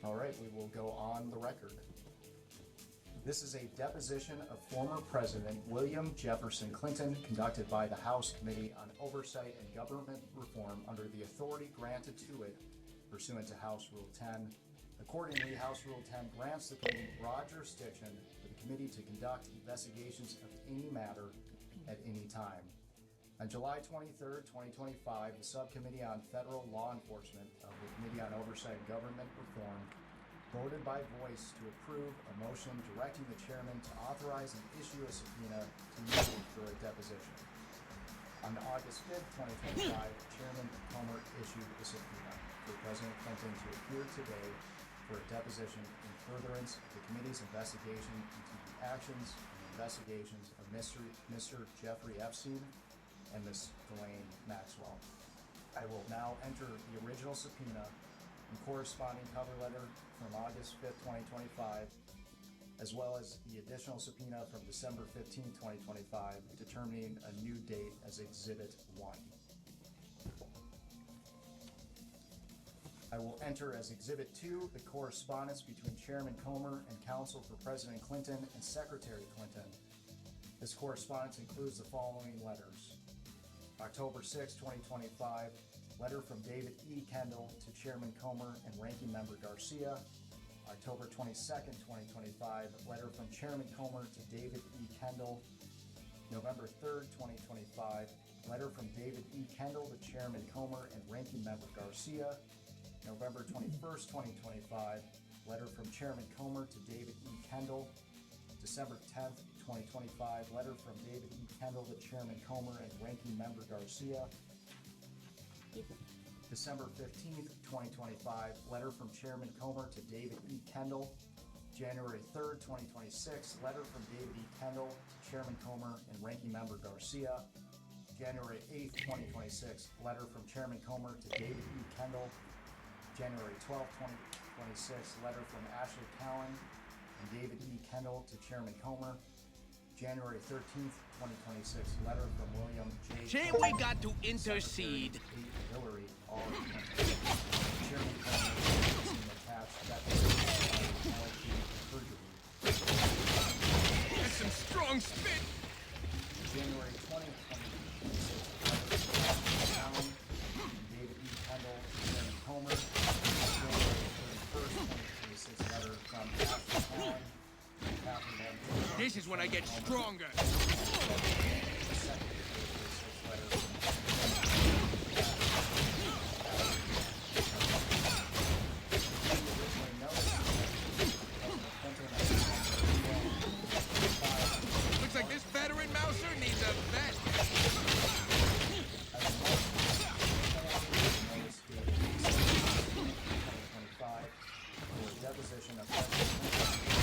All right, we will go on the record. This is a deposition of former President William Jefferson Clinton conducted by the House Committee on Oversight and Government Reform under the authority granted to it pursuant to House Rule 10. Accordingly, House Rule 10 grants the committee broad jurisdiction for the committee to conduct investigations of any matter at any time. On July 23, 2025, the Subcommittee on Federal Law Enforcement of the Committee on Oversight and Government Reform voted by voice to approve a motion directing the chairman to authorize and issue a subpoena to me for a deposition. On August 5, 2025, Chairman Comer issued a subpoena for President Clinton to appear today for a deposition in furtherance of the committee's investigation into the actions and investigations of Mr. Jeffrey Epstein and Ms. Ghislaine Maxwell. I will now enter the original subpoena and corresponding cover letter from August 5th, 2025, as well as the additional subpoena from December 15th, 2025, determining a new date as Exhibit 1. I will enter as Exhibit 2 the correspondence between Chairman Comer and Counsel for President Clinton and Secretary Clinton. This correspondence includes the following letters. October 6, 2025, letter from David E. Kendall to Chairman Comer and Ranking Member Garcia. October 22nd, 2025, letter from Chairman Comer to David E. Kendall. November 3rd, 2025, letter from David E. Kendall to Chairman Comer and Ranking Member Garcia. November 21st, 2025, letter from Chairman Comer to David E. Kendall. December 10th, 2025, letter from David E. Kendall to Chairman Comer and Ranking Member Garcia. December 15th, 2025, letter from Chairman Comer to David E. Kendall. January 3rd, 2026, letter from David E. Kendall to Chairman Comer and Ranking Member Garcia. January 8th, 2026, letter from Chairman Comer to David E. Kendall. January 12th, 2026, letter from Ashley Cowan and David E. Kendall to Chairman Comer. January 13th, 2026, letter from William J. We got to intercede. Hillary R. Chairman Comer attached that perjury. That's some strong spit. January 20th, 2026, letter from Ashley Cowan and David E. Kendall to Chairman Comer. January 31st, 2026, letter from Ashley Cowan. This is when I get stronger. Looks like this veteran mouser needs a vet.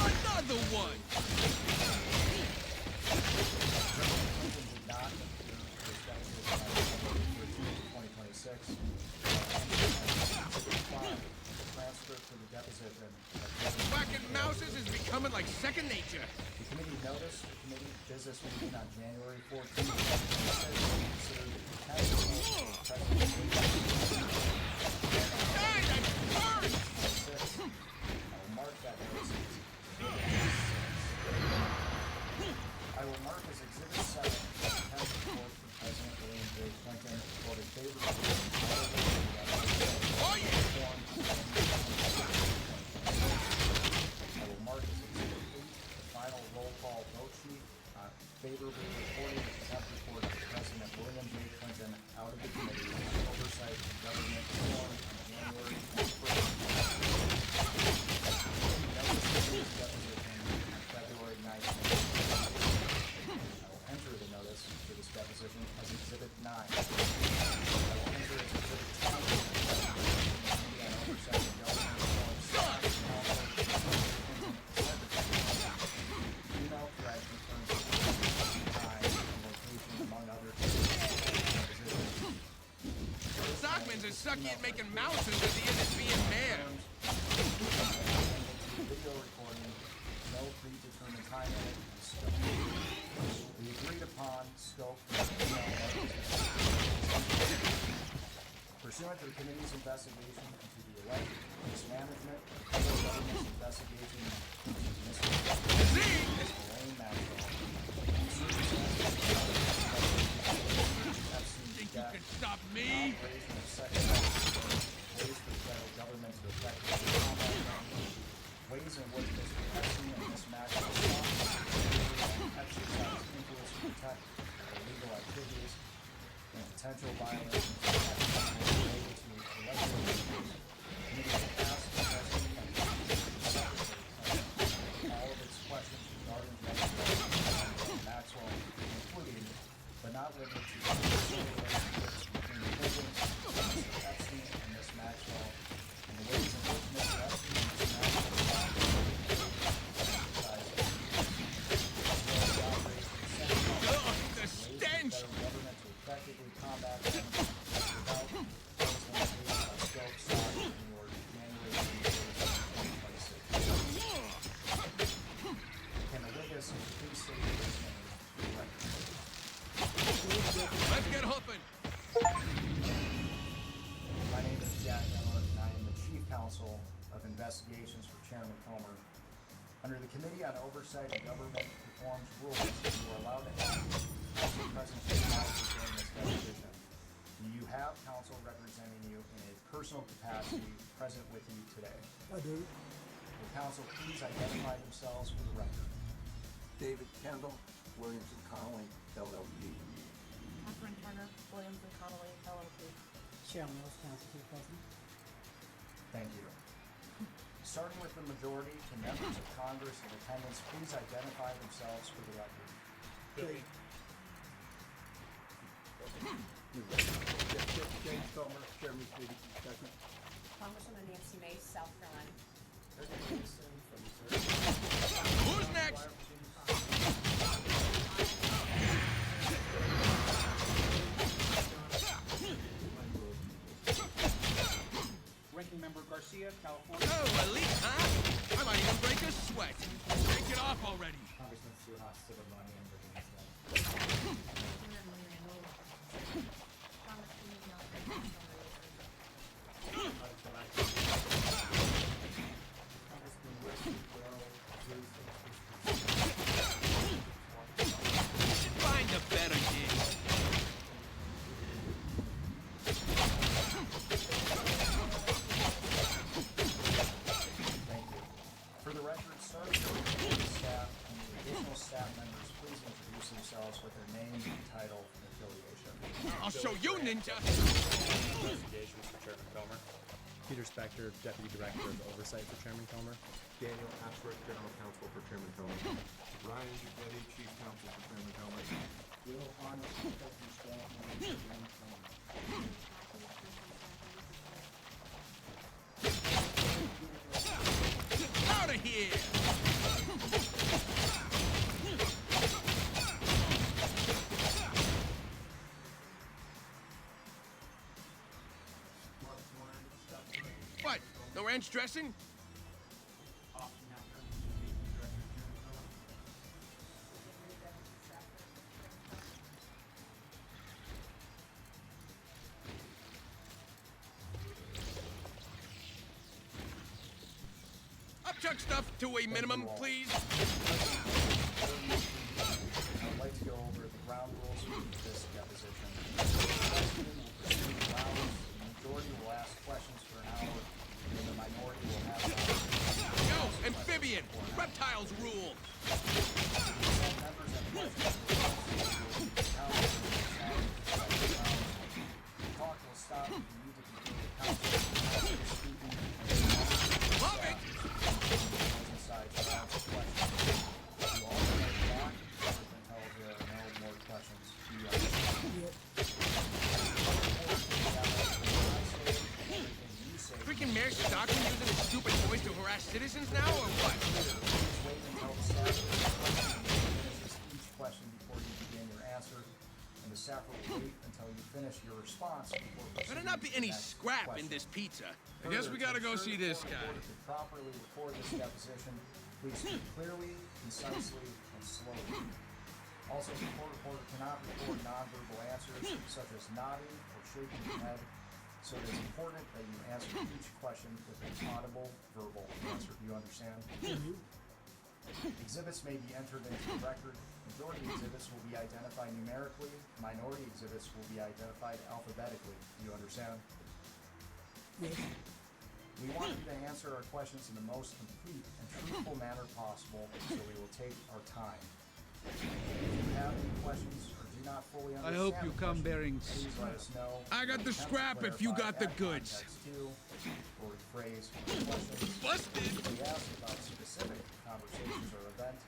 Another one! Whacking mouses is becoming like second nature. The committee noticed the committee business meeting on January 14th. I will mark as Exhibit 7 the attached report from President William J. Clinton voted favorably. I will mark as Exhibit 8 the final roll call vote sheet favorably reporting the contempt report of President William J. Clinton out of the Committee on Oversight and Government Reform on January 1st. February 9th. I will enter the notice for this deposition as Exhibit 9. I will enter as Exhibit 10. On Oversight and Government Reform. Email thread concerning time and location, among other depositions. Sockmans are sucky at making mouses as he is at being mayor. Video recording, no predetermined time limit, and scope. The agreed upon scope pursuant to the committee's investigation into the alleged mismanagement of of Investigations for Chairman Comer. Under the Committee on Oversight and Government Reform's rules, you are allowed to have counsel present to advise during this deposition. Do you have counsel representing you in a personal capacity present with you today? I do. Will counsel please identify themselves for the record? David Kendall, Williams and Connolly, LLP. Catherine Turner, Williams and Connolly, LLP. Sharon Mills, counsel to the president. Thank you. Starting with the majority, can members of Congress in attendance please identify themselves for the record? Dave. James Comer, Chairman Committee, Kentucky. Congresswoman Nancy Mace, South Carolina. Who's next? Ranking Member Garcia, California. Oh, elite, huh? I might even break a sweat. Shake it off already. Congressman Suhas Subramanian and Virginia State. Find a better gig. Thank you. For the record, starting with the staff and the additional staff members, please introduce themselves with their name, title, and affiliation. I'll show you, ninja. Investigations for Chairman Comer. Peter Spector, Deputy Director of Oversight for Chairman Comer. Daniel Ashworth, General Counsel for Chairman Comer. Ryan Duquetti, Chief Counsel for Chairman Comer. Will Honor, President Staff Member, Chairman Comer. Out of here. What? No ranch dressing? Upchuck stuff to a minimum, please. I'd like to go over the ground rules for this deposition. The president will proceed in rounds. The majority will ask questions for an hour, and then the minority will have an hour. Yo, amphibian! Reptiles rule! All members have questions for the council. The talk will stop if you need to continue the council. Love it! Inside to ask questions. You all remain back until there are no more questions. Do you understand? Freaking Mayor Stockton using his stupid voice to harass citizens now, or what? Please wait until the staff finishes each question before you begin your answer, and the staff will wait until you finish your response before proceeding Better not be to the any next scrap in question. this pizza. I Further, guess we gotta to go ensure see the this court guy. reporter can properly record this deposition, please speak clearly, concisely, and slowly. Also, the court reporter cannot record nonverbal answers such as nodding or shaking your head, so it is important that you answer each question with an audible verbal answer. Do you understand? Exhibits may be entered into the record. Majority exhibits will be identified numerically. Minority exhibits will be identified alphabetically. Do you understand? Yes. We want you to answer our questions in the most complete and truthful manner possible, so we will take our time. If you have any questions or do not fully understand, hope you the come question, bearing please let us know. I got the We attempt to scrap if you clarify got the at goods. context too, or rephrase questions. Busted! We ask about specific conversations or events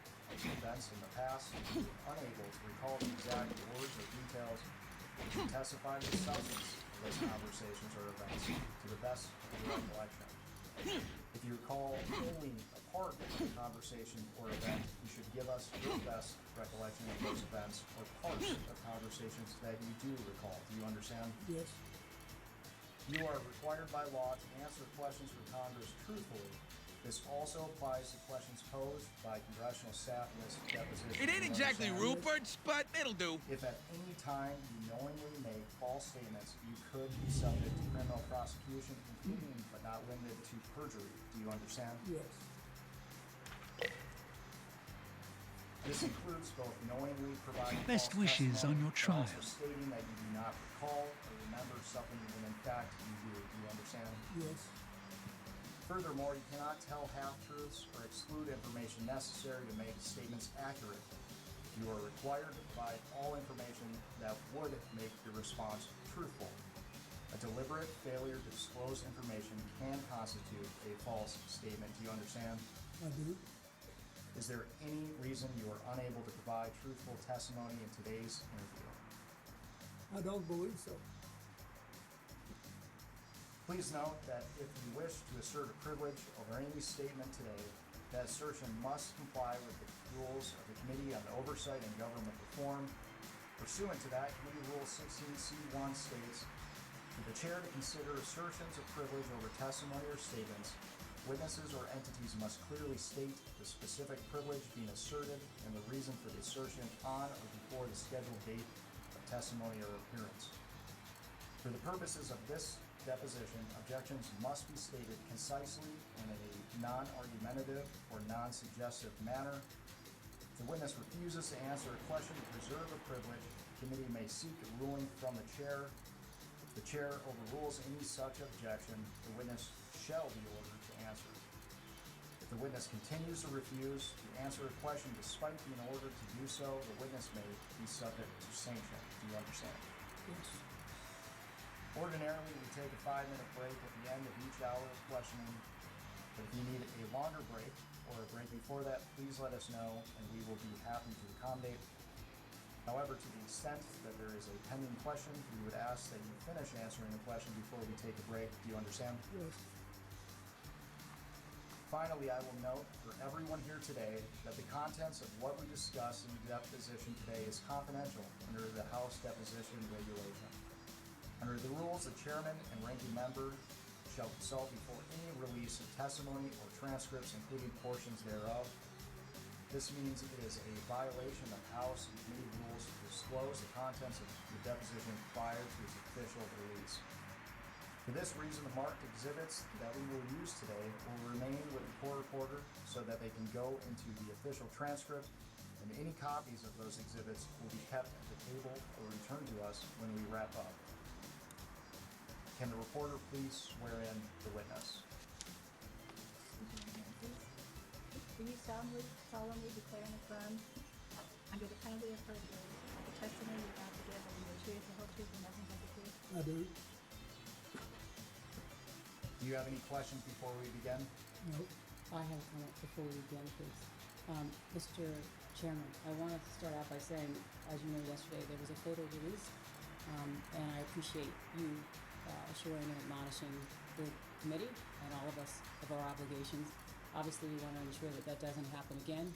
in the past. If you are unable to recall the exact words or details, you should testify to the substance of those conversations or events to the best of your recollection. If you recall only a part of the conversation or event, you should give us your best recollection of those events or parts of conversations that you do recall. Do you understand? Yes. You are required by law to answer questions for Congress truthfully, This also applies to questions posed by congressional staff in this deposition. It ain't You exactly understand? Rupert's, but it'll do. If at any time you knowingly make false statements, you could be subject to criminal prosecution, including but not limited to perjury. Do you understand? Yes. This includes both knowingly providing Best false wishes on testimony, your but trial. also stating that you do not recall or remember something when in fact you do. Do you understand? Yes. Furthermore, you cannot tell half-truths or exclude information necessary to make statements accurate. You are required to provide all information that would make your response truthful. A deliberate failure to disclose information can constitute a false statement. Do you understand? I do. Is there any reason you are unable to provide truthful testimony in today's interview? I don't believe so. Please note that if you wish to assert a privilege over any statement today, that assertion must comply with the rules of the Committee on Oversight and Government Reform. Pursuant to that, Committee Rule 16C1 states, for the chair to consider assertions of privilege over testimony or statements, witnesses or entities must clearly state the specific privilege being asserted and the reason for the assertion on or before the scheduled date of testimony or appearance. For the purposes of this deposition, objections must be stated concisely and in a non-argumentative or non-suggestive manner. If the witness refuses to answer a question to preserve a privilege, the committee may seek a ruling from the chair. If the chair overrules any such objection, the witness shall be ordered to answer. If the witness continues to refuse to answer a question despite being ordered to do so, the witness may be subject to sanction. Do you understand? Yes. Ordinarily, we take a 5-minute break at the end of each hour of questioning, but if you need a longer break or a break before that, please let us know and we will be happy to accommodate. However, to the extent that there is a pending question, we would ask that you finish answering the question before we take a break. Do you understand? Yes. Finally, I will note for everyone here today that the contents of what we discussed in the deposition today is confidential under the House Deposition Regulation. Under the rules, the chairman and ranking member shall consult before any release of testimony or transcripts, including portions thereof. This means it is a violation of House and committee rules to disclose the contents of the deposition prior to its official release. For this reason, the marked exhibits that we will use today will remain with the court reporter so that they can go into the official transcript, and any copies of those exhibits will be kept at the table or returned to us when we wrap up. Can the reporter please swear in the witness? Do you solemnly declare and affirm, under the penalty of perjury, the testimony you're about to give will be the truth, the whole truth, and nothing but the truth? I do. Do you have any questions before we begin? No. I have a comment before we begin, please. Mr. Chairman, I wanted to start out by saying, as you know, yesterday there was a photo release, and I appreciate you assuring and admonishing the committee and all of us of our obligations. Obviously, we want to ensure that that doesn't happen again.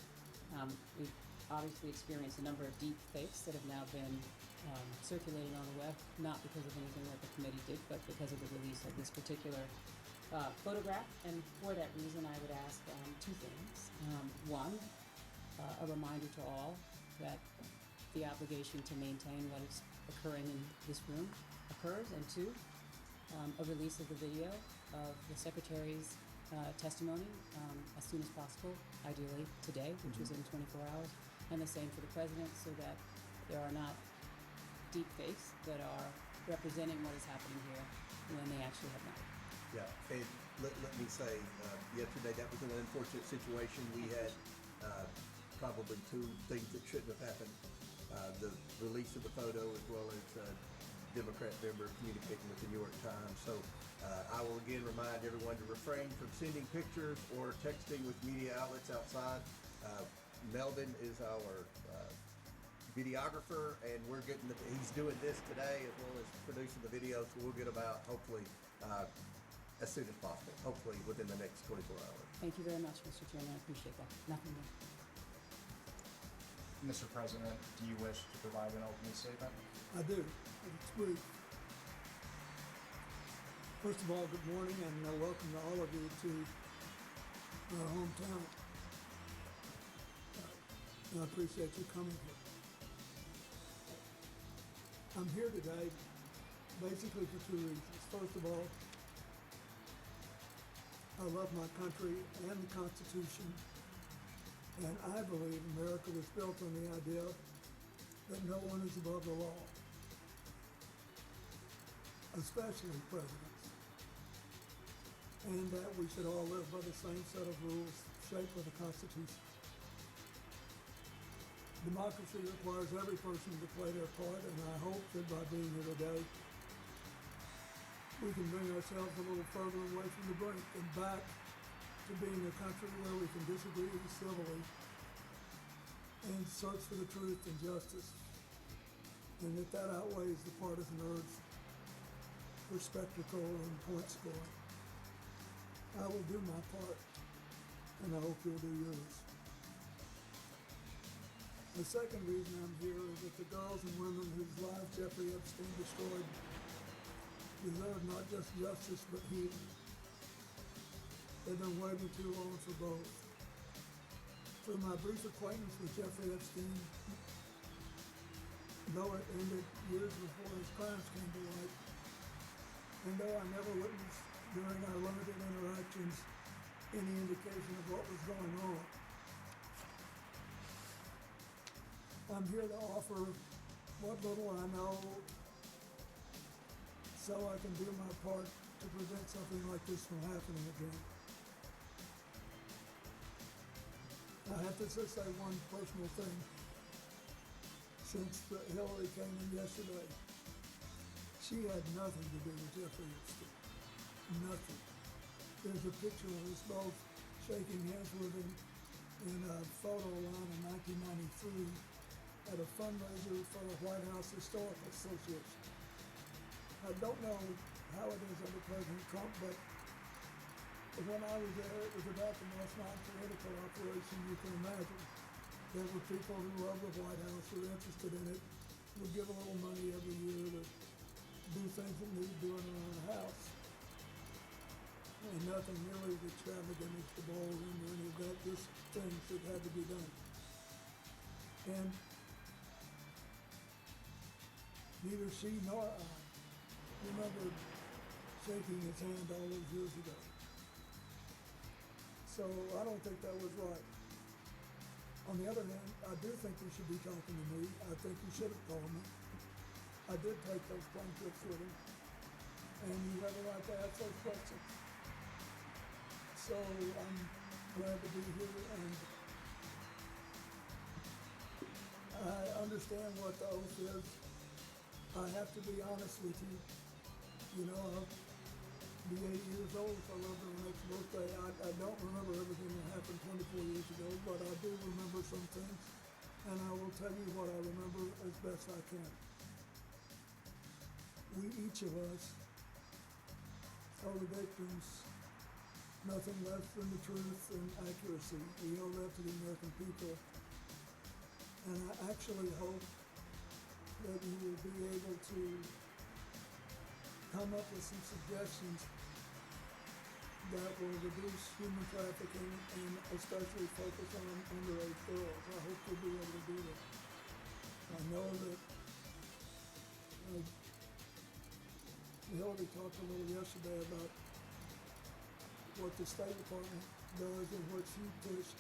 We've obviously experienced a number of deep fakes that have now been circulating on the web, not because of anything that the committee did, but because of the release of this particular photograph. And for that reason, I would ask two things. One, a reminder to all that the obligation to maintain what is occurring in this room occurs, and two, a release of the video of the Secretary's testimony as soon as possible, ideally today, which was in 24 hours, and the same for the President, so that there are not deep fakes that are representing what is happening here when they actually have not. Yeah, and let me say, yesterday that was an unfortunate situation. We had probably two things that shouldn't have happened. The release of the photo, as well as Democrat member communicating with the New York Times. So I will again remind everyone to refrain from sending pictures or texting with media outlets outside. Melvin is our videographer, and we're getting he's doing this today as well as producing the video, so we'll get them out hopefully as soon as possible, hopefully within the next 24 hours. Thank you very much, Mr. Chairman. I appreciate that. Nothing more. Mr. President, do you wish to provide an opening statement? I do. It's brief. First of all, good morning and welcome to all of you to our hometown. And I appreciate you coming here. I'm here today basically for two reasons. First of all, I love my country and the Constitution, and I believe America was built on the idea that no one is above the law, especially presidents, and that we should all live by the same set of rules shaped by the Constitution. Democracy requires every person to play their part, and I hope that by being here today, we can bring ourselves a little further away from the brink and back to being a country where we can disagree civilly and search for the truth and justice, and that outweighs the partisan urge for spectacle and point scoring. I will do my part, and I hope you'll do yours. The second reason I'm here is that the girls and women whose lives Jeffrey Epstein destroyed deserve not just justice, but healing. They've been waiting too long for both. Through my brief acquaintance with Jeffrey Epstein, though it ended years before his crimes came to light, and though I never witnessed during our limited interactions any indication of what was going on, I'm here to offer what little I know so I can do my part to prevent something like this from happening again. I have to just say one personal thing. Since Hillary came in yesterday, she had nothing to do with Jeffrey Epstein. Nothing. There's a picture of us both shaking hands with him in a photo line in 1993 at a fundraiser for the White House Historical Association. I don't know how it is under President Trump, but when I was there, it was about the most non-political operation you can imagine. There were people who loved the White House, who were interested in it, would give a little money every year to do things that needed doing around the house. And nothing really as extravagant as the ballroom or any of that, just things that had to be done. And neither she nor I remember shaking his hand all those years ago. So I don't think that was right. On the other hand, I do think you should be talking to me. I think you should have called me. I did take those plane trips with him. And you have a right to ask those questions. So I'm glad to be here, and I understand what the oath is. I have to be honest with you. You know, I'll be 80 years old if I love her next birthday. I don't remember everything that happened 24 years ago, but I do remember some things, and I will tell you what I remember as best I can. We, each of us, are the victims. Nothing less than the truth and accuracy. We owe that to the American people. And I actually hope that you will be able to come up with some suggestions that will reduce human trafficking and especially focus on underage girls. I hope you'll be able to do that. I know that Hillary talked a little yesterday about what the State Department does and what she pushed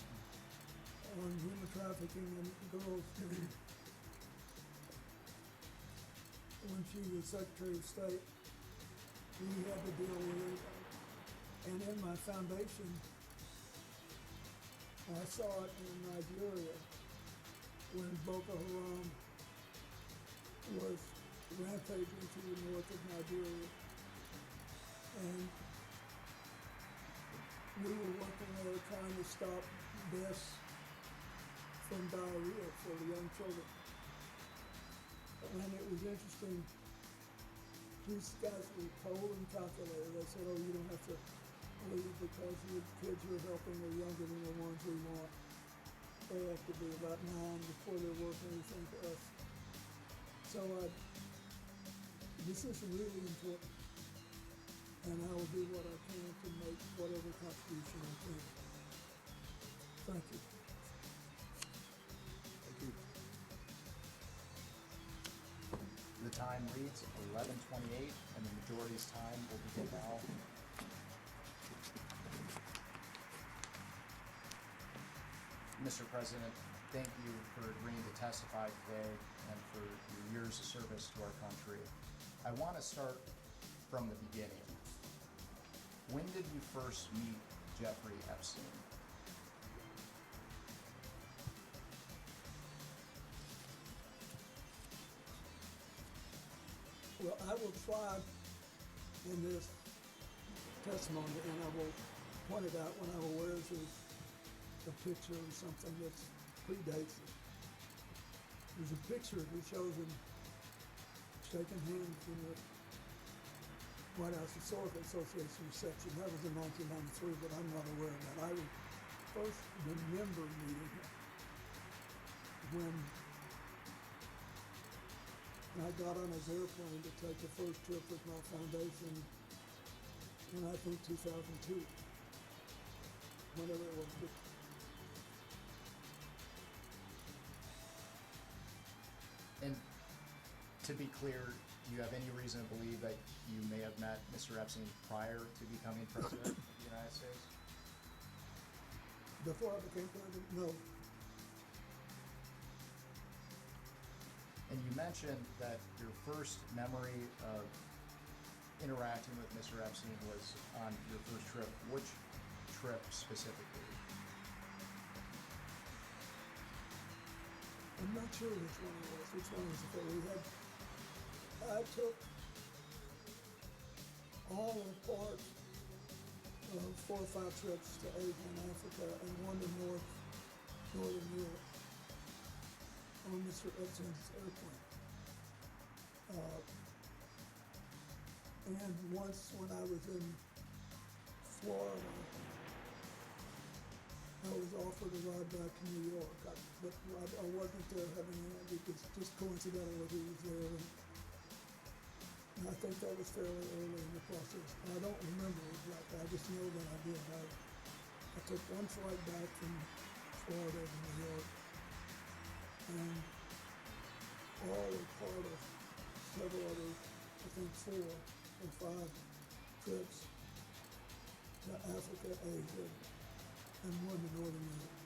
on human trafficking and girls when she was Secretary of State. We had to deal with it. And in my foundation, I saw it in Nigeria when Boko Haram was rampaging to the north of Nigeria. And we were working there trying to stop deaths from diarrhea for the young children. And it was interesting. These guys were cold and calculated. They said, oh, you don't have to leave because your kids you're helping are younger than the ones we want. They have to be about 9 before they're worth anything to us. So this is really important. And I will do what I can to make whatever contribution I can. Thank you. Thank you. The time reads 11:28, and the majority's time will begin now. Mr. President, thank you for agreeing to testify today and for your years of service to our country. I want to start from the beginning. When did you first meet Jeffrey Epstein? Well, I will try in this testimony, and I will point it out when I wears a picture or something that predates it. There's a picture that shows him shaking hands in the White House Historical Association reception. That was in 1993, but I'm not aware of that. I first remember meeting him when I got on his airplane to take the first trip with my foundation in, I think, 2002. Whenever it was. And to be clear, do you have any reason to believe that you may have met Mr. Epstein prior to becoming president of the United States? Before I became president, no. And you mentioned that your first memory of interacting with Mr. Epstein was on your first trip. Which trip specifically? I'm not sure which one it was. Which one was it? I took all or part of 4 or 5 trips to Asia and Africa and one to Northern Europe on Mr. Epstein's airplane. And once when I was in Florida, I was offered a ride back to New York, but I wasn't there having it. It was just coincidental that he was there. And I think that was fairly early in the process. I don't remember exactly. I just know that I did. I took one flight back from Florida to New York, and all or part of several other, I think 4 or 5 trips to Africa, Asia, and one to Northern Europe.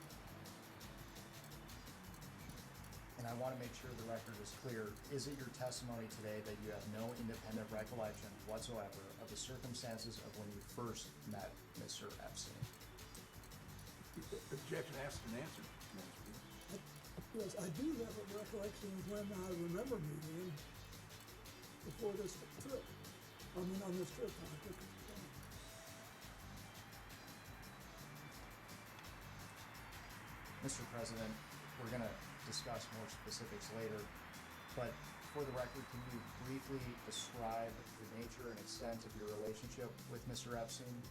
And I want to make sure the record is clear. Is it your testimony today that you have no independent recollection whatsoever of the circumstances of when you first met Mr. Epstein? Objection asked and answered. Yes, I do have a recollection of when I remember meeting him before this trip. On this trip, I took it. Mr. President, we're going to discuss more specifics later, but for the record, can you briefly describe the nature and extent of your relationship with Mr. Epstein?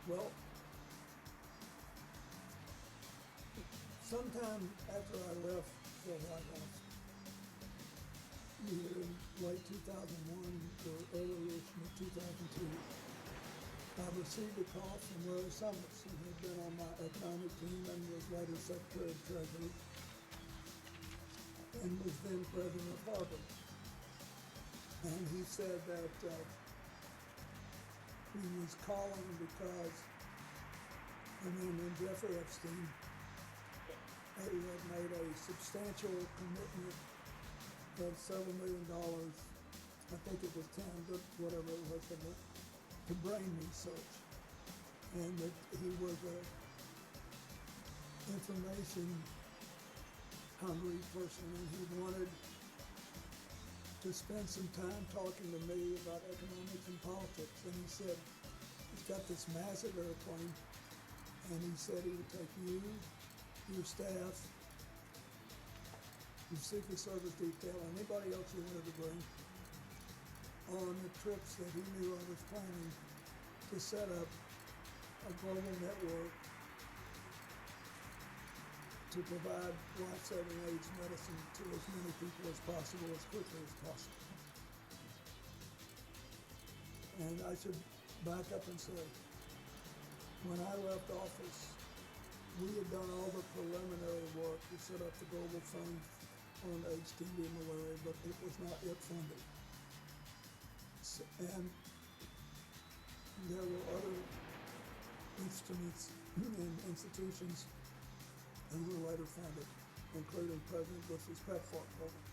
Well, sometime after I left the White House, either in late 2001 or early-ish in 2002, I received a call from Larry Summers, who had been on my economic team and was later Secretary of Treasury, and was then President of Harvard. And he said that he was calling because Jeffrey Epstein had made a substantial commitment of several $1 million, I think it was 10, but whatever it was, to brain research, and that he was a information hungry person, and he wanted to spend some time talking to me about economics and politics. And he said he's got this massive airplane, and he said he would take you, your staff, your Secret Service detail, anybody else you wanted to bring, on the trips that he knew I was planning to set up a global network to provide life-saving AIDS medicine to as many people as possible, as quickly as possible. And I should back up and say, When I left office, we had done all the preliminary work to set up the global fund on HTV malaria, but it was not yet funded. And there were other instruments and institutions who were later funded, including President Bush's PEPFAR program.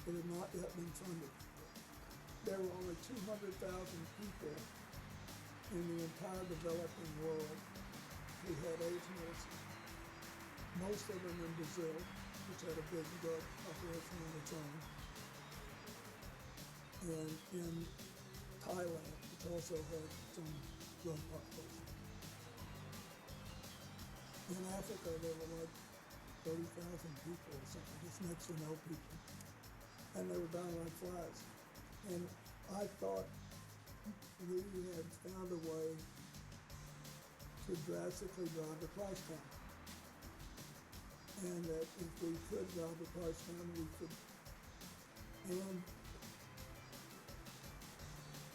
It had not yet been funded. There were only 200,000 people in the entire developing world who had AIDS medicine. Most of them in Brazil, which had a big drug operation on its own, and in Thailand, which also had its own drug population. In Africa, there were like 30,000 people or something, just next to no people. And they were dying like flies. And I thought we had found a way to drastically drive the price down. And that if we could drive the price down, we could, and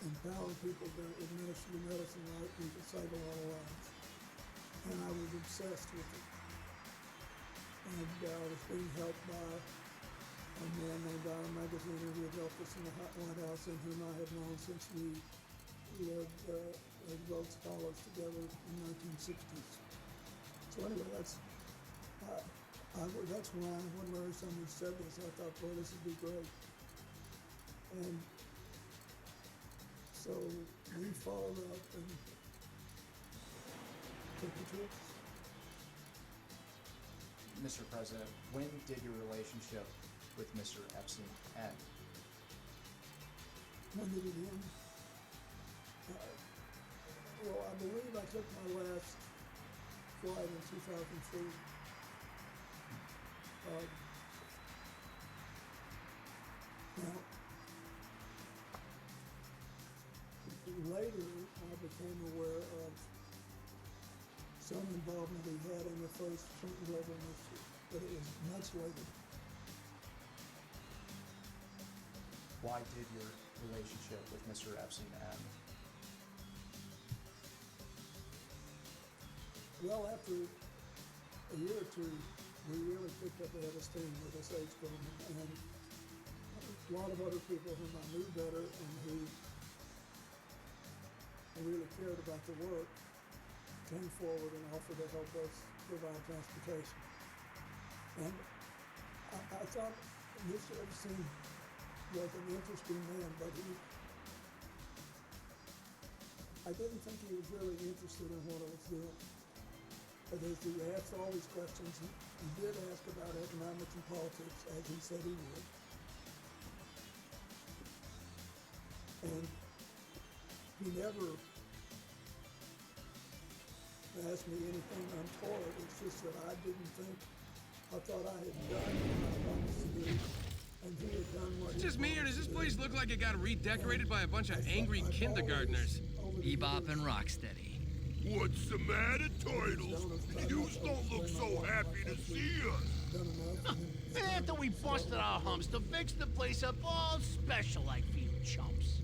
empower people to administer the medicine right, we could save a lot of lives. And I was obsessed with it. And I was being helped by a man named Donna Magazine who had helped us in the White House and whom I had known since we lived as Rhodes Scholars together in the 1960s. So anyway, that's why when Larry Summers said this, I thought, boy, this would be great. And so we followed up and took the trips. Mr. President, when did your relationship with Mr. Epstein end? When did it end? Well, I believe I took my last flight in 2003. Now, later I became aware of some involvement he had in the first Clinton global initiative, but it was much later. Why did your relationship with Mr. Epstein end? Well, after a year or two, we really picked up a head of steam with this AIDS program, and a lot of other people whom I knew better and who really cared about the work came forward and offered to help us provide transportation. And I thought Mr. Epstein was an interesting man, but I didn't think he was really interested in what I was doing. But as he asked all these questions, he did ask about economics and politics, as he said he would. And he never asked me anything untoward. It's just that I thought I had done what I promised to do, and he had done what he Just me, or does this promised to place do. look like it got redecorated by a bunch of angry I've kindergartners? always, over the Bebop years, and Rocksteady. What's the matter, Turtles? You don't look so happy to see us. done enough, and After we busted our humps to fix the place up all special like few chumps.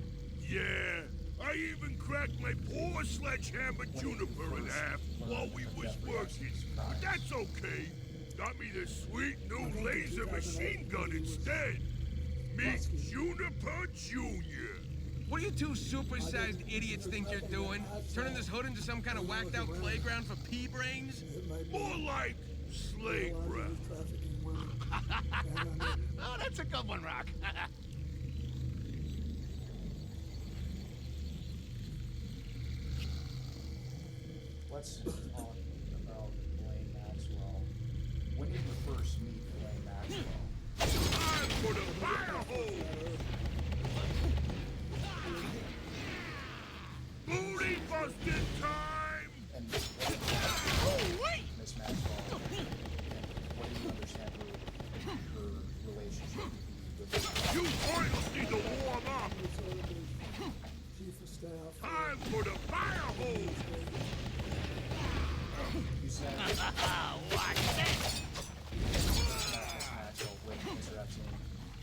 Yeah, I even cracked my poor sledgehammer Juniper in half while we was working. But that's okay. Got me this sweet new laser machine gun instead. Meet Juniper Jr. What do you two supersized idiots think you're doing? Turning this hood into some kind of whacked out playground for pea brains? More like slave breath. trafficking women. Oh, that's a good one, Rock. Let's talk about Elaine Maxwell. When did you first meet Elaine Maxwell? Time for the fire hose! Booty busting time! And Oh, wait! Miss Maxwell, what do you understand her relationship with You boys need to warm up! Chief of staff. Time for the fire hose! you said Miss Watch this! Maxwell with Mr. Epstein?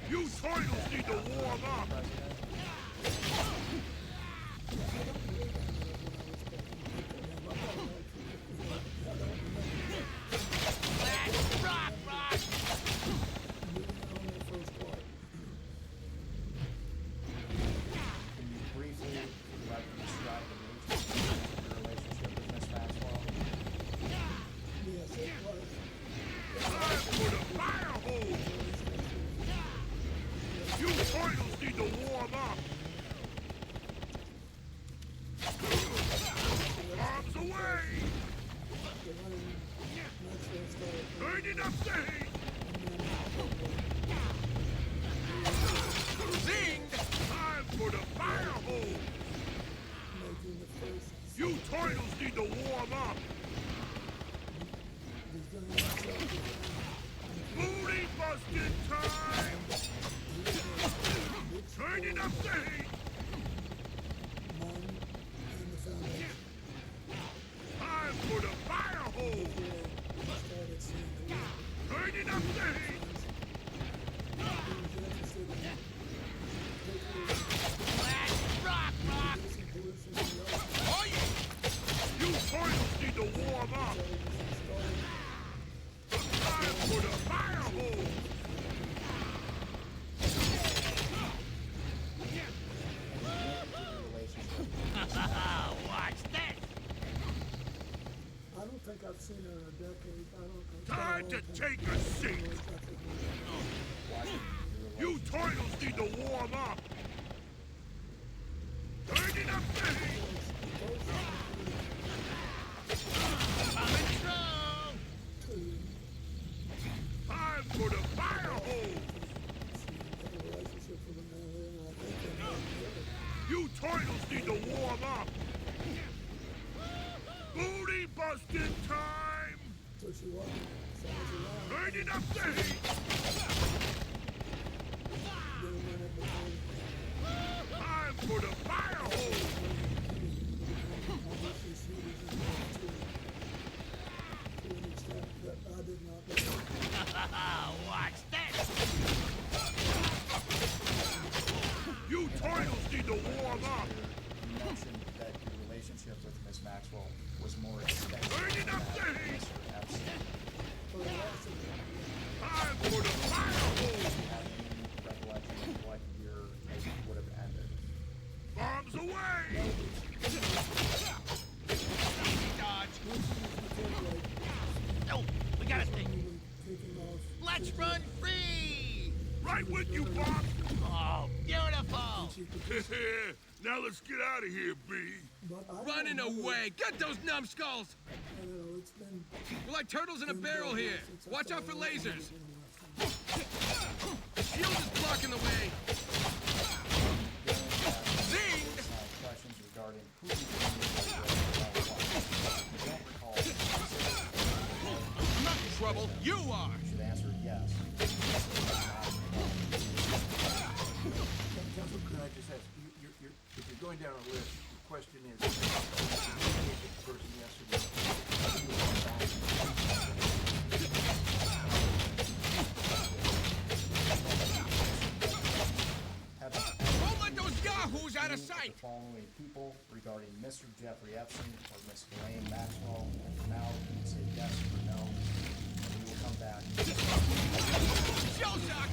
You turtles need to warm up! President? up the heat! Zinged! Time for the fire hose! making the first You turtles need to warm up! design Booty busting time! Turning up the heat! mine and the foundation. Time for the fire hose! Started seeing the work. Turning up the heat! He was interested in Let's rock, rock! reducing pollution in the ocean. Oh yeah! You turtles need to warm up! Time for the fire hose! Watch this! I don't think I've seen her in a decade. I don't think. Time to take a seat! You turtles need to warm up! Turning up the heat! Coming strong! Time for the fire hose! You turtles need to warm up! Booty busting time! So she wasn't. Someone's around. Turning up the heat! Getting in it between. Time for the fire hose! Obviously, she was in there too. To an extent that I did not know. Watch this! You turtles need to warm up! You mentioned that your relationship with Miss Maxwell was more extensive Turning than up that the of heat! Mr. Epstein. For the rest of it, Time for the fire hose! Do you have any recollection of what year it would have ended? Bombs away! Dodge! Oh, we got a thing! taking off. Let's run free! Right with you, Bob! Oh, beautiful! Now let's get out of here, B. But I Running don't know. away! Get those numbskulls! I don't know, it's been. We're like turtles in a barrel here. since I Watch saw out for her lasers. last time. The shield is blocking the way. Zinged! Questions regarding who you communicated with about what. You don't recall specific. I'm not in trouble. You are. You should answer yes. Council, could I just ask, if you're going down a list, the question is, communicate with the person yesterday. Don't let those yahoos out of sight. The following people regarding Mr. Jeffrey Epstein or Miss Elaine Maxwell. Now you can say yes or no, and we will come back. Shell shock.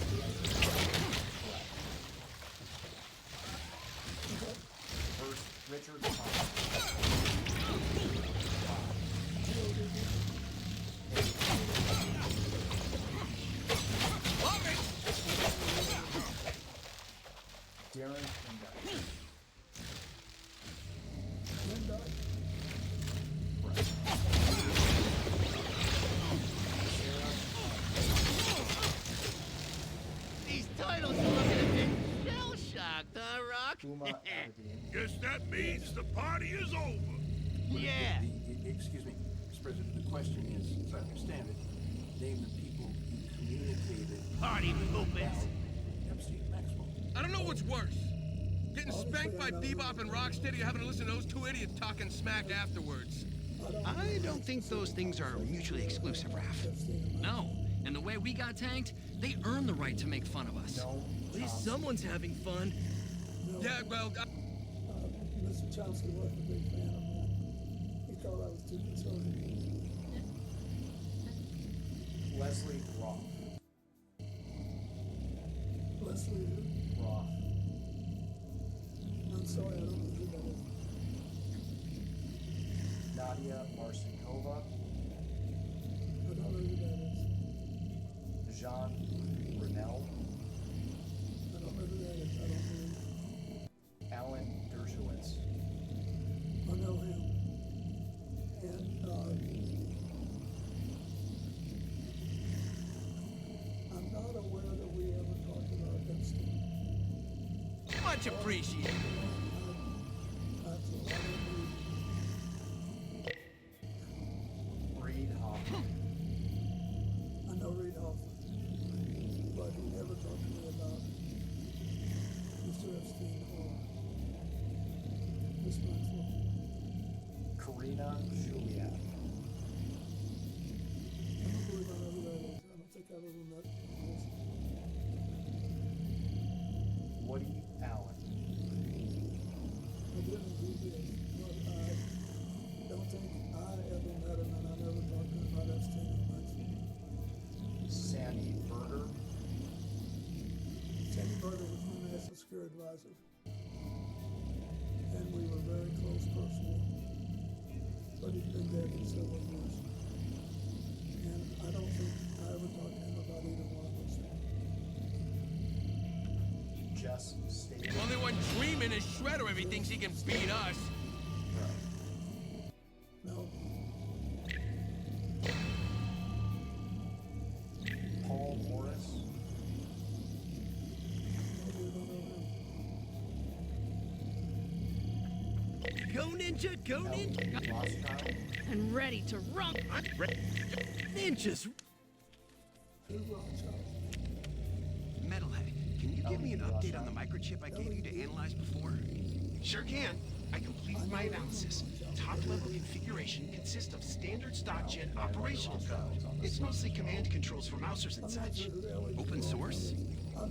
First, Richard Thomas. Love it. Darren Index. These titles are looking a bit shell-shocked, huh, Rock? Uma Abedin. Guess that means the party is over. Yeah. Excuse me, Mr. President, the question is, as I understand it, name the people you communicated Party poopins. Epstein Maxwell. I don't know what's worse. Getting spanked by Bebop and Rocksteady or having to listen to those two idiots talking smack afterwards. I don't think those things are mutually exclusive, Raph. No, and the way we got tanked, they earned the right to make fun of us. No. At least someone's having fun. Yeah, well, Mr. Chomsky wasn't a big fan of that. He thought I was too conservative. Leslie Roth. Leslie who? Roth. I'm sorry, I don't know who that is. Nadia Marcinkova. I don't know who that is. Jean Brunel. I don't know who that is. I don't know. Alan Dershowitz. I know him. And Much appreciated. Reed Hoffman. I know Reed Hoffman, but he never talked to me about Mr. Epstein or Miss Maxwell. Karina Juliet. I don't believe I know who that is. I don't think I've ever met him. Woody Allen. I didn't know who he is, but I don't think I ever met him, and I never talked to him about Epstein or Maxwell. Sandy Berger. Sandy Berger was my national security advisor, and we were very close personally, but he's been dead for several years, and I don't think I ever talked to him about either one of those things. Jess Staten. Only one dreaming is Shredder if he thinks he can beat us. No. Paul Morris. Maybe I don't know him. Go ninja, go ninja. Rothschild. And ready to rump. Ninjas. Who Rothschild? Metalhead, can you give me an update on the microchip I gave you to analyze before? Sure can. I completed my analysis. Top-level configuration consists of standard stock gen operational code. It's mostly command controls for mousers and such. Open source?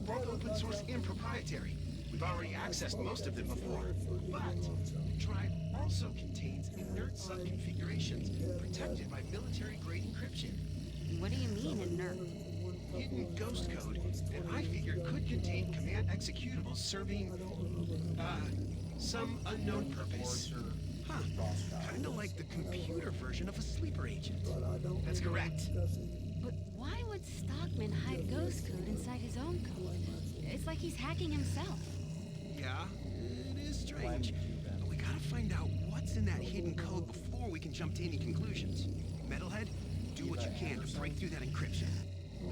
Both open source and proprietary. We've already accessed most of them before. But the drive also contains inert sub-configurations protected by military-grade encryption. What do you mean, inert? Hidden ghost code that I figure could contain command executables serving, some unknown purpose. Huh. Kinda like the computer version of a sleeper agent. That's correct. But why would Stockman hide ghost code inside his own code? It's like he's hacking himself. Yeah, it is strange. But we gotta find out what's in that hidden code before we can jump to any conclusions. Metalhead, do what you can to break through that encryption.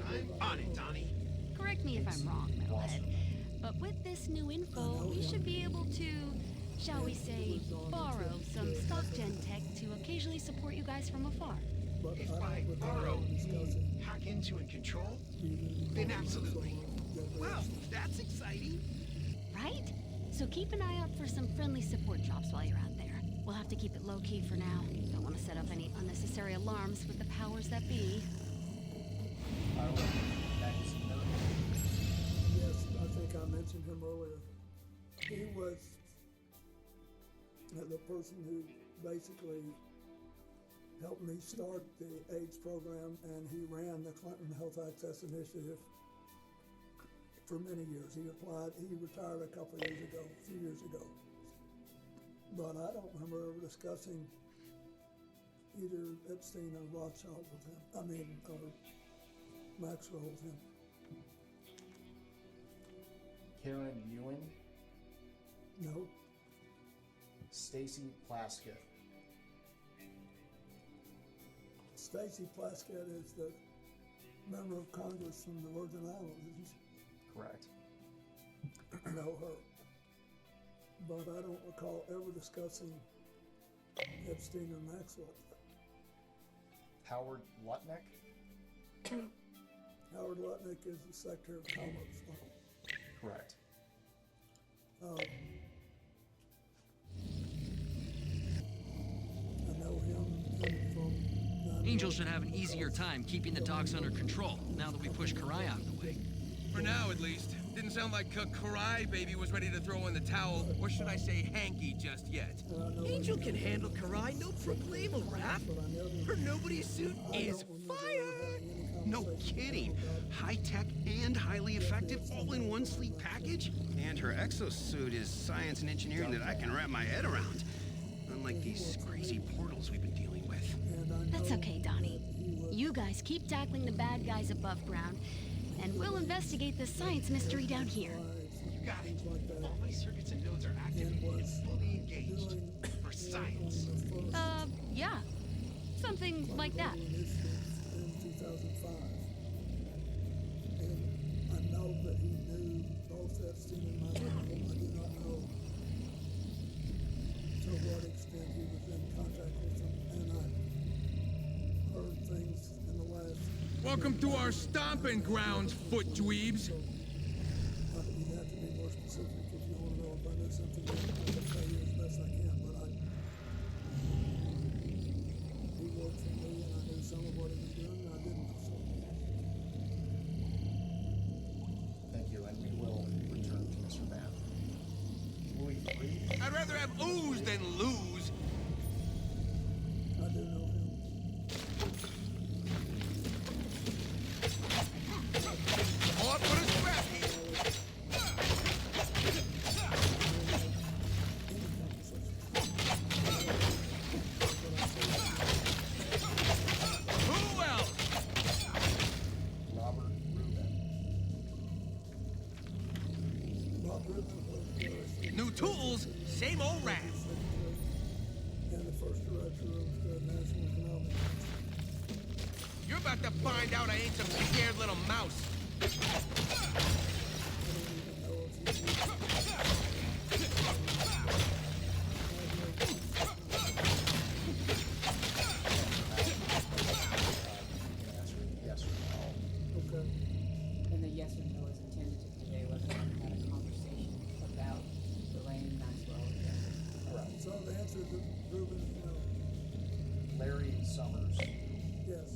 I'm on it, Donnie. Correct me if I'm wrong, Metalhead. But with this new info, we should be able to, shall we say, borrow some stock gen tech to occasionally support you guys from afar. If by borrow you mean hack into and control, then absolutely. Well, that's exciting. Right? So keep an eye out for some friendly support drops while you're out there. We'll have to keep it low-key for now. Don't want to set up any unnecessary alarms with the powers that be. Yes, I think I mentioned him earlier. He was the person who basically helped me start the AIDS program, and he ran the Clinton Health Access Initiative for many years. He retired a few years ago. But I don't remember ever discussing either Epstein or Rothschild with him. Or Maxwell with him. Karen Ewing. No. Stacy Plaskett. Stacy Plaskett is the member of Congress from the Virgin Islands, isn't she? Correct. I know her. But I don't recall ever discussing Epstein or Maxwell. Howard Lutnick. Howard Lutnick is the Secretary of Commerce. Correct. I know him from... Angel should have an easier time keeping the dogs under control now that we push Karai out of the way. For now, at least. Didn't sound like Karai baby was ready to throw in the towel, or should I say hanky just yet. Angel can handle Karai, no problemo, Raph. Her nobody suit is fire! No kidding. High-tech and highly effective all in one sleek package? And her exosuit is science and engineering that I can wrap my head around. Unlike these crazy portals we've been dealing with. That's okay, Donnie. You guys keep tackling the bad guys above ground, and we'll investigate the science mystery down here. You got it. All my circuits and nodes are activated and fully engaged. For science. Yeah. Something like that. In 2005. And I know that he knew both Epstein and Maxwell. I do not know Welcome to our stomping grounds, foot dweebs. You'd have to be more specific if you want to know if I know something. I can tell you as best I can, but he worked for me, and I knew some of what he was doing, and I didn't know some. Thank you, and we will return to Mr. Bath. Louis Freed? I'd rather have ooze than lose. I do know him. More for the scrappy. Who else? Robert Rubin. Bob Rubin was New tools, same old rat. and the first director of the National Economic Council. You're about to find out I ain't some scared little mouse. I don't even know if he Yes or no. Okay. And the yes or no is intended to convey whether or not you had a conversation about Elaine Maxwell. Correct. So the answer to Rubin is no. Larry Summers. Yes.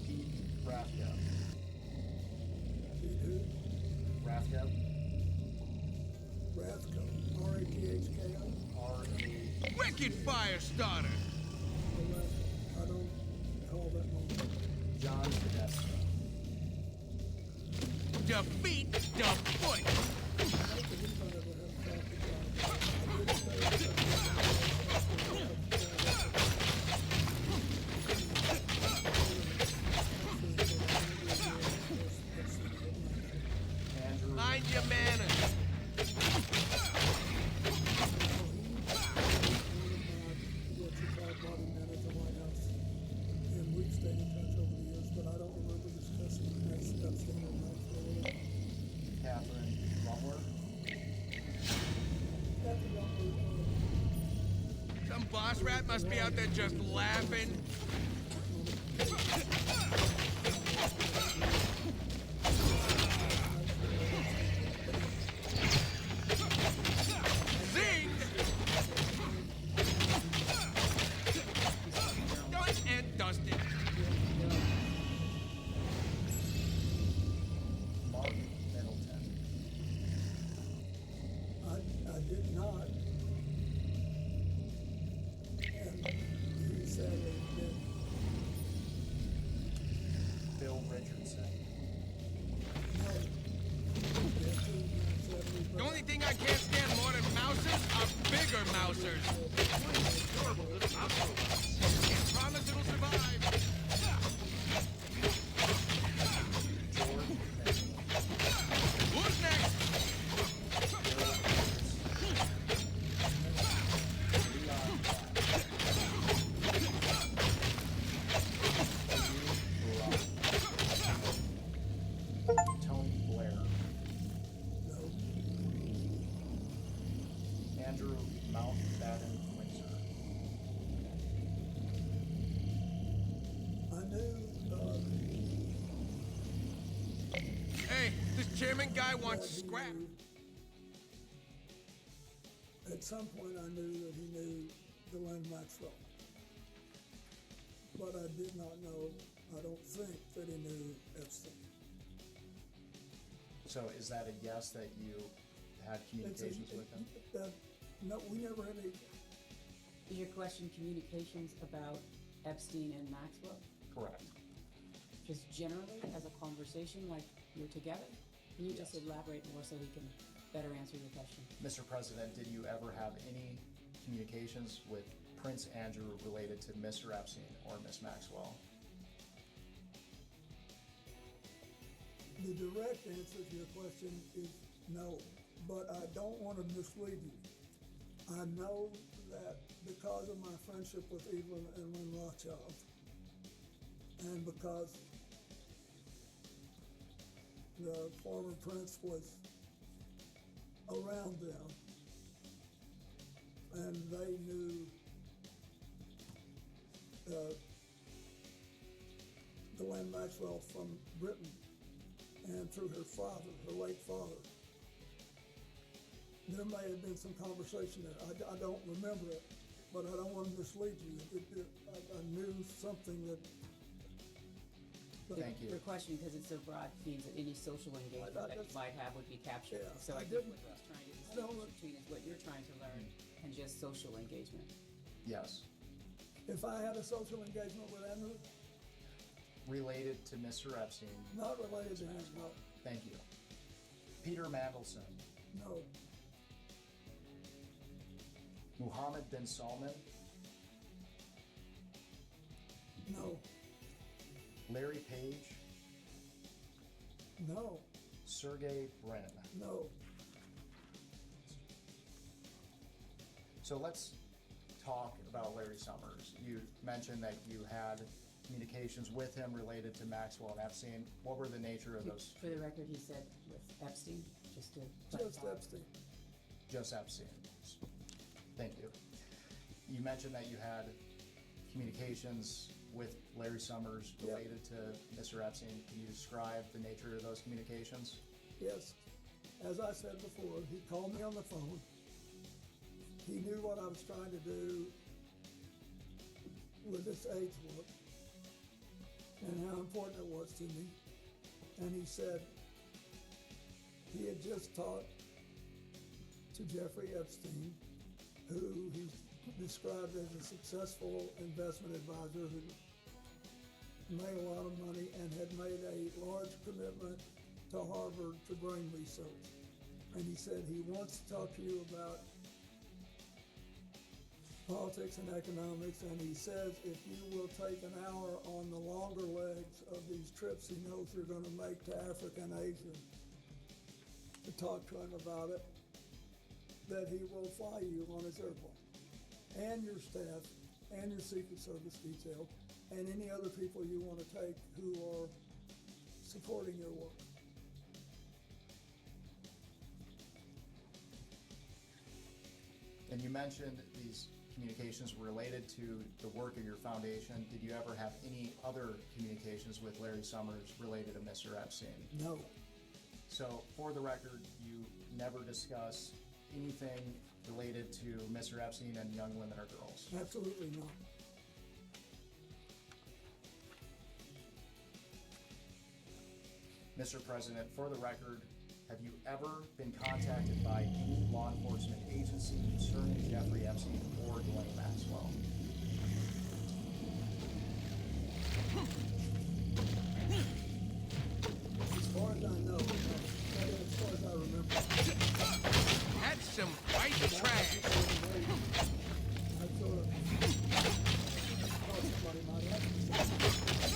Pete Rathko. Pete who? Rathko. Rathko. R-A-T-H-K-O? R-A. Wicked fire starter. I don't call that one. John Tedesco. Defeat the foot. I don't believe I ever have talked about it. Andrew. Mind your manners. What you call body man at the White House. And we've stayed in touch over the years, but I don't remember discussing that stuff standing on that. Catherine Rumler. Captain Rumble, Some boss rat must be out there just laughing. Zing! Done and dusted. Mark Middleton. I did not. And he sadly did. Bill Richardson. No. The only thing I can't stand more than mousers are bigger mousers. Can't promise it'll survive. George Benson. Who's next? Leon Platt. Tony Blair. No. Andrew Mountbatten Windsor. I knew, Hey, this chairman guy wants scrap. at some point I knew that he knew Ghislaine Maxwell. But I did not know, I don't think that he knew Epstein. So is that a yes that you had communications with him? No, we never had any, Is your question communications about Epstein and Maxwell? Correct. Just generally as a conversation, like you're together? Can you just elaborate more so he can better answer your question? Mr. President, did you ever have any communications with Prince Andrew related to Mr. Epstein or Miss Maxwell? the direct answer to your question is no, but I don't want to mislead you. I know that because of my friendship with Evelyn and Lynn Rothschild, and because the former prince was around them, and they knew Maxwell from Britain and through her father, her late father. There may have been some conversation there. I don't remember it, but I don't want to mislead you. I knew something that. Thank you. Your question, because it's so broad, means that any social engagement that you might have would be captured. Yeah, So I think what he's trying to distinguish between is what you're trying to learn and just social engagement. Yes. If I had a social engagement with Andrew, Related to Mr. Epstein. not related to him, no. Thank you. Peter Mandelson. No. Mohammed bin Salman. No. Larry Page. No. Sergey Brin. No. So let's talk about Larry Summers. You mentioned that you had communications with him related to Maxwell and Epstein. What were the nature of those? For the record, he said with Epstein, just to Just clarify. Epstein. Just Epstein. Thank you. You mentioned that you had communications with Larry Summers related to Mr. Epstein. Can you describe the nature of those communications? Yes. As I said before, he called me on the phone. He knew what I was trying to do with this AIDS work and how important it was to me. And he said he had just talked to Jeffrey Epstein, who he described as a successful investment advisor who made a lot of money and had made a large commitment to Harvard to brain research. And he said he wants to talk to you about politics and economics, and he says if you will take an hour on the longer legs of these trips he knows you're going to make to Africa and Asia to talk to him about it, that he will fly you on his airplane, and your staff, and your Secret Service detail, and any other people you want to take who are supporting your work. And you mentioned these communications were related to the work of your foundation. Did you ever have any other communications with Larry Summers related to Mr. Epstein? No. So, for the record, you never discussed anything related to Mr. Epstein and young women or girls? Absolutely not. Mr. President, for the record, have you ever been contacted by any law enforcement agency concerning Jeffrey Epstein or Ghislaine Maxwell? As far as I know, as far as I remember. That's some white trash. I sort of thought somebody might have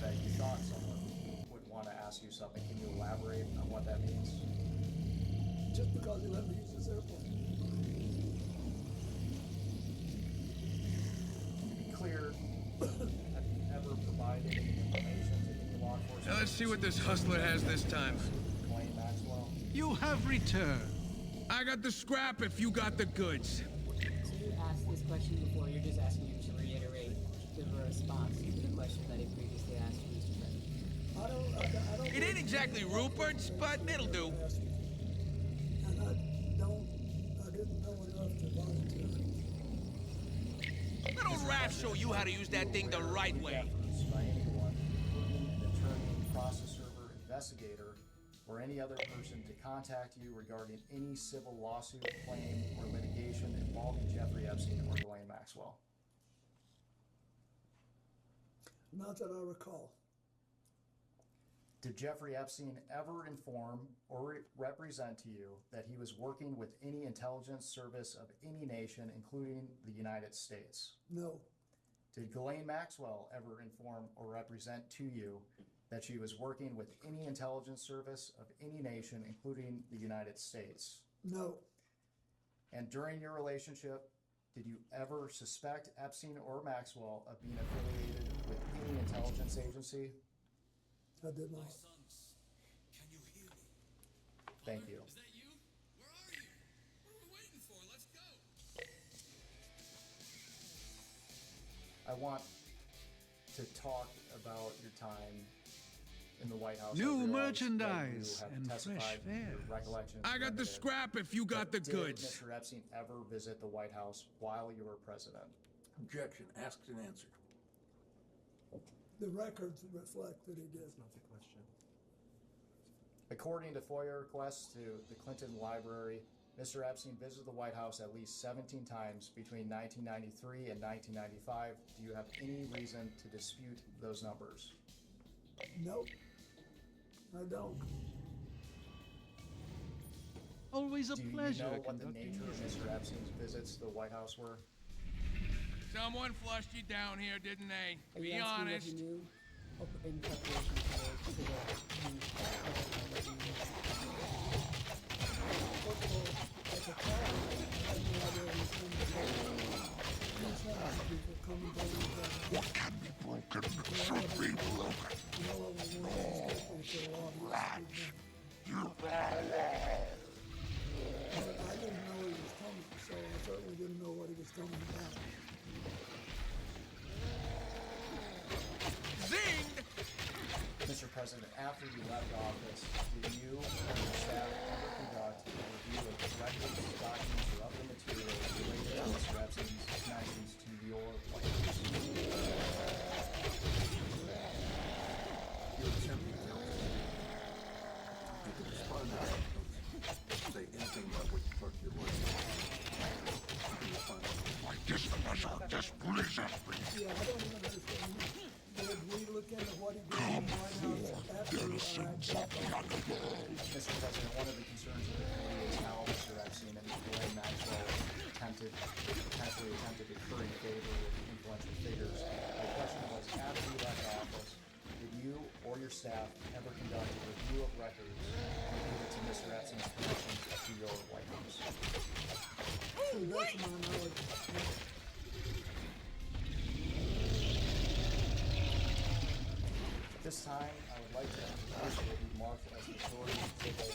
That you thought someone would want to ask you something. Can you elaborate on what that means? just because he let me use his airplane. To be clear, have you ever provided any information to any law enforcement? Now let's see what this hustler has this time. Ghislaine Maxwell? You have returned. I got the scrap if you got the goods. So you asked this question before, you're just asking him to reiterate, give a response to the question that he previously asked you, Mr. President. I don't. It ain't exactly Rupert's, but it'll do. And I didn't know enough to volunteer. Let old Raph show you how to use that thing the right way. Efforts by anyone, including an attorney, process server, investigator, or any other person to contact you regarding any civil lawsuit, claim, or litigation involving Jeffrey Epstein or Ghislaine Maxwell? Not that I recall. Did Jeffrey Epstein ever inform or represent to you that he was working with any intelligence service of any nation, including the United States? No. Did Ghislaine Maxwell ever inform or represent to you that she was working with any intelligence service of any nation, including the United States? No. And during your relationship, did you ever suspect Epstein or Maxwell of being affiliated with any intelligence agency? I did not. Thank you. Is that you? Where are you? What are we waiting for? Let's go. I want to talk about your time in the White House. New I realize merchandise that you have and testified fresh fare. your recollections I got the limited, scrap if you got the but goods. Did Mr. Epstein ever visit the White House while you were president? Objection. Asked and answered. The records reflect that he did. That's not the question. According to FOIA requests to the Clinton Library, Mr. Epstein visited the White House at least 17 times between 1993 and 1995. Do you have any reason to dispute those numbers? Nope. I don't. Always a Do pleasure you know what the conducting nature of Mr. Epstein's visits to the White House were? Someone flushed you down here, didn't they? Are you Be asking honest. what you knew in preparation for the At the time, I had no idea he was coming to people coming to What can be broken should be broken. You know what we want to do for a while. But I didn't know he was coming, so I certainly didn't know what he was coming about. Zinged! Mr. President, after you left office, did you and your staff ever conduct a review of records, documents, or other materials related to Mr. Epstein's connections to your White House? You're attempting to you can respond to that. Don't say anything about what you talked to your lawyer. You can respond. My displeasure displeases me. Yeah, I don't even understand. Did we look into what he did in the White House after Mr. President, one of the concerns of the committee is how Mr. Epstein and Ghislaine Maxwell potentially attempted to curry favor with influential figures. My question was, after you left office, did you or your staff ever conduct a review of records related to Mr. Epstein's connections to your White House? To the best of my knowledge, no. This time, I would like to introduce what we marked as Majority Exhibit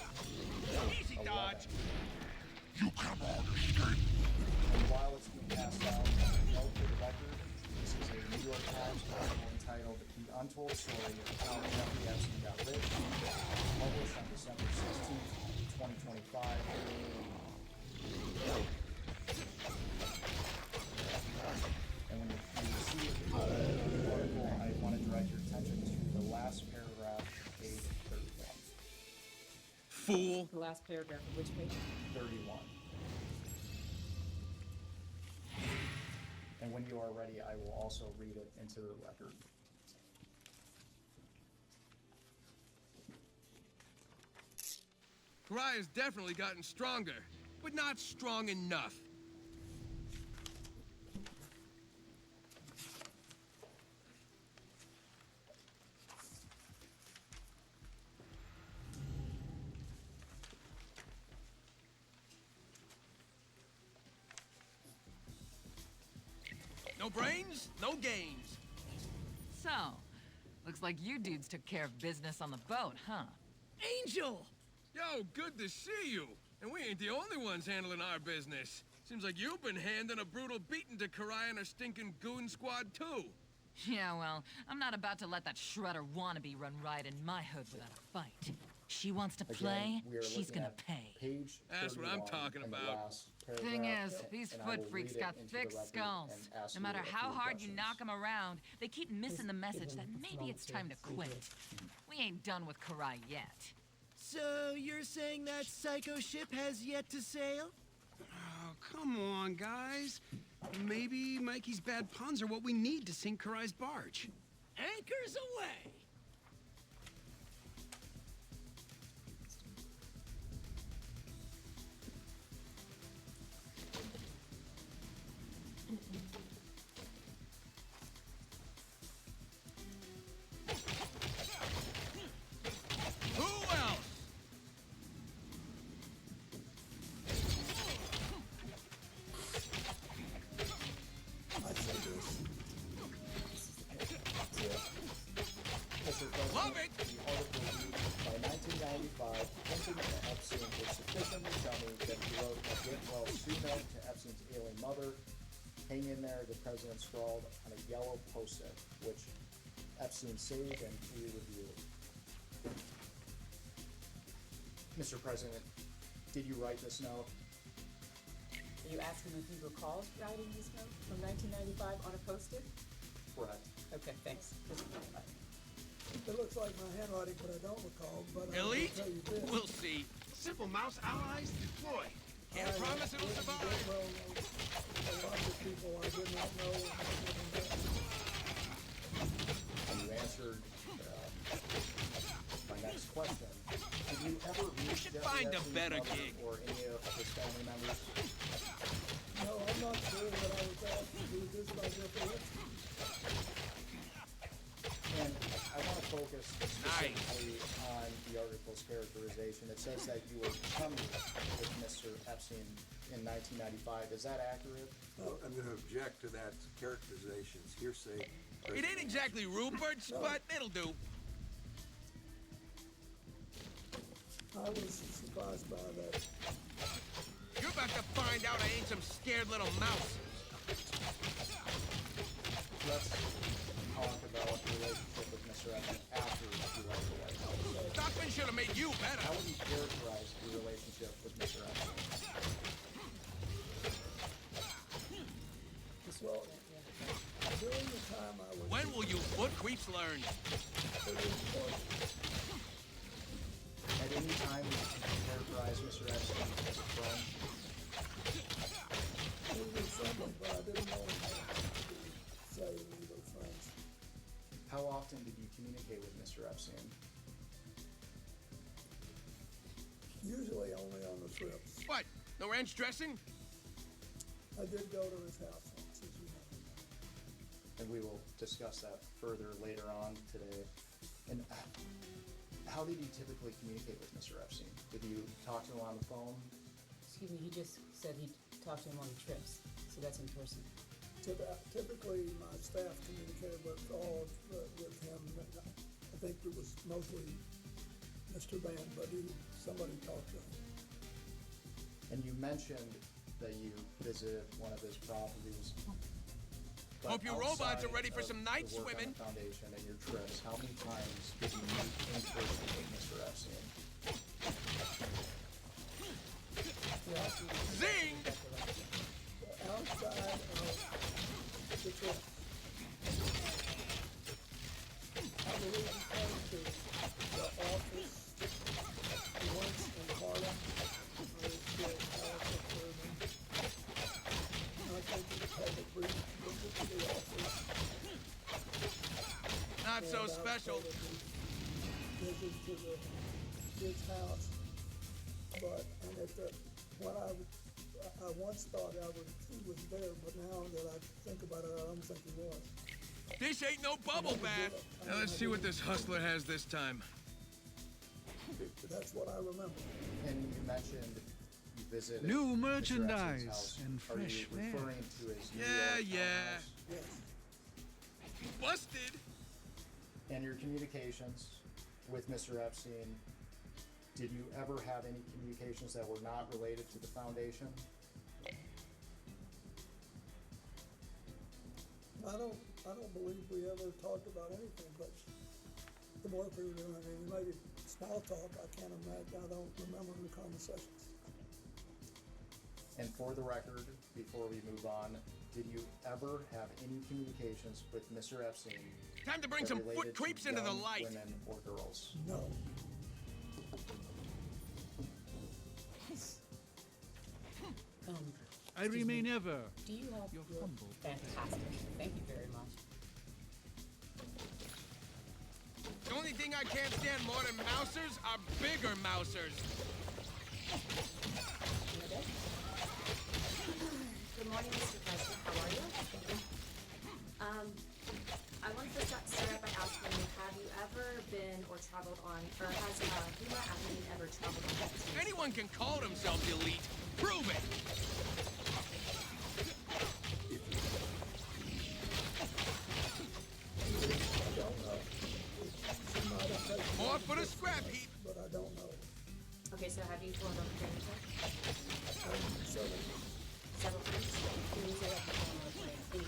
Easy 11. dodge. You cannot escape. And while it's being passed out, note for the record, this is a New York Times article entitled The Untold Story of How Jeffrey Epstein Got Rich, published on December 16th, 2025. And when you see the article, I want to direct your attention to the last paragraph, page 31. Fool. The last paragraph of which page? 31. And when you are ready, I will also read it into the record. Karai has definitely gotten stronger, but not strong enough. No brains, no gains. So, looks like you dudes took care of business on the boat, huh? Angel! Yo, good to see you. And we ain't the only ones handling our business. Seems like you've been handing a brutal beating to Karai and her stinking goon squad, too. Yeah, well, I'm not about to let that shredder wannabe run riot in my hood without a fight. She wants to play, Again, we are she's looking gonna at pay. Page That's what I'm 31 talking in the about. last Thing paragraph, is, these and I foot will freaks read it got into thick the record skulls. and ask No you matter a few how hard you questions. knock them around, they keep missing the message that maybe it's time to quit. We ain't done with Karai yet. So you're saying that psycho ship has yet to sail? Oh, come on, guys. Maybe Mikey's bad puns are what we need to sink Karai's barge. Anchors away! Who else? I say this. well, sue note to Epstein's ailing mother. Hang in there, the president scrawled on a yellow post-it, which Epstein saved and re-reviewed. Mr. President, did you write this note? Are you asking if you recall writing this note from 1995 on a post-it? Correct. Okay, thanks. It looks like my handwriting, but I don't recall, but I will Elite? tell you this. We'll see. Simple mouse allies deployed. Can't promise it'll didn't survive. get well know a lot of people I did not know. And you answered my next question. Did you ever meet should Jeffrey find a Epstein's better mother gig. or any of his family members? No, I'm not sure that I was asked to do this by Jeffrey Epstein. And I want to focus specifically on the article's characterization. It says that you were chummy with Mr. Epstein in 1995. Is that accurate? Well, I'm going to object to that characterization. It's hearsay. It ain't exactly Rupert's, but it'll do. I was surprised by that. You're about to find out I ain't some scared little mouse. Let's talk about the relationship with Mr. Epstein after you left the White House. Stockman should have made you better. How would you characterize your relationship with Mr. Epstein? Well, during the time I was... When will you foot creeps learn? At any time, would you characterize Mr. Epstein as a friend? We were friendly, but I didn't know him to say we were friends. How often did you communicate with Mr. Epstein? Usually only on the trips. What? No ranch dressing? I did go to his house once, as you know. And we will discuss that further later on today. And how did you typically communicate with Mr. Epstein? Did you talk to him on the phone? Excuse me, he just said he talked to him on the trips, so that's in person. Typically, my staff communicated with with him. I think it was mostly Mr. Band, but somebody talked to him. And you mentioned that you visited one of his properties. But Hope your robots are ready for outside some of night the work on swimming. the foundation and your trips, how many times did you meet in person with Mr. Epstein? Zing! Outside of the trip, I believe he came to the office once in Harlem. I was still powerful for him. I think he had a brief visit to the office. Not so special. Visit to his house, but and at the when I once thought he was there, but now that I think about it, I don't think he was. This ain't no bubble bath. Now let's see what this hustler has this time. That's what I remember. And you mentioned you visited New Mr. merchandise Epstein's house. and Are fresh you fare. referring to his New Yeah, York yeah. townhouse? Yes. Busted. And your communications with Mr. Epstein, did you ever have any communications that were not related to the foundation? I don't believe we ever talked about anything but the work we were doing. I mean, maybe small talk. I can't imagine. I don't remember the conversations. And for the record, before we move on, did you ever have any communications with Mr. Epstein? Time to bring that some related foot to creeps into the young light. Women or girls? No. I remain ever Do you have your humble. Fantastic. Thank you very much. The only thing I can't stand more than mousers are bigger mousers. Good morning, Mr. President. How are you? I wanted to start out by asking you, have you ever been or traveled on, or has Huma Avenue ever traveled on Neptune? Anyone can call themselves elite. Prove it. More for the scrap heap. But I don't know. Okay, so have you flown on the train before? Several times? Can you say that anything?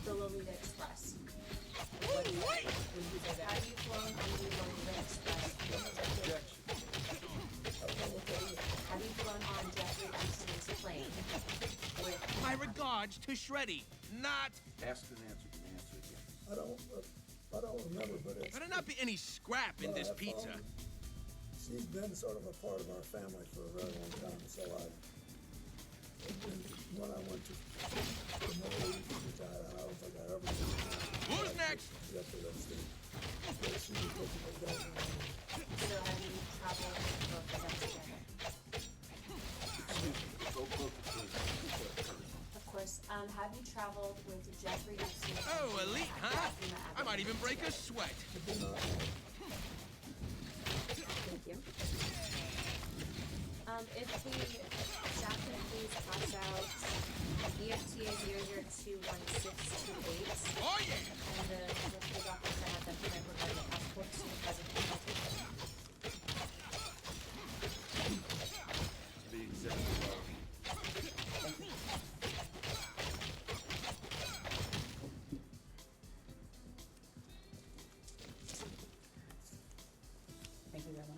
The Lolita Express. When you say that. Have you flown on the Lolita Express? Have you flown on Jeffrey Epstein's plane? My regards to Shreddy, not... Ask and answer, can answer again. I don't remember, but it's... Better not be any scrap in this pizza. She's been sort of a part of our family for a very long time, so when I went to the Middle East, which I don't think I ever did. Who's next? Jeffrey Epstein. But she was looking at that. So have you traveled with both of them together? Of course. Have you traveled with Jeffrey Epstein? Oh, elite, huh? I might even break a sweat. Thank you. If the staff can please pass out EFTA 0021628. Oh, yeah! And the documents I have them tonight regarding the passport to the president. The executive. Thank you very much.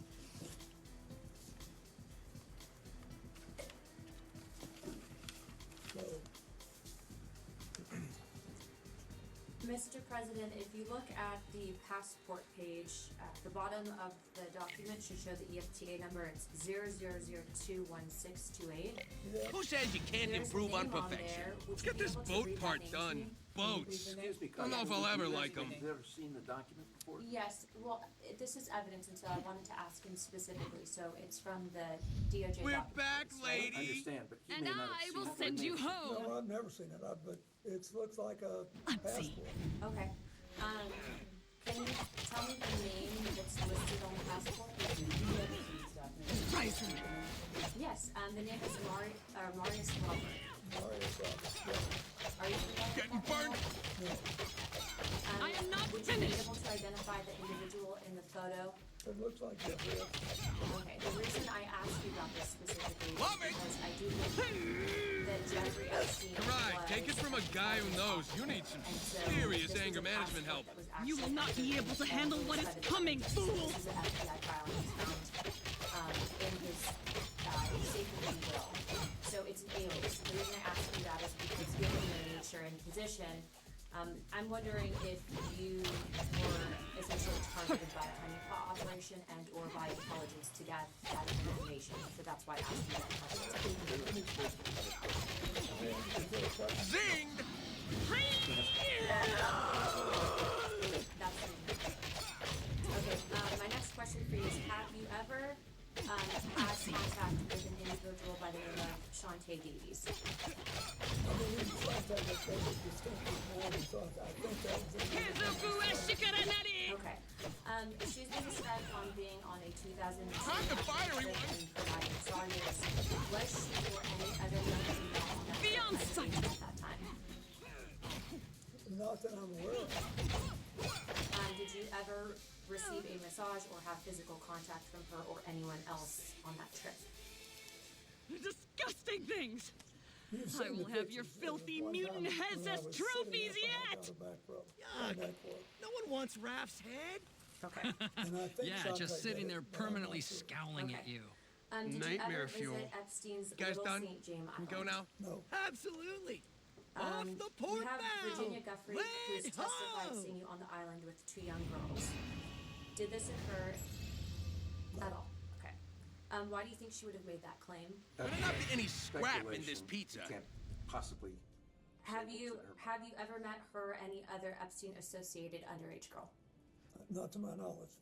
Mr. President, if you look at the passport page, at the bottom of the document should show the EFTA number. It's 0021628. Who says you can't improve on perfection? Let's get this boat part done. Boats. Excuse me, I don't know if I'll ever like them. Have you ever seen the document before? Yes, well, this is evidence, and so I wanted to ask him specifically. So it's from the DOJ. We're documents, back, right? lady. I understand, but he And may not have I seen will it. send you home. No, I've never seen it, but it looks like a passport. Okay. Can you tell me the name that's listed on the passport? Bryson. Yes, the name is Marius Robert. Marius Robert, yeah. Are you familiar Getting with that burned. name? I am not Would you be finished. able to identify the individual in the photo? It looks like Jeffrey Epstein. Okay, the reason I asked you about this specifically is Love it. because I do believe that Jeffrey Epstein Right, was take it from a guy who knows. You need some and so serious this was anger a management passport help. that was You will actually not be able to handle what is by the coming, defendant. fool! This is an FBI file that was found in his safe, if you will. So it's an alias. The reason I asked you that is because given your nature and position, I'm wondering if you were essentially targeted by a honeypot operation and or by intelligence to get that information. So that's why I asked you that question. Zinged! That's okay. My next question for you is: have you ever had contact with an individual by the name of Shantae Davies? Okay. She's been described on being on a 2002 I'm the fiery one. providing solace. Was she or any other young female on that Be on trip site. at that time? Not that I'm aware of. Did you ever receive a massage or have physical contact from her or anyone else on that trip? Disgusting things! You've I seen will the have your pictures. filthy One mutant time heads when I as was trophies sitting up, I yet! got a back rub. Yuck. Back rub. No one wants Raph's head. Okay. And I think Yeah, Shantae just did sitting it, there but I'm permanently not sure. scowling at Okay. you. Did you Nightmare ever fuel. visit Epstein's Guys Little done? St. James Can we Island? go now? No. Absolutely. Off the We port have bow. Virginia Guthrie, who has Land testified ho! seeing you on the island with two young girls. Did this occur at all? Okay. Why do you think she would have made that claim? Better not be any scrap in this pizza. You can't possibly. Have you ever met her or any other Epstein associated underage girl? Not to my knowledge.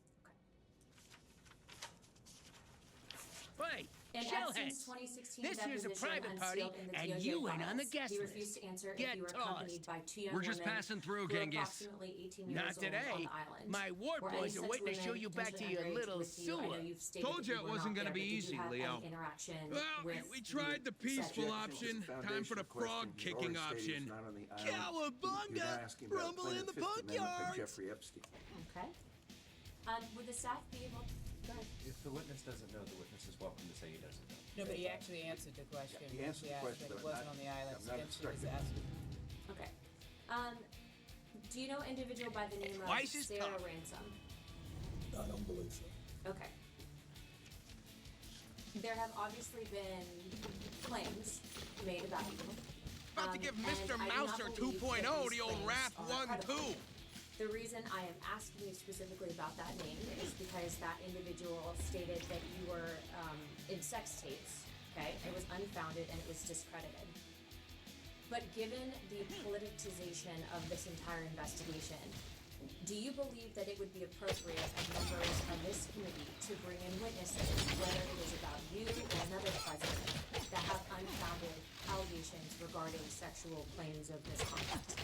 Wait, In Epstein's shellheads. 2016 This here's a deposition private party, unsealed in the and DOJ you ain't on the files, guest he list. refused to answer if Get you were accompanied by two young We're just women passing through, who were Genghis. approximately 18 years Not old on today. the island. My ward Were any boys are such waiting to show women you back to potentially your underage little with you? I know sewer. you've stated Told that you you it were wasn't not gonna there, be but did easy, you have Leo. any interaction Well, with we tried the peaceful option. Time for the frog kicking option. Cowabunga! Rumble in the Jeffrey punkyard! Epstein. Okay. Would the staff be able, go ahead. If the witness doesn't know, the witness is welcome to say he doesn't know. No, but he actually answered the question. he answered the question, But it but wasn't on the island, I'm so not then she was obstructing. asking. Okay. Do you know an individual by the name of Twice as Sarah tough. Ransom? I don't believe so. Okay. There have obviously been claims made about you. About to give and Mr. I do not Mouser believe 2.0 that these the old claims Rap are 1 credible. 2. The reason I am asking you specifically about that name is because that individual stated that you were in sex tapes, okay? It was unfounded and it was discredited. But given the politicization of this entire investigation, do you believe that it would be appropriate as members of this committee to bring in witnesses, whether it is about you or another president, that have unfounded allegations regarding sexual claims of misconduct?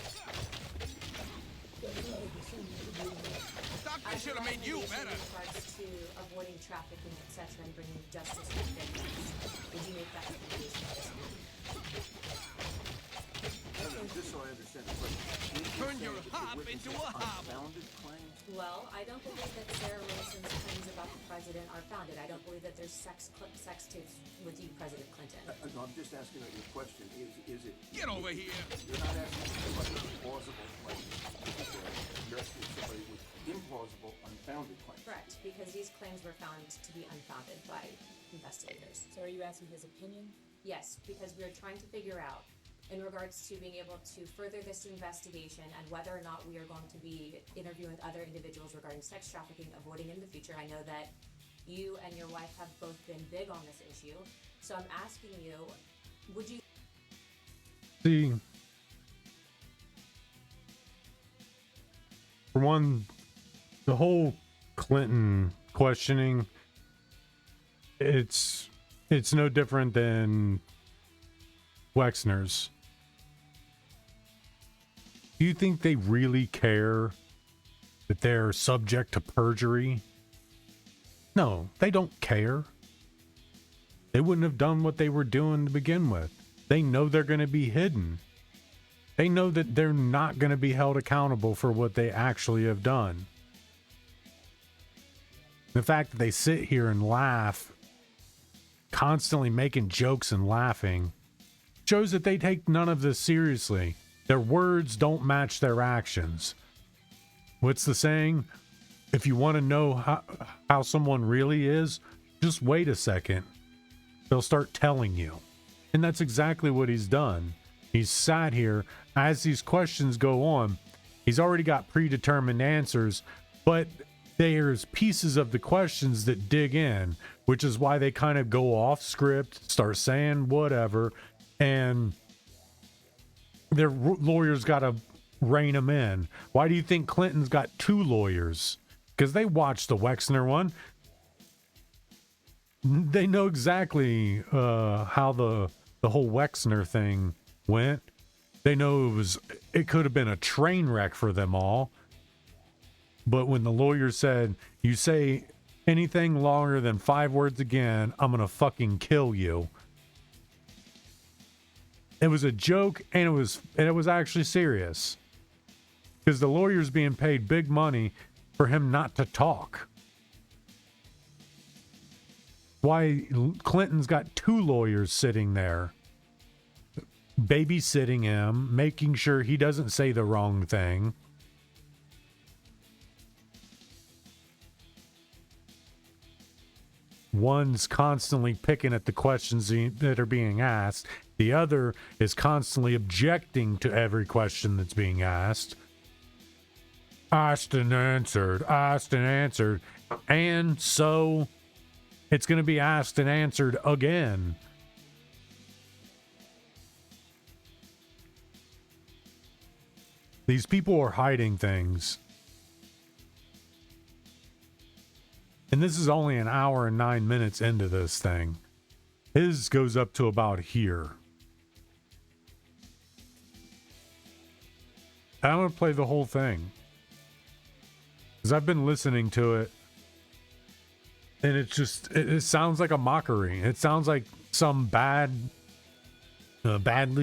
Doctor should have made you better. In regards to avoiding trafficking, etc., and bringing justice to victims, would you make that recommendation to this committee? Just so I understand the question. Turn your hop into a hop. Unfounded claims? Well, I don't believe that Sarah Ransom's claims about the president are founded. I don't believe that there's sex tapes with you, President Clinton. No, I'm just asking your question. Is it? Get over here. You're not asking somebody with plausible claims. You're asking somebody with implausible, unfounded claims. Correct, because these claims were found to be unfounded by investigators. So are you asking his opinion? Yes, because we are trying to figure out, in regards to being able to further this investigation and whether or not we are going to be interviewing with other individuals regarding sex trafficking, avoiding in the future. I know that you and your wife have both been big on this issue. So I'm asking you, would you... See, for one, the whole Clinton questioning, it's no different than Wexner's. Do you think they really care that they're subject to perjury? No, they don't care. They wouldn't have done what they were doing to begin with. They know they're going to be hidden. They know that they're not going to be held accountable for what they actually have done. The fact that they sit here and laugh, constantly making jokes and laughing, shows that they take none of this seriously. Their words don't match their actions. What's the saying? If you want to know how someone really is, just wait a second. They'll start telling you. And that's exactly what he's done. He's sat here, as these questions go on, he's already got predetermined answers, but there's pieces of the questions that dig in, which is why they kind of go off script, start saying whatever, and their lawyers got to rein them in. Why do you think Clinton's got 2 lawyers? Because they watched the Wexner one. They know exactly how the whole Wexner thing went. They know it could have been a train wreck for them all. But when the lawyer said, you say anything longer than 5 words again, I'm going to fucking kill you. It was a joke, and it was actually serious. Because the lawyer's being paid big money for him not to talk. Why Clinton's got 2 lawyers sitting there, babysitting him, making sure he doesn't say the wrong thing. One's constantly picking at the questions that are being asked. The other is constantly objecting to every question that's being asked. Asked and answered, asked and answered. And so it's going to be asked and answered again. These people are hiding things. And this is only an hour and 9 minutes into this thing. His goes up to about here. I'm going to play the whole thing. Because I've been listening to it. And it's just, it sounds like a mockery. It sounds like some badly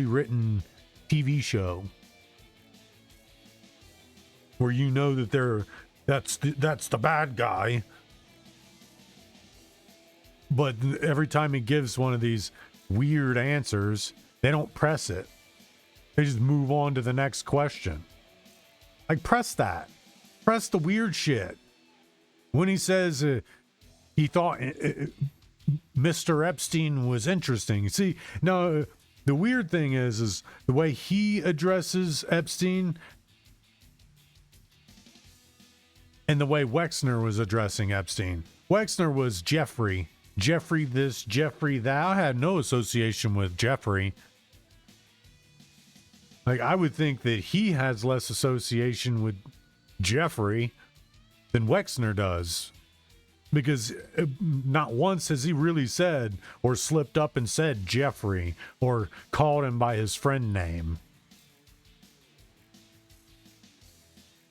written TV show. Where you know that they're that's the bad guy. But every time he gives one of these weird answers, they don't press it. They just move on to the next question. Like, press that. Press the weird shit. When he says he thought Mr. Epstein was interesting. See, no, the weird thing is the way he addresses Epstein and the way Wexner was addressing Epstein. Wexner was Jeffrey. Jeffrey this, Jeffrey that. I had no association with Jeffrey. Like, I would think that he has less association with Jeffrey than Wexner does. Because not once has he really said or slipped up and said Jeffrey or called him by his friend name.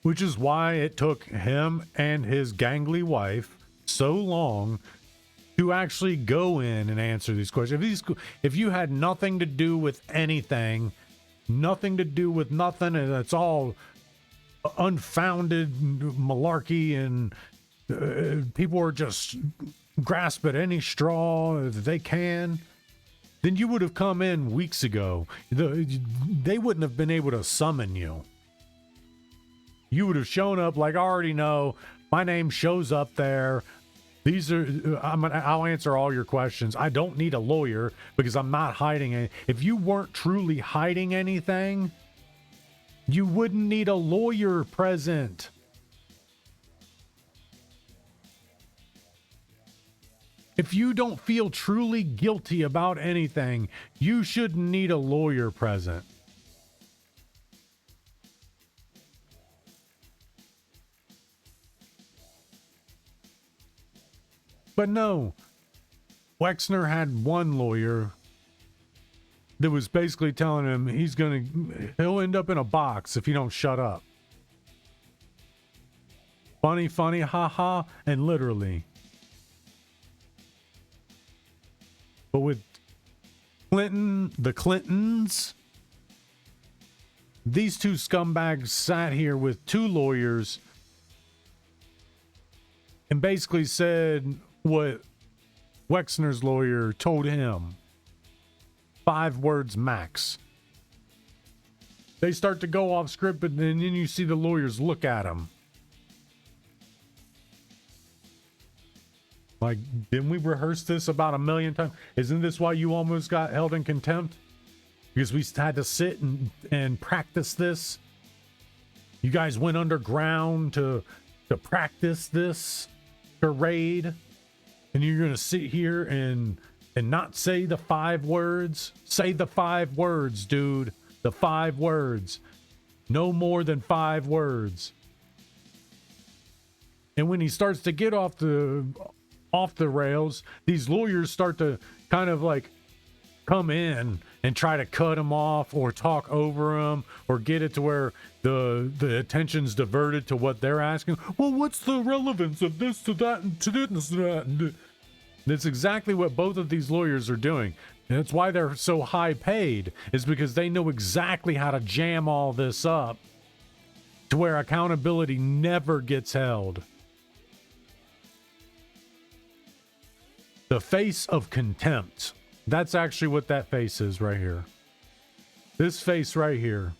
Which is why it took him and his gangly wife so long to actually go in and answer these questions. If you had nothing to do with anything, nothing to do with nothing, and it's all unfounded malarkey, and people are just grasp at any straw that they can, then you would have come in weeks ago. They wouldn't have been able to summon you. You would have shown up like, I already know, my name shows up there. I'll answer all your questions. I don't need a lawyer because I'm not hiding it. If you weren't truly hiding anything, you wouldn't need a lawyer present. If you don't feel truly guilty about anything, you shouldn't need a lawyer present. But no, Wexner had one lawyer that was basically telling him he'll end up in a box if he don't shut up. Funny, haha, and literally. But with the Clintons, these two scumbags sat here with two lawyers and basically said what Wexner's lawyer told him. 5 words max. They start to go off script, but then you see the lawyers look at him. Like, didn't we rehearse this about 1 million times? Isn't this why you almost got held in contempt? Because we had to sit and practice this? You guys went underground to practice this charade? And you're going to sit here and not say the 5 words? Say the 5 words, dude. The 5 words. No more than 5 words. And when he starts to get off the rails, these lawyers start to kind of like come in and try to cut him off or talk over him or get it to where the attention's diverted to what they're asking. Well, what's the relevance of this to that and to this to that? And that's exactly what both of these lawyers are doing. And that's why they're so high paid, is because they know exactly how to jam all this up to where accountability never gets held. The face of contempt. That's actually what that face is right here. This face right here.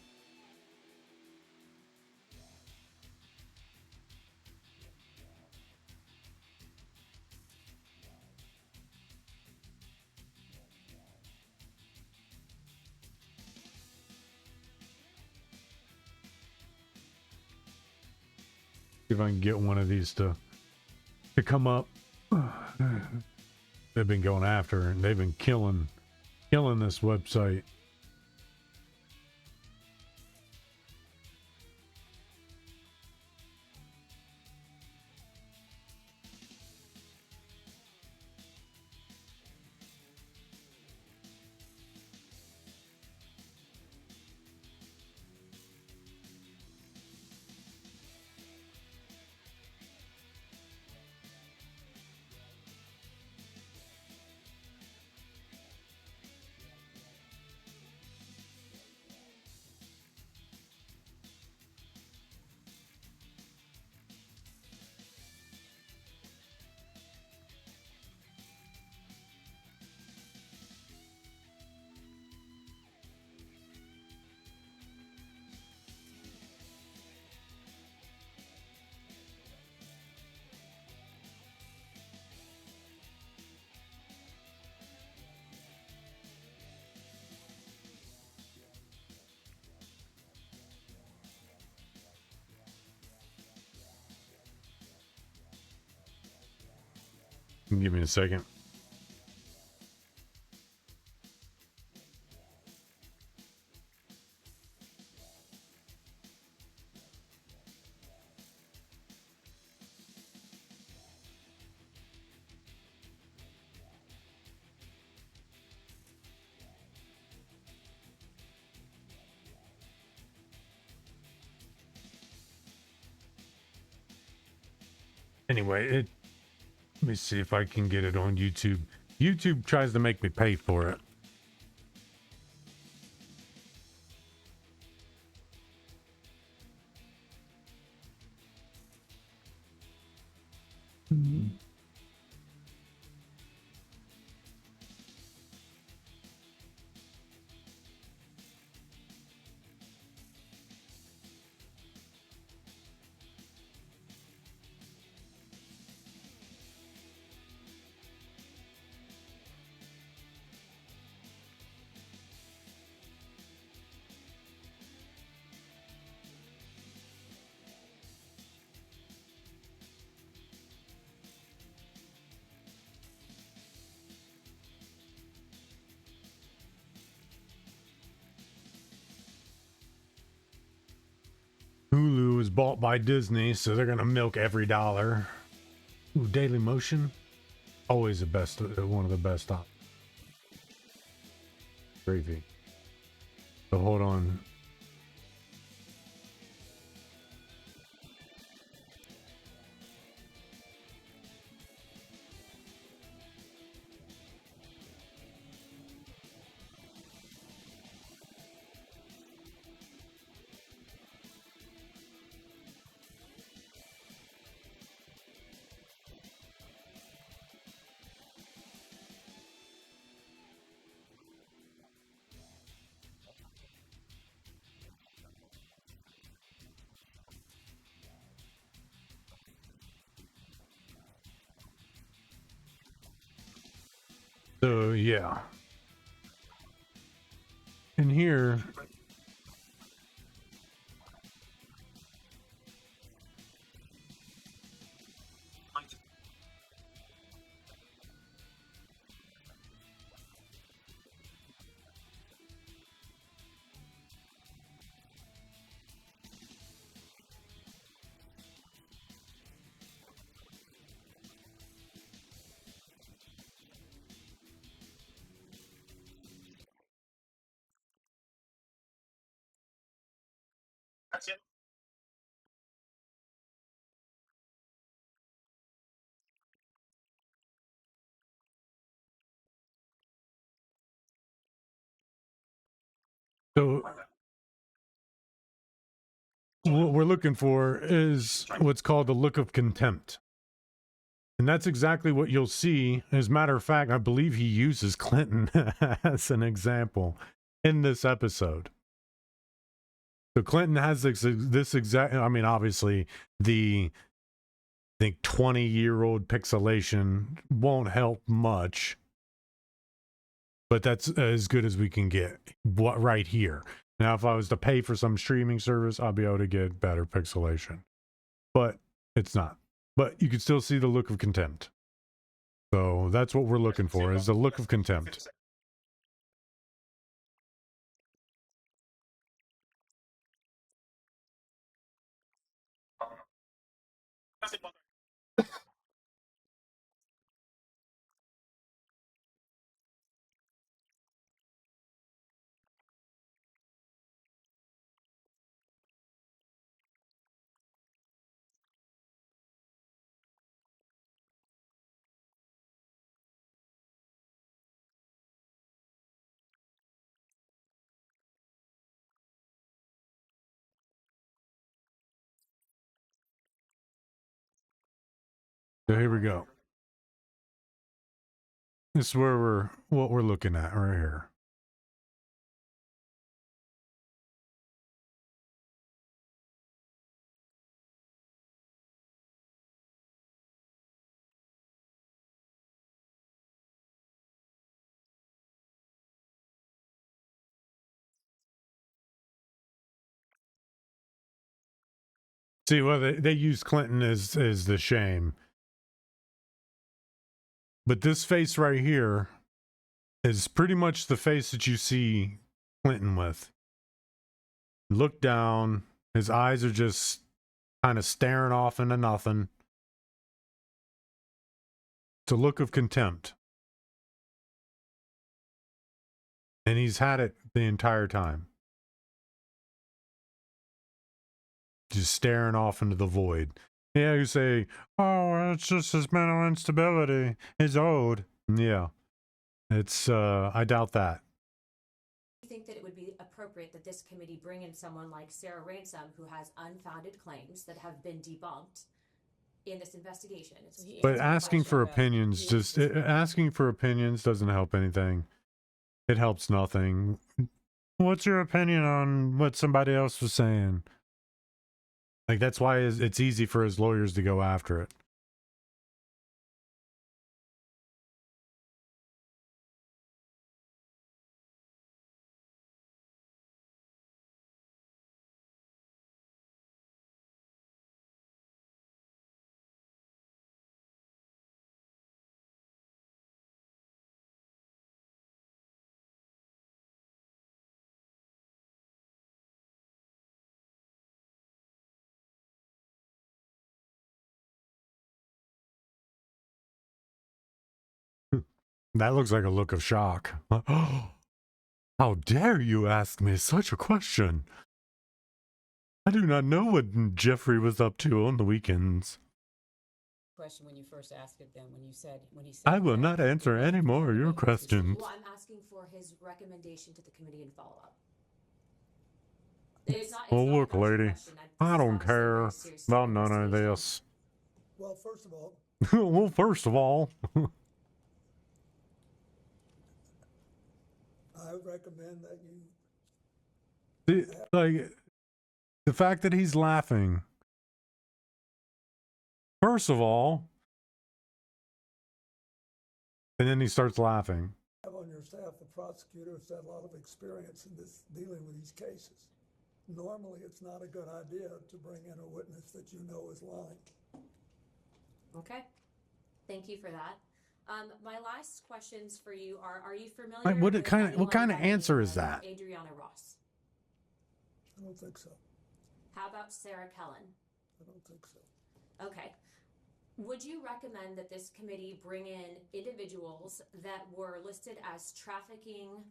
See if I can get one of these to come up. They've been going after and they've been killing this website. Give me a second. Anyway, let me see if I can get it on YouTube. YouTube tries to make me pay for it. Hulu is bought by Disney, so they're gonna milk every dollar. Ooh, Daily Motion, always the best, one of the best options. Gravy. So hold on. So yeah. And here, so what we're looking for is what's called the look of contempt. And that's exactly what you'll see. As a matter of fact, I believe he uses Clinton as an example in this episode. So Clinton has this exact, I mean, obviously the, I think 20-year-old pixelation won't help much, but that's as good as we can get right here. Now, if I was to pay for some streaming service, I'll be able to get better pixelation, but it's not. But you can still see the look of contempt. So that's what we're looking for, is the look of contempt. So here we go. This is where what we're looking at right here. See, well, they use Clinton as the shame. But this face right here is pretty much the face that you see Clinton with. Look down. His eyes are just kind of staring off into nothing. It's a look of contempt. And he's had it the entire time. Just staring off into the void. Yeah, you say, oh, it's just his mental instability. He's old. Yeah. It's, I doubt that. Do you think that it would be appropriate that this committee bring in someone like Sarah Ransom, who has unfounded claims that have been debunked in this investigation? But asking for opinions, asking for opinions doesn't help anything. It helps nothing. What's your opinion on what somebody else was saying? Like, that's why it's easy for his lawyers to go after it. That looks like a look of shock. How dare you ask me such a question? I do not know what Jeffrey was up to on the weekends. Question when you first asked it then, when he said I will not answer any more of your questions. Well, I'm asking for his recommendation to the committee and follow-up. Well, look, lady, I don't care about none of this. Well, first of all, Well, first of all, I recommend that you. like, the fact that he's laughing. First of all, and then he starts laughing. Have on your staff the prosecutor has had a lot of experience in this dealing with these cases. Normally, it's not a good idea to bring in a witness that you know is lying. Okay, thank you for that. My last questions for you are you familiar What with kind of anyone answer is named that? Adriana Ross? I don't think so. How about Sarah Kellen? I don't think so. Okay. Would you recommend that this committee bring in individuals that were listed as trafficking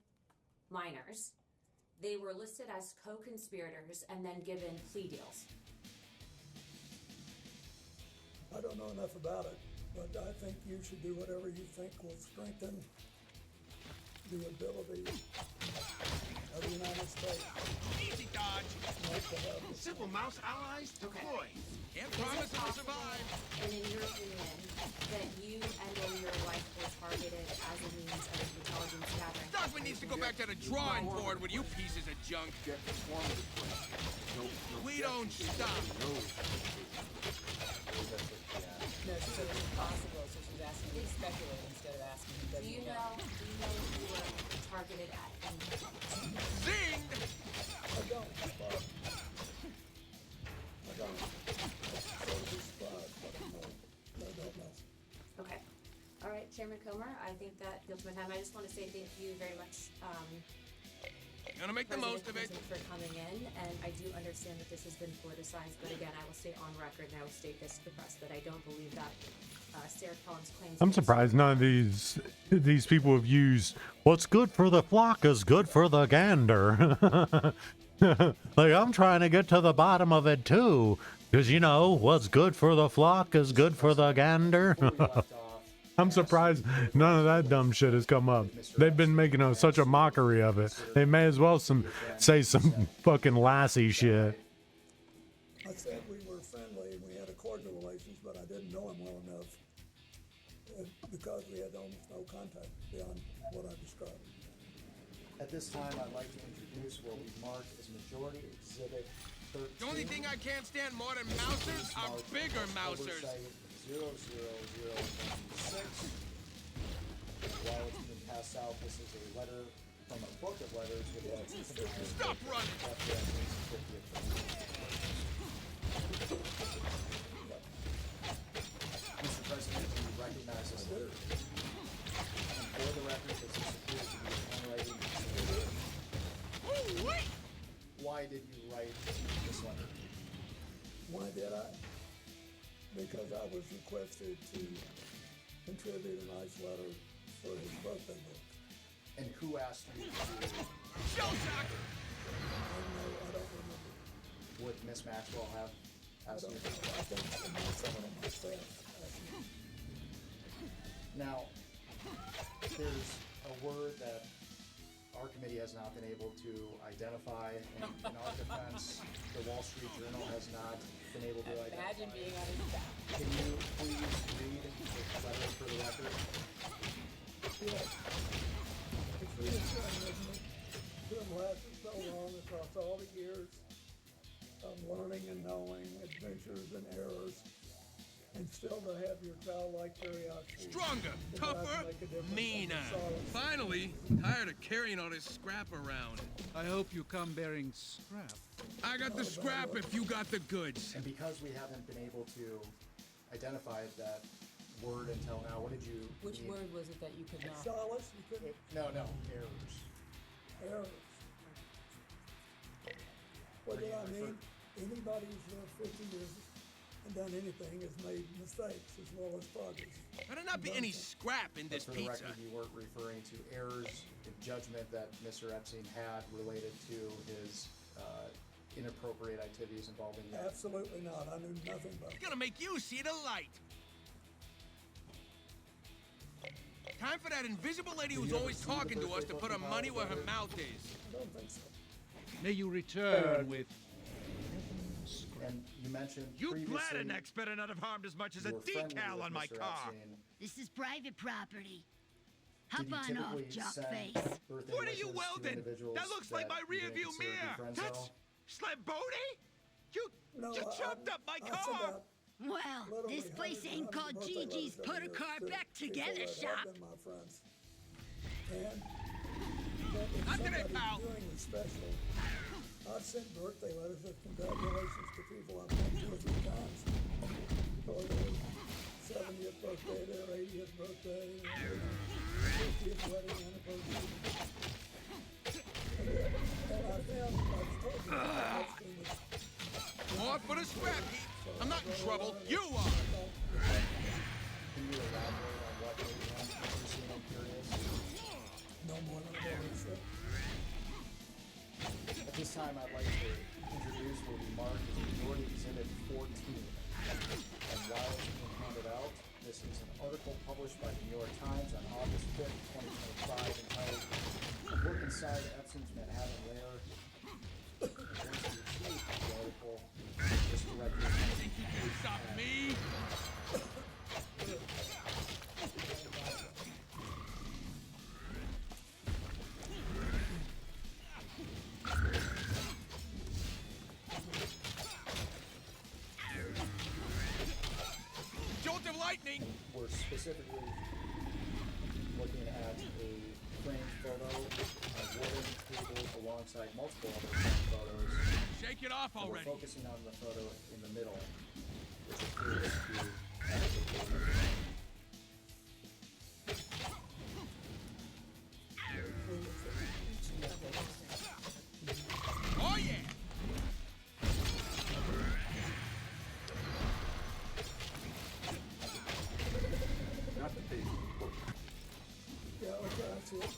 minors? They were listed as co-conspirators and then given plea deals. I don't know enough about it, but I think you should do whatever you think will strengthen the ability of the United States. Easy dodge. Simple mouse allies deployed. Can't Is promise it to possible, survive. and in your opinion, that you and or your wife were targeted as a means of intelligence gathering? Dosman needs to go back to the drawing board with you pieces of junk. We don't stop. No, so it's impossible, so she's asking you to speculate instead of asking who doesn't Do you know if you were targeted at any time? Zing! I don't, Bob. I don't. So to be surprised, but no, I don't know. Okay. All right, Chairman Comer, I think that feels my time. I just want to say thank you very much, Gonna make the most of it. for coming in, and I do understand that this has been politicized, but again, I will state on record, and I will state this to the press, that I don't believe that Sarah Cullen's claims. I'm surprised none of these people have used "what's good for the flock is good for the gander." Like, I'm trying to get to the bottom of it too, because you know what's good for the flock is good for the gander. I'm surprised none of that dumb shit has come up. They've been making such a mockery of it. They may as well say some fucking lassie shit. I said we were friendly and we had a cordial relations, but I didn't know him well enough because we had almost no contact beyond what I described. At this time, I'd like to introduce what we've marked as Majority Exhibit 13. The only thing I can't stand more than mousers are bigger mousers. 00016. While it's been passed out, this is a letter from a book of letters with a Stop running! Mr. President, do you recognize this letter? because I was requested to contribute a nice letter for his birthday book. And who asked you to? I don't remember. Would Miss Maxwell have asked you? I think someone on my staff asked me. Now, there's a word that our committee has not been able to identify. In our defense, the Wall Street Journal has not been able to identify. Imagine being on his staff. Can you please read the letter for the record? Yes. It's reassuring, isn't it? To have lasted so long across all the years of learning and knowing, adventures and errors, and still to have your childlike curiosity. Stronger, tougher, meaner. Finally, tired of carrying all this scrap around. I hope you come bearing scrap. I got the scrap if you got the goods. And because we haven't been able to identify that word until now, what did you Which mean? word was it that you could not? Solace, you couldn't. No, errors. Errors. What did I mean? Anybody who's 50 years and done anything has made mistakes as well as progress. Better not be any scrap in this For the pizza. record, you weren't referring to errors in judgment that Mr. Epstein had related to his inappropriate activities involving you. Absolutely not. I knew nothing about it. Gonna make you see the light. Time for that invisible lady who's always talking to us to put her money where her mouth is. I don't think so. May you return with... And you mentioned You previously Bladderneck's better not have harmed as much as a you were friendly decal with on my Mr. car. Epstein. This is private property. Did Hop you on off, typically jock send face. birthday What are you wishes to welding? individuals That looks like my you didn't rearview consider to be mirror. friends That's of? Slamboni? You chopped up my car. Well, this place ain't called Gigi's Put a Car Back Together shop. My friends. And that if Not today, somebody's pal. doing it special, I've sent birthday letters of congratulations to people I've met 2 or 3 times for their 70th birthday, their 80th birthday, their 50th wedding anniversary. And I found, I was told you, Epstein was More for the scrap heap. I'm not in trouble. You are. Can you elaborate on what went wrong? I'm curious. no more than a moment, so. At this time, I'd like to introduce what we marked as Minority Exhibit 14. And while it's being handed out, this is an article published by the New York Times on August 5th, 2025, entitled "A Look Inside Epstein's Manhattan Lair." Once you receive the article, this director Think you can stop me? Jolt of lightning! We're specifically looking at a framed photo on wooden tables alongside multiple other framed photos. Shake it off And already. we're focusing on the photo in the middle, which appears to have a Oh yeah! Not the page. Yeah, okay, that's it.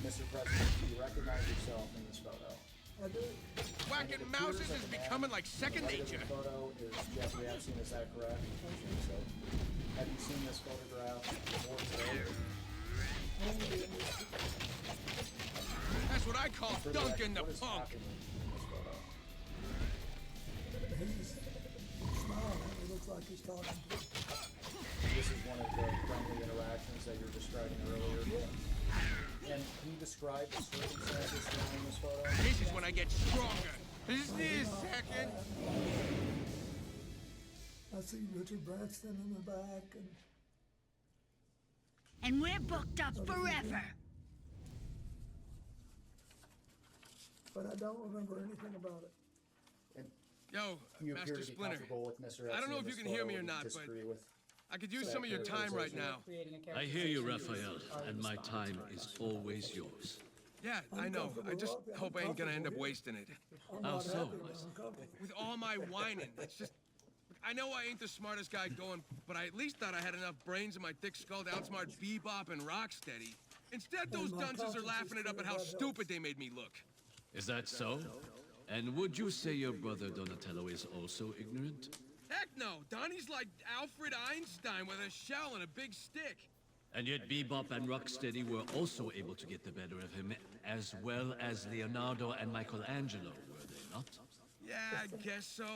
Mr. President, do you recognize yourself in this photo? I do. Whacking mouses is becoming like second Right in nature. the photo is Jeffrey Epstein, is that correct? I think so. Have you seen this photograph before today? Only in this, That's what I call For the dunking the record, what is punk. happening in this photo? he's smiling. It looks like he's talking to me. This is one of the friendly interactions that you were describing earlier. Yeah. And can you describe the circumstances surrounding this photo? This is when I get stronger. Just a second. I see Richard Branson in the back, And we're booked up forever. but I don't remember anything about it. And Yo, you appear Master to be Splinter. comfortable with Mr. I don't know if Epstein you in can hear this me or photo, not, but disagree with I could use that some of your time right now. Creating a I hear you, characterization Raphael, is our and my time responsibility. is always yours. Yeah, I know. I just hope I ain't gonna end up wasting it. How so? Uncomfortable. With all my whining, it's just... I know I ain't the smartest guy going, but I at least thought I had enough brains in my thick skull to outsmart Bebop and Rocksteady. Instead, those dunces are laughing it up at how stupid they made me look. Is that so? And would you say your brother Donatello is also ignorant? Heck no! Donnie's like Alfred Einstein with a shell and a big stick. And yet Bebop and Rocksteady were also able to get the better of him, as well as Leonardo and Michelangelo, were they not? Yeah, I guess so.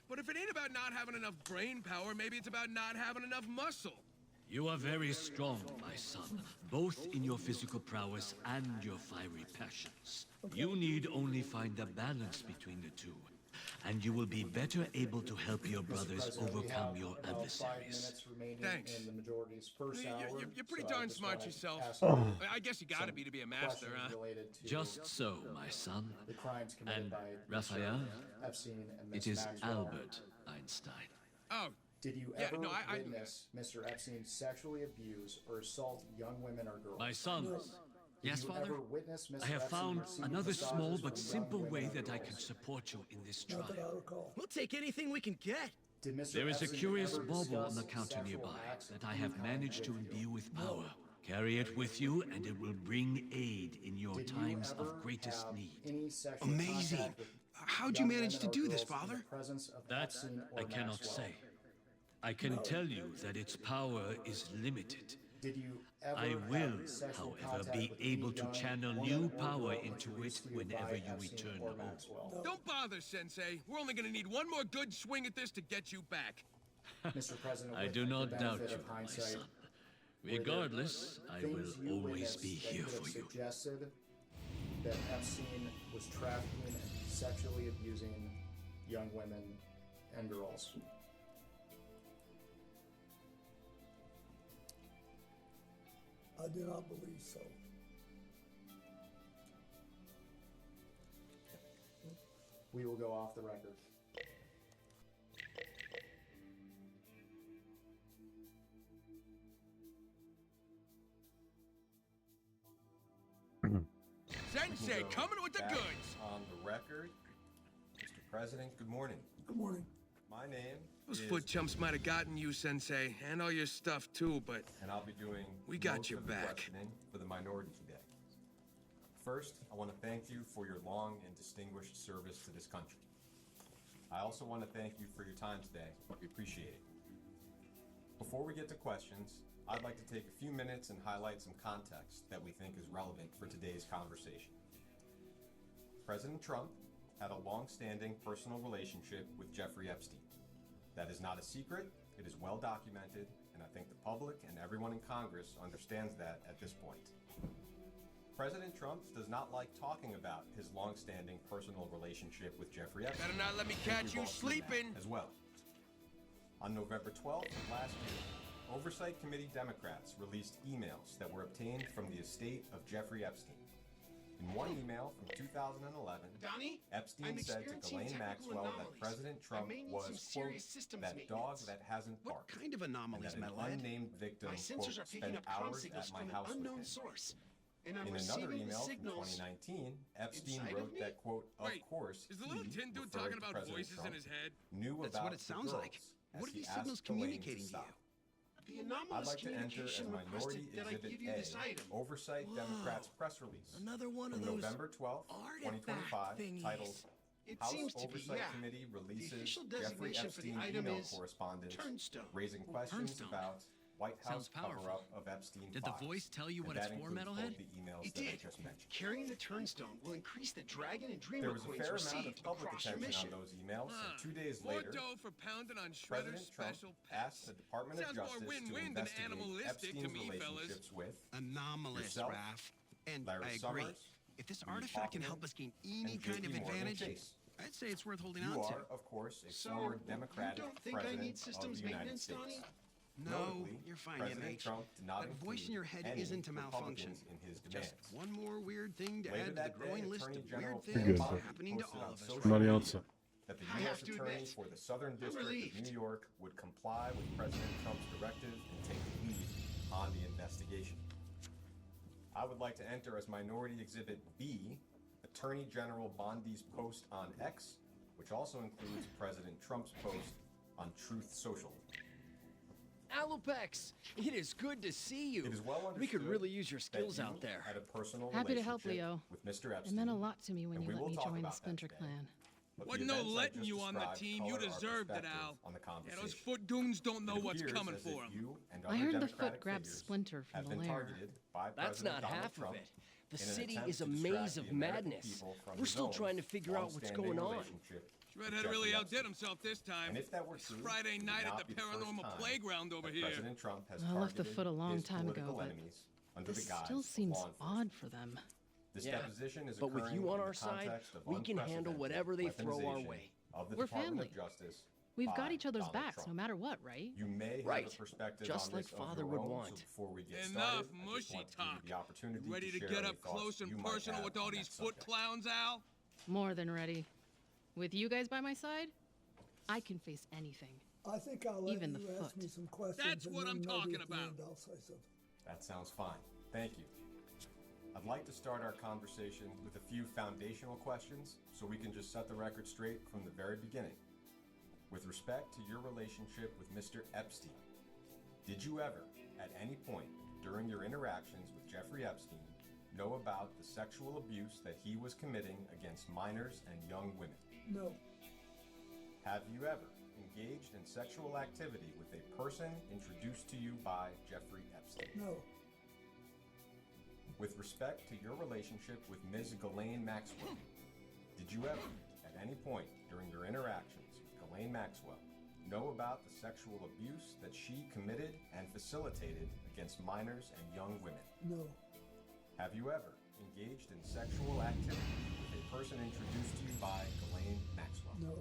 But if it ain't about not having enough brain power, maybe it's about not having enough muscle. You are very strong, my son, both in your physical prowess and your fiery passions. You need only find a balance between the two, and you will be better able to help your brothers overcome your adversaries. Thanks. You're pretty darn smart yourself. I guess you gotta be to be a master, huh? Just so, my son. And Raphael, it is Albert Einstein. Oh, did you ever witness Mr. Epstein sexually abuse or assault young women or girls? My sons. Yes, Did you Father? ever witness Mr. I have Epstein found receive another massages small from but young simple women way or that I girls? can support you in this trial. We'll take anything we can get. Did Mr. There is a Epstein curious ever bauble on discuss the counter sexual nearby acts that of I any have kind managed to with you? imbue with power. Carry it with you, and it will bring aid in your Did you times ever of greatest have need. any sexual Amazing. contact with How'd you young manage women to or do this, girls in the Father? presence of That Epstein or I cannot Maxwell? say. I can tell you that its power is limited. Did you ever I have will, sexual however, contact be with any able to young channel woman new or power girl into it introduced to you whenever by you Epstein return or home. Maxwell? Don't bother, Sensei. We're only gonna need one more good swing at this to get you back. Mr. President, I with do not the doubt benefit you, of my hindsight, son. were there Regardless, I will things you always witnessed be that here could have for you. suggested that Epstein was trafficking and sexually abusing young women and girls? I do not believe so. We will go off the record. Sensei, coming with the Back goods. On the record, Mr. President, good morning. Good morning. My name Those is... foot chumps might have gotten you, Sensei, and all your stuff too, but And I'll be doing we got most your of the back. questioning for the minority today. First, I want to thank you for your long and distinguished service to this country. I also want to thank you for your time today. We appreciate it. Before we get to questions, I'd like to take a few minutes and highlight some context that we think is relevant for today's conversation. President Trump had a long-standing personal relationship with Jeffrey Epstein. That is not a secret, it is well documented, and I think the public and everyone in Congress understands that at this point. President Trump does not like talking about his long-standing personal relationship with Jeffrey Epstein. Better not let me I think catch we've you all seen that sleeping. as well. On November 12th of last year, Oversight Committee Democrats released emails that were obtained from the estate of Jeffrey Epstein. In one email from 2011, Donnie, Epstein I'm said to experiencing Ghislaine technical Maxwell that anomalies. President I Trump may need was, some serious quote, systems that dog maintenance. that hasn't What barked. kind of anomalies, and that an Metalhead? unnamed victim, My sensors quote, are picking spent up comm hours signals at my from an house with unknown him. source. And I'm In another receiving the email from signals 2019, Epstein inside of wrote me? that, quote, of Wait, course, is the little he, tin dude referring talking to about President voices Trump, in his head? knew That's about what it the sounds girls like. as What are he these asked signals Ghislaine communicating to stop. The I'd anomalous like to enter as communication Minority requested that I Exhibit give you this A, item. Oversight Whoa. Democrats press release Another one from of those November 12th, artifact 2025, thingies. titled It House seems to be, Oversight yeah. Committee The releases official Jeffrey designation for the Epstein item email is correspondence Turnstone. raising questions Turnstone. about White House Sounds powerful. cover-up of Epstein Did the files. voice tell you And what it's that for, includes both Metalhead? the emails It that I did. just mentioned. Carrying the Turnstone will increase the Dragon and Dreamer There was a coins fair amount of received public across your attention mission. on those emails, and 2 days More later, dough for pounding on Shredder's President Trump special asked pets. the Department of Sounds more Justice to win-win than investigate animalistic to Epstein's me, fellas. relationships with Anomalous, yourself, Raph. And Larry I agree. Summers, If this Reed artifact can Hoffman, help us gain any and kind of JP Morgan advantage, Chase. I'd say it's worth holding You on to. are, of course, a So, former you Democratic don't think I president need of systems the United maintenance, States. Donnie? No, Notably, you're fine, President MH. Trump did not That voice in your head include isn't a any malfunction. Republicans in his demands. Just one more weird thing to Later add to the that day, growing list Attorney of General weird You're things good. happening to posted all on of us. social Somebody media else. that the I U.S. have to Attorney admit, for the Southern I'm District of relieved. New York would comply with President Trump's directive and take the lead on the investigation. I would like to enter as Minority Exhibit B, Attorney General Bondi's post on X, which also includes President Trump's post on Truth Social. Alopex, it is good to see you. It is well understood we could really use your that skills you out there. had a personal Happy to help, relationship Leo. with Mr. It Epstein. meant a lot to me when and you we let will me talk join the about that Splinter today. Clan. But Wasn't the no events I letting just you on the described team. You color our deserved it, perspective Al. on the Yeah, those conversation. foot goons don't know It what's appears coming as for if them. you and I other heard the Democratic foot grabbed figures Splinter have from the been lair. targeted by That's President not Donald half Trump of it. The in an city attempt is to a distract maze the of American madness. people from We're his still own trying to figure out what's long-standing going on. relationship with Redhead Jeffrey really Epstein. outdid himself this time. And if that were It's true, Friday it would night not at the be first paranormal time playground over that here. President Trump has I left the targeted foot a long his time ago, political but enemies under this the guise still of seems law enforcement. odd for them. This Yeah, deposition is but with occurring you on in our the side, context of we can handle unprecedented whatever they throw our weaponization way. of the We're Department family. of Justice We've by got each other's Donald backs Trump. no matter what, right? You may have Right. a perspective Just on like this of Father your would own, want. so before we get Enough started, I just mushy want to give you talk. the opportunity Ready to share get any up close thoughts and you might personal have with all on these that foot subject. clowns, Al? More than ready. With you guys by my side, I can face anything. I think I'll let Even you the ask foot. me some questions. That's and what then I'm maybe talking at the about. end I'll say something. That sounds fine. Thank you. I'd like to start our conversation with a few foundational questions so we can just set the record straight from the very beginning. With respect to your relationship with Mr. Epstein, did you ever, at any point during your interactions with Jeffrey Epstein, know about the sexual abuse that he was committing against minors and young women? No. Have you ever engaged in sexual activity with a person introduced to you by Jeffrey Epstein? No. With respect to your relationship with Ms. Ghislaine Maxwell, did you ever, at any point during your interactions with Ghislaine Maxwell, know about the sexual abuse that she committed and facilitated against minors and young women? No. Have you ever engaged in sexual activity with a person introduced to you by Ghislaine Maxwell? No.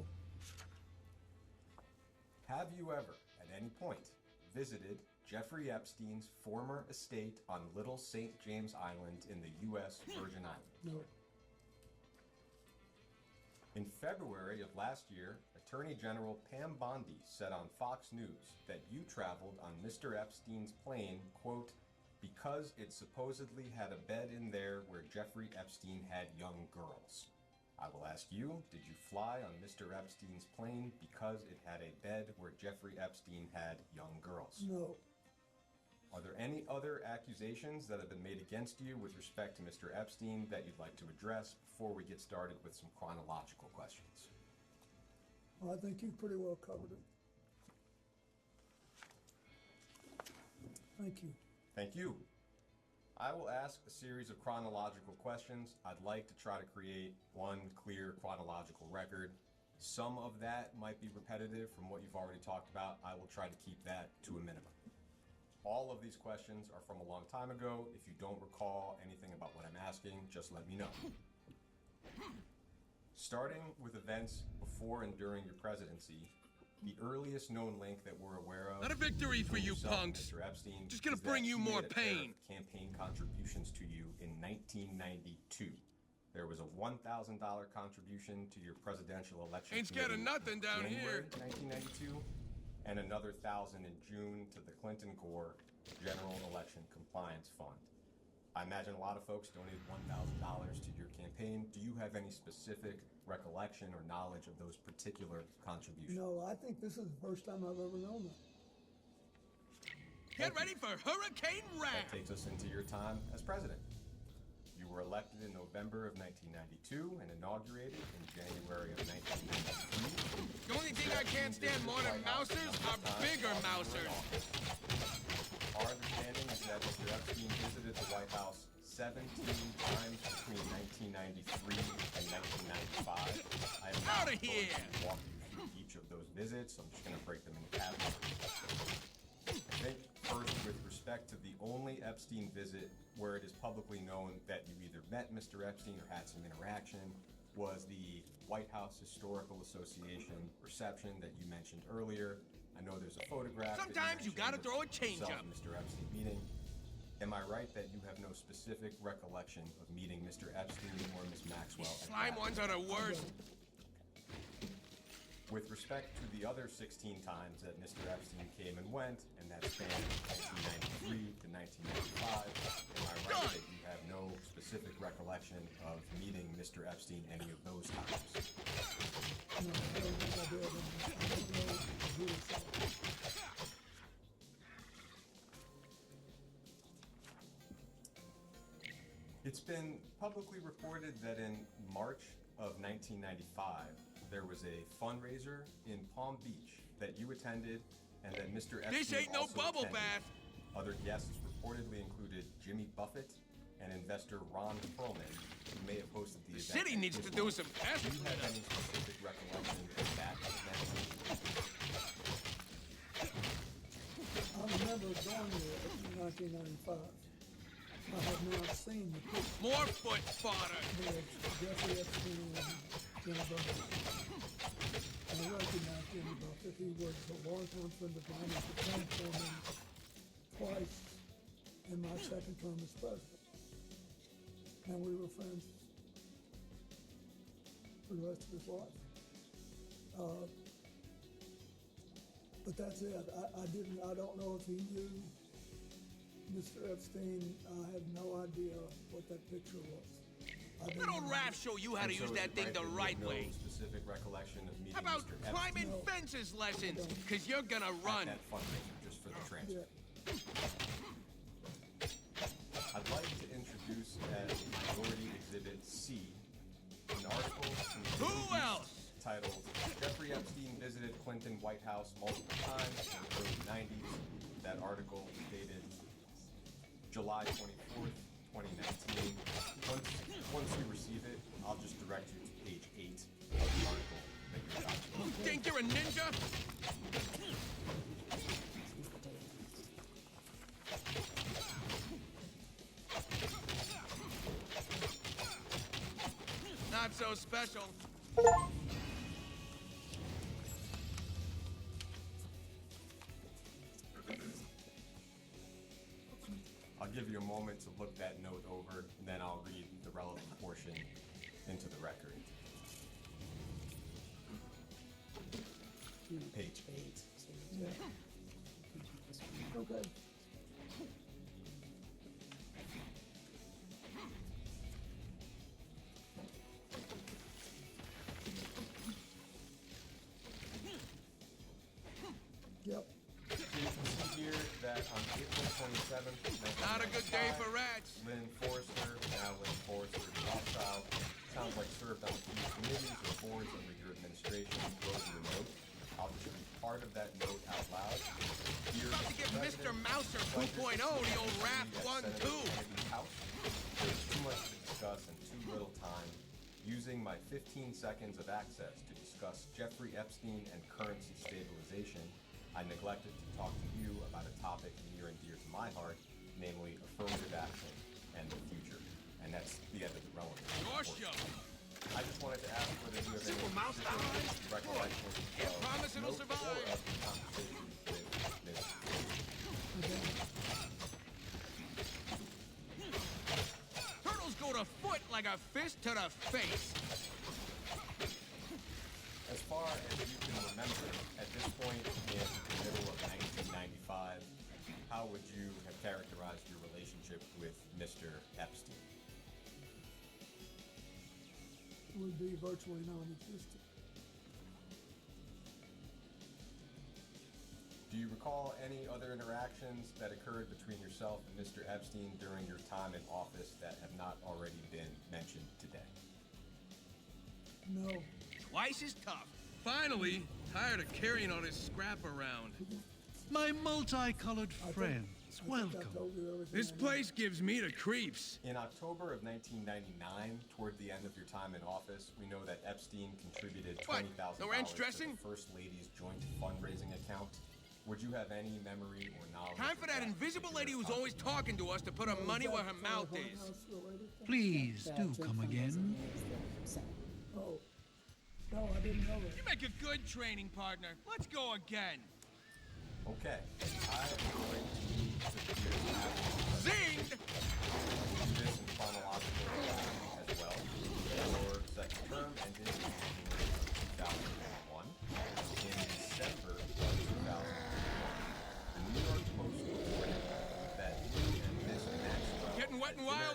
Have you ever, at any point, visited Jeffrey Epstein's former estate on Little St. James Island in the U.S. Virgin Islands? No. In February of last year, Attorney General Pam Bondi said on Fox News that you traveled on Mr. Epstein's plane, quote, because it supposedly had a bed in there where Jeffrey Epstein had young girls. I will ask you, did you fly on Mr. Epstein's plane because it had a bed where Jeffrey Epstein had young girls? No. Are there any other accusations that have been made against you with respect to Mr. Epstein that you'd like to address before we get started with some chronological questions? Well, I think you pretty well covered it. Thank you. Thank you. I will ask a series of chronological questions. I'd like to try to create one clear chronological record. Some of that might be repetitive from what you've already talked about. I will try to keep that to a minimum. All of these questions are from a long time ago. If you don't recall anything about what I'm asking, just let me know. Starting with events before and during your presidency, the earliest known link that we're aware of. Not a victory for you yourself and punks. Mr. Epstein, Just gonna is that bring you he more made a pair pain. of campaign contributions to you in 1992. There was a $1,000 contribution to your presidential election. Ain't scared of committee nothing in down January here. 1992, and another $1,000 in June to the Clinton Gore General Election Compliance Fund. I imagine a lot of folks donated $1,000 to your campaign. Do you have any specific recollection or knowledge of those particular contributions? No, I think this is the first time I've ever known that. Get ready for Hurricane That Ram. takes us into your time as president. You were elected in November of 1992 and inaugurated in January of 1993. The only thing I can't stand more than mousers are bigger mousers. Our understanding is that Mr. Epstein visited the White House 17 times between 1993 and 1995. I am not Outta going here! to walk you through each of those visits. I'm just going to break them into categories. I think first, with respect to the only Epstein visit where it is publicly known that you either met Mr. Epstein or had some interaction, was the White House Historical Association reception that you mentioned earlier. I know there's a photograph. Sometimes you gotta throw a change up. Mr. Epstein meeting. Am I right that you have no specific recollection of meeting Mr. Epstein or Ms. Maxwell? at Slime that ones are the event? worst. With respect to the other 16 times that Mr. Epstein came and went, and that spanned 1993 to 1995, am I right that you have no specific recollection of meeting Mr. Epstein any of those times? No, I don't think I did. I don't know who it's at. It's been publicly reported that in March of 1995, there was a fundraiser in Palm Beach that you attended and that Mr. Epstein This ain't no also bubble attended. bath. Other guests reportedly included Jimmy Buffett and investor Ron Perlman, who may have hosted the event. City needs to do some testing. Do you have any specific recollection of that event? I remember going there in 1995. I have not seen the picture. More foot fodder. There's Jeffrey Epstein and Jimmy Buffett. I recognize Jimmy Buffett. He was a longtime friend of mine. He became for me twice in my second term as president. And we were friends for the rest of his life. But that's it. I don't know if he knew Mr. Epstein. I had no idea what that picture was. Little Raph show you how to use that thing the right way. No specific recollection of meeting How about Mr. Epstein? climbing fences lessons? Cause you're gonna run. At that fundraiser, just for the transcript. I'd like to introduce as Minority Exhibit C an article Who else? titled Jeffrey Epstein Visited Clinton White House Multiple Times in the Early 90s. That article was dated July 24th, 2019. Once you receive it, I'll just direct you to page 8 of the article that you're about to You think you're a ninja? Not so special. I'll give you a moment to look that note over, and then I'll read the relevant portion into the record. Page 8. Yeah. Okay. Yep. So you can see here that on April 27th, Not a good day for rats. Lynn Forrester, now Lynn Forrester Rothschild, sounds like served on a few committees or boards under your administration, wrote you a note. I'll just read part of that note out loud. Dear About to give Mr. President, Mouser 2.0 the old rap 1-2. There's too much to discuss and too little time. Using my 15 seconds of access to discuss Jeffrey Epstein and currency stabilization, I neglected to talk to you about a topic near and dear to my heart, namely affirmative action and the future. And that's the end of the relevant portion. I just wanted to ask whether you have any specific recollection of promise it'll notes survive. or of the conversation with Ms. Turtles go to foot like a fist to the face. As far as you can remember, at this point in the middle of 1995, how would you have characterized your relationship with Mr. Epstein? Would be virtually non-existent. Do you recall any other interactions that occurred between yourself and Mr. Epstein during your time in office that have not already been mentioned today? No. Twice as tough. Finally, tired of carrying all this scrap around. My multicolored friends, welcome. This place gives me the creeps. In October of 1999, toward the end of your time in office, we know that Epstein contributed $20,000 No ranch to dressing? the First Lady's joint fundraising account. Would you have any memory or knowledge? Time for that invisible lady who's always talking to us to put her money where her mouth is. Please do come again. Oh. No, I didn't know that. You make a good training partner. Let's go again. Okay. I am going to move to the years after. Zinged! Do this in chronological order as well. Your second term ended in January of 2001.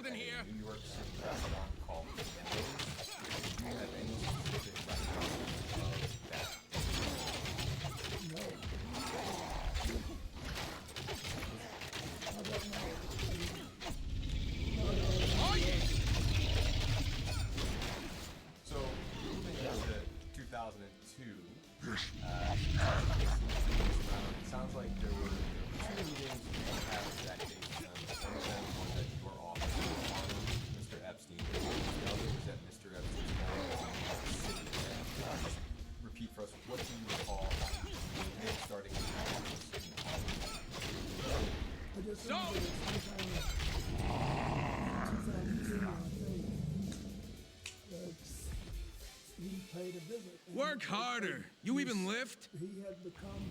building a here. New York City restaurant called Teenage. Do you have any specific recollection of that? No. I don't know. Oh yeah. So, moving into 2002, it sounds like there were two meetings you had with that case. One of them was at your office on Mr. Epstein. The other was at Mr. Epstein's home in the city. Just repeat for us, what do you recall starting in the office in Harlem? I just remember that sometime in 2002, I think, that he paid a visit. And Work harder. You even lift? He had become,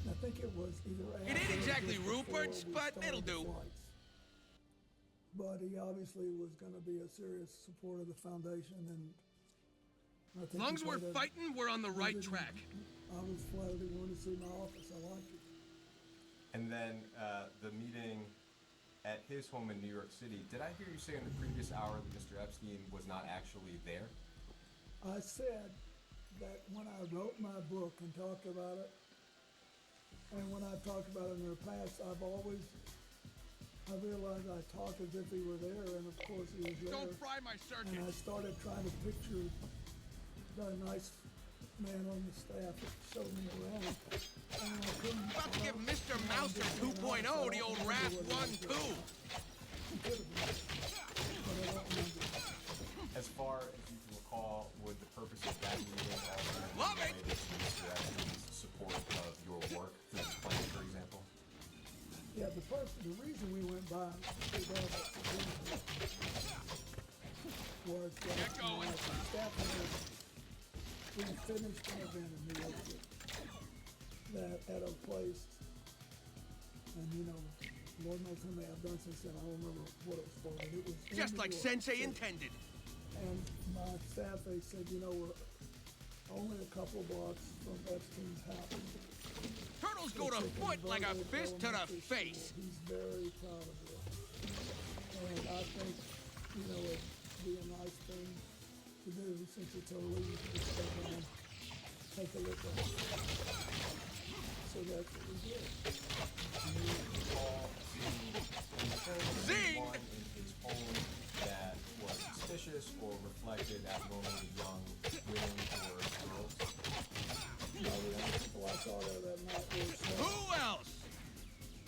I think it was either It ain't after or exactly just before Rupert's, we but started it'll the do. flights. But he obviously was going to be a serious supporter of the foundation, and I think As long as he we're paid a fighting, we're on the right visit. track. I was flattered he wanted to see my office. I liked it. And then the meeting at his home in New York City, did I hear you say in the previous hour that Mr. Epstein was not actually there? I said that when I wrote my book and talked about it, and when I've talked about it in the past, I realized I talked as if he were there, and of course he was there. Don't fry my circuit. And I started trying to picture the nice man on the staff that showed me around. And I couldn't. About to give Mr. Mouser 2.0 the old Wrath 1 too. As far as you can recall, would the purpose of that meeting also Love be it! related to Mr. Epstein's support of your work through the plan, for example? Yeah, the reason we went by was that my staff members, we finished an event in New York City that at a place, and you know, Lord knows how many I've done since then. I don't remember what it was for, but it was in Just New like York Sensei City. intended. And my staff, they said, you know, we're only a couple blocks from Epstein's house. Turtles go to foot like a fist to the face. He's very proud of it. And I think, you know, it'd be a nice thing to do since it's a leave to stay down, take a look at it. So that's what we did. Zing! Anyone in his home that was suspicious or reflected abnormally young women or girls? No, the only people I saw there that night was Who else?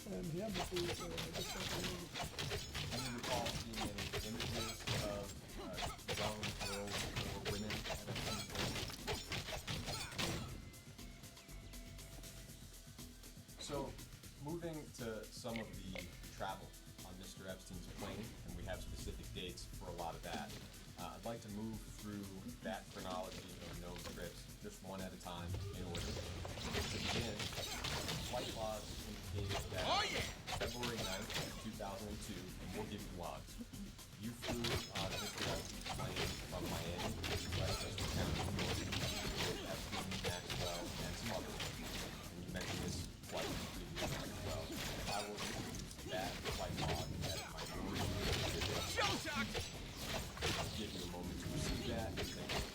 and him if he was there. I just don't remember. Do you recall seeing any images of young girls or women at Epstein's home? So, moving to some of the travel on Mr. Epstein's plane, and we have specific dates for a lot of that. I'd like to move through that chronology of known trips just one at a time in order. To begin, flight logs indicated that February 9th, 2002, and we'll give you logs. You flew on Mr. Epstein's plane from Miami to Westchester County, New York, with Epstein, Maxwell, and some others. And you mentioned this flight previously as well. I will introduce that flight log as my Show shock! I'll give you a moment to receive that and think of that.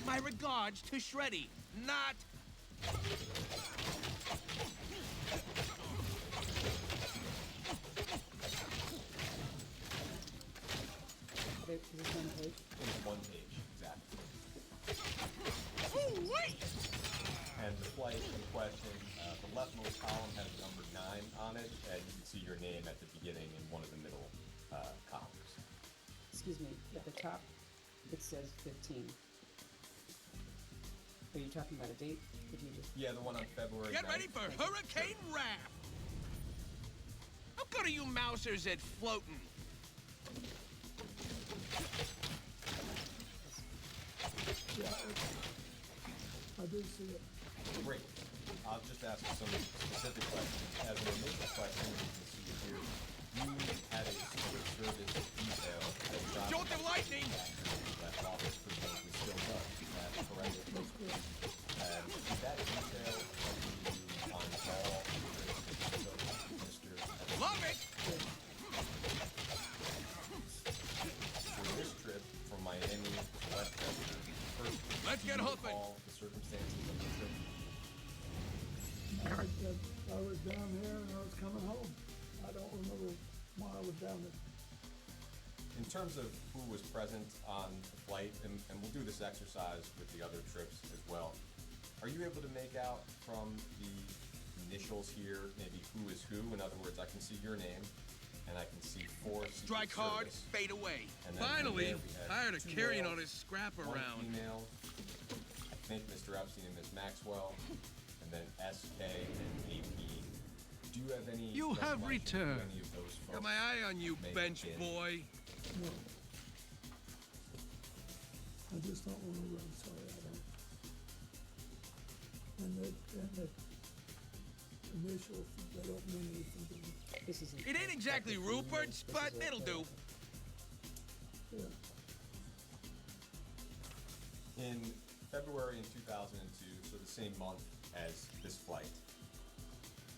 My regards to Shreddy, not... Is this one page? It's one page, exactly. Ooh, wait! And the flight in question, the leftmost column has the number 9 on it, and you can see your name at the beginning in one of the middle columns. Excuse me, at the top, it says 15. Are you talking about a date? Did you just... Yeah, the one on February Get 9th. ready for Hurricane Wrath! How good are you mousers at floating? Yeah, I do see it. Great. I'll just ask some specific questions. As an initial question, you can see it here. You had a Secret Service detail that shot Jolt of lightning! that office presumably still does. remember why I was down there. In terms of who was present on the flight, and we'll do this exercise with the other trips as well, are you able to make out from the initials here maybe who is who? In other words, I can see your name, and I can see 4 Secret Strike hard, Service. fade away. And then from Finally, there we had tired of 2 carrying males, all this scrap 1 around. female, I think Mr. Epstein and Miss Maxwell, and then SK and AP. Do you have any You have recollection of returned. any of those folks? Got my eye on you, May have bench been? boy. No. I just don't remember, I'm sorry, I don't. And the initials, they don't mean anything to me. This is It ain't exactly Rupert's, but it'll do. Yeah. In February in 2002, so the same month as this flight,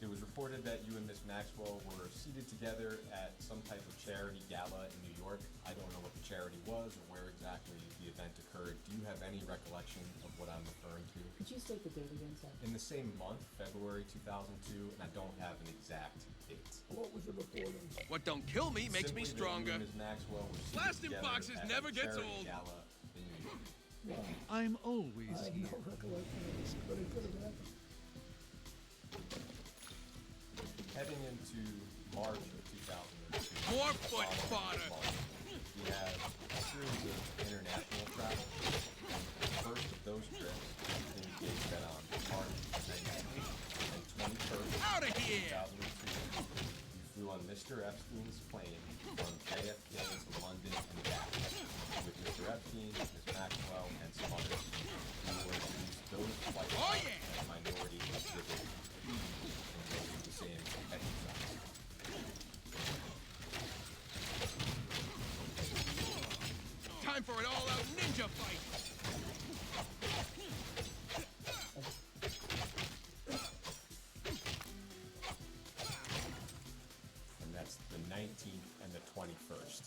it was reported that you and Miss Maxwell were seated together at some type of charity gala in New York. I don't know what the charity was or where exactly the event occurred. Do you have any recollection of what I'm referring to? Could you state the date again, sir? In the same month, February 2002, and I don't have an exact date. What was it before then? What don't kill me makes me Simply that stronger. you and Ms. Maxwell were seated Blasting together boxes at a never gets charity old. Gala in New York. I'm always I have here. no recollection of this, but it could have happened. Heading into March of 2002. More foot fodder. We have a series of international travel. The first of those trips indicates that on March 19th and 21st, Outta here! 2002, you flew on Mr. Epstein's plane from JFK to London and back with Mr. Epstein, Ms. Maxwell, and some others. You were to use those flights as minority exhibit and go through the same exercise. Time for an all-out ninja fight. And that's the 19th and the 21st.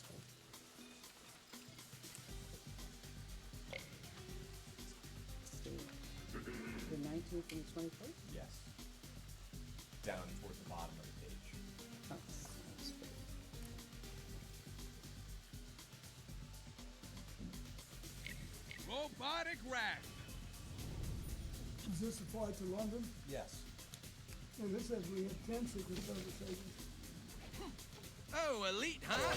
The 19th and the 21st? Yes. Down towards the bottom of the page. Oh, that's good. Robotic rat. Is this a flight to London? Yes. No, this says we had 10 Secret Service agents. Oh, elite, huh?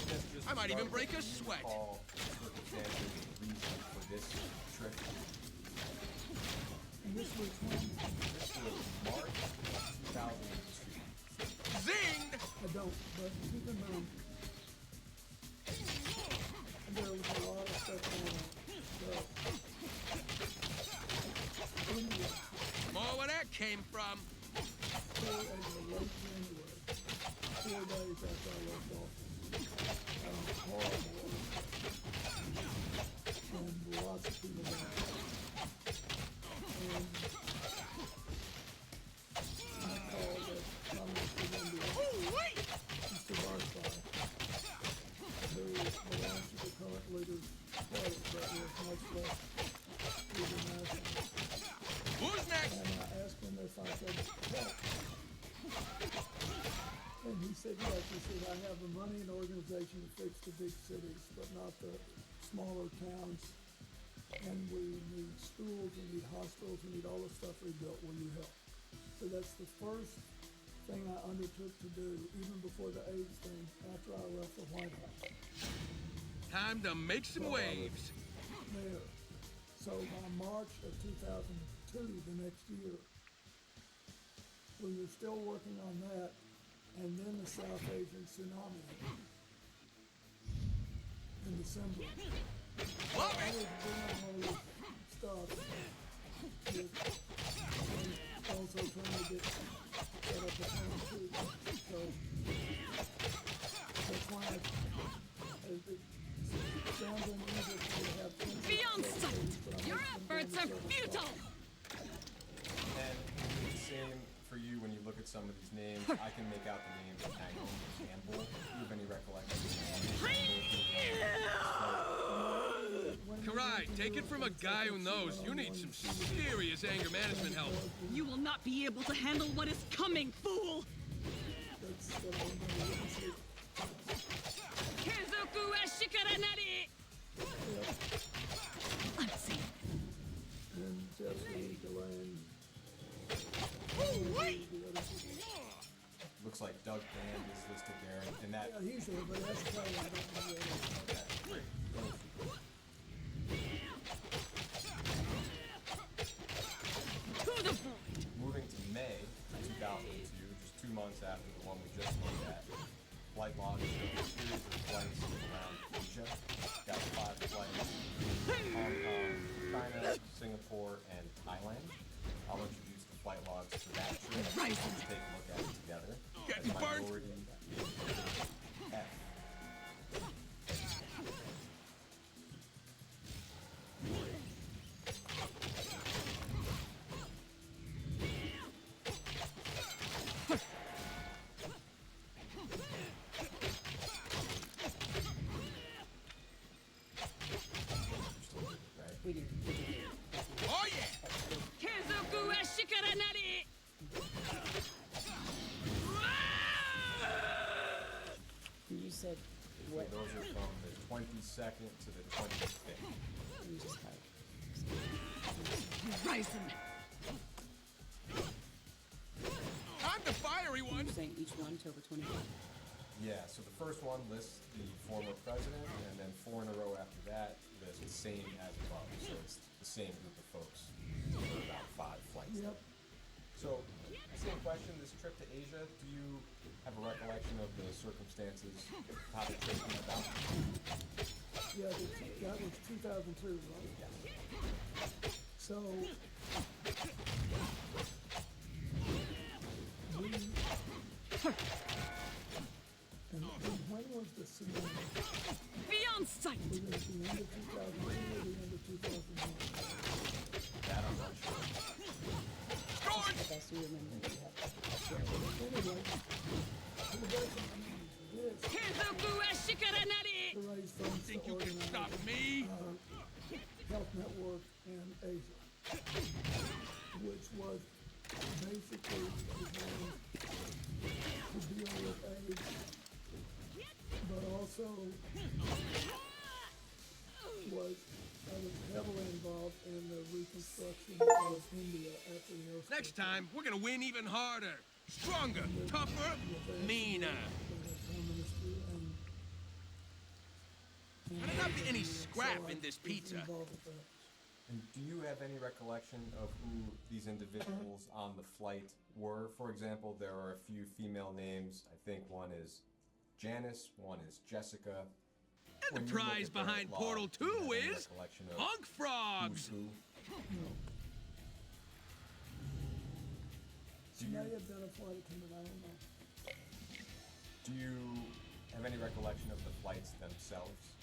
I might even break a sweat. Recall circumstances, reason for this trip. And this was when? This was March of 2002. Zinged! I don't, but keep in mind, there was a lot of stuff going on. So, India, More where that came from. as of late January, 4 days after I left office, horrible. And lots of people died. And I called the Communist of India, Mr. Barsai, who belongs to the current leader's party, but is much less international. Who's next? And I asked him if I could help. And he said yes. He said, I have the money and organization to fix the big cities, but not the smaller towns. And we need schools, we need hospitals, we need all the stuff rebuilt. Will you help? So that's the first thing I undertook to do, even before the AIDS thing, after I left the White House. Time to make some waves. There. So by March of 2002, the next year, we were still working on that, and then the South Asian tsunami in December. I was doing all this stuff, and also trying to get set up a plan too. So that's why it sounds unusual to have 10 Beyond sight! Your efforts are futile! And it's the same for you when you look at some of these names. I can make out the names of Hangman and Campbell. Do you have any recollection? Karai, take it from a guy who knows. You need some serious anger management help. You will not be able to handle what is coming, fool! that's what I'm gonna witness it. And Jeffrey, Delaney. Looks like Doug Band is listed there, and that. Yeah, he's there, but that's probably I don't know where it is. Great. Moving to May 2002, just 2 months after the one we just looked at, flight logs show a series of flights around Asia. Got 5 flights Hong Kong, China, Singapore, and Thailand. I'll introduce the flight logs for that trip. Let's take a look at it together. Getting burnt. Minority F. We do. Oh yeah! You said So what? those are from the 22nd to the 25th. You just type. I'm the fiery one. You're saying each one till the 25th? Yeah, so the first one lists the former president, and then 4 in a row after that lists the same as above. So it's the same group of folks for about 5 flights. Yep. So, same question, this trip to Asia, do you have a recollection of the circumstances, how the trip came about? Yeah, that was 2002, right? Yeah. So, we, and when was the tsunami? Beyond sight! Was it at the end of 2002 or the end of 2001? That I'm not sure. That's the best you remember that you have. Anyway, to the best of my knowledge, this to raise funds Think to you can organize stop me? Health Network in Asia, which was basically designed to deal with AIDS, but also was heavily involved in the reconstruction of India after the earthquake. Next time, we're gonna win even harder, stronger, tougher, meaner. Better not be any scrap in this pizza. And do you have any recollection of who these individuals on the flight were? For example, there are a few female names. I think one is Janice, one is Jessica. And the prize behind Portal 2 is Hunk Frogs! She may have been a flight attendant, I don't know. Do you have any recollection of the flights themselves?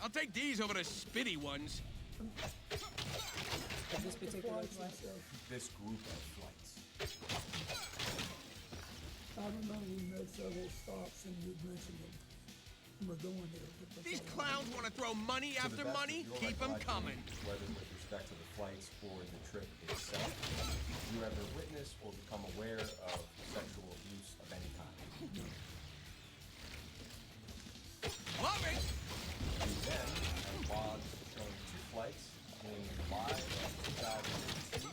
I'll take these over the spitty ones. This particular flight? This group of flights. I remember we made several stops and you mentioned them. We're going there. These clowns want to throw money after money? Keep them coming. Whether with respect to the flights or the trip itself, do you ever witness or become aware of sexual abuse of any kind? Love it! And then, as Bob showing 2 flights in July of 2002,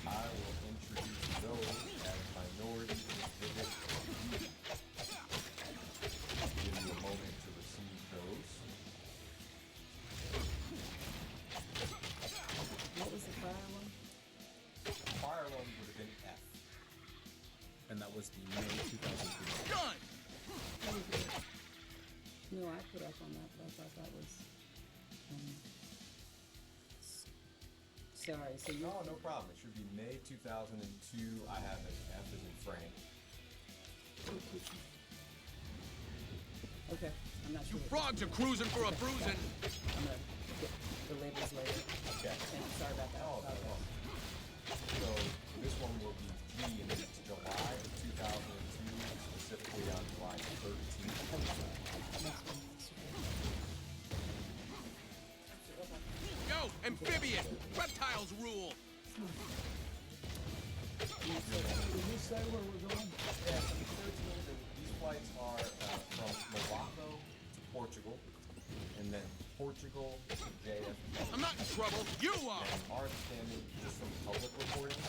I will introduce those as minority exhibit B. Give you a moment to receive those. What was the prior one? Prior one would have been F. And that was the May 2003. Done! No, I put up on that, but I thought that was. Sorry, so you. No problem. It should be May 2002. I have an F as in Frank. Okay, I'm not sure. You frogs are cruising for a bruising. I'm gonna get the labels later. Okay. And sorry about that. Oh, no. So this one will be G, and it's July of 2002, specifically on July 13th. Yo, amphibian! Reptiles rule! When you say where we're going? Yeah, so these flights are from Morocco to Portugal, and then Portugal to JFK. I'm not in trouble. You are. And our understanding, just from public reporting,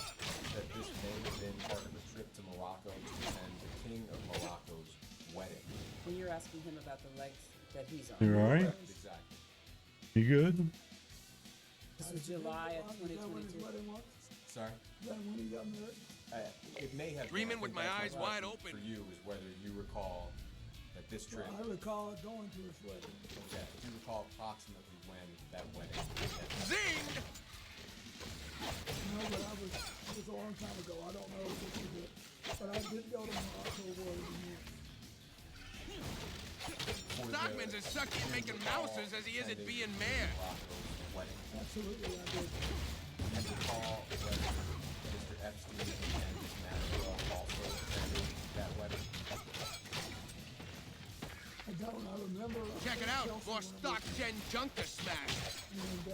that this may have been part of a trip to Morocco to attend the King of Morocco's wedding. When you're asking him about the legs that he's on. You alright? Exactly. You good? This was July of Is that when his 2022. wedding was? Sorry? Is that when he got married? It may have Dreaming been. I with think my that's eyes my wide question open. For you is whether you recall that this trip. I recall going to his wedding. Okay. Do you recall approximately when that wedding? Zinged! No, but it was a long time ago. I don't know if this was it. But I did go to Morocco wedding. Stockman's as sucky at making mouses as he is at being mayor. Absolutely, I did. Do you recall whether Mr. Epstein and Ms. Maxwell also attended that wedding? I don't. I remember. Check it out. Chelsea More when I stock gen junk to smash. And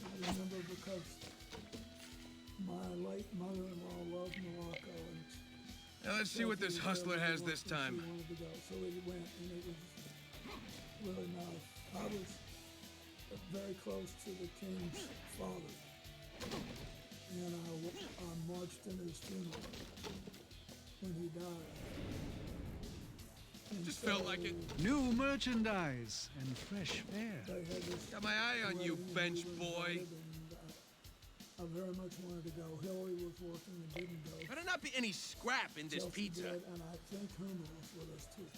I remember because my late mother-in-law loved Morocco, and Now let's see what this hustler has this time. she wanted to go, so we went, and it was really nice. I was very close to the king's father, and I marched into his funeral when he died. And Just felt like it. New merchandise and fresh fare. They had this Got my eye on you, wedding bench and boy. I very much wanted to go. Hillary was working and didn't go. Better not be any scrap in this Chelsea pizza. did, and I think Homer was with us too.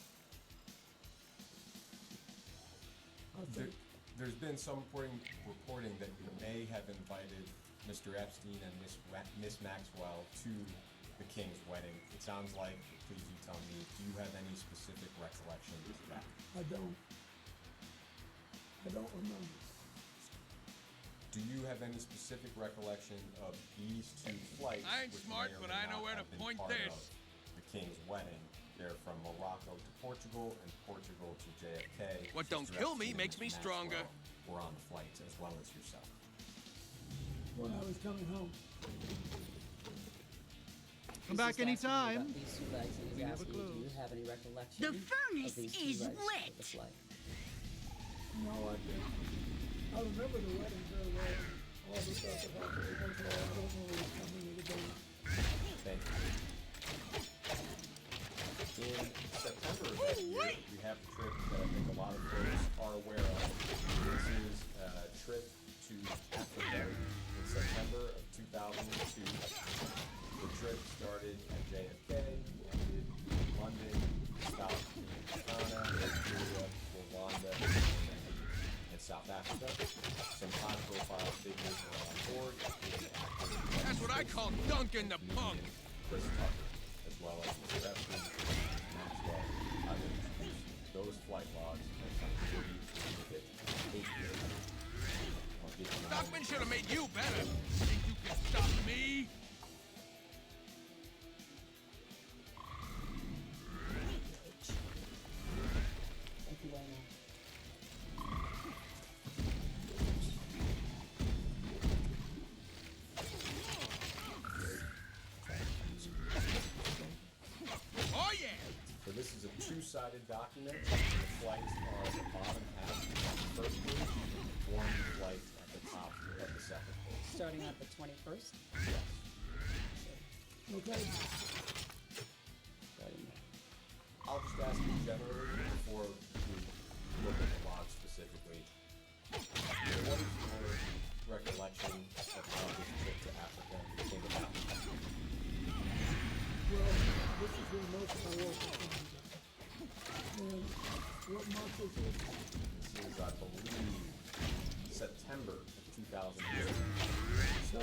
I think There's been some reporting that you may have invited Mr. Epstein and Miss Maxwell to the King's wedding. It sounds like, please you tell me, do you have any specific recollection of that? I don't remember. Do you have any specific recollection of these two flights? I ain't which smart, may or but may I know not where to have been point part this. of The King's wedding. They're from Morocco to Portugal and Portugal to JFK. What don't Mr. kill me Epstein and makes me Ms. stronger. Maxwell were on the flights as well as yourself. When I was coming home. Come back anytime. These two legs, and he's We never asking you, do you close. have any recollection The furnace of these two is legs lit. of the flight? No, I didn't. I remember the wedding very well. All the stuff that happened. Once in a while, I don't know what was coming to the day. Thank you. In September of that year, we have a trip that I think a lot of folks are aware of. This is a trip to Africa in September of 2002. The trip started at JFK, ended in London, stopped in Ghana, Nigeria, Rwanda, and South Africa. Some high-profile figures were on board, including actor That's what I call dunking the punk. Chris Tucker, as well as Mr. Epstein, Maxwell. I will introduce those flight logs and some pretty prolific 8 years. I'll give you a Stockman moment. should have made you better. Think you can stop me? Thank you very much. Oh yeah! So this is a two-sided document. The flights are at the bottom half of the first page, and one flight at the top of the second page. Starting at the 21st. Yes. Okay. Starting there. I'll just ask you generally before we look at the log specifically. What is your recollection of how this trip to Africa came about? Well, this is where most of my work is going to be done. And what month is this? This is, I believe, September of 2002. So,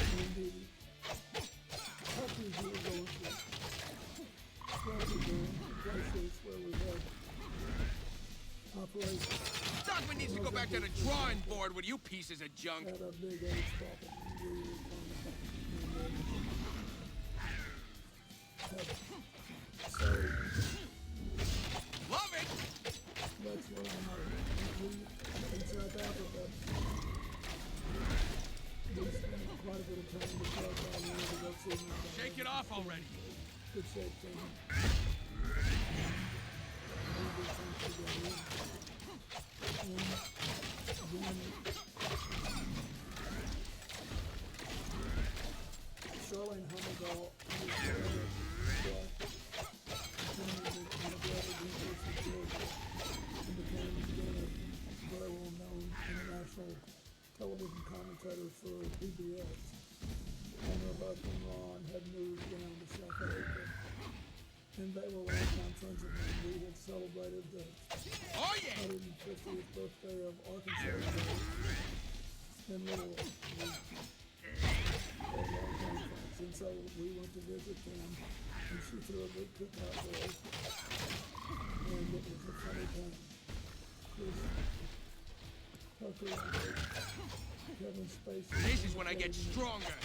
and the countries we were going to, where we were, places where we had operations. Stockman needs to go back to the drawing board with you pieces of junk. Had a big AIDS problem. We were So, Love it! that's where I'm at. good shape for him. Charlene Hummeldahl became a very well-known international television commentator for PBS. And her husband Ron had moved down to South Africa. And they were longtime friends of mine. We had celebrated the 150th birthday of Arkansas in Little Rock. We were longtime friends. And so we went to visit them, and she threw a big cookout for us. And it was a funny time. Chris Tucker, Kevin Spacey. This is when I get stronger.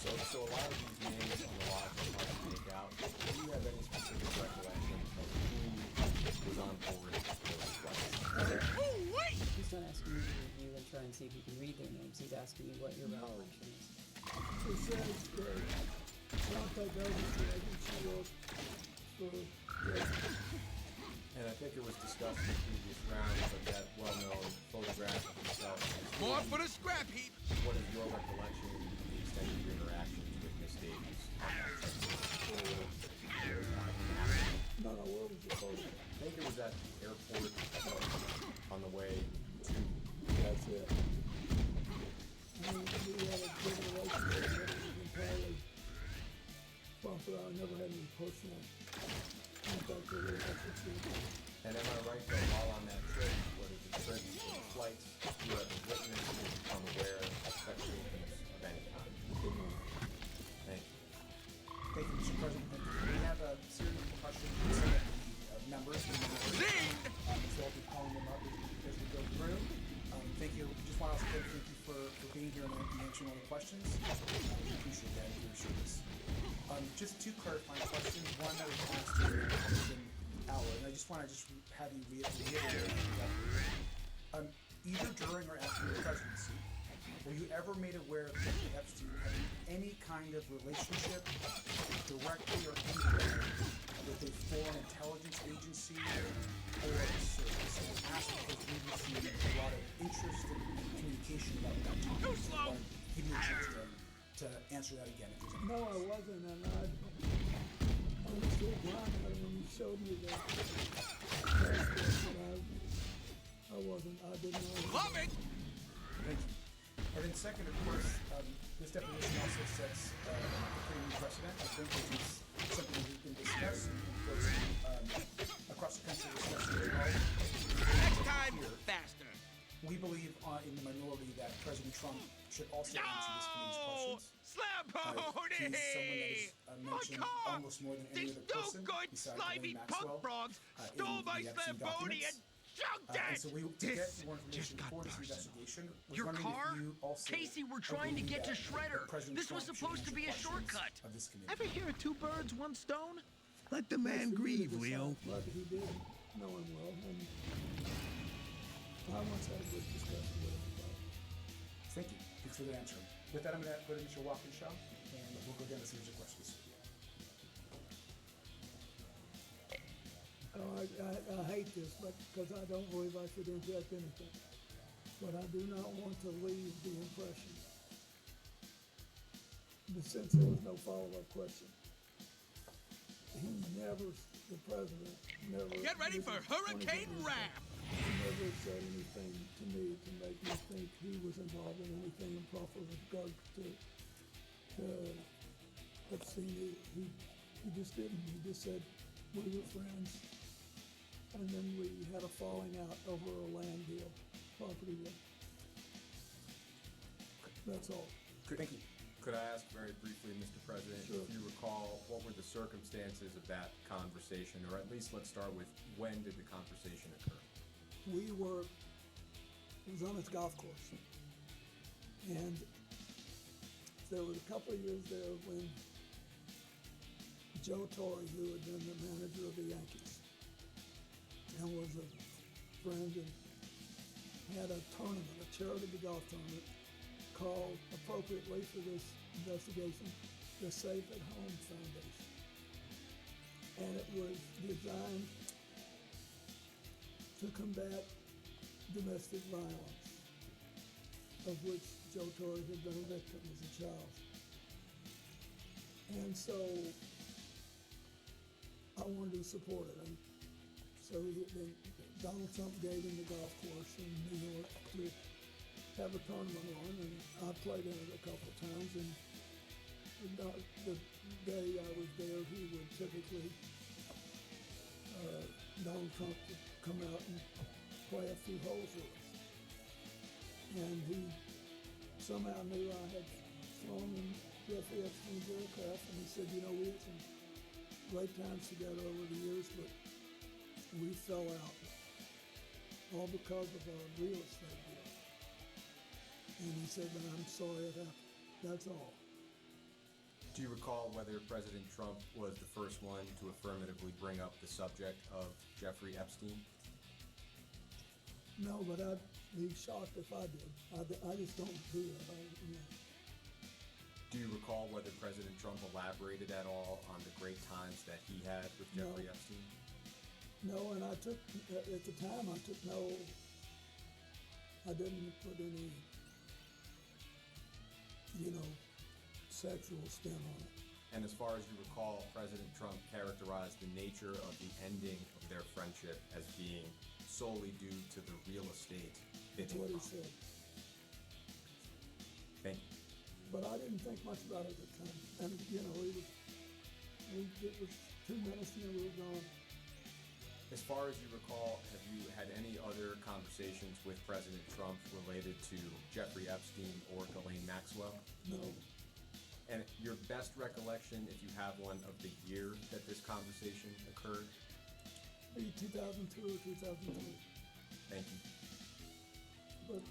So a lot of these names on the lodge are hard to make out. Do you have any specific recollection of who was on board those flights? He's not asking you to review and try and see if you can read their names. He's asking you what your recollection is. It says contact agency was for And I think it was discussed in the previous round, but that well-known photograph of himself. More for the scrap heap. What is your recollection of the extent of your interactions with Miss Davies? No, where was the photo? I think it was at the airport on the way to. That's it. I mean, we had a good relationship, but it was entirely sponsored. I never had any personal contact with her. And am I right that while on that trip, whether the trip or the flights, you have witnessed or become aware of sexual abuse of any kind? Thank you. Thank you, Mr. President. We have a series of questions from some of the members. So I'll be calling them up as we go through. Thank you. Just want to also thank you for being here and answering all the questions. We appreciate that and your service. Just two clarifying questions. One that was asked during the Republican hour, and I just want to have you reiterate that. Either during or after your presidency, were you ever made aware of Jeffrey Epstein having any kind of relationship, directly or indirectly, with a foreign intelligence agency or a service? And asked because we received a lot of interest and communication about that topic. Too slow! Give me a chance to answer that again. If there's any No, I wasn't, and I was still blinded when you showed me that. I wasn't. I didn't know. Love it! Thank you. And then second, of course, this deposition also sets a pretty new precedent. I think it is something we can discuss and folks across the country discuss as well. Next time, faster. We believe in the minority that President Trump should also answer this committee's questions. Slap pony! He's someone that is mentioned almost more than any other person besides Ghislaine Maxwell frogs stole my slap pony and chunked it! And so to get more information for this investigation, was Your wondering car? if you also Casey, we're trying to believe get to that Shredder. President This was Trump supposed should to be a answer shortcut. questions of this committee. Ever hear of 2 birds, 1 stone? Let the man grieve, Leo. But he did know him well, and I once had a good discussion with him about it. Thank you. Thanks for the answer. With that, I'm going to go to Mr. Walkinshaw, and we'll go down a series of questions. I hate this, but because I don't believe I should inject anything. But I do not want to leave the impression, since there was no follow-up question, he never, the president, never. Get ready for Hurricane Rap! He never said anything to me to make me think he was involved in anything improper with regard to Epstein. He just didn't. He just said we were friends, and then we had a falling out over a land deal, property deal. That's all. Thank you. Could I ask very briefly, Mr. President, Sure. if you recall, what were the circumstances of that conversation, or at least let's start with when did the conversation occur? It was on his golf course, and there was a couple of years there when Joe Torre, who had been the manager of the Yankees and was a friend, and had a tournament, a charitable golf tournament, called appropriately for this investigation, the Safe at Home Foundation. And it was designed to combat domestic violence, of which Joe Torre had been a victim as a child. And so I wanted to support it. And so Donald Trump gave him the golf course in New York to have a tournament on, and I played in it a couple of times. And the day I was there, he would typically, Donald Trump would come out and play a few holes with us. And he somehow knew I had flown in Jeffrey Epstein's aircraft, and he said, you know, we had some great times together over the years, but we fell out, all because of our real estate deal. And he said, I'm sorry it happened. That's all. Do you recall whether President Trump was the first one to affirmatively bring up the subject of Jeffrey Epstein? No, but I'd be shocked if I did. I just don't do it. Do you recall whether President Trump elaborated at all on the great times that he had with Jeffrey Epstein? No, and I took, at the time, I didn't put any, sexual spin on it. And as far as you recall, President Trump characterized the nature of the ending of their friendship as being solely due to the real estate. That's what he said. Thank you. But I didn't think much about it at the time. And, it was 2 minutes and then we were gone. As far as you recall, have you had any other conversations with President Trump related to Jeffrey Epstein or Ghislaine Maxwell? No. And your best recollection, if you have one, of the year that this conversation occurred? Maybe 2002 or 2003. Thank you. But,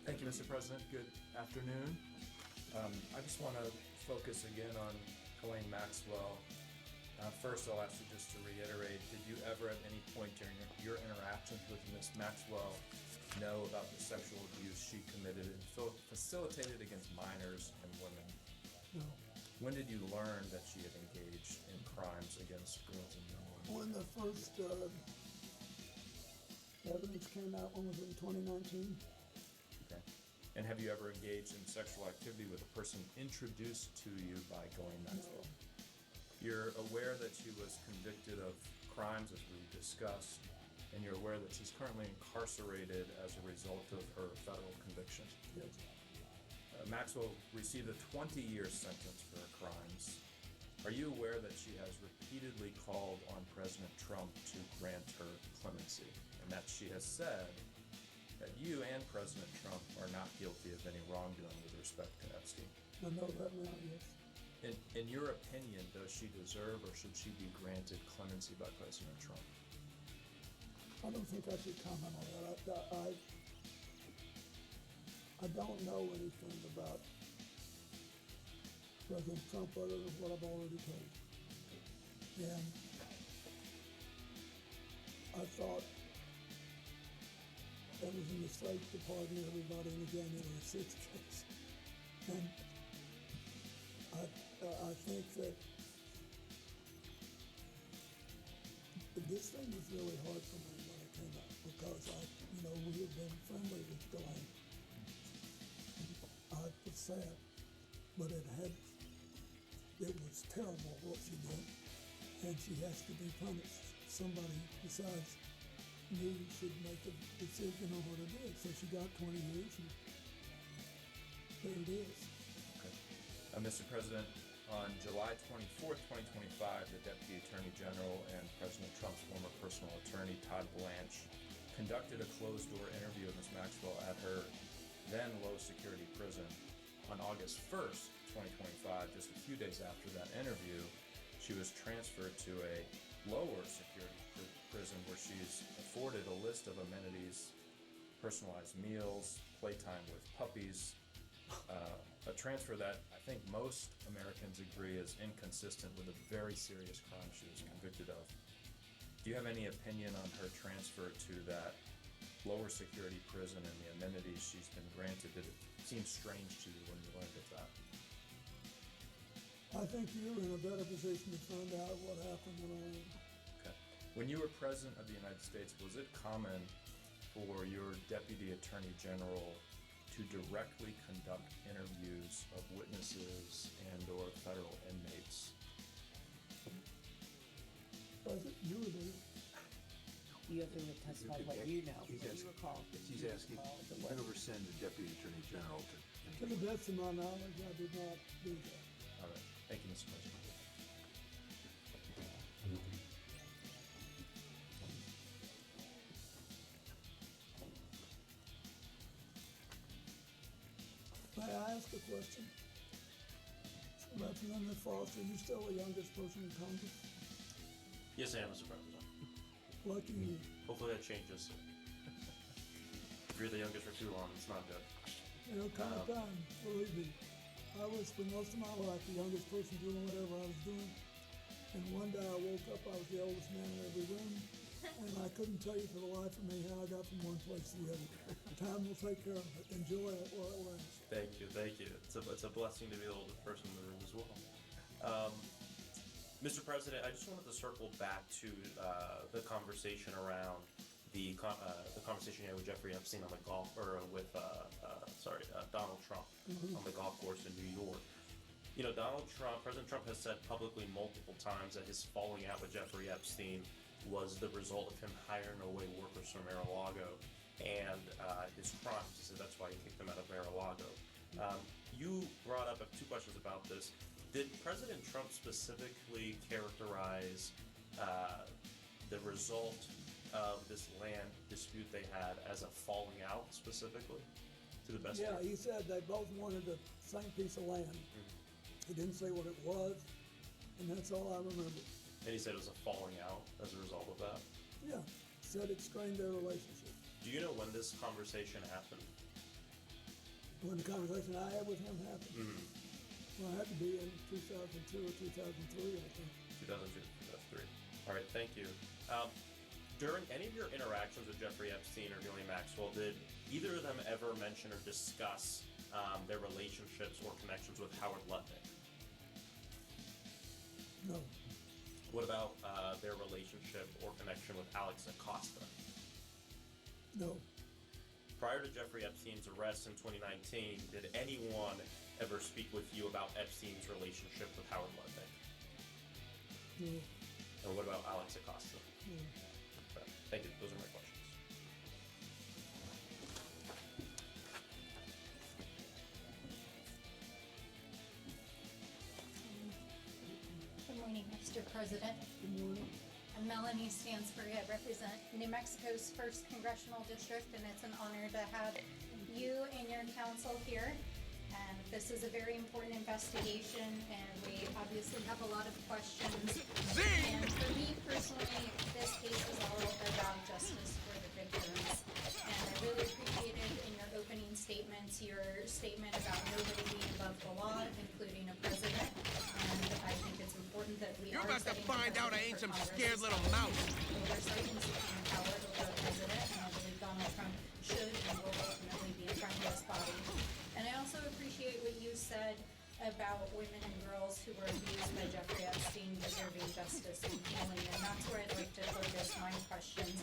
Thank you, Mr. President. Good afternoon. I just want to focus again on Ghislaine Maxwell. First, I'll ask you just to reiterate, did you ever at any point during your interactions with Ms. Maxwell know about the sexual abuse she committed and facilitated against minors and women? No. When did you learn that she had engaged in crimes against girls and young women? When the first evidence came out, when was it, in 2019? Okay. And have you ever engaged in sexual activity with a person introduced to you by Ghislaine Maxwell? No. You're aware that she was convicted of crimes, as we discussed, and you're aware that she's currently incarcerated as a result of her federal conviction. Yes. Maxwell received a 20-year sentence for her crimes. Are you aware that she has repeatedly called on President Trump to grant her clemency, and that she has said that you and President Trump are not guilty of any wrongdoing with respect to Epstein? I know that now, yes. In your opinion, does she deserve or should she be granted clemency by President Trump? I don't think I should comment on that. I don't know anything about President Trump other than what I've already told. And I thought that was a mistake to pardon everybody in the January 6th case. And I think that this thing was really hard for me when it came out because we had been friendly with Ghislaine. It's sad, but it was terrible what she did, and she has to be punished. Somebody besides me should make a decision on what it is. So she got 20 years, and there it is. Okay. Mr. President, on July 24th, 2025, the Deputy Attorney General and President Trump's former personal attorney, Todd Blanche, conducted a closed-door interview of Ms. Maxwell at her then low-security prison. On August 1st, 2025, just a few days after that interview, she was transferred to a lower-security prison where she's afforded a list of amenities, personalized meals, playtime with puppies, a transfer that I think most Americans agree is inconsistent with a very serious crime she was convicted of. Do you have any opinion on her transfer to that lower security prison and the amenities she's been granted? Did it seem strange to you when you learned of that? I think you're in a better position to find out what happened than I am. Okay. When you were President of the United States, was it common for your Deputy Attorney General to directly conduct interviews of witnesses and/or federal inmates? You were there. You have to testify what you know, He's what you asking, recall. he's asking, did you ever send the Deputy Attorney General to? To the best of my knowledge, I did not do that. All right. Thank you, Mr. President. May I ask a question? Representative Foster, you still the youngest person in Congress? Yes, I am, Mr. President. Lucky you. Hopefully that changes. If you're the youngest for too long, it's not good. It'll come a time, believe me. I was for most of my life the youngest person doing whatever I was doing. And one day I woke up, I was the oldest man in every room, and I couldn't tell you for the life of me how I got from one place to the other. Time will take care of it. Enjoy it while it lasts. Thank you, thank you. It's a blessing to be the oldest person in the room as well. Mr. President, I just wanted to circle back to the conversation around the conversation you had with Jeffrey Epstein on the Donald Trump on the golf course in New York. You know, President Trump has said publicly multiple times that his falling out with Jeffrey Epstein was the result of him hiring away workers from Mar-a-Lago and his crimes. He said that's why he kicked them out of Mar-a-Lago. You brought up two questions about this. Did President Trump specifically characterize the result of this land dispute they had as a falling out specifically, to the best? Yeah, he said they both wanted the same piece of land. He didn't say what it was, and that's all I remember. And he said it was a falling out as a result of that? Yeah, said it strained their relationship. Do you know when this conversation happened? When the conversation I had with him happened? Well, it had to be in 2002 or 2003, I think. 2002, 2003. All right, thank you. During any of your interactions with Jeffrey Epstein or Ghislaine Maxwell, did either of them ever mention or discuss their relationships or connections with Howard Lutnick? No. What about their relationship or connection with Alex Acosta? No. Prior to Jeffrey Epstein's arrest in 2019, did anyone ever speak with you about Epstein's relationship with Howard Lutnick? No. And what about Alex Acosta? No. Okay. Thank you. Those are my questions. Good morning, Mr. President. Good morning. I'm Melanie Stansbury. I represent New Mexico's 1st Congressional District, and it's an honor to have you and your council here. And this is a very important investigation, and we obviously have a lot of questions. And for me personally, this case is all about justice for the victims. And I really appreciated in your opening statements, your statement about nobody being above the law, including a president. And I think it's important that we You're are about to setting find out I ain't some scared little mouse. Oversight and seeking power over a president, and I believe Donald Trump should and will ultimately be in front of this body. And I also appreciate what you said about women and girls who were abused by Jeffrey Epstein deserving justice and healing, and that's where I'd like to focus my questions.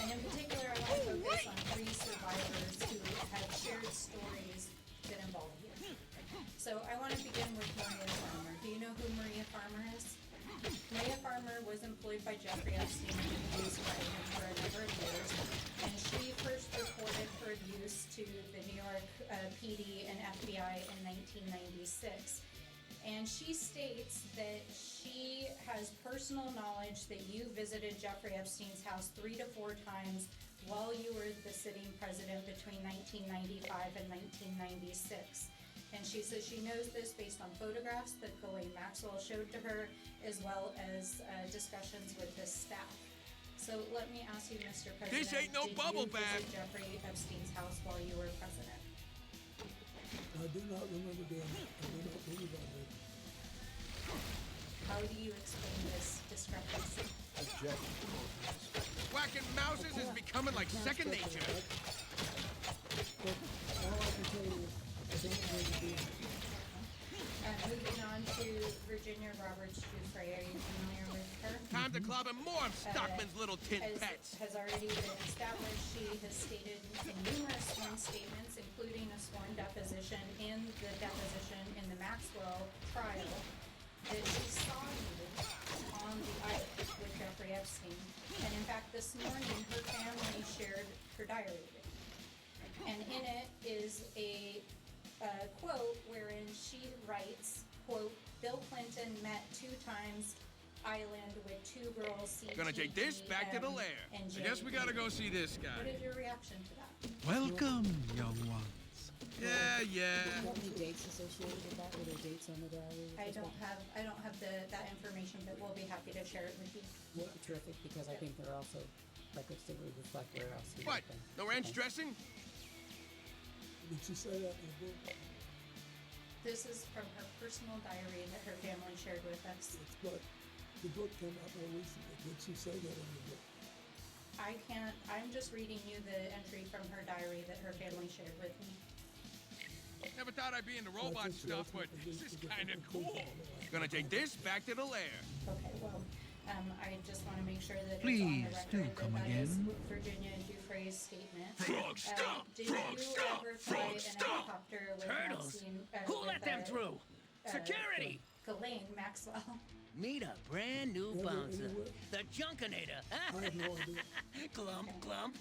And in particular, I want to focus on 3 survivors who have shared stories that involve you. So I want to begin with Maria Farmer. Do you know who Maria Farmer is? Maria Farmer was employed by Jeffrey Epstein and abused by him for a number of years, and she first reported her abuse to the New York PD and FBI in 1996. And she states that she has personal knowledge that you visited Jeffrey Epstein's house 3 to 4 times while you were the sitting president between 1995 and 1996. And she says she knows this based on photographs that Ghislaine Maxwell showed to her, as well as discussions with his staff. So let me ask you, Mr. President, This ain't no bubble bath. did you visit Jeffrey Epstein's house while you were president? I do not remember doing that. I do not believe I did. How do you explain this discrepancy? Objection. Whacking mouses is becoming like second nature. But all I can tell you is I don't remember doing it. Moving on to Virginia Roberts Dufresne. Are you familiar with her? Time to club and more of Stockman's little tin pets. Has already been established. She has stated in numerous sworn statements, including a sworn deposition in the Maxwell trial, that she saw you on the island with Jeffrey Epstein. And in fact, this morning, her family shared her diary with me. And in it is a quote wherein she writes, quote, Bill Clinton met 2 times island with 2 girls, CTE, Gonna take this back to the lair. and I guess we gotta go see this guy. What is your reaction to that? Welcome, young ones. Yeah. Do you have any dates associated with that? Were there dates on the diary? I don't have that information, but we'll be happy to share it with you. Yeah, terrific, because I think there are also records that would reflect where else you What? have been. No ranch dressing? Did she say that in the book? This is from her personal diary that her family shared with us. But the book came out more recently. Did she say that in the book? I'm just reading you the entry from her diary that her family shared with me. Never thought I'd be into robot stuff, but this is kind of cool. Gonna take this back to the lair. Okay, well, I just want to make sure that Please it's do on the record come that that is again. Virginia Dufresne's statement. Frog stop! Did Frog you stop! ever fly Frog an stop! helicopter with Turtles! Maxine, Who with, let them through? Security! Ghislaine Maxwell. Meet a brand new bouncer. The Junkinator. I have no idea. Glump, glump.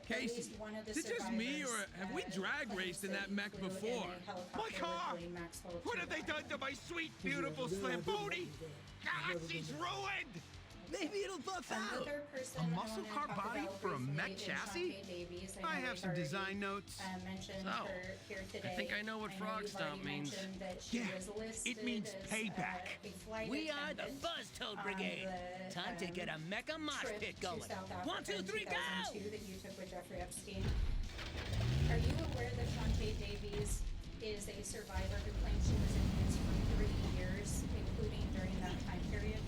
Casey, is it just me, or have we drag raced in that mech before? My car! What have they done to my sweet, beautiful Slamboni? God, she's ruined! Maybe it'll buff out. Another person A muscle I car wanna talk body about for a briefly mech is chassis? Shantae Davies. I know have we've some already, design notes. Mentioned So, her here today. I think I know what frog you've stomp already means. mentioned that she Yeah, was listed it means as, payback. A flight We are the attendant Buzz Toad on Brigade. the, Time to get a mecha mosh trip pit to going. South Africa 1, 2, in 3, go! 2002 that you took with Jeffrey Epstein. Are you aware that Shantae Davies is a survivor who claims she was in use for 3 years, including during that time period?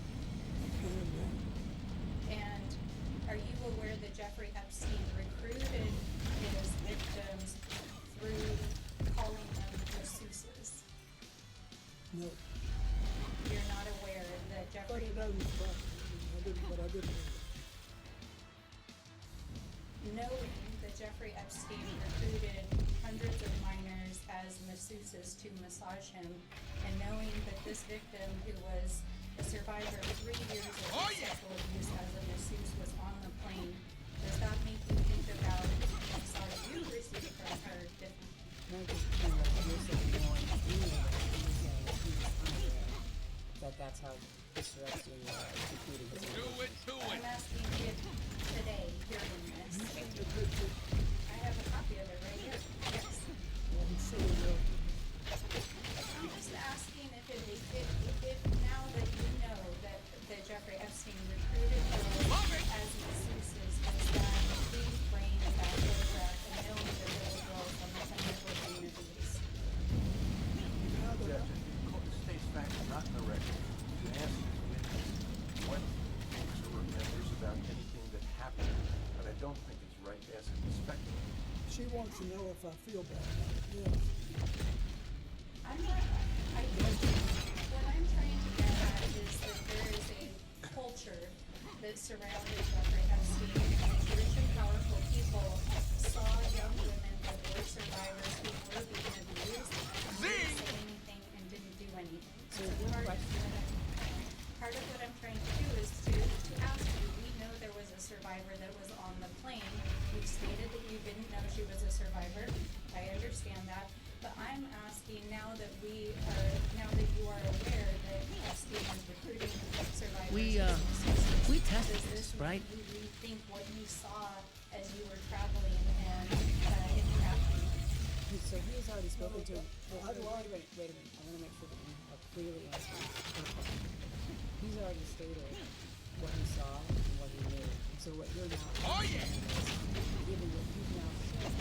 And are you aware that Jeffrey Epstein recruited his victims through calling them masseuses? No. You're not aware that Jeffrey... But I didn't know. Knowing that Jeffrey Epstein recruited hundreds of minors as masseuses to massage him, and knowing that this victim, who was a survivor of 3 years of sexual abuse as a masseuse, was on the plane, does that make you think about the massage you received from her differently? Not just kind of like you're saying, knowing you knew that he was unaware that that's how Mr. Epstein recruited his I'm asking you today, hearing this. I have a copy of it right here. Yes. I'm just asking if now that you know that Jeffrey Epstein recruited girls as masseuses, does that reframe that photograph and knowing that there were girls on the plane that were being abused? Objection. The state's facts are not in the record. You ask these witnesses what thinks or remembers about anything that happened, but I don't think it's right to ask them to speculate. She wants to know if I feel bad about it. Yes. I'm not, what I'm trying to get at is that there is a culture that surrounded Jeffrey Epstein, and rich and powerful people saw young women that were survivors who were being abused and didn't say anything and didn't do anything. So part of what I'm trying to do is to ask you, we know there was a survivor that was on the plane. You stated that you didn't know she was a survivor. I understand that. But I'm asking now that you are aware that Epstein is recruiting survivors. We tested this, right? Does this make you rethink what you saw as you were traveling and interacting? So he has already spoken to. Wait a minute. I want to make sure that we are clearly answering her question. He's already stated what he saw and what he knew. So what you're now given what you've now said,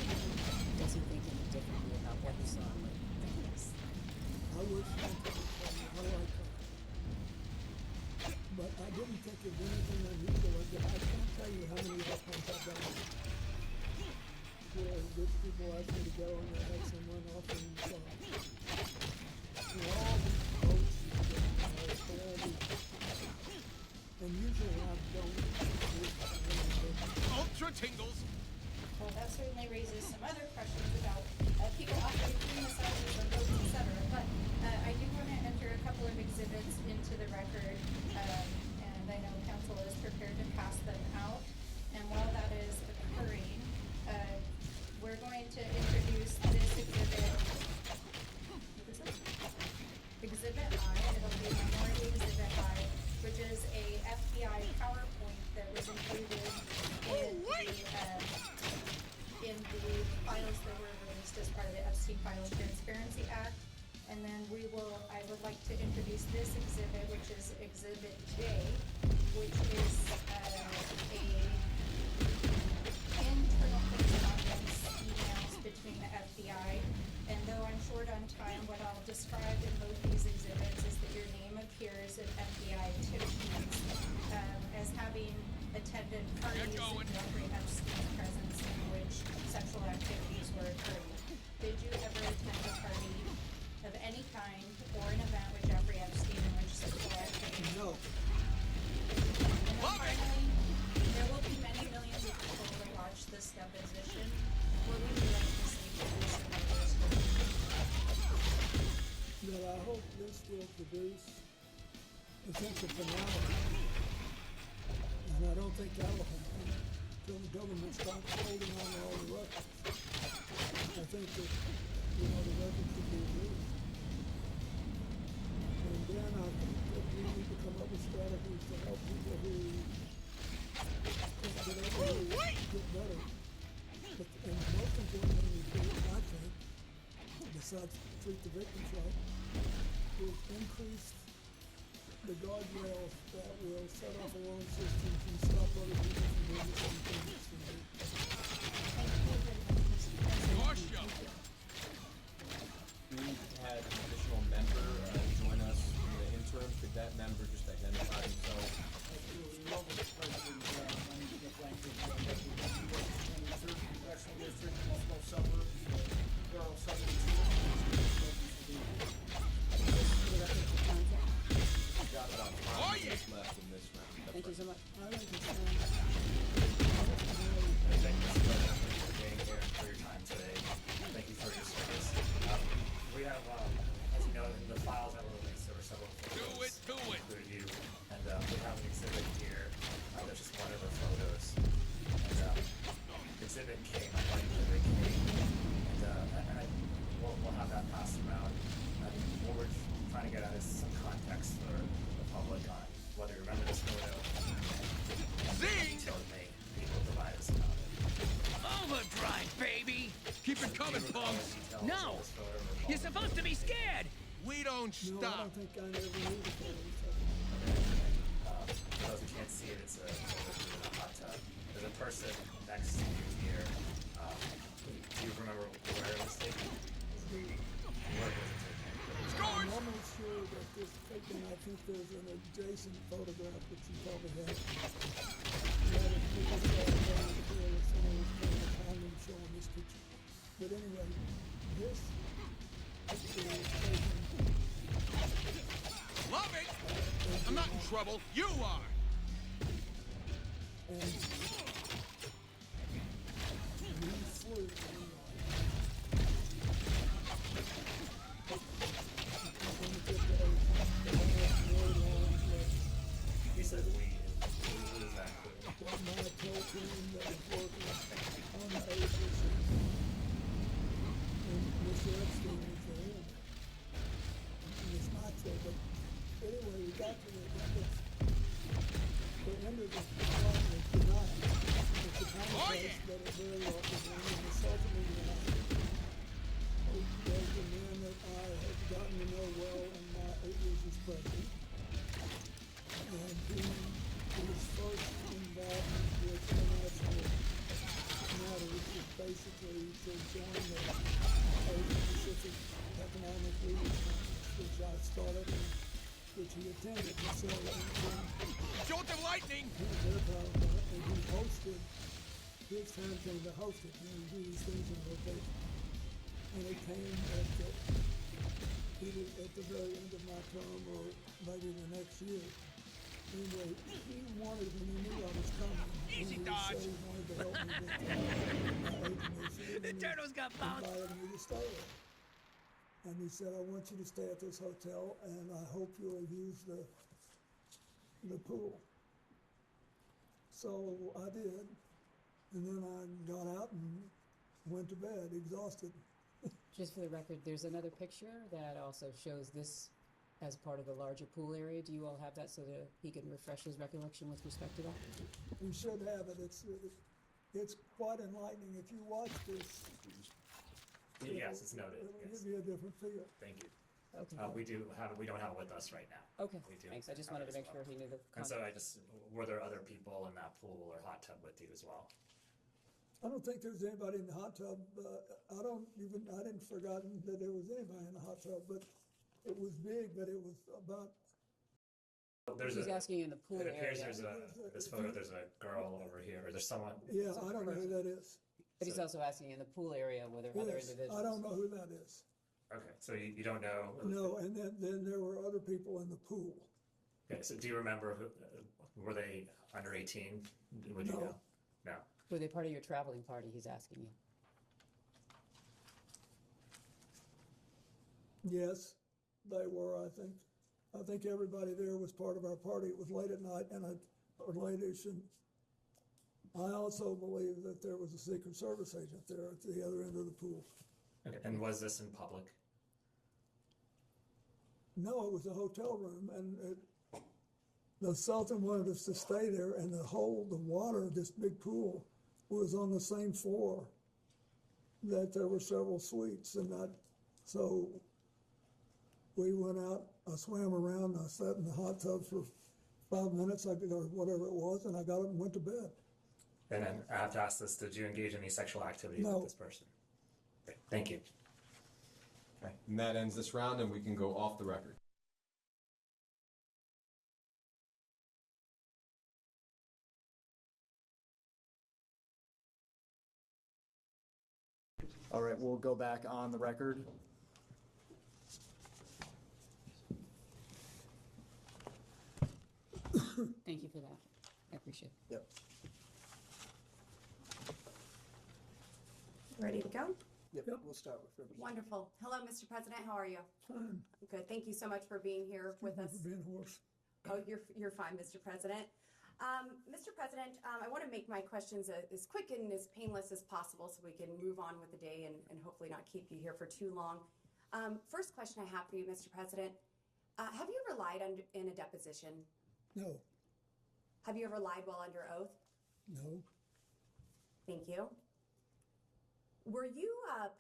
does he think any differently about what he saw? Yes. I wish I could tell you how I could. But I didn't think of anything unusual. I can't tell you how many airplanes I've done where rich people asked me to go and they had someone off and so for all these votes for all these, and usually I don't. Ultra tingles. Well, that certainly raises some other questions about people offering free massages or votes, etc. But I do want to enter a couple of exhibits into the record, and I know council is prepared to pass them out. And while that is occurring, we're going to introduce this exhibit. What is it? Exhibit I. It'll be Minority Exhibit I, which is a FBI PowerPoint that was included in the files that were released as part of the Epstein Files Transparency Act. And then I would like to introduce this exhibit, which is Exhibit J, which is internal correspondence emails between the FBI. And though I'm short on time, what I'll describe in both these exhibits is that your name appears in FBI tip sheets as having attended parties in Jeffrey Epstein's presence in which sexual activities were occurring. Did you ever attend a party of any kind or an event with Jeffrey Epstein in which sexual activities? No. And then finally, there will be many millions of people to watch this deposition. What would you like to say to this members? That I hope this will produce a sense of finality. And I don't think that will happen until the government stops holding on to all the records. I think that, the records should be released. And then I think that we need to come up with strategies to help people who can't get over get better. And most importantly, I think, besides treat the victims right, is increase the guardrails that will set off alarm systems and stop other people from doing the same things. We had an additional member join us in the interim. Could that member just identify himself? Got about 5 minutes left in this round. Thank you so much. Thank you, Mr. President, for being here and for your time today. Thank you for your service. We have, as you know, in the files that were released, there were several photos included you, and we have an exhibit here. That's just one of the photos. And exhibit K, my buddy exhibit K, and we'll have that passed around. And what we're trying to get at is some context for the public on whether you remember this photo. Zing! Details people provide us about it. Overdrive, baby! Keep it coming, punks! No! You're supposed to be scared! We don't No, I stop! don't think I ever knew the photos. For those who can't see it, it's a hot tub. There's a person next to you here. Do you remember where it was taken? Where was it taken? I'm almost sure that this taken, I think there's an adjacent photograph that you probably have. That if people saw it down here, that someone was putting a condom showing this picture. But anyway, this picture was taken. Love it! I'm not in trouble. You are! And we flew. You said we. Who is that? Well, my whole team that was working on the ages, and Mr. Epstein was there. And it's not so, but anyway, we got to the end of the problem was denied. It's the kind of place that it very often was and assaulted me denied. It was a man that I had gotten to know well in my 8 years as president. And he was first involvement with international matters was basically to join the Asia-Pacific Economic Leaders Conference, which I started and which he attended. And so, Jolt of lightning! He was very proud of that, and he hosted, his time came to host it, and we do these things in rotation. And it came at the either at the very end of my term or maybe the next year. Anyway, he wanted, when he knew I was coming, Easy he dodge. said he wanted to help me with my agency. The turtles got bounced. Invited me to stay there. And he said, I want you to stay at this hotel, and I hope you'll use the pool. So I did, and then I got out and went to bed, exhausted. Just for the record, there's another picture that also shows this as part of the larger pool area. Do you all have that so that he can refresh his recollection with respect to that? You should have it. It's quite enlightening. If you watch this, Yes, it's noted. it'll Yes. give you a different feel. Thank you. Okay. We don't have it with us right now. Okay, We do thanks. I just have wanted it to as make well. sure he knew the And so context. were there other people in that pool or hot tub with you as well? I don't think there's anybody in the hot tub. I didn't forgotten that there was anybody in the hot tub, but it was big, but it was about. He's asking in the pool It appears area. this photo, there's a girl over here, or there's someone. Yeah, I don't know who that is. But he's also asking in the pool area whether other Yes, individuals. I don't know who that is. Okay, so you don't know? No, and then there were other people in the pool. Okay, so do you remember were they under 18? Would you No. know? No. Were they part of your traveling party, he's asking you? Yes, they were, I think. I think everybody there was part of our party. It was late at night or late-ish, and I also believe that there was a Secret Service agent there at the other end of the pool. Okay, and was this in public? No, it was a hotel room, and the Sultan wanted us to stay there, and the water of this big pool was on the same floor that there were several suites, so we went out, I swam around, I sat in the hot tub for 5 minutes, or whatever it was, and I got up and went to bed. And then I have to ask this, did you engage in any sexual activity No. with this person? Okay, thank you. Okay, and that ends this round, and we can go off the record. All right, we'll go back on the record. Thank you for that. I appreciate it. Yep. Ready to go? Yep, we'll start with Rivers. Wonderful. Hello, Mr. President. How are you? Fine. Good. Thank you so much for being here with us. For being hoarse. Oh, you're fine, Mr. President. Mr. President, I want to make my questions as quick and as painless as possible so we can move on with the day and hopefully not keep you here for too long. First question I have for you, Mr. President. Have you ever lied in a deposition? No. Have you ever lied while under oath? No. Thank you. Were you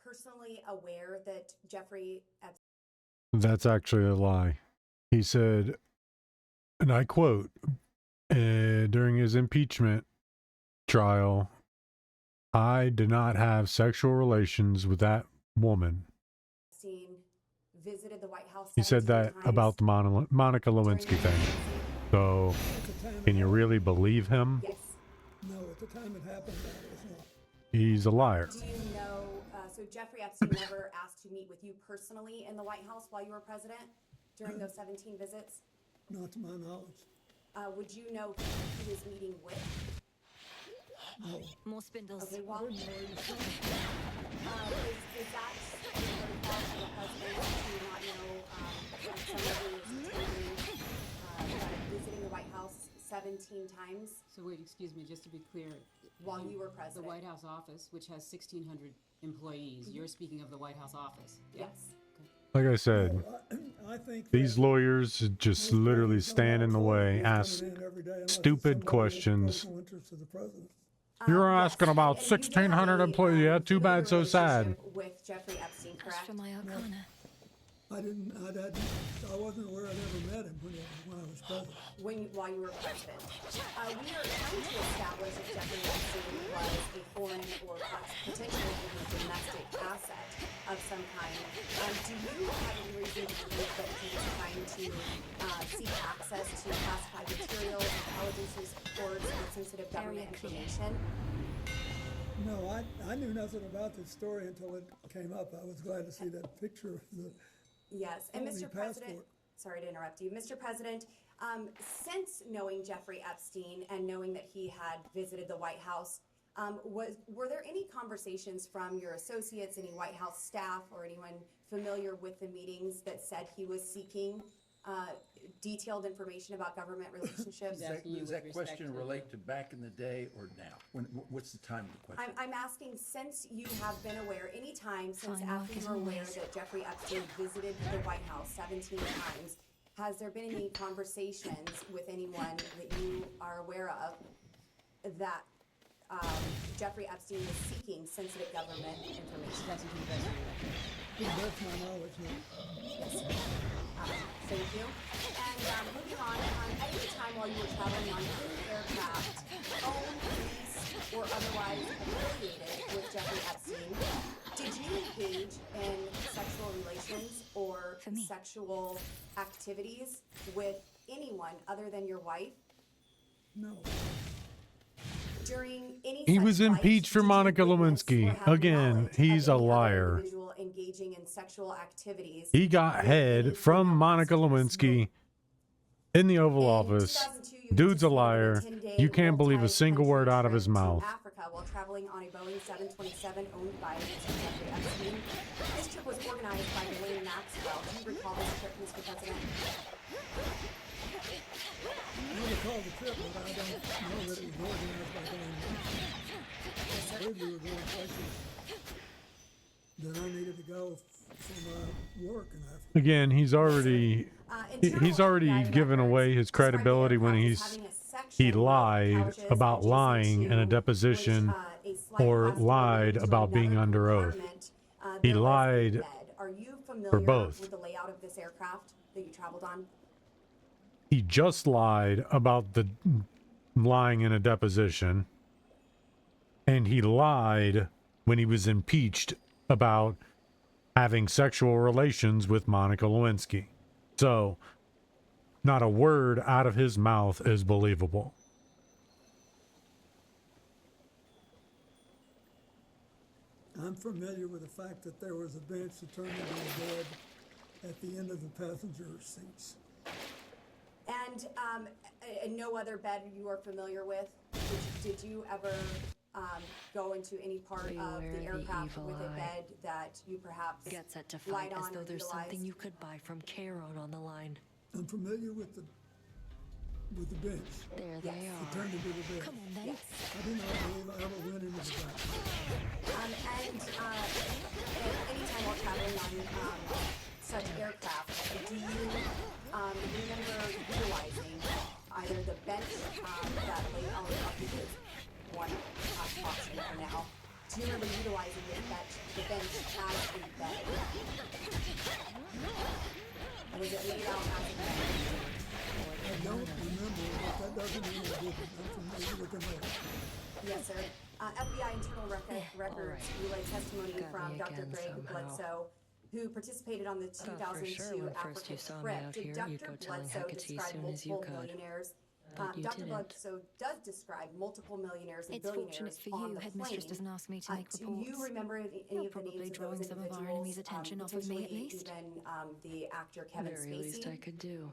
personally aware that Jeffrey Epstein... That's actually a lie. He said, and I quote, during his impeachment trial, I did not have sexual relations with that woman. visited the White House? He said that about the Monica Lewinsky thing. So, can you really believe him? Yes. No, at the time it happened, that was not. He's a liar. Do you know, so Jeffrey Epstein never asked to meet with you personally in the White House while you were president during those 17 visits? Not to my knowledge. Would you know who he was meeting with? No. More spindles. Okay, well, is that protocol for the president to not know that somebody is visiting the White House 17 times? So wait, excuse me, just to be clear. While you were president. The White House office, which has 1,600 employees, you're speaking of the White House office? Yeah? Yes. Like I said, I think these lawyers just literally stand in the way, ask stupid questions. You're asking about 1,600 employees. Yeah, too bad, so sad. With Jeffrey Epstein, correct? From my Arcana. I wasn't aware I'd ever met him when I was president. While you were president. We are trying to establish if Jeffrey Epstein was a foreign or potentially even domestic asset of some kind. Do you have any reason to believe that he was trying to seek access to classified material, intelligence reports, or sensitive government information? No, I knew nothing about this story until it came up. I was glad to see that picture of Yes, and Phony Mr. President, passport. sorry to interrupt you. Mr. President, since knowing Jeffrey Epstein and knowing that he had visited the White House, were there any conversations from your associates, any White House staff, or anyone familiar with the meetings that said he was seeking detailed information about government relationships? Does that question relate to back in the day or now? What's the time of the question? I'm asking, since you have been aware, any time since after you were aware that Jeffrey Epstein visited the White House 17 times, has there been any conversations with anyone that you are aware of that Jeffrey Epstein was seeking sensitive government information? To the best of my knowledge, no. Yes. Thank you. And moving on, at any time while you were traveling on any aircraft, owned, leased, or otherwise affiliated with Jeffrey Epstein, did you engage in sexual relations or sexual activities with anyone other than your wife? No. During any He such was flight, impeached for did you Monica witness or Lewinsky. have Again, knowledge he's of a any other liar. individual engaging in sexual activities? He got head from Monica Lewinsky in the Oval Office. Dude's a liar. You can't believe a single word out of his mouth. Africa while traveling on a Boeing 727 owned by Mr. Jeffrey Epstein. This trip was organized by Dwayne Maxwell. Do you recall this trip, Mr. President? I recall the trip, but I don't know that it was organized by Dwayne Maxwell. I believe we were going places that I needed to go for my work in Africa. Again, he's already given away his credibility when he lied about lying in a deposition or lied about being under oath. He lied Are you familiar for both. with the layout of this aircraft that you traveled on? He just lied about the lying in a deposition, and he lied when he was impeached about having sexual relations with Monica Lewinsky. So, not a word out of his mouth is believable. I'm familiar with the fact that there was a bench that turned into a bed at the end of the passenger seats. And no other bed you are familiar with? Did you ever go into any part of the aircraft with a bed that you perhaps Get set to lied fight as on though or there's something utilized? you could buy from Caron on the line. I'm familiar with the bench. There they It are. turned into the bed. Come on, then. Yes. I do not believe I ever went into the bench. Anytime while traveling on such aircraft, do you remember utilizing either the bench that lay on one option for now? Do you remember utilizing the bench as a bed? Was it laid out as a bed? I don't remember, but that doesn't mean I didn't. I'm familiar with the matter. Yes, sir. FBI internal records relay testimony from Dr. Greg Bledsoe, who participated on the 2002 Africa trip. Did Dr. Bledsoe describe multiple millionaires? Dr. Bledsoe does describe multiple millionaires and It's billionaires fortunate for on you, the Headmistress plane. doesn't ask me to make Do reports. you remember any You're of the probably names of drawing those some of our individuals? enemies' attention off of me, at Potentially least? even the actor Kevin Very Spacey? least I could do.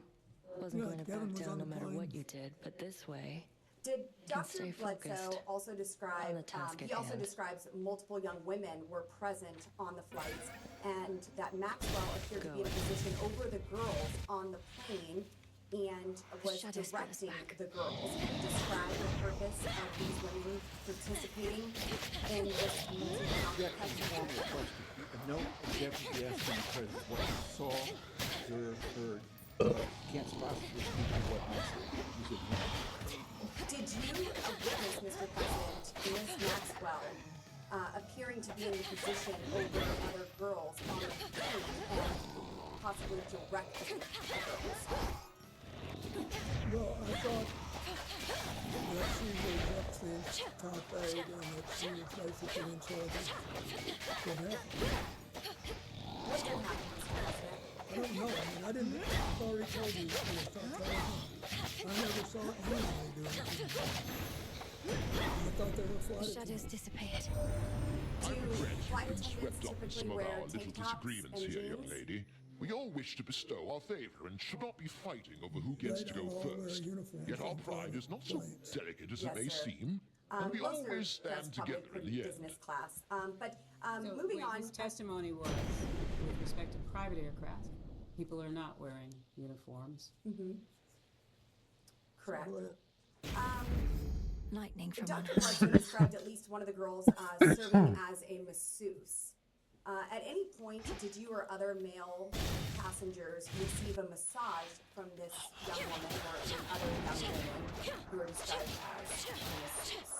Wasn't going to Kevin back was down on no the matter plane. what you did, but this way. Did can Dr. stay Bledsoe focused also describe, on the task at he also hand. describes multiple young women were present on the flights and that Maxwell appeared to be in a position over the girls on the plane and was directing the girls. Can you describe the purpose of these women participating in this multi-county festival? No objection to asking the president what he saw, observed, heard. Can't possibly speak to what he said no. Did you witness, Mr. President, Ms. Maxwell appearing to be in a position over other girls on the plane and possibly directing the girls? Well, I thought that she was Epstein's top aide and that she was basically in charge of what happened. What did happen, Mr. President? I don't know. I mean, I didn't. I've already told you she was top aide. I never saw anybody do anything. I thought they were flight Shadows dissipated. Do flight attendants Swept up in typically some of wear our little tank tops disagreements and here, young jeans? lady. We all wish to bestow our favor and should not be fighting over who gets to go first. Yet our pride is not so delicate as it may seem, and we always stand together in the end. Business class. But So moving wait, on. His testimony was with respect to private aircraft, people are not wearing uniforms. Correct. Lightning from Dr. on Hudson described at least one of the girls serving as a masseuse. At any point, did you or other male passengers receive a massage from this young woman or any other young woman who were described as a masseuse?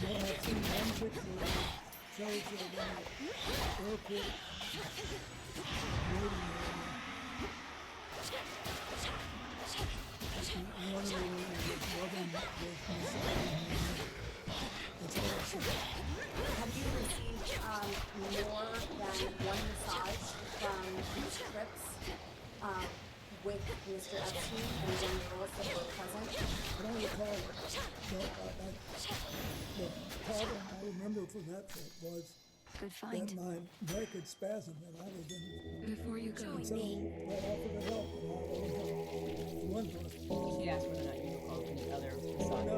Well, I've seen one picture that shows that airport waiting area. One of the women was rubbing with Have you received more than one massage from these trips with Mr. Epstein and the young girls that were present? I don't recall it. The problem I remember from that trip was Good find. that my neck had spasmed and I was in. Before you go, And so they offered to help. And I really helped. One hospital. She asked whether or not you recall any other Oh, massage. no.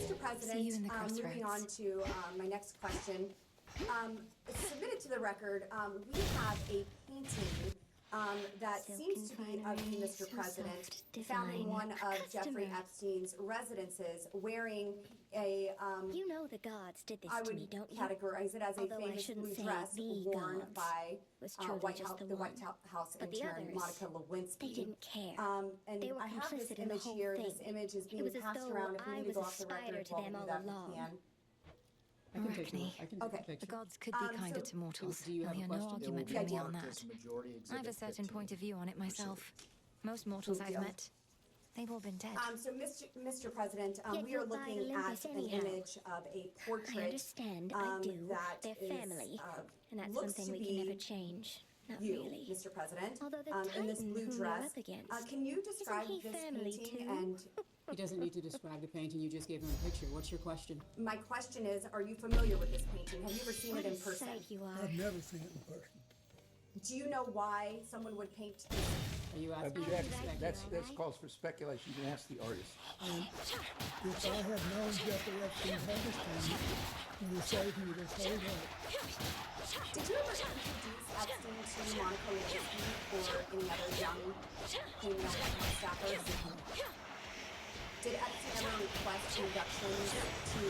Mr. President, moving on to my next question. Submitted to the record, we have a painting that seems to be of you, Mr. President, found in one of Jeffrey Epstein's residences wearing a, You know the gods did this I to would me, don't you? categorize it as a Although I famous shouldn't blue say dress the worn gods. by Was truly White just House, the the one. White House But the intern, others, Monica Lewinsky. they didn't care. And They were I have this complicit in the image whole here. thing. This image is It being was as passed though around. If we I need to was go a off the spider record, to well, them we'll do all that, we along. can. I can take Arachne. I can take Okay. a picture. The gods could be kinder so- to mortals. Do you have a I'll hear no question? argument It will from be me on marked that. as Majority I have a Exhibit certain 15. point of view on it myself. Most mortals Thank I've you. met, they've all been dead. So, Mr. President, Yet we are you'll buy looking Olympus at an anyhow. image of a portrait. I understand, I do. That They're is, family, and that's looks something to we be can never change. Not you, really. Mr. President, Although the in this Titan blue who dress. we're up against, Can you describe he this family painting? too? And He doesn't need to describe the painting, you just gave him a picture. What's your question? my question is, are you familiar with this painting? Have you ever seen What it in a person? sight you are. I've never seen it in person. Do you know why someone would paint this? Are you asking That's calls for speculation. You can ask the artist. And if I had known Jeffrey Epstein had this painting, he would say he would have told her. Did you ever introduce Epstein to Monica Lewinsky or any other young female staffers? Did Epstein ever request introductions to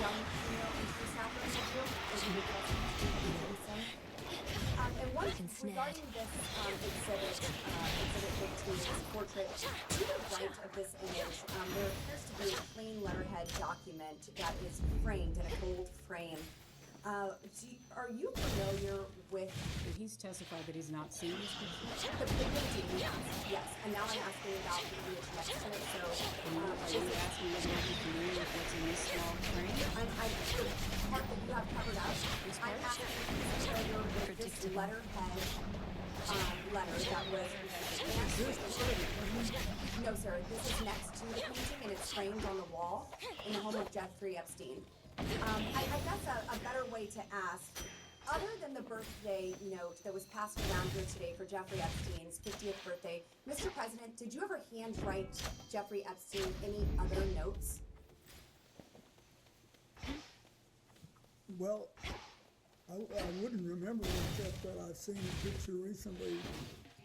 young female staffers? Did you? Did you request introductions? And one regarding this exhibit 15, this portrait, to the right of this image, there appears to be a plain letterhead document that is framed in a gold frame. Are you familiar with? He's testified that he's not seen this picture. The painting, yes. And now I'm asking about the image next to it. So, Are you asking whether or not you're familiar with what's in this small frame? I'm the part that you have covered up. I'm asking if you're familiar with this letterhead letter that was No, sir. This is next to the painting, and it's framed on the wall in the home of Jeffrey Epstein. I guess a better way to ask, other than the birthday note that was passed around here today for Jeffrey Epstein's 50th birthday, Mr. President, did you ever handwrite Jeffrey Epstein any other notes? Well, I wouldn't remember except that I've seen a picture recently.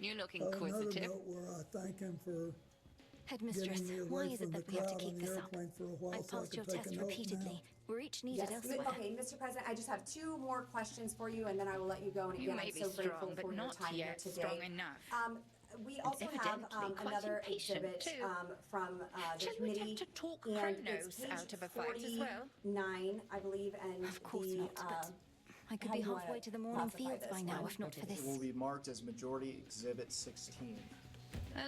You're looking Another inquisitive. note where I thank him for Headmistress, getting me why away is from it the that we have to crowd on keep the this up? airplane for a while I've so I passed your could take test a note repeatedly. now. We're each needed Yes. elsewhere. Okay, Mr. President, I just have two more questions for you, and then I will let you go. And You again, may I'm be so grateful strong, but for your not time yet here today. strong enough. We And also have evidently quite another impatient, exhibit too. from the Shall we committee. attempt to talk and Chronos it's page out of a fight as well? 49, I believe, and Of course the, not, but I could how be do you wanna halfway to the morning classify fields this by now, one? if not for this. It will be marked as Majority Exhibit 16. Alas,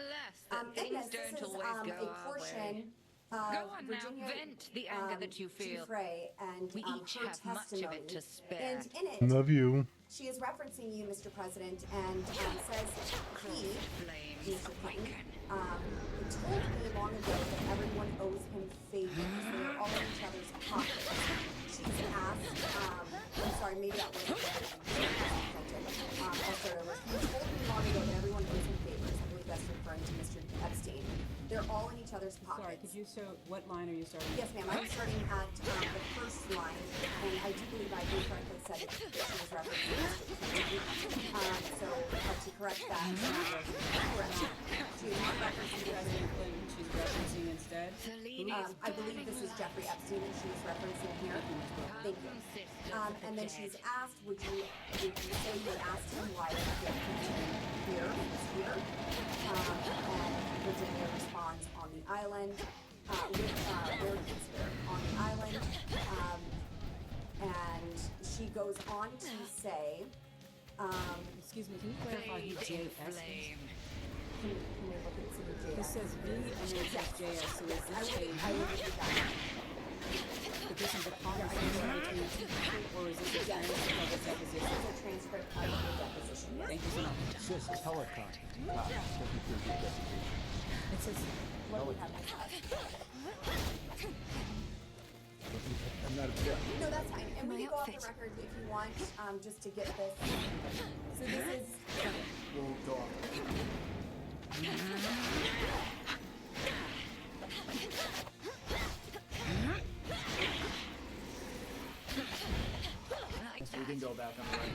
that and things yes, don't this is always go a our portion way. of Go on now, Virginia, vent the anger that you feel. Giuffre and We each her have much of it testimony. to spare. And in it, Love you. she is referencing you, Mr. President, and says he, Mr. Clinton, told me long ago that everyone owes him favors. They are all in each other's pockets. asked, I'm sorry, maybe that wasn't I'll start over. He told me long ago that everyone owes him favors. I believe that's referring to Mr. Epstein. They're all in each other's pockets. Sorry, could you show, what line are you starting? Yes, ma'am. I'm starting at the first line, and I do believe I incorrectly said that she was referencing Mr. Clinton. So to correct that, she's not referencing President Clinton. She's referencing instead. I believe this is Jeffrey Epstein that she's referencing here. Thank you. And then she's asked, would you say you asked him why he here? And Virginia responds on the island, with where he's here on the island. And she goes on to say, excuse me, can you clarify who JS is? Can we look at some JS? This says V and then it says JS, so is this I would read that. But this is a conversation between two people, or is this a transcript of a deposition? This is a transcript of the deposition. Thank you so much. It says telecom. It says, What do we have? I'm not objecting. No, that's fine. And we can go off the record if you want, just to get this. So this is. We'll go off. So we can go back on the record.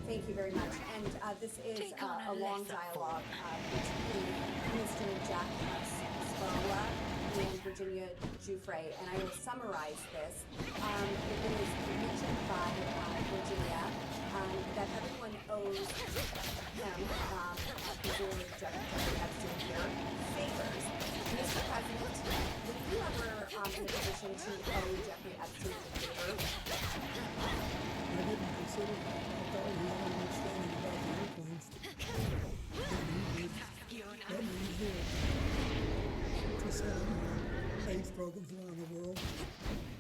Thank you very much. And this is a long dialogue between Mr. Jack Sparrow and Virginia Giuffre, and I will summarize this. It is mentioned by Virginia that everyone owes him, presumably Jeffrey Epstein here, favors. Mr. President, were you ever in a position to owe Jeffrey Epstein a favor? I didn't consider that. I thought he had an understanding about the airplanes. That means to sell 8 programs around the world.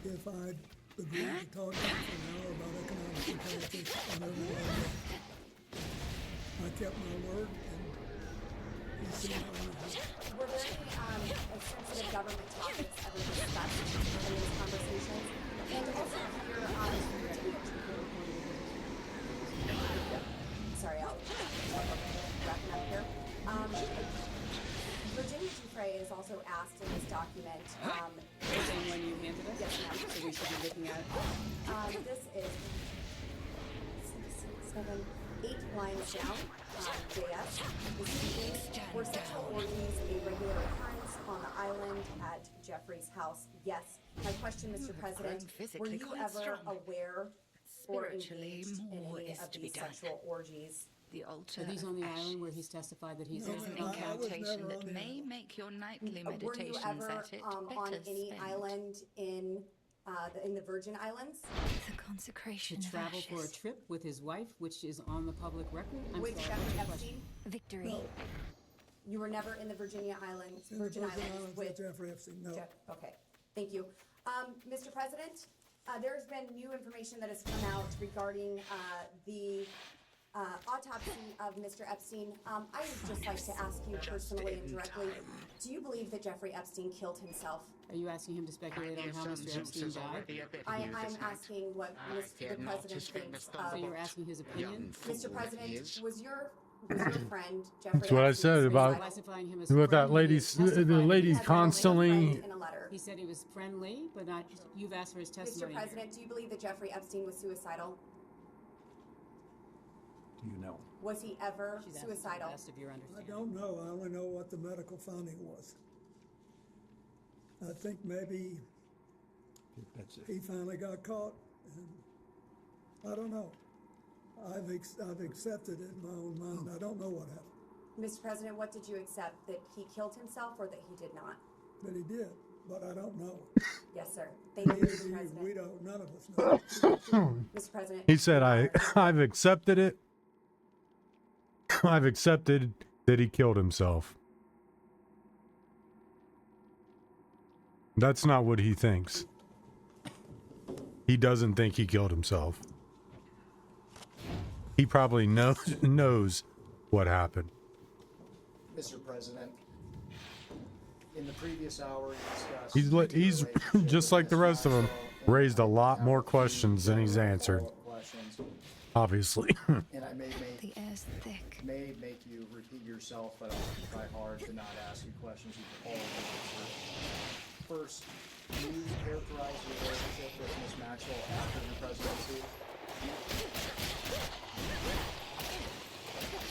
If I'd agreed to talk to him for an hour about economics and politics and everything like that, I kept my word, and he seemed honored. Were there any sensitive government topics ever discussed in these conversations? And also here, sorry, I'll wrapping up here. Virginia Giuffre is also asked in this document. The same one you handed us? Yes, ma'am. So we should be looking at it? This is 6, 7, 8 lines down. JS. This evening, were sexual orgies a regular occurrence on the island at Jeffrey's house? Yes. My question, Mr. President, were you ever aware or engaged in any of these sexual orgies? Are these on the island where he's testified that he's There's an incantation that may make your nightly meditations Were you ever at it on better any spent. island in the Virgin Islands? The consecration To of travel for a ashes. trip with his wife, which is on the public record? I'm With sorry, Jeffrey what's your Epstein? question? Victory. No. You were never in the Virgin Islands Islands with Jeffrey Epstein, no. Okay, thank you. Mr. President, there's been new information that has come out regarding the autopsy of Mr. Epstein. I would just like to ask you personally and directly, do you believe that Jeffrey Epstein killed himself? Are you asking him to speculate on how Mr. Epstein died? I'm asking what the President thinks of. So you're asking his opinion? Mr. President, was your friend Jeffrey That's what I Epstein said about Classifying him as what that friendly. lady's, the lady's constantly. in a letter? He said he was friendly, but not, you've asked for his Mr. testimony. President, do you believe that Jeffrey Epstein was suicidal? Do you know? Was he ever She's asking for the suicidal? best of your I understanding. don't know. I only know what the medical finding was. I think maybe That's it. he finally got caught, and I don't know. I've accepted it in my own mind. I don't know what happened, Mr. President, what did you accept? That he killed himself or that he did not? but he did. But I don't know. Yes, sir. Thank you, Mr. We President. don't. None of us know. Mr. President. He said, I've accepted it. I've accepted that he killed himself. That's not what he thinks. He doesn't think he killed himself. He probably knows what happened. Mr. President, in the previous hour, we discussed He's just like the rest of them. Raised a lot more questions than he's answered. Questions, Obviously. and I The air's thick. may make you repeat yourself, but I'll try hard to not ask you questions you can already answer. First, can you characterize your relationship with Ms. Maxwell after your presidency?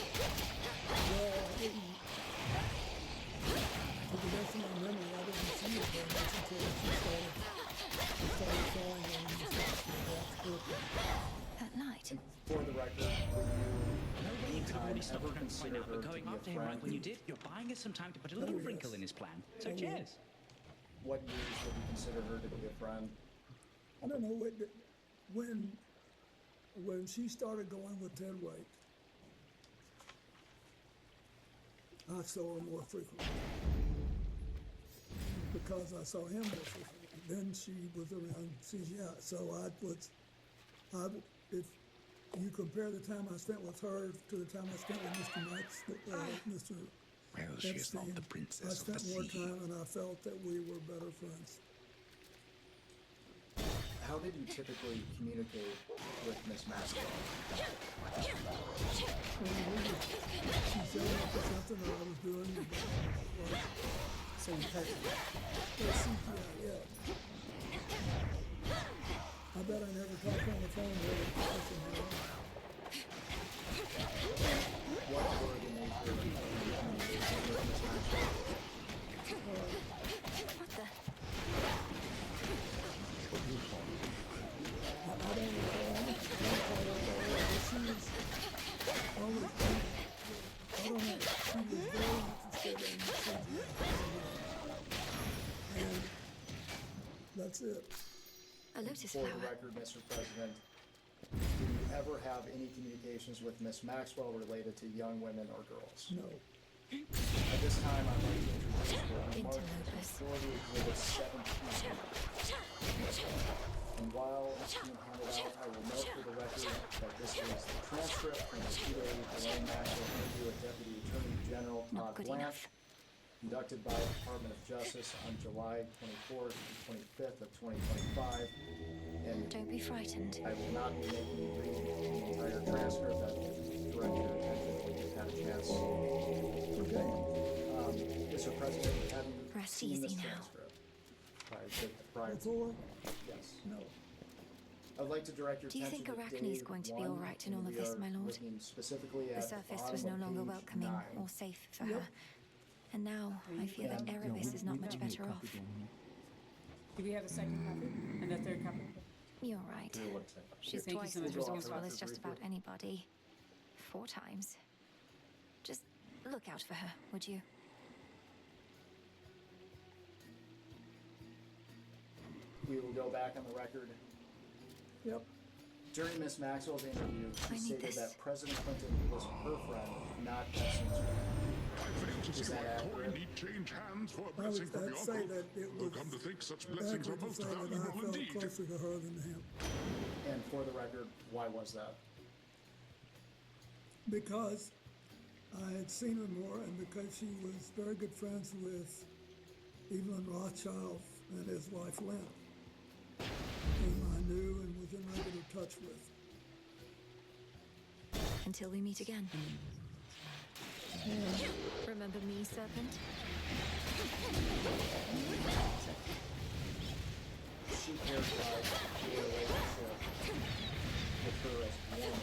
Well, I didn't, to the best of my memory, I didn't see it very much until she started falling on the At night. For the record, would you anytime ever consider her to be a friend? When you did, you're buying us some time to put a little wrinkle in his plan. So cheers. What years would you consider her to be a friend? I don't know when she started going with Ted White, I saw her more frequently because I saw him more frequently. Then she was around. So if you compare the time I spent with her to the time I spent with Mr. Max, Mr. Well, she is not the I princess of the spent more sea. time, and I felt that we were better friends. How did you typically communicate with Ms. Maxwell? She showed up for something that I was doing. So in person. Yeah. I bet I never talked on the phone with her. What were the nature of your communication with Ms. Maxwell? I don't know anything. She was always, I don't know, she was very interested in children. And that's it. A lotus For flower. the record, Mr. President, did you ever have any communications with Ms. Maxwell related to young women or girls? No. At this time, I'd like to introduce the remark authority exhibit 17. And while it's being handed out, I will note for the record that this is the transcript from the 2-day Elaine Maxwell interview with Deputy Attorney General Todd Blanche, conducted by the Department of Justice on July 24th and 25th of 2025. And Don't be frightened. I will not be making you read the entire transcript. I will direct your attention when you've had a chance. Okay. Mr. President, have you Rest seen this easy now. transcript? Prior to, Before? yes. No. I'd like to direct your Do you attention think to Arachne's Dave going to be 1, all right in and all of we this, are my lord? looking specifically The at surface bottom was no of longer page welcoming 9. or safe for her. And now I fear that Erebus is not much better off. Do we have a second copy and a third copy? You're right. She's Thank you twice so much as for saying resourceful that. as just about anybody. 4 times. Just look out for her, would you? We will go back on the record. Yep. During Ms. Maxwell's interview, I she need stated this. that President Clinton was her friend, not Essen's friend. Is that accurate? Need change hands for a I would blessing from your I'd say uncle. that it Though was come to think, such blessings are accurate to most say that I valuable felt indeed. closer to her than to him. And for the record, why was that? Because I had seen her more and because she was very good friends with Evelyn Rothschild and his wife Lynn, whom I knew and was in regular touch with. Until we meet again. Remember me, Serpent? She characterized your relationship with her as warm.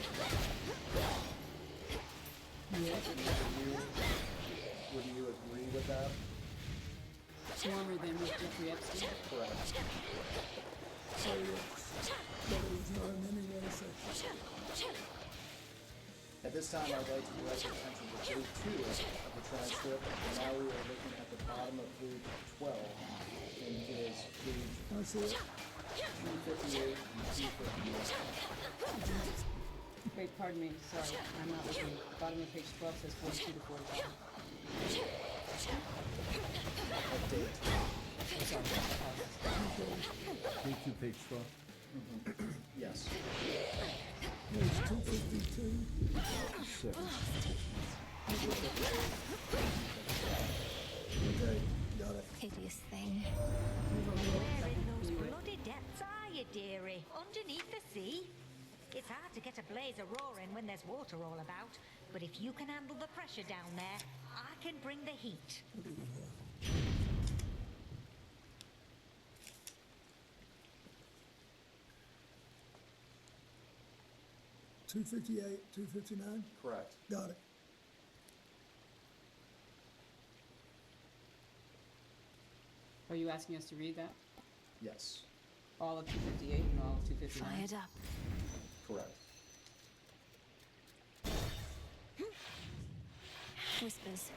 Would you agree with that? Warmer than with Jeffrey Epstein? Correct. So but it was not in any way sexual. At this time, I'd like to direct your attention to page 2 of the transcript, and now we are looking at the bottom of page 12, and it is page I see it. 258 and 259. Wait, pardon me, sorry, I'm not looking. Bottom of page 12 says 42 to 45. Update. I'm sorry, I apologize. Page 2, page 12. Yes. Page 252. 7. Okay, got it. Hideous thing. Where in those bloody depths are you, raise a roaring when there's water all about, but if you can handle the pressure down there, I can bring the heat. 258, 259? Correct. Got it. Are you asking us to read that? Yes. All of 258 and all of 259? Fire it up. Correct. Whispers.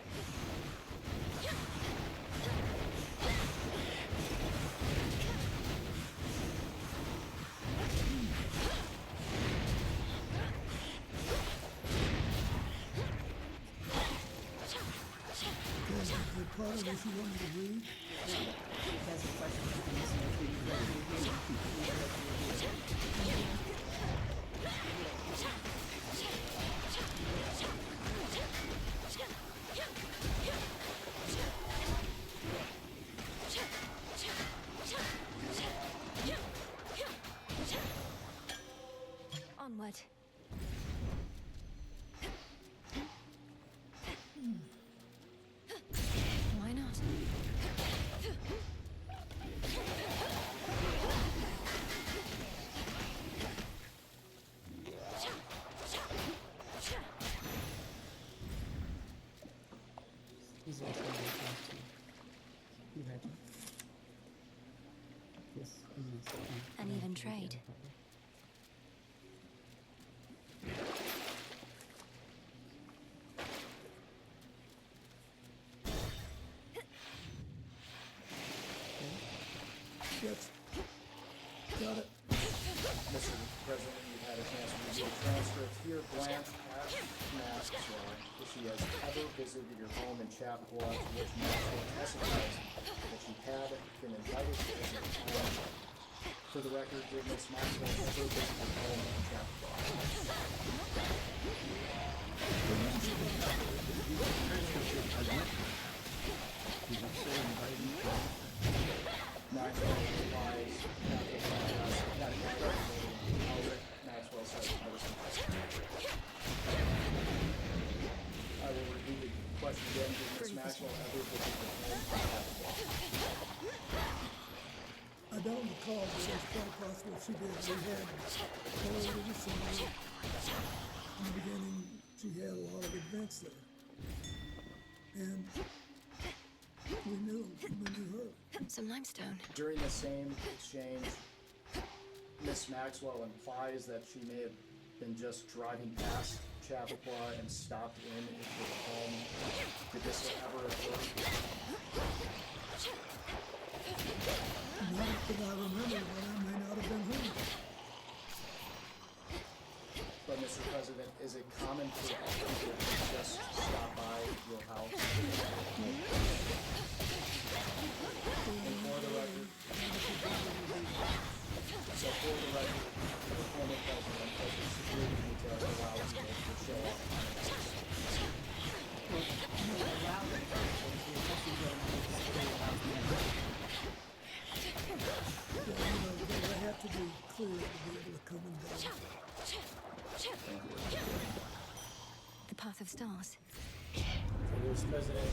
The part of this you want me to read? That's a question. Onward. Why not? He's also in the class too. You read it? Yes. An even trade. Yes. Got it. Mr. President, you've had a chance to review the transcript. Here, glance at Maxwell. If she has ever visited your home in Chappaqua, to which Maxwell testifies that she had been invited to visit your home. For the record, did Miss Maxwell ever visit your home in Chappaqua? Maxwell replies, Maxwell says, I will repeat the question again. Did Miss Maxwell ever visit your home in Chappaqua? I don't recall, but it's quite possible she did. We had earlier this summer, in the beginning, she had a lot of events there. And we knew her. Some limestone. During the same exchange, Miss Maxwell implies that she may have been just driving past Chappaqua and stopped into the home. Did this ever occur? Not that I remember, but I may not have been home. But Mr. President, is it common for people to just stop by your house? And for the record, the former president of the security detail allows you to show up. They have to be clear to be able to come and go. The path of stars. Mr. President,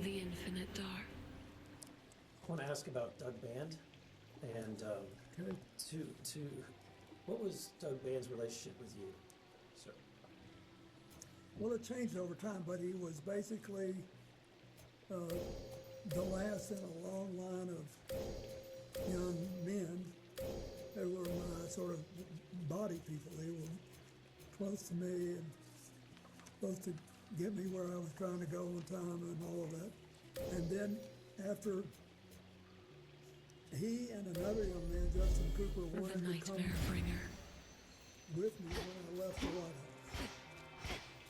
The infinite dark. I want to ask about Doug Band, and to what was Doug Band's relationship with you, sir? Well, it changed over time, but he was basically the last in a long line of young men. They were my sort of body people. They were close to me and supposed to get me where I was trying to go on time and all of that. And then after he and another young man, Justin Cooper, wanted to come with me when I left the White House.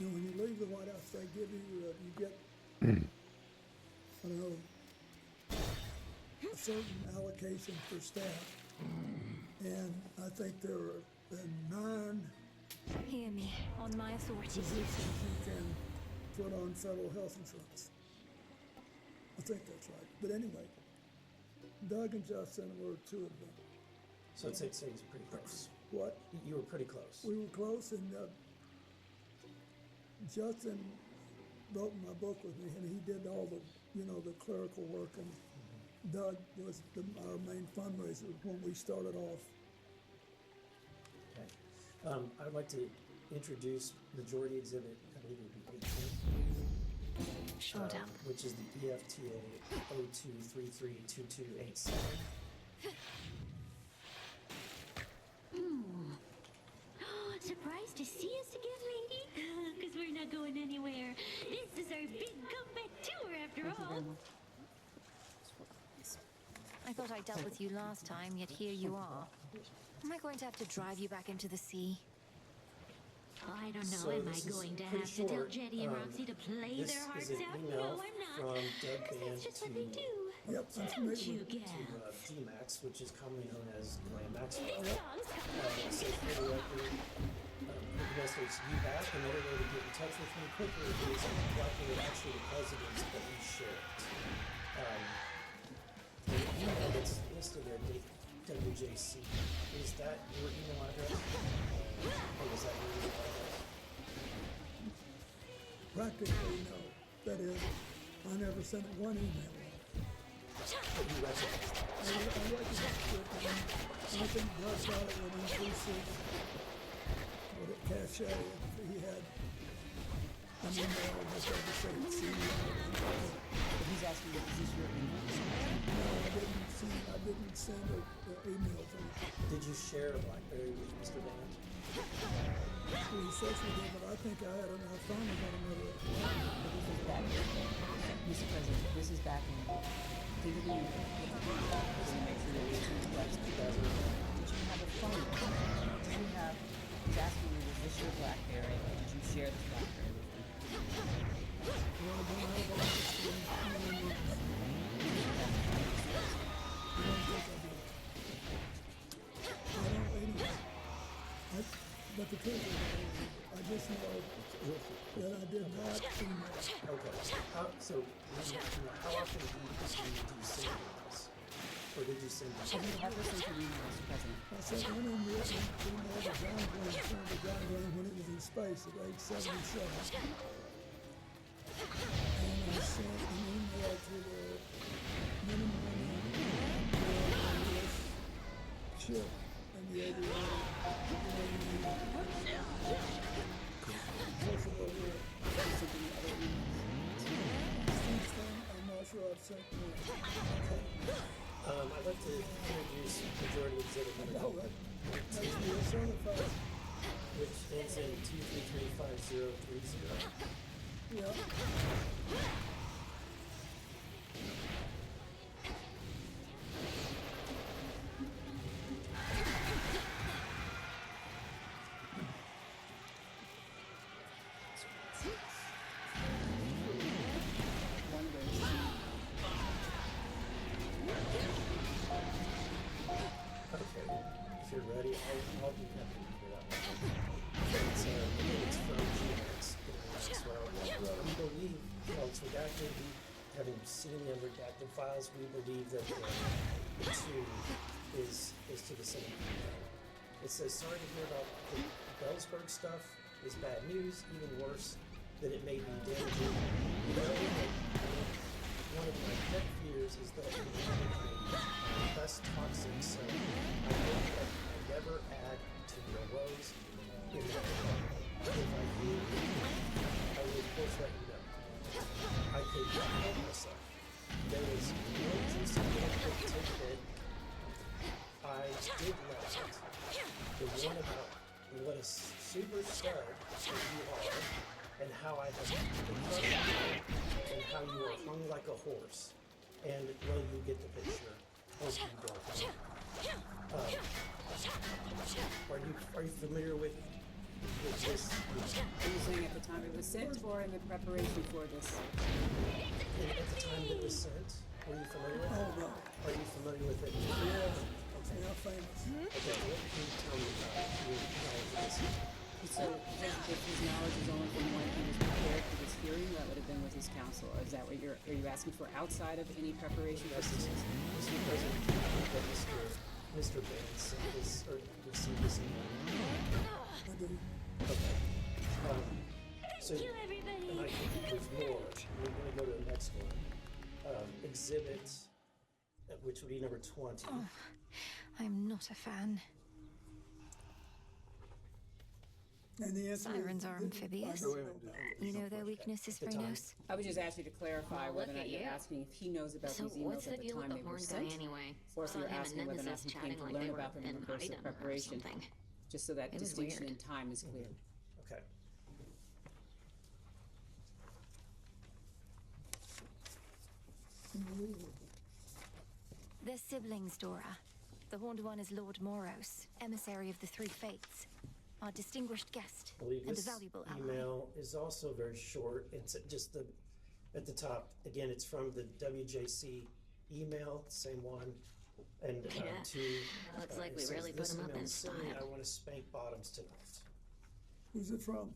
You know, when you leave the White House, they give you, you get, I don't know, a certain allocation for staff. And I think there are 9 Hear me on my authority. positions you can put on federal health insurance. I think that's right. But anyway, Doug and Justin were 2 of them. So I'd say he's pretty close. What? You were pretty close. We were close, and Justin wrote my book with me, and he did all the, the clerical work, and Doug was our main fundraiser when we started off. Okay. I'd like to introduce Majority Exhibit, I believe it would be 18. Short up. Which is the EFTA 02332287. Surprised to see us again, lady? Because we're not going anywhere. This is our big comeback tour, after all. I thought I dealt with you last time, yet here you are. Am I going to have to drive you back into the sea? Oh, I don't know. So Am I this is going to pretty have to tell short. Jetty and Roxy to play This their hearts is an out? email No, I'm not. from Doug Because Band that's just to what they do. Yep, that's Don't me. you get? D-Max, which is commonly known as Graham Maxwell. These songs It says for the record, the message you back. Another way to get in touch with me quicker is likely actually the president's, but we share it. The email that's listed there, WJC, is that your email address? Or is that your email address? Practically, no. That is, I never sent one email out. But you recognize that? I recognize it, and I think Doug got it when he received what it cache. He had an email that ever said CEO. But he's asking, is this your email? No, I didn't send an email to him. Did you share a BlackBerry with Mr. Band? We said we did, but I think I had enough fun with another. Mr. President, this is back in. Think of the email. Just to make sure that it's correct. Did you have a phone? Did you have? He's asking you, was this your BlackBerry? Did you share this BlackBerry with him? But the truth is, I just know that I did not email. Okay. So, how often do you send emails? Or did you send them? Have you ever sent an email, Mr. President? I sent one email to John Glenn when it was in space at age 77. And I sent an email to the minimum ship and the aviation. I'm not sure I've sent one. I'd like to introduce Majority Exhibit number 2, which ends in 2335030. Yeah. If you're ready, I'll be happy to hear that one. It's from DTS1C. We believe, well, it's redacted. Having seen the unredacted files, we believe that the 2 is to the same email. It says, sorry to hear about the Bellsburg stuff. It's bad news, even worse, that it may be damaging. One of my pet fears is that the less toxic, so I hope that I never add to your woes in that regard. If I do, I will of course let you know. I could not help myself. There was one juicy little tidbit I did let out. The one about what a super stud that you are, and how I have become you, and how you are hung like a horse. And, well, you get the picture. Or you don't. Are you familiar with this? Are you saying at the time it was sent or in the preparation for this? At the time that it was sent, were you familiar with it? Oh, no. Are you familiar with it? Yeah, it's now famous. Okay, what can you tell me about your knowledge of this? So, if his knowledge is only from when he was prepared for this hearing, that would have been with his counsel. Or is that what are you asking for outside of any preparation for this? Mr. President, I think that Mr. Banks sent this or received this email? I do. Okay. So, Thank you, everybody. and I think there's more. We're going to go to the next one. Exhibit, which would be number 20. Oh, I'm not a fan. And the answer Sirens is, are amphibious. You know their weaknesses, Frenos? I would just ask you to clarify Oh, whether or look not at you're you. asking if he knows about So these what's emails the at the deal with time the they were horn sent, guy anyway? or if Saw you're him and asking whether or not Nemesis he came chatting to like learn they were about them in an the course item of or preparation, something. just so that It was distinction weird. in time is clear. Okay. They're siblings, Dora. The horned one is Lord Moros, emissary of the Three Fates, our distinguished guest I believe and a this valuable ally. email is also very short. It's just at the top. Again, it's from the WJC email, same one. And Yeah. Looks like it we says, really put "This him up email in is silly. style." I want to spank bottoms tonight. Who's it from?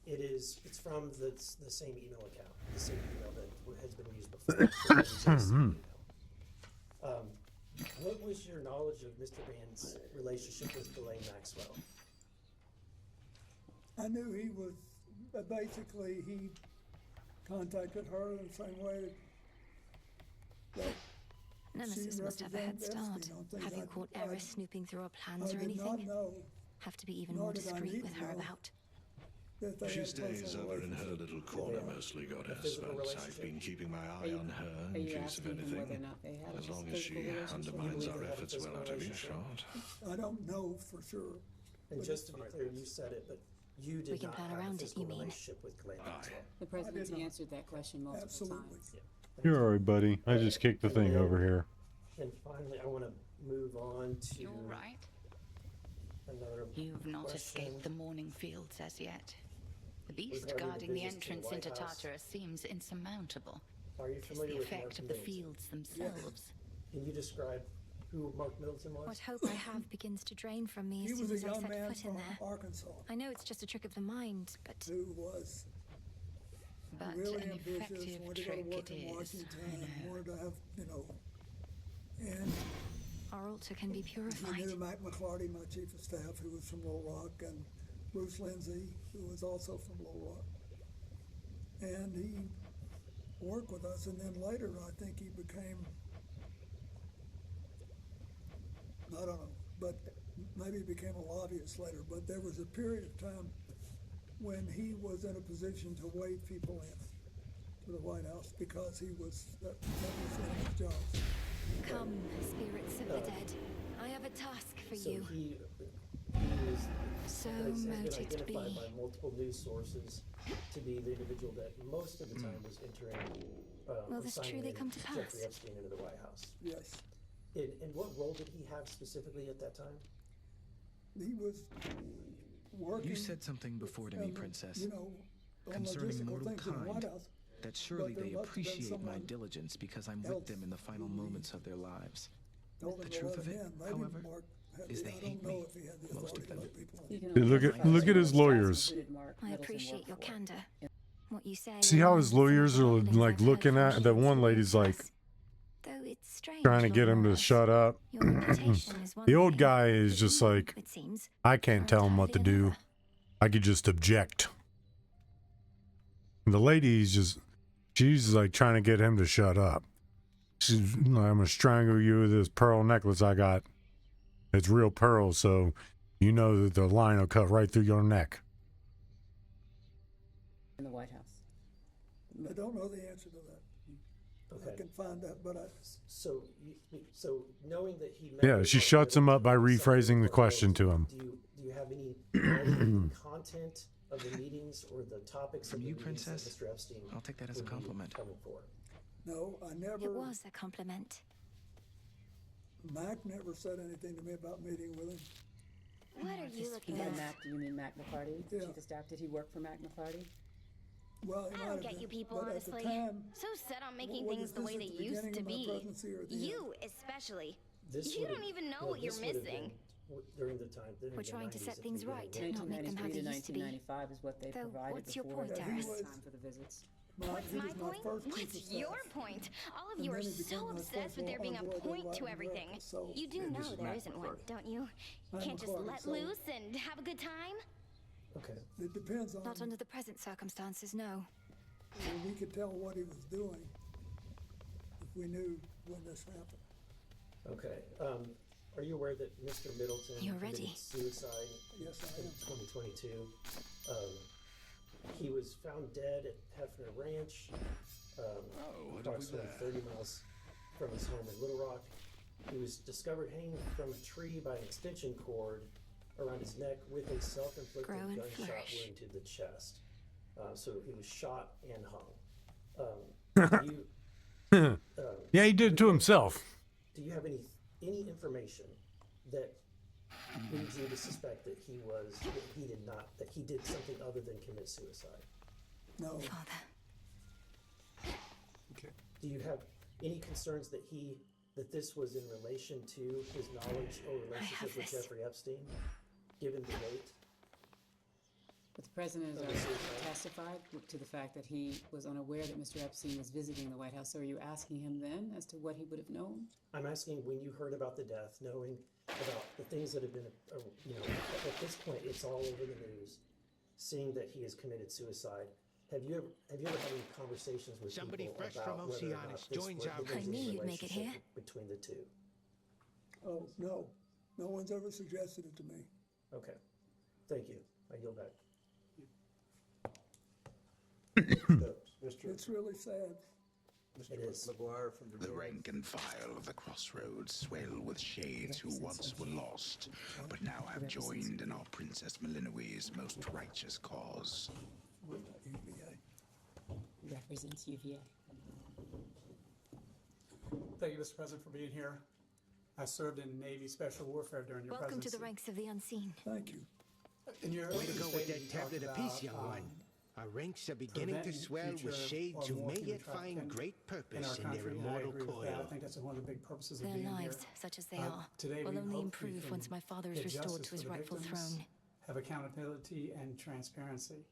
It's from the same email account, the same email that has been used before. the WJC email. What was your knowledge of Mr. Band's relationship with Ghislaine Maxwell? I knew he was, basically, he contacted her in the same way that Nemesis she must have a head represented start. Epstein on things Have you like caught that. Eris snooping through our I plans or did not anything? know Have to be even nor more did I discreet need with to her know about. that they She had stays personal over in her relationship. little corner mostly, Goddess, but I've been keeping my eye on her Are in you case of asking him whether or anything. not they had a As long as she physical relationship? undermines our They had a efforts, physical well out of relationship. earshot. I don't know for sure. And but just to it's be clear, you said it, but you did We can not plan have around a it, physical you mean? relationship with Ghislaine Maxwell. The president's not. answered that question multiple Absolutely. times. You're all right, buddy. I just kicked the thing over here. And finally, I want to move on to You're right. another You've not question. escaped the morning fields as yet. The beast Regarding guarding the visits to the entrance White into House. Tartarus seems insurmountable. Are you It's familiar the with effect Mark of the Middleton? fields themselves. Can you describe who Mark Middleton was? What hope I have begins to drain from me He as was soon a as I young set man foot in from there. Arkansas I know it's just a trick of the mind, but who was But really an ambitious, effective wanted to go to trick work it in is. Washington, I and know. wanted to have, and our altar can be he purified. knew Mac McClarty, my chief of staff, who was from Little Rock, and Bruce Lindsay, who was also from Little Rock. And he worked with us, and then later I think he became, I don't know, but maybe he became a lobbyist later, but there was a period of time when he was in a position to wave people in to the White House because he was, that was one of his jobs. Come, spirits of the dead. I have a task for So you. he was So has been mote it identified be. by multiple news sources to be the individual that most of the time was entering Will or this signing truly in come to Jeffrey pass? Epstein into the White House. Yes, And what role did he have specifically at that time? he was working. You said something before to me, Princess, You know, on concerning logistical mortal things in the White kind, House. that surely but there they must have been appreciate my someone diligence because I'm else with them in the final who moments of their lives. told The him to truth let of him it, in. Maybe however, Mark had is the- they I don't hate know me, if he had the most authority of to them. let people in. You can Dude, only look at find his someone whose lawyers. included Mark I Middleton appreciate worked your for. candor. What you say. See how his aligns with some of lawyers the are rumblings like I've heard looking from at the one Shields lady's like witnesses. Though it's strange, trying to get Lord him to Morris. shut up. Your reputation is one The old thing, guy is just but like, you, it seems, I can't are tell him what to entirely do. another. I could just object. And the lady's just, she's like trying to get him to shut up. She's, I'm gonna strangle you with this pearl necklace I got. It's real pearls, so you know that the line will cut right through your neck. In the White House. I don't know the answer to that. I Okay. can find that, but So knowing that he met Yeah, with she Mark shuts him up by Middleton, rephrasing the Mark question to Middleton, him. Do you have any knowledge of the content of the meetings or the topics From of the you, meetings that Princess, Mr. Epstein I'll take that as a would be compliment. coming for? no, I It never, was a compliment. Mac never said anything to me about meeting with him. What are you looking By at? Mac, do you mean Mac McCarty? Yeah. Chief of Staff, did he work for Mac McCarty? Well, he I might don't have get been, you people, but at the honestly. time, So set on making was things the this way at they the used beginning to of my be. presidency or at the end? You, especially. This You would've- don't even know well, what you're this would've missing. been during the time. during We're the trying to 90s set at things the right, beginning. not make them how 1993 they to used to be. 1995 is what they Though, provided what's your before point, the Eris? time for the visits. What's my point? What's your point? All of you are so obsessed with there being a point to everything. You do know there isn't one, don't you? Can't just let loose and have a good time? Okay. It depends on... Not under the present circumstances, no. We could tell what he was doing if we knew when this happened. Okay. Are you aware that Mr. Middleton committed suicide in 2022? He was found dead at Hefner Ranch, approximately 30 miles from his home in Little Rock. He was discovered hanging from a tree by an extension cord around his neck with a self-inflicted gunshot wound to the chest. So he was shot and hung. Yeah, he did it to himself. Do you have any information that leads you to suspect that he did something other than commit suicide? No. Father. Okay. Do you have any concerns that this was in relation to his knowledge or relationship with Jeffrey Epstein, given the date? But the president has already testified to the fact that he was unaware that Mr. Epstein was visiting the White House. So are you asking him then as to what he would have known? I'm asking when you heard about the death, knowing about the things that have been, at this point, it's all over the news, seeing that he has committed suicide. Have you ever had any conversations with Somebody people fresh about from whether or Oceanus not this joins was our a I knew you'd make it here. relationship between the two? Oh, no. No one's ever suggested it to me. Okay. Thank you. I yield back. It's really sad. It is. The rank and file of the crossroads swell with shades who once were lost, but now have joined in our Princess Malinois's most righteous cause. Represents UVA. Thank you, Mr. President, for being here. I served in Navy Special Warfare during your Welcome presidency. to the ranks of the unseen. Thank you. In your Way to go with statement, that you tablet talked apiece, about, young one. Our ranks are beginning to preventing swell with future shades or who more may human yet find trafficking great in purpose our in their country, and I immortal agree with that. I coil. think that's one of the big purposes of Their being lives, here. such as they are, Today will we only hope we improve can once my father is get restored justice to his for the rightful victims, throne. have accountability and transparency.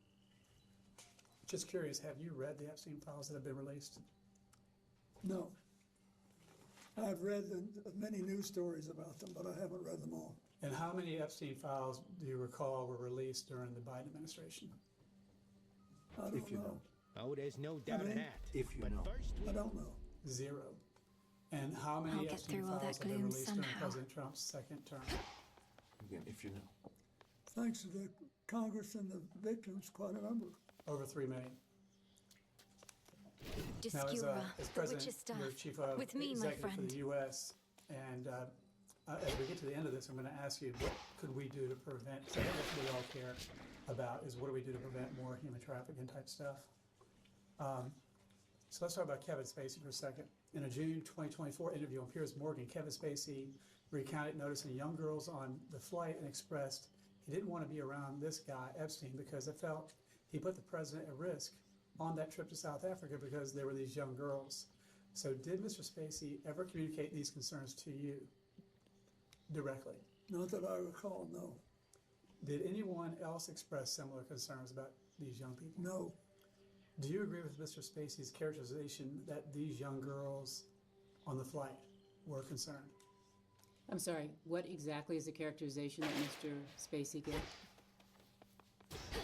Just curious, have you read the Epstein files that have been released? No. I've read many news stories about them, but I haven't read them all. And how many Epstein files do you recall were released during the Biden administration? I don't know. Oh, there's no doubt in that. If you But know. first, I don't know. 0. And how I'll many get Epstein through all files that have been gloom released during somehow. President Trump's second term? Again, if you know. Thanks to the Congress and the victims, quite a number. Over 3 million. Now, Discura, as the President, witch's staff. you're Chief of With me, my Executive for friend. the U.S., and as we get to the end of this, I'm going to ask you, what could we do to prevent, so I think that's what we all care about, is what do we do to prevent more human trafficking type stuff? So let's talk about Kevin Spacey for a second. In a June 2024 interview on Piers Morgan, Kevin Spacey recounted noticing young girls on the flight and expressed he didn't want to be around this guy, Epstein, because it felt he put the president at risk on that trip to South Africa because there were these young girls. So did Mr. Spacey ever communicate these concerns to you directly? Not that I recall, no. Did anyone else express similar concerns about these young people? No. Do you agree with Mr. Spacey's characterization that these young girls on the flight were concerned? I'm sorry, what exactly is the characterization that Mr. Spacey gave?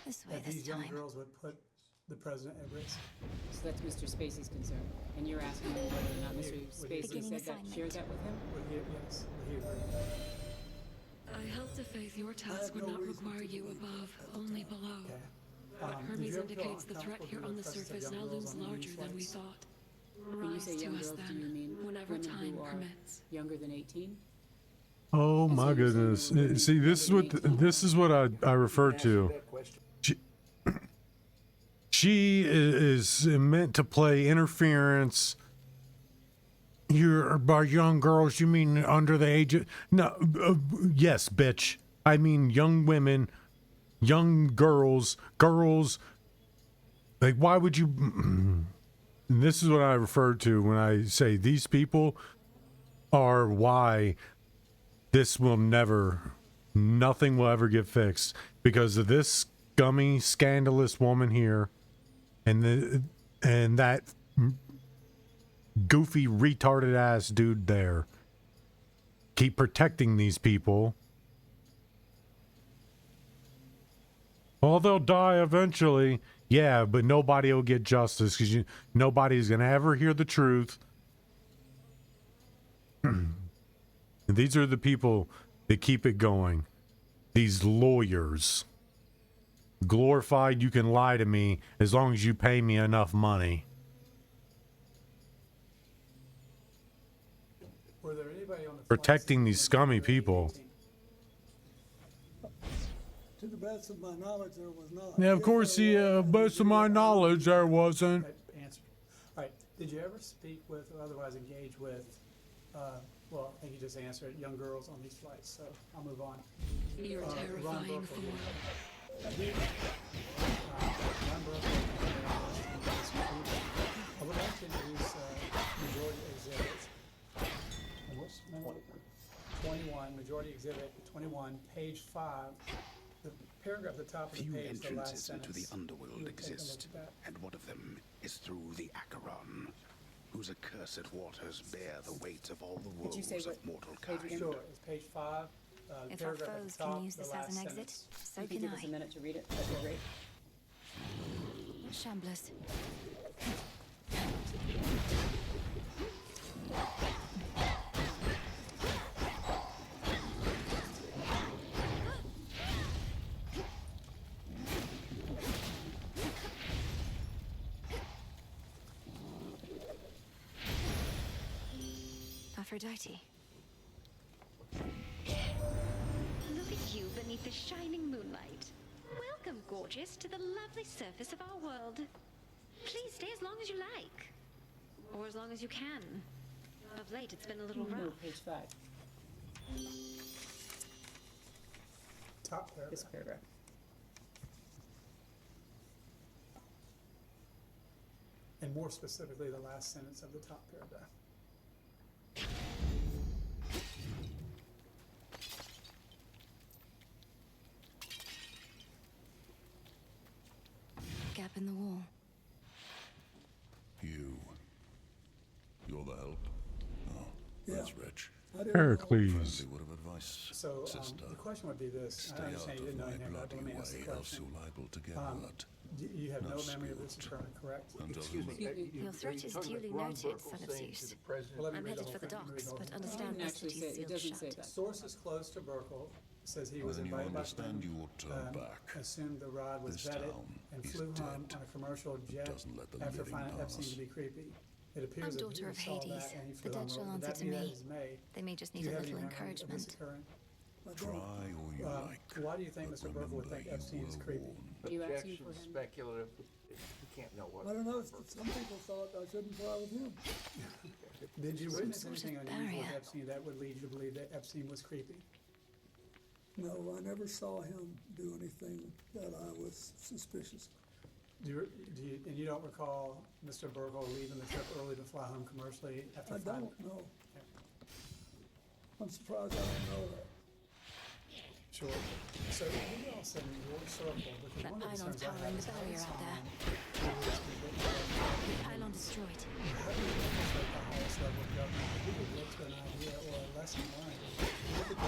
This way That this these young time. girls would put the president at risk? So that's Mr. Spacey's concern. And you're asking him whether or not Mr. Would he Spacey agree? said that, shared that with him? Would he, yes, would he agree? I held to faith your task would not require you above, only below. But Did Hermes you ever feel indicates the threat uncomfortable here with on the the presence of surface young now girls looms on these larger than we flights? thought. When you Rise say to young us girls, do you then, mean whenever women time who are permits. younger than 18? Oh my goodness! See, this is what I refer to. She is meant to play interference. You're by young girls. You mean under the age of no? Yes, bitch. I mean young women, young girls. Like, why would you? This is what I refer to when I say these people are why this will nothing will ever get fixed because of this scummy, scandalous woman here. And and that goofy retarded ass dude there keep protecting these people. Well, they'll die eventually. Yeah, but nobody will get justice because nobody's going to ever hear the truth. And these are the people that keep it going. These lawyers. Glorified, you can lie to me as long as you pay me enough money. Were there anybody on the Protecting these scummy people. To the best of my knowledge, there was not. Yeah, of course, best of my knowledge, there wasn't. Answer. All right. Did you ever speak with or otherwise engage with, well, I think you just answered, young girls on these flights, so I'll move on. You're terrifying, Thor. I would like to introduce majority exhibit. What's 21, majority exhibit 21, page 5. The paragraph at the top of the Few page, the last entrances sentence. into the underworld exist, and one of them is through the Acheron, whose accursed waters bear the weight of all the woes of mortal kind. Sure, it's page 5. If our paragraph at foes the top, can use the this last as an exit, sentence. so You can can give us a I. minute to read it. That'd be great. Shamblers. Aphrodite. Look at you beneath the shining moonlight. Welcome, gorgeous, to the lovely surface of our world. Please stay as long as you like. Or as long as you can. Of late, it's been a little rough. Page 5. Top paragraph. This paragraph. And more specifically, the last sentence of the top paragraph. Gap in the wall. You're the help? Oh, that's rich. Heracles. Friendly word of advice, So sister. the question would be this. Stay I out understand you of didn't know my anything about it, but let me bloody ask the way, else question. you're liable to get hurt. You have No no memory of this spirit. occurring, correct? And Excuse me. Your threat is duly noted, son of Zeus. Well, let me I'm read headed the for the whole thing. docks, but Let me understand read the whole the thing. city's sealed shut. Sources close to Burkle says he was When you invited by understand, you will turn back. assumed the rod was This vetted, town and is flew home dead. on a commercial jet Doesn't let the after living finding Epstein pass. to be creepy. It I'm appears that daughter you of saw Hades. that and he The flew dead on shall over. answer That to view me. is made. They may just Do need you a have little any memory of this encouragement. occurring? Try all you like. Why do you think Mr. Burkle would think Epstein is creepy? You asking Objection, for him? speculative. You can't know what. I don't know. Some people thought I shouldn't fly with him. Did you Some witness sort of anything unusual with barrier. Epstein that would lead you to believe that Epstein was creepy? No, I never saw him do anything that I was suspicious of. And you don't recall Mr. Burkle leaving the trip early to fly home commercially after I finding? don't know. I'm surprised I don't know that. Sure. So you all said in your circle, because That one of the pylon's concerns I powering have the is barrier out there. who was convicted of The pylon destroyed. how do you demonstrate the highest level of government? If you could get to an idea or a lesson learned, you could go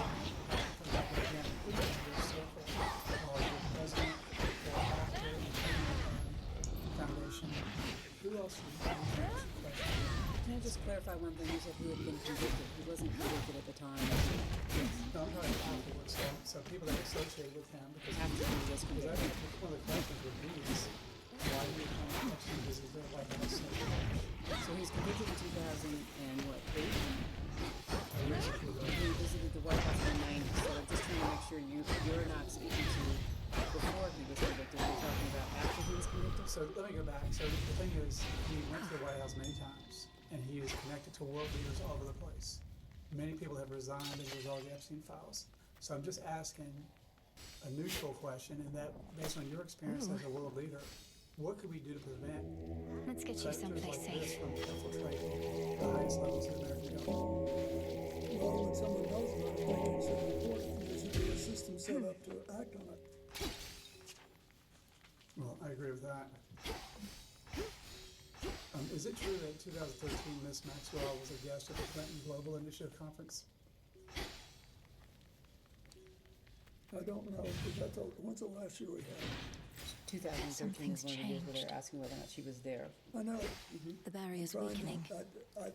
back again, put it in your circle, or your president, or actor, foundation. Who else would you answer this question? Can I just clarify one thing? You said he had been convicted. He wasn't convicted at the time. No, I'm talking afterwards, so people that are associated with him, because After he was because convicted. one of the questions would be is, why do you think Epstein visited the White House so much? So he's convicted in 2008. Basically, He visited the White House in the 90s. So I'm just trying to make sure you're not speaking to before he was convicted. You're talking about after he was convicted. So let me go back. So the thing is, he went to the White House many times, and he is connected to world leaders all over the place. Many people have resigned as a result of the Epstein files. So I'm just asking a neutral question, and that based on your experience as a world leader, what could we do to prevent Let's get you predators someplace like this safe. from infiltrating the highest levels of American government? Well, when someone does it, I think it should report it. There should be a system set up to act on it. Well, I agree with that. Is it true that in 2013 Miss Maxwell was a guest at the Clinton Global Initiative Conference? I don't know, because when's the last year we had? 2013 is one of the years where they're asking whether or not she was there. I know. The barrier's Trying to- weakening.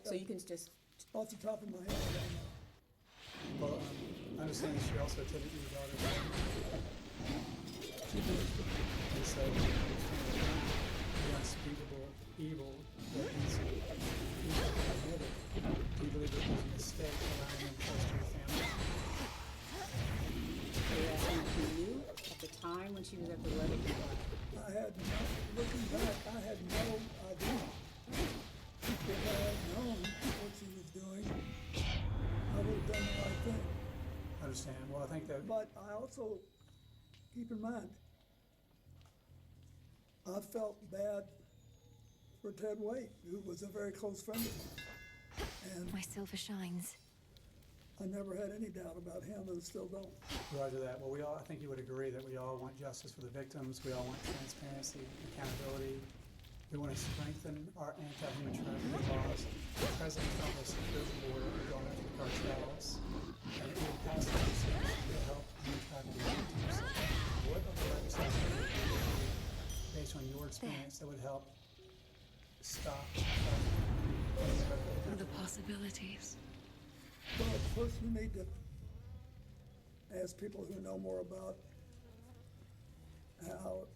So you can just... Off the top of my head, I don't know. Well, I understand she also attended your daughter's She did. and so the unspeakable evil that he's committed. Do you believe it was a mistake allowing him close to your family? Are you asking if you knew at the time when she was at the wedding? I had no, looking back, I had no idea. If I had known what she was doing, I would have done the right thing. I understand. Well, I think that... But I also, keep in mind, I felt bad for Ted Waite, who was a very close friend of mine. And My silver shines. I never had any doubt about him, and still don't. Roger that. Well, I think you would agree that we all want justice for the victims. We all want transparency, accountability. We want to strengthen our anti-human trafficking laws. President Trump has secured the border going after the cartels, and it will pass legislation to help human trafficking victims. What other legislation would you do, based on your experience, that would help stop trafficking? The possibilities. Well, first we need to ask people who know more about how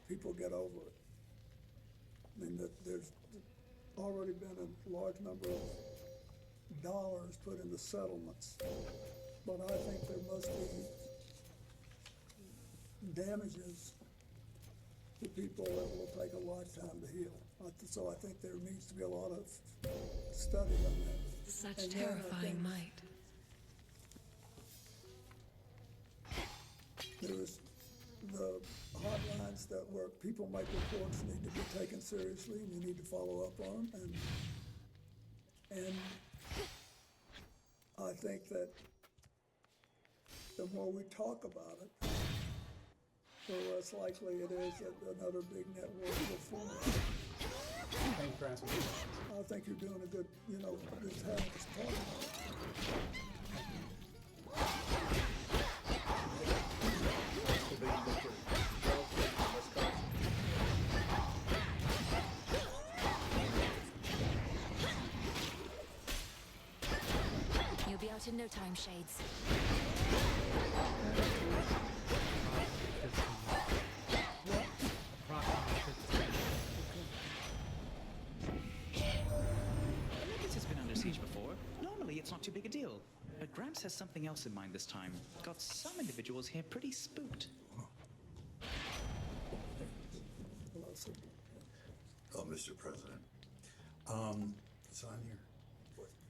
people get over it. I mean, there's already been a large number of dollars put into settlements, but I think there must be damages to people that will take a lifetime to heal. So I think there needs to be a lot of study on that. Such And then I terrifying think might. There's the hotlines that where people make reports need to be taken seriously, and you need to follow up on them. And I think that the more we talk about it, the less likely it is that another big network will form. Thank you for answering the questions. I think you're doing a good, just having us talk about it. You'll be out in no time, Shades. This has been under siege before. Normally, it's not too big a deal. But Gramps has something else in mind this time. Got some individuals here pretty spooked. Oh, Mr. President. It's on here.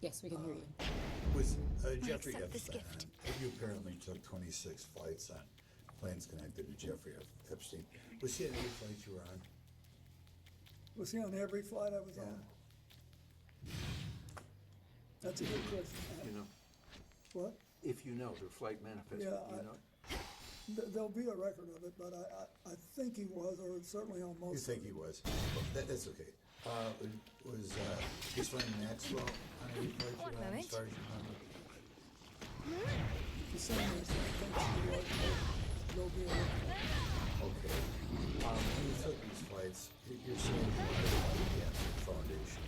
Yes, we can hear you. With Jeffrey accept this Epstein, gift. you apparently took 26 flights on planes connected to Jeffrey Epstein. Was he on any flights you were on? Was he on every flight I was on? That's a good question. You know, What? if you know the flight manifest, Yeah, you know. There'll be a record of it, but I think he was, or certainly on most. You think he was? Well, that's okay. Was his friend Maxwell on any flights you were on, as far as you remember? The same as I think he was, there'll be a record. Okay. When you took these flights, you're saying you were on the Cancer Foundation.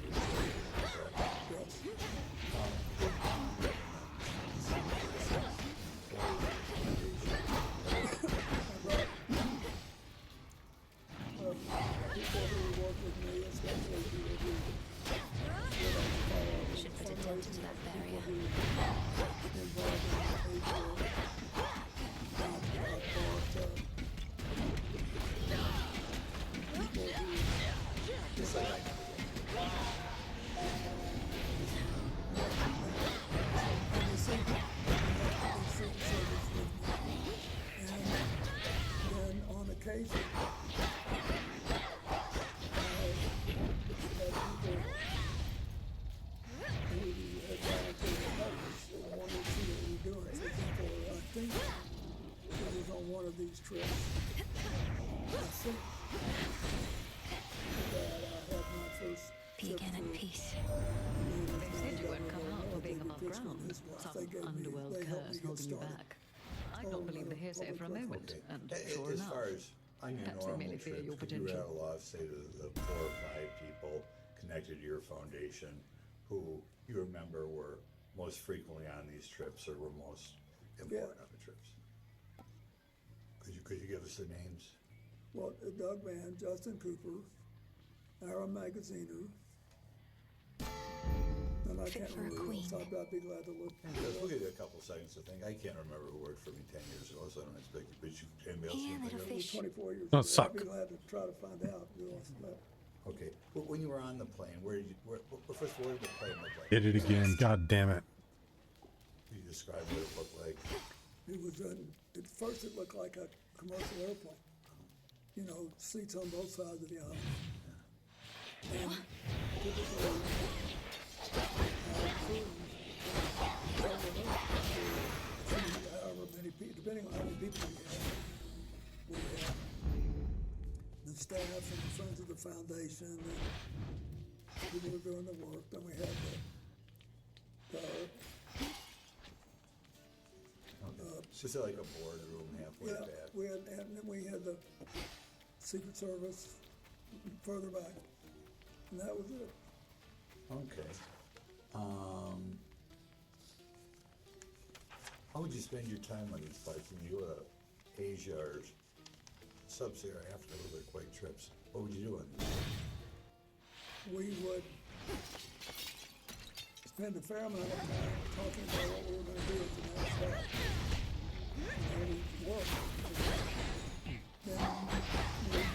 Should put a dent into that barrier. underworld curse holding you back. I don't believe the hearsay for a moment, and sure As enough, far as on your perhaps they normal merely fear trips, your could you potential. rattle off, say, the 4 or 5 people connected to your foundation who you remember were most frequently on these trips or were most important on the trips? Could you give us the names? Well, Doug Mann, Justin Cooper, Aaron Magaziner, and I can't remember who else. I'd be glad to look. We'll give you a couple seconds to think. I can't remember who worked for me 10 years ago, so I don't expect you. But anybody else you think of? 24 years Don't ago. suck. I'd be glad to try to find out who else left. Okay. Well, when you were on the plane, first of all, what did the plane look like? Hit it again. God damn it. Could you describe what it looked like? It was at first it looked like a commercial airplane. You know, seats on both sides of the aisle. And typically, however many people, depending on how many people we had the staff and the friends of the foundation and people who were doing the work. Then we had So it's like a boardroom halfway back. and then we had the Secret Service further back, and that was it. Okay. How would you spend your time on these flights? When you go to Asia or Sub-Saharan Africa, those are quite trips. What would you do on these? We would spend a fair amount of time talking about what we were going to do at the next stop. And we'd work. Then we'd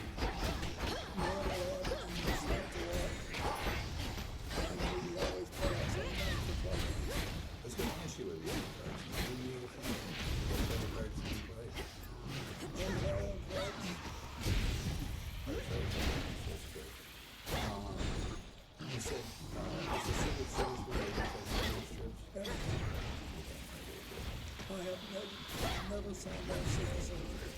learn a lot and reflect a lot. And we'd always put out some time for fun. I was going to ask you what the other cards. Do you need what other cards do you play? That's great. You said, is the Secret Service related to those trips? I have never signed that Secret Service.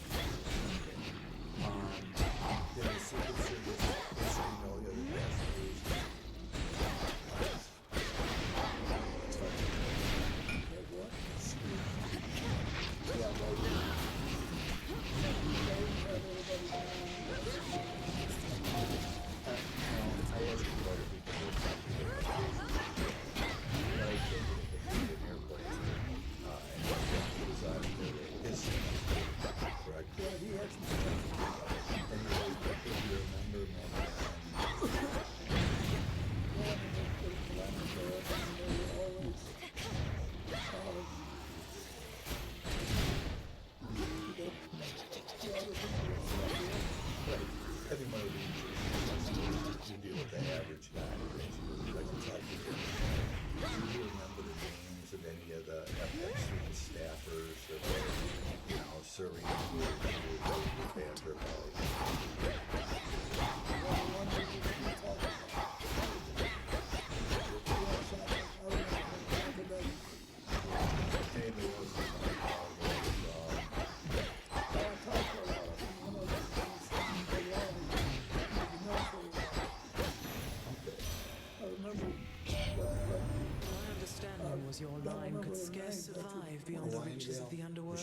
Did the Secret Service basically know the other passengers? Yeah, serving Your line could scarce survive beyond the reaches of the underworld.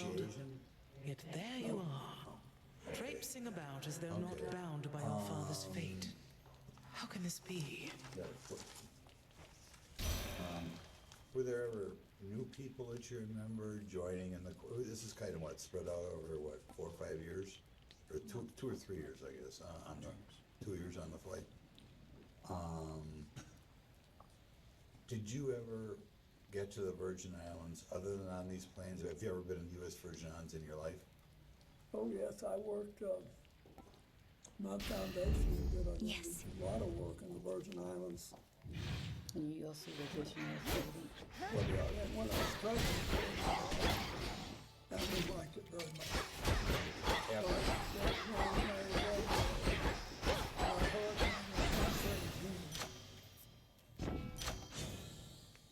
Yet there you are, traipsing about as though not bound by your father's fate. How can this be? Were there ever new people that you remember joining in the? This is kind of what spread out over 4 or 5 years, or two or 3 years, I guess. On the 2 years on the flight. Did you ever get to the Virgin Islands other than on these planes? Have you ever been in U.S. Virgin Islands in your life? Oh yes, I worked. My foundation did a lot of work in the Virgin Islands. And you also vacation as president. Well, yeah, and when I was president, and we liked it very much.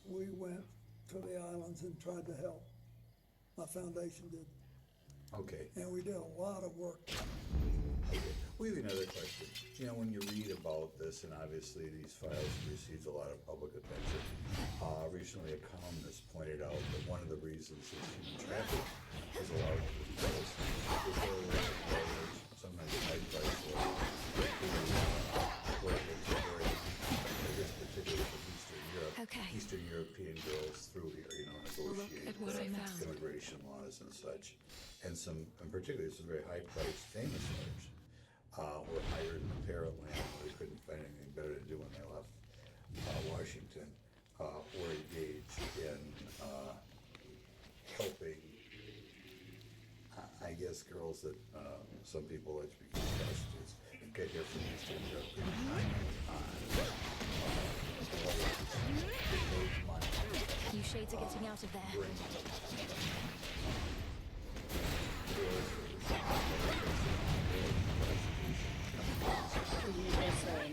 We went to the islands and tried to help. My foundation did. Okay. And we did a lot of work. Okay. We have another question. You know, when you read about this, and obviously these files received a lot of public attention, recently a columnist pointed out that one of the reasons that human trafficking is allowed to exist is lawyers, sometimes high-priced lawyers, who are very, I guess particularly from Eastern Europe, Eastern European girls through here, you know, negotiate immigration laws and such. And particularly some very high-priced famous lawyers were hired in the apparently when they couldn't find anything better to do when they left Washington, were engaged in helping, I guess, girls that some people like to become prostitutes get here from Eastern Europe. You shades are getting out of there.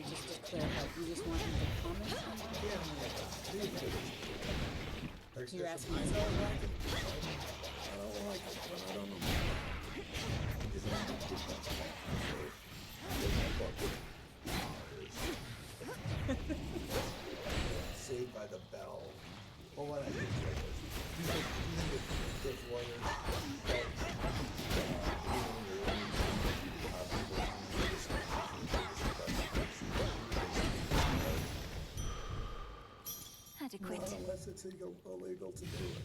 Just to clarify, you just want him to comment on that? You're asking me. I don't like it, but I don't know. Saved by the Bell. Well, what I think is like this. If lawyers Adequate. Not unless it's illegal to do it.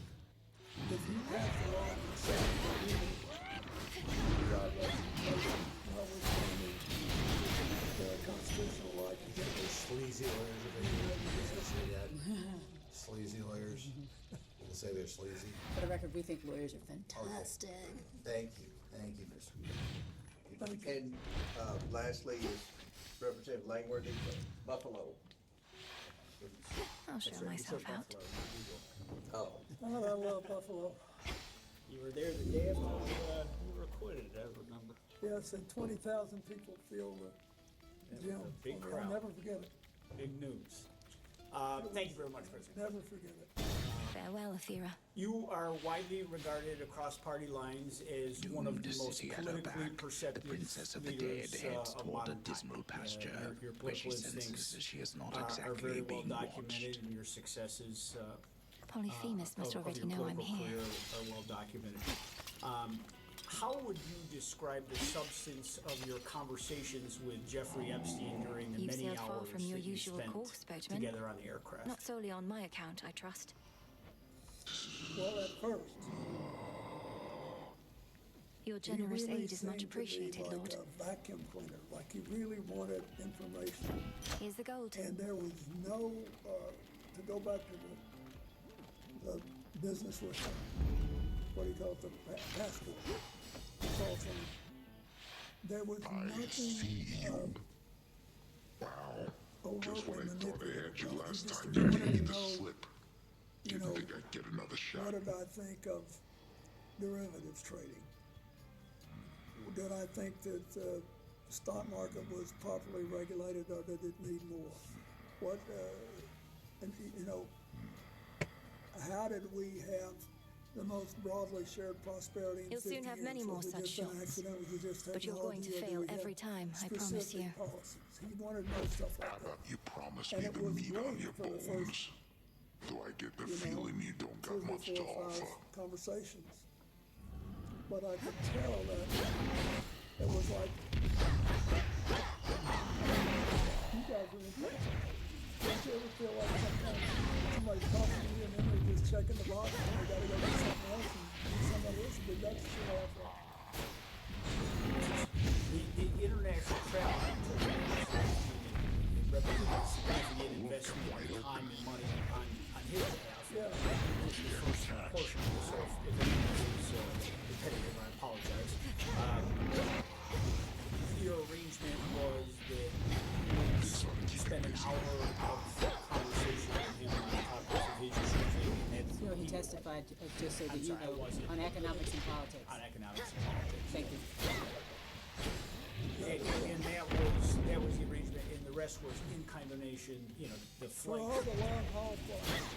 If you pass the law and say it's illegal, notwithstanding the constitutional right to get this sleazy lawyers, if they say that. Sleazy lawyers. We'll say they're sleazy. For the record, we think lawyers are fantastic. Thank you, Mr. And lastly is Representative Langworthy from Buffalo. I'll show myself out. Oh. I love Buffalo. You were there the day after you were acquitted, I remember. Yes, and 20,000 people filled the gym. Big crowd. I'll never forget it. Big news. Thank you very much, President. Never forget it. Farewell, Athira. You are widely regarded across party lines as one of the most politically perceptive Princess of the leaders Dead heads of toward a modern dismal time. pasture, Your where she political senses instincts that she is not are exactly very well being documented, watched. and your successes Polyphemus must of already your know I'm political here. career are well documented. How would you describe the substance of your conversations with Jeffrey Epstein during the You've many sailed far hours from your that you usual spent course, boatman. together on the aircraft? Not solely on my account, I trust. Well, at first, Your generous he really aid is much seemed to be appreciated, like Lord. a vacuum cleaner, like he really wanted information. Here's the gold. And there was no, to go back to the business with what he called the passport. Call from, there was nothing Just when I thought I had you last time, you you wanted gave me to the know, slip. Didn't think I'd get another shot. what did I think of derivatives trading? Did I think that the stock market was properly regulated, or did it need more? What, and you know, how did we have the most broadly shared prosperity in You'll 50 soon have years? many more Was it such just an shots. accident? Was it just But you're going to technology, or fail do we every have time, I promise specific you. policies? He wanted to know stuff like that. You promised And me it the was meat on great your for the bones. first, Though I get the you know, feeling you don't got 2 or much to 4 or 5 offer. conversations. But I could tell that it was like, you guys are impressive. Don't you ever feel like sometimes somebody's talking to you and then they're just checking the box and they gotta go do something else and somebody else will be back to show off that? The international travel represents significant investment of time and money on his behalf. Yeah. This is the first portion of this. So if anything is repetitive, I apologize. Your arrangement was that you spend an hour of conversation with him on topics of his choosing. So he testified, just so that you know, on economics and politics. On economics and politics. Thank you. And that was the arrangement, and the rest was in kind donation, you know, the For flight. all the long haul flights,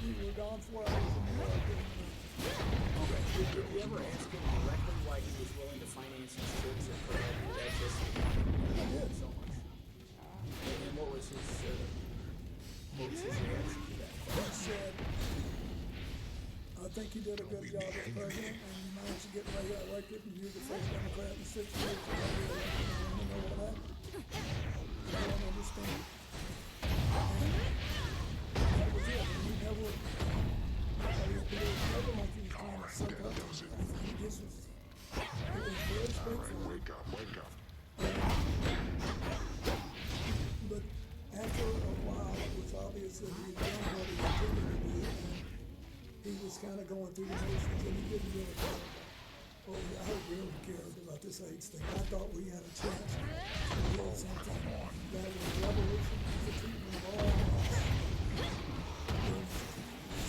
you were gone 4 hours in the morning. Did you ever ask him directly why he was willing to finance his trips or provide you with access to the money? I did so much. And what was his reaction to that? think you did a good job as president, and you managed to get Ray elected, and you're the first Democrat in 6 years to get elected, and you know what happened. I don't understand. And that was it. And he never, it was never like he was trying to suck up. He just was, it was very straightforward. Wake up. But after a while, it was obvious that he had done what he intended to do, and he was kind of going through the motions, and he didn't really care. Oh, I really cared about this AIDS thing. I thought we had a chance to build something that was revolution for the treatment of all of us.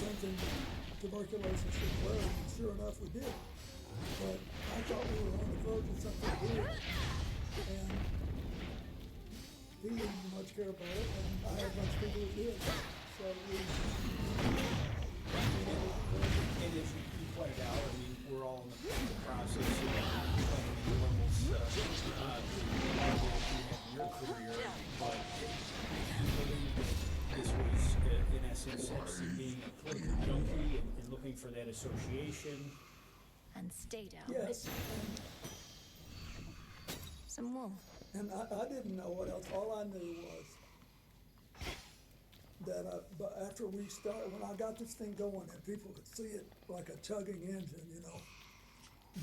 Something tuberculosis should learn, and sure enough we did. But I thought we were on the verge of something big, and he didn't much care about it, and I had a bunch of people who did. So it was, and as you pointed out, I mean, we're all in the process of playing levels in your career, but I believe this was, in essence, being a political junkie and looking for that association. And stay down. yes, Some wool. and I didn't know what else. All I knew was that but after we started, when I got this thing going and people could see it like a chugging engine, you know,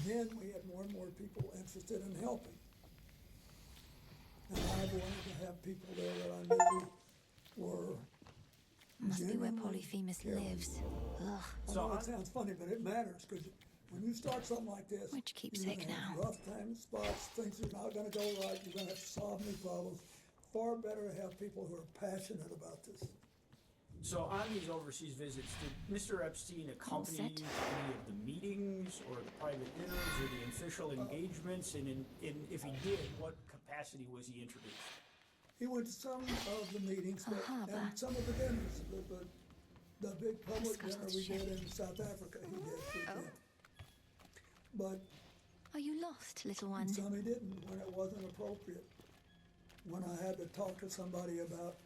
then we had more and more people interested in helping. And I wanted to have people there that I knew were Must be where genuinely Polyphemus caring. lives. Ugh. I know it sounds funny, but it matters, because when you start something like this, Which keepsake you're gonna have now? rough times, spots, things are not gonna go right, you're gonna have to solve new problems. Far better to have people who are passionate about this. So on these overseas visits, did Mr. Epstein accompany you to any of the meetings or the private dinners or the official engagements? And if he did, what capacity was he introduced? He went to some of the meetings, and some of the dinners, the big public dinner we did in South Africa, he did with them. But Are you lost, little one? some he didn't, when it wasn't appropriate. When I had to talk to somebody about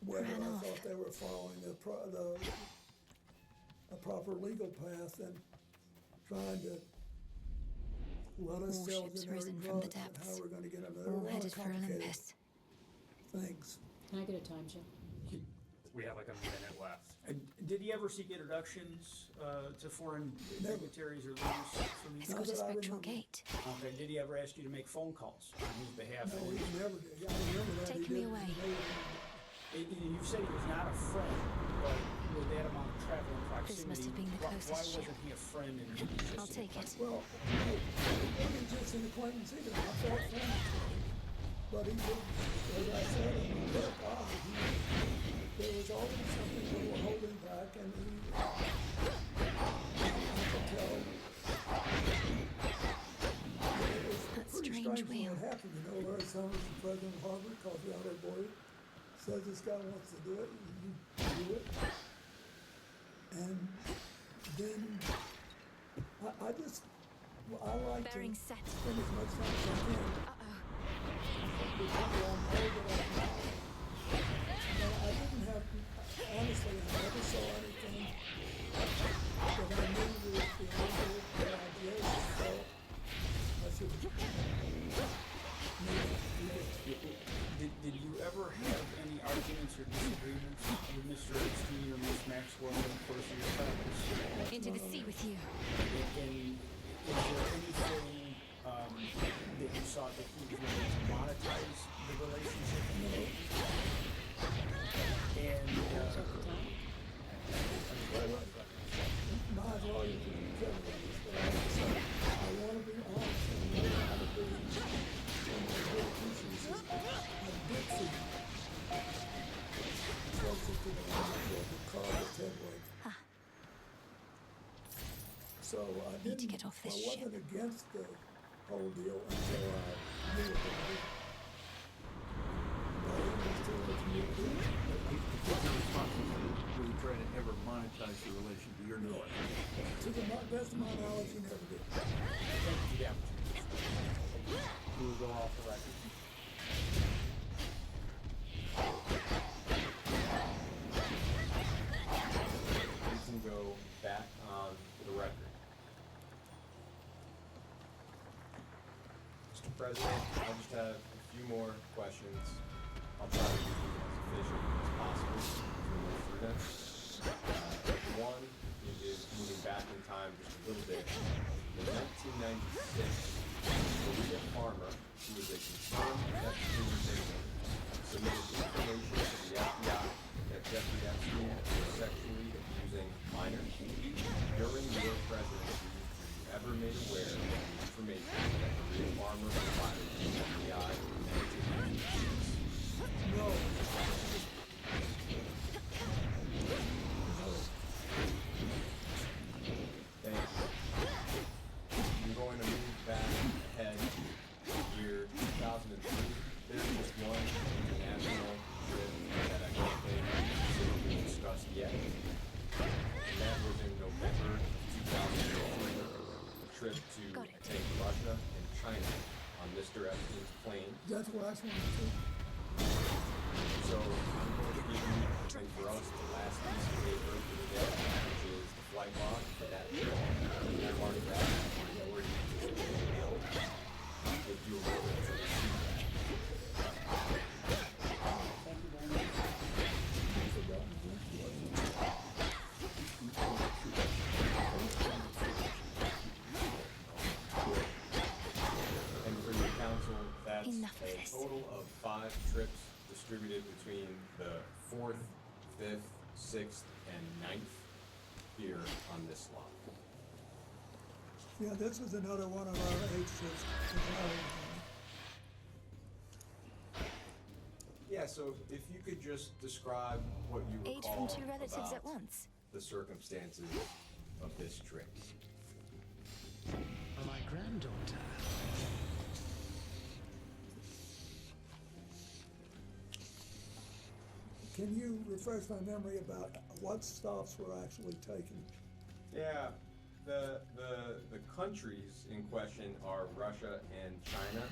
whether Ran I off. thought they were following a proper legal path and trying to let us sell Warships generic risen from the drugs and how depths. we're going to get them. There All were a lot of headed for complicated Olympus. things. Can I get a time check? We have like a minute left. And did he ever seek introductions to foreign dignitaries or leaders from It's got a spectral gate. Okay, did he ever ask you to make phone calls on his behalf? No, he never did. I remember that. Take he me did. away. You said he was not a friend, but with that amount of travel and proximity, This must have been the why closest ship. wasn't he a friend? And I'll take it. Well, it wasn't just an acquaintance either. I felt friends with him. But he did, as I said, in my book, there was always something we were holding back, and I could tell. It was That pretty strange strange when wheel. it happened. You know, Larry Summers, the president of Harvard, calls you out, "Hey, boy, says this guy wants to do it, and you do it." And then I just, I like to Bearing set. spend as much time as I can. With people I know that I know. And I didn't have, honestly, I never saw anything that I knew was illegal that I did, so I should Did you ever have any arguments or disagreements with Mr. Epstein or Ms. Maxwell in the course of your travels? Into the sea with you. And is there anything that you saw that he was willing to monetize the relationship? And my lawyer can tell me this, but I want to be honest and learn how to be one of the good teachers. I did see closer to the line where the car was headway. So I Need to didn't, get off this I ship. wasn't against the whole deal until I knew it was good. But it was too much new to do. What's your responsibility? Will you try to ever monetize the relation to your knowledge? To the best of my knowledge, he never did. thank you, yeah. We will go off the record. President, I just have a few more questions. I'll try to be as efficient as possible to move through them. One is moving back in time just a little bit. In 1996, Maria Farmer, who was a confirmed Epstein victim, submitted information to the FBI that Jeffrey Epstein was sexually abusing minors. During your presidency, were you ever made aware of the information that Maria Farmer provided to the FBI in 1996? No. Thank you. I'm going to move back ahead to year 2003. There's just one international trip that I don't think we discussed yet. And that was in November 2003. A trip to, I think, Russia and China on Mr. Epstein's plane. That's the last one. I think. So I'm going to give you, and for us, the last piece of paper for the day, which is the flight log for that trip. And I marked that minority mail. If you were able to receive that. And for your council, that's a total of 5 trips distributed between the 4th, 5th, 6th, and 9th here on this lot. Yeah, this was another one of our age trips. Yeah, so if you could just describe what you Age recall from 2 relatives about at once. the circumstances of this trip. My granddaughter. Can you refresh my memory about what stops were actually taken? Yeah, the countries in question are Russia and China.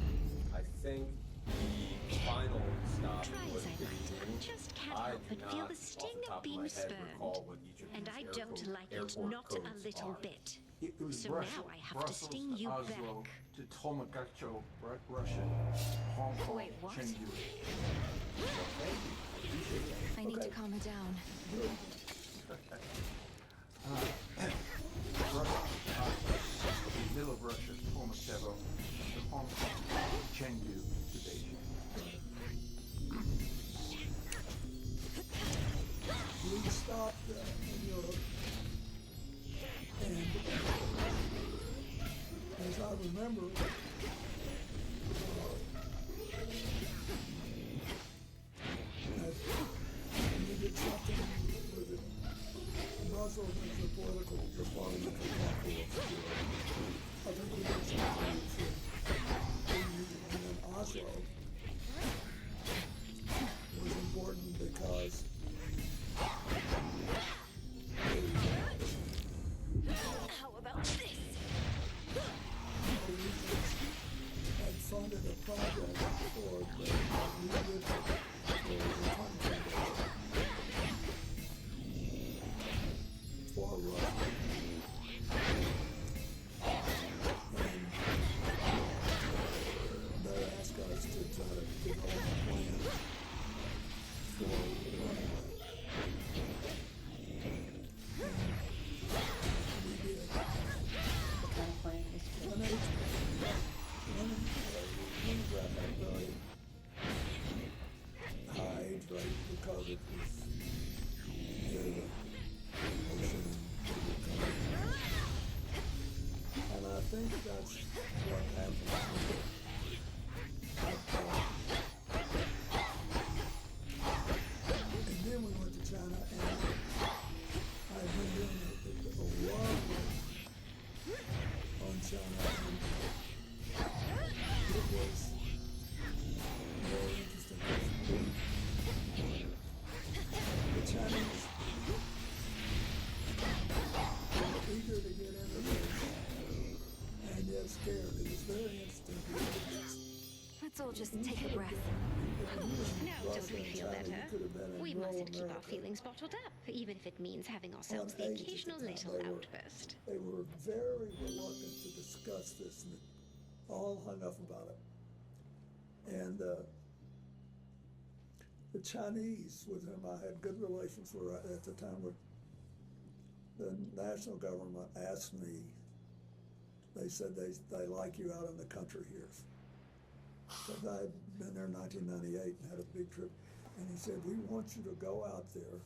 I think the final stop was Beijing. Just can't I help do but feel not, the off sting the top of being my head, spurned. recall what each of And these I don't like it, airport not codes a little are. bit. It was So Russia, now I have Brussels to sting you Oslo, back. to Tomagacho, Russia, Hong Kong, Wait, what? Chengdu. I need to calm her down. Russia, the middle of Russia, Tomagacho, to Hong Kong, Chengdu, to Beijing. We stopped in Europe, and as I remember, we did something with it. Brussels is the political parliamentary capital of Europe. I think we did something and then Oslo was important because How about this? had funded a project for the needed for Russia. And they asked us to try to develop a plan for running it. We did. What kind of plan is it? One graduate very high age rate because it was near the ocean and I think that's what happened. And then we went to China and I've been doing a lot on China and it was very interesting. The Chinese were eager to get into this and yet scared. It was very interesting. Let's all just take a breath. Now, don't we feel better? We mustn't keep our feelings bottled up, even if it means having ourselves the occasional little outburst. They were very reluctant to discuss this and all hung up about it. And the Chinese, with whom I had good relations with at the time, the national government asked me, they said they like you out in the country here. Because I had been there in 1998 and had a big trip. And he said, we want you to go out there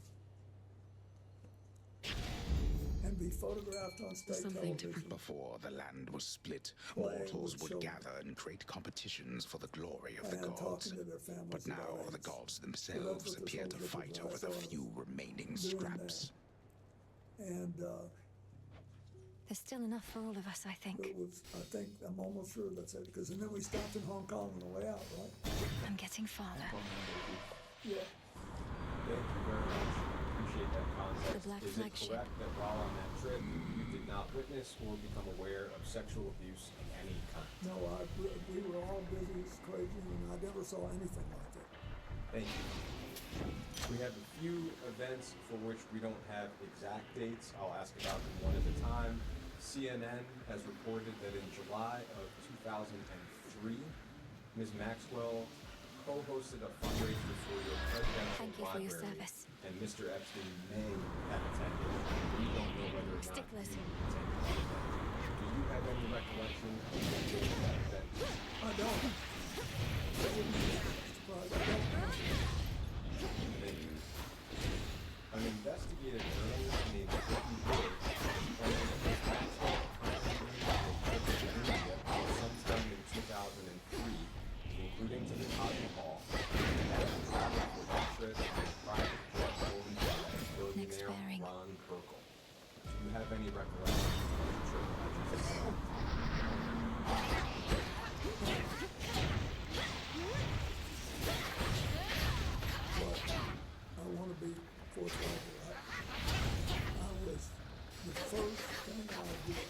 and be photographed on state television. Before the land was split, mortals would gather and create competitions for the glory of the gods. But now the gods themselves appear to fight over the few remaining scraps. And there's still enough for all of us, I think. I'm almost sure that's it. Because then we stopped in Hong Kong on the way out, right? I'm getting farther. Yeah. Thank you very much. Appreciate that context. The Black Is Flag it correct that while on that trip, you did not witness or become aware of sexual abuse of any kind? No, we were all busy as crazy, and I never saw anything like that. Thank you. We have a few events for which we don't have exact dates. I'll ask about them one at a time. CNN has reported that in July of 2003, Ms. Maxwell co-hosted a fundraiser for your presidential Thank you for your library, service. and Mr. Epstein may have attended. We don't know whether or not Sticklers. he attended. Do you have any recollection of the date of that event? I don't. Thank you. An investigative journalist named Vicky Wood claimed that Ms. Maxwell contributed to India sometime in 2003, including to the Taj Mahal, and had traveled with a trip in a private jet owned by billionaire Ron Burkle. Do you have any recollection of the trip I just said? I want to be forthright here. I was the first thing I did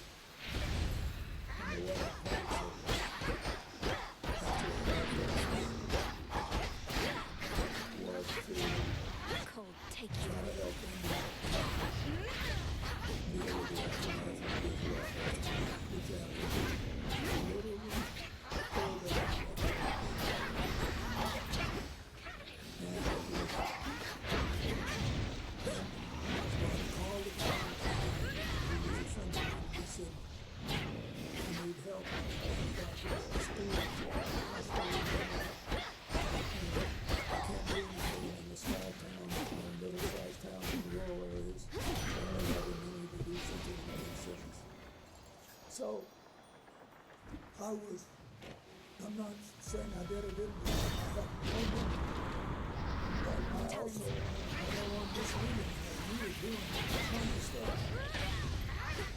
in the way was to Cold, take try to help them deal with the aftermath of the which happened literally 4 days ago. So, I'm not saying I did or didn't do it. I got no money. But I also, I don't want to mislead you. We were doing a ton of stuff.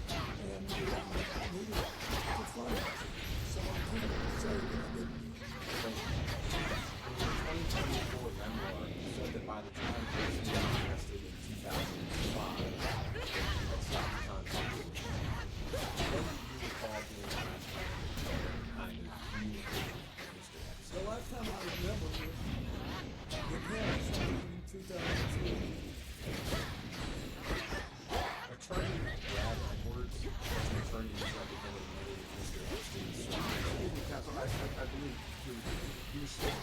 And we needed to finance it. So I can't say that I didn't do it. In your 2024 memoir, you said that by the time Jason was arrested in 2005, that you had stopped contacting him. When do you recall being last time kind of communicating with Mr. Epstein? The last time I remember was the parents in 2003. Attorney Brad Edwards, an attorney who's represented many of Mr. Epstein's Excuse me, counsel, I believe you said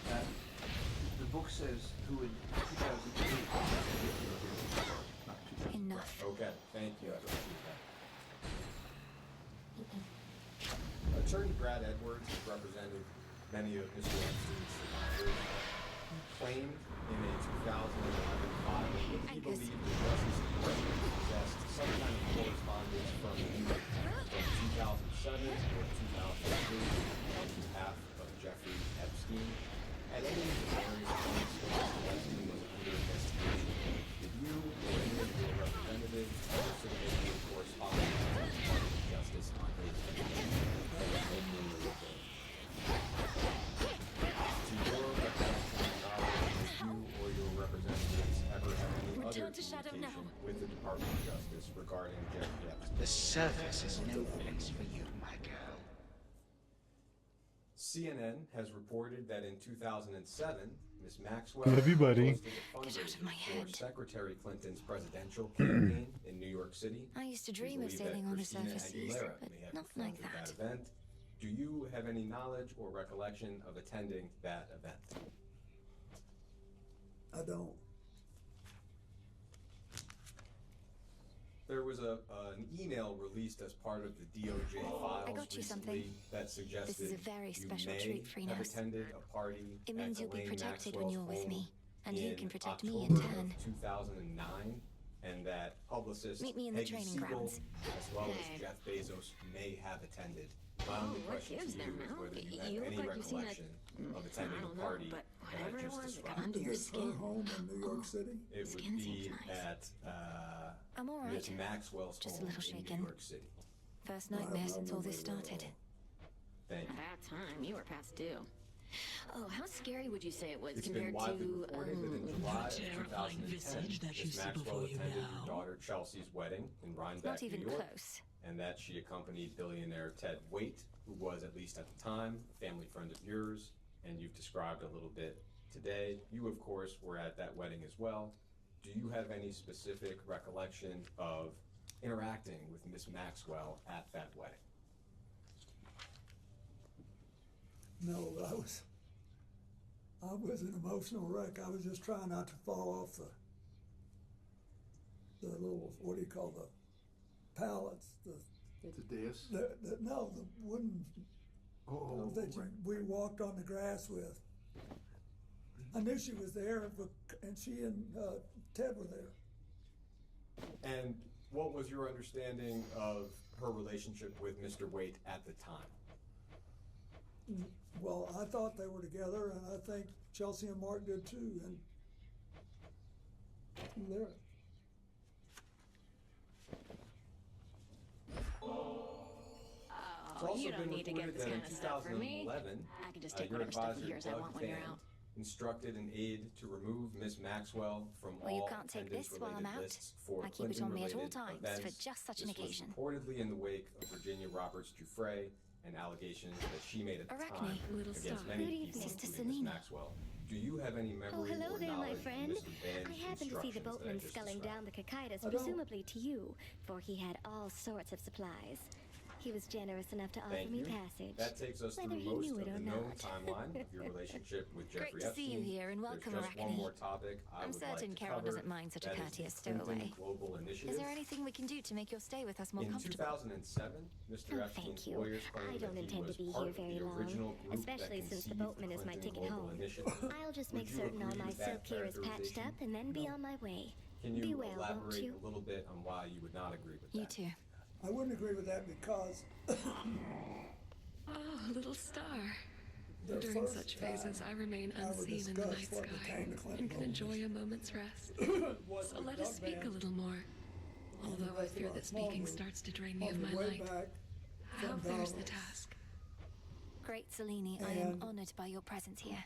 that the book says who in 2008. Enough. Okay, thank you. Attorney Brad Edwards has represented many of Mr. Epstein's survivors. He claimed in a 2011 filing that he believed the Justice Department possessed some kind of correspondence from him from 2007 or 2008 on behalf of Jeffrey Epstein. At any of the various points when Mr. Epstein was under investigation, did you or any of your representatives ever submit any correspondence to the Department of Justice on his behalf? To your recollection and knowledge, did you or your representatives ever have any other communication with the Department of Justice regarding Jeffrey Epstein? The surface is no place for you, my girl. CNN has reported that in 2007, Ms. Maxwell Love you, buddy. hosted a fundraiser for Secretary Clinton's presidential campaign in New York City. I used to We dream of believe that sailing on the Christina surface seas, Aguilera but may have not like performed at that. event. Do you have any knowledge or recollection of attending that event? I don't. There was an email released as part of the DOJ files I got you recently something. that suggested This is a very you special may treat, have Freenos. attended a party It means at you'll be Elaine protected when Maxwell's you're with home me, and you in can protect me in October turn. of 2009, and that publicist Meet me in the Peggy training Siegel, grounds. as well Hey. as Jeff Bezos, may have attended. My only what question gives to you them, is Al? whether you You have look any like you've seen that- recollection of attending I don't a know, party but that whatever I it just was, it got described. under your Is this her skin. home in New York City? It Skin would seems be nice. at I'm all Ms. right. Maxwell's Just a home little in shaken. New York City. First nightmare since all this started. Thank you. About time, you were past due. Oh, how scary would you say it was It's been compared widely to, reported that in July of terrifying 2010, visage that you Ms. see Maxwell before you attended now. your daughter Chelsea's wedding in Rhinebeck, Not even New York, close. and that she accompanied billionaire Ted Waite, who was, at least at the time, a family friend of yours, and you've described a little bit today. You, of course, were at that wedding as well. Do you have any specific recollection of interacting with Miss Maxwell at that wedding? No, but I was an emotional wreck. I was just trying not to fall off the little, what do you call the pallets? The dais? No, the wooden that we walked on the grass with. I knew she was there, and she and Ted were there. And what was your understanding of her relationship with Mr. Waite at the time? Well, I thought they were together, and I think Chelsea and Mark did too. And there. Oh, you don't need to get this kind of stuff for me. 2011, I can just take your whatever stuff of advisor, yours I Doug want when you're Van, out. instructed an aide to remove Miss Maxwell from Well, you all can't take this while I'm attendance-related out. lists for I keep it on me at all Clinton-related times for events. just such an This was occasion. reportedly in the wake of Virginia Roberts Giuffre and allegations that she made at the Arachne, time little against star. many Good people, evening. Sister including Miss Selena. Maxwell. Do you have any Oh, memory hello or there, my knowledge friend. of Mr. Van's I happened to see the instructions that I boatman just sculling described? down the Cocytus, I don't- presumably to you, for he had all sorts of supplies. He was generous enough to offer Thank me you. passage. That takes us whether through he most knew of it the or known not. timeline of your relationship with Great Jeffrey to Epstein. see you here, and welcome, There's just one Arachne. more topic I I'm would like certain to Carol cover. doesn't mind such a That is the courteous Clinton stowaway. Global Initiative. Is there anything we can do to make your stay with us more In comfortable? 2007, Mr. Oh, Epstein's thank you. lawyers I claimed don't that he intend to was be part here of very the long, original group especially that since the conceived boatman is my Clinton ticket Global home. Initiative. I'll just Would make you certain all agree my with that silk here is patched characterization? up and then be on my way. Can you Be well, won't elaborate you? a little bit on why you would not agree with You that? too. I wouldn't agree with that because Oh, little star. the During first such phases, I remain I would unseen in the discuss night what sky became the Clinton and can enjoy a moment's rest. was So the let us Doug speak a Van little more. Although I fear that speaking starts to drain me of on my the way light. back How from fares the Davos. task? Great Selene, I am And honored by your presence here.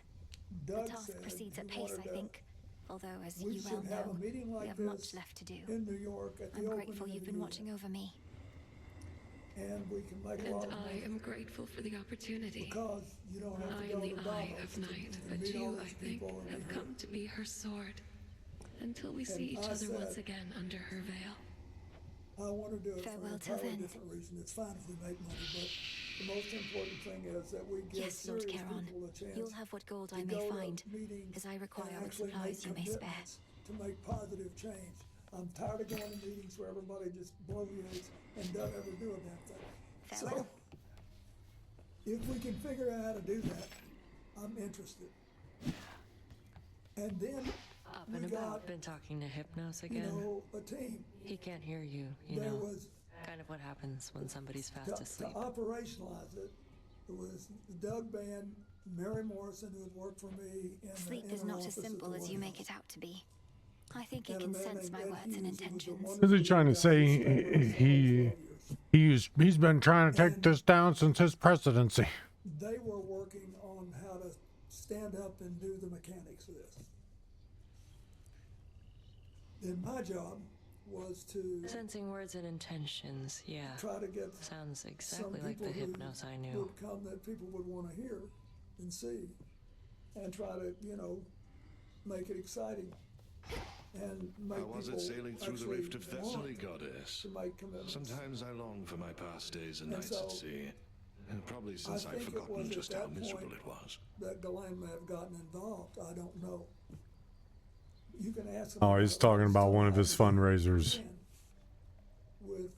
Doug The task said proceeds he at pace, wanted I to- think. Although, as we you well should have a know, meeting we like have this much left to do. in New York at the I'm opening grateful of you've the been union. watching over me. And we can make a lot And of I money am grateful for the opportunity. because you don't have I to am go the to eye Davos of to night, but meet all you, those I think, people and have be come to be her sword. Until we see And each I other once said- again under her veil. I want to do it Farewell for an till entirely then. different reason. It's fine if we make money, but the most important thing is that we give Yes, Lord serious Charon. people a chance You'll have what gold I to may go to find, meetings as I require and what actually supplies you make may spare. commitments to make positive change. I'm tired of going to meetings where everybody just bloviates and doesn't ever do a damn thing. So, Farewell. if we can figure out how to do that, I'm interested. And then Up we and got, about, been talking to Hypnos you again. know, a team. He can't hear you, you There know. was Kind of what happens when somebody's to, fast asleep. to operationalize it, it was Doug Band, Mary Morrison, who had worked for me in Sleep the is not as office at simple the as White you House. make it out to be. I think you And a can man sense named my Ed words and Hughes, who was a intentions. wonderful Is he trying to guy say who stayed with us he's been trying to take this down since his presidency? They were working on how to stand up and do the mechanics of this. Then my job was to Sensing words and intentions, yeah. try to get Sounds some exactly like the people who Hypnos I knew. would come that people would want to hear and see, and try to, make it exciting and make How was it people sailing through the actually rift of Thessaly, want goddess? to make commitments. Sometimes I long for my past days and And nights at so- sea. And probably I since I've think it forgotten was just at how that miserable point it was. that Ghislaine may have gotten involved. I don't know. You can ask him. Oh, he's talking about one of his fundraisers. With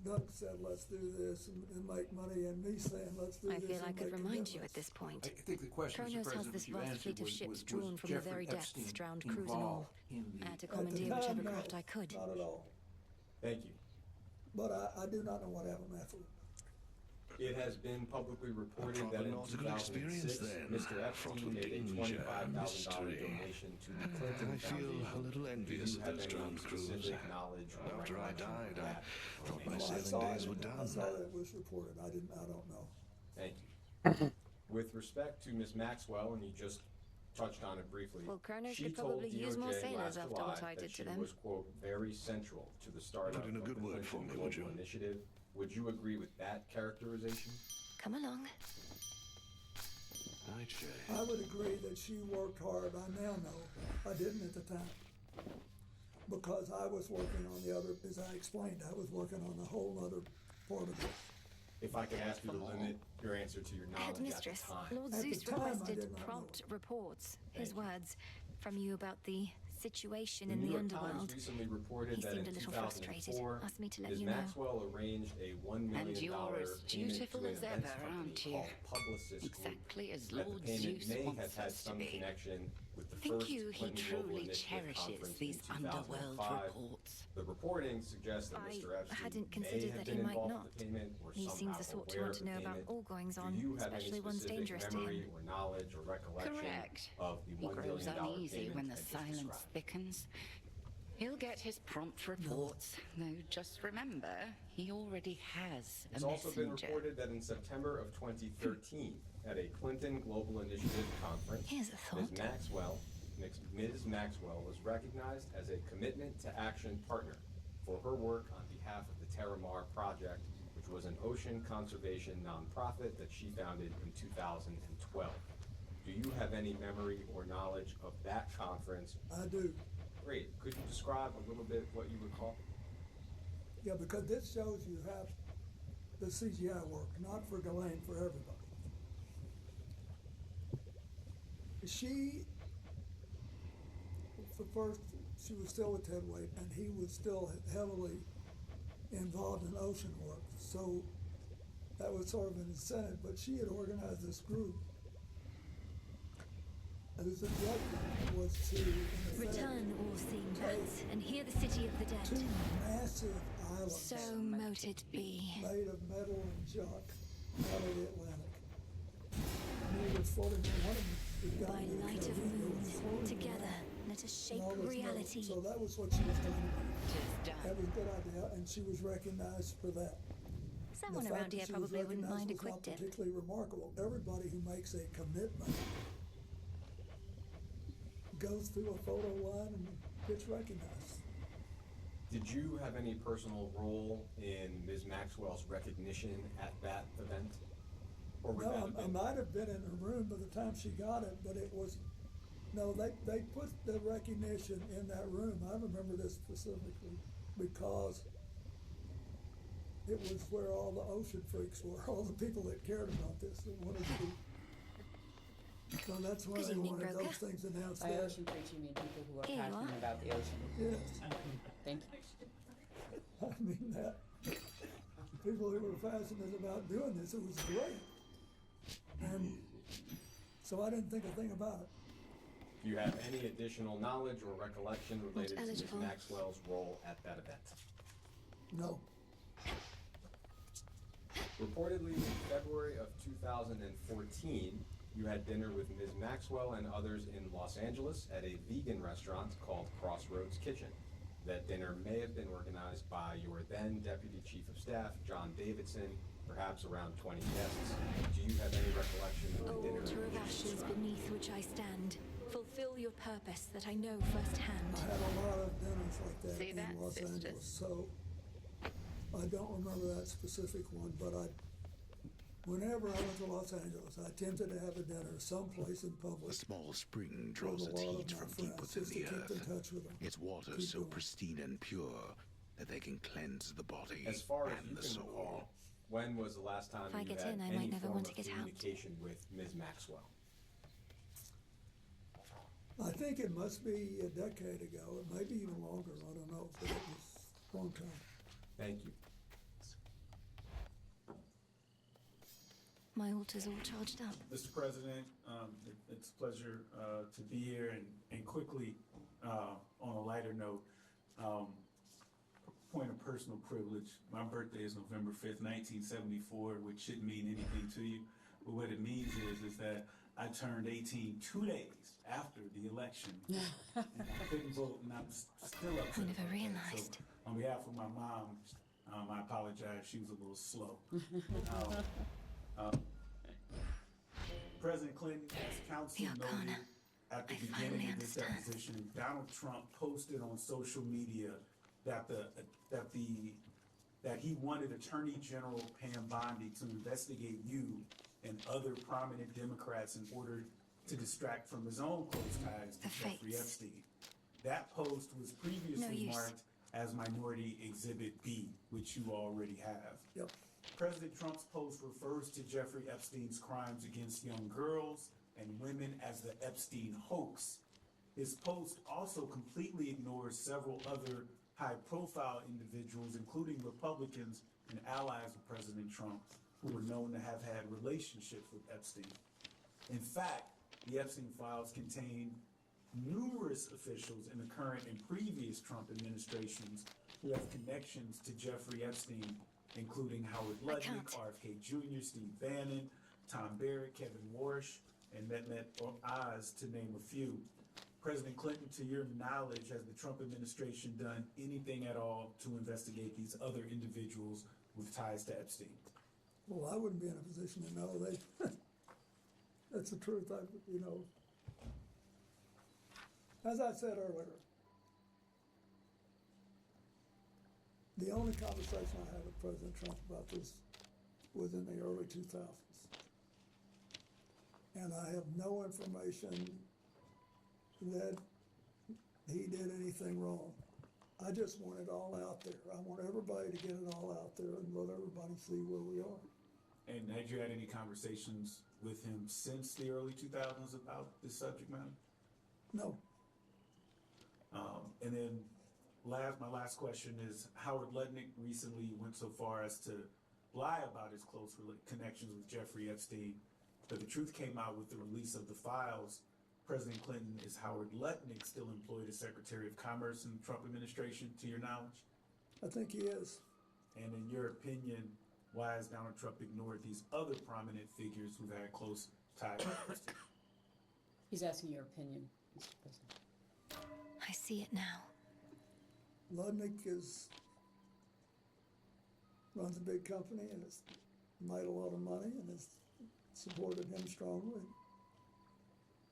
Doug said, let's do this and make money, and me saying, let's do I this. feel I and could make a remind you difference. at this point. I think the question, Mr. Kronos has President, this you vast answered fleet of was- ships was drawn from the Jeffrey very depths, Epstein drowned crews and all. involved in the- I had to At the commandeer time, whichever no, craft I could. Not at all. Thank you. But I do not know what happened afterward. It has been publicly reported that in nautical experience 2006, then, Mr. fraught Epstein with made a danger and $25,000 mystery. donation to the Clinton I feel Foundation. a little envious Do you of have those any drowned crews. specific knowledge or After I recollection died, of I that thought my donation? sailing days were I done. saw that it was reported. I don't know. Thank you. With respect to Ms. Maxwell, and you just touched on it briefly, Well, Kronos she could told probably use more DOJ sailors last after July what I that did she to them. was, quote, very central to the startup Put in a of good the word for Clinton me, would Global you? Initiative. Would you agree with that characterization? Come along. Nightshade. I would agree that she worked hard. I now know. I didn't at the time. Because I was working on the other, as I explained, I was working on a whole other part of it. If I could ask you to limit your answer to your knowledge Headmistress, at the time. Lord At the Zeus time, I requested did not know prompt reports, his Thank you. words, from you about the situation The in New the York underworld. Times recently reported He that in seemed a little frustrated. 2004, Asked me to let Ms. you know. Maxwell arranged a $1 million And you're as payment dutiful to an as events ever, company aren't you? called Publicis Exactly Group. as That Lord the payment Zeus may wants have had us to some be. connection with the Think first you he Clinton Global truly Initiative cherishes conference these in underworld 2005. reports? The reporting suggests that I Mr. Epstein hadn't may considered have that been he might involved not. with the payment or He seems somehow the sort to aware want of to the know about payment. all goings Do on, you have any especially one's specific dangerous to memory him. or knowledge or recollection Correct. of the He $1 grows million uneasy payment when the I just silence described? thickens. He'll get his prompt reports. No, just remember, he already has a It's also been messenger. reported that in September of 2013, at a Clinton Global Initiative conference, Here's a thought. Ms. Maxwell was recognized as a commitment to action partner for her work on behalf of the Terramar Project, which was an ocean conservation nonprofit that she founded in 2012. Do you have any memory or knowledge of that conference? I do. Great. Could you describe a little bit what you recall? Yeah, because this shows you how the CGI work, not for Ghislaine, for everybody. She, the first, she was still with Ted Wade, and he was still heavily involved in ocean work. So that was sort of an incentive, but she had organized this group whose objective was to, in effect, Return all seeing bats and hear the city of the dead. two massive islands So mote it be. made of metal and junk out of the Atlantic. And he was floating on one of them. It got By me light because of he was moon, floating together, around let us in shape all this metal. reality. So that was what she was trying to do. Tis done. That was a good idea, and she was recognized for that. Someone The fact around that here she was probably wouldn't mind a recognized was quick not dip. particularly remarkable. Everybody who makes a commitment goes through a photo line and gets recognized. Did you have any personal role in Ms. Maxwell's recognition at that event? Or would that No, have I been? might have been in her room by the time she got it, but it was, no, they put the recognition in that room. I remember this specifically because it was where all the ocean freaks were, all the people that cared about this, that wanted to be. So that's why Good they evening, wanted broker. those things announced By there. ocean freaks, you mean people who are Here you passionate are. about the ocean. Yes, Thank you. I mean that. People who were passionate about doing this, it was great. And so I didn't think a thing about it. Do you have any additional knowledge or recollection related to Ms. eligible. Maxwell's role at that event? No. Reportedly, in February of 2014, you had dinner with Ms. Maxwell and others in Los Angeles at a vegan restaurant called Crossroads Kitchen. That dinner may have been organized by your then Deputy Chief of Staff, John Davidson, perhaps around 20 guests. Do you have any recollection of the dinner? Altar of ashes beneath which I stand. Fulfill your purpose that I know firsthand. I had a lot of dinners like that See in that, Los sisters? Angeles, so I don't remember that specific one, but whenever I went to Los Angeles, I attempted to have a dinner someplace in public. A small spring with draws a its lot of heat my from deep friends, within just to the keep in earth. touch with them. Its water Keep so going. pristine and pure that they can cleanse the body As far as and you the can soul. recall, when was the last time If I you get had in, I any might never form want of to get out. communication with Ms. Maxwell? I think it must be a decade ago, it may be even longer, I don't know, but it was a long time. Thank you. My altar's all charged up. Mr. President, it's a pleasure to be here and quickly, on a lighter note, point of personal privilege. My birthday is November 5th, 1974, which shouldn't mean anything to you, but what it means is that I turned 18 2 days after the election. And I couldn't vote, and I'm still upset. I never realized. So, on behalf of my mom, I apologize. She was a little slow. President Clinton, as counsel noted at the beginning of this deposition, Donald Trump posted on social media that he wanted Attorney General Pam Bondi to investigate you and other prominent Democrats in order to distract from his own close ties to Jeffrey Epstein. That post was previously marked as Minority Exhibit B, which you already have. Yep. President Trump's post refers to Jeffrey Epstein's crimes against young girls and women as the Epstein hoax. His post also completely ignores several other high-profile individuals, including Republicans and allies of President Trump, who were known to have had relationships with Epstein. In fact, the Epstein files contain numerous officials in the current and previous Trump administrations who have connections to Jeffrey Epstein, including Howard Lutnick, RFK Jr., Steve Bannon, Tom Barrett, Kevin Warsh, and Mehmet Oz, to name a few. President Clinton, to your knowledge, has the Trump administration done anything at all to investigate these other individuals with ties to Epstein? Well, I wouldn't be in a position to know. That's the truth. As I said earlier, the only conversation I had with President Trump about this was in the early 2000s. And I have no information that he did anything wrong. I just want it all out there. I want everybody to get it all out there and let everybody see where we are. And had you had any conversations with him since the early 2000s about this subject matter? No. And then my last question is, Howard Lutnick recently went so far as to lie about his close connections with Jeffrey Epstein, but the truth came out with the release of the files. President Clinton, is Howard Lutnick still employed as Secretary of Commerce in the Trump administration, to your knowledge? I think he is. And in your opinion, why has Donald Trump ignored these other prominent figures who've had close ties with Epstein? He's asking your opinion, Mr. President. I see it now. Lutnick runs a big company and has made a lot of money and has supported him strongly.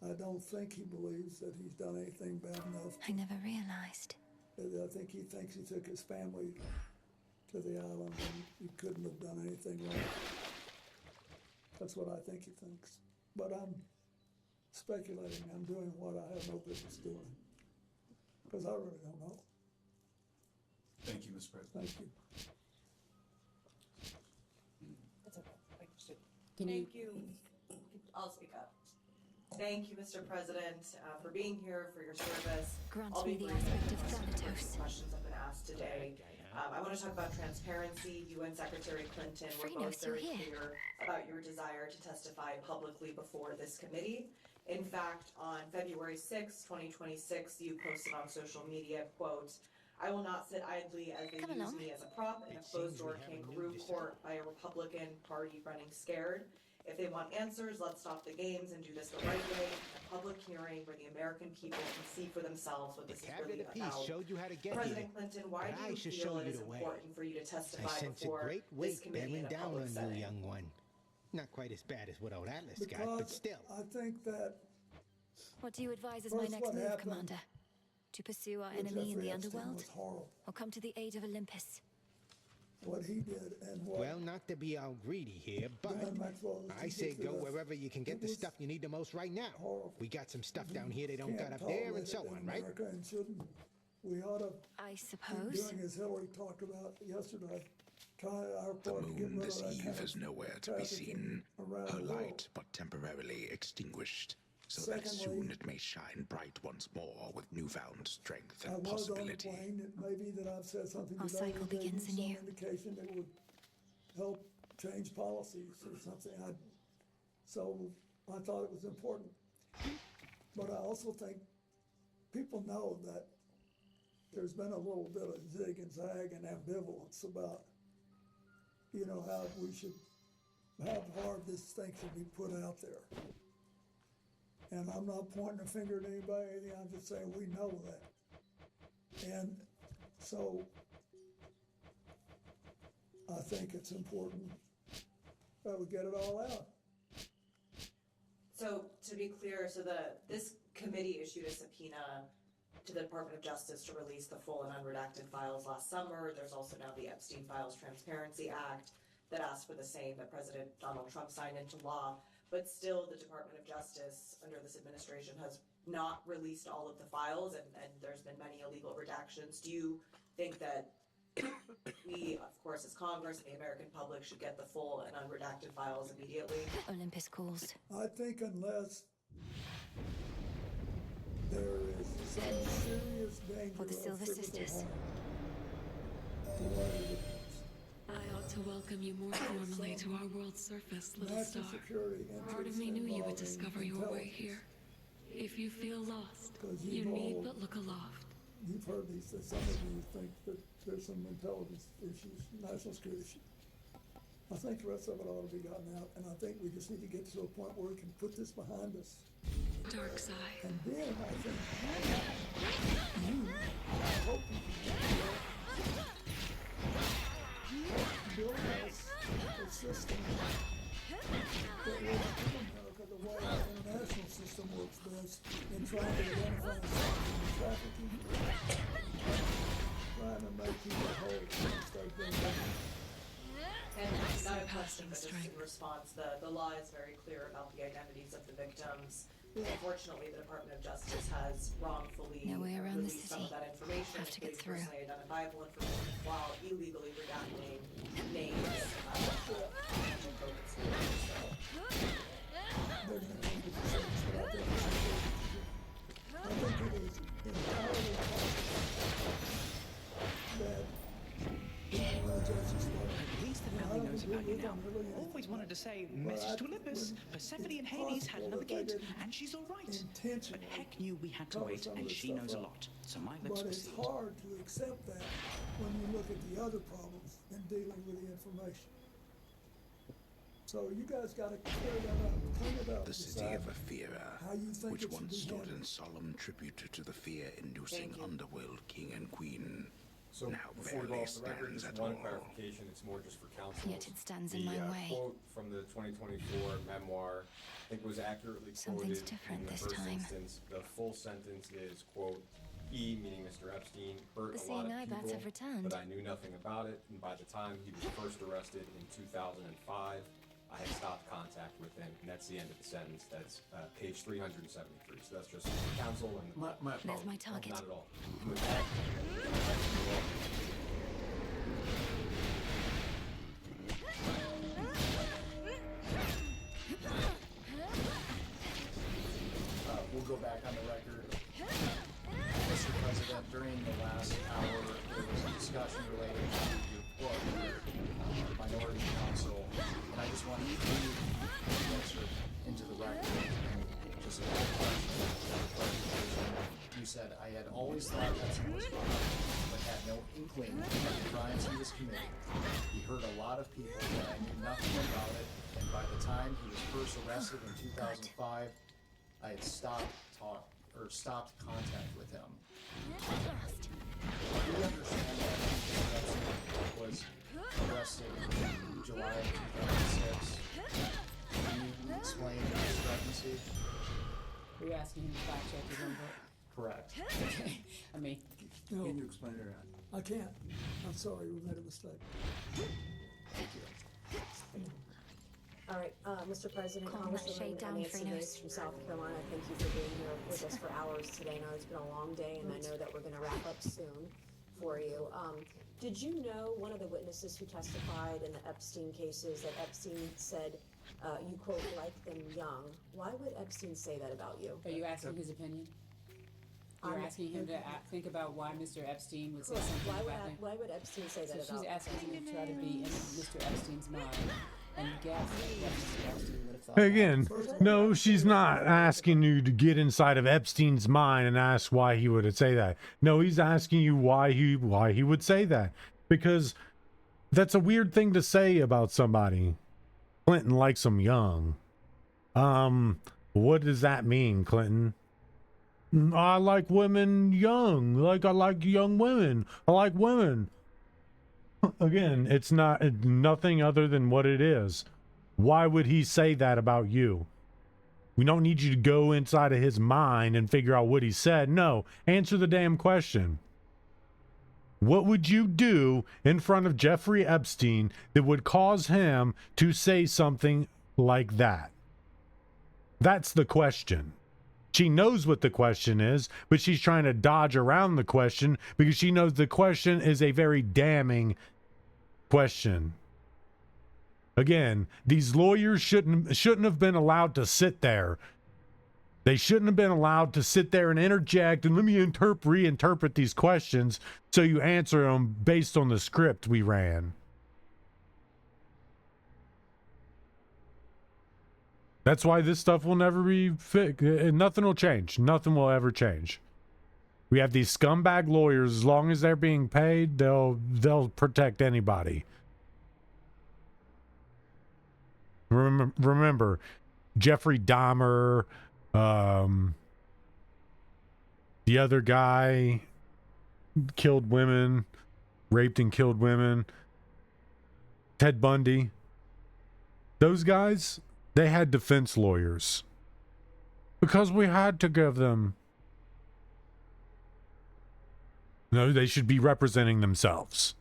I don't think he believes that he's done anything bad enough. I never realized. I think he thinks he took his family to the island and he couldn't have done anything wrong. That's what I think he thinks. But I'm speculating. I'm doing what I have no business doing. Because I really don't know. Thank you, Mr. President. Thank you. That's okay. Thank you. I'll speak up. Thank you, Mr. President, for being here, for your service. Grant me the aspect of Thanatos. Questions have been asked today. I want to talk about transparency. You and Secretary Clinton were both very clear about your desire to testify publicly before this committee. In fact, on February 6, 2026, you posted on social media, quote, "I will not sit idly as they use me as a prop in a closed-door kangaroo court by a Republican Party running scared. If they want answers, let's stop the games and do this the right way, a public hearing where the American people can see for themselves what this is really about." Showed you how to get President here. Clinton, why But do I you should feel show it you is the way. important for you to testify I sense a before great this weight committee bearing in a down public on setting? you, young one. Not quite as bad as what old Atlas got, but Because still. I think that What do you advise as my First, next what move, happened Commander? To pursue our with enemy in Jeffrey the Epstein underworld? was horrible. Or come to the aid of Olympus? What he did and what Well, not to be all greedy here, but Glenn Maxwell was I say teaching go us. wherever you can get It the was stuff you need the most right now. horrible. We got some stuff down here they don't Can't got up there, tolerate and so it in on, right? America and shouldn't. We ought to I keep suppose. doing as Hillary talked about yesterday. our The part to get moon rid of this that eve kind is of nowhere to be seen, around her the world. light but temporarily extinguished, so that Secondly, soon it may shine bright once more with newfound strength I and was on the possibility. plane. It may be that I've said something Our today cycle that gave you begins some anew. indication that would help change policies or something. So I thought it was important. But I also think people know that there's been a little bit of zig and zag and ambivalence about, how how hard this thing should be put out there. And I'm not pointing a finger at anybody, I'm just saying we know that. And so I think it's important that we get it all out. So to be clear, this committee issued a subpoena to the Department of Justice to release the full and unredacted files last summer. There's also now the Epstein Files Transparency Act that asked for the same that President Donald Trump signed into law. But still, the Department of Justice under this administration has not released all of the files, and there's been many illegal redactions. Do you think that we, of course, as Congress and the American public, should get the full and unredacted files immediately? Olympus calls. I think unless there is some serious danger For the Silver of physical Sisters. harm, the way it is. I ought to welcome you more formally to our world's surface, little National star. security Part of interests me knew you would involving discover your way intelligence. here. If you feel lost, 'Cause you you've need all- but look aloft. You've heard these, that some of you think that there's some intelligence issues, national security issues. I think the rest of it ought to be gotten out, and I think we just need to get to a point where we can put this behind us. Dark side. And then I think I hope you can build us a system that will give America the way our international system works best in trying to identify and trafficking, trying to make people whole once they've been done. And not a question, but just in response, the law is very clear about the identities of the victims. Unfortunately, the Department of Justice has wrongfully No way around the released some of city. that information, Have to get including through. personally identifiable information, while illegally redacting names for potential COVID scenarios. They're going to make decisions, but I think it is entirely possible that people in justice At least the family knows about you now. Always wanted to say, message to Olympus. Persephone and Hades had another kid, and she's all right. But Heck knew we had to wait, and she knows a lot. So my lips But were it's sealed. hard to accept that when you look at the other problems in dealing with the information. So you guys got to clear that up, clean it up. The city of Ephira, how you think which it should once be stood in handled. solemn tribute to the fear-inducing underworld king and queen, So now before we go barely off the record, stands just at one all. clarification, it's more just for counsel. Yet it stands in my way. Quote from the 2024 memoir, I think was accurately Something's quoted different in the this first time. instance. The full sentence is, quote, he, meaning Mr. Epstein, hurt The a lot seeing eye of bats people, have returned. but I knew nothing about it, and by the time he was first arrested in 2005, I had stopped contact with him, and that's the end of the sentence. That's page 373. So that's just counsel and There's my target. not at all. With that, We'll go back on the record. Mr. President, during the last hour, there was a discussion related to your book, Minority Council, and I just wanted to read the answer into the record. And just a clarification. You said, I had always thought Epstein was corrupt, but had no inkling of the crimes he was committing. He hurt a lot of people, but I knew nothing about it, and by the time he was first arrested in 2005, I had stopped contact with him. We understand that Mr. Epstein was arrested in July of 2006. Can you explain the discrepancy? Are you asking him to fact check his own book? Correct. Okay. I mean, No, Can you explain it? I can't. I'm sorry, we made a mistake. Thank you. All right, Mr. President, Calm that shade Congresswoman down, Nancy Frenos. Grace from South Carolina, thank you for being here with us for hours today. I know it's been a long day, and I know that we're going to wrap up soon. for you. Did you know one of the witnesses who testified in the Epstein cases that Epstein said, you quote, like them young? Why would Epstein say that about you? Are you asking his opinion? You're asking him to think about why Mr. Epstein would say something about him? Why would Epstein say that about So she's asking him to try to be in Mr. Epstein's mind and guess what Mr. Epstein would have thought. Again, no, she's not asking you to get inside of Epstein's mind and ask why he would say that. No, he's asking you why he would say that. Because that's a weird thing to say about somebody. Clinton likes them young. What does that mean, Clinton? I like women young. Like I like young women. I like women. Again, it's nothing other than what it is. Why would he say that about you? We don't need you to go inside of his mind and figure out what he said. No, answer the damn question. What would you do in front of Jeffrey Epstein that would cause him to say something like that? That's the question. She knows what the question is, but she's trying to dodge around the question because she knows the question is a very damning question. Again, these lawyers shouldn't have been allowed to sit there. They shouldn't have been allowed to sit there and interject and let me reinterpret these questions so you answer them based on the script we ran. That's why this stuff will never be fixed. Nothing will change. Nothing will ever change. We have these scumbag lawyers. As long as they're being paid, they'll protect anybody. Remember, Jeffrey Dahmer, the other guy killed women, raped and killed women. Ted Bundy. Those guys, they had defense lawyers because we had to give them. No, they should be representing themselves.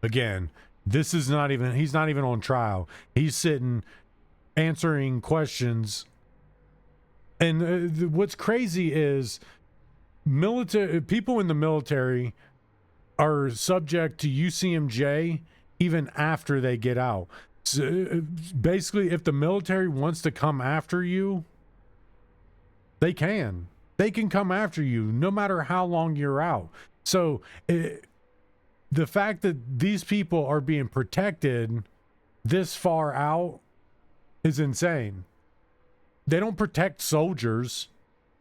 Again, this is not even, he's not even on trial. He's sitting answering questions. And what's crazy is people in the military are subject to UCMJ even after they get out. So basically, if the military wants to come after you, they can. They can come after you no matter how long you're out. So the fact that these people are being protected this far out is insane. They don't protect soldiers.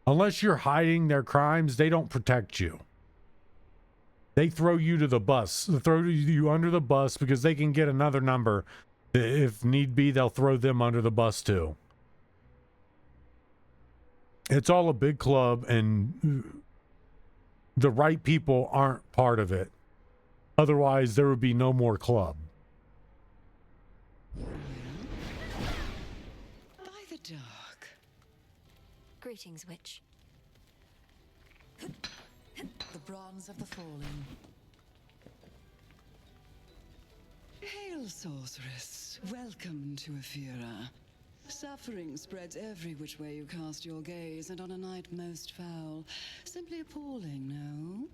Unless you're hiding their crimes, they don't protect you. They throw you to the bus. They throw you under the bus because they can get another number. If need be, they'll throw them under the bus too. It's all a big club, and the right people aren't part of it. Otherwise, there would be no more club. By the dark. Greetings, witch. The bronze of the fallen. Hail, sorceress. Welcome to Ephira. Suffering spreads every which way you cast your gaze, and on a night most foul. Simply appalling, no?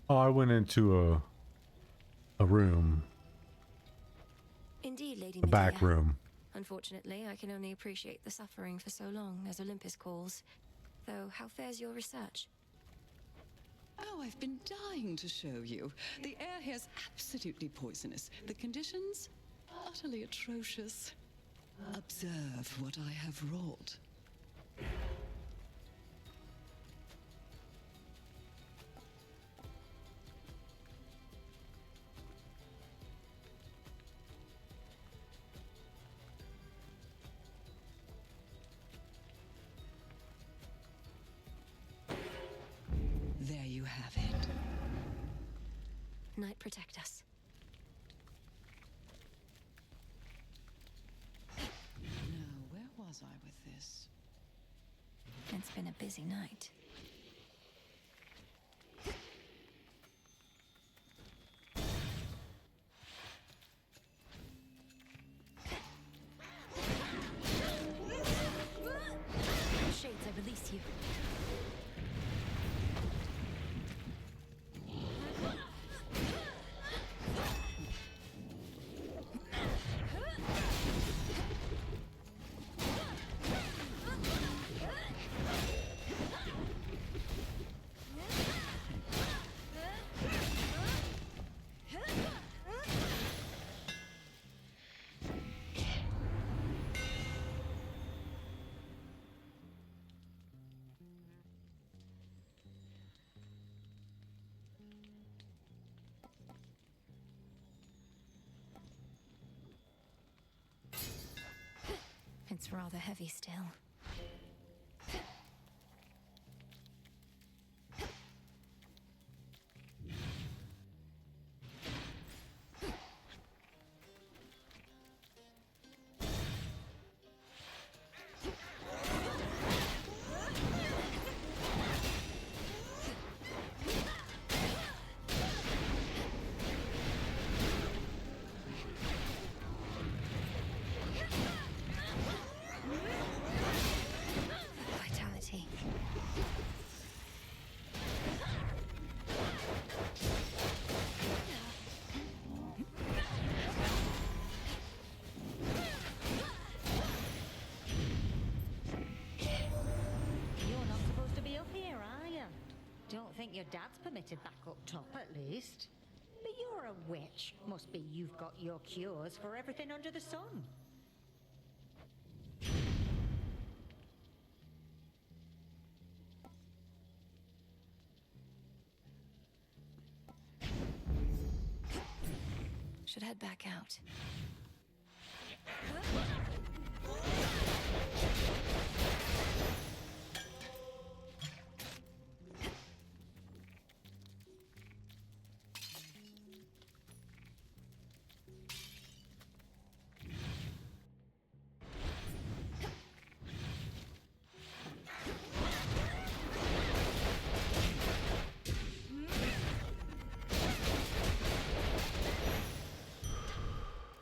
Oh, I went into a room. Indeed, Lady A back Medea. room. Unfortunately, I can only appreciate the suffering for so long, as Olympus calls. Though, how fares your research? Oh, I've been dying to show you. The air here's absolutely poisonous. The conditions? Utterly atrocious. Observe what I have wrought. There you have it. Night protect us. Now, where was I with this? It's been a busy night. you. It's rather heavy still. Vitality. You're not supposed to be up here, are you? Don't think your dad's permitted back up top, at least. But you're a witch. Must be you've got your cures for everything under the sun. Should head back out.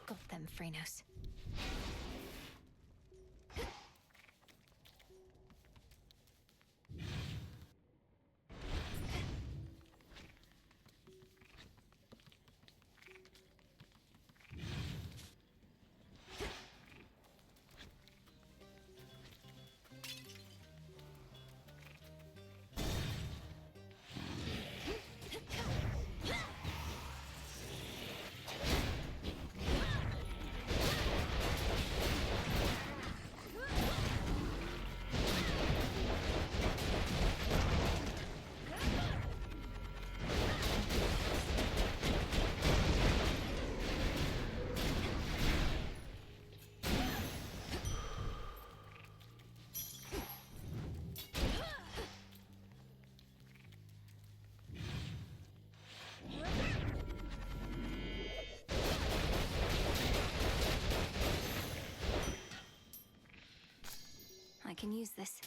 Got them, Frenos. I can use this.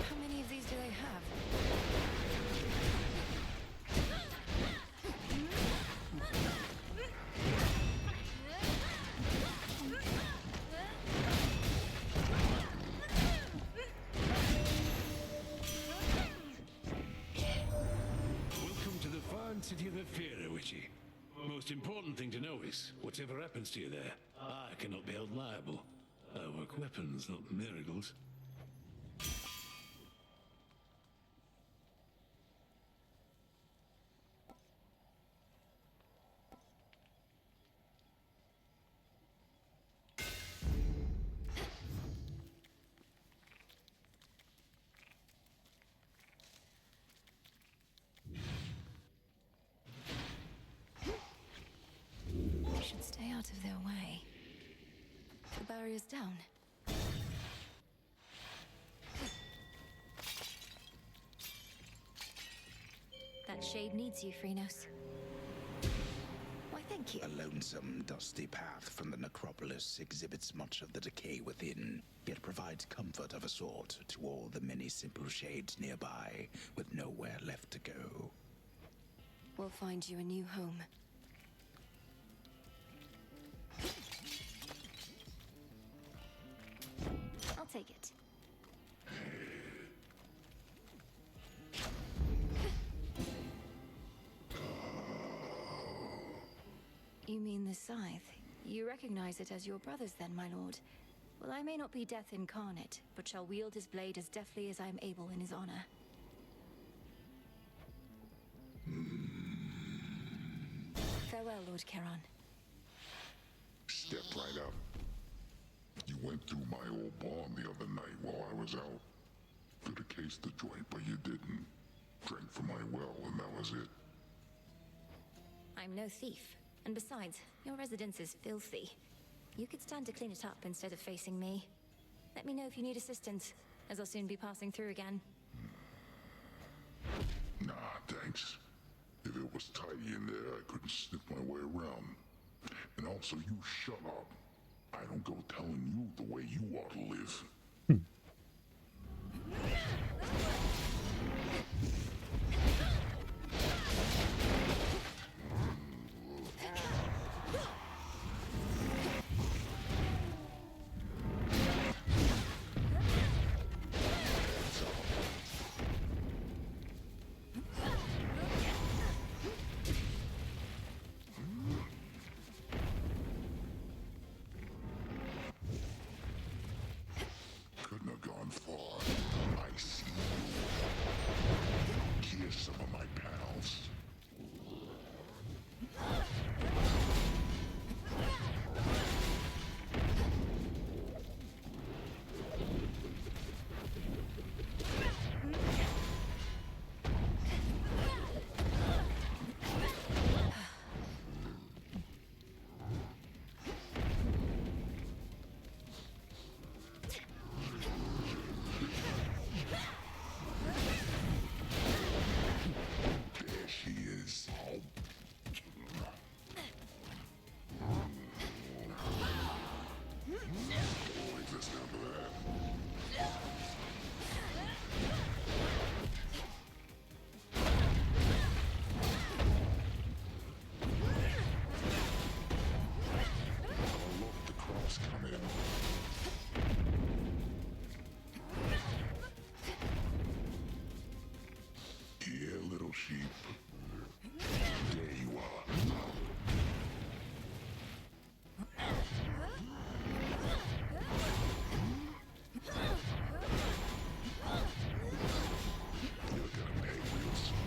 How many of these do they have? Welcome to the fine city of Ephira, Witchy. Most important thing to know is, whatever happens to you there, I cannot be held liable. I work weapons, not miracles. barriers down. That shade needs you, Phrynos. Why, thank you. A lonesome, dusty path from the necropolis exhibits much of the decay within, yet provides comfort of a sort to all the many simple shades nearby, with nowhere left to go. We'll find you a new home. I'll take it. You mean the scythe? You recognize it as your brother's then, my lord. Well, I may not be death incarnate, but shall wield his blade as deftly as I am able in his honor. Farewell, Lord Charon. Step right up. You went through my old barn the other night while I was out. Could have cased the joint, but you didn't. Drank from my well, and that was it. I'm no thief. And besides, your residence is filthy. You could stand to clean it up instead of facing me. Let me know if you need assistance, as I'll soon be passing through again. Nah, thanks. If it was tidy in there, I couldn't sniff my way around. And also, you shut up. I don't go telling you the way you ought to live. Couldn't have gone far. I see you. Here's some of my pals. There she is. Wait, let's handle that. Oh, look, the crops come in. Here, little sheep. There you are. You're gonna pay real soon.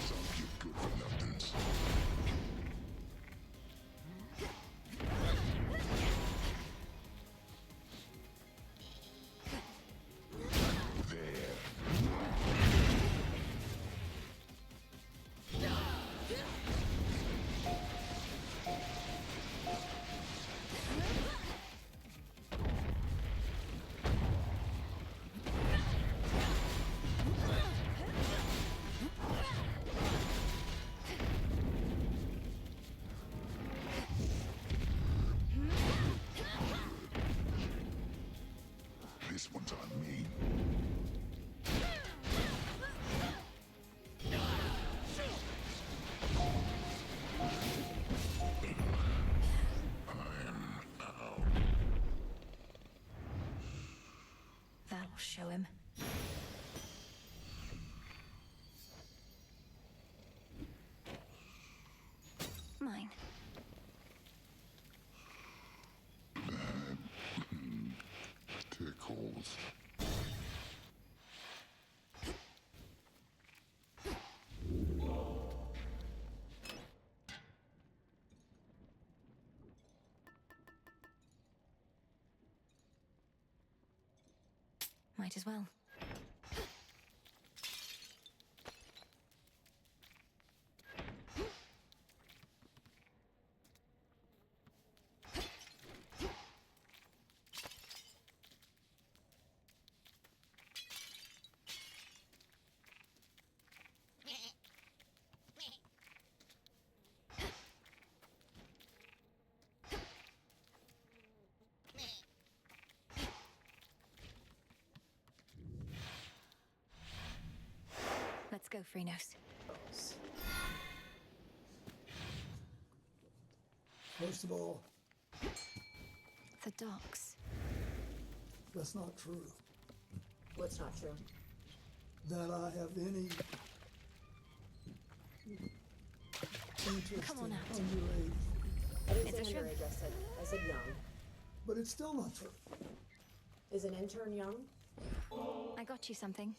Some get good for nothings. There. This one's on me. I'm out. That'll show him. Mine. Turtles. Might as well. Let's go, Freenos. First of all, The docks. that's not true. What's not true? That I have any interest Come on in out. underage. I didn't It's say a shrimp. underage, I said young. But it's still not true. Is an intern young? I got you something.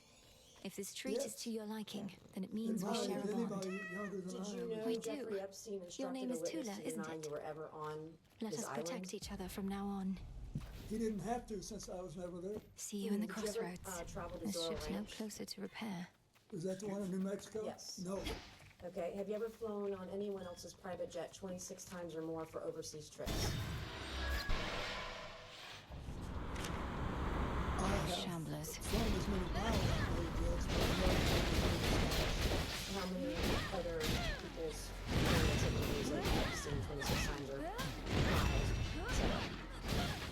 If this treat Yes. is to your liking, then it means we share a bond. Anybody younger than Did I you am. know We Jeffrey do. Epstein Your instructed name is a witness Tula, to isn't deny it? you were ever on Let his us protect island? each other from now on. He didn't have to since I was never there. See you in the Did you ever, crossroads. travel to This Zorro ship's no Ranch? closer to repair. Was that the one in New Mexico? Yes. No. Okay, have you ever flown on anyone else's private jet 26 times or more for overseas trips? I have Shamblers. flown as many miles on those jets, but How many other people's private activities have you seen 26 times or miles? So,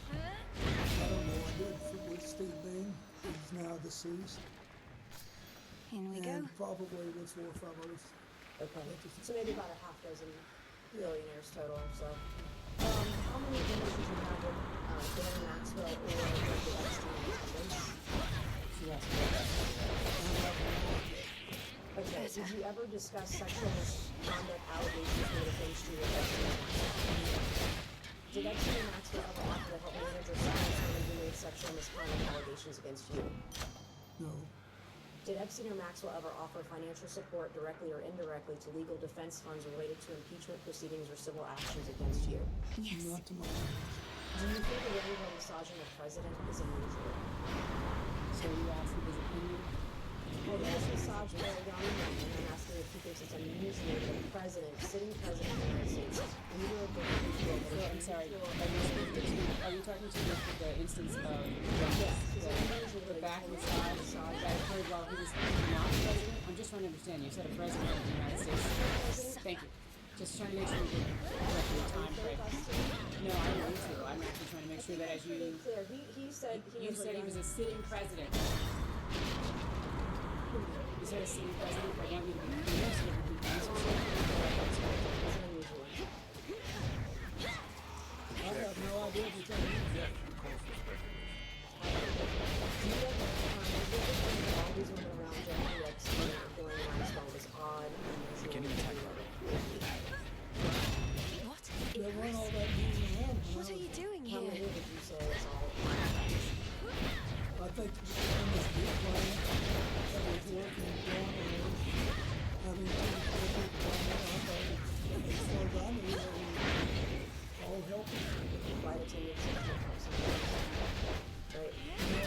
I don't know. I did with Steve Bean, who's now deceased, In we go. and probably with 4 or 5 others. okay, so maybe about a half dozen billionaires total. So, how many dinners did you have with Dan Maxwell or Jeffrey Epstein in attendance? Okay, did you ever discuss sexual misconduct allegations made against you with Epstein? Did Epstein and Maxwell ever offer to help manage or silence women who made sexual misconduct allegations against you? No. Did Epstein or Maxwell ever offer financial support directly or indirectly to legal defense funds related to impeachment proceedings or civil actions against you? Yes. Not to my knowledge. Do you think a rainbow massaging a president is unusual? So you asked him his opinion? Well, he just massaged a young man, and I'm asking if he thinks it's unusual that a president, sitting president of the United States, leader of the people, So, I'm sorry. Are you talking to the instance of Yes, is it unusual the that back a massage that occurred while he was not president? I'm just trying to understand. You said a president of the United States. Thank you. Just trying to make sure we get correctly the time frame. No, I don't need to. I'm actually trying to make sure that as you clear, he said he you was said he was a sitting president. You said a sitting president. I want you to be clear so that we can answer. I have no idea if you're telling me. All these women around Jeffrey Epstein feeling Maxwell was odd, unusual. What? There weren't all that many around. What are you doing How many here? would you say is all? I think on this big plane that was working down there, having 2 people down there, I thought, as far as I knew, they were all helping. Flight attendants and right? Do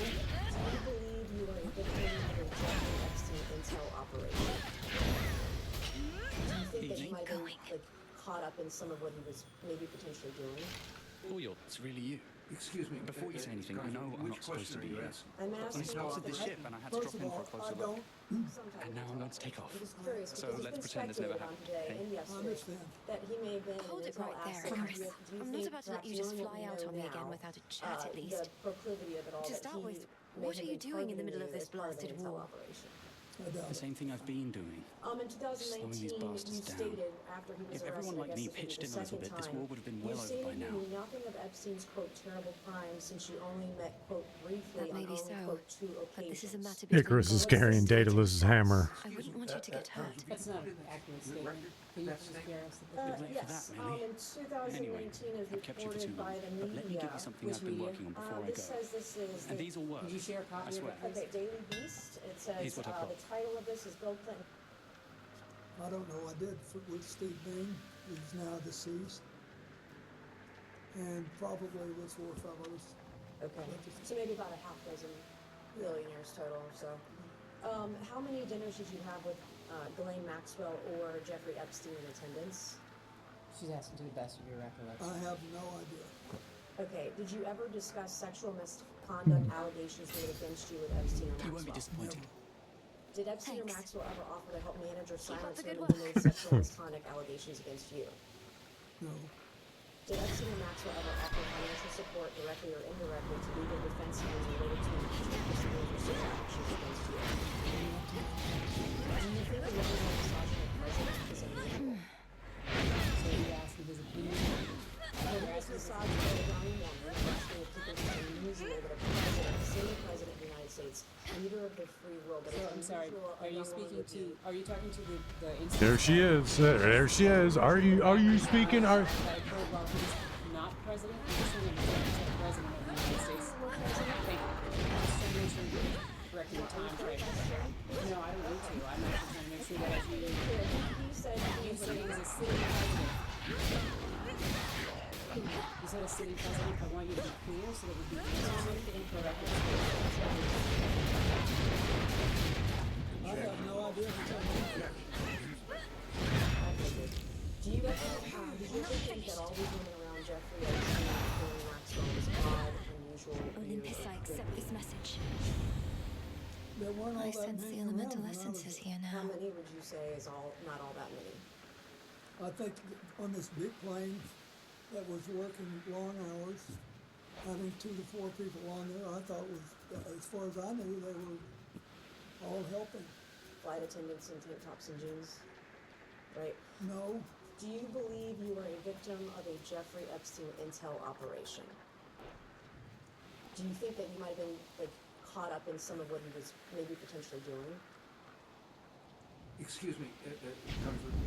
you believe you were a victim of a Jeffrey Epstein intel operation? Do you think that you might have been like caught up in some of what he was maybe potentially doing? Oil, it's really you. Excuse me. Before you say anything, I know I'm not supposed to be here. I'm I asking spotted you the that- ship and I had to drop in for a closer look. Sometime And now I'm going to take off. I'm just curious So because let's it's pretend been this never speculated on happened. today Okay? and yesterday that he may have been Hold an it intel right there, asset. Chris. Do you I'm not think about to let perhaps you just knowing what fly we out know on me again now, without a chat at least. The proclivity of it all, To that start he with, may what have are you been doing in the targeting middle of you this as part of blasted an intel war? operation? doubt The same thing I've been doing. In 2019, Slowing these you bastards down. stated after he was If arrested, everyone like I guess me this would be pitched the in a little second bit, this time, war would have been well you over stated by now. you knew nothing of Epstein's, quote, terrible crimes since you only met, quote, briefly That may on be only, so, quote, 2 but this is a occasions. matter between Icarus is gods. carrying Daedalus's hammer. I wouldn't want you to get hurt. That's not an accurate statement. Can you just spare us the Yes, in 2019, as I've kept you for too reported by long, the but let me media, give you something I've been working on before I this go. says this is And the, these will work. Did you share a copy I swear. of it? okay, Daily Beast. It says Here's what I've got. the title of this is Bill Clinton. I don't know. I did with Steve Bing, who's now deceased, and probably with 4 fellows. Okay. So maybe about a half dozen millionaires total or so. How many dinners did you have with Ghislaine Maxwell or Jeffrey Epstein in attendance? She's asking to the best of your recollection. I have no idea. Okay. Did you ever discuss sexual misconduct allegations made against you with Epstein or Maxwell? You won't be disappointed. Did Epstein or Maxwell ever offer to help manage or silence the good women who made sexual misconduct allegations against you? No. Did Epstein or Maxwell ever offer financial support, directly or indirectly, to legal defense teams related to impeachment proceedings or civil actions against you? Do you think a woman like misogyny president is a man? So you asking his opinion? Whether it's misogyny or a young woman, asking if people think it's unusual that a president, sitting president of the United States, leader of the free world, that So it's I'm sorry. unusual a Are you young woman speaking would to? be- Are you talking to the instance? There she is. There she is. Are you speaking? Are That occurred while he was not president? You're saying that he was president of the United States. Thank you. I'm just trying to make sure you're correcting the time frame. No, I don't need to. I'm actually trying to make sure that as you said you said he was a sitting president. You said a sitting president. I want you to be clear so that we can answer incorrect. I have no idea what you're talking about. Do you ever, did you ever think that all these women around Jeffrey Epstein and Ghislaine Maxwell was odd, unusual, Olympus, weird, I accept this message. There weren't all I that sense many the around elemental when I essence was is here How now. many would you say is not all that many? I think on this big plane that was working long hours, having 2 to 4 people on there, I thought was, as far as I knew, they were all helping. Flight attendants in tank tops and jeans, right? No, Do you believe you were a victim of a Jeffrey Epstein intel operation? Do you think that you might have been like caught up in some of what he was maybe potentially doing? Excuse me,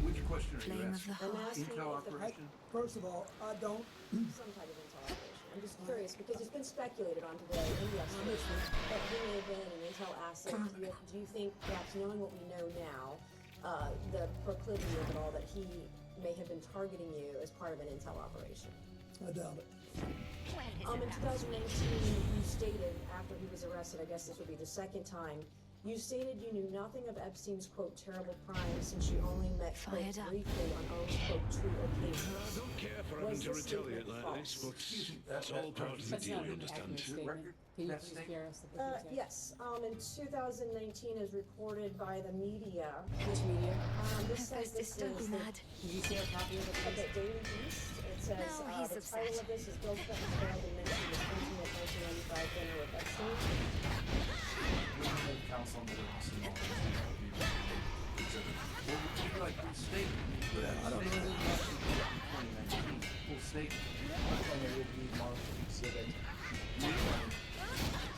which question are you Flame of asking? the heart. Intel operation? first of all, I don't. Some type of intel operation. I'm just curious because it's been speculated on today and yesterday that he may have been an intel asset. Do you think, perhaps knowing what we know now, the proclivity of it all, that he may have been targeting you as part of an intel operation? I doubt it. In 2019, you stated after he was arrested, I guess this would be the second time, you stated you knew nothing of Epstein's, quote, terrible crimes since you only met, quote, Fired up. briefly on only, quote, 2 occasions. I don't care for having Was to this retaliate statement like this, false? but it's all part of the That's deal, not you an understand. accurate statement. Can you please spare us the details? Yes. In 2019, as reported by the media, Which media? this says Festus, this don't is be the mad. Did you share a copy of it? Okay, Daily Beast. It says No, he's the upset. title of this is Bill Clinton failed to mention his intimate 1995 dinner with Epstein. Council on the witness and all that. Would you like the statement? I don't know anything about it. 2019, full statement. And it would be marked exhibit.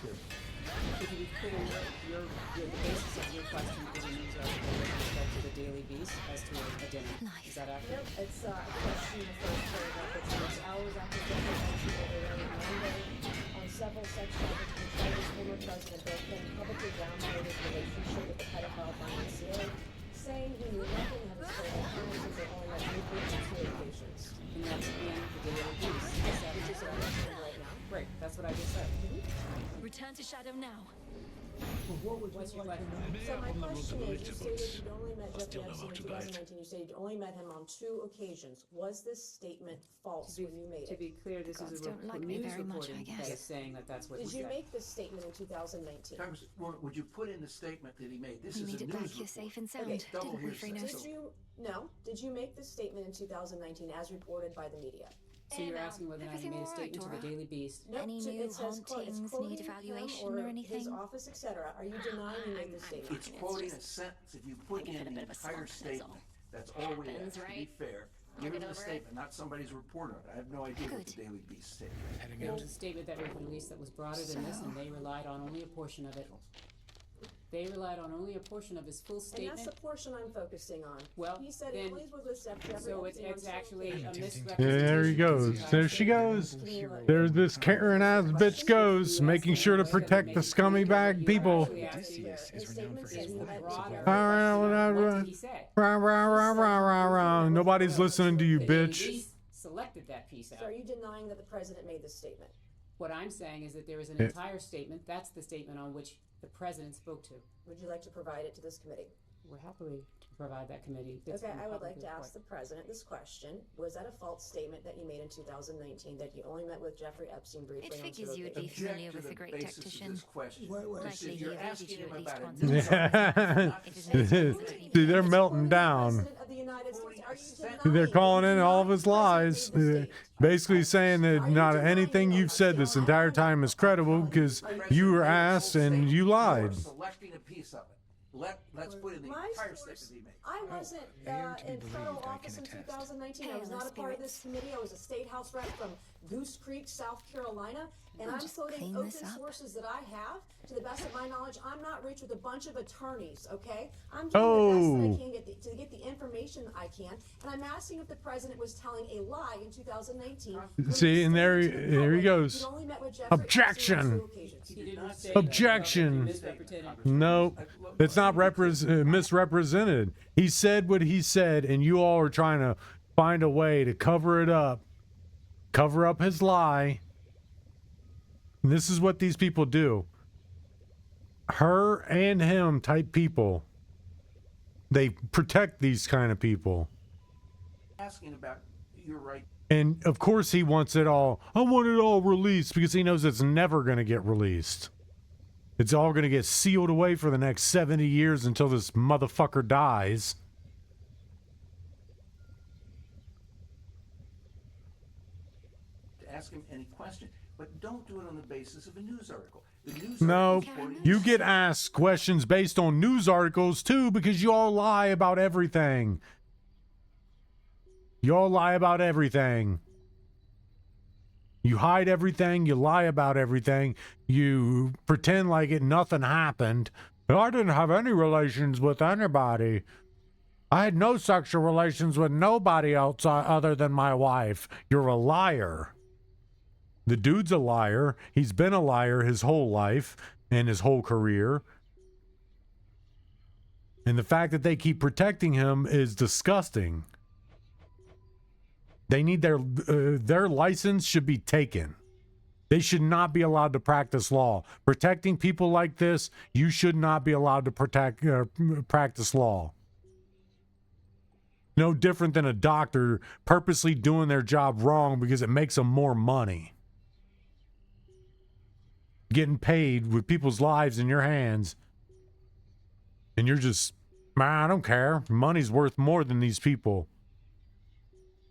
To be clear, the basis of your question is a news article with respect to the Daily Beast as to a dinner. Is that accurate? Yep, it's a question in the first paragraph. It says hours after Jeffrey Epstein overran Monday on several sex trafficking charges, former President Bill Clinton publicly downplayed his relationship with the pedophile financier, saying he knew nothing of his terrible crimes since they only met briefly on 2 occasions. And that's in the Daily Beast. Is that Which is what I'm saying right now. Right, that's what I just said. Return to shadow now. Well, what would What's you your like to question? know? So my question the is, you literature stated you'd only met I Jeffrey still know Epstein in how to do it. 2019. You stated you only met him on 2 occasions. Was this statement false when you made To it? be clear, this Gods is a don't like me news very much, reporting I that guess. is saying that that's what Did he you said. make this statement in 2019? Would you put in the statement that he made? This We is made a it news back here report. safe and sound, Okay, double didn't we, hearsay. Freenos? Did you make this statement in 2019 as reported by the media? So you're asking whether or not he made a statement to the Daily Beast. Nope, Any so new it says hauntings quoting need him evaluation or or anything? his office, etc. Are you denying you made this statement? It's quoting a sentence. If you put in the entire statement, that's all we ask. To be fair, give him the statement, not somebody's report on it. I have no idea what the Daily Beast statement is. There was a statement that was released that was broader than this, and they relied on only a portion of it. They relied on only a portion of his full statement. And that's the portion I'm focusing on. Well, he said then, employees would list Jeffrey so it's actually a misrepresentation. There he goes. There she goes. There's this Karen ass bitch goes, making sure to protect the scummy bag people. Nobody's listening to you, bitch. Selected that piece out. So are you denying that the president made this statement? What I'm saying is that there is an Yeah. entire statement. That's the statement on which the president spoke to. Would you like to provide it to this committee? We're happily to provide that committee. It's Okay, been I would like publicly to ask the president this question. Was that a false statement that you made in 2019 that you only met with Jeffrey Epstein briefly? It on figures you would be surrogate? familiar with the great tactician. Likely he You're alluded asking to him at least about once. See, they're melting down. They're calling in all of his lies. Basically saying that not anything you've said this entire time is credible because you were asked and you lied. Selecting a piece of it. Let's put in the entire statement he made. I wasn't in federal office in 2019. I was not a part of this committee. I was a state house rep from Goose Creek, South Carolina, and I'm quoting open sources that I have. To the best of my knowledge, I'm not rich with a bunch of attorneys, okay? I'm doing the best that I can to get the information I can, and I'm asking if the president was telling a lie in 2019. See, and there he goes. Objection. Objection. No, it's not misrepresented. He said what he said, and you all are trying to find a way to cover it up, cover up his lie. And this is what these people do. Her and him type people. They protect these kind of people. Asking about your right. And of course he wants it all. I want it all released because he knows it's never going to get released. It's all going to get sealed away for the next 70 years until this motherfucker dies. To ask him any question, but don't do it on the basis of a news article. No, you get asked questions based on news articles too because you all lie about everything. You all lie about everything. You hide everything, you lie about everything, you pretend like nothing happened. I didn't have any relations with anybody. I had no sexual relations with nobody else other than my wife. You're a liar. The dude's a liar. He's been a liar his whole life and his whole career. And the fact that they keep protecting him is disgusting. They need their license should be taken. They should not be allowed to practice law. Protecting people like this, you should not be allowed to practice law. No different than a doctor purposely doing their job wrong because it makes them more money. Getting paid with people's lives in your hands. And you're just, man, I don't care. Money's worth more than these people.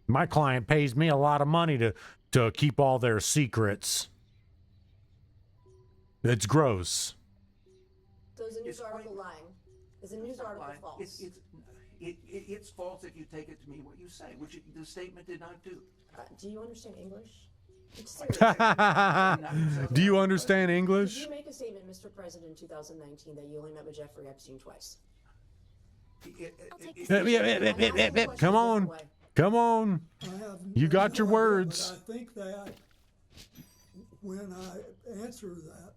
My client pays me a lot of money to keep all their secrets. It's gross. So is a news article lying? Is a news article false? It's false if you take it to mean what you say, which the statement did not do. Do you understand English? Do you understand English? Did you make a statement, Mr. President, in 2019 that you only met with Jeffrey Epstein twice? Come on. Come on. You got your words. I think that when I answer that,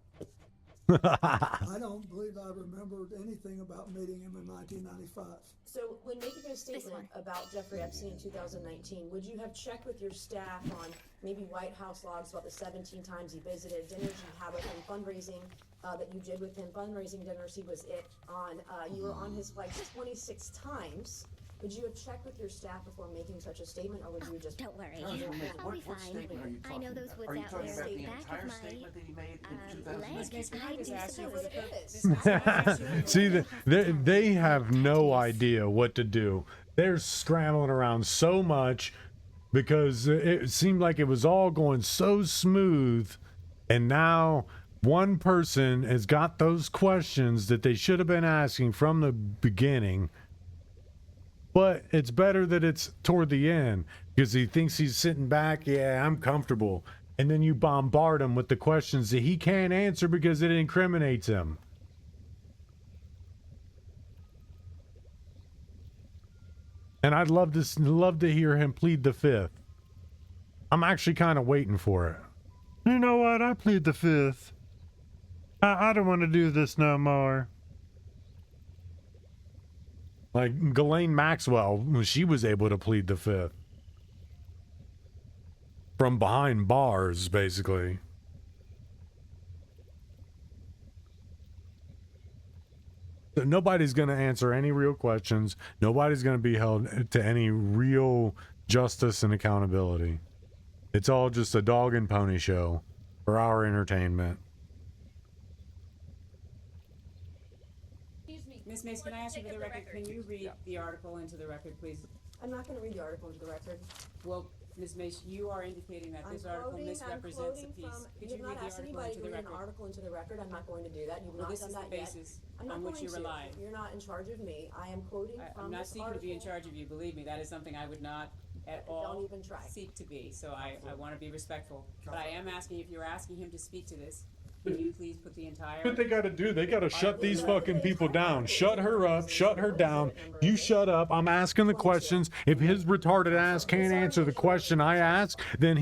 I don't believe I remembered anything about meeting him in 1995. So when making a statement about Jeffrey Epstein in 2019, would you have checked with your staff on maybe White House logs about the 17 times he visited, dinners you had with him, fundraising that you did with him, fundraising dinners he was it on, you were on his flights 26 times. Would you have checked with your staff before making such a statement, or would you just... Don't worry. I'll be What fine. statement are you talking I know those about? woods Are you out talking there. about the Back of entire my, statement that he made in 2019? See, they have no idea what to do. They're scrambling around so much. because it seemed like it was all going so smooth, and now one person has got those questions that they should have been asking from the beginning. But it's better that it's toward the end, because he thinks he's sitting back. Yeah, I'm comfortable. And then you bombard him with the questions that he can't answer because it incriminates him. And I'd love to hear him plead the fifth. I'm actually kind of waiting for it. You know what? I plead the fifth. I don't want to do this no more. Like Ghislaine Maxwell, when she was able to plead the fifth. From behind bars, basically. So nobody's going to answer any real questions. Nobody's going to be held to any real justice and accountability. It's all just a dog and pony show for our entertainment. Miss Mace, can I ask you for the record, can you read the article into the record, please? I'm not going to read the article into the record. Well, Ms. Mace, you are indicating that this article misrepresents a piece. Could you read the article into the record? An article into the record. I'm not going to do that. You've not done that yet. This is the basis I'm not on which going you to. rely. You're not in charge of me. I am quoting from I'm not this seeking article. to be in charge of you, believe me. That is something I would not at all Don't even try. seek to be. So I want to be respectful. But I am asking, if you're asking him to speak to this, can you please put the entire... What they got to do? They got to shut these fucking people down. Shut her up. Shut her down. You shut up. I'm asking the questions. If his retarded ass can't answer the question I ask, then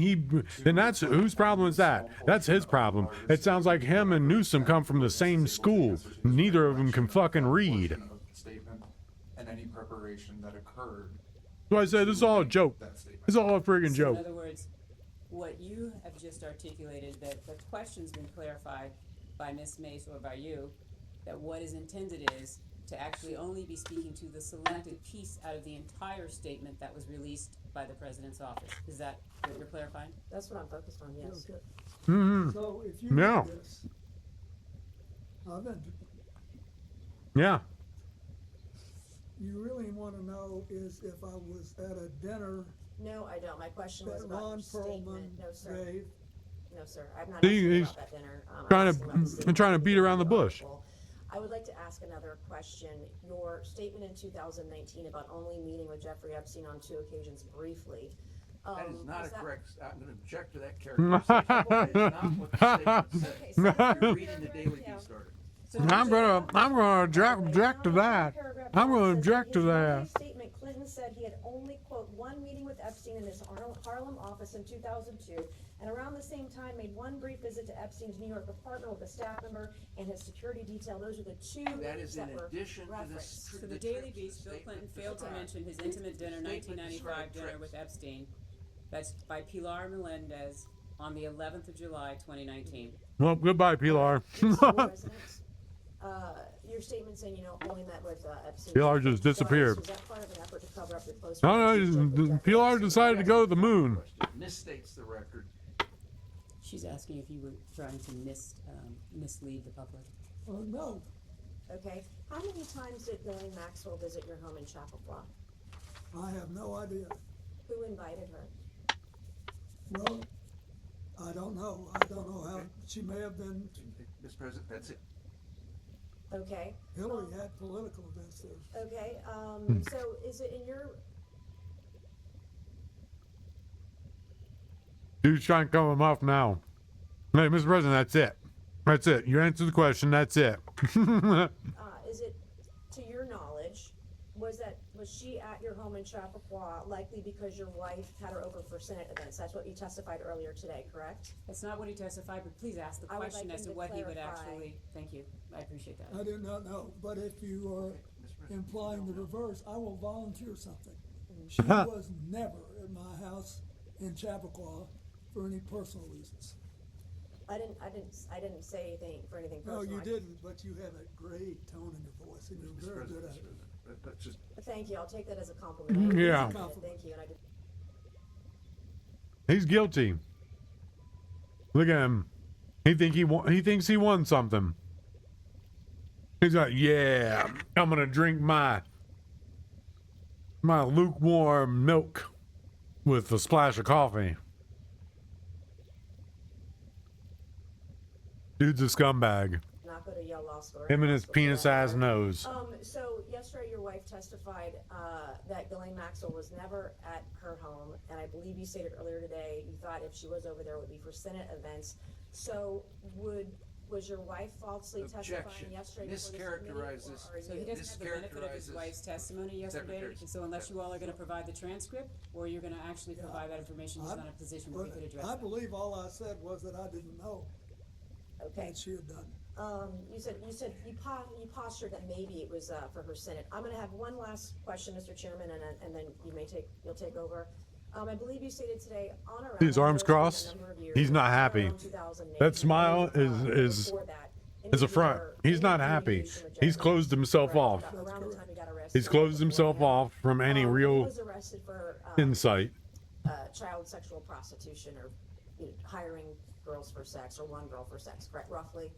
that's whose problem is that? That's his problem. It sounds like him and Newsom come from the same school. Neither of them can fucking read. Statement and any preparation that occurred. So I said this is all a joke. It's all a friggin' joke. In other words, what you have just articulated, that the question's been clarified by Ms. Mace or by you, that what is intended is to actually only be speaking to the selected piece out of the entire statement that was released by the President's office. Is that what you're clarifying? That's what I'm focused on, yes. Okay. Mm-hmm. So if you Yeah. read this, I've been, Yeah. you really want to know is if I was at a dinner No, I don't. My question was that about Ron your statement. Perlman No, sir. gave. No, sir. I'm not See, asking he's about that dinner. I'm trying asking about the to statement trying to you beat gave around the in bush. article. I would like to ask another question. Your statement in 2019 about only meeting with Jeffrey Epstein on 2 occasions briefly. That is not that- correct. I'm going to object to that characterization. That is not what the statement says. You're reading the Daily Beast article. I'm gonna object to that. I'm gonna object to In his that. statement, Clinton said he had only, quote, one meeting with Epstein in his Harlem office in 2002, and around the same time made one brief visit to Epstein's New York apartment with a staff member and his security detail. Those are the two That is in that were addition to referenced. this. So the Daily Beast, Bill Clinton failed to mention his intimate dinner, 1995 dinner with Epstein. That's by Pilar Melendez on the 11th of July, 2019. Well, goodbye, Pilar. Your statement saying, only met with Epstein. Pilar just disappeared. Was that part of an effort to cover up your close No, Pilar decided to go to the moon. Misstates the record. She's asking if you were trying to mislead the public. Oh, no. Okay. How many times did Ghislaine Maxwell visit your home in Chappaqua? I have no idea. Who invited her? Well, I don't know. I don't know how. She may have been. Mr. President, that's it. Okay. Hillary had political events there. Okay. So is it in your... Dude's trying to cut him off now. Hey, Mr. President, that's it. That's it. You answered the question. That's it. Is it, to your knowledge, was she at your home in Chappaqua likely because your wife had her over for Senate events? That's what you testified earlier today, correct? That's not what he testified, but please ask the I would question like as him to what he would clarify. actually... Thank you. I appreciate that. I do not know. But if you are implying the reverse, I will volunteer something. She was never at my house in Chappaqua for any personal reasons. I didn't say anything for anything No, personal. you didn't, but you have a great tone in your voice, and you're very good at it. That's just... Thank you. I'll take that as a compliment. Yeah. Thank you. And I did... He's guilty. Look at him. He thinks he won something. He's like, yeah, I'm gonna drink my lukewarm milk. with a splash of coffee. Dude's a scumbag. Not go to Yale Law School. Him and his penis ass nose. So yesterday your wife testified that Ghislaine Maxwell was never at her home, and I believe you stated earlier today you thought if she was over there it would be for Senate events. So was your wife falsely testifying yesterday? Mischaracterizes. So he doesn't have the benefit of his wife's testimony yesterday. So unless you all are going to provide the transcript, or you're going to actually provide that information, he's not in a position where he could address I it. believe all I said was that I didn't know. Okay. That she had done. You postured that maybe it was for her Senate. I'm going to have one last question, Mr. Chairman, and then you'll take over. I believe you stated today on around His arms crossed. He's not happy. That smile is a front. He's not happy. He's closed himself off. He's closed himself off from any real insight. Child sexual prostitution, or hiring girls for sex, or one girl for sex, correct? Roughly,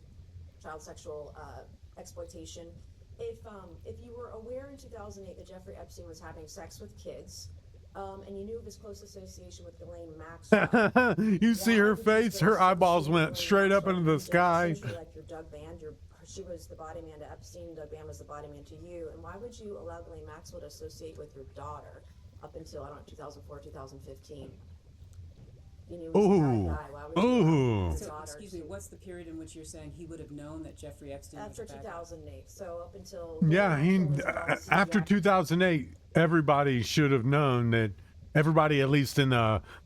child sexual exploitation. If you were aware in 2008 that Jeffrey Epstein was having sex with kids, and you knew of his close association with Ghislaine Maxwell, you see her face? Her eyeballs went straight up into the sky. Like your Doug Band, she was the body man to Epstein, Doug Band was the body man to you, and why would you allow Ghislaine Maxwell to associate with your daughter up until, I don't know, 2004, 2015? You knew he was a bad guy. Why would you allow his So, daughter excuse me, what's the period in which you're saying he would have known that Jeffrey Epstein after was a bad guy? 2008, so up until... Yeah, after 2008, everybody should have known that. Everybody, at least in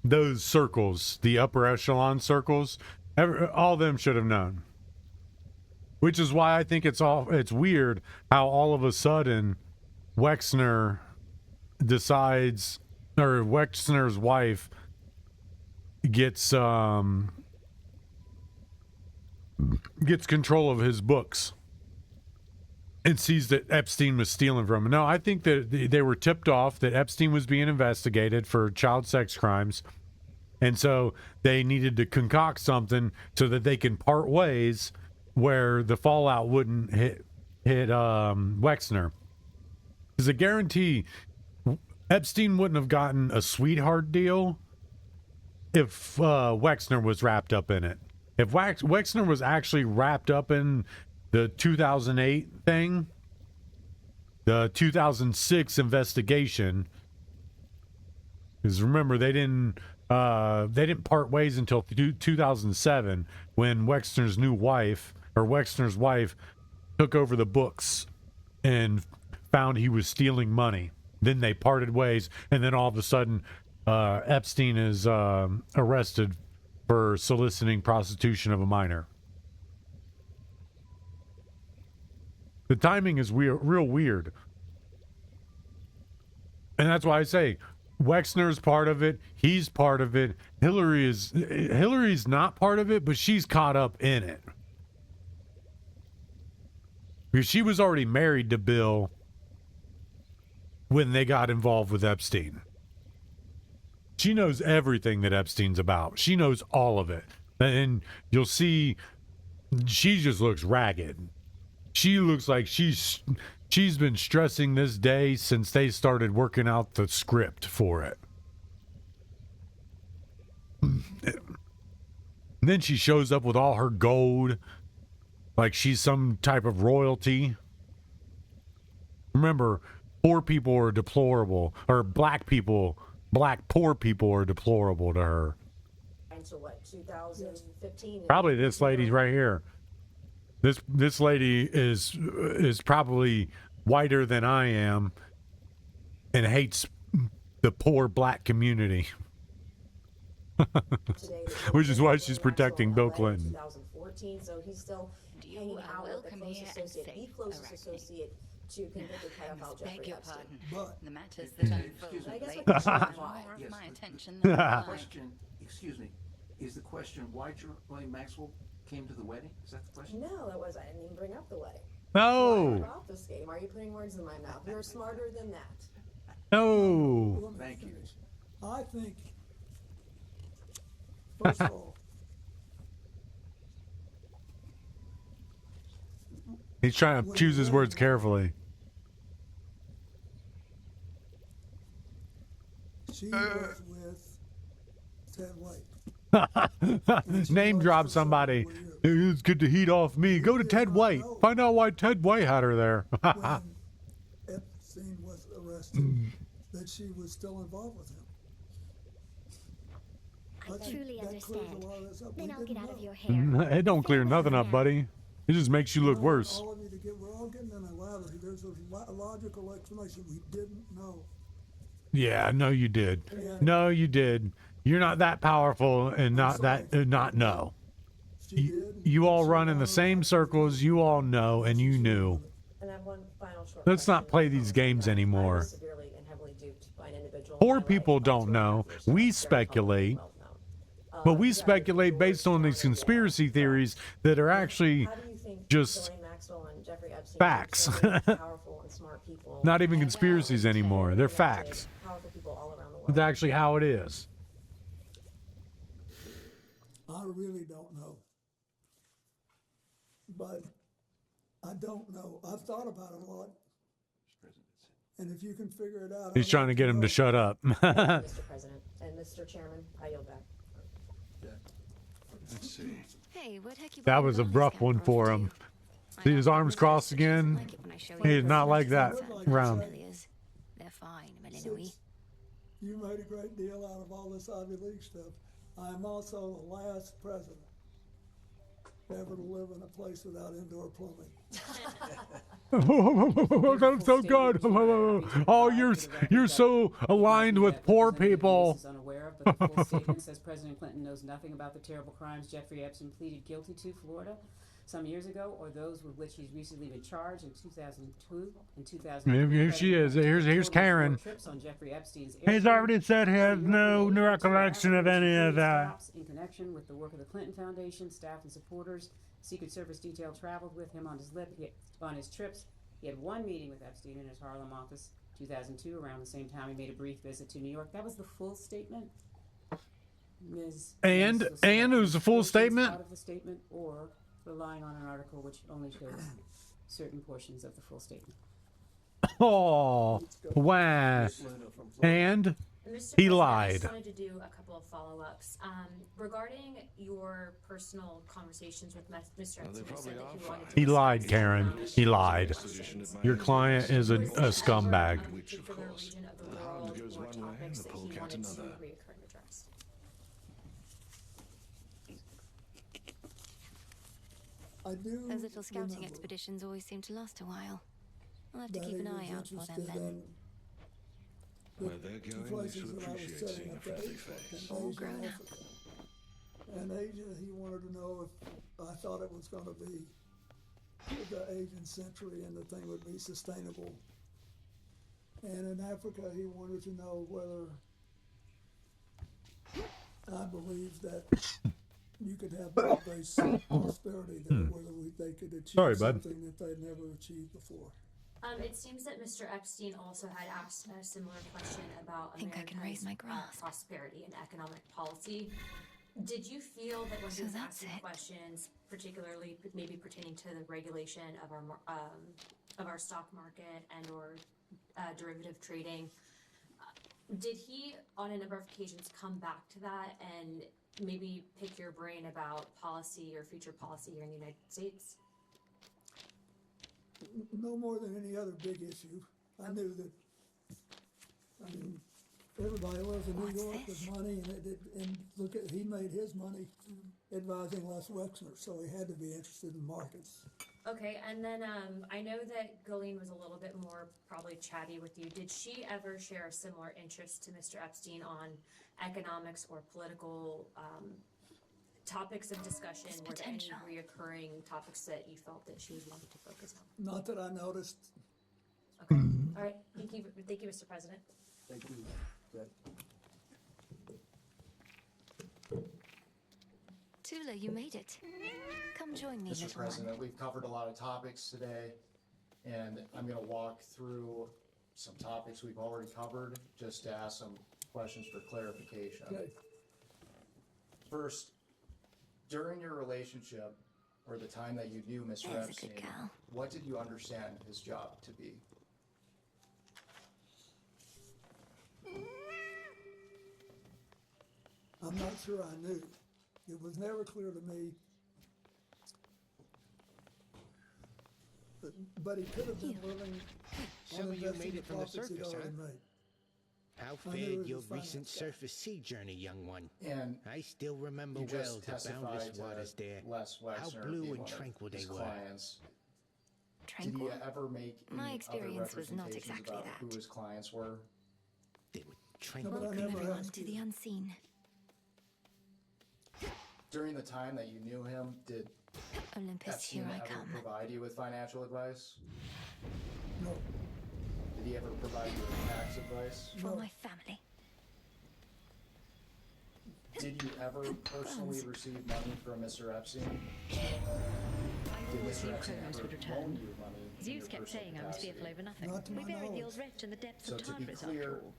those circles, the upper echelon circles, all of them should have known. Which is why I think it's weird how all of a sudden Wexner decides, or Wexner's wife gets control of his books and sees that Epstein was stealing from him. No, I think that they were tipped off that Epstein was being investigated for child sex crimes, and so they needed to concoct something so that they can part ways where the fallout wouldn't hit Wexner. Because I guarantee Epstein wouldn't have gotten a sweetheart deal if Wexner was wrapped up in it. If Wexner was actually wrapped up in the 2008 thing, the 2006 investigation, because remember they didn't part ways until 2007 when Wexner's wife took over the books and found he was stealing money. Then they parted ways, and then all of a sudden Epstein is arrested for soliciting prostitution of a minor. The timing is real weird. And that's why I say Wexner's part of it. He's part of it. Hillary's not part of it, but she's caught up in it. Because she was already married to Bill when they got involved with Epstein. She knows everything that Epstein's about. She knows all of it. And you'll see she just looks ragged. She looks like she's been stressing this day since they started working out the script for it. And then she shows up with all her gold, like she's some type of royalty. Remember, poor people are deplorable, or black poor people are deplorable to her. Until what, 2015? Probably this lady right here. This lady is probably whiter than I am and hates the poor black community. Which is why she's protecting Bill Clinton. 2014, so he's still hanging out with the closest associate to convicted pedophile Jeffrey Epstein. But the matters that unfold I guess lately my question are is why. more of my attention The than I like. question, excuse me, is the question why Ghislaine Maxwell came to the wedding? Is that the question? No, I didn't even bring up the wedding. No. Why off this game? Are you putting words in my mouth? You're smarter than that. No. Thank you. I think, first of all, He's trying to choose his words carefully. she was with Name drop somebody. It's good to heat off me. Go to Ted White. Find out why Ted White had her there. When Epstein was arrested, that she was still involved with him. I truly understand. Then I'll get out of your hair. It don't clear nothing up, buddy. It just makes you look worse. All of you we're all getting in a ladder. There's a logical explanation we didn't know. Yeah, no, you did. No, you did. You're not that powerful and not know. You all run in the same circles. You all know, and you knew. And I have one final short Let's not play these games anymore. severely and heavily duped by an individual. Poor people don't know. We speculate. But we speculate based on these conspiracy theories that are actually just facts. Not even conspiracies anymore. They're facts. It's actually how it is. I really don't know. But I don't know. I've thought about it a lot. And if you can figure it out. He's trying to get him to shut up. Mr. President and Mr. Chairman, I yield back. Let's see. Hey, what heck you That was a rough one for him. See his arms crossed again? He did not like that round. They're fine, You made a great deal out of all this Ivy League stuff. I am also the last president ever to live in a place without indoor plumbing. That's so good. Oh, you're so aligned with poor people. Is unaware of, but the full statement says President Clinton knows nothing about the terrible crimes Jeffrey Epstein pleaded guilty to Florida some years ago, or those with which he's recently been charged in 2002 and 2003. Here she is. Here's Karen. He's already said he has no recollection of any of that. In connection with the work of the Clinton Foundation, staff and supporters, Secret Service detail traveled with him on his trips. He had one meeting with Epstein in his Harlem office, 2002. Around the same time, he made a brief visit to New York. That was the full statement. And it was a full statement. Out of the statement, or relying on an article which only shows certain portions of the full statement. Oh, wow. And he lied. I just wanted to do a couple of follow-ups. Regarding your personal conversations with Mr. Epstein, you said that you wanted to He lied, Karen. He lied. Your client is a scumbag. particular region of the world or topics that he wanted to reoccurring address. Those little scouting expeditions always seem to last a while. I'll have to keep an eye out for them then. Where they're going, they should appreciate seeing a friendly face. All grown up. And Asia, he wanted to know if I thought it was going to be the Asian century and the thing would be sustainable. And in Africa, he wanted to know whether I believe that you could have broad-based prosperity there, whether they could achieve something that they'd never achieved before. It seems that Mr. Epstein also had asked a similar question about America's prosperity and economic policy. Did you feel that when he was asking questions, particularly maybe pertaining to the regulation of our stock market and or derivative trading, did he on a number of occasions come back to that and maybe pick your brain about policy or future policy here in the United States? No more than any other big issue. I knew that, I mean, everybody lives in New York with money, and look at, he made his money advising Les Wexner, so he had to be interested in markets. Okay, and then I know that Ghislaine was a little bit more probably chatty with you. Did she ever share a similar interest to Mr. Epstein on economics or political topics of discussion? Were there any reoccurring topics that you felt that she was wanting to focus on? Not that I noticed. Okay, all right. Thank you, Mr. President. Thank you. Tula, you made it. Come join me, Mr. little President, one. we've covered a lot of topics today, and I'm going to walk through some topics we've already covered, just to ask some questions for clarification. Okay. First, during your relationship, or the time that you knew Mr. Epstein, what did you understand his job to be? I'm not sure I knew. It was never clear to me, but he could have been living So on you investing made the it from the profits he'd surface, already huh? made. How I knew he fared was your a finance recent guy. surface sea journey, young one? And I still remember you well just the boundless testified to waters there. Les How Wexner blue being and one of tranquil they his were. clients. Tranquil? Did he ever make My any experience other was not representations exactly about that. who his clients were? They were No, but I Welcome never everyone asked to you. the unseen. During the time that you knew him, did Olympus, Epstein here I ever come. provide you with financial advice? No. Did he ever provide you with tax advice? For my family. Did you ever personally receive money from Mr. Epstein? Did Mr. Epstein Kronos ever would return. loan you money? in Zeus your kept personal saying I was capacity? fearful over nothing. Not to We my buried the knowledge. old wretch in the depths So of to be Tartarus clear, after all.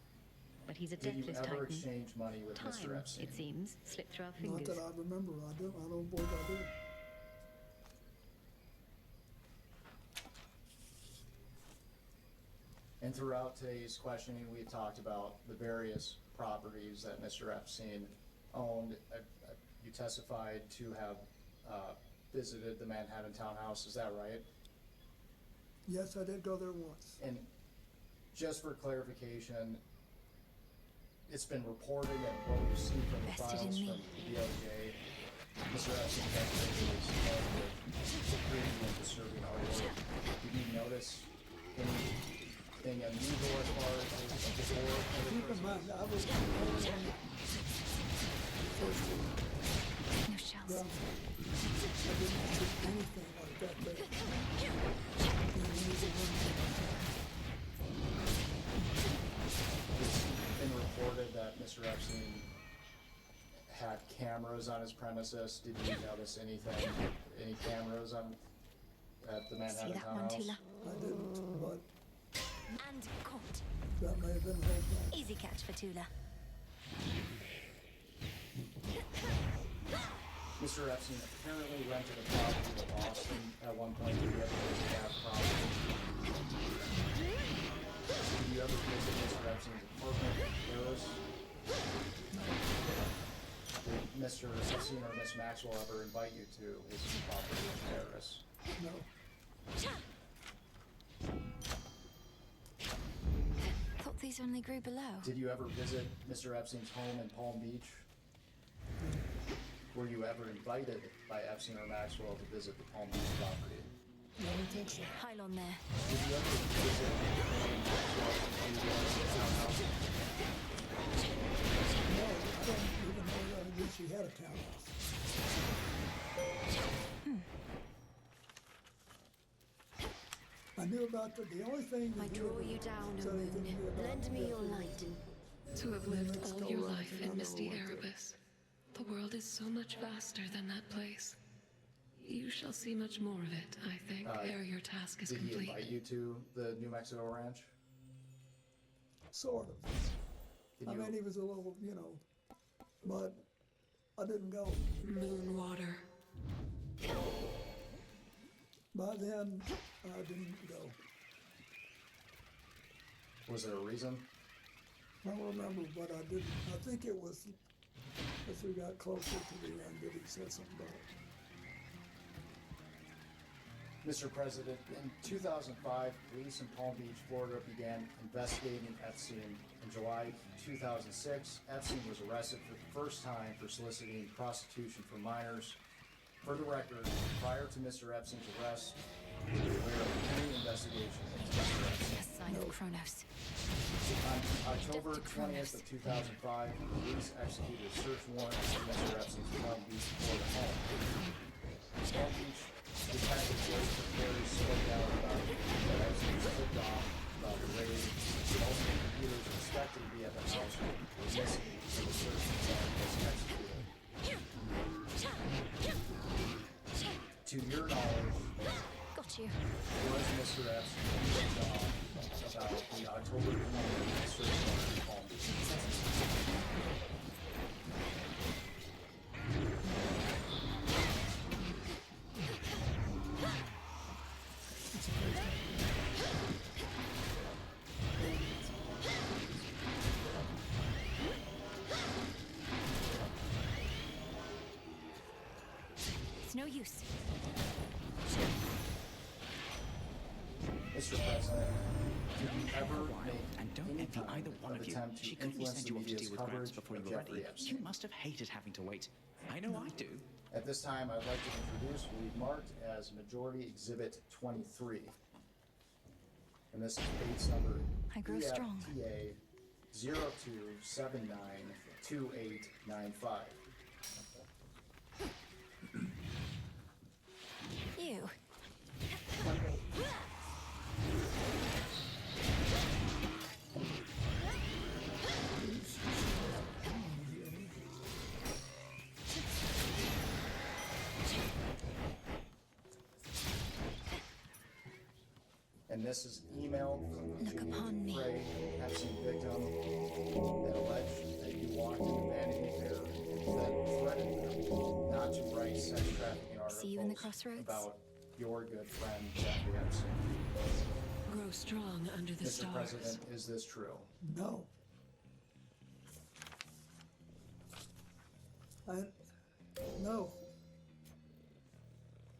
But he's a did you deathless ever titan. exchange money with Mr. Time, Epstein? it seems, slipped through our Not fingers. that I remember. I don't believe I did. And throughout today's questioning, we talked about the various properties that Mr. Epstein owned. You testified to have visited the Manhattan townhouse, is that right? Yes, I did go there once. And just for clarification, it's been reported and what we've seen from the Vested in files me. from the DOJ, Mr. Epstein's activity is involved with security and disturbing artwork. Did you notice anything unusual as far as his before? Keep in mind, I was only on the first floor. No shells. Ground floor. I didn't see anything like that there. And he was the one It's been reported that Mr. Epstein had cameras on his premises. Did you notice anything, any cameras at the See Manhattan that one, townhouse? Tula? I didn't, but And caught. that may have been the whole thing. Easy catch for Tula. Mr. Epstein apparently rented a property in Boston at one point. Did you ever visit that property? Did you ever visit Mr. Epstein's apartment in Paris? Did Mr. Epstein or Miss Maxwell ever invite you to his property in Paris? No. Thought these only grew below. Did you ever visit Mr. Epstein's home in Palm Beach? Were you ever invited by Epstein or Maxwell to visit the Palm Beach property? I don't think so. Pylon there. Did you ever visit Maxwell's townhouse? No, I don't even know that I knew she had a townhouse. I knew about the only thing that I draw you down, O moon. Lend me your light. To have lived all your life in misty Erebus, the world is so much vaster than that place. You shall see much more of it, I think, ere your task is Did he complete. invite you to the New Mexico ranch? Sort of. I mean, he was a little, but I didn't go. Moon water. By then, I didn't go. Was there a reason? I don't remember, but I didn't. I think it was as we got closer to the end that he said something about it. Mr. President, in 2005, police in Palm Beach, Florida began investigating Epstein. In July 2006, Epstein was arrested for the first time for soliciting prostitution for minors. For the record, prior to Mr. Epstein's arrest, were you aware of any investigation into Mr. Epstein? A sign of Kronos. On October 20th of 2005, police executed a search warrant for Mr. Epstein's Palm Beach, Florida home. Palm Beach detectives were very spoke out about that Epstein was tipped off about the raid. Multiple computers expected to be at the house were missing, so the search warrant was executed. To your knowledge, got you. was Mr. Epstein tipped off about the October 20th search warrant in Palm Beach? no use. Mr. President, did you ever make And don't any envy kind either one of of you. attempt She to couldn't influence send the you off to media's deal with Grants coverage before of you were ready. Jeffrey Epstein? You must have hated having to wait. I know I do. At this time, I'd like to introduce what we've marked as Majority Exhibit 23. And this is case number I grow strong. EFTA 02792895. You. And this is email from Dean Frey, Epstein victim, that alleged that you walked into Vanity Fair and threatened her not to write sex trafficking articles See you in the crossroads? about your good friend Jeffrey Epstein. Grow strong under the Mr. stars. President, is this true? No. No.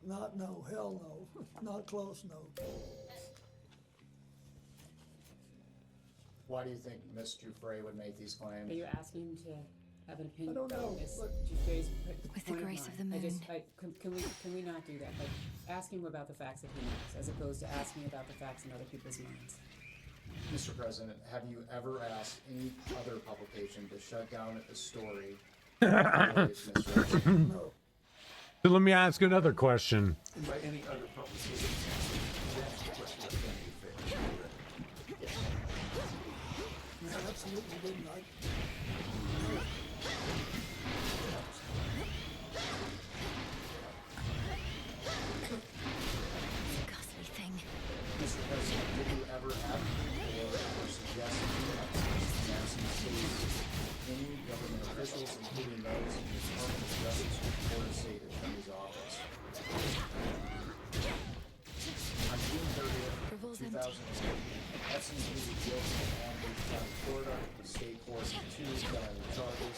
Not no. Hell no. Not close no. Why do you think Ms. Giuffre would make these claims? Are you asking to have an opinion I don't about know, Miss but- Giuffre's With the point grace of mine? the moon. Can we not do that? Like, ask him about the facts that he knows, as opposed to asking about the facts in other people's minds. Mr. President, have you ever asked any other publication to shut down a story? No. So let me ask another question. And by any other publication, that's the question of Vanity Fair. No, absolutely didn't. Ghastly thing. Mr. President, did you ever advocate or suggest any government officials, including those in the Department of Justice or the State Attorney's Office? On June 30th, 2008, Epstein pleaded guilty in Palm Beach County, Florida, the state court to 2 felony charges,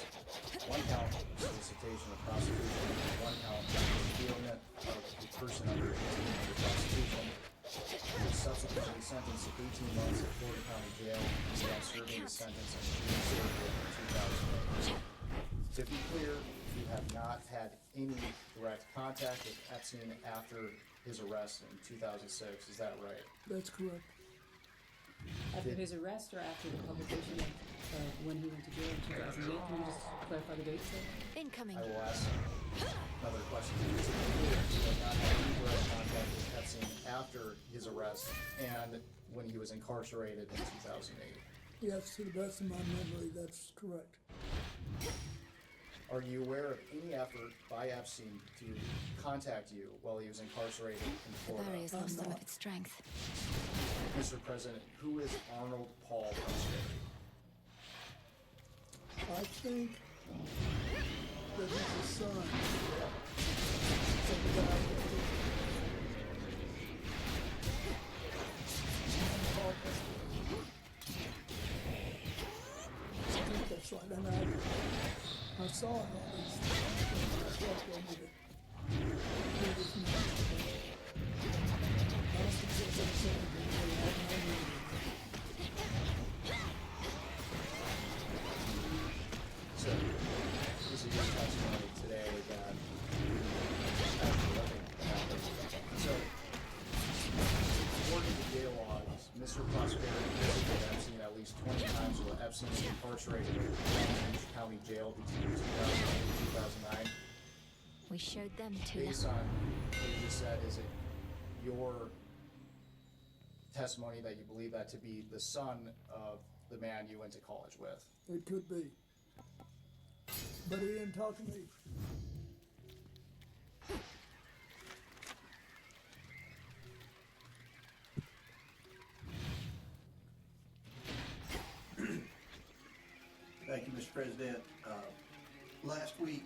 1 count of solicitation of prostitution, and 1 count of concealment of a person under 18 under prostitution. He was subsequently sentenced to 18 months at Florida County Jail and began serving his sentence on June 30th, 2008. To be clear, you have not had any direct contact with Epstein after his arrest in 2006, is that right? That's correct. After his arrest or after the publication of when he went to jail in 2008? Can you just clarify the dates there? Incoming. I will ask another question. To be clear, you have not had any direct contact with Epstein after his arrest and when he was incarcerated in 2008. Yes, to the best of my memory, that's correct. Are you aware of any effort by Epstein to contact you while he was incarcerated in The Florida? barrier's lost some of its strength. Mr. President, who is Arnold Paul Prosperi? I think that he's the son of the guy that I think that's right, and I saw him on these things. He was not. I don't think there's anything that really had no meaning. So, this is your testimony today that after nothing happened. So, according to jail logs, Mr. Prosperi visited Epstein at least 20 times while Epstein was incarcerated in Palm Beach County Jail between 2008 and 2009. We showed them to Based on what you just said, is it your testimony that you believe that to be the son of the man you went to college with? It could be. But he didn't talk to me. Thank you, Mr. President. Last week,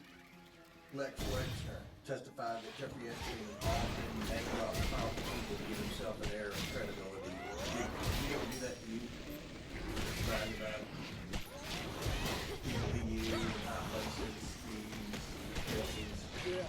Lex Wexner testified that Jeffrey Epstein often name-dropped powerful people to give himself an air of credibility. Did he ever do that to you? Brag about people he knew in high places, schemes, places. Yeah.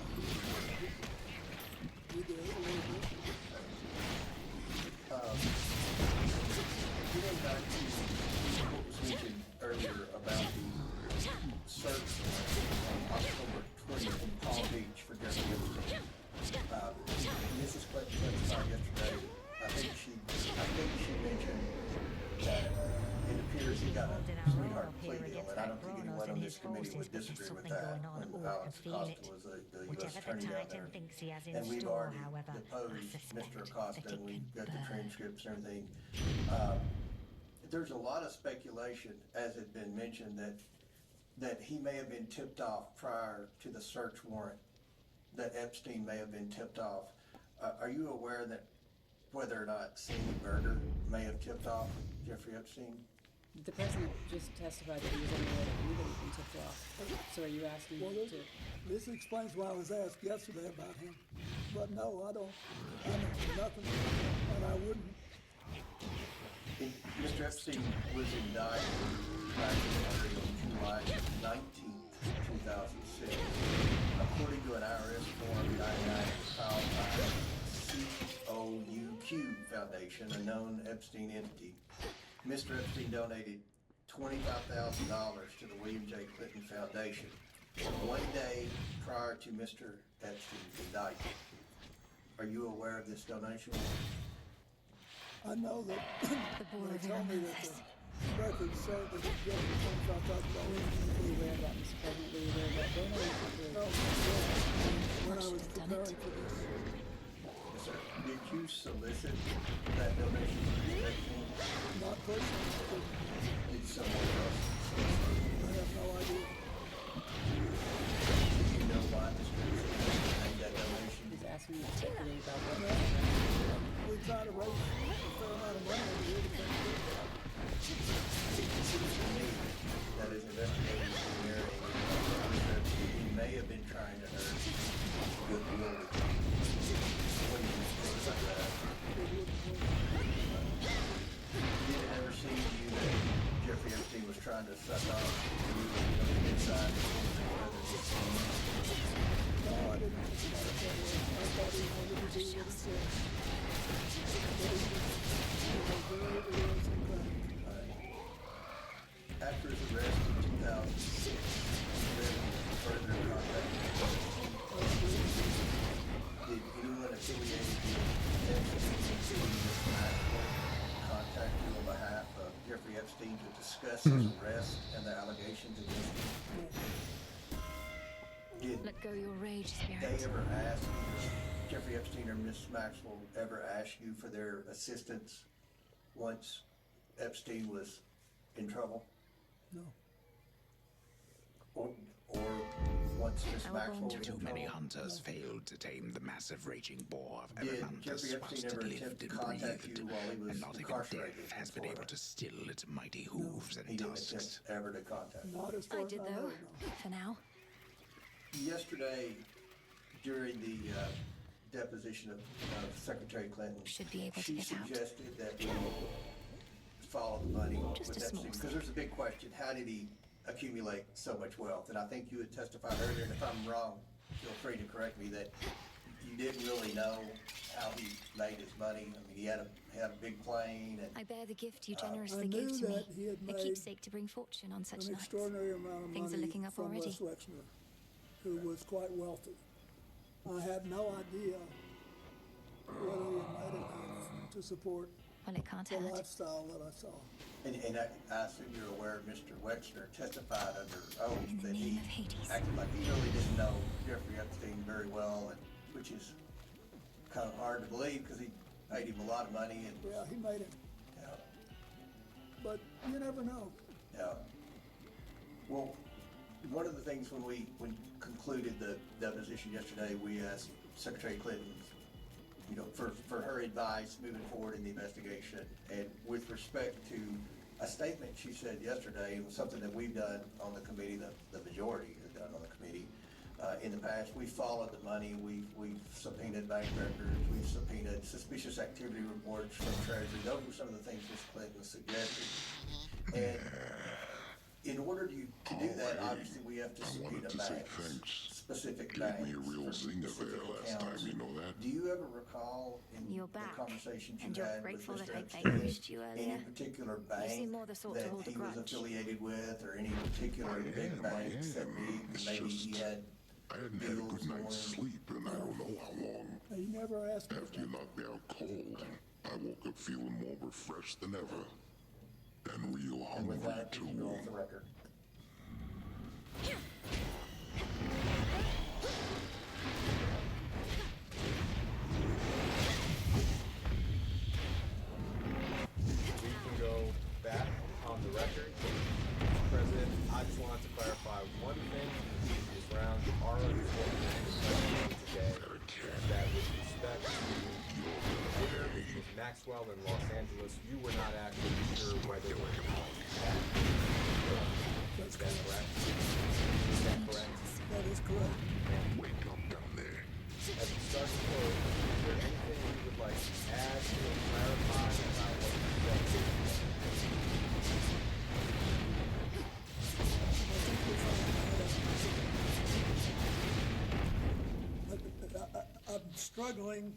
his forces, but there's something going on. Oh, I can feel it. Whatever the Titan thinks he has in And we've store, already however, I deposed suspect Mr. Acosta, that it and we've can got the burn. transcripts and everything. There's a lot of speculation, as had been mentioned, that he may have been tipped off prior to the search warrant, that Epstein may have been tipped off. Are you aware that whether or not Sandy Berger may have tipped off Jeffrey Epstein? The president just testified that he was unaware that anybody had been tipped off. So are you asking to... This explains why I was asked yesterday about him. But no, I don't. I know nothing, and I wouldn't. Mr. Epstein was indicted back in July 19th, 2006. According to an IRS Form 99 filed by COUQ Foundation, a known Epstein entity, Mr. Epstein donated $25,000 to the William J. Clinton Foundation 1 day prior to Mr. Epstein's indictment. Are you aware of this donation? I know that they told me that the records say that he gave $25,000. Were you aware of that, Mr. President? Were you aware of that donation? No, when I was preparing for this. Yes, sir. Did you solicit that donation from Mr. Epstein? Not personally. Did someone else? I have no idea. Do you know why Mr. Epstein made that donation? He's asking you to speculate about what. We try to raise a fair amount of money over here to make it. It seems to me that as investigators in the area, Mr. Epstein may have been trying to earn goodwill with you. What do you think about that? Did it ever seem to you that Jeffrey Epstein was trying to suck off you on the inside of whether it's No, I didn't think about it that way. I thought he wanted to do what he said. After his arrest in 2006, further contact did anyone affiliated with Epstein contact you on behalf of Jeffrey Epstein to discuss his arrest and the allegations against him? Did Let go your rage, spirit. they ever ask Jeffrey Epstein or Miss Maxwell ever ask you for their assistance once Epstein was in trouble? No. Or once Miss Maxwell was in Too many trouble? hunters failed to tame the massive raging boar of Did Eremanthus Jeffrey whilst Epstein it ever lived attempt to and contact breathed, you while he was and not even incarcerated death has in been able Florida? to still its mighty hooves He and didn't tusks. attempt ever to contact you. Not as I far as did, I though. know, no. For now. Yesterday, during the deposition of Secretary Clinton, Should be able to she get out. suggested that we follow the money Just with a small Epstein, because there's a big question, how did he accumulate so much wealth? And I think you had testified earlier, and if I'm wrong, feel free to correct me, that you didn't really know how he made his money. I mean, he had a big plane, and I bear the gift you I generously knew gave to me. that he had A made keepsake to bring fortune on such an nights. extraordinary amount of Things are money looking up from already. Les Wexner, who was quite wealthy. I had no idea whether he had made enough to support Well, it can't the hurt. lifestyle that I saw. and I assume you're aware Mr. Wexner testified under oath that he acted like he really didn't know Jeffrey Epstein very well, and which is kind of hard to believe because he paid him a lot of money. And Yeah, he made it. yeah, But you never know. yeah. Well, one of the things when we concluded the deposition yesterday, we asked Secretary Clinton, for her advice moving forward in the investigation. And with respect to a statement she said yesterday, it was something that we've done on the committee, the majority has done on the committee. In the past, we followed the money, we've subpoenaed bank records, we've subpoenaed suspicious activity reports from Treasury. Those were some of the things Ms. Clinton suggested. And in order to do that, obviously we have to subpoena banks, specific banks. Gave me a real zinger there last time, you know that? Do you ever recall in You're the back, conversations you and you're had with grateful Mr. that I Epstein, vanquished you any earlier. particular You bank seem more the sort to that hold a he was grudge. affiliated with, or any particular big banks that maybe he had I hadn't had a good night's sleep, and I don't know how long. You never asked me. After you knocked me out cold, I woke up feeling more refreshed than ever. And real And with hungry, that, too. you go off the record. We can go back on the record. President, I just wanted to clarify one thing from the previous round. Our understanding today is that with respect to the winner, which was Maxwell in Los Angeles, you were not actually sure whether or not that is that correct? Is that correct? That is correct. Wake up down there. As we start to close, is there anything you would like to add or clarify about what you said? I'm struggling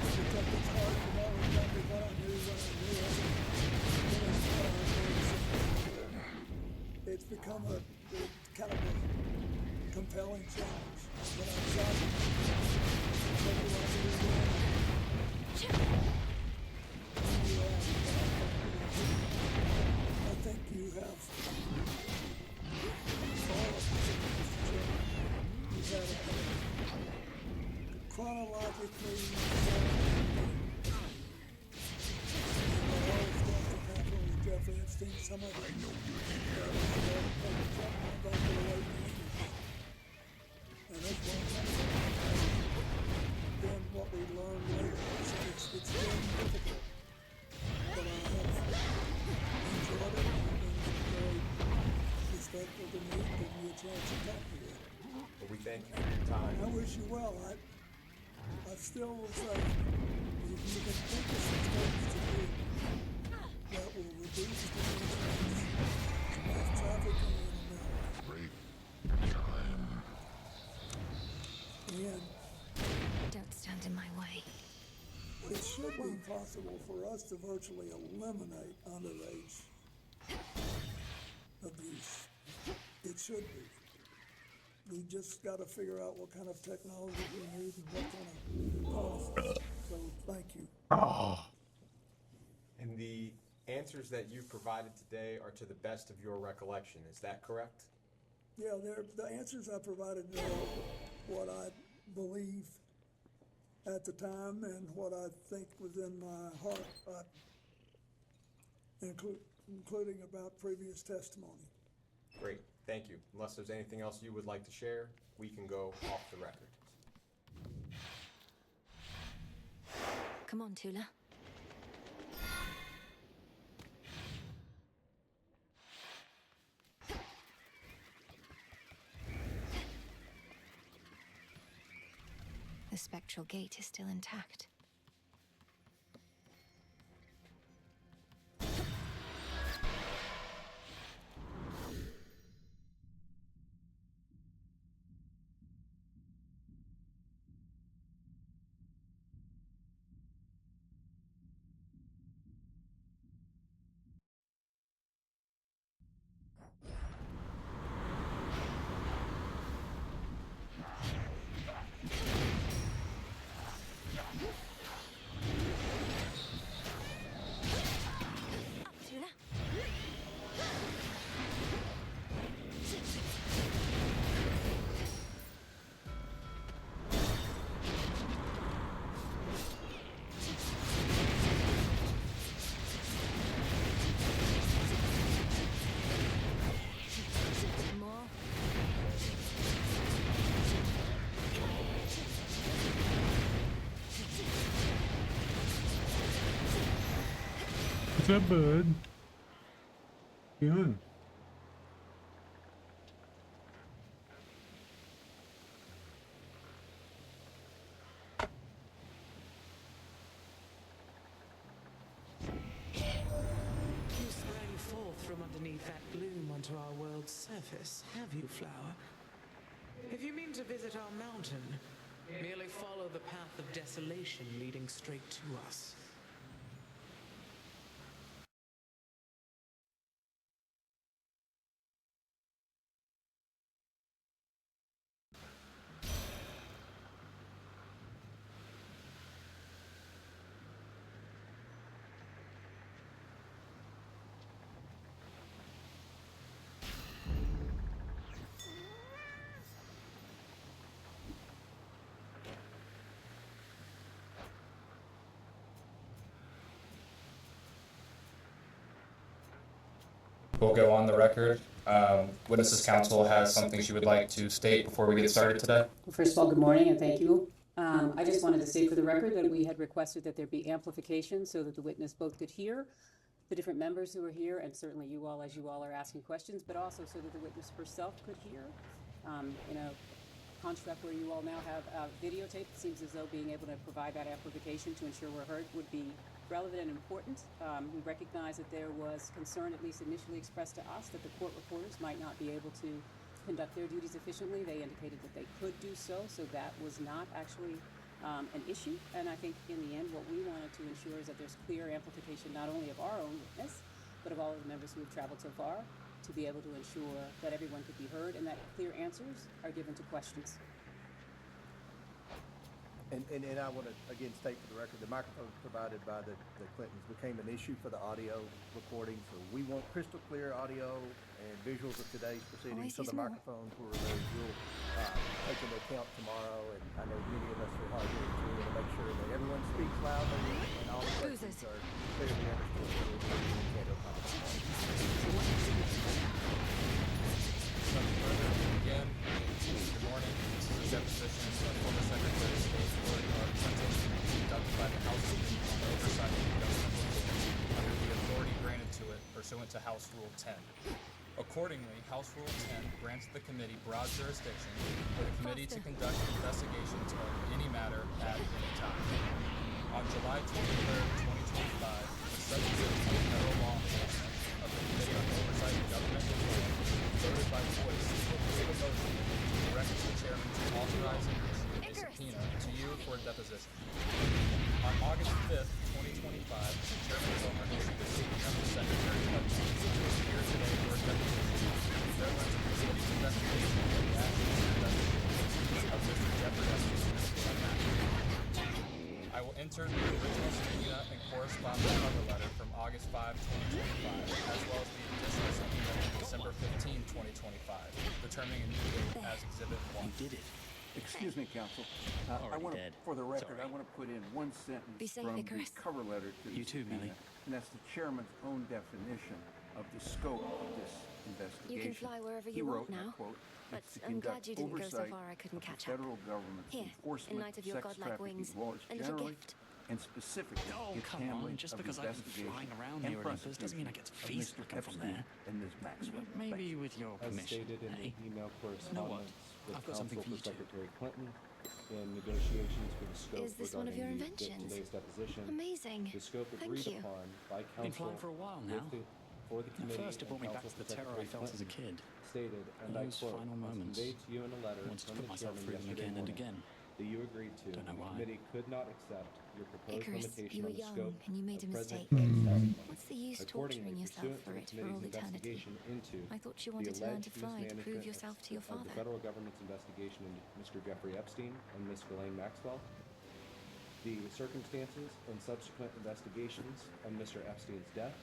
because it's hard to know exactly what I knew when I knew it. It's become a kind of a compelling challenge. But I'm excited. What do I do again? I think you have all of you had a chronologically Jeffrey Epstein, some of it. I know you and that's one thing. Then what we learned later is that it's been difficult. But I have enjoyed it. I've been very respectful to me, giving me a chance to talk to you. But we thank you for your time. I wish you well. I still will say, if you can think of some things to do that will reduce the impact of trafficking in America. Great time. And Don't stand in my way. it should be possible for us to virtually eliminate underage abuse. It should be. We just got to figure out what kind of technology we need and what kind of policies. So thank you. And the answers that you provided today are to the best of your recollection. Is that correct? Yeah, the answers I provided are what I believe at the time and what I think was in my heart, including about previous testimony. Great. Thank you. Unless there's anything else you would like to share, we can go off the record. Come on, Tula. The spectral gate is still intact. What's up, bud? Good. You sprang forth from underneath that gloom onto our world's surface, have you, Flower? If you mean to visit our mountain, merely follow the path of desolation leading straight to us. will go on the record. Witnesses Counsel has something she would like to state before we get started today. Well, first of all, good morning and thank you. I just wanted to say for the record that we had requested that there be amplification so that the witness both could hear the different members who are here, and certainly you all as you all are asking questions, but also so that the witness herself could hear. In a construct where you all now have videotape, it seems as though being able to provide that amplification to ensure we're heard would be relevant and important. We recognize that there was concern, at least initially expressed to us, that the court reporters might not be able to conduct their duties efficiently. They indicated that they could do so that was not actually an issue. And I think in the end, what we wanted to ensure is that there's clear amplification not only of our own witness, but of all of the members who have traveled so far, to be able to ensure that everyone could be heard and that clear answers are given to questions. And I want to again state for the record, the microphones provided by the Clintons became an issue for the audio recording, so we want crystal clear audio and visuals of today's proceedings. So the microphones were removed. We'll take into account tomorrow, and I know many of us are hard here too, to make sure that everyone speaks loudly and all the questions are clearly understood. Again, good morning. This is a deposition of former Secretary of State Clinton, conducted by the House Committee on Oversight of Government under the authority granted to it pursuant to House Rule 10. Accordingly, House Rule 10 grants the committee broad jurisdiction for the committee to conduct investigations of any matter at any time. On July 23rd, 2025, the subcommittee on federal law enforcement of the Committee on Oversight of Government voted by voice to approve a motion directing the chairman to authorize and issue a subpoena to you for a deposition. On August 5th, 2025, Chairman Comer issued a subpoena to Secretary Clinton who is here today for a deposition in reference to the committee's investigation of the actions and investigations of Mr. Jeffrey Epstein. I will enter the original subpoena and corresponding cover letter from August 5, 2025, as well as the additional subpoena from December 15, 2025, determining a new date as Exhibit 1. You did it. Excuse me, counsel. I want to, for the record, I want to put in one sentence from the cover letter to the subpoena, and that's the chairman's own definition of the scope of this investigation. You can fly wherever you want now. Quote, but I'm glad you didn't go so far I couldn't catch up. Federal government's here, in light of your godlike wings, a little gift. And specifically, its come on, handling just of because I've been flying around near Olympus doesn't mean I get to feast looking from there. And Ms. Maxwell. Maybe with your permission. As stated in the email correspondence with I've got something for you Secretary Clinton in negotiations for the scope Is this one of your inventions? Today's deposition. Amazing. The scope agreed upon by counsel. Been flying for a while now. For the committee. First, it brought me back to the terror I felt as a kid. Stated, and I quote, final moments. Conveyed to you in a letter I wanted to from put the myself chairman through them yesterday again and morning again. that you agreed to. Don't know why. The committee could not accept your proposed Icarus, limitation you were on the young scope and you made a of mistake. President What's the use Accordingly, torturing yourself pursuant to for the it for committee's all eternity? investigation into I thought you the wanted to learn to alleged fly to prove mismanagement yourself to your of the father. federal government's investigation into Mr. Jeffrey Epstein and Ms. Ghislaine Maxwell, the circumstances and subsequent investigations of Mr. Epstein's death,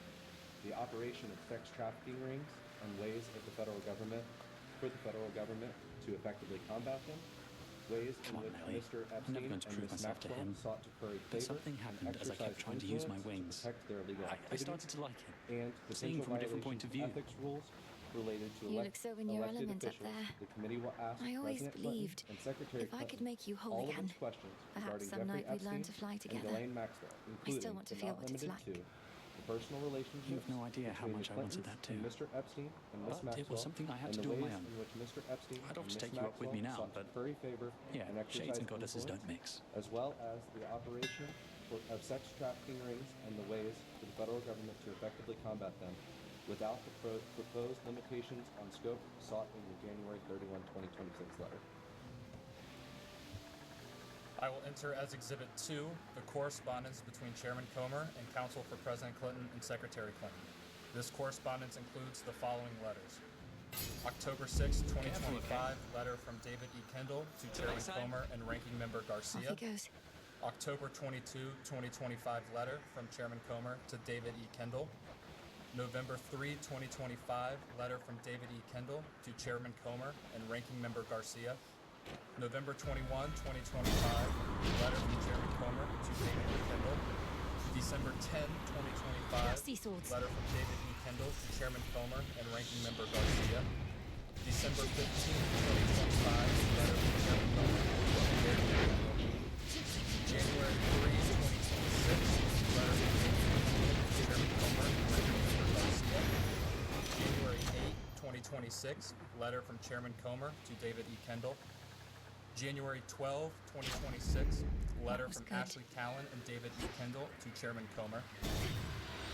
the operation of sex trafficking rings and ways of the federal government to effectively combat them, ways in which Mr. Epstein and Ms. Maxwell sought to curry But favor something happened and as I kept exercise trying to use my influence wings. to protect their illegal I activities, started to like him. and Seeing potential from a different point of view. ethics rules related to You look so in your elected element up officials. there. The committee will ask I always President believed Clinton and Secretary if I could Clinton make you whole all of again, its questions perhaps regarding some Jeffrey night we'd learn Epstein to fly and together. Ghislaine Maxwell, I including still want to but feel not what it's limited like. to the personal relationships You have no idea how between much the I wanted Clintons that too. and Mr. Epstein and Ms. But it was Maxwell, something I had and to the do on my ways own. in which Mr. Epstein I'd and offer to Ms. take you up with me Maxwell now, sought but to curry favor yeah, and shades exercise and goddesses don't influence, mix. as well as the operation of sex trafficking rings and the ways for the federal government to effectively combat them without the proposed limitations on scope sought in your January 31, 2026 letter. I will enter as Exhibit 2 the correspondence between Chairman Comer and Counsel for President Clinton and Secretary Clinton. This correspondence includes the following letters. October 6, 2025, letter from David E. Kendall to Chairman Comer and Ranking Member Garcia. Off he goes. October 22, 2025, letter from Chairman Comer to David E. Kendall. November 3, 2025, letter from David E. Kendall to Chairman Comer and Ranking Member Garcia. November 21, 2025, letter from Chairman Comer to David E. Kendall. December 10, 2025, 2025, letter from David E. Kendall to Chairman Comer and Ranking Member Garcia. December 15, 2025, letter from Chairman Comer and Ranking Member Garcia. January 3, 2026, letter from Chairman Comer and Ranking Member Garcia. January 8, 2026, letter from Chairman Comer to David E. Kendall. January 12, 2026, letter from Ashley Callan and David E. Kendall to Chairman Comer.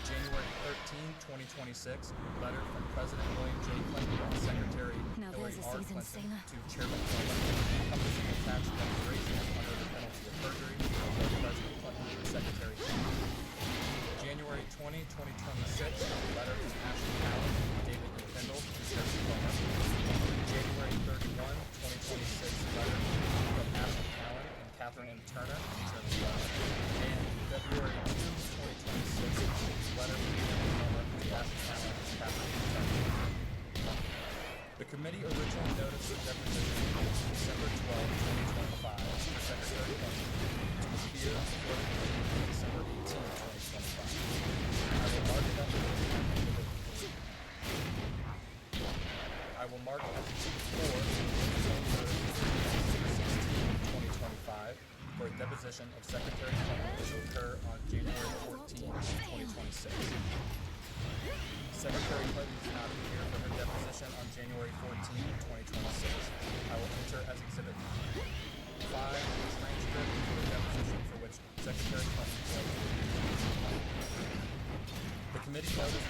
January 13, 2026, letter from President William J. Clinton and Secretary Hillary R. Clinton to Chairman Comer, encompassing attached declaration under the penalty of perjury of both President Clinton and Secretary Clinton. January 20, 2026, letter from Ashley Callan and David E. Kendall to Chairman Comer. January 31, 2026, letter from Ashley Callan and Catherine M. Turner to Chairman Comer. And February 2, 2026, letter from Chairman Comer to Ashley Callan and Catherine M. Turner. The committee originally noticed the deposition on December 12, 2025 to Secretary Clinton to appear before the committee on December 18, 2025. I will mark it up I will mark it as Exhibit 4 2025 for a deposition of Secretary Clinton to occur on January 14, 2026. Secretary Clinton did not appear for her deposition on January 14, 2026. I will enter as Exhibit 5 the transcript for the deposition for which Secretary Clinton failed to appear. The committee noticed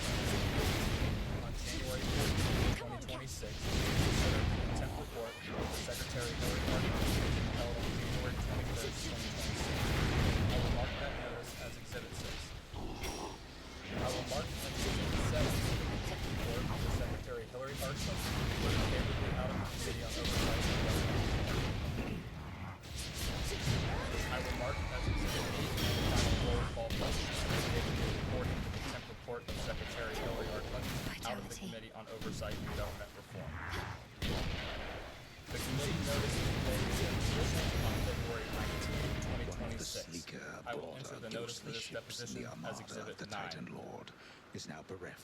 on January 14, 2026 considered the contempt report of Secretary Hillary R. Clinton held on January 23, 2026. I will mark that notice as Exhibit 6. I will mark as Exhibit 7 the contempt report of Secretary Hillary R. Clinton voted favorably out of the Committee on Oversight and Government. I will mark as Exhibit 8 the final roll call vote favorably reporting the contempt report of Secretary Hillary R. Clinton out of the Committee on Oversight and Government Reform. The committee noticed today's deposition on February 19, 2026. I will enter the notice for this deposition as Exhibit 9.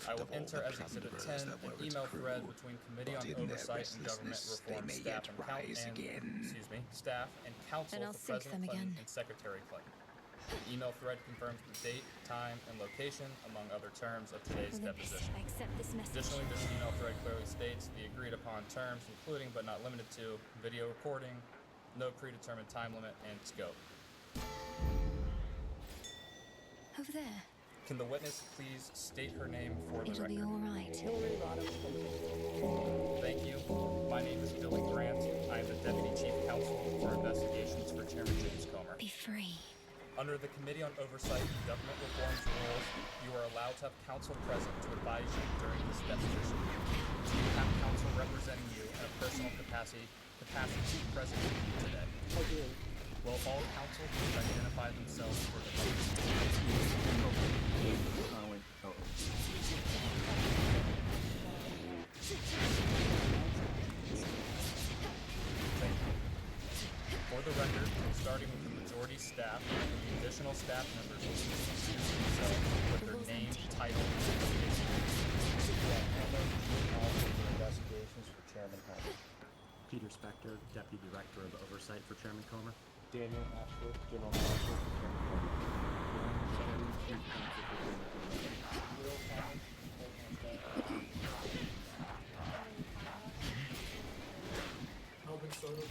I will enter as Exhibit 10 an email thread between Committee on Oversight and Government Reform staff and counsel for President Clinton and Secretary Clinton. The email thread confirms the date, time, and location, among other terms, of today's deposition. Additionally, this email thread clearly states the agreed upon terms, including but not limited to video recording, no predetermined time limit, and scope. Over there. Can the witness please state her name for the record? It'll be all right. Thank you. My name is Billy Grant. I am the Deputy Chief Counsel for Investigations for Chairman James Comer. Be free. Under the Committee on Oversight and Government Reform's rules, you are allowed to have counsel present to advise you during this deposition. Do you have counsel representing you in a personal capacity present with you today? I do. Will all counsel please identify themselves for the record? Thank you. For the record, starting with the majority staff, the additional staff members will introduce themselves with their name, title, and affiliation. Officer for Investigations for Chairman Comer. Peter Spector, Deputy Director of Oversight for Chairman Comer. Daniel Ashworth, General Counsel for Chairman Comer. Chief Counsel for Chairman Comer. Melvin Soto,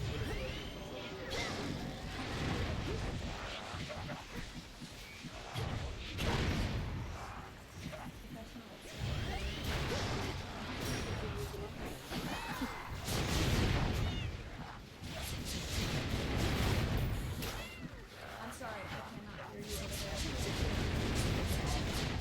I'm sorry, I cannot hear you over there.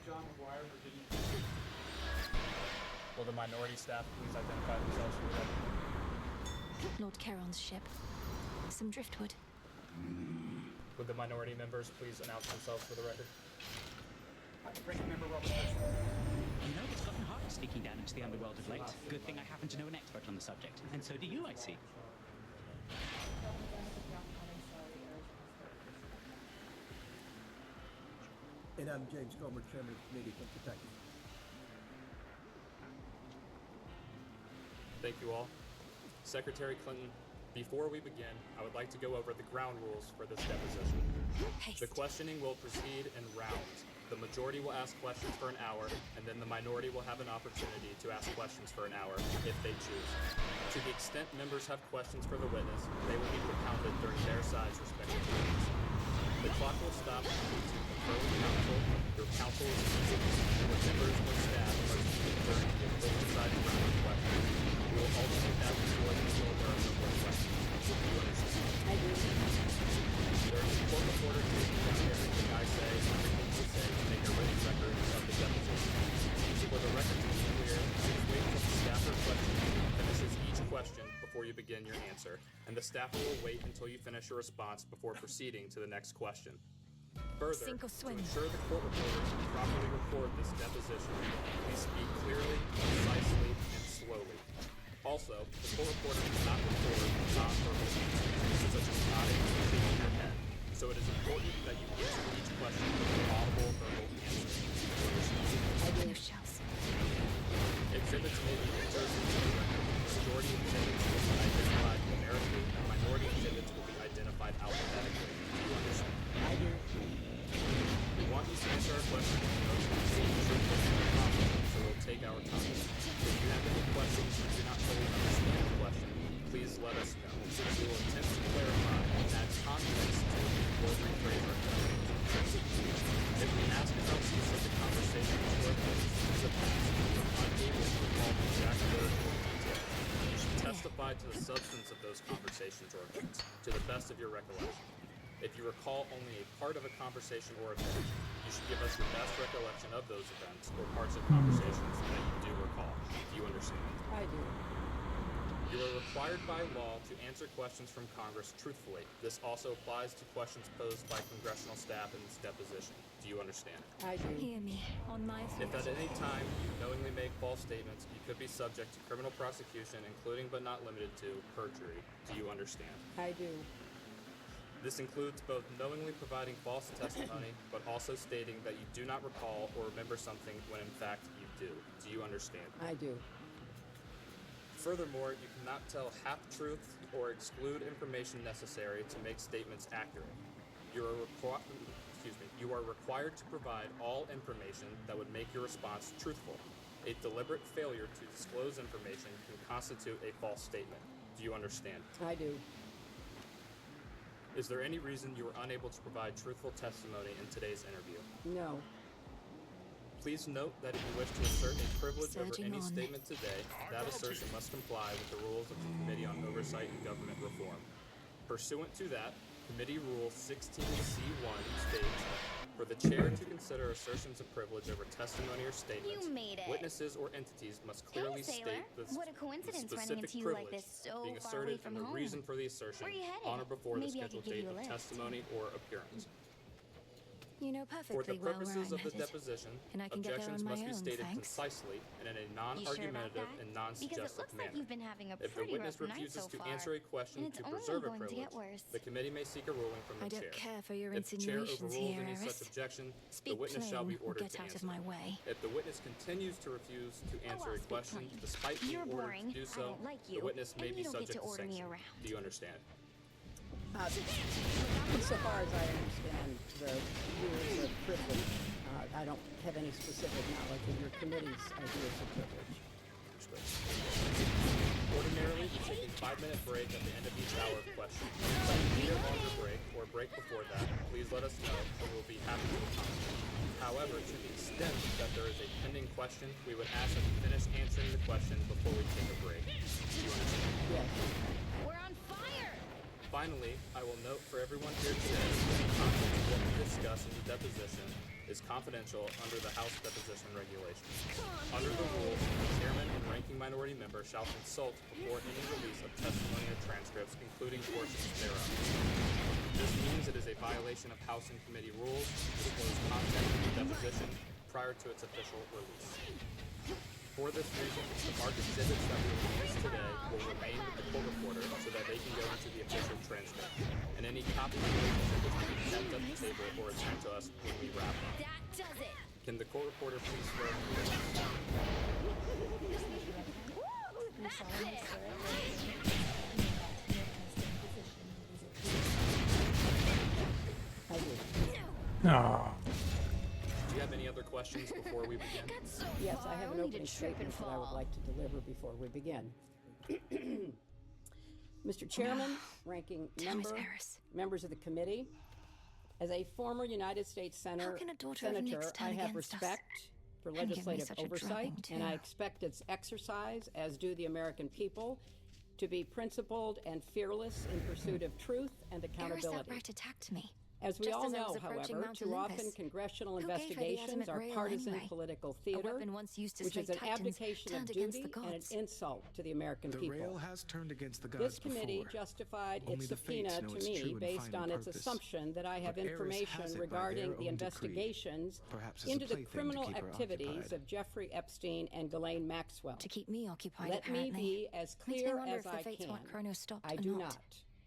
John McGuire, Virginia. Will the minority staff please identify themselves for the record? Lord Charon's ship. Some driftwood. Would the minority members please announce themselves for the record? Ranking Member Robert. You know, it's gotten hard sneaking down into the underworld of late. Good thing I happen to know an expert on the subject. And so do you, I see. And I'm James Comer, Chairman of the Committee from Kentucky. Thank you all. Secretary Clinton, before we begin, I would like to go over the ground rules for this deposition. The questioning will proceed in rounds. The majority will ask questions for an hour, and then the minority will have an opportunity to ask questions for an hour, if they choose. To the extent members have questions for the witness, they will be propounded during their side's respective rounds. The clock will stop when you confer with counsel. Your counsel is muted, and the members or staff are muted during the full deciding round of questions. We will alternate back and forth until there are no more questions. Do you understand? I do. There is a court reporter taking down everything I say and everything you say to make a written record of the deposition. For the record to be clear, please wait until the staffer questioning finishes each question before you begin your answer, and the staffer will wait until you finish your response before proceeding to the next question. Further, to ensure the court reporter can properly record this deposition, please speak clearly, concisely, and slowly. Also, the court reporter cannot record non-verbal answers, such as nodding or shaking your head, so it is important that you answer each question with an audible verbal answer. No shells. Exhibits may be entered into the record. Majority exhibits will be identified numerically, and minority exhibits will be identified alphabetically. Do you understand? I do. We want you to answer our questions in the most concise, truthful manner possible, so we'll take our time. If you have any questions or do not fully understand the question, please let us know. We will attempt to clarify and add context to it or rephrase our questions. If we ask about specific conversations or events in the past, we are unable to recall the exact words or details. You should testify to the substance of those conversations or events, to the best of your recollection. If you recall only a part of a conversation or event, you should give us your best recollection of those events or parts of conversations that you do recall. Do you understand? I do. You are required by law to answer questions from Congress truthfully. This also applies to questions posed by congressional staff in this deposition. Do you understand? I do. Hear me on my If at any time you knowingly make false statements, you could be subject to criminal prosecution, including but not limited to perjury. Do you understand? I do. This includes both knowingly providing false testimony, but also stating that you do not recall or remember something when in fact you do. Do you understand? I do. Furthermore, you cannot tell half-truths or exclude information necessary to make statements accurate. You are required to provide all information that would make your response truthful. A deliberate failure to disclose information can constitute a false statement. Do you understand? I do. Is there any reason you are unable to provide truthful testimony in today's interview? No. Please note that if you wish to assert a privilege over any statement today, that assertion must comply with the rules of the Committee on Oversight and Government Reform. Pursuant to that, Committee Rule 16C1 states, for the chair to consider assertions of privilege over testimony or statements, witnesses or entities must clearly state the specific privilege being asserted and the reason for the assertion on or before the scheduled date of testimony or appearance. You know For the perfectly well where purposes I'm of the headed. deposition, And I can get there objections on my must be own, stated thanks. concisely and in a You sure about non-argumentative that? and Because it non-suggestive looks like manner. you've been having a If the pretty witness rough night refuses so to far. answer a question And it's to only preserve a going to privilege, get worse. the committee may seek a ruling from the I don't chair. care for your If the chair insinuations overrules here, any Eris. such objection, the Speak witness shall be plain or ordered get to out answer. of my way. If the witness continues to refuse to answer a I'll speak question plain. despite being You're ordered boring, to do I so, don't like the you, witness may and be you don't get subject to to order me sanction. around. Do you understand? Insofar as I understand the rules of privilege, I don't have any specific knowledge of your committee's ideas of privilege. Ordinarily, we take a 5-minute break at the end of each hour of questions. If you need a longer break or a break before that, please let us know and we'll be happy to accommodate. However, to the extent that there is a pending question, we would ask that you finish answering the question before we take a break. Do you understand? Yes. We're on fire! Finally, I will note for everyone here today that the content of what we discuss in the deposition is confidential under the House Deposition Regulations. Under the rules, the chairman and ranking minority member shall consult before any release of testimony or transcripts, including portions thereof. This means it is a violation of House and committee rules to disclose content of the deposition prior to its official release. For this reason, the marked exhibits that we release today will remain with the court reporter so that they can go into the official transcript, and any copies of those exhibits will be kept at the table or returned to us when we wrap up. That does it. Can the court reporter please swear to me? No. Oh. Do you have any other questions before we begin? Yes, I have an opening statement that I would like to deliver before we begin. Mr. Chairman, ranking member, members of the committee, as a former United States senator, I have respect for legislative oversight, and I expect its exercise, as do the American people, to be principled and fearless in pursuit of truth and accountability. Eris outright attacked me. As we all know, however, too often congressional investigations are partisan political theater, which is an abdication of duty and an insult to the American people. The rail has turned against the gods This committee justified its subpoena to me based on its assumption that I have information regarding the investigations into the criminal activities of Jeffrey Epstein and Ghislaine Maxwell. To keep me occupied, Let me be as clear as I can. I do not.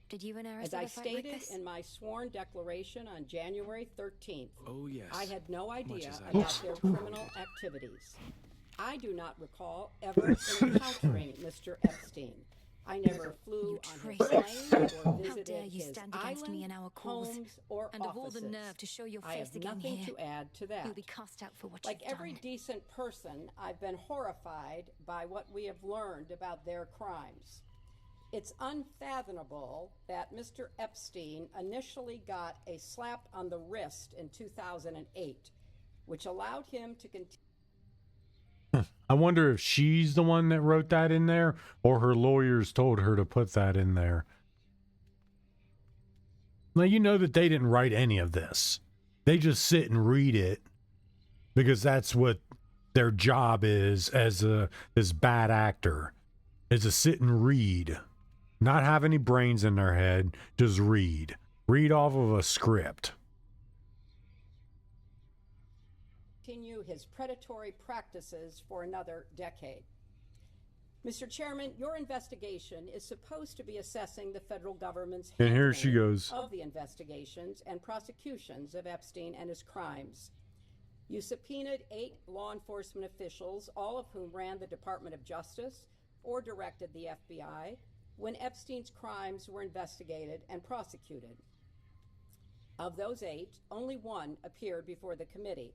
Did you and Eris As I ever fight like stated this? in my sworn declaration on January 13th, yes. I had no idea as I about their criminal activities. I do not recall ever encountering Mr. Epstein. I never flew on his plane or How visited dare you his stand against me in our cause, homes, or and of all offices. the nerve to show your I face have again nothing here. to add to that. You'll be cast out for what Like you've every done. decent person, I've been horrified by what we have learned about their crimes. It's unfathomable that Mr. Epstein initially got a slap on the wrist in 2008, which allowed him to continue. I wonder if she's the one that wrote that in there or her lawyers told her to put that in there. Now, you know that they didn't write any of this. They just sit and read it because that's what their job is as this bad actor, is to sit and read. Not have any brains in their head, just read. Read off of a script. Continue his predatory practices for another decade. Mr. Chairman, your investigation is supposed to be assessing the federal government's And here she goes. of the investigations and prosecutions of Epstein and his crimes. You subpoenaed 8 law enforcement officials, all of whom ran the Department of Justice or directed the FBI, when Epstein's crimes were investigated and prosecuted. Of those 8, only 1 appeared before the committee.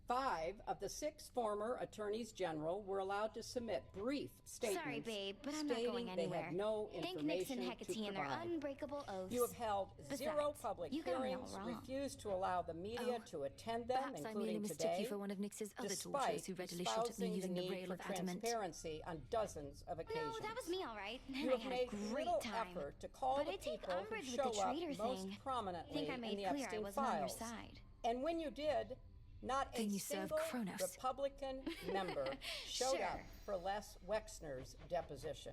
5 of the 6 former attorneys general were allowed to submit brief statements. Sorry, babe, but I'm not going stating they anywhere. had no Think Nix and information Hecate to and their provide. unbreakable oaths. You have held 0 Besides, public you got me all hearings, wrong. refused to allow the media to attend them, Perhaps I merely including mistook today, you for one of Nix's other despite daughters who readily shot at me espousing using the need rail for of adamant. transparency on dozens of occasions. No, that was me, all right. And You I have had made a great little time. effort to call But the I take people who umbrage with show the up traitor most thing. prominently Think I in made the clear I Epstein wasn't on your files. side. And when you did, not Then a you serve single Kronos. Republican member showed Sure. up for Les Wexner's deposition.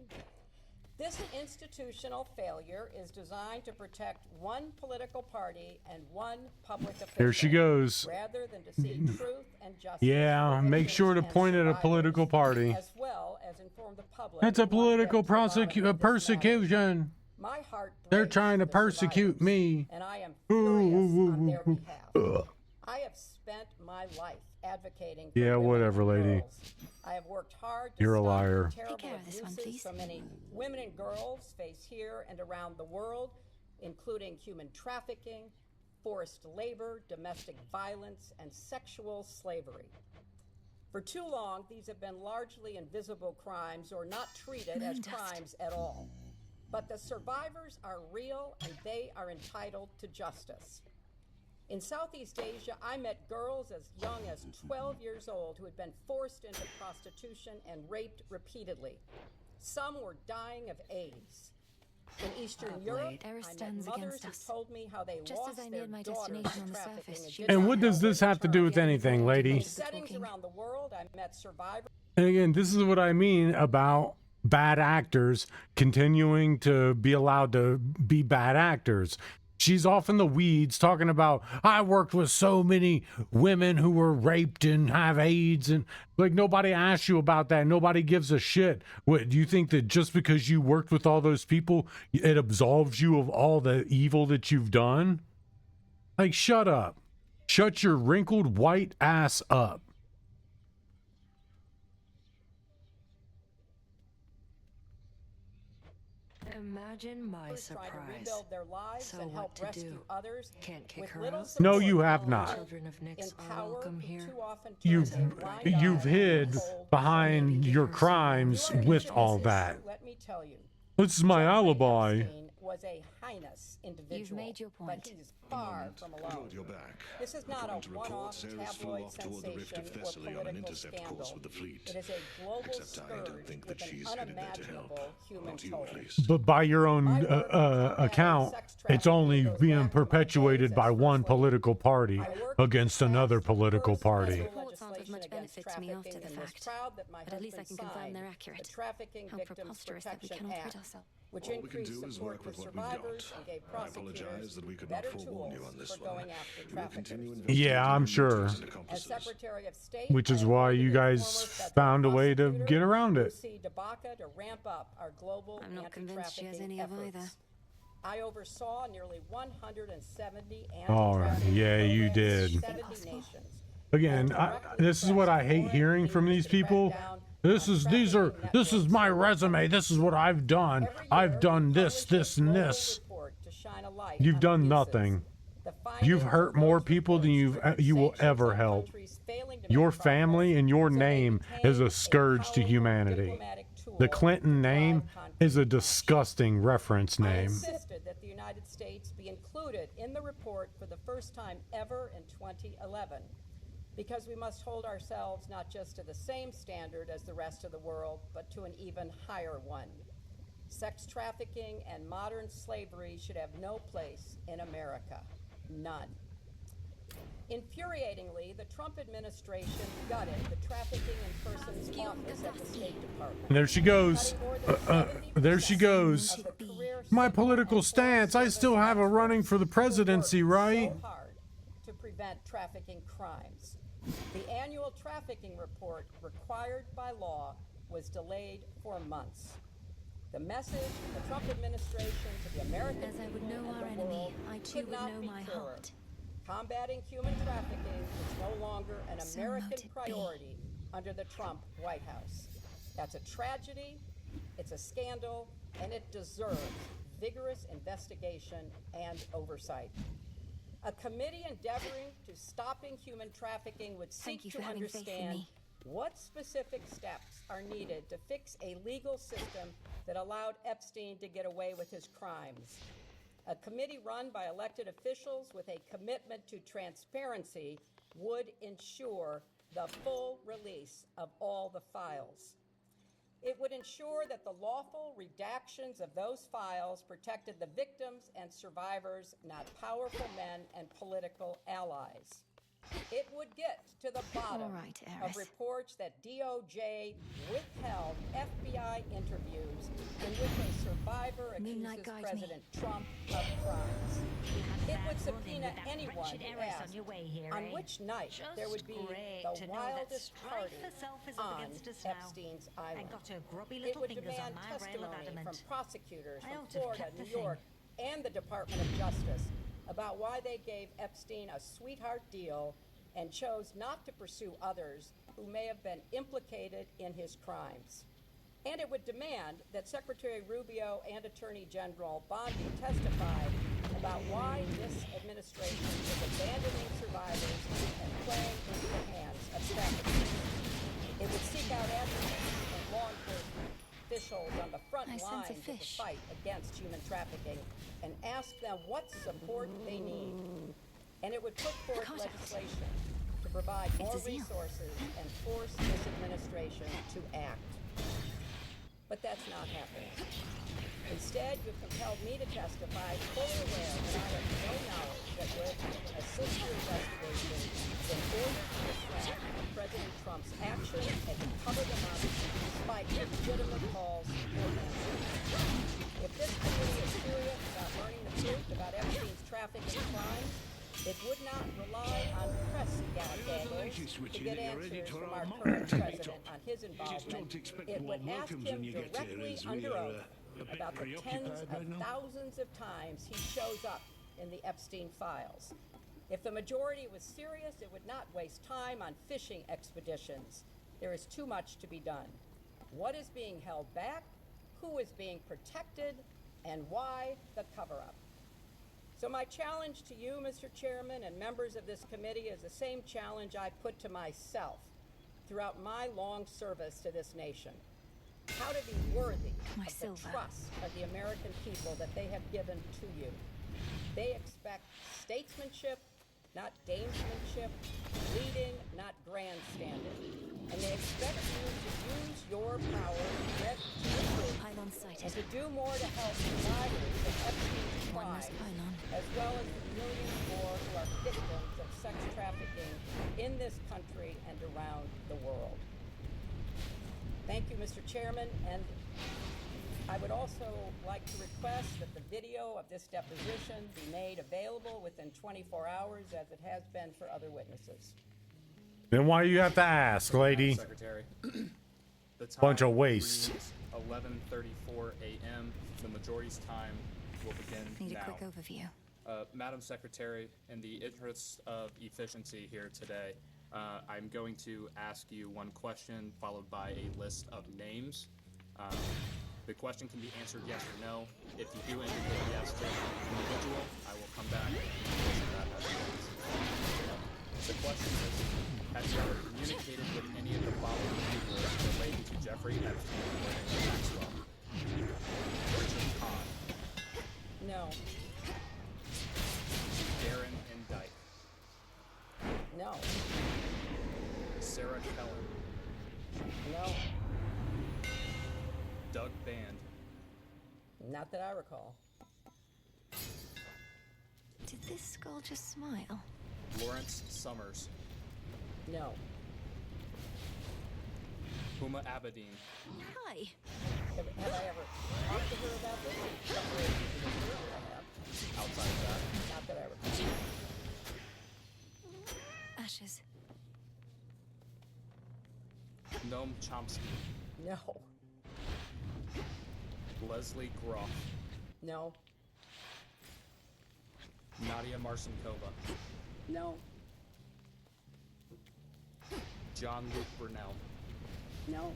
This institutional failure is designed to protect one political party and one public official. Here she goes. Rather than to seek truth and justice. Yeah, for make victims sure to and point at a survivors, political party. as well as inform the public. That's a on what political gets involved in this matter. persecution. My heart They're breaks trying to for persecute survivors, me. and I am furious on their behalf. I have spent my life advocating for Yeah, women whatever, and lady. girls. I have worked hard to You're a stop liar. the terrible abuses so many women and girls face here and around the world, including human trafficking, forced labor, domestic violence, and sexual slavery. For too long, these have been largely invisible crimes or not treated as crimes at all. But the survivors are real and they are entitled to justice. In Southeast Asia, I met girls as young as 12 years old who had been forced into prostitution and raped repeatedly. Some were dying of AIDS. In Eastern Europe, Error I met stands mothers against who us. told me how they Just lost as I their neared my daughters destination on to the trafficking surface, did And not what does know this their have to do with return. anything, lady? In settings around the world, I met survivors. And again, this is what I mean about bad actors continuing to be allowed to be bad actors. She's off in the weeds talking about, I worked with so many women who were raped and have AIDS, and like nobody asked you about that. Nobody gives a shit. What, do you think that just because you worked with all those people, it absolves you of all the evil that you've done? Like, shut up. Shut your wrinkled white ass up. Imagine my surprise. Trying to rebuild their lives So and what help to rescue do? others. Can't kick With her little out? No, support, you have all not. Children of Nyx in are power welcome who here. too often You've turn a blind you've eye hid and hold behind your crimes with all that. Let me tell you. This is my alibi. Epstein was a heinous individual. You've made your point. But he's far from alone. You're back. This is not According to a one-off reports, Ares flew tabloid off toward the Rift sensation of or Thessaly on an political intercept scandal. course with the fleet. It is a global Except I don't scourge think with that an she's headed there to help. unimaginable human Not you, toll. at least. But by your own account, it's only being perpetuated by one political party against another political party. Reports aren't of much benefit to me after the fact, but at least I can confirm they're accurate. How preposterous that we cannot rid ourselves. Which All we can increased do is support work for with what we've survivors got. and gave I apologize prosecutors that we could not better forewarn you tools on this for one. going after We will continue traffickers. Yeah, I'm sure. As Secretary of State, Which is why you guys found a way to get around it. Lucy DeBaca to ramp up our global I'm not convinced she has any anti-trafficking of either. efforts. I oversaw nearly 170 All right, yeah, you did. 70 nations. Again, this is what I hate hearing from these people. This is my resume. This is what I've done. I've done this, this, and this. You've done nothing. You've hurt more people than you will ever help. Your family and your name is a scourge to humanity. The Clinton name is a disgusting reference I name. insisted that the United States be included in the report for the first time ever in 2011. Because we must hold ourselves not just to the same standard as the rest of the world, but to an even higher one. Sex trafficking and modern slavery should have no place in America. None. Infuriatingly, the Trump administration gutted the Trafficking in Persons Office at the State Department. And there she goes. There she goes. My political stance. I still have a running for the presidency, right? So hard to prevent trafficking crimes. The annual trafficking report required by law was delayed for months. The message of the Trump administration to the American As I would people know and our the enemy, world I too could would not know be my clearer. heart. Combating human trafficking is no longer an So American mote it be. priority under the Trump White House. That's a tragedy, it's a scandal, and it deserves vigorous investigation and oversight. A committee endeavoring to stopping human trafficking would Thank seek you to for having faith in understand me. what specific steps are needed to fix a legal system that allowed Epstein to get away with his crimes. A committee run by elected officials with a commitment to transparency would ensure the full release of all the files. It would ensure that the lawful redactions of those files protected the victims and survivors, not powerful men and political allies. It would get to the bottom All right, of Eris. reports that DOJ withheld FBI interviews in which a survivor Moonlight accuses guide me. President Trump of crimes. It would subpoena that anyone wretched who Eris asked on your way here, on eh? which night Just there would be great the to know that wildest strife party herself is up on against us now. Epstein's Island. And got her grubby It little would fingers on demand my rail of testimony adamant. from prosecutors I from ought to have Florida, kept the New York, and the Department of Justice about why they gave Epstein a sweetheart deal and chose not to pursue others who may have been implicated in his crimes. And it would demand that Secretary Rubio and Attorney General Bondi testify about why this administration is abandoning survivors and playing into the hands of traffickers. It would seek out advocates and law enforcement officials on the front I sense a lines of the fish. fight against human trafficking and ask them what support they need. And it would put forth legislation to provide more a zeal. resources and force this administration to act. But that's not happening. Instead, you've compelled me to testify, fully aware that I have no knowledge that would assist your investigation in order to distract from President Trump's actions and to cover them up despite legitimate calls for answers. If this committee is serious about learning the truth about Epstein's trafficking crimes, it would not rely on press gaggle to get answers from our current president on his involvement. It would ask him directly under oath about the tens of thousands of times he shows up in the Epstein files. If the majority was serious, it would not waste time on fishing expeditions. There is too much to be done. What is being held back? Who is being protected? And why the cover-up? So my challenge to you, Mr. Chairman, and members of this committee is the same challenge I put to myself throughout my long service to this nation. How to be worthy of the trust of the American people that they have given to you. They expect statesmanship, not gamesmanship, leading, not grandstanding. And they expect you to use your power to get to the truth and to do more to help survivors of Epstein's crimes, as well as the millions more who are victims of sex trafficking in this country and around the world. Thank you, Mr. Chairman, and I would also like to request that the video of this deposition be made available within 24 hours, as it has been for other witnesses. Then why do you have to ask, lady? Secretary. The time Bunch of waste. 11:34 a.m. The majority's time will begin Need now. a quick overview. Madam Secretary, in the interest of efficiency here today, I'm going to ask you one question followed by a list of names. The question can be answered yes or no. If you do indicate yes to an individual, I will come back and answer that as well. The question is, have you ever communicated with any of the following people related to Jeffrey Epstein or Maxwell? Richard Kahn. No. Darren and Dyke. No. Sarah Kellen. No. Doug Band. Not that I recall. Did this skull just smile? Lawrence Summers. No. Puma Abedin. Hi. Have I ever talked to her about this? I have. Outside of that. Not that I recall. Ashes. Noam Chomsky. No. Leslie Groff. No. Nadia Marcinkova. No. John Luke Burnell. No.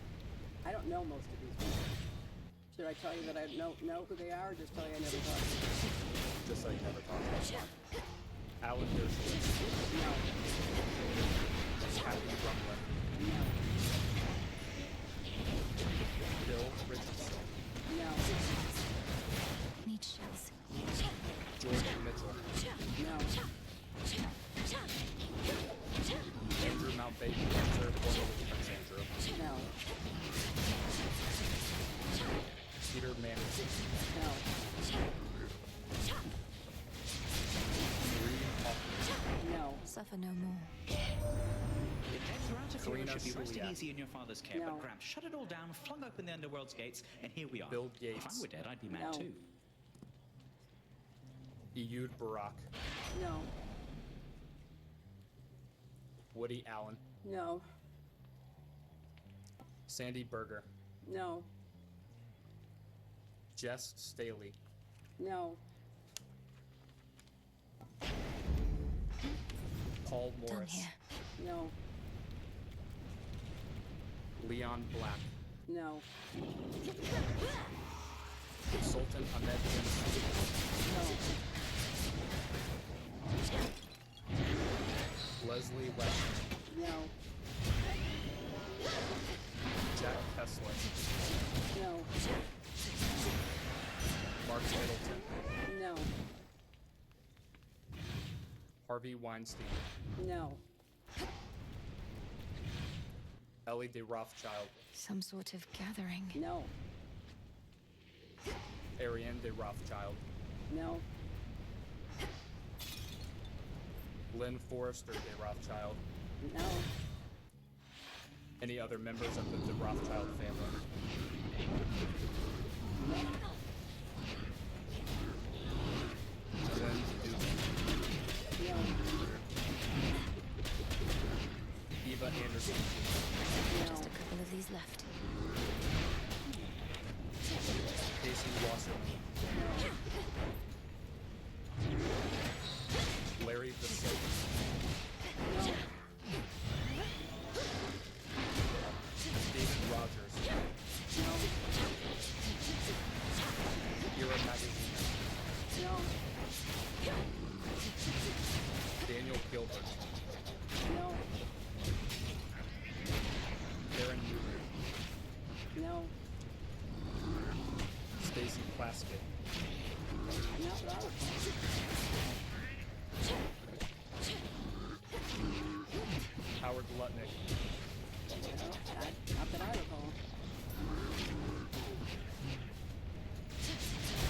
I don't know most of these people. Should I tell you that I know who they are, or just tell you I never talked to them? Just so you never talked to them. Alan Dershowitz. No. Kathy Brumlin. No. Bill Richardson. No. Need shells. George Mitchell. No. Andrew Mountbatten, Sir formerly Prince Andrew. No. Peter Manning. No. Marie Hoffman. No. Suffer no more. Throughout a Karina should be resting Juliet. easy in your father's care, No. but Gramps shut it all down, flung open the underworld's gates, and here we are. Bill Gates. If I were dead, I'd be mad No. too. Ehud Barak. No. Woody Allen. No. Sandy Berger. No. Jess Staley. No. Paul Done Morris. here. No. Leon Black. No. Sultan Ahmed bin Saud. No. Leslie West. No. Jack Kessler. No. Mark Middleton. No. Harvey Weinstein. No. Ellie de Rothschild. Some sort of gathering. No. Ariane de Rothschild. No. Lynn Forrester de Rothschild. No. Any other members of the de Rothschild family? Glenn Dubin. No. Eva Anderson. Just a couple of these left. Casey Wasserman. Larry Vassilli. David Rogers. Ira Magazine. Daniel Gilbert. Aaron Newman. No. Stacy Plaskett. Not that I would Howard Lutnick. Not that I recall.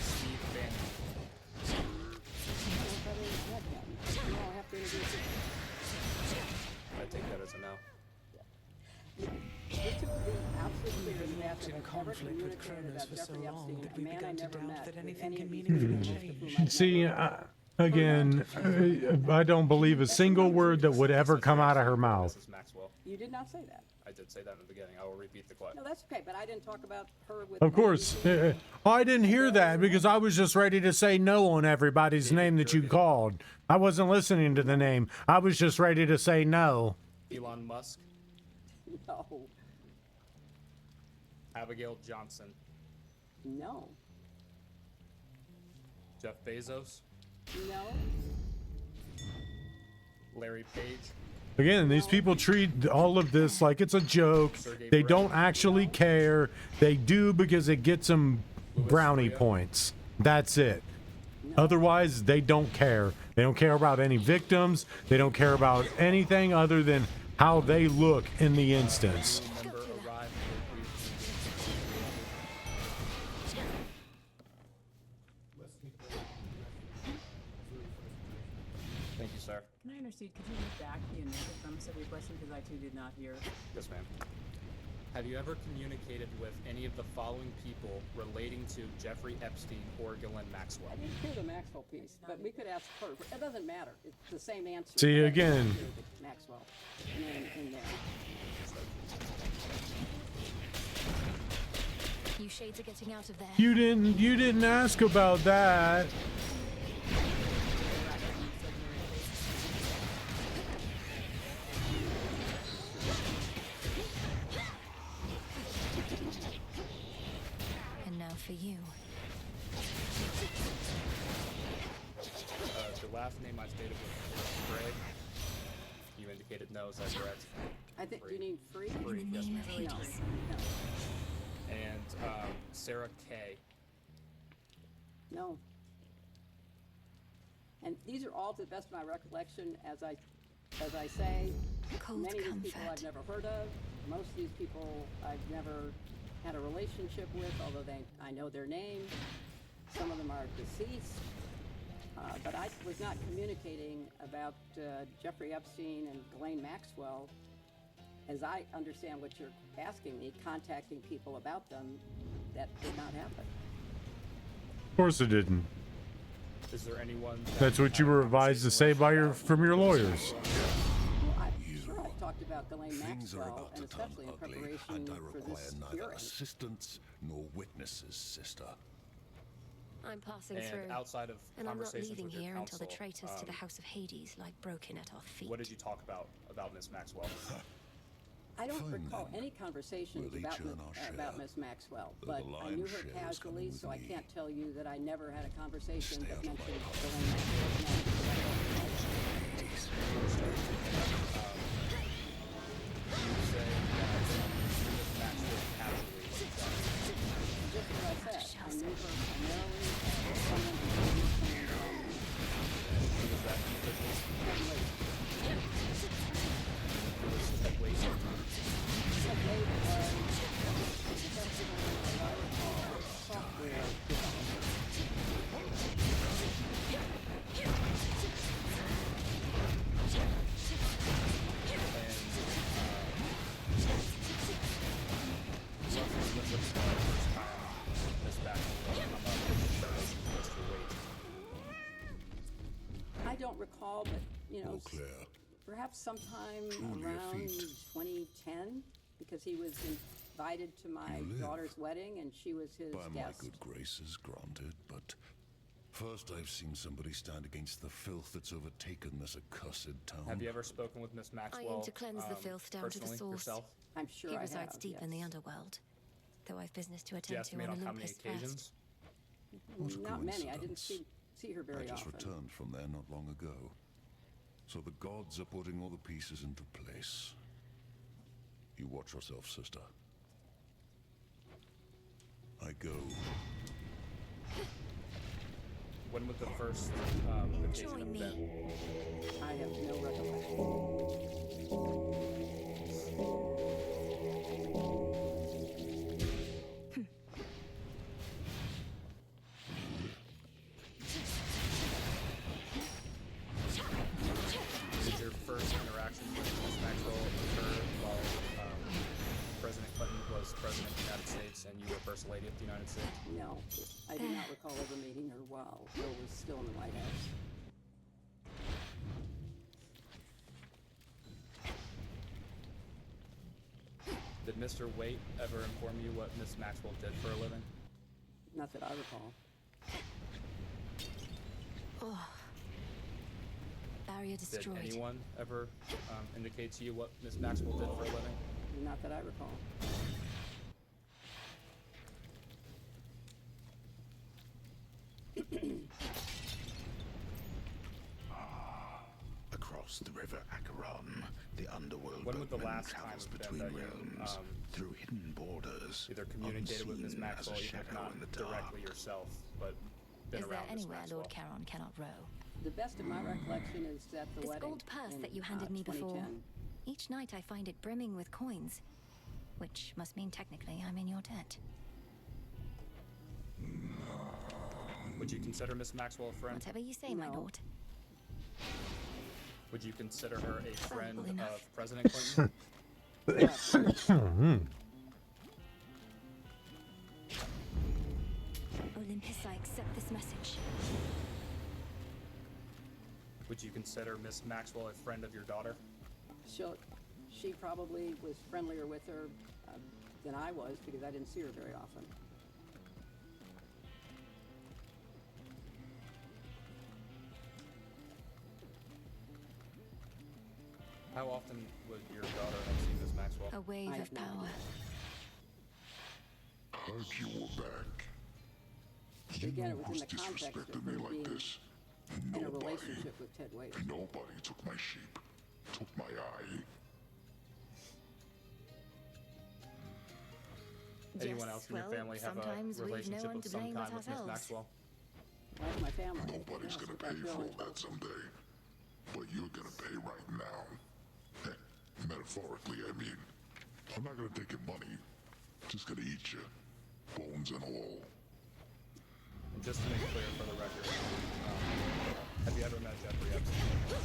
Steve Bannon. You all have to introduce it. I take that as a no. Just to be absolutely clear, We've walked in conflict with Kronos for so long that we began to doubt that anything can meaningfully change. See, again, I don't believe a single word that would ever come out of her mouth. Mrs. Maxwell. You did not say that. I did say that in the beginning. I will repeat the question. No, that's okay, but I didn't talk about her with. Of course. I didn't hear that because I was just ready to say no on everybody's name that you called. I wasn't listening to the name. I was just ready to say no. Elon Musk. No. Abigail Johnson. No. Jeff Bezos. No. Larry Page. Again, these people treat all of this like it's a joke. They don't actually care. They do because it gets them brownie points. That's it. Otherwise, they don't care. They don't care about any victims. They don't care about anything other than how they look in the instance. Thank you, sir. Can I intercede? Could you read back the initial premise of your question because I too did not hear? Yes, ma'am. Have you ever communicated with any of the following people relating to Jeffrey Epstein or Ghislaine Maxwell? I didn't hear the Maxwell piece, but we could ask her. It doesn't matter. It's the same answer. See, again. Maxwell in there. You shades are getting out of there. You didn't ask about that. And now for you. The last name I stated was Greg. You indicated no, is that correct? I think you need free. Free, yes, ma'am. No. And Sarah Kay. No. And these are all, to the best of my recollection, as I say, many of these people I've never heard of. Most of these people I've never had a relationship with, although I know their names. Some of them are deceased. But I was not communicating about Jeffrey Epstein and Ghislaine Maxwell, as I understand what you're asking me, contacting people about them. That did not happen. Of course it didn't. Is there anyone? That's what you were advised to say from your lawyers. Well, I'm sure I talked about Ghislaine Maxwell, and especially in preparation for this hearing. Assistance nor witnesses, sister. I'm passing And through. outside of and I'm not conversations leaving with your here until the counsel, traitors to the House of Hades lie broken at our feet. What did you talk about Miss Maxwell? I don't recall any conversations about Miss Maxwell, but I knew her casually, so I can't tell you that I never had a conversation that mentioned Ghislaine Maxwell's name. Just as I said, I knew her primarily as someone who was software recall, but All clear. perhaps sometime Truly a around feat. 2010, because he was invited to my You live. daughter's wedding, and she was his By my guest. good graces, granted, but first I've seen somebody stand against the filth that's overtaken this accursed town. Have you ever spoken with Miss Maxwell? I aim to cleanse the filth down to the personally, source. yourself? I'm sure he I resides have, deep in yes. the underworld, though I've business to Do you attend to estimate on on how many Olympus occasions? first. What a Not many. I didn't coincidence. see her very I just often. returned from there not long ago. So the gods are putting all the pieces into place. You watch yourself, sister. I go. When would the first occasion have been? I have no recollection. Did your first interaction with Miss Maxwell occur while President Clinton was President of the United States and you were First Lady of the United States? No, I do not recall ever meeting her while Bill was still in the White House. Did Mr. Waite ever inform you what Miss Maxwell did for a living? Not that I recall. Oh. Barrier Did destroyed. anyone ever indicate to you what Miss Maxwell did for a living? Not that I recall. Across the river Acheron, the underworld When would the boatman last time travels have been between that you, realms, through hidden borders, either communicated with Miss unseen as Maxwell, a even if shadow not in the dark. directly yourself, but been Is there around Miss anywhere Maxwell? Lord Charon cannot row? The best of my recollection is at the This wedding. gold purse in, that you handed me before. 2010. Each night I find it brimming with coins, which must mean technically I'm in your debt. Would you consider Miss Maxwell a friend? Whatever you say, my lord. Would you consider her a friend Probably not. of President Clinton? Olympus, I accept this message. Would you consider Miss Maxwell a friend of your daughter? She probably was friendlier with her than I was because I didn't see her very often. How often would your daughter have seen Miss Maxwell? A wave of power. Heard you were back. Again, it know was in who's the context of disrespected her me like being this? in a Nobody. relationship with Ted Waite. Nobody took my sheep. Took my eye. Anyone else in your family have a sometimes we've no relationship one of to some blame kind but with Miss ourselves. Maxwell? Like my family. Nobody's gonna pay for all that someday. But you're gonna pay right now. Heck, metaphorically, I mean. I'm not gonna take your money. Just gonna eat you. Bones and all. And just to make clear for the record, have you ever met Jeffrey Epstein?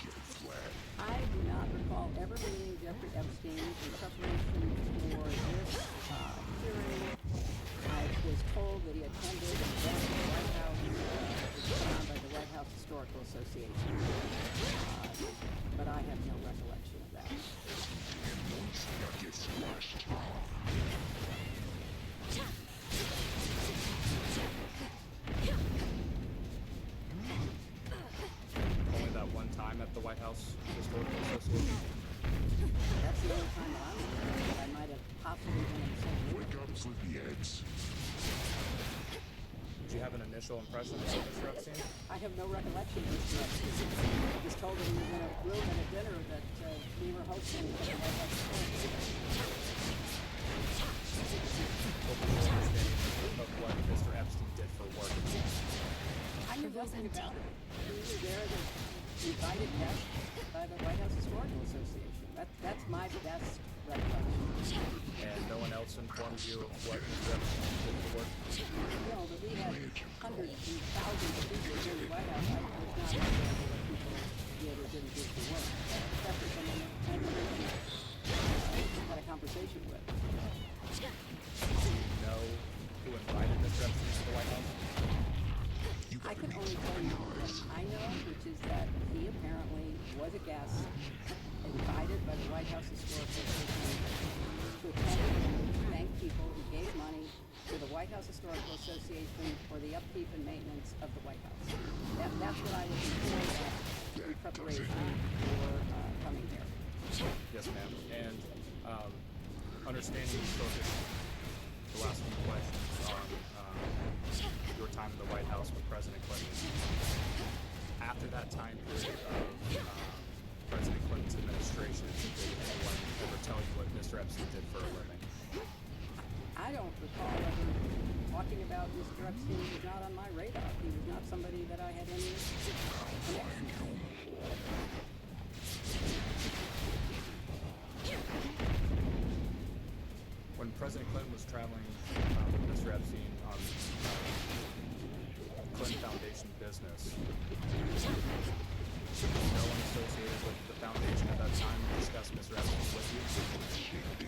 Get flat. I do not recall ever meeting Jeffrey Epstein in preparation for this hearing. I was told that he attended an event at the White House, put on by the White House Historical Association. But I have no recollection of that. Get smashed. Only that one time at the White House Historical Association? That's the only time that I'm aware of. I might have possibly been in the same room. Wake up, sleepy heads. Do you have an initial impression of Mr. Epstein? I have no recollection of Mr. Epstein. I was told that he was in a room at a dinner that we were hosting at the White House Historical. What was your understanding of what Mr. Epstein did for work? I knew nothing about it. We were there as invited guests by the White House Historical Association. That's my best recollection. And no one else informed you of what Mr. Epstein did for work? No, but we had hundreds and thousands of people in the White House. I was not aware of what people did or didn't do for work. Except for someone that I had a conversation with. Do you know who invited Mr. Epstein to the White House? I can only tell you what I know, which is that he House Historical Association for the upkeep and maintenance of the White House. That's what I was informed of in preparation for coming here. Yes, ma'am. And understanding you focused the last few questions on your time in the White House with President Clinton. After that time period of President Clinton's administration, did anyone ever tell you what Mr. Epstein did for a living? I don't recall ever talking about Mr. Epstein. He was not on my radar. He was not somebody that I had any connection to. When President Clinton was traveling with Mr. Epstein on Clinton Foundation business, no one associated with the foundation at that time discussed Mr. Epstein with you?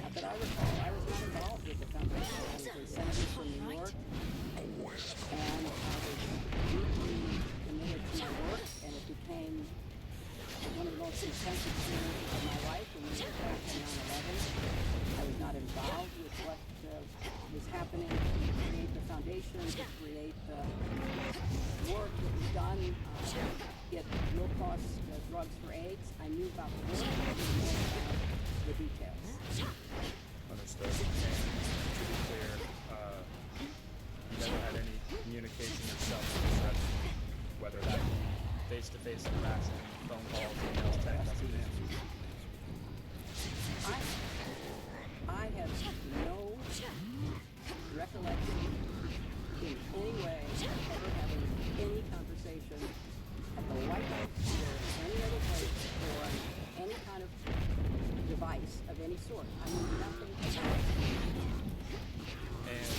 Not that I recall. I was not involved with the foundation. I was a senator from New York, and I was deeply committed to my work, and it became one of the most intense experiences of my life when we were back in 9/11. I was not involved with what was happening to create the foundation, to create the work that was done, get low-cost drugs for AIDS. I knew about the work, but I didn't know about the details. Understood. And to be clear, you never had any communication yourself with Mr. Epstein, whether that be face-to-face interaction, phone calls, emails, text messages? I have no recollection in any way of ever having any conversation at the White House or any other place or on any kind of device of any sort. I knew nothing about it. And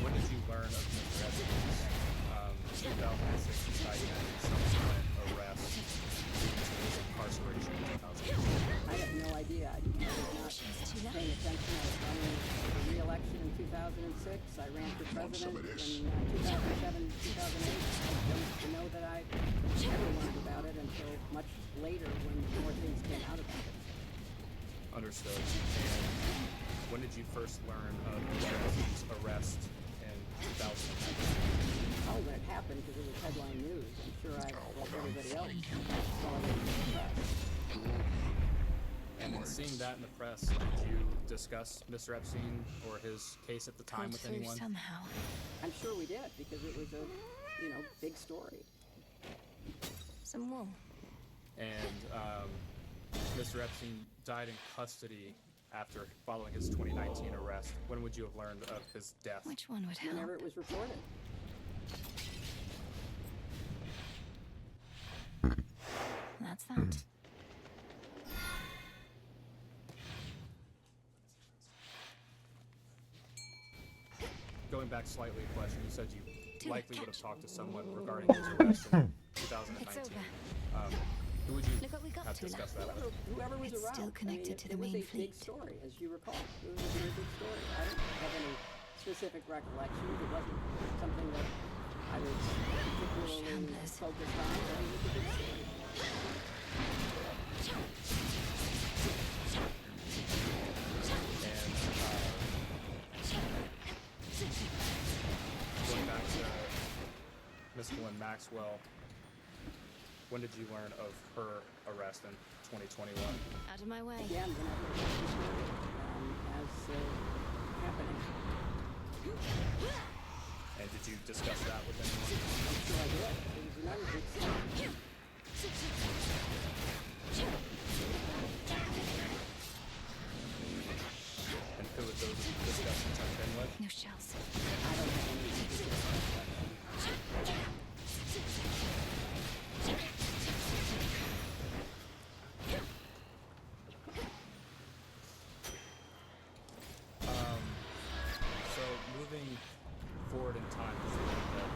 when did you learn of Mr. Epstein's 2006 indictment and subsequent arrest due to his incarceration in 2008? I have no idea. I was not paying attention. I was running for re-election in 2006. I ran for president in 2007, 2008. I don't know that I ever learned about it until much later when more things came out about it. Understood. And when did you first learn of Mr. Epstein's arrest in 2009? Oh, when it happened, because it was headline news. I'm sure I, like everybody else, saw it in the press. And in seeing that in the press, did you discuss Mr. Epstein or his case at the time with anyone? Somehow. I'm sure we did, because it was a, big story. Some wool. And Mr. Epstein died in custody after following his 2019 arrest. When would you have learned of his death? Which one would help? Whenever it was reported. That's that. Going back slightly a question, you said you likely would have talked to someone regarding his arrest in 2019. Who would you have discussed that with? Whoever was it's around. Still connected to the main fleet. It was a big story, as you recall. It was a very big story. I don't have any specific recollections. It wasn't something that I was particularly focused on, but it was a big story. And going back to Miss Glenn Maxwell, when did you learn of her arrest in 2021? Out of my way. Again, whenever it was reported as happening. And did you discuss that with anyone? I'm sure I did. It was another big story. And who would those discussions have been with? No shells. I don't have any specific So moving forward in time, that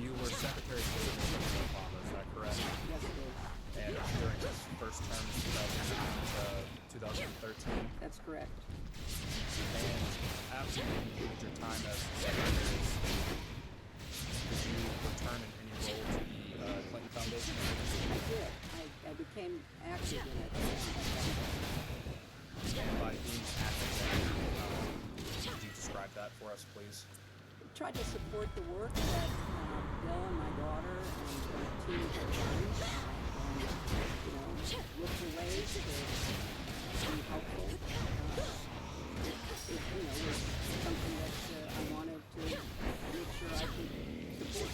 you were Secretary of State under President Obama, is that correct? Yes, it is. And it was during his first term, 2009 to 2013? That's correct. And after you completed your time as Secretary of State, did you return in any role to the Clinton Foundation? I did. I became active in it. And by being active remarks, please. Tried to support the work that Bill and my daughter and their team have done, and look for ways to be helpful. It was something that I wanted to make sure I could support.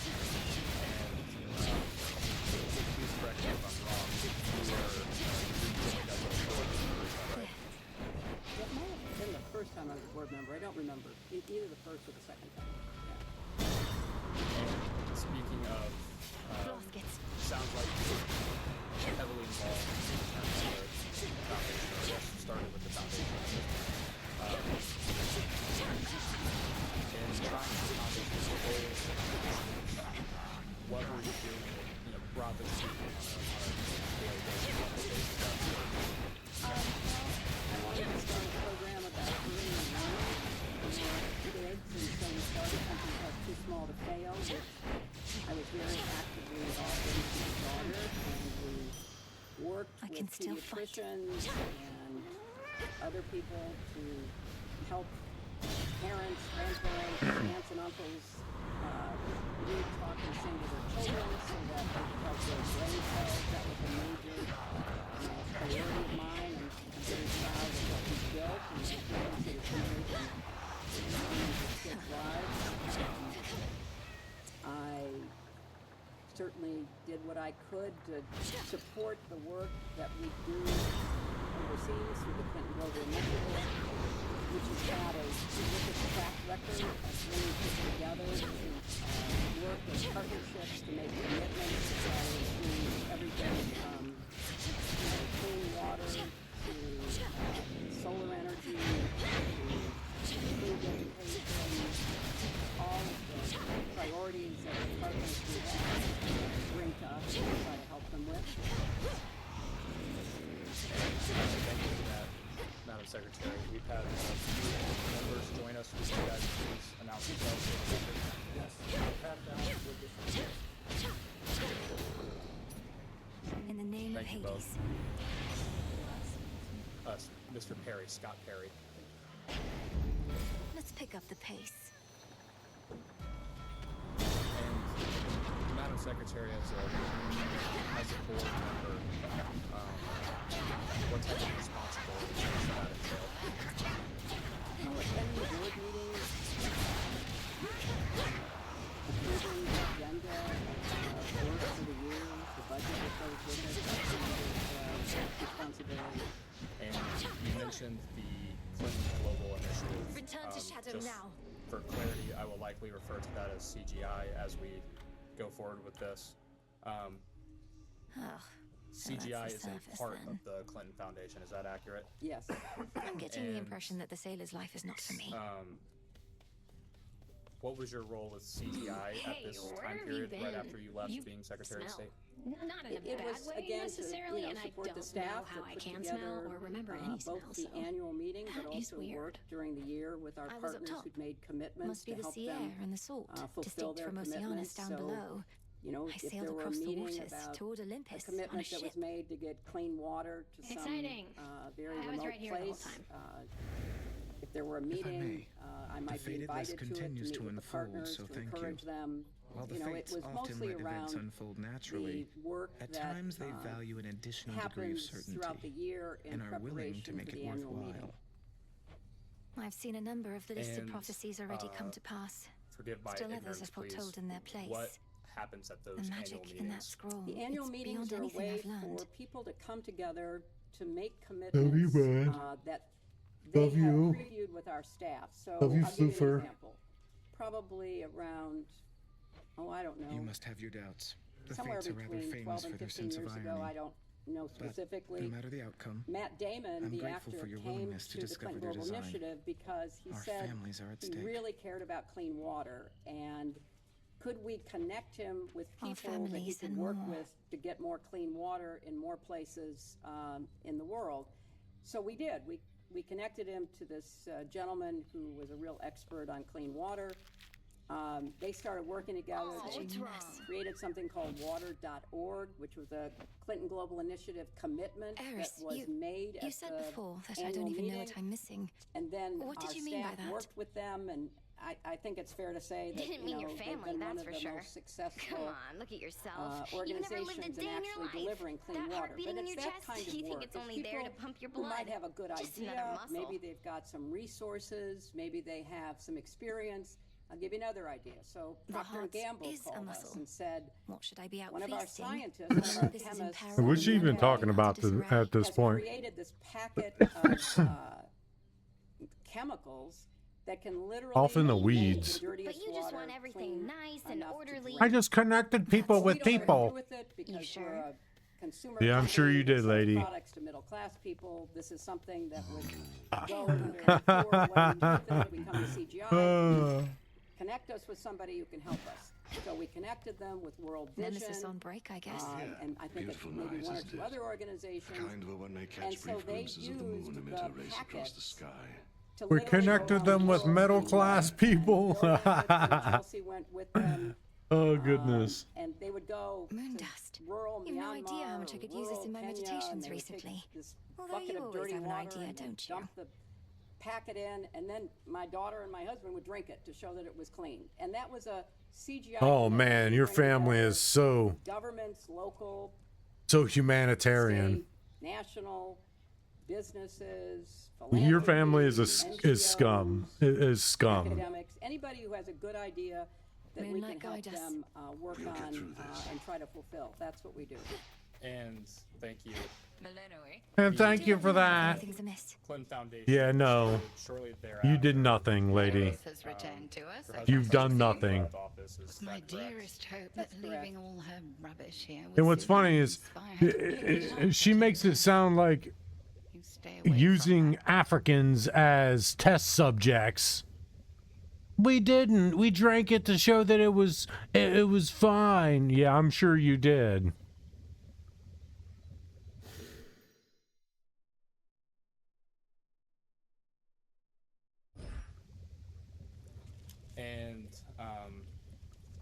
Please correct me if I'm wrong. You joined as a board member, is that right? It might have been the first time I was a board member. I don't remember. Either the first or the second time. And speaking of, sounds like you're heavily involved in terms of the foundation, or I guess started with the foundation. And trying to accomplish this goal, what were you doing, broadly speaking, on a daily basis, on the basis of work? I wanted to start a program about early learning for kids, and so we started something called Too Small to Fail, which I was very actively involved in with my daughter, and we worked with pediatricians and other people to help parents, grandparents, aunts and uncles read, talk, and sing to their children so that they could help their brain cells. That was a major priority of mine, and I'm very proud of what we've built and what we've done to the generation of kids' lives. I certainly did what I could to support the work that we do overseas through the Clinton Global Initiative, which has had a terrific track record of bringing people together to work in partnerships to make commitments that include everything from clean water to solar energy to food education, all of the priorities that the partners we have bring to us and try to help them with. Thank you for that, Madam Secretary. We've had a few members join us. Would you guys please announce yourselves for the record? Yes. Pat down with this. In the name of Thank you Hades. both. Mr. Perry, Scott Perry. Let's pick up the pace. And Madam Secretary, as a board member, what type of responsibilities does that entail? Attending board meetings, approving the agenda, work for the year, the budget that goes with it, that's responsibility. And you mentioned the Clinton Global Initiative. Return to Shadow just now. For clarity, I will likely refer to that as CGI as we go forward with this. CGI is a part of the Clinton Foundation. Is that accurate? Yes. I'm getting the impression that the sailor's life is not for me. What was your role with CGI at this time period, right after you left being Secretary of State? Not in a It bad was way again necessarily, to and I support don't the staff know how to I put can together smell or remember any both smell. the So annual meeting, but that is also weird. work during the year with our I was up partners top. who'd made commitments Must be to the help sea them air and the salt, fulfill distinct their from Oceanus commitments. down So, below. if I sailed there were a across the meeting waters about toward a Olympus on a commitment that ship. was made to get clean water to Exciting. some very I was remote right here the whole place. time. If there were a meeting, I might be fated list invited to it to continues meet to with the unfold, partners, so to thank encourage you. them. While the It fates was often mostly let around events unfold naturally, the work at that times they value an additional degree of happens certainty throughout the year in and are willing to preparation make for it the annual meeting. worthwhile. I've seen a number of the listed And, prophecies already come to pass. Forgive my Still others ignorance, are please. foretold in their place. What happens at those The annual magic meetings? in that scroll. The annual it's meetings beyond are a anything way I've learned. for people to come together to make Love you, commitments bud. that they Love have you. previewed with our staff. So Love you, I'll give you Floofer. an example. Probably around, I don't know. You must have your doubts. The Somewhere fates are rather between famous 12 for and their 15 sense of years irony. ago, I don't know But specifically. no matter the outcome, Matt Damon, I'm the grateful actor, for your came willingness to to the discover Clinton their Global design. Initiative because he Our said families are at he stake. really cared about clean water, and could we connect him with Our people that he families could and work more. with to get more clean water in more places in the world? So we did. We connected him to this gentleman who was a real expert on clean water. They started working together. They created something called water.org, which was a Clinton Global Initiative commitment Eris, that was made at you said the before that I annual don't even know meeting. what I'm missing. And then What did our you mean by staff that? worked with them and I think it's fair to say that Didn't mean your they've family, been one that's of for the sure. most successful Come on, look at yourself. organizations You never lived a day in in your actually life. delivering clean That water. heart beating But in it's your that chest, kind of you think work. it's only there to pump your Who blood. might have a good Just idea. another muscle. Maybe they've got some resources. Maybe they have some experience. I'll give you another idea. So Procter & Gamble called us and said, what should I be out one of our feasting? scientists, one of our chemists, What's she even talking about at this has point? created this packet of chemicals that can literally Off in the make weeds. the dirtiest But you just water want everything clean nice and enough to orderly. drink. I just connected people with people. You sure? Yeah, I'm sure you did, lady. Products to middle class people. This is something that would go in very forward way. We come to CGI. Connect us with somebody who can help us. So we connected them with World Vision. Nemesis on break, I guess. And I think it's maybe one or two other organizations. Kind of a one may catch And so brief they glimpses of the moon used amid the a race across the packets sky. to We literally connected go them with around middle class people. Chelsea went with them. Oh goodness. And they would go Moondust. to rural You've no Myanmar idea how much I or could use this in my rural Kenya, meditations and they would take recently. this Although bucket you of always dirty have an water idea, and don't you? dump the packet in, and then my daughter and my husband would drink it to show that it was clean. And that was a CGI. Oh man, your family is so governments, local, humanitarian. state, national, businesses. Your family is philanthropy, scum. Is scum. Academics, anybody who has a good idea that we can Moonlight help guide us. them work on and try to fulfill. That's what we do. And thank you. And thank you for that. Clinton Foundation. Yeah, no. Shortly You did nothing, lady. Has returned to us. You've done nothing. My dearest hope that leaving all her rubbish here. And what's funny is she makes it sound like using Africans as test subjects. We didn't. We drank it to show that it was fine. Yeah, I'm sure you did. And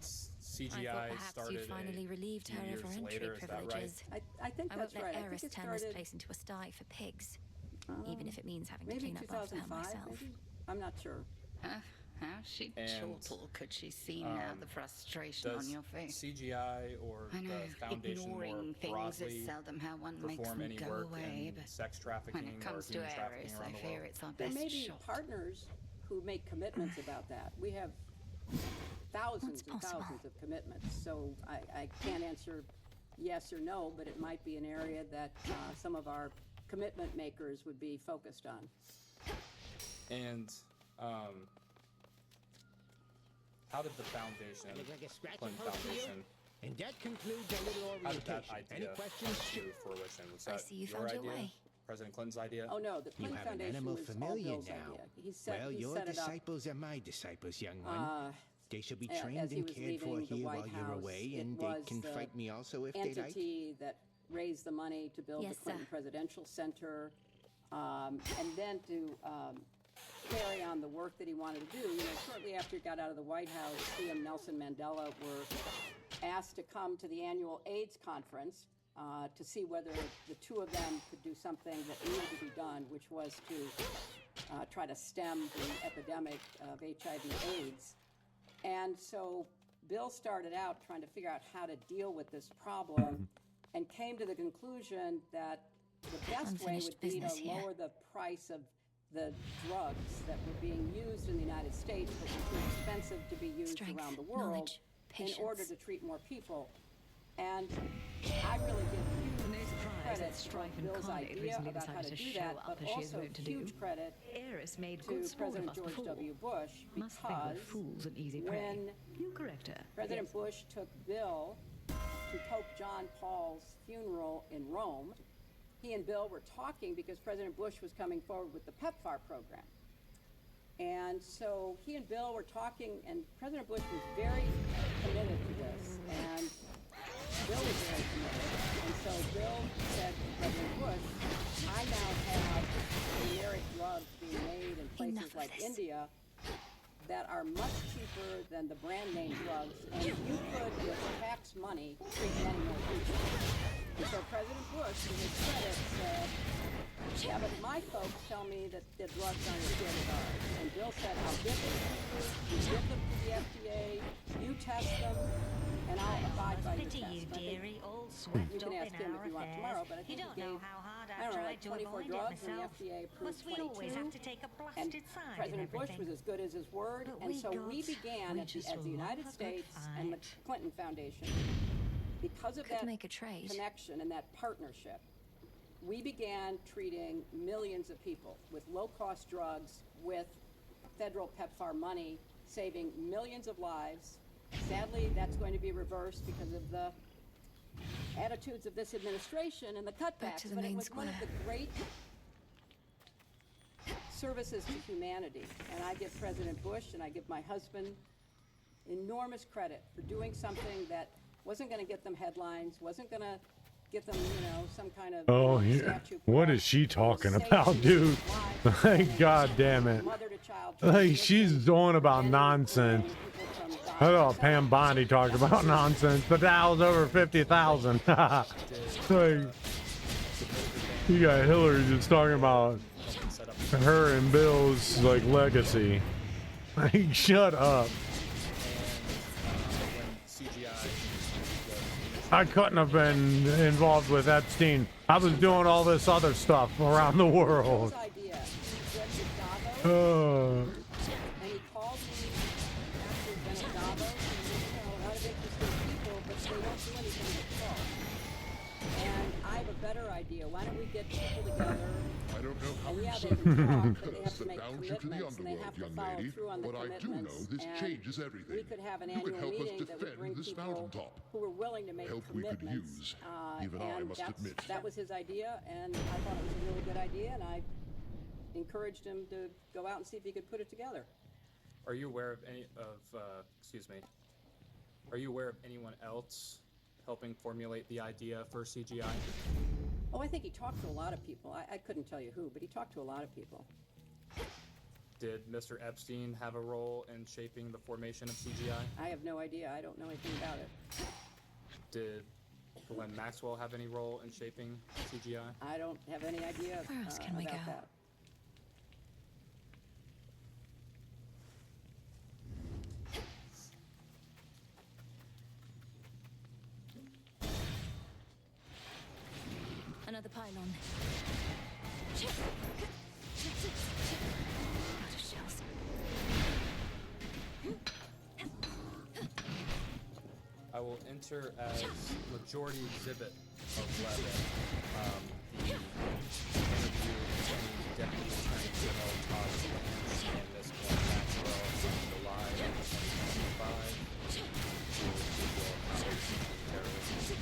CGI started you'd finally relieved her of her entry privileges. I think I that's won't right. let I Eris think it turn this started place into a sty for pigs, even if it means having to maybe clean up after her 2005. myself. Maybe? I'm not sure. How she And, chortle could she see now the frustration does on your face? CGI or I know, the foundation more ignoring things broadly is seldom how one makes perform them any go work away, in but sex trafficking when it or comes to human trafficking Eris, around I the fear world? it's our There best may be shot. partners who make commitments about that. We have thousands and thousands of commitments, so I can't answer yes or no, but it might be an area that some of our commitment makers would be focused on. And how did the foundation, Clinton Foundation, and that concludes our little how did that orientation. idea Any questions? come to fruition? Was I that see you your found your idea? way. President Clinton's idea? Oh no, the You Clinton have an Foundation animal was all familiar Bill's now. idea. He set, Well, he your set it up disciples are my disciples, young one. They shall be as trained he and was cared for leaving the here White while you're House. away, It and they was can the fight me also if they like. entity that raised the money to build Yes, the Clinton sir. Presidential Center, and then to carry on the work that he wanted to do. You know, shortly after he got out of the White House, he and Nelson Mandela were asked to come to the annual AIDS conference to see whether the two of them could do something that needed to be done, which was to try to stem the epidemic of HIV/AIDS. And so Bill started out trying to figure out how to deal with this problem and came to the conclusion that the best way would be to lower the price of the drugs that were being used in the United States but were too expensive to be used around the world in order to treat more people. And I really give huge credit to Bill's idea about how to do that, but also huge credit Eris made to good sport of President us George before. W. Bush, Must think we're because fools and easy prey. when You correct her. President Bush took Bill to Pope John Paul's funeral in Rome, he and Bill were talking because President Bush was coming forward with the PEPFAR program. And so he and Bill were talking, and President Bush was very committed to this, and Bill was very committed. And so Bill said to President Bush, I now have generic drugs being made in places like India that are much cheaper than the brand name drugs, and you could, with tax money, treat many more people. And so President Bush, to his credit, said, Yeah, but my folks tell me that the drugs aren't as good as ours. And Bill said, I'll give them to you, you give them to the FDA, you test them, and I'll abide by your test. You, dearie, all swept you can up ask in him our if you want affairs. tomorrow, but I think You don't he gave, know how hard I I've don't know, tried like to 24 avoid drugs, it and the myself. FDA approved Must we 22. always have to take a And blasted side President in Bush everything? was as good as his word, But and we so got- we began we as just the United love a good States and the fight. Clinton Foundation, because of Could that make a trade. connection and that partnership, we began treating millions of people with low-cost drugs, with federal PEPFAR money, saving millions of lives. Sadly, that's going to be reversed because of the attitudes of this administration and the cutbacks, to the but it main was one of the great services to humanity. And I give President Bush and I give my husband enormous credit for doing something that wasn't going to get them headlines, wasn't going to get them, some kind of Oh, yeah. statue. What is she talking about, dude? Like, God damn it. Like, she's on about nonsense. I thought Pam Bondi talked about nonsense, but that was over 50,000. Like, you got Hillary just talking about her and Bill's, like, legacy. Like, shut up. I couldn't have been involved with Epstein. I was doing all this other stuff around the world. And he called me after he'd been at Davos, and a lot of interesting people, but they don't do anything but talk. And I have a better idea. Why don't we get people together? I don't know how and you they said can talk, it but they have to but make bound you to the commitments, and they have to underworld, follow young lady. through on the But I do commitments. know this and changes everything. we could have an You could annual help us meeting that would defend bring this people mountaintop. who were willing to make Help we could commitments. use. Even I and must admit. that was his idea, and I thought it was a really good idea, and I encouraged him to go out and see if he could put it together. Are you aware of Are you aware of anyone else helping formulate the idea for CGI? Oh, I think he talked to a lot of people. I couldn't tell you who, but he talked to a lot of people. Did Mr. Epstein have a role in shaping the formation of CGI? I have no idea. I don't know anything about it. Did Glenn Maxwell have any role in shaping CGI? I don't have any idea Where else can we about go? that. Another pylon. Out of shells. I will enter as majority exhibit of 11. The interview between Deputy Attorney General Todd Lance and Ms. Glenn Maxwell in July of 2025 will reveal operations of terrorism.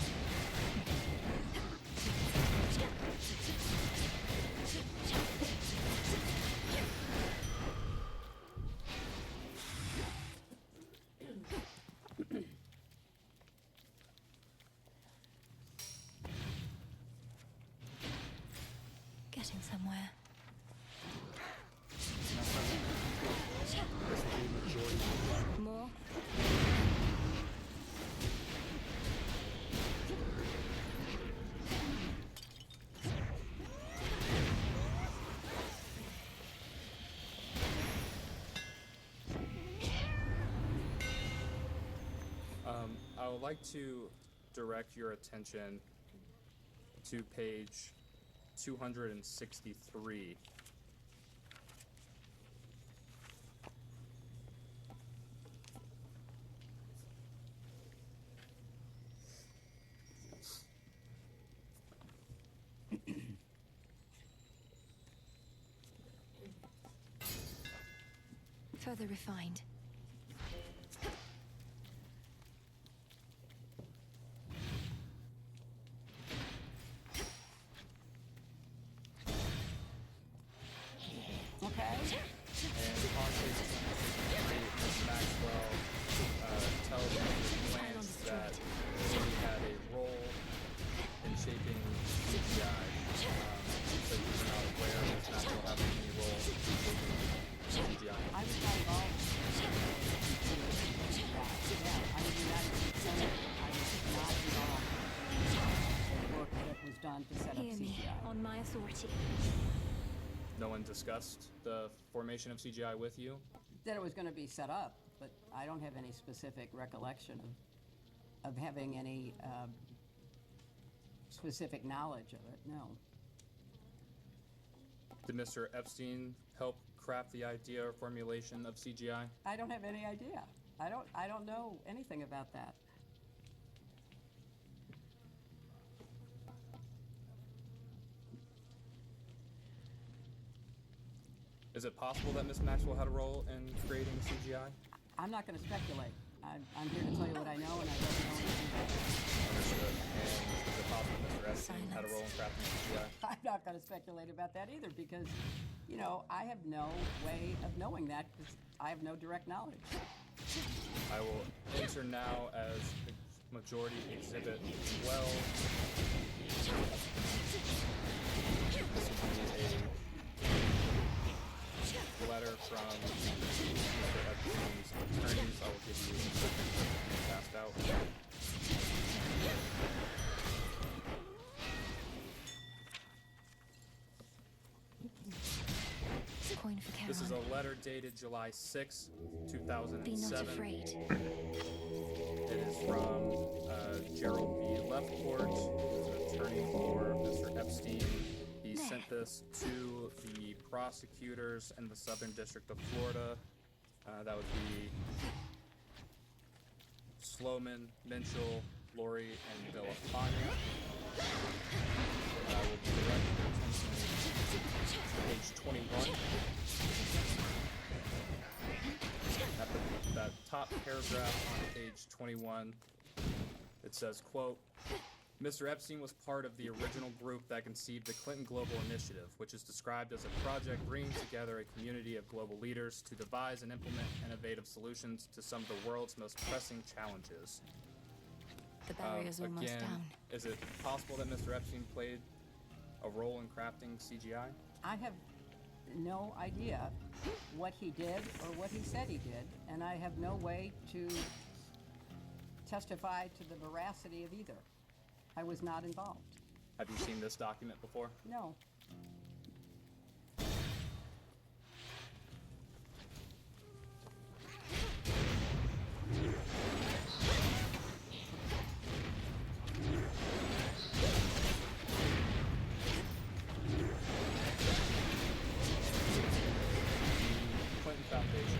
Getting somewhere. More? I would like to direct your attention to page 263. Further refined. Okay. And on page 263, Ms. Maxwell tells Mr. Lance that he had a role in shaping CGI. So he's not aware of Ms. Maxwell having any role in shaping CGI. I was not involved. Hear me, CGI. on my authority. No one discussed the formation of CGI with you? That it was going to be set up, but I don't have any specific recollection of having any specific knowledge of it, no. Did Mr. Epstein help craft the idea or formulation of CGI? I don't have any idea. I don't know anything about that. Is it possible that Miss Maxwell had a role in creating CGI? I'm not going to speculate. I'm here to tell you what I know, and I don't know anything about it. Understood. And is it possible Mr. Epstein had a role in crafting CGI? I'm not going to speculate about that either because, you know, I have no way of knowing that because I have no direct knowledge. I will enter now as Majority Exhibit 12. This will be a letter from Mr. Epstein's attorneys. I will give you a second to pass out. Coin for Caroline. This is a letter dated July 6, Be 2007. not afraid. It is from Gerald B. Leftcourt, who's an attorney for Mr. Epstein. He sent this to the prosecutors in the Southern District of Florida. That would be Sloman, Minchell, Lori, and Villafania. I will direct your attention to page 21. At that top paragraph on page 21, it says, quote, Mr. Epstein was part of the original group that conceived the Clinton Global Initiative, which is described as a project bringing together a community of global leaders to devise and implement innovative solutions to some of the world's most pressing challenges. The barrier's almost again, down. is it possible that Mr. Epstein played a role in crafting CGI? I have no idea what he did or what he said he did, and I have no way to testify to the veracity of either. I was not involved. Have you seen this document before? No. Clinton Foundation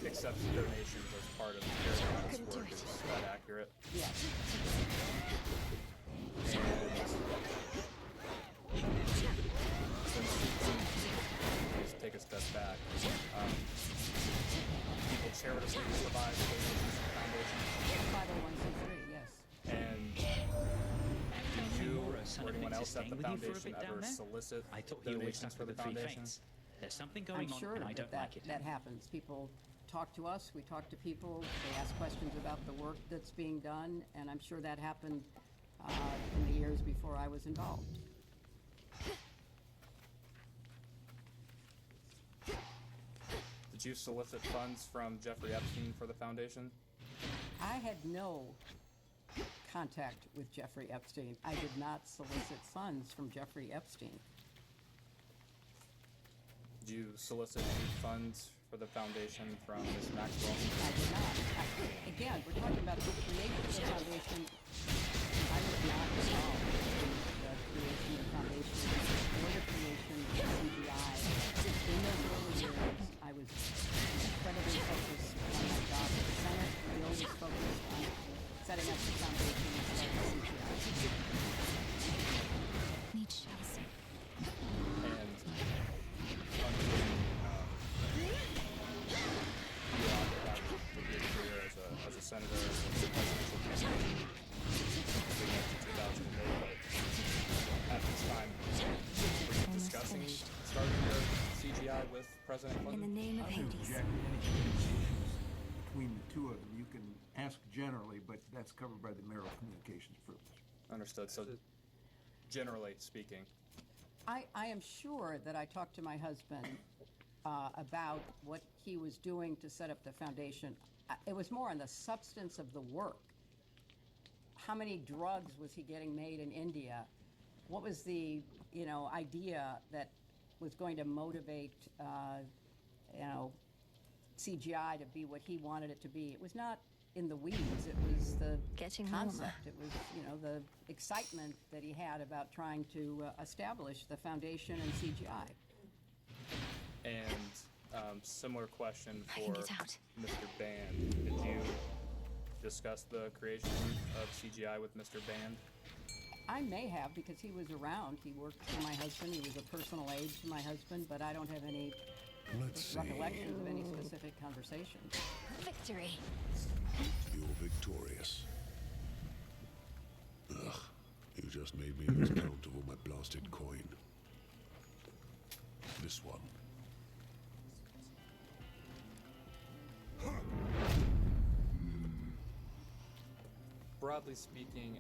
accepts donations as part of Paragon's work. Is that accurate? Yes. Let's take a step back. People charitably provide donations to the foundation. 501c3, yes. And do you or anyone else at the foundation ever solicit donations for the foundation? There's something going I'm on, sure and I don't like it. that happens. People talk to us, we talk to people, they ask questions about the work that's being done, and I'm sure that happened in the years before I was involved. Did you solicit funds from Jeffrey Epstein for the foundation? I had no contact with Jeffrey Epstein. I did not solicit funds from Jeffrey Epstein. Did you solicit any funds for the foundation from Ms. Maxwell? I did not. Again, we're talking about the creation of the foundation. I was not involved in the creation of the foundation or the creation of CGI. In those early years, I was incredibly focused on my job at the Senate. We always focused on setting up the foundation and starting CGI. Need shells. And as a senator, as a presidential candidate, leading up to 2008. But at this time, were you discussing starting your CGI with President Clinton? In the name of I don't Hades. object to any communications between the two of them. You can ask generally, but that's covered by the marital communications privilege. Understood. So, generally speaking, I am sure that I talked to my husband about what he was doing to set up the foundation. It was more on the substance of the work. how many drugs was he getting made in India? What was the, idea that was going to motivate, CGI to be what he wanted it to be? It was not in the weeds. It was the concept. It was, the excitement that he had about trying to establish the foundation in CGI. And similar question for Mr. Band. Did you discuss the creation of CGI with Mr. Band? I may have, because he was around. He worked for my husband. He was a personal aide to my husband, but I don't have any recollections of any specific conversations. Victory. You're victorious. Ugh, you just made me lose count of all my blasted coin. This one. Broadly speaking,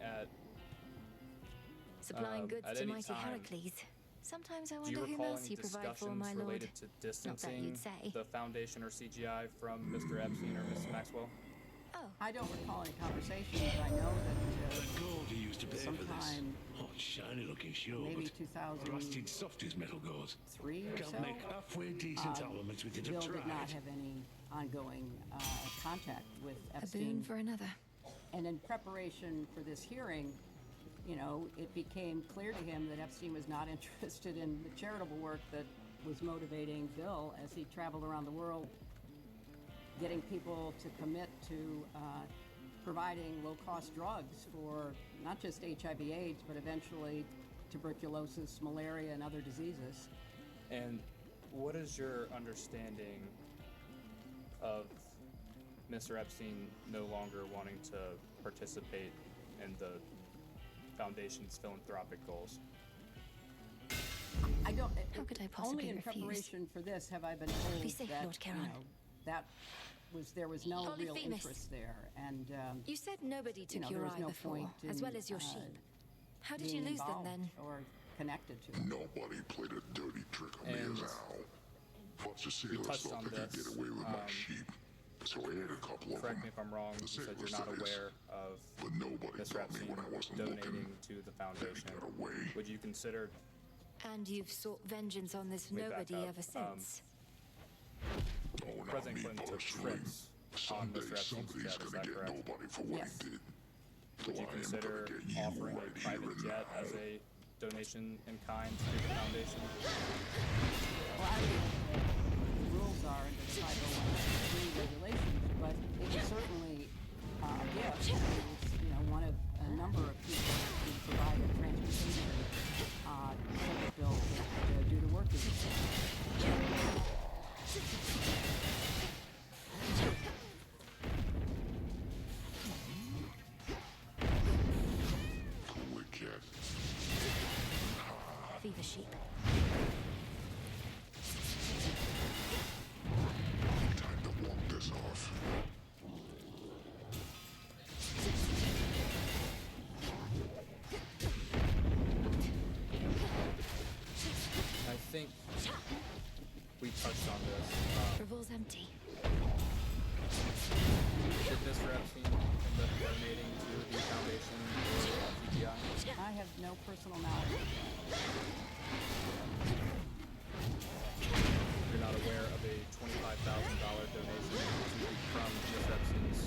supplying goods at to any mighty time, Heracles. Sometimes I do you wonder who recall else any you provide for, discussions my lord. related to distancing the Foundation or CGI from Mr. Epstein or Mrs. Maxwell? I don't recall any conversations, but I know that he used to pay for this. sometime, Hot, shiny looking show, maybe but 2000. rusted soft as metal goes. 3 or Can't so. make halfway decent elements with it. Bill I've did not tried. have any ongoing contact with A Epstein. boon for another. And in preparation for this hearing, it became clear to him that Epstein was not interested in the charitable work that was motivating Bill as he traveled around the world, getting people to commit to providing low-cost drugs for not just HIV/AIDS, but eventually tuberculosis, malaria, and other diseases. And what is your understanding of Mr. Epstein no longer wanting to participate in the Foundation's philanthropic goals? I don't. How could I possibly Only in refuse? preparation for this have I been told Be safe, that Lord Charon. there was no real Polyphemus. interest there, and You said nobody took there your was eye no before, point in, as well as your sheep. How did you being lose them involved then? or connected to it. Nobody played a dirty trick on me as Al. Bunch of sailors touched thought on they could this, get away with my sheep. So I ate a couple of Correct them. me if I'm wrong, you said you're not aware of But nobody Mr. got me Epstein when I wasn't donating looking. to the Foundation. Would you consider And you've sought vengeance on this Let me back nobody up. ever since. President Clinton took trips on Someday Mr. Epstein's somebody's jet, is gonna that get correct? nobody for what Yes. he did. Would So you I am consider gonna get you offering right a here private and jet now. as a donation in kind to the Foundation? Well, I don't know what the rules are under the 501(c) regulations, but it was certainly a gift. It was, one of a number of people who provided transportation so that Bill could do the work he was doing. Wicked. Fever sheep. Time to walk this off. I think we touched on this. Revol's empty. Did Mr. Epstein end up donating to the Foundation or CGI? I have no personal knowledge of that. You're not aware of a $25,000 donation from Mr. Epstein's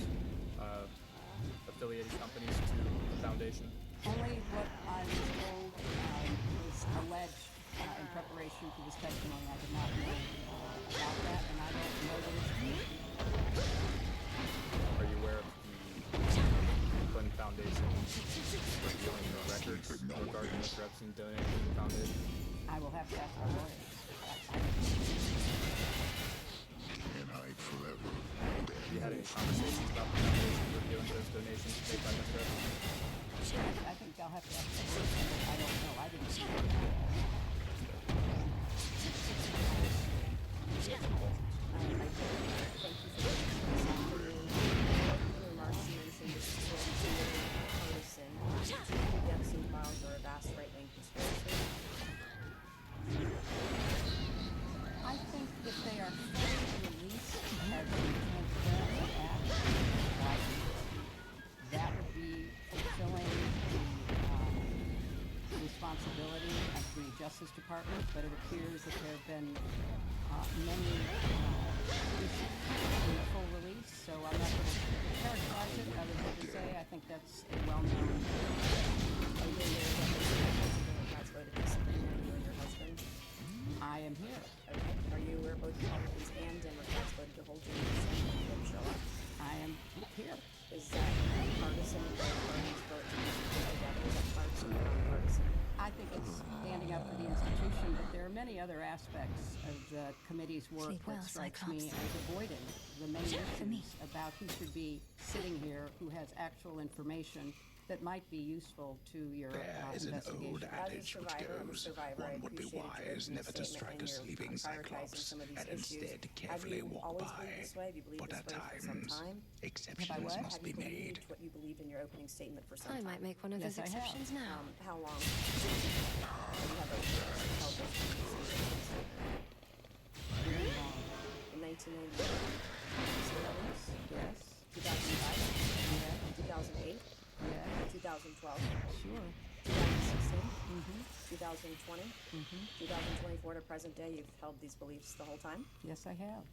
affiliated companies to the Foundation? Only what I was told was alleged in preparation for this testimony. I did not know about that, and I don't know that it's true. Are you aware of the Clinton Foundation revealing the records regarding Mr. Epstein donating to the Foundation? I will have to ask our lawyers. Can't hide forever. Have you had any conversations about the Foundation revealing those donations made by Mr. Epstein? I think I'll have to ask the lawyers. I don't know. I didn't see it. I think if they are fully released as a transparent act, that would be fulfilling responsibility of the Justice Department, but it appears that there have been many issues in the full release, so I'm not going to characterize it other than to say I think that's a well-known. Are you aware that Democrats voted to subpoena you and your husband? I am here. Okay. Are you aware both Republicans and Democrats voted to hold you in contempt when you didn't show up? I am here. Is that partisan and both parties vote to use it together? Is that partisan or nonpartisan? I think it's standing up for the institution, but there are many other aspects of the committee's work that strikes me as avoiding the many issues about who should be sitting here, who has actual information that might be useful to your investigation. There is an old adage which goes, one would be wise never to strike a sleeping cyclops, and instead carefully walk by. But at times, exceptions must be made. What you believe in your opening statement for some I time. might make one of those exceptions now. How long? You have held those in 1998. Yes. 2005. Yeah. 2008. Yeah. 2012. Sure. 2016. 2020. 2024 to present day, you've held these beliefs the whole time? Yes, I have.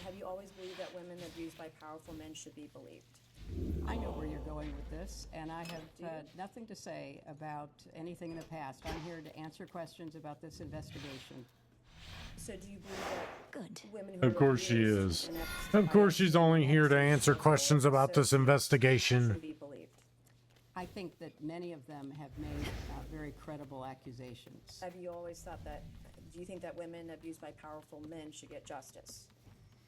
Have you always believed that women abused by powerful men should be believed? I know where you're going with this, and I have nothing to say about anything in the past. I'm here to answer questions about this investigation. So do you believe that women who Of course she is. Of course she's only here to answer questions about this investigation. I think that many of them have made very credible accusations. Have you always thought that, do you think that women abused by powerful men should get justice?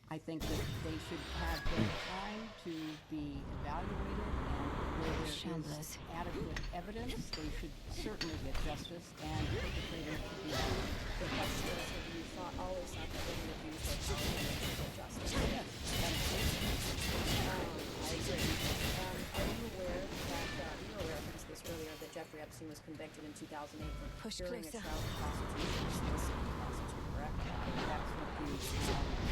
I think that they should have their time to be evaluated, and where there is adequate evidence, they should certainly get justice, and perpetrators should be held. The question is, have you always thought that women abused by powerful men should get justice? Yes, I agree. Are you aware that, you were aware, I think this earlier, that Jeffrey Epstein was convicted in 2008 for procuring a child prostitution and soliciting a prostitute, correct? That's what the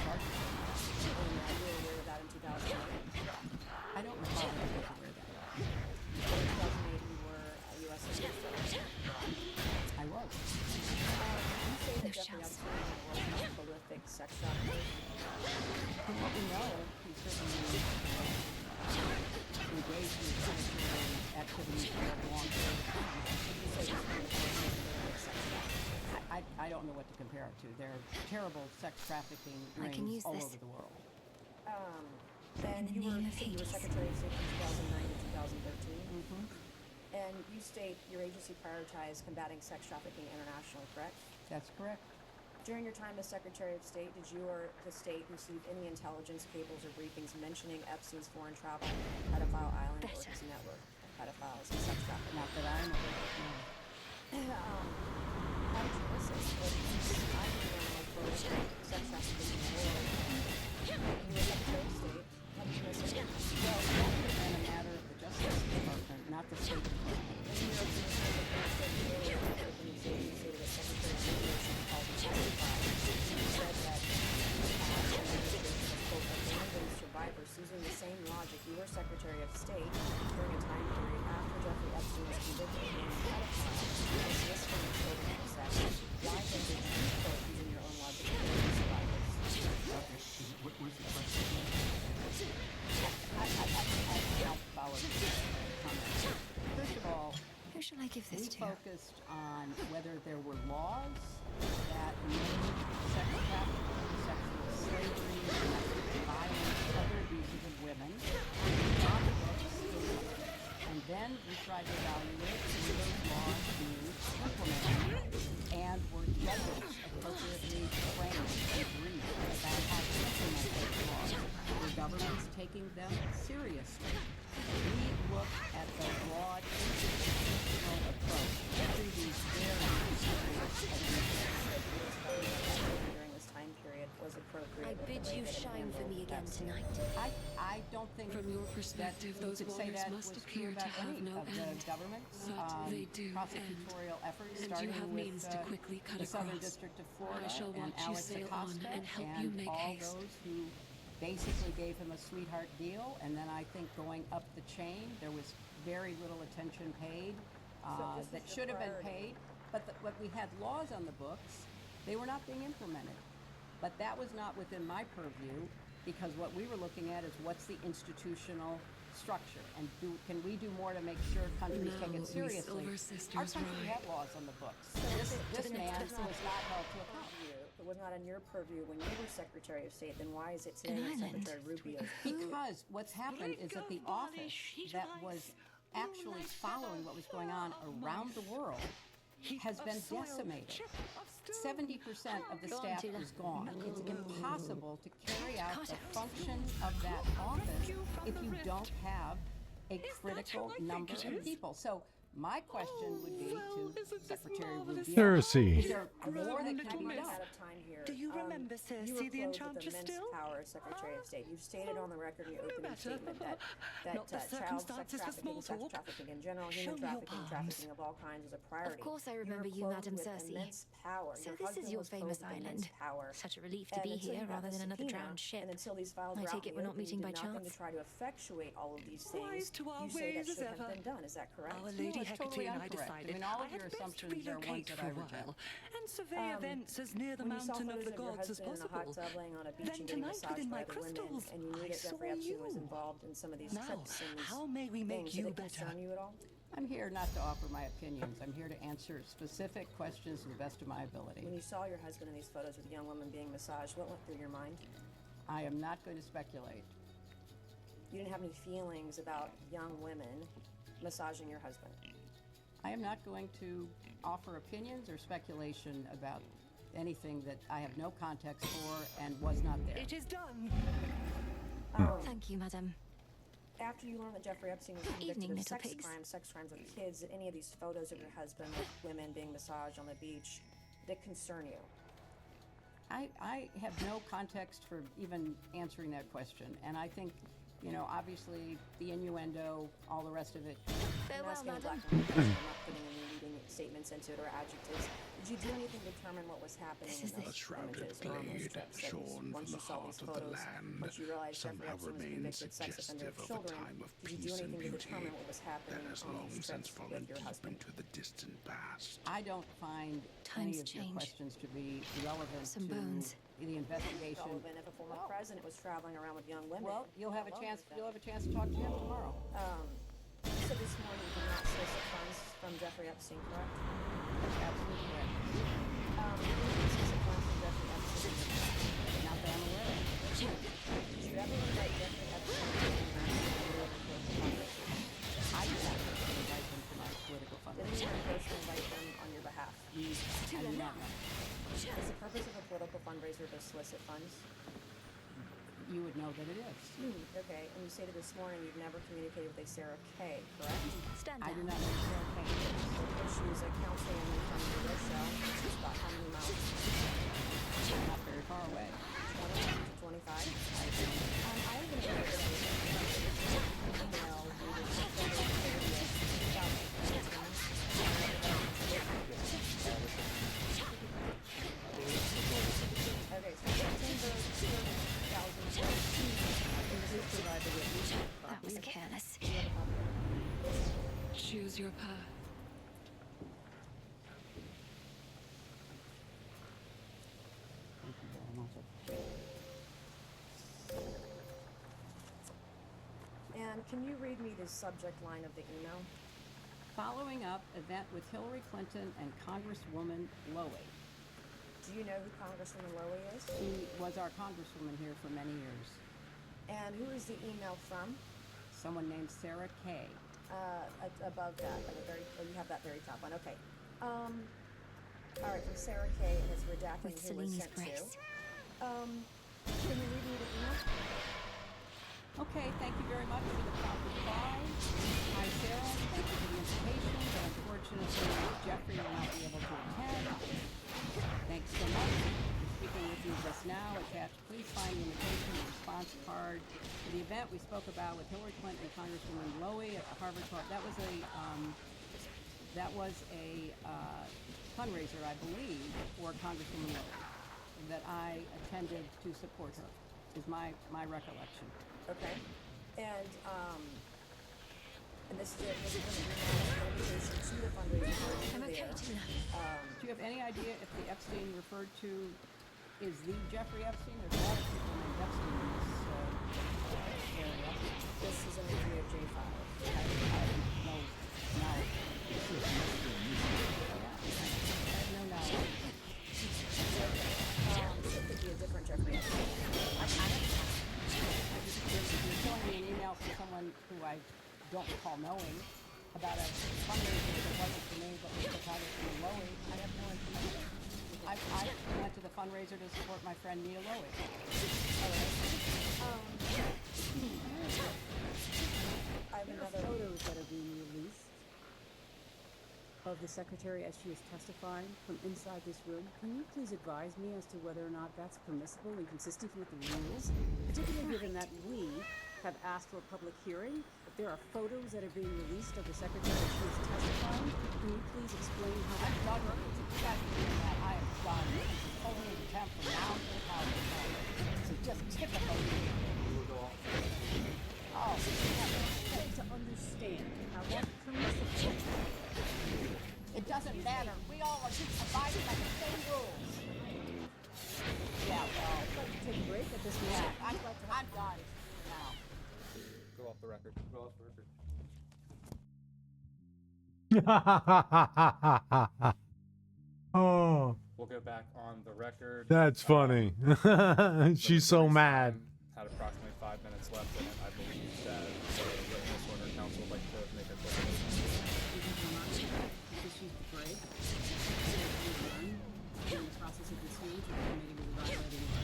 charges are. And you were aware of that in 2008? I don't recall that I was aware of that. In 2008, you were a U.S. citizen. I was. You say that Jeffrey Epstein was a world's most prolific sex trafficker? From what we know, he certainly engaged in predatory activities for a long period of time. You say he's one of the most prolific sex traffickers. I don't know what to compare it to. There are terrible sex trafficking rings all over the world. And you were Secretary of State from 2009 to 2013. And you state your agency prioritized combating sex trafficking internationally, correct? That's correct. During your time as Secretary of State, did you or the state receive any intelligence cables or briefings mentioning Epstein's foreign travel, pedophile island, or his network of pedophiles and sex trafficking? Not that I know of, no. How did you miss it? I'm one of the most prolific sex trafficking in the world. You were Secretary of State. How did you miss it? Well, that would have been a matter of the Justice Department, not the State Department. In your opening statement, you stated that Secretary of State called pedophiles. You said that abandoned survivors, using the same logic, you were Secretary of State during a time period after Jeffrey Epstein was convicted of being a pedophile and dismissed from the children for sex. Why then did you quote using your own logic to abandon survivors? What was the question? I don't follow this comment. First of all, who should I give this to? We focused on whether there were laws that made sex trafficking, sexual slavery, domestic violence, other abuses of women on the books illegally. And then we tried to evaluate whether those laws being implemented and were judges appropriately trained and briefed about how to implement those laws. Were governments taking them seriously? We look at the broad institutional approach to these very serious abuses. During this time period was appropriate. I bid you shine for me again tonight. I don't think from your perspective, those waters must appear to have no end. The government's but they do prosecutorial efforts, and starting you have with means to quickly cut the Southern across. District of Florida I shall and watch you Alex sail Acosta on and help and you make all haste. those who basically gave him a sweetheart deal. And then I think going up the chain, there was very little attention paid that should have been paid, but what we had laws on the books, they were not being implemented. But that was not within my purview, because what we were looking at is what's the institutional structure, and can we do more to make sure countries take it seriously? Our country had laws on the books. This man was not held to account. It was not in your purview when you were Secretary of State, then why is it today with Secretary Rubio? Because what's happened is that the office that was actually following what was going on around the world has been decimated. 70% of the staff is gone. It's impossible to carry out the function of that office if you don't have a critical number of people. So my question would be to Secretary Rubio. Heresy. Is there more that can be done? Do you remember Cersei the Enchantress still? Power as Secretary of State. You've stated on the record in your opening statement that child sex trafficking in general, human trafficking, trafficking of all kinds is a priority. Of course I remember you, Madam Cersei. So this is your famous island. Such a relief to be here rather than another drowned ship. And until these files I take it we're not meeting by chance. To try to effectuate all of these things, you say that should have been done. Is that correct? Our Lady Hecate and I decided all of your assumptions are ones that I reject. And survey events as near the mountain of the gods as possible. Then tonight within my crystals, and you knew that Jeffrey Epstein was involved in some of these trips and how may we make you better? You at all? I'm here not to offer my opinions. I'm here to answer specific questions to the best of my ability. When you saw your husband in these photos with a young woman being massaged, what went through your mind? I am not going to speculate. You didn't have any feelings about young women massaging your husband? I am not going to offer opinions or speculation about anything that I have no context for and was not there. It is done. Thank you, Madam. After you learned that Jeffrey Epstein was convicted of sex crimes with kids, did any of these photos of your husband with women being massaged on the beach, did it concern you? I have no context for even answering that question, and I think, you know, obviously the innuendo, all the rest of it. Farewell, Madam. I'm not putting any leading statements into it or adjectives. Did you do anything to determine what was happening in those shrouded images or on those blade trips? shorn from the heart of the land Once you realized Jeffrey somehow Epstein was remains convicted sex offender suggestive of of a children, time of did you do peace and anything to beauty determine what was happening that has on long these since trips fallen with your deep husband? into the distant past. I don't find any of your questions to be relevant to the investigation. Relevant if a former president was traveling around with young women. Well, you'll have a chance to talk to him tomorrow. You said this morning you did not solicit funds from Jeffrey Epstein, correct? Absolutely correct. You didn't solicit funds from Jeffrey Epstein. Not that I'm aware of. Did you ever invite Jeffrey Epstein to the I did not invite him to my political fundraiser. Did anyone personally invite them on your behalf? I do not know. Is the purpose of a political fundraiser to solicit funds? You would know that it is. Okay, and you stated this morning you've never communicated with a Sarah Kay, correct? I do not know who Sarah Kay is. She was a councilwoman from the Rochelle. She's about how many miles? Not very far away. 20 to 25? I have been aware that I was email Okay, so September 2014, that was careless. Choose your path. And can you read me the subject line of the email? Following up event with Hillary Clinton and Congresswoman Lowy. Do you know who Congresswoman Lowy is? She was our congresswoman here for many years. And who is the email from? Someone named Sarah Kay. Above that, you have that very top one. Okay. All right, from Sarah Kay, and it's redacted With who was Selene's sent grace. to. Can you read me the email? Okay, thank you very much for the prompt reply. Hi, Sarah. Thank you for the invitation, but unfortunately, Jeffrey will not be able to attend. Thanks so much for speaking with you just now. Attached, please find the invitation and response card to the event we spoke about with Hillary Clinton and Congresswoman Lowy at the Harvard Club. That was a fundraiser, I believe, for Congresswoman Lowy that I attended to support her, is my recollection. Okay. And this is an invitation to the idea if the Epstein referred to is the Jeffrey Epstein? There's a lot of people named Epstein in this area. This is a review of J5. I don't know now. This is no knowledge. It could be a different Jeffrey Epstein. You're showing me an email from someone who I don't recall knowing about a fundraiser that wasn't for me, but was provided for Lowy. I have no information. I went to the fundraiser to support my friend Nita Lowy. I have another photos that are being released of the secretary as she is testifying from inside this room. Can you please advise me as to whether or not that's permissible and consistent with the rules, particularly given that we have asked for a public hearing? If there are photos that are being released of the secretary as she is testifying, can you please explain how I've done it. You guys are doing that. I have done it. This is totally an attempt from now to the power of God. This is just typical. Oh, I to understand how that's permissible. It doesn't matter. We all are just abiding by the same rules. Yeah, well, I'd like to take a break at this moment. yeah, I'm done now. Go off the record. Go off the record. Oh, We'll go back on the record. that's funny. She's so mad. Had approximately 5 minutes left in it. I believe that the witness or her counsel would like to make a quick motion. Issued the break. In the process of this hearing, the committee will evaluate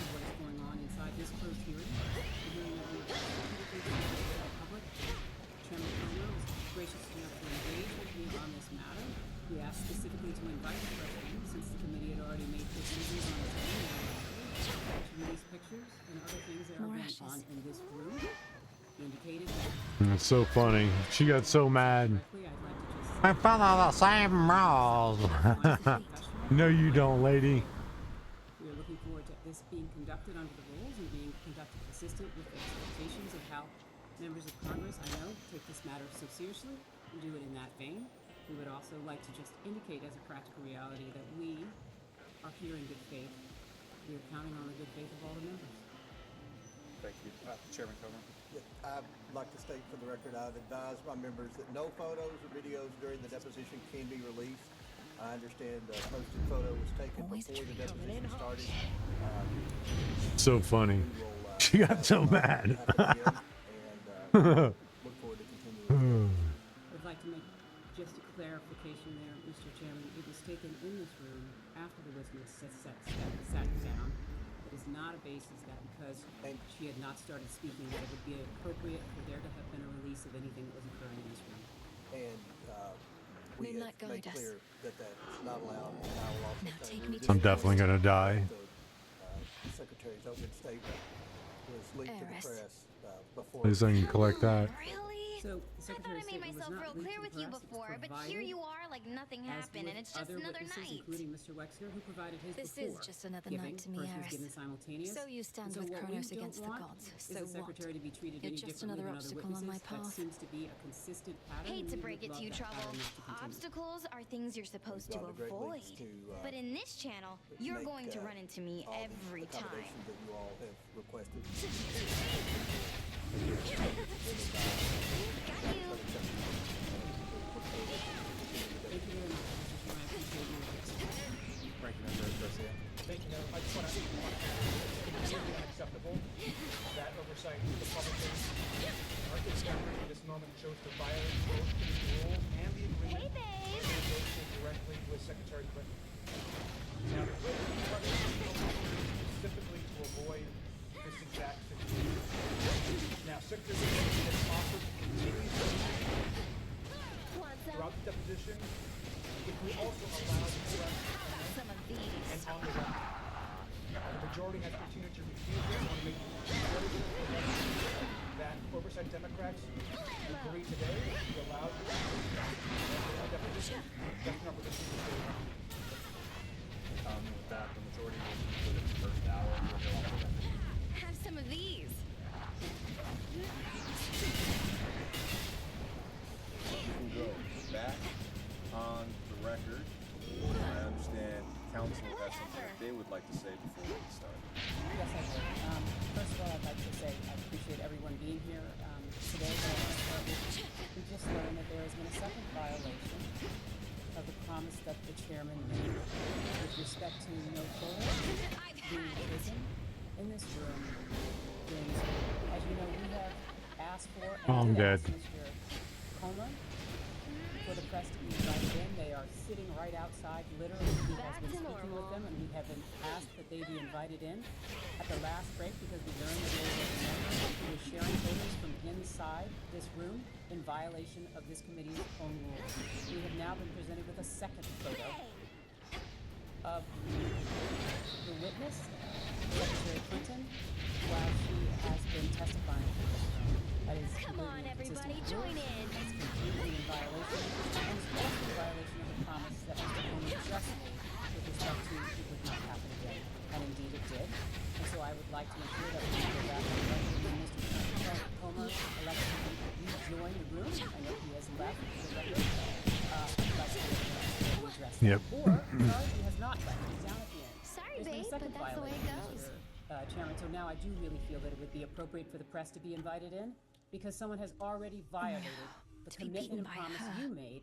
what is going on inside this closed hearing. The hearing that we are to the public. Chairman Comer was gracious enough to engage with me on this matter. We asked specifically to invite the president, since the committee had already made decisions on its own, to release pictures and other things that are going on in this room. He indicated that It's so funny. She got so mad. I follow the same rules. No, you don't, lady. we are looking forward to this being conducted under the rules and being conducted consistent with the expectations of how members of Congress, I know, take this matter so seriously and do it in that vein. We would also like to just indicate as a practical reality that we are here in good faith. We are counting on the good faith of all the members. Thank you. Chairman Comer. I'd like to state for the record, I've advised my members that no photos or videos during the deposition can be released. I understand a posted photo was taken before the deposition started. So funny. She got so mad. Look forward to continuing. I'd like to make just a clarification there, Mr. Chairman. It was taken in this room after the witness sat down. It is not a basis that because she had not started speaking that it would be appropriate for there to have been a release of anything that was occurring in this room. And we have made clear that that's not allowed. And I will also say I'm definitely gonna die. the Secretary's open statement was leaked to the press before. At least I can collect that. So, the I thought I made Secretary's myself real clear with you before, but here you are like nothing happened, and it's just another night. Including Mr. Wexner, who provided his This before. is just another night to me, Eris. So you stand with Kronos against the gods. So what? To be treated You're any just differently another than other obstacle on my witnesses. That path. seems to be a consistent pattern. Hate and to we break would it to love you, that Trouble. pattern not to continue. Obstacles are things you're supposed to gone to great avoid. lengths to, But in this channel, you're make, going to run into me all the every time. accommodations that you all have requested. Thank you. I just want to add, it's unacceptable that oversight of the public our discovery in this moment chose to violate both the rules and the agreement negotiated directly with Secretary Clinton. Now, the Clinton specifically to avoid this exact situation. Now, Secretary Clinton has offered to continue throughout the deposition if we also allow the press Some of these. and on the record. The majority has continued to refuse this. I want to make very clear that oversight Democrats agree today to allow the deposition. That's not what this is. With that, the majority will conclude its first hour. Have some of these. Back. would like to say before we start? Yes, I would. First of all, I'd like to say I appreciate everyone being here today. But I want to start with, we just learned that there has been a second violation of the promise that the chairman made with respect to no photos being taken in this room. As you know, we have asked for and did ask Mr. Comer for the press to be invited in. They are sitting right outside, literally. He has been speaking with them, and we have been asked that they be invited in. At the last break, because we learned that there was a member who was sharing photos from inside this room in violation of this committee's own rules. We have now been presented with a second photo of the witness, Secretary Clinton, while she has been testifying. That is Come on, everybody, join in. That's completely in violation, and it's also in violation of the promise that Mr. Comer just made with respect to it would not happen again. And indeed it did. And so I would like to ensure that we go back and when Mr. Comer elects to rejoin the room. I know he has left the record. I'd like to address that. Yep. Or, sorry, he has not left. He's down at the end. Sorry, There's been babe, a second but that's the way it violation, goes. Mr. Chairman. So now I do really feel that it would be appropriate for the press to be invited in, because someone has already violated the commitment and promise you made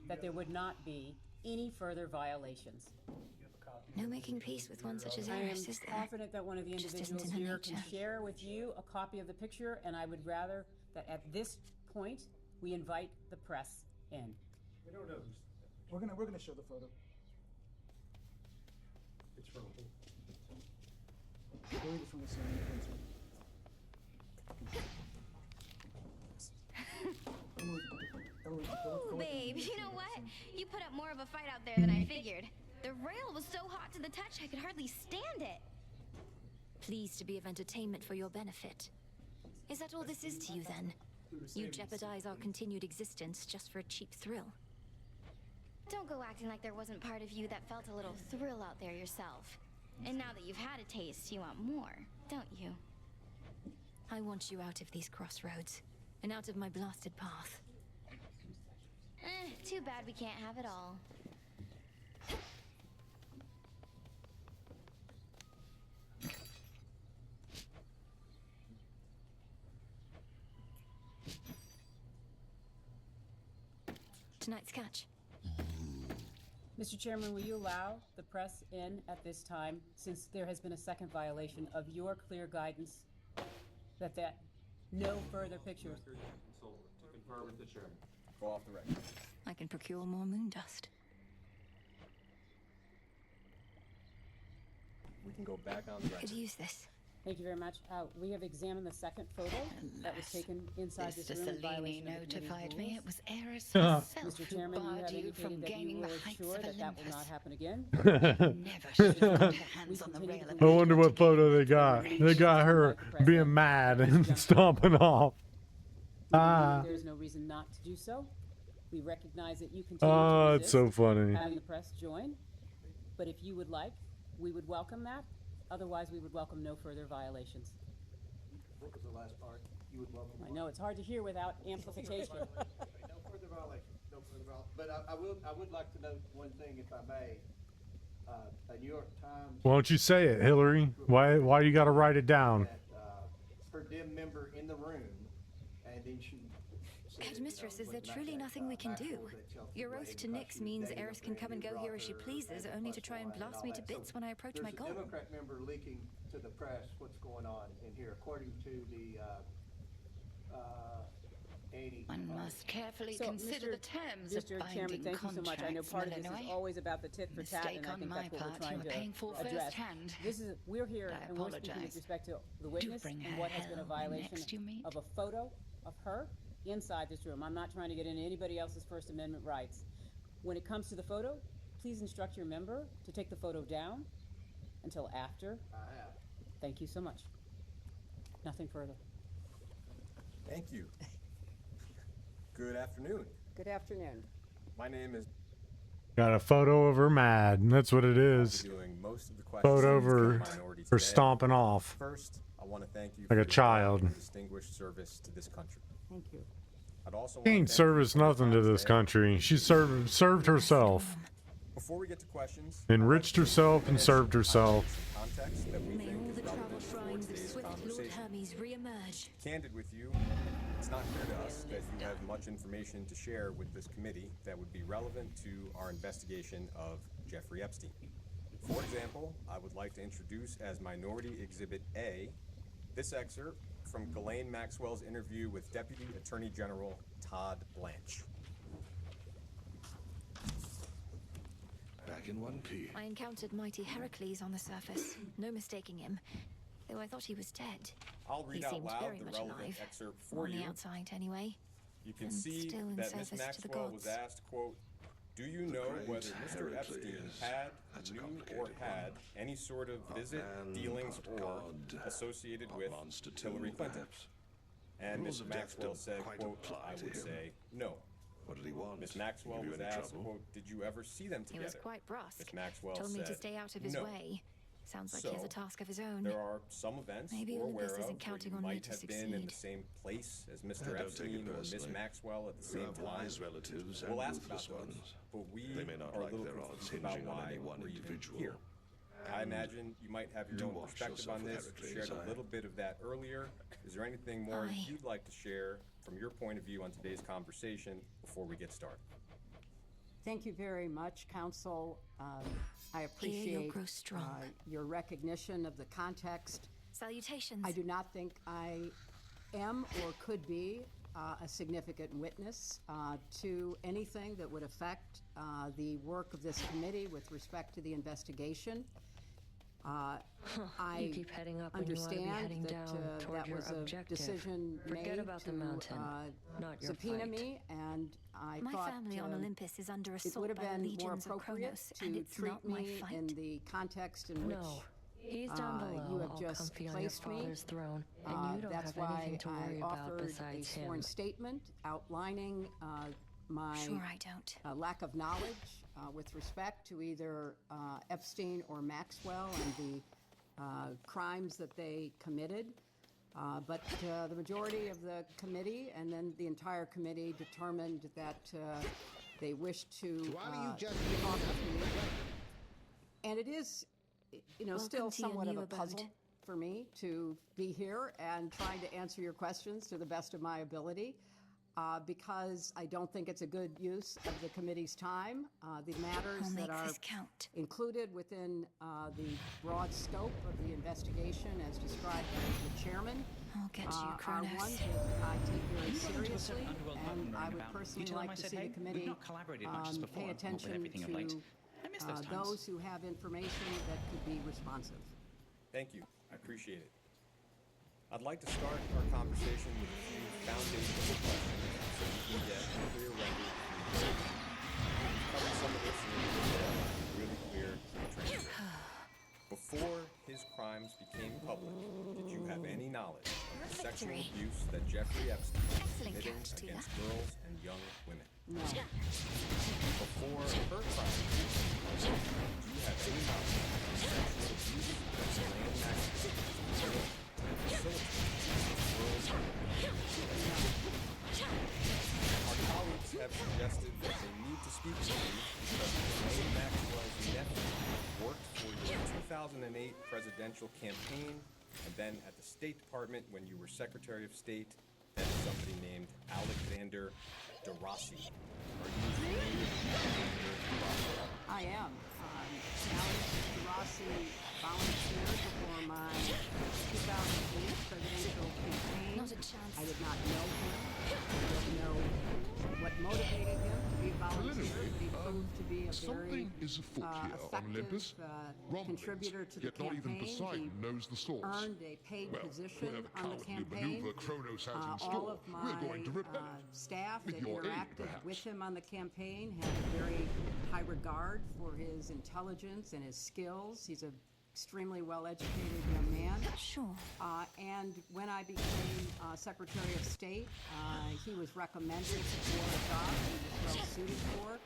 that there would not be any further violations. No making peace with one such as Eris, is there? I am confident that one of the individuals here can share with you a copy of the picture, and I would rather that at this point we invite the press in. We don't know who's. We're gonna show the photo. It's from who? I believe it's from the same person. Ooh, babe, you know what? You put up more of a fight out there than I figured. The rail was so hot to the touch I could hardly stand it. Pleased to be of entertainment for your benefit. Is that all this is to you, then? You jeopardize our continued existence just for a cheap thrill? Don't go acting like there wasn't part of you that felt a little thrill out there yourself. And now that you've had a taste, you want more, don't you? I want you out of these crossroads, and out of my blasted path. Too bad we can't have it all. Tonight's catch. Mr. Chairman, will you allow the press in at this time, since there has been a second violation of your clear guidance that no further pictures. To confer with the chairman. Go off the record. I can procure more moon dust. We can go back on the record. Could use this. Thank you very much. We have examined the second photo that was taken inside this room in violation of the notified me it was Eris herself herself Mr. who Chairman, you barred have you indicated from that you gaining will the heights ensure of that that will Olympus. not happen again. Never should have got her hands on the rail. I wonder what photo they got. They got her being mad and stomping off. There's no reason not to do so. We recognize that you continue to resist it's so funny. having the press join. But if you would like, we would welcome that. Otherwise, we would welcome no further violations. What was the last part? You would welcome. I know it's hard to hear without amplification. No further violation. No further violation. But I would like to note one thing, if I may. A New York Times. Why don't you say it, Hillary? Why you got to write it down? Her dim member in the room, and then she. Headmistress, is there truly nothing we can do? Your oath to Nyx means Eris can come and go here as she pleases, only to try and blast me to bits when I approach my goal. There's a Democrat member leaking to the press what's going on in here, according to the 80. One must carefully consider the terms Mr. of Chairman, binding thank you so much. I know contracts, part of this is Illinois. always about the tit for tat, and I think that's what we're trying to address. We're here and we're speaking with respect to the witness and what has been a violation of a photo of her inside this room. I'm not trying to get into anybody else's First Amendment rights. When it comes to the photo, please instruct your member to take the photo down until after. I have. Thank you so much. Nothing further. Thank you. Good afternoon. Good afternoon. My name is. Got a photo of her mad, and that's what it is. Doing most of the questions Photo of her today. stomping off. First, I want to thank you like for a child. your distinguished service to this country. Thank you. I'd also She ain't serviced nothing to this country. She served herself. Before we get to questions, Enriched herself and served herself. Context that we May think all is the relevant troubled for rhymes of today's swift Lord conversation. Hermes re-emerge. Candid with you, it's not clear to us that you have much information to share with this committee that would be relevant to our investigation of Jeffrey Epstein. For example, I would like to introduce as Minority Exhibit A this excerpt from Ghislaine Maxwell's interview with Deputy Attorney General Todd Blanche. Back in one piece. I encountered mighty Heracles on the surface. No mistaking him. Though I thought he was dead. I'll read he out seemed loud very the much relevant alive. excerpt for on you. the outside, anyway. You can And see still in that Ms. service to the Maxwell was gods. asked, quote, "Do you know whether Mr. Epstein had, knew, or had any sort of visit, dealings, or associated with Hillary Clinton?" And Ms. Maxwell said, quote, "I would say no." What did he want? Ms. Maxwell was asked, quote, "Did you ever see them He together?" was quite brusque. Ms. Maxwell Told me to said, stay out of his "No." way. Sounds like he has a task of his own. There are some events Maybe we're aware Olympus of isn't where counting you on me might to have been in the succeed. same place as Mr. Don't take it Epstein or Ms. personally. Maxwell at the You same have time. wise relatives and We'll ask ruthless about those, ones. but we They may not are a like little their odds confused about hinging on why any one we're even individual. here. I imagine you might have your Do own watch perspective yourself on with this. You Heracles, shared a little bit of that earlier. Is there anything more you'd like to share from your point of view on today's conversation before we get started? Thank you very much, Counsel. I appreciate grow strong. Your recognition of the context. Salutations. I do not think I am or could be a significant witness to anything that would affect the work of this committee with respect to the investigation. I You keep heading up when you ought to be understand heading that down toward that your was a objective. decision Forget made about the to mountain, not your subpoena fight. me, and I My thought family on Olympus is under it assault would have by the been more legions of appropriate Kronos, and to it's treat not my me fight. in the context in which No. He's down below, you have all just comfy on your placed me. father's throne, and you don't That's have anything why to I worry about offered a besides sworn him. statement outlining my Sure I don't. lack of knowledge with respect to either Epstein or Maxwell and the crimes that they committed. But the majority of the committee and then the entire committee determined that they wished to talk with me. And it is, still to your somewhat of new a abode. puzzle for me to be here and trying to answer your questions to the best of my ability. Because I don't think it's a good use of the committee's time. The matters I'll that make are this count. included within the broad scope of the investigation as described by the chairman I'll get to you, are Kronos. ones that I take very You got into a seriously, certain underworld and button I running would about. personally You tell them like I to said, see hey, the committee we've not collaborated much as before, pay not with attention everything of to late. I miss those times. those who have information that could be responsive. Thank you. I appreciate it. I'd like to start our conversation with a few foundational questions so we can get a clear record. We've covered some of this in a really clear transcript. Before his crimes became public, did you have any knowledge of the sexual abuse that Jeffrey Epstein was committing against girls and young women? No. Before her crimes, did you have any knowledge of the sexual abuse that Ghislaine Maxwell was committing and facilitating girls? Our colleagues have suggested that they need to speak to you because Ghislaine Maxwell's nephew worked for your 2008 presidential campaign and then at the State Department when you were Secretary of State, then somebody named Alexander DeRossi. Are you familiar with Alexander DeRossi? I am. Alex DeRossi volunteered for my 2008 presidential campaign. Not a chance. I did not know him. I don't know what motivated him to be a volunteer, but he proved to be a very Something is afoot here on effective Olympus. contributor to the Yet not even campaign. Poseidon knows the source. Earned a paid Well, position whatever on the cowardly campaign. maneuver Kronos has in All store, of my we're going to repel it. staff With that your aid, interacted perhaps. with him on the campaign had a very high regard for his intelligence and his skills. He's an extremely well-educated young man. Sure. And when I became Secretary of State, he was recommended for a job he was well suited for.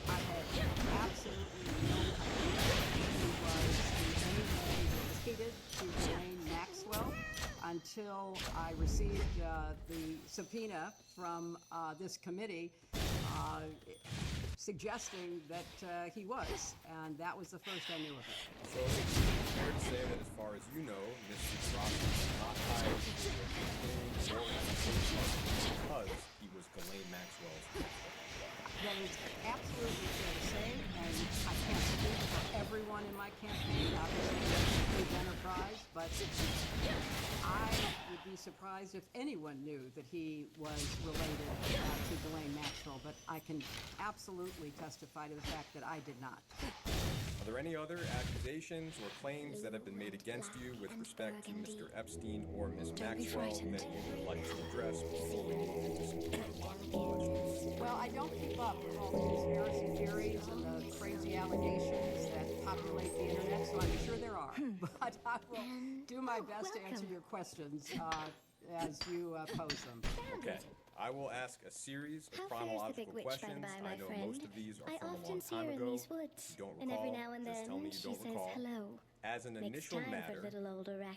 I had absolutely no idea he was in any way related to Ghislaine Maxwell. until I received the subpoena from this committee suggesting that he was, and that was the first I knew of it. So it's fair to say that as far as you know, Mr. Cross was not hired to do anything or because he was Ghislaine Maxwell's mentor. That is absolutely fair to say, and I can't speak for everyone in my campaign, obviously it's a huge enterprise, but I would be surprised if anyone knew that he was related to Ghislaine Maxwell, but I can absolutely testify to the fact that I did not. Are there any other accusations or claims that have been made against you with respect to Mr. Epstein or Ms. Maxwell that you would like to address before we move into some conclusions? Well, I don't keep up with all the conspiracy theories and the crazy allegations that populate the internet, so I'm sure there are. But I will do my best to answer your questions as you pose them. Okay. I will ask a series of chronological questions. I know most of these are from a long time ago. If you don't recall, just tell me you don't recall. As an initial matter,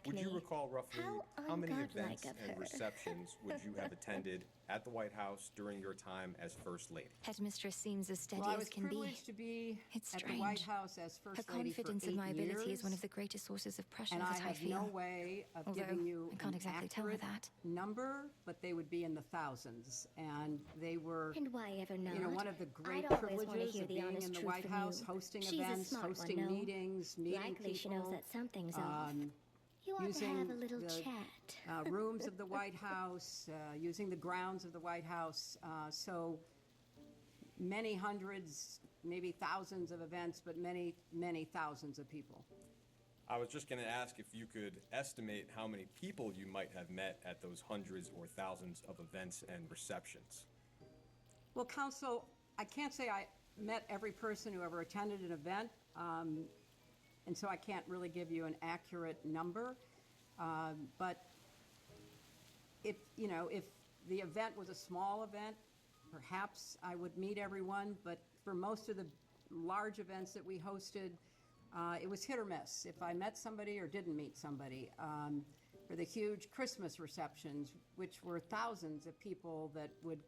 would you recall roughly how many events and receptions would you have attended at the White House during your time as First Lady? Headmistress seems as steady Well, I as was can be. privileged to be It's at strange. the White House as First Her Lady for confidence 8 in my ability years, is one of the greatest sources of pressure and that I I have feel. no way of Although giving you I can't an exactly tell her accurate that. number, but they would be in the thousands, and they were, And why ever not? you know, one of the great I'd always wanna privileges hear of the being honest in the truth White from House, you. hosting She's a events, smart one, hosting no? meetings, meeting Likely she people. knows that something's off. You want to using have a little the chat. rooms of the White House, using the grounds of the White House. So many hundreds, maybe thousands of events, but many, many thousands of people. I was just going to ask if you could estimate how many people you might have met at those hundreds or thousands of events and receptions. Well, Counsel, I can't say I met every person who ever attended an event, and so I can't really give you an accurate number. But if the event was a small event, perhaps I would meet everyone. But for most of the large events that we hosted, it was hit or miss. If I met somebody or didn't meet somebody. For the huge Christmas receptions, which were thousands of people that would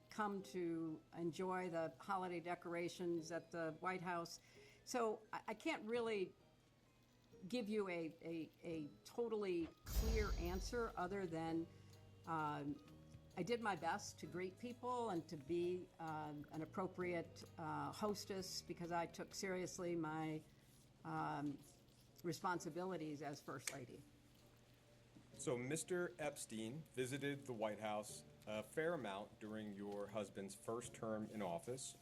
come to enjoy the holiday decorations at the White House. So I can't really give you a totally clear answer other than I did my best to greet people and to be an appropriate hostess because I took seriously my responsibilities as First Lady. So Mr. Epstein visited the White House a fair amount during your husband's first term in office.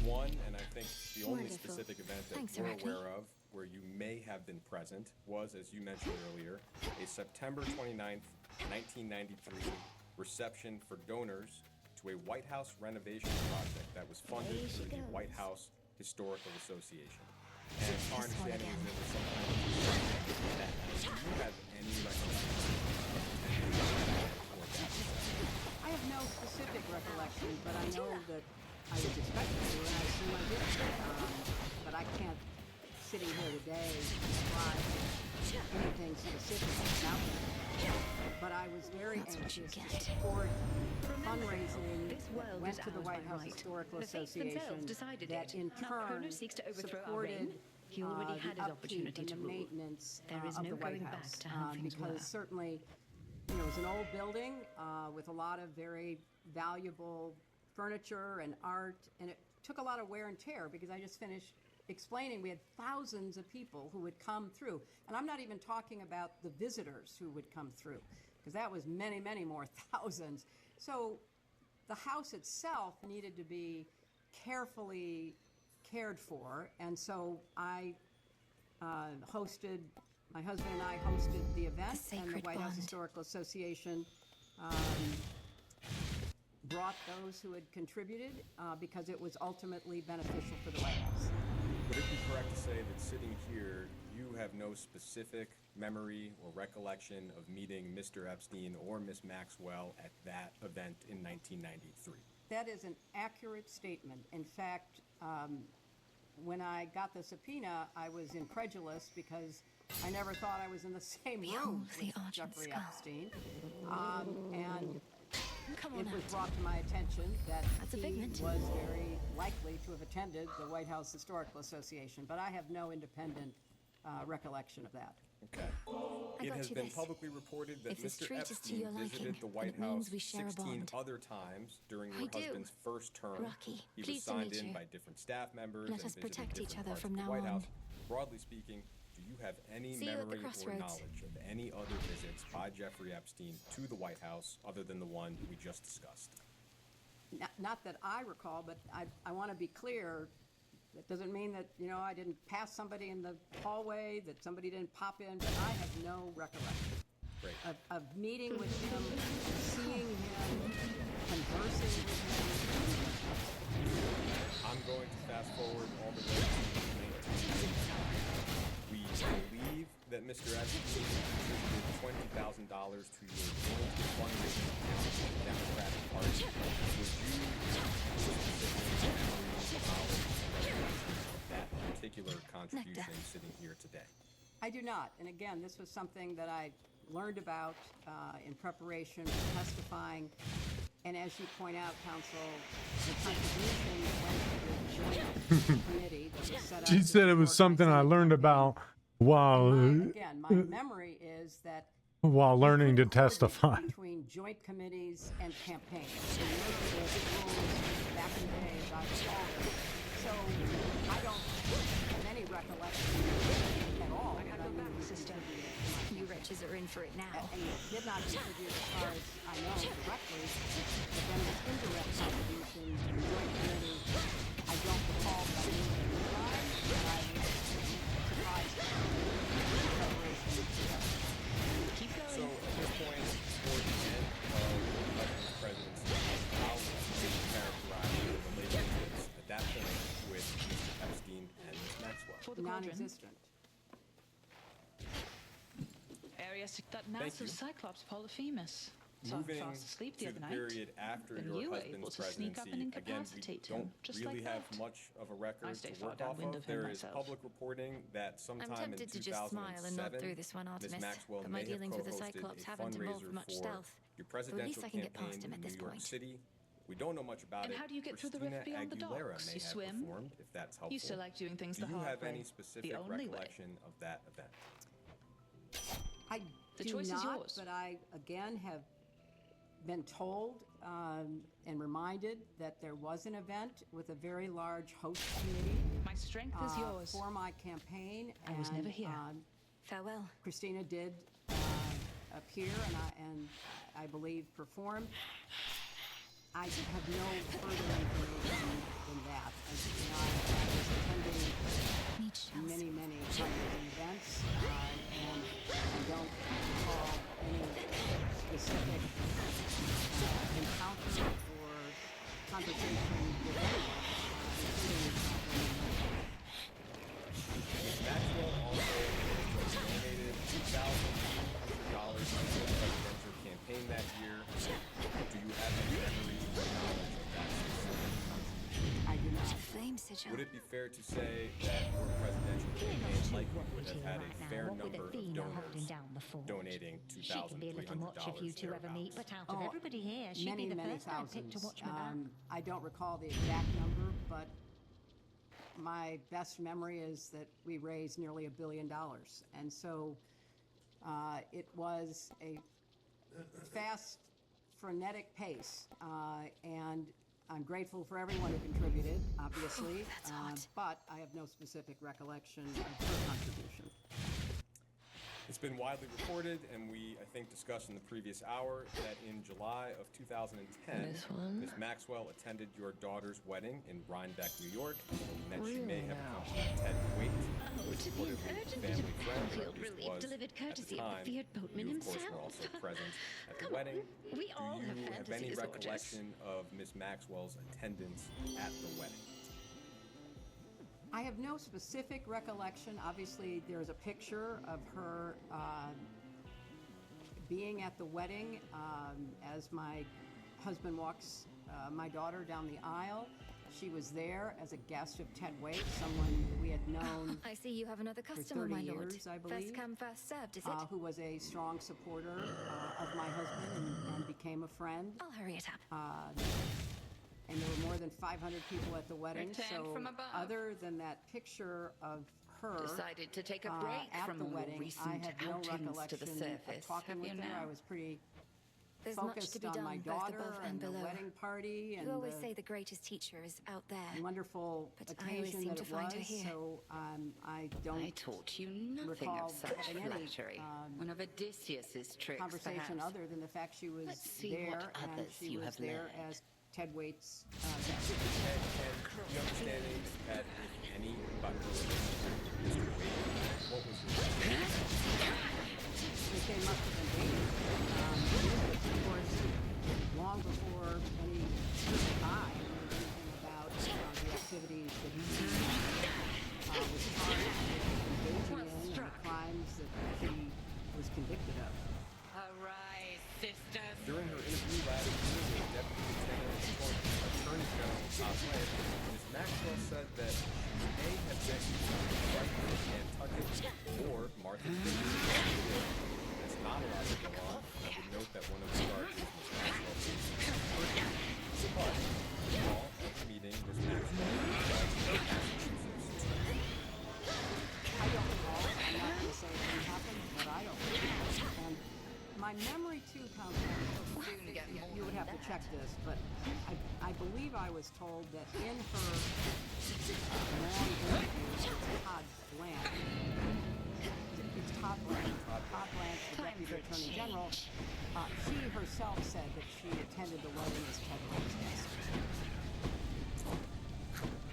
One, and I think the only specific event that we're aware of where you may have been present was, as you mentioned earlier, a September 29th, 1993 reception for donors to a White House renovation project that was funded through the White House Historical Association. And our understanding is that it was some kind of event. Do you have any recollection of that? I have no specific recollection, but I know that I was expected to, and I assume I did. But I can't, sitting here today, describe anything specific about that. But I was very anxious to support fundraising that went to the White House Historical Association that in turn supported the upkeep and the maintenance of the White House. Because certainly, it was an old building with a lot of very valuable furniture and art, and it took a lot of wear and tear because I just finished explaining we had thousands of people who would come through. And I'm not even talking about the visitors who would come through, because that was many, many more thousands. So the house itself needed to be carefully cared for, and so I hosted, my husband and I hosted the event, and the White House Historical Association brought those who had contributed because it was ultimately beneficial for the White House. Would it be correct to say that sitting here, you have no specific memory or recollection of meeting Mr. Epstein or Ms. Maxwell at that event in 1993? That is an accurate statement. In fact, when I got the subpoena, I was incredulous because I never thought I was in the same room with Jeffrey Epstein. And it was brought to my attention that he was very likely to have attended the White House Historical Association, but I have no independent recollection of that. Okay. It has been publicly reported that Mr. Epstein visited the White House 16 other times during your husband's first term. He was signed in by different staff members and visited different parts of the White House. Broadly speaking, do you have any memory or knowledge of any other visits by Jeffrey Epstein to the White House other than the one we just discussed? Not that I recall, but I want to be clear. That doesn't mean that, I didn't pass somebody in the hallway, that somebody didn't pop in, but I have no recollection of meeting with him, seeing him, conversing with him. I'm going to fast forward all the way to 1980. We believe that Mr. Epstein contributed $20,000 to your joint fundraising account for the Democratic Party. Would you that particular contribution sitting here today? I do not. And again, this was something that I learned about in preparation for testifying. And as you point out, counsel, the contribution went to the joint committee that was set up. She said it was something I learned about while again, my memory is that while learning to testify. Between joint committees and campaigns. So back in the day, as I recall. So I don't have any recollection at all. I gotta go back, sister. You wretches are in for it now. And he did not contribute, as far as I know, directly. But then his indirect contribution to the joint committee, I don't recall that being at the time, and I was surprised at the preparation. Keep going. So at this point, toward the end of the presidency, how would you characterize the relationships at that point with Mr. Epstein and Ms. Maxwell? Non-existent. Arius, that massive Cyclops Polyphemus. So Moving fast asleep the to other the night. period after Then your you were husband's able to sneak up and presidency, again, we incapacitate don't him, just really like have that. much of a record I stay to far work off downwind of. of him There is myself. public reporting that sometime I'm in tempted 2007, to just smile and nod through this one, Ms. Artemis, Maxwell but my may have dealings with the co-hosted Cyclops a haven't involved fundraiser much for stealth. your But at least presidential I can get campaign past him at in this New York point. City. We don't know much about And it. how do you get through the rift Christina beyond the Aguilera docks? may You have swim? performed, if that's helpful. Used to like doing things Do the you hard have way. any specific The only way. recollection of that event? I The do choice is not, yours. but I, again, have been told and reminded that there was an event with a very large host committee. My strength is yours. For my campaign. I was never here. Farewell. Christina did appear and I believe perform. I have no further information than that. I was attending many fundraising events, and I don't recall any specific encounter or conversation with anyone, including Maxwell also donated $2,200 to the presidential campaign that year. Do you have any memory or knowledge of that specific contribution? I do not. Flame sigil. Would it be fair to say that your presidential campaign likely would have had a fair number of donors donating $2,300 but out of everybody here, she'd be the first I picked to watch my back. I don't recall the exact number, but my best memory is that we raised nearly $1 billion. And so it was a fast, frenetic pace. And I'm grateful for everyone who contributed, obviously. But I have no specific recollection of her contribution. It's been widely reported, and we, I think, discussed in the previous hour, that in July of 2010, Ms. Maxwell attended your daughter's wedding in Rhinebeck, New York, and that she may have accompanied Ted Waite, who was reportedly a family friend, or at least was delivered at the courtesy of time. the feared boatman You, of course, himself. were also present at the wedding. We all Do you have have any fantasy disorders. recollection of Ms. Maxwell's attendance at the wedding? I have no specific recollection. Obviously, there's a picture of her being at the wedding as my husband walks my daughter down the aisle. She was there as a guest of Ted Waite, someone we had known I see you have another for customer, 30 my lord. years, I believe. First come, first served, is it? Who was a strong supporter of my husband and became a friend. I'll hurry it up. And there were more than 500 people at the wedding. Returned So from above. other than that picture of her Decided to take a break at from the all your wedding, recent I have no outings to recollection the surface, of talking have with you her. now? I was pretty There's much focused to be on done, my both daughter above and and the below. wedding party and You always the say the greatest teacher is out there. wonderful But I always occasion seem that to it find was. her here. So I don't I taught you nothing recall of such having any flattery. One of Odysseus's tricks, conversation perhaps. other than the fact she was Let's see there what and others she you was have there learned. as Ted Waite's guest. And the understanding that if any about her relationship with Mr. Wade, what was They must have been dating. Of course, long before any time knew anything about the activities that he was charged with engaging in and the crimes that he was convicted of. Arise, sisters. During her interview last year with Deputy Lieutenant Attorney General Todd Lance, Ms. Maxwell said that she may have been Franklin Nantucket or Martha Fisher. That's not allowed to go on. I would note that one of the charges Ms. Maxwell faces is murder. But, recall at the meeting, Ms. Maxwell was Massachusetts. I don't recall. I'm not going to say it didn't happen, but I don't recall. And my memory too, Councilman, you would have to check this, but I believe I was told that in her long interview with Todd Blanche, Todd Blanche, the Deputy Attorney General, she herself said that she attended the wedding as Ted Waite's guest.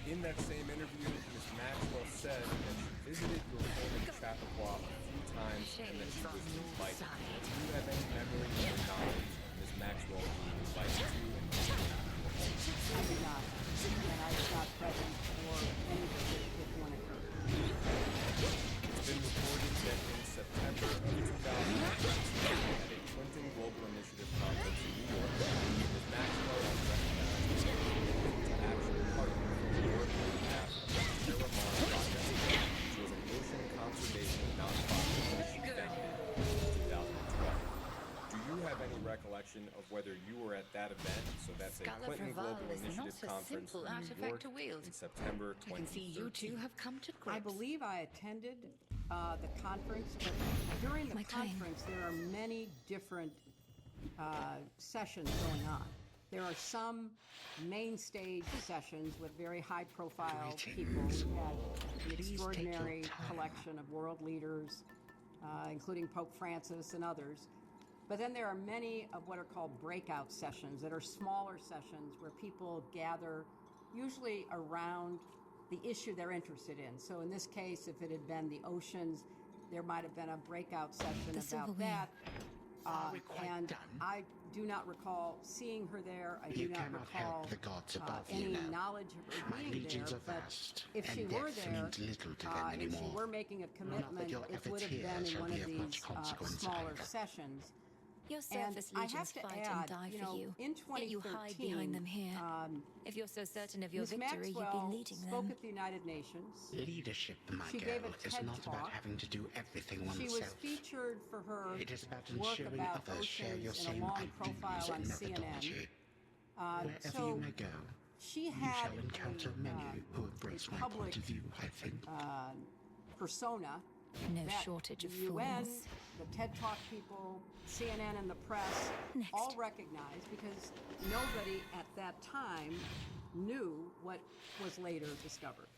In that same interview, Ms. Maxwell said that she visited your home in Chappaqua a few times and that she was invited. Do you have any memory or knowledge of Ms. Maxwell being invited to and visiting your home? I do not, and I was not present for any visit if one occurred. It's been reported that in September of 2013, at a Clinton Global Initiative conference in New York, Ms. Maxwell was recognized as a action partner for the Europe behalf of the Terramar Project, which was an ocean conservation nonprofit that she founded in 2012. Do you have any recollection of whether you were at that event? So that's a Clinton Global Initiative conference in New York in September 2013. I can see you two have come to grips. I believe I attended the conference, but during the conference there are many different sessions going on. There are some main stage sessions with very high-profile people. We had an extraordinary collection of world leaders, including Pope Francis and others. But then there are many of what are called breakout sessions that are smaller sessions where people gather usually around the issue they're interested in. So in this case, if it had been the oceans, there might have been a breakout session about that. And I do not recall seeing her there. I do not recall any knowledge of her being there. But if she were there, if she were making a commitment, it would have been in one of these smaller sessions. Your surface legions fight and die for you. In 2013, yet you hide behind them here. If you're so certain of your Ms. victory, Maxwell you'd be leading spoke them. at the United Nations. Leadership, my She girl, gave a is TED not talk. about having to do everything oneself. She was featured for her It is about work ensuring about others share your oceans in a same long ideals profile on and CNN. methodology. Wherever So you may go, she you had shall encounter many who embrace my public point of view, I think. persona. No that shortage of the UN, fools. the TED Talk people, CNN and the press all recognized because nobody at that time knew what was later discovered.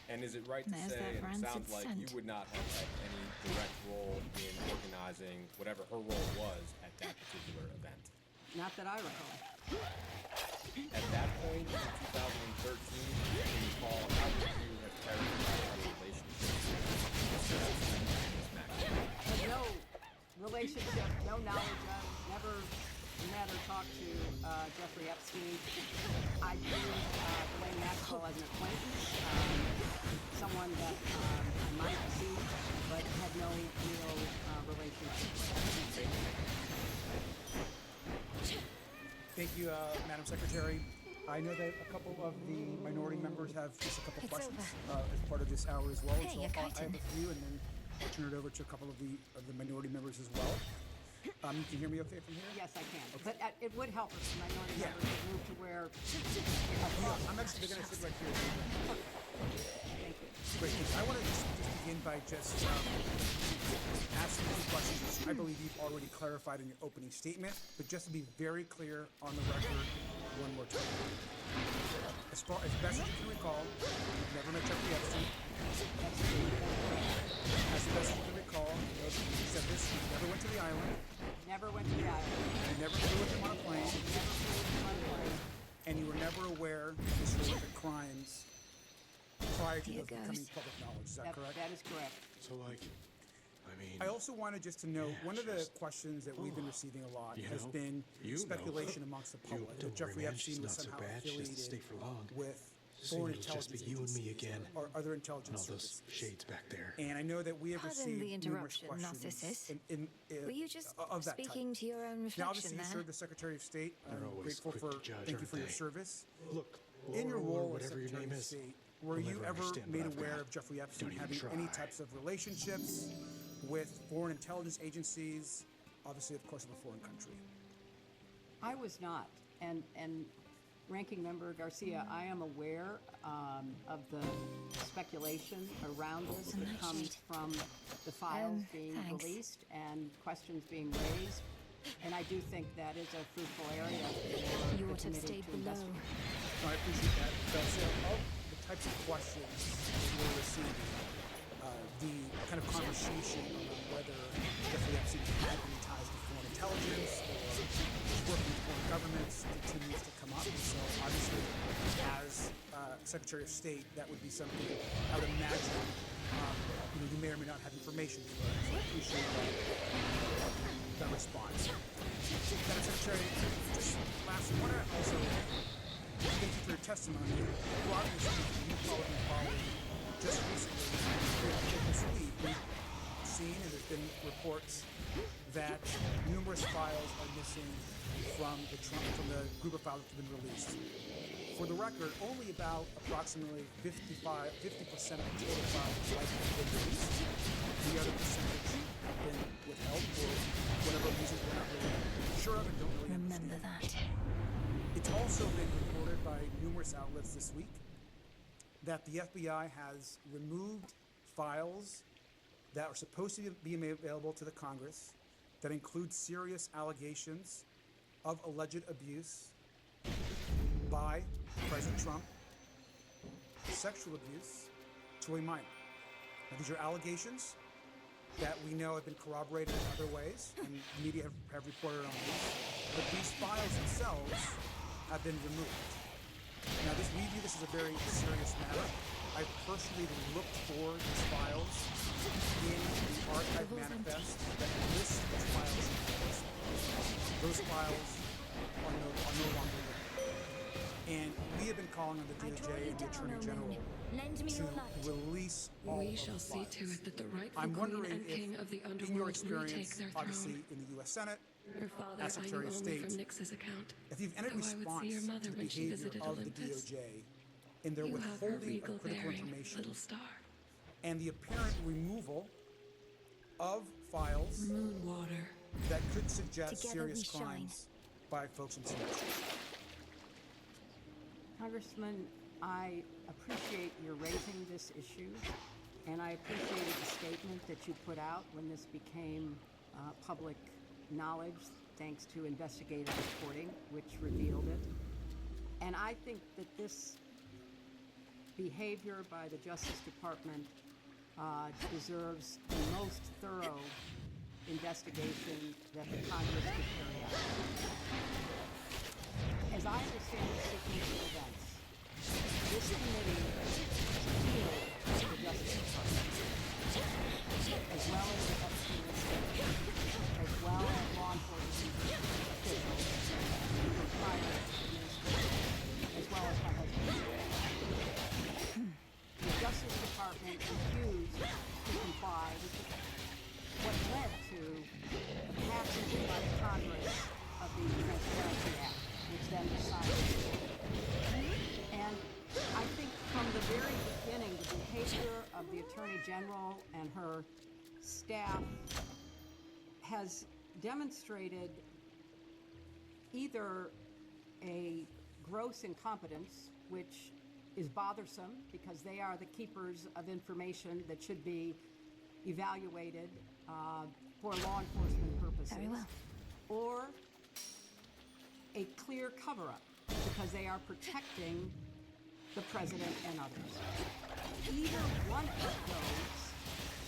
And is it right to There's say, that and it rancid sounds like you scent. would not have had any direct role in organizing whatever her role was at that particular event? Not that I recall. At that point in 2013, can you recall how would you have characterized her relationship with Ms. Maxwell? Had no relationship, no knowledge of, never met or talked to Jeffrey Epstein. I knew Ghislaine Maxwell as an acquaintance, someone that I might see, but had no real relationship. Thank you, Madam Secretary. I know that a couple of the minority members have just a couple questions as part of this hour as well. Hey, so you're I have a few, and then I'll turn it over to a couple of the minority members as well. You can hear me okay from here? Yes, I can. Okay. But it would help if the minority members would move to where... I'm actually going to sit right here. Thank you. Great. I want to just begin by just asking you questions which I believe you've already clarified in your opening statement, but just to be very clear on the record one more time. As best as you can recall, you've never met Jeffrey Epstein. As best as you can recall, you said this, you never went to the island. Never went to the island. You never flew with him on a plane. Never flew with him on a plane. And you were never aware of his horrific crimes prior to those becoming public knowledge. Is that correct? That is correct. So, like, I mean... I also wanted just to know, one of the questions that we've been receiving a lot has been speculation amongst the public that Jeffrey Epstein was somehow affiliated with foreign intelligence agencies or other intelligence services. Shades back there. And I know that we have received the numerous interruption, questions Were you just of that speaking type. to your own reflection Now, obviously, you there? served the Secretary of State. I'm grateful quick for, to judge, thank you for your aren't they? service. Look, In your role as whatever your Secretary name of is, State, were you'll you never ever understand made what I've aware got. of Jeffrey Epstein Don't even having any try. types of relationships with foreign intelligence agencies, obviously, of course, of a foreign country? I was not. And Ranking Member Garcia, I am aware of the speculation around this that comes from the files being released and questions being raised. And I do think that is a fruitful area for You the ought to have committee stayed to below. investigate. No, I appreciate that. So of the types of questions we're receiving, the kind of conversation around whether Jeffrey Epstein had any ties to foreign intelligence or was working with foreign governments continues to come up. And so obviously, as Secretary of State, that would be something I would imagine you may or may not have information for. So I appreciate that response. Madam Secretary, just last, I want to also thank you for your testimony. Broadly speaking, you probably followed just recently, this week, we've seen and there's been reports that numerous files are missing from the group of files that have been released. For the record, only about approximately 50% of the total files have been released. The other percentage have been withheld for whatever reason we're not really sure of and don't really Remember understand. that. It's also been reported by numerous outlets this week that the FBI has removed files that are supposed to be made available to the Congress that include serious allegations of alleged abuse by President Trump, sexual abuse to a minor. Now, these are allegations that we know have been corroborated in other ways, and the media have reported on these, but these files themselves have been removed. Now, we view this as a very serious matter. I personally looked for these files in the archive manifest that lists those files. Those files are no longer there. And we have been calling on the DOJ and the Attorney General to release all We of shall the see files. to it that the rightful I'm queen wondering and king if, of the in your underworld experience, retake their obviously throne. in the U.S. Senate, Her father as Secretary eyeing of only State, from Nyx's account. if you've any Though I would response see your mother to the when she behavior visited of the Olympus. DOJ in their You have her withholding regal of critical bearing, information little star. and the apparent removal of files Moonwater. that could suggest Together serious we shine. crimes by folks in Seattle. Congressman, I appreciate your raising this issue, and I appreciated the statement that you put out when this became public knowledge, thanks to investigative reporting, which revealed it. And I think that this behavior by the Justice Department deserves the most thorough investigation that the Congress could carry out. As I understand the sequence of events, this committee appealed to the Justice Department, as well as the Epstein estate, as well as law enforcement officials in the prior administration, as well as my husband. The Justice Department refused to comply with what led to the passage by the Congress of the Transparency Act, which then decided Attorney General and her staff has demonstrated either a gross incompetence, which is bothersome because they are the keepers of information that should be evaluated for law enforcement purposes. Very well. Or a clear cover-up because they are protecting the president and others. Either one of those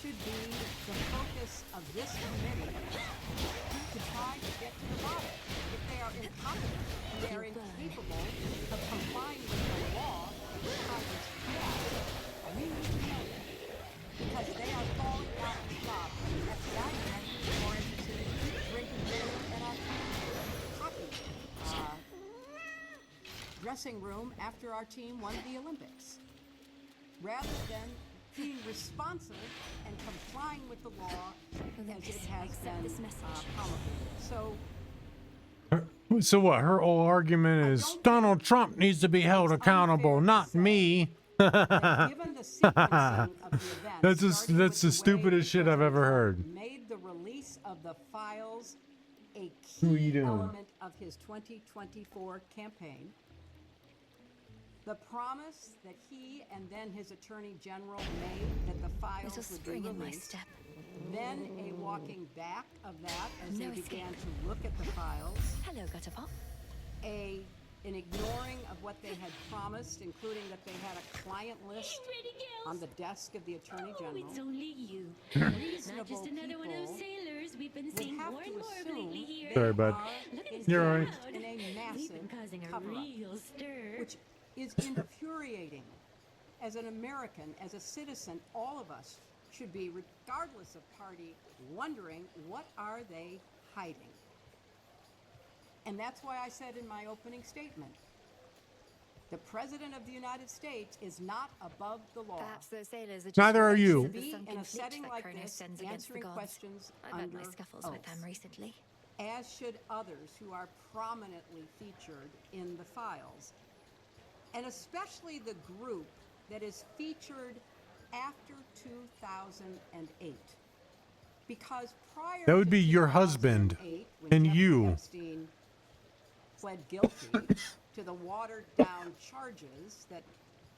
should be the focus of this committee to try to get to the bottom. If they are incompetent and they are incapable of complying with the law that Congress passed, we need to know that. Because they are falling out of the job. FBI directors are more interested in drinking beer in our hockey dressing room after our team won the Olympics, rather than being responsive and complying with the law as it has been promulgated. So what? Her whole argument is Donald Trump needs to be held accountable, not me. That's the stupidest shit I've ever heard. Made the release of the files a Who are you key doing? element of his 2024 campaign. The promise that he and then his attorney general made that the files would be released. Then a walking back of that as they began to look at the files. Hello, Gutterpop. An ignoring of what they had promised, including that they had a client list on the desk of the attorney general. It's only you. Not just another one of those sailors we've been seeing more and more of lately here. Sorry, bud. You're all right. In a massive We've been causing a cover-up, real stir. which is infuriating. As an American, as a citizen, all of us should be, regardless of party, wondering what are they hiding. And that's why I said in my opening statement, the President of the United States is not above the law. Perhaps those sailors are just Neither are you. To be in a setting like this, answering questions I've had under my scuffles oath, with them recently. as should others who are prominently featured in the files, and especially the group that is featured after 2008. Because prior That would to be your husband 2008, when and Jeffrey you. Epstein pled guilty to the watered-down charges that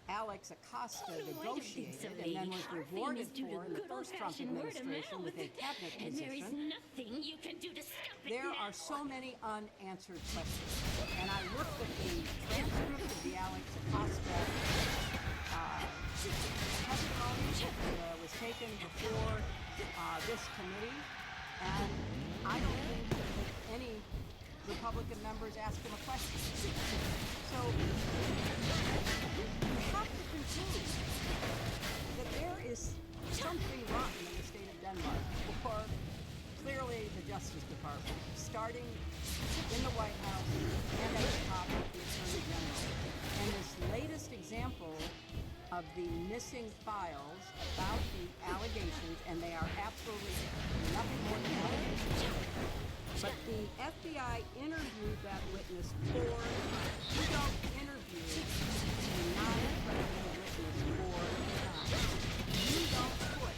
Alex Acosta negotiated and then was rewarded for in the first Trump administration with a cabinet And there is position. nothing you can do to stop it There now. are so many unanswered questions. And I looked at the transcript of the Alex Acosta testimony that was taken before this committee, and I don't think that any Republican members asked him a question. So you have to conclude that there is something rotten in the state of Denmark, or clearly the Justice Department, starting in the White House and at the top of the Attorney General. And this latest example of the missing files about the allegations, and they are absolutely nothing more than allegations. But the FBI interviewed that witness for, you don't interview a non-credible witness for you don't put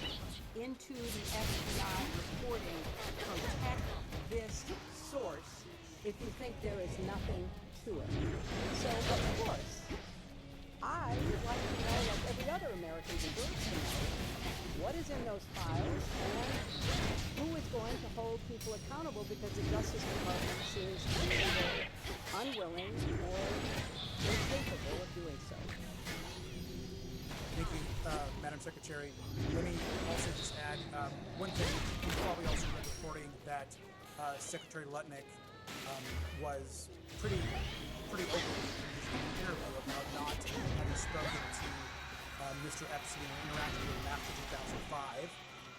into the FBI reporting, protect this source if you think there is nothing to it. So, of course, I would like to know, like every other American deserves to know, what is in those files and who is going to hold people accountable because the Justice Department is either unwilling or incapable of doing so. Thank you, Madam Secretary. Let me also just add one thing. You probably also read reporting that Secretary Lutnick was pretty open in his interview about not having spoken to Mr. Epstein and interacted with him after 2005.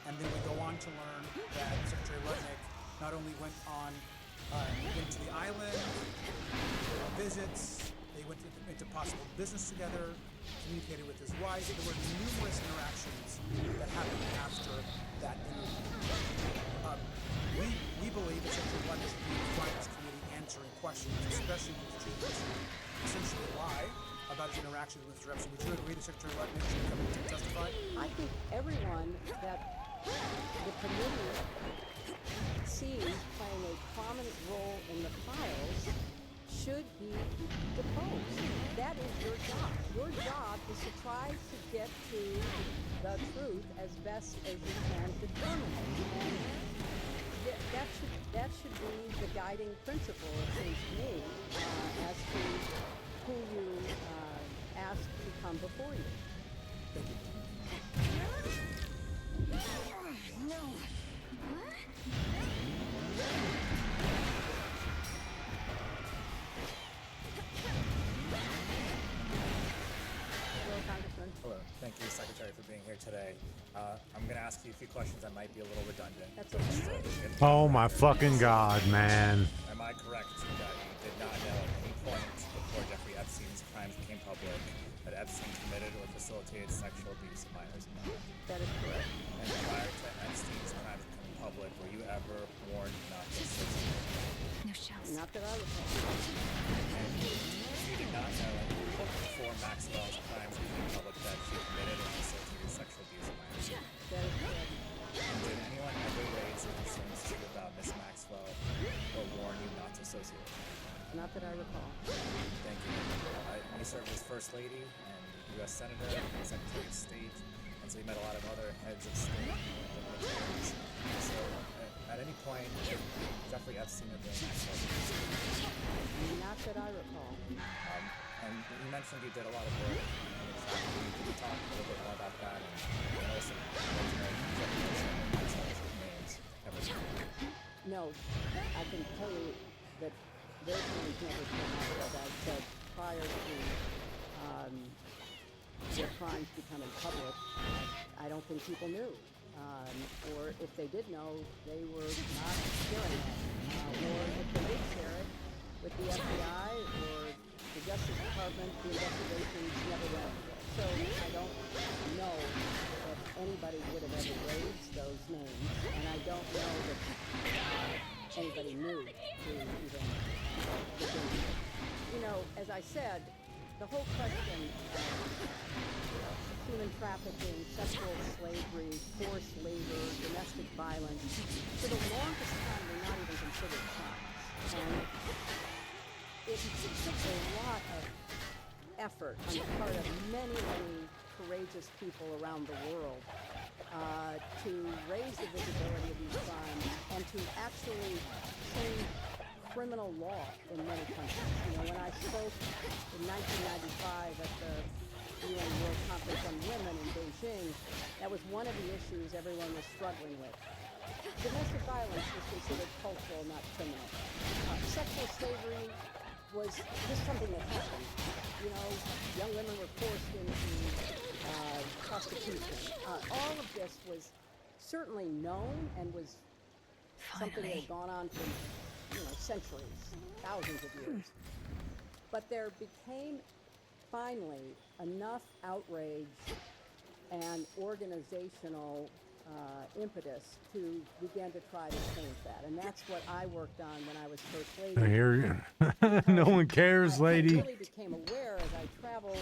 And then we go on to learn that Secretary Lutnick not only went to the island, visits, they went into possible business together, communicated with his wife. There were numerous interactions that happened after that interview. We believe that Secretary Lutnick should be in front of this committee answering questions, especially with the essentially lie about his interaction with Mr. Epstein. Would you agree that Secretary Letnick should come in to testify? I think everyone that the committee sees playing a prominent role in the files should be deposed. That is your job. Your job is to try to get to the truth as best as you can determine it. And that should be the guiding principle, it seems to me, as to who you ask to come before you. Thank you. No. Hello. Thank you, Secretary, for being here today. I'm going to ask you a few questions that might be a little redundant. That's okay. Oh my fucking god, man. Am I correct that you did not know at any point before Jeffrey Epstein's crimes became public that Epstein committed or facilitated sexual abuse of minors? That is correct. And prior to Epstein's crimes becoming public, were you ever warned not to associate? No shells. Not that I recall. And you did not know before Maxwell's crimes became public that she committed or facilitated sexual abuse of minors? That is correct. And did anyone ever raise concerns to you about Miss Maxwell or warn you not to associate with her? Not that I recall. Thank you. You served as First Lady and U.S. Senator and Secretary of State, and so you met a lot of other heads of state and dignitaries. So, at any point, did Jeffrey Epstein or Bill Maxwell? Not that I recall. And you mentioned you did a lot of work. Can you talk a little bit more about that and also No, I can tell you that their names never came out, as I said, prior to their crimes becoming public. I don't think people knew. Or if they did know, they were not sharing it. Or if they did share it with the FBI or the Justice Department, the investigations never went anywhere. So I don't know if anybody would have ever raised those names, and I don't know that anybody knew to even look into it. You know, as I said, the whole question of human trafficking, sexual slavery, forced labor, domestic violence, for the longest time were not even considered crimes. And it took a lot of effort on the part of many, many courageous people around the world to raise the visibility of these crimes and to actually change criminal law in many countries. You know, when I spoke in 1995 at the UN World Conference on Women in Beijing, that was one of the issues everyone was struggling with. Domestic violence was considered cultural, not criminal. Sexual slavery was just something that happened. You know, young women were forced into prostitution. All of this was certainly known and was something that had gone on for, you know, centuries, thousands of years. But there became finally enough outrage and organizational impetus to begin to try to change that. And that's what I worked on when I was First Lady. I hear you. No one cares, lady. I really became aware as I traveled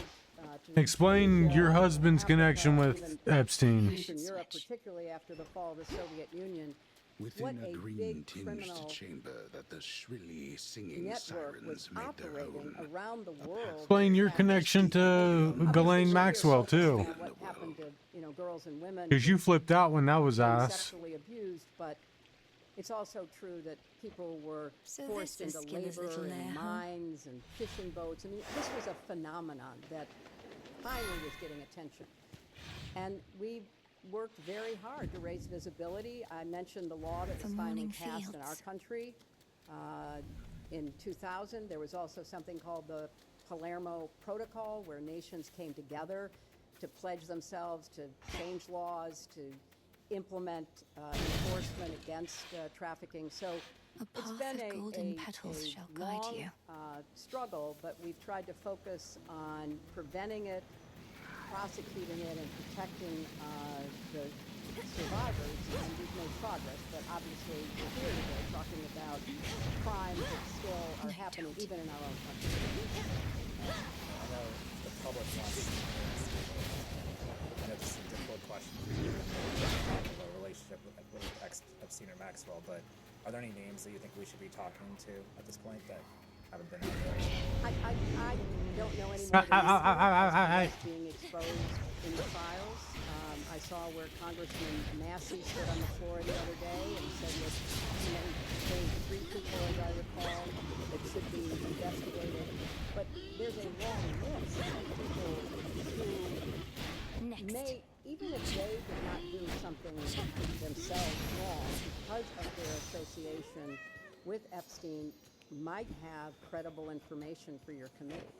to Explain your husband's connection with Epstein. Eastern Europe, particularly after the fall of the Soviet Union. Within a green tinged chamber that the shrilly singing sirens made their own. Around the world. Explain your connection to Ghislaine Maxwell too. What happened to, you know, girls and women? Because you flipped out when that was asked. Sexually abused, but it's also true that people were forced into labor in mines and fishing boats. I mean, this was a phenomenon that finally was getting attention, and we worked very hard to raise visibility. I mentioned the law that was finally passed in our country in 2000. There was also something called the Palermo Protocol, where nations came together to pledge themselves to change laws, to implement enforcement against trafficking. So it's been a long struggle, but we've tried to focus on preventing it, prosecuting it, and protecting the survivors, and we've made progress. But obviously, we're here today talking about crimes that still are happening even in our own country. I know Are there any names that you think we should be talking to at this point that haven't been out there? I don't know any more than being exposed in the files. I saw where Congressman Massey stood on the floor the other day and said that there's 3 people, as I recall, that should be investigated. But there's a long list of people who may, even if they did not do something themselves wrong, because of their association with Epstein, might have credible information for your committee.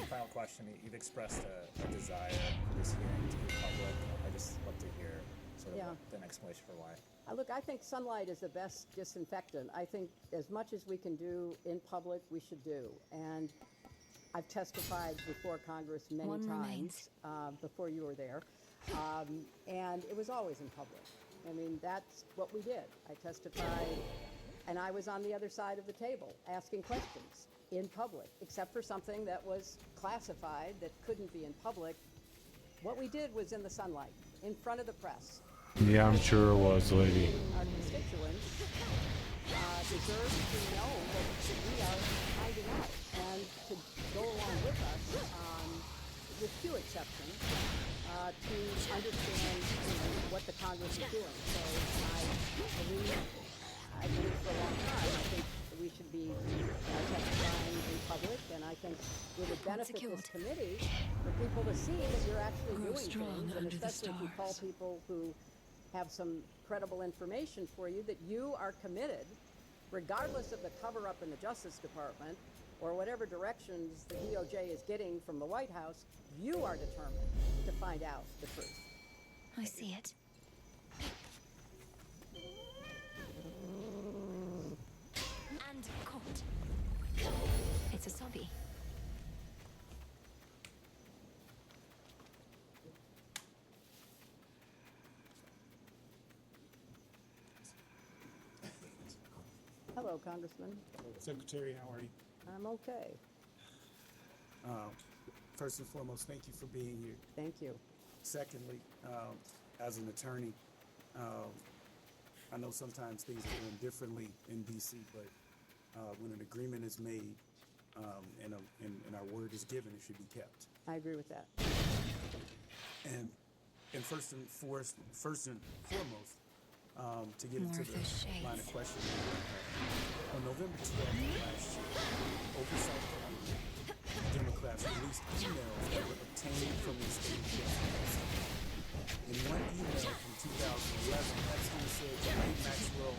Final question. You've expressed a desire for this hearing to be public. I just love to hear sort of an explanation for why. Look, I think sunlight is the best disinfectant. I think as much as we can do in public, we should do. And I've testified before Congress many times before you were there. And it was always in public. I mean, that's what we did. I testified, and I was on the other side of the table asking questions in public, except for something that was classified that couldn't be in public. What we did was in the sunlight, in front of the press. Yeah, I'm sure it was, lady. Our constituents deserve to know what we are finding out and to go along with us, with few exceptions, to understand what the Congress is doing. So I believe for a long time, I think we should be testifying in public, and I think it would benefit this committee for people to see that you're actually doing things, and especially if you call people who have some credible information for you, that you are committed, regardless of the cover-up in the Justice Department or whatever directions the DOJ is getting from the White House, you are determined to find out the truth. I see it. And caught. It's a sobby. Hello, Congressman. Secretary, how are you? I'm okay. First and foremost, thank you for being here. Thank you. Secondly, as an attorney, I know sometimes things are done differently in DC, but when an agreement is made and our word is given, it should be kept. I agree with that. And first and foremost, to get into the line of questioning, on November 12th of last year, Oversight Committee Democrats released emails that were obtained from the state justice. In one email from 2011, Epstein said Ghislaine Maxwell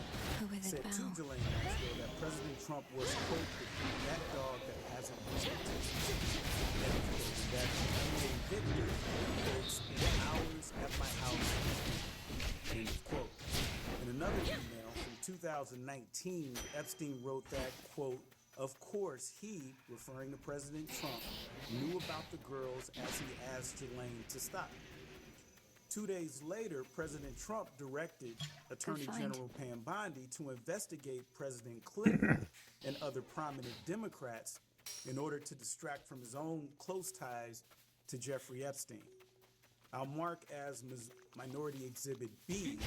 said to Ghislaine Maxwell that President Trump was, quote, that dog that hasn't been and that he made Victor, quote, spend hours at my house, end of quote. In another email from 2019, Epstein wrote that, quote, of course he, referring to President Trump, knew about the girls as he asked Ghislaine to stop. 2 days later, President Trump directed Attorney General Pam Bondi to investigate President Clinton and other prominent Democrats in order to distract from his own close ties to Jeffrey Epstein. I'll mark as Minority Exhibit B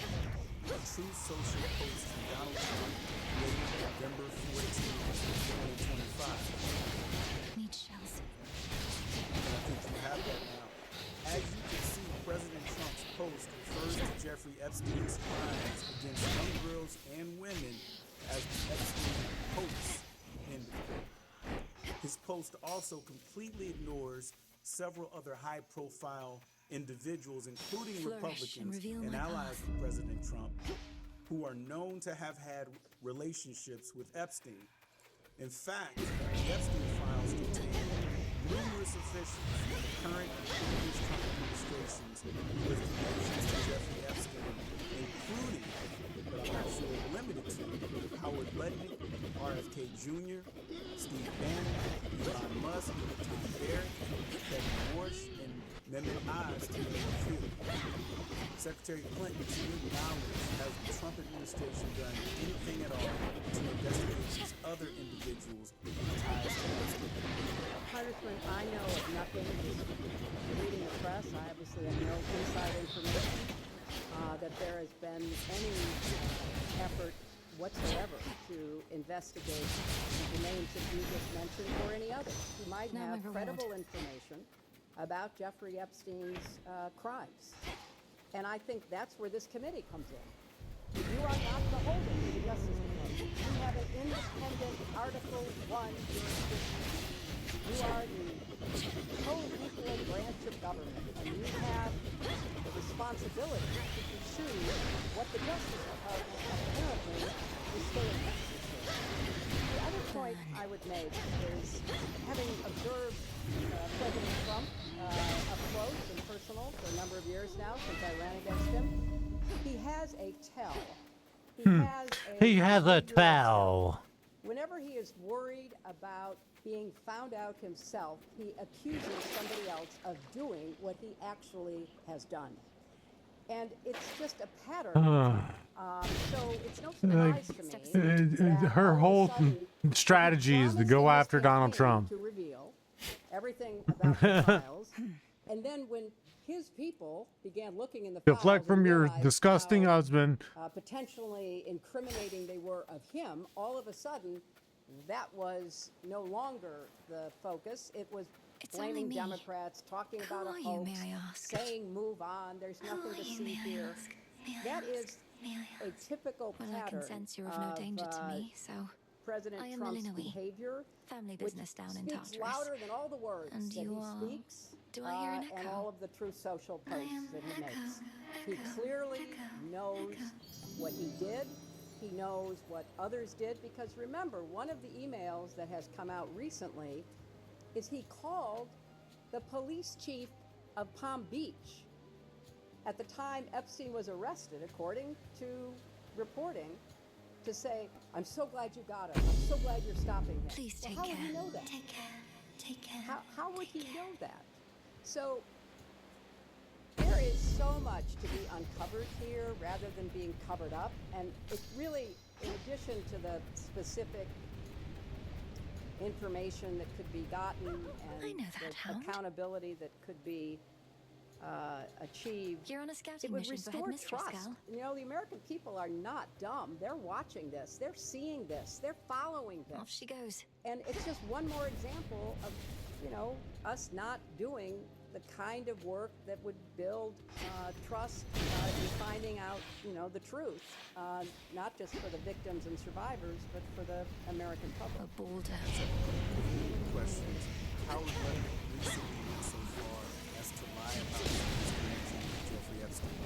a true social post from Donald Trump dated November 14, 2025. Need shells. And I think you have that now. As you can see, President Trump's post refers to Jeffrey Epstein's crimes against young girls and women as the Epstein hoax. End of quote. His post also completely ignores several other high-profile individuals, including Republicans and allies of President Trump, who are known to have had relationships with Epstein. In fact, the Epstein files contain numerous officials from the current and previous Trump administrations with connections to Jeffrey Epstein, including, but I'm not sure limited to, Howard Lutnick, RFK Jr., Steve Bannon, Elon Musk, Tom Barrett, Kevin Warsh, and Mehmet Oz, to name a few. Secretary Clinton, do you acknowledge, has the Trump administration done anything at all to investigate these other individuals with ties to Epstein? Congressman, I know of nothing. Reading the press, I obviously have no inside information that there has been any effort whatsoever to investigate the names that you just mentioned or any others who might have credible information about Jeffrey Epstein's crimes. And I think that's where this committee comes in. You are not beholden to the Justice Department. You have an independent Article I jurisdiction. You are the co-equal branch of government, and you have the responsibility to pursue what the Justice Department apparently is still invested in. The other point I would make is, having observed President Trump up close and personal for a number of years now since I ran against him, he has a tell. He has a tell. Whenever he is worried about being found out himself, he accuses somebody else of doing what he actually has done. And it's just a pattern. So it's no surprise to me. Her whole strategy is to go after Donald Trump. To reveal everything about the files. And then when his people began looking in the files, Deflect from your disgusting husband. Potentially incriminating they were of him, all of a sudden, that was no longer the focus. It was blaming Democrats, talking about a hoax, saying move on, there's nothing to see here. That is a typical pattern of President Trump's behavior, family business down in speaks louder than all the words that he speaks. Do I hear an echo? And all of the true social posts that he makes. He clearly knows what he did. He knows what others did, because remember, one of the emails that has come out recently is he called the police chief of Palm Beach at the time Epstein was arrested, according to reporting, to say, I'm so glad you got him. I'm so glad you're stopping him. Please take how care. would he know that? Take care. Take care. How would he know that? So there is so much to be uncovered here rather than being covered up. And it really, in addition to the specific information that could be gotten and the accountability that could be achieved, You're on a scouting it would mission. restore Go ahead, Mistress trust. Gal. You know, the American people are not dumb. They're watching this. They're seeing this. They're following this. Off she goes. And it's just one more example of, you know, us not doing the kind of work that would build trust in finding out, you know, the truth, not just for the victims and survivors, but for the American public. A boulder. Questions. How would recently went so far as to lie about his connection with Jeffrey Epstein?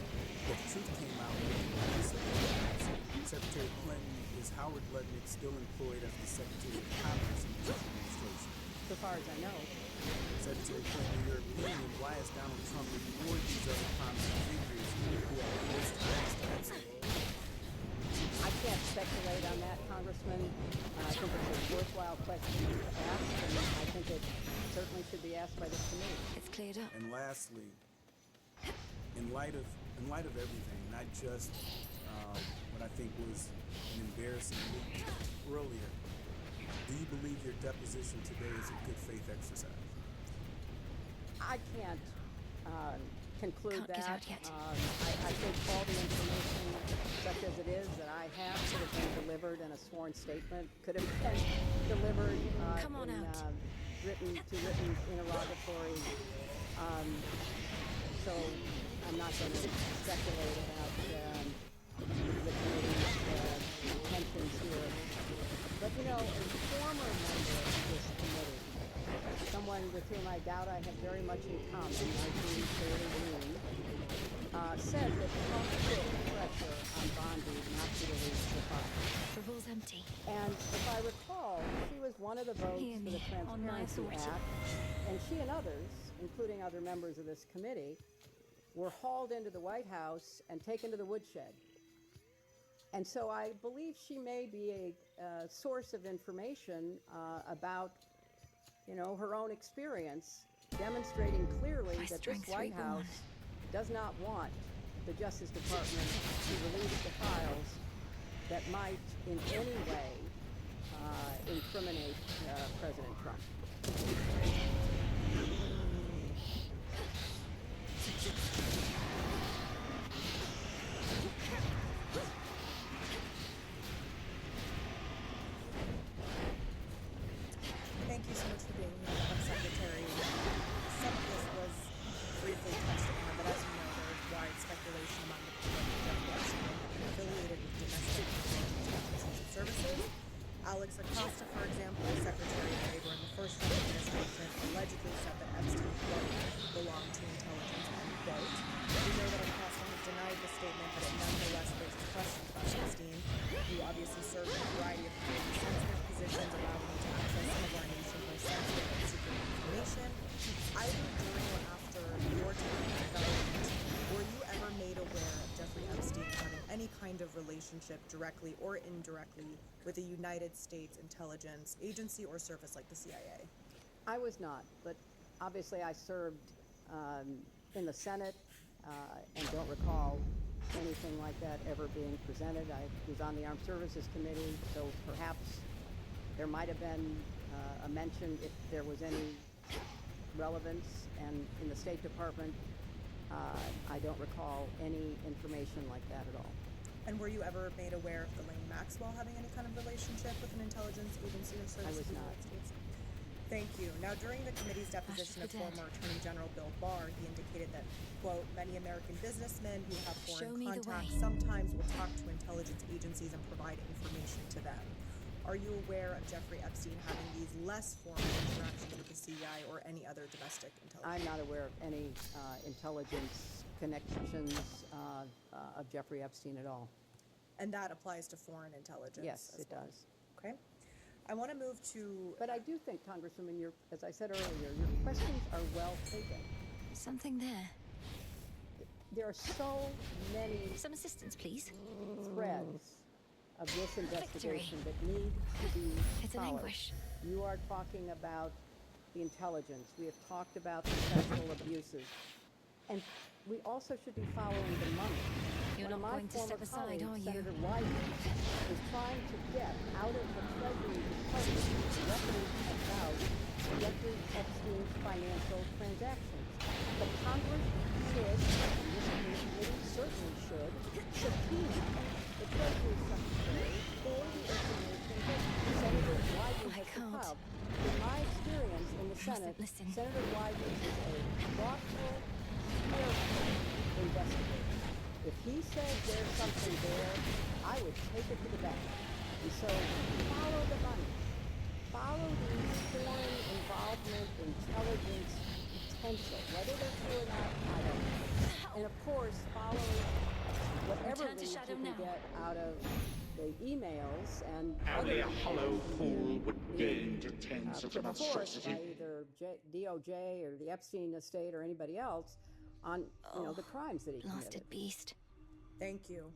But the truth came out when Secretary Clinton is Howard Lutnick still employed as the Secretary of Commerce in the Trump administration? So far as I know. Secretary Clinton, in your opinion, why is Donald Trump ignored these other prominent figures who are close to Epstein? I can't speculate on that, Congressman. I think it's a worthwhile question to ask, and I think it certainly should be asked by this committee. It's cleared up. And lastly, in light of everything, not just what I think was an embarrassing leak earlier, do you believe your deposition today is a good faith exercise? I can't conclude Can't get that. out yet. I think all the information, such as it is, that I have could have been delivered in a sworn statement, could have been delivered Come on in out. written interrogatory. So I'm not going to speculate about the committee's intentions here. But you know, a former member of this committee, someone with whom I doubt I have very much in common, Marjorie Taylor Greene, said that Trump put pressure on Bondi not to release the file. The room's empty. And if I recall, she was one of the votes Hear for me the on my Transparency authority. Act, and she and others, including other members of this committee, were hauled into the White House and taken to the woodshed. And so I believe she may be a source of information about, you know, her own experience, demonstrating clearly that this White House does not want the Justice Department to release the files that might in any way incriminate President Trump. quote. We know that Acosta has denied the statement, but it nonetheless raises questions about Epstein. You obviously served in a variety of highly sensitive positions, allowing you to access some of our nation's most sensitive and secret information. Either during or after your time in government, were you ever made aware of Jeffrey Epstein having any kind of relationship, directly or indirectly, with a United States intelligence agency or service like the CIA? I was not, but obviously I served in the Senate and don't recall anything like that ever being presented. I was on the Armed Services Committee, so perhaps there might have been a mention if there was any relevance, and in the State Department, I don't recall any information like that at all. And were you ever made aware of Ghislaine Maxwell having any kind of relationship with an intelligence agency or service? I was in the not. United States? Thank you. Now, during the committee's deposition of former Attorney General Bill Barr, he indicated that, quote, many American businessmen who have foreign contacts sometimes will talk to intelligence agencies and provide information to them. Are you aware of Jeffrey Epstein having these less formal interactions with the CIA or any other domestic intelligence? I'm not aware of any intelligence connections of Jeffrey Epstein at all. And that applies to foreign intelligence? Yes, it well. does. Okay. I want to move to... But I do think, Congresswoman, as I said earlier, your questions are well taken. Something there. There are so many... Some assistance, please. ...threads of this investigation that need to be followed. In anguish. You are talking about the intelligence. We have talked about the sexual abuses. And we also should be following the money. You're not going to step aside, are you? Senator Wyden is trying to get out of the Treasury Department records about Jeffrey Epstein's financial transactions. The Congress should, and this committee certainly should, subpoena the Treasury Secretary for the information that Senator Wyden has compiled. In my experience in the Senate, Senator Wyden is a thoughtful, careful investigator. If he says there's something there, I would take it to the bank. And so follow the money. Follow the foreign involvement, intelligence potential. Whether they're true or not, I don't know. And of course, follow whatever leads you can get out of the emails and Only a hollow fool would gain to put such a forth monstrosity. by either DOJ or the Epstein estate or anybody else on the crimes that he committed. Beast. Thank you.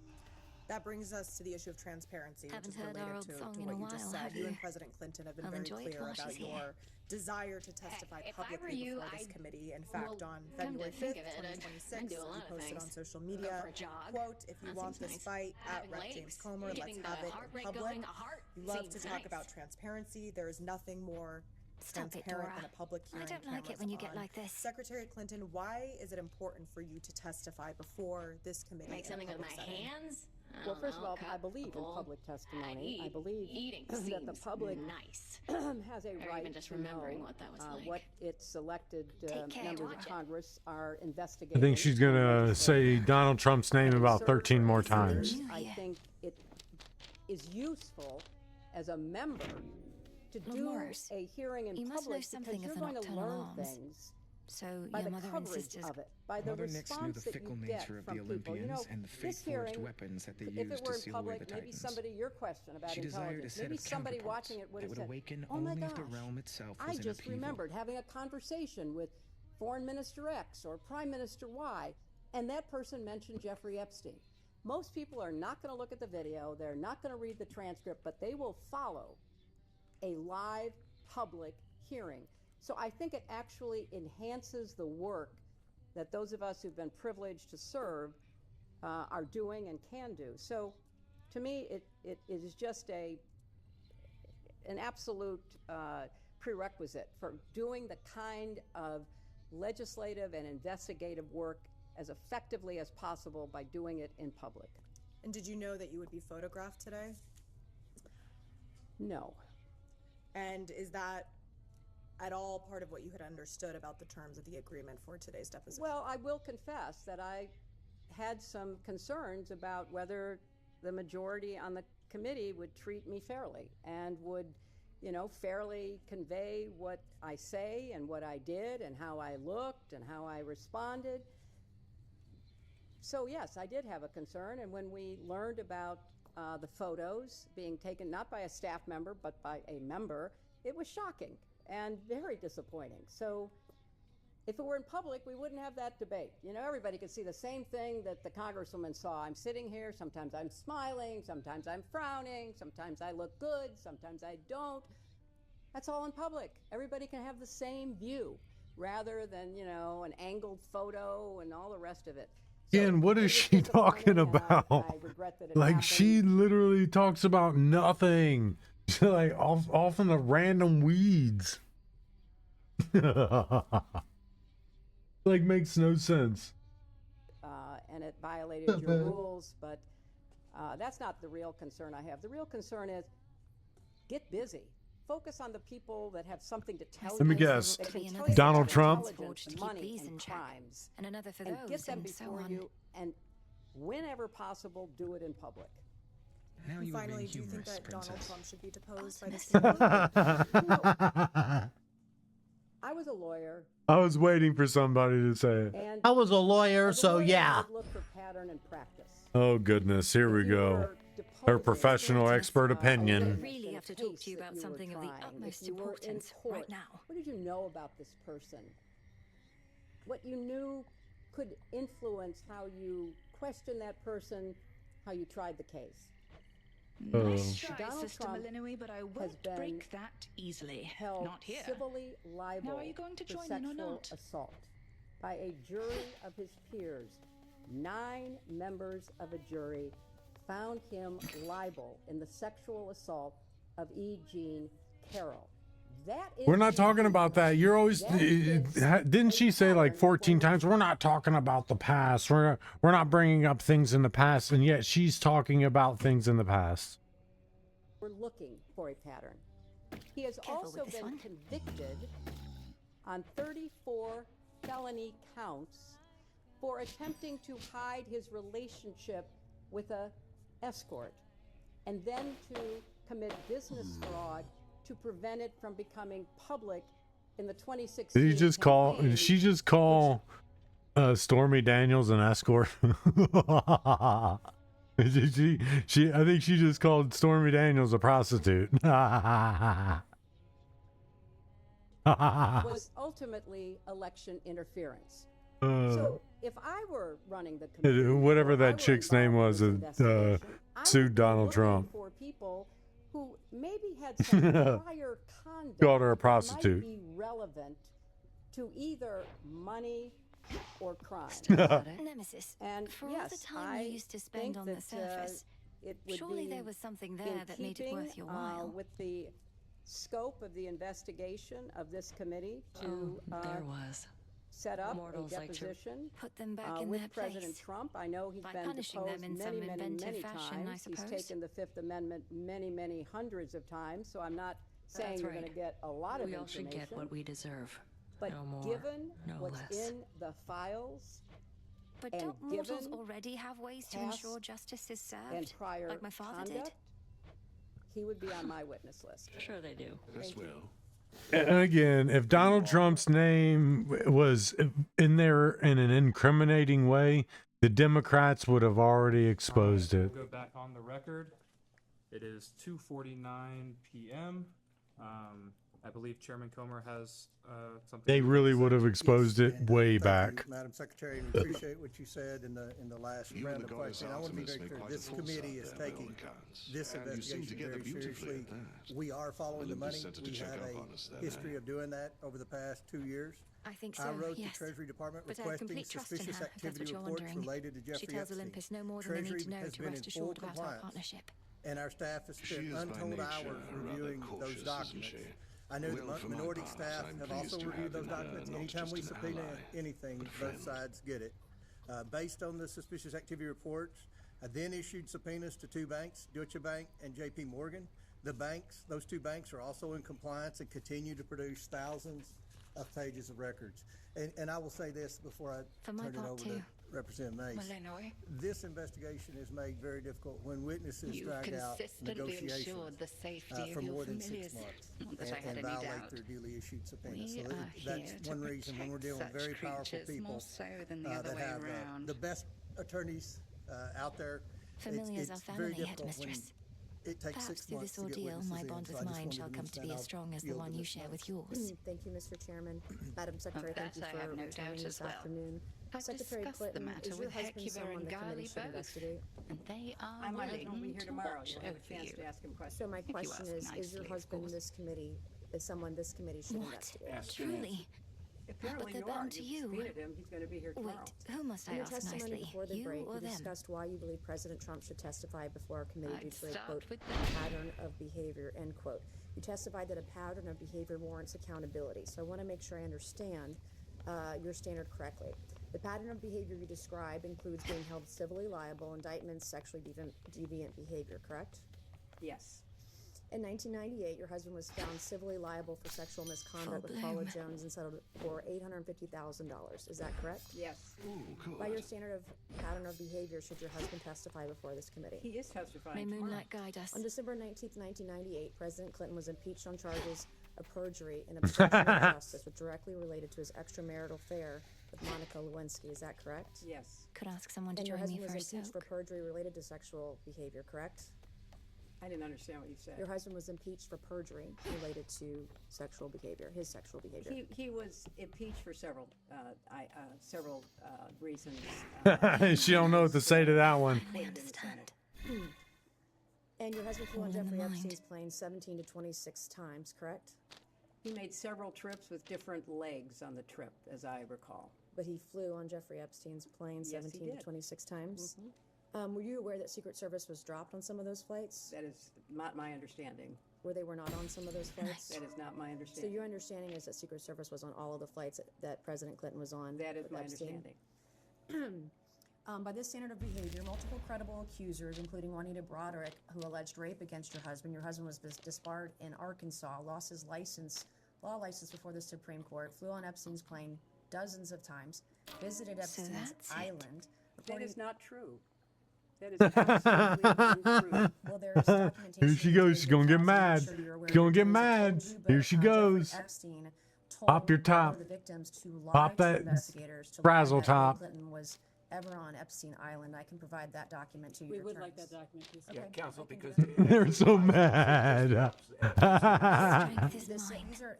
That brings us to the issue of transparency, which is Haven't heard our related old to song what in a you just while, said. have You you? and President Clinton have been I'll very enjoy it clear while about she's your here. desire to testify If I were publicly you, before this I'd- committee. In well, fact, on come to February think 5th, of it, I'd 2026, do a lot you of posted things. on social Go media, for a jog. quote, if you That want seems this nice. fight at Having Rep. legs, James Comer, let's getting the have it heart in rate public. going, a heart You love to seems talk nice. about transparency. There is nothing more Stop it, transparent than Dora. a public hearing. I don't like it cameras when you get on. like this. Secretary Clinton, why is it important for you to testify before this committee? Make in a something with public my setting? hands? I Well, don't first of know, all, cup, I believe in bowl. public testimony. I Eat. believe Eating that the seems public nice. has a Or right even just to remembering know what that was like. what its elected Take care, members watch of it. Congress are I investigating. think she's gonna say Donald Trump's name about 13 more times. I think it is useful as a member to do Morris, a hearing in you must know public something because of you're the going to nocturnal learn arms. things So by your the mother and coverage sisters. of it, by the Mother Nix knew response the that fickle you nature get of from the people. You know, Olympians and the this fate-forged hearing, weapons that they if used it to were in seal away public, the maybe Titans. somebody, your question about She desired a intelligence, set maybe of somebody counterparts watching it would that have would said, awaken oh my only if gosh, the realm itself I was in just upheaval. remembered having a conversation with Foreign Minister X or Prime Minister Y, and that person mentioned Jeffrey Epstein. Most people are not going to look at the video, they're not going to read the transcript, but they will follow a live public hearing. So I think it actually enhances the work that those of us who've been privileged to serve are doing and can do. So to me, it is just an absolute prerequisite for doing the kind of legislative and investigative work as effectively as possible by doing it in public. And did you know that you would be photographed today? No. And is that at all part of what you had understood about the terms of the agreement for today's deposition? Well, I will confess that I had some concerns about whether the majority on the committee would treat me fairly and would, fairly convey what I say and what I did and how I looked and how I responded. So yes, I did have a concern, and when we learned about the photos being taken not by a staff member but by a member, it was shocking and very disappointing. So if it were in public, we wouldn't have that debate. You know, everybody could see the same thing that the congresswoman saw. I'm sitting here, sometimes I'm smiling, sometimes I'm frowning, sometimes I look good, sometimes I don't. That's all in public. Everybody can have the same view rather than, you know, an angled photo and all the rest of it. And what is she talking about? Like, she literally talks about nothing. She's like off in the random weeds. Like, makes no sense. And it violated your rules, but that's not the real concern I have. The real concern is get busy. Focus on the people that have something to tell you. Let me guess. Donald Trump? Money and crimes. And another for those, get them and before so on. you, and whenever possible, do it in public. Now you Finally, do you think humorous, that Donald princess. Trump should be deposed by the I was a lawyer. I was waiting for somebody to say it. And I was a lawyer, so yeah. I would look for pattern and practice. Oh, goodness. Here we go. Her professional expert I opinion. really have to talk to you about something of the utmost importance right now. What did you know about this person? What you knew could influence how you questioned that person, how you tried the case. Nice try, Donald Sister Trump Malinois, but I won't break that easily. Held Not here. civilly liable Now, are you going to for join in or sexual not? assault by a jury of his peers. 9 members of a jury found him liable in the sexual assault of E. Jean Carroll. That is We're not talking about that. You're always didn't she say like 14 times we're not talking about the past. We're not bringing up things in the past, and yet she's talking about things in the past. We're looking for a pattern. He has also been convicted on 34 felony counts for attempting to hide his relationship with a escort and then to commit business fraud to prevent it from becoming public in the 2016 Did he just call? Did she just call Stormy Daniels an escort? she I think she just called Stormy Daniels a prostitute. was ultimately election interference. So if I were running the committee, whatever that chick's name was, sued Donald Trump. For people who maybe had some prior conduct Called her a that prostitute. might be relevant to either money or crime. Nemesis, And for all yes, the time you used to spend think on the that, surface, it would surely be there was something there in that made it keeping, worth your while. with the scope of the investigation of this committee to there was. set up Mortals a like to deposition put them back in with their President place. Trump. I know he's By been punishing them deposed in some many, many, inventive many fashion, I times. He's suppose. taken the Fifth Amendment many, many hundreds of times. So I'm not saying That's you're right. going to get a lot of We all should information. get what we deserve. But no more, given no what's less. in the files, But and don't mortals given already have ways to past ensure justice is served, and prior like my father conduct, did? he would be on my witness list. Sure they do. Thank you. And again, if Donald Trump's name was in there in an incriminating way, the Democrats would have already exposed it. We'll go back on the record. It is 2:49 p.m. I believe Chairman Comer has something. They really would have exposed it way back. Madam Secretary, we appreciate what you said in the last round of questioning. I want to be very clear. This committee is taking this investigation very seriously. We are following the money. We have a history of doing that over the past 2 years. I think so, I wrote yes. the Treasury Department But I have requesting complete trust in suspicious her, if that's activity what you're reports wondering. related to Jeffrey She tells Epstein. Olympus no more than they Treasury need to know has to been rest in full assured about our compliance. partnership. And our staff has She spent is by untold nature hours a rather reviewing cautious, those isn't documents. she? I know Well, that for my minority part, staff I'm have pleased also to reviewed have those in her documents. not Anytime just we an subpoena ally, anything, but a both friend. sides get it. Based on the suspicious activity reports, I then issued subpoenas to 2 banks, Deutsche Bank and JP Morgan. The banks, those 2 banks are also in compliance and continue to produce thousands of pages of records. And I will say this before I For my turn it part over too. Representative Mace. Well, anyway, This investigation is made very difficult when witnesses you drag out consistently negotiations ensured the safety for of your more than familiars. 6 months Not that I had and any violate doubt. their duly issued subpoenas. We So are that's here to one reason when we're dealing with protect very such powerful creatures, people more so than the other that way have around. the best attorneys out there. Familiars are it's very family, difficult when Headmistress. it takes Perhaps 6 through months this to get ordeal, witnesses my in, bond so with I just mine wanted shall to come to mention be that. as I'll strong as the yield one to you Ms. share with Mace. yours. Thank you, Mr. Chairman. Madam Secretary, that thank you I have for no returning doubt this as well. afternoon. I've Secretary discussed the Clinton, matter is your with husband Hecuba someone and the committee Garly should both, investigate? and they are I might willing be here to tomorrow. watch You'll have a over chance you. to ask him questions. So my If you question ask is nicely, your of husband course. this committee, is someone this committee should What? investigate? Truly? Apparently But they're you are. bound to you. Subpoenaed him. He's going to be here Wait, tomorrow. who must I In your ask testimony nicely? before the You break, or you them? discussed why you believe President Trump should testify before our committee due I'd to a, start quote, with them. pattern of behavior, end quote. You testified that a pattern of behavior warrants accountability. So I want to make sure I understand your standard correctly. The pattern of behavior you describe includes being held civilly liable, indictments, sexually deviant behavior, correct? Yes. In 1998, your husband was found civilly liable for sexual misconduct with Paula Jones and settled for $850,000. Is that correct? Yes. By your standard of pattern of behavior, should your husband testify before this committee? He is testifying May tomorrow. moonlight guide us. On December 19th, 1998, President Clinton was impeached on charges of perjury and obstruction of justice, which directly related to his extramarital affair with Monica Lewinsky. Is that correct? Yes. Could ask someone to And your join me husband for a was impeached soak. for perjury related to sexual behavior, correct? I didn't understand what you said. Your husband was impeached for perjury related to sexual behavior, his sexual behavior. He was impeached for several reasons. She don't know what to say to that one. I understand. And your husband flew on All in the Jeffrey mind. Epstein's plane 17 to 26 times, correct? He made several trips with different legs on the trip, as I recall. But he flew on Jeffrey Epstein's plane Yes, he 17 to did. 26 times. Mhm. Were you aware that Secret Service was dropped on some of those flights? That is not my understanding. Where they were not on some of those flights? That is not my So understanding. your understanding is that Secret Service was on all of the flights that President Clinton was on? That is with my Epstein? understanding. By this standard of behavior, multiple credible accusers, including Juanita Broderick, who alleged rape against your husband was disbarred in Arkansas, lost his law license before the Supreme Court, flew on Epstein's plane dozens of times, visited So Epstein's that's it. island. That is not true. That is absolutely untrue. Well, there's documentation. Here she goes. She's gonna get mad. She's gonna get mad. Here she goes. Epstein Pop your told top. the victims to lie Pop to that investigators to frazzle learn that Hillary top. Clinton was ever on Epstein Island. I can provide that document to you. We would like that document, please. Okay. Counsel, because They're so mad.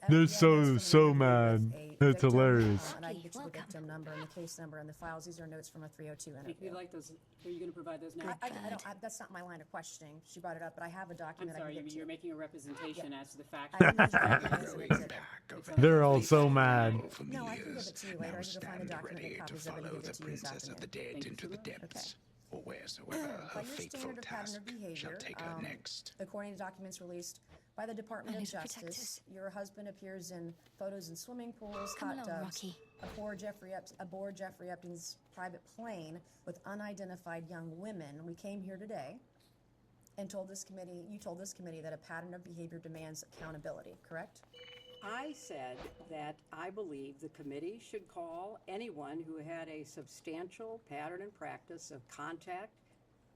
They're so mad. It's hilarious. And I can get you the victim number and the case number and the files. These are notes from a 302 interview. We'd like those. Are you going to provide those now? That's not my line of questioning. She brought it up, but I have a I'm document I sorry, can get to you're you. making a representation as to the fact. I can use that as an exhibit. They're all so mad. No, I can give it to you later. I need to find a document that copies of it and Follow give the it to you this princess of the afternoon. dead into the depths, or wheresoever her By your fateful standard of pattern task of behavior, shall take her next. according to documents released by the Department I of need to protect Justice, your husband appears in photos in swimming pools, Come hot along, tubs, Rocky. aboard Jeffrey Epstein's private plane with unidentified young women. We came here today and told this committee that a pattern of behavior demands accountability, correct? I said that I believe the committee should call anyone who had a substantial pattern and practice of contact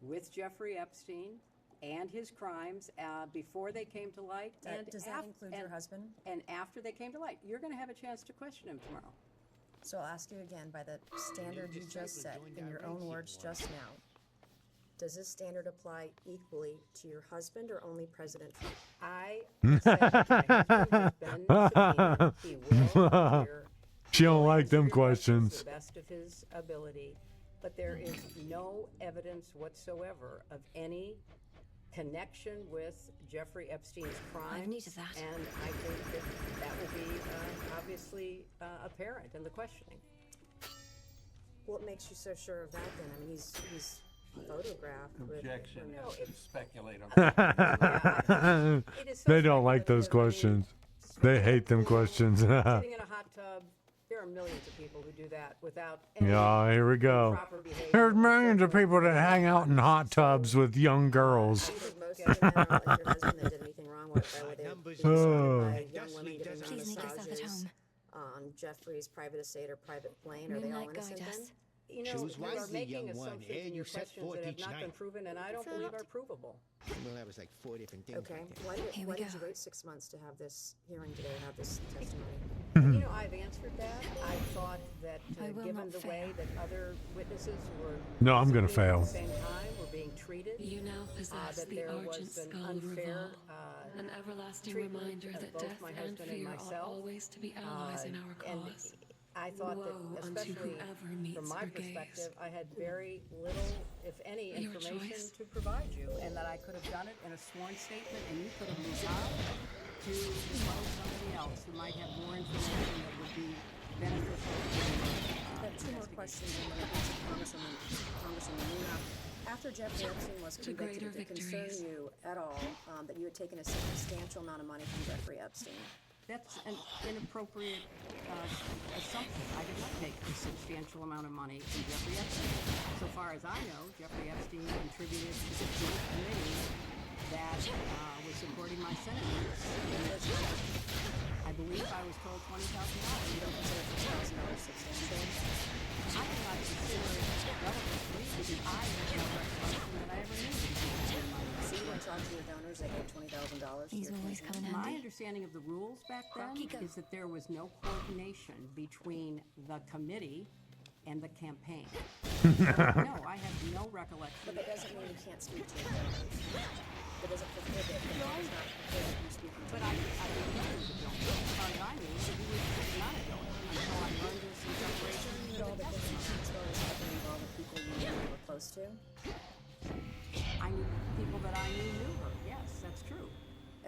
with Jeffrey Epstein and his crimes before they came to light. Does that include your husband? And after they came to light. You're going to have a chance to question him tomorrow. So I'll ask you again by the standard you just set in your own words just now. Does this standard apply equally to your husband or only President Trump? I said that my husband has been subpoenaed. He will appear. She don't like them to questions. the best of his ability, but there is no evidence whatsoever of any connection with Jeffrey Epstein's crime. needed that. And I think that will be obviously apparent in the questioning. What makes you so sure of that then? I mean, he's photographed with... Objection. No, it's- Speculate on It is so They don't like speculative. those questions. They hate them questions. Sitting in a hot tub, there are millions of people who do that without any Yeah, here we go. proper behavior. There's millions of people that hang out in hot tubs with young girls. Most of the men aren't like your husband that did anything wrong with it. They were Oh. by young women giving them Please make yourself at massages home. on Jeffrey's private estate or private plane. Are they all Moonlight innocent guide then? us. You know, Choose you are wisely, making young one, assumptions and in you your set questions forth that have each not been night. proven and I don't believe are provable. Well, that was like 4 different things. Okay. Right there. Why did you wait 6 months to have this hearing today, have this testimony? You know, I've answered that. I thought that given the way that other witnesses were No, I'm gonna subpoenaed fail. at the same time were being treated, You now possess that the there argent was an skull unfair revolve, an everlasting treatment reminder of that both death my and husband and fear are myself. always to be allies in our And cause. I thought Woe that, unto especially whoever meets from my her gaze. perspective, I had very little, if any, Your information choice. to provide you, and that I could have done it in a sworn statement, and you could have moved on to depose somebody else who might have more information that would be beneficial. I have two more questions, and then I'll get to Congresswoman Luna. After Jeffrey Epstein was To convicted, greater did it concern victories. you at all that you had taken a substantial amount of money from Jeffrey Epstein? That's an inappropriate assumption. I did not take a substantial amount of money from Jeffrey Epstein. So far as I know, Jeffrey Epstein contributed to the joint committee that was supporting my senators. I believe I was told $20,000. You don't consider $50,000 substantial? I do not consider it relevant to me because I have no recollection that I ever knew that he was doing money. So you didn't talk to your donors, they gave $20,000 to He's your always campaign? coming My handy. understanding of the rules back then is that there was no coordination between the committee and the campaign. No, I have no recollection. But that doesn't mean you can't speak to your donors. That doesn't prohibit the donors not prohibit you speaking to But them. I didn't know he was a donor. As far as I knew, he was not a donor until I learned this in preparation You for know the that testimony. these stories have been involved with people you knew you were close to? I knew people that I knew her. Yes, that's true.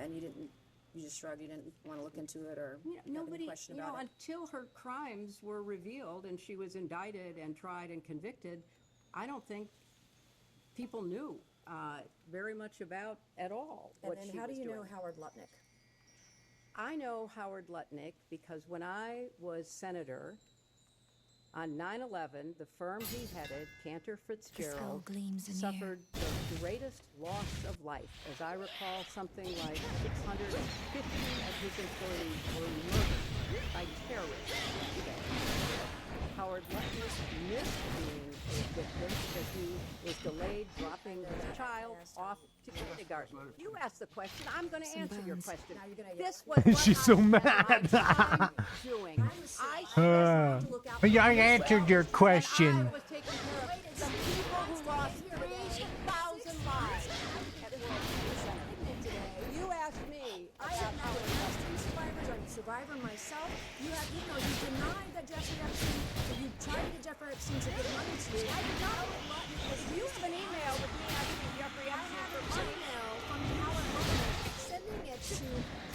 And you just shrugged, you didn't want to look into it or have any Nobody, question you know, about it? until her crimes were revealed and she was indicted and tried and convicted, I don't think people knew very much about at all And what then she how do was you know doing. Howard Lutnick? I know Howard Lutnick because when I was senator, on 9/11, the firm he headed, Cantor Fitzgerald, gleams in suffered the greatest loss of life. As I recall, something like 650 of his employees were murdered by terrorists. Howard Lutnick missed being a victim because he was delayed dropping his child off to kindergarten. You asked the question. I'm going to answer your question. This was what She's so I mad. spent my time doing. I answered your question. I was taking care of the people who lost 3,000 lives at work. You asked me I about have how met with Epstein survivors. I'm a survivor myself. You denied that Jeffrey Epstein, that you tried to get Jeffrey Epstein to give money to you. I did not. you have an email with me asking Jeffrey I Epstein have for an money. email from Howard Lutnick sending it to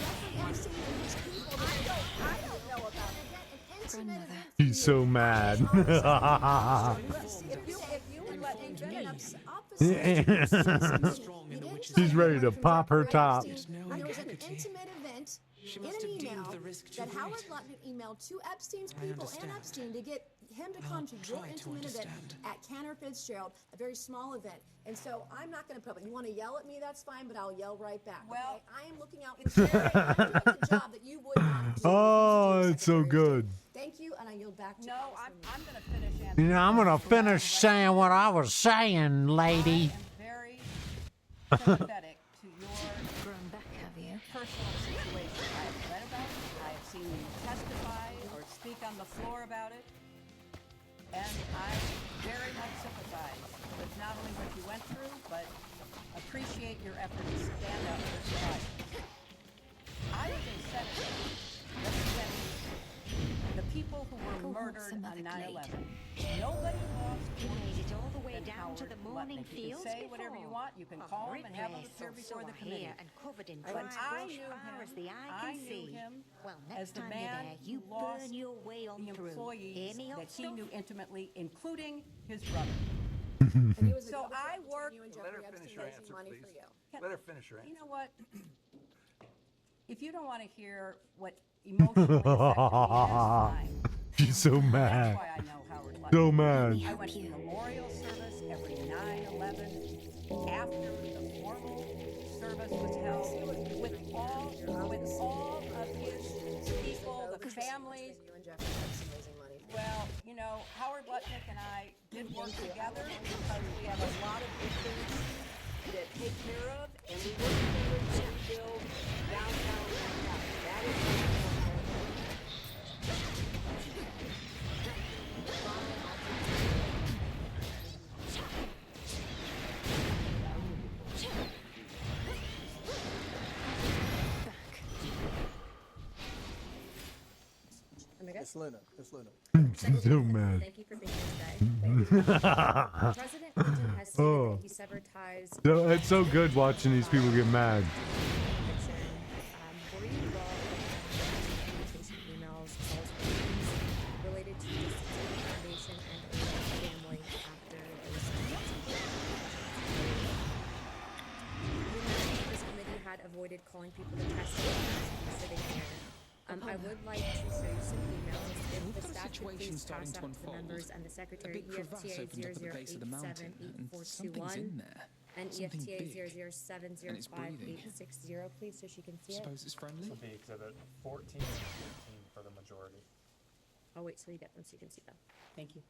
Jeffrey Epstein and his people. I don't know about it. He's so mad. If you would let me finish. She's ready to pop her top. There was an intimate event in an email that Howard Lutnick emailed to Epstein's people and Epstein to get him to come to your intimate event at Cantor Fitzgerald, a very small event. And so I'm not going to put it. You want to yell at me, that's fine, but I'll yell right back. Well, okay? I am looking out for I'm doing the job that you would not do. Oh, it's so good. Thank you, and I yield back to No, I'm going to finish answering. You know, I'm gonna finish saying what I was saying, lady. Very sympathetic to your personal situation. I have read about it. I have seen you testify or speak on the floor about it. And I very much sympathize with not only what you went through, but appreciate your effort to stand up for survivors. I was a senator representing the people who were murdered on 9/11. Nobody lost. You made it all the way than down to Howard the morning Lutnick. You fields can say whatever you want. You can call him and have him appear before the committee. And covered in But dry I brush knew far him. as the eye I can knew see. him Well, as next the time man you're there, you who lost burn your way on the through. employees Hear me, that old he stuff? knew intimately, including his brother. So I worked. Let her finish her answer, please. Let her finish her You answer. know what? If you don't want to hear what emotionally affected me, that's fine. She's so mad. That's why I know Howard Lutnick. So mad. I went to memorial service every 9/11 after the formal service was held with all of his people, the families. You and Jeffrey Epstein raising money Well, you know, Howard Lutnick and I did work together because we have a lot of issues to take care of, and we work together to rebuild downtown Manhattan. That is what It's Luna. It's Luna. So mad. Thank you for being here today. President Clinton has stated that he severed ties. So, it's so good watching these people get mad. Were you involved in communication emails, calls, meetings related to the Foundation and or family after this committee had avoided calling people to testify sitting here. I would like to show you some emails. If the staff could please pass out to the members and the secretary, EFTA 00878421 and EFTA 0070580, please, so she can see it. Suppose it's friendly? This will be exhibit 14 and 15 for the majority. I'll wait till you get them so you can see them. Thank you.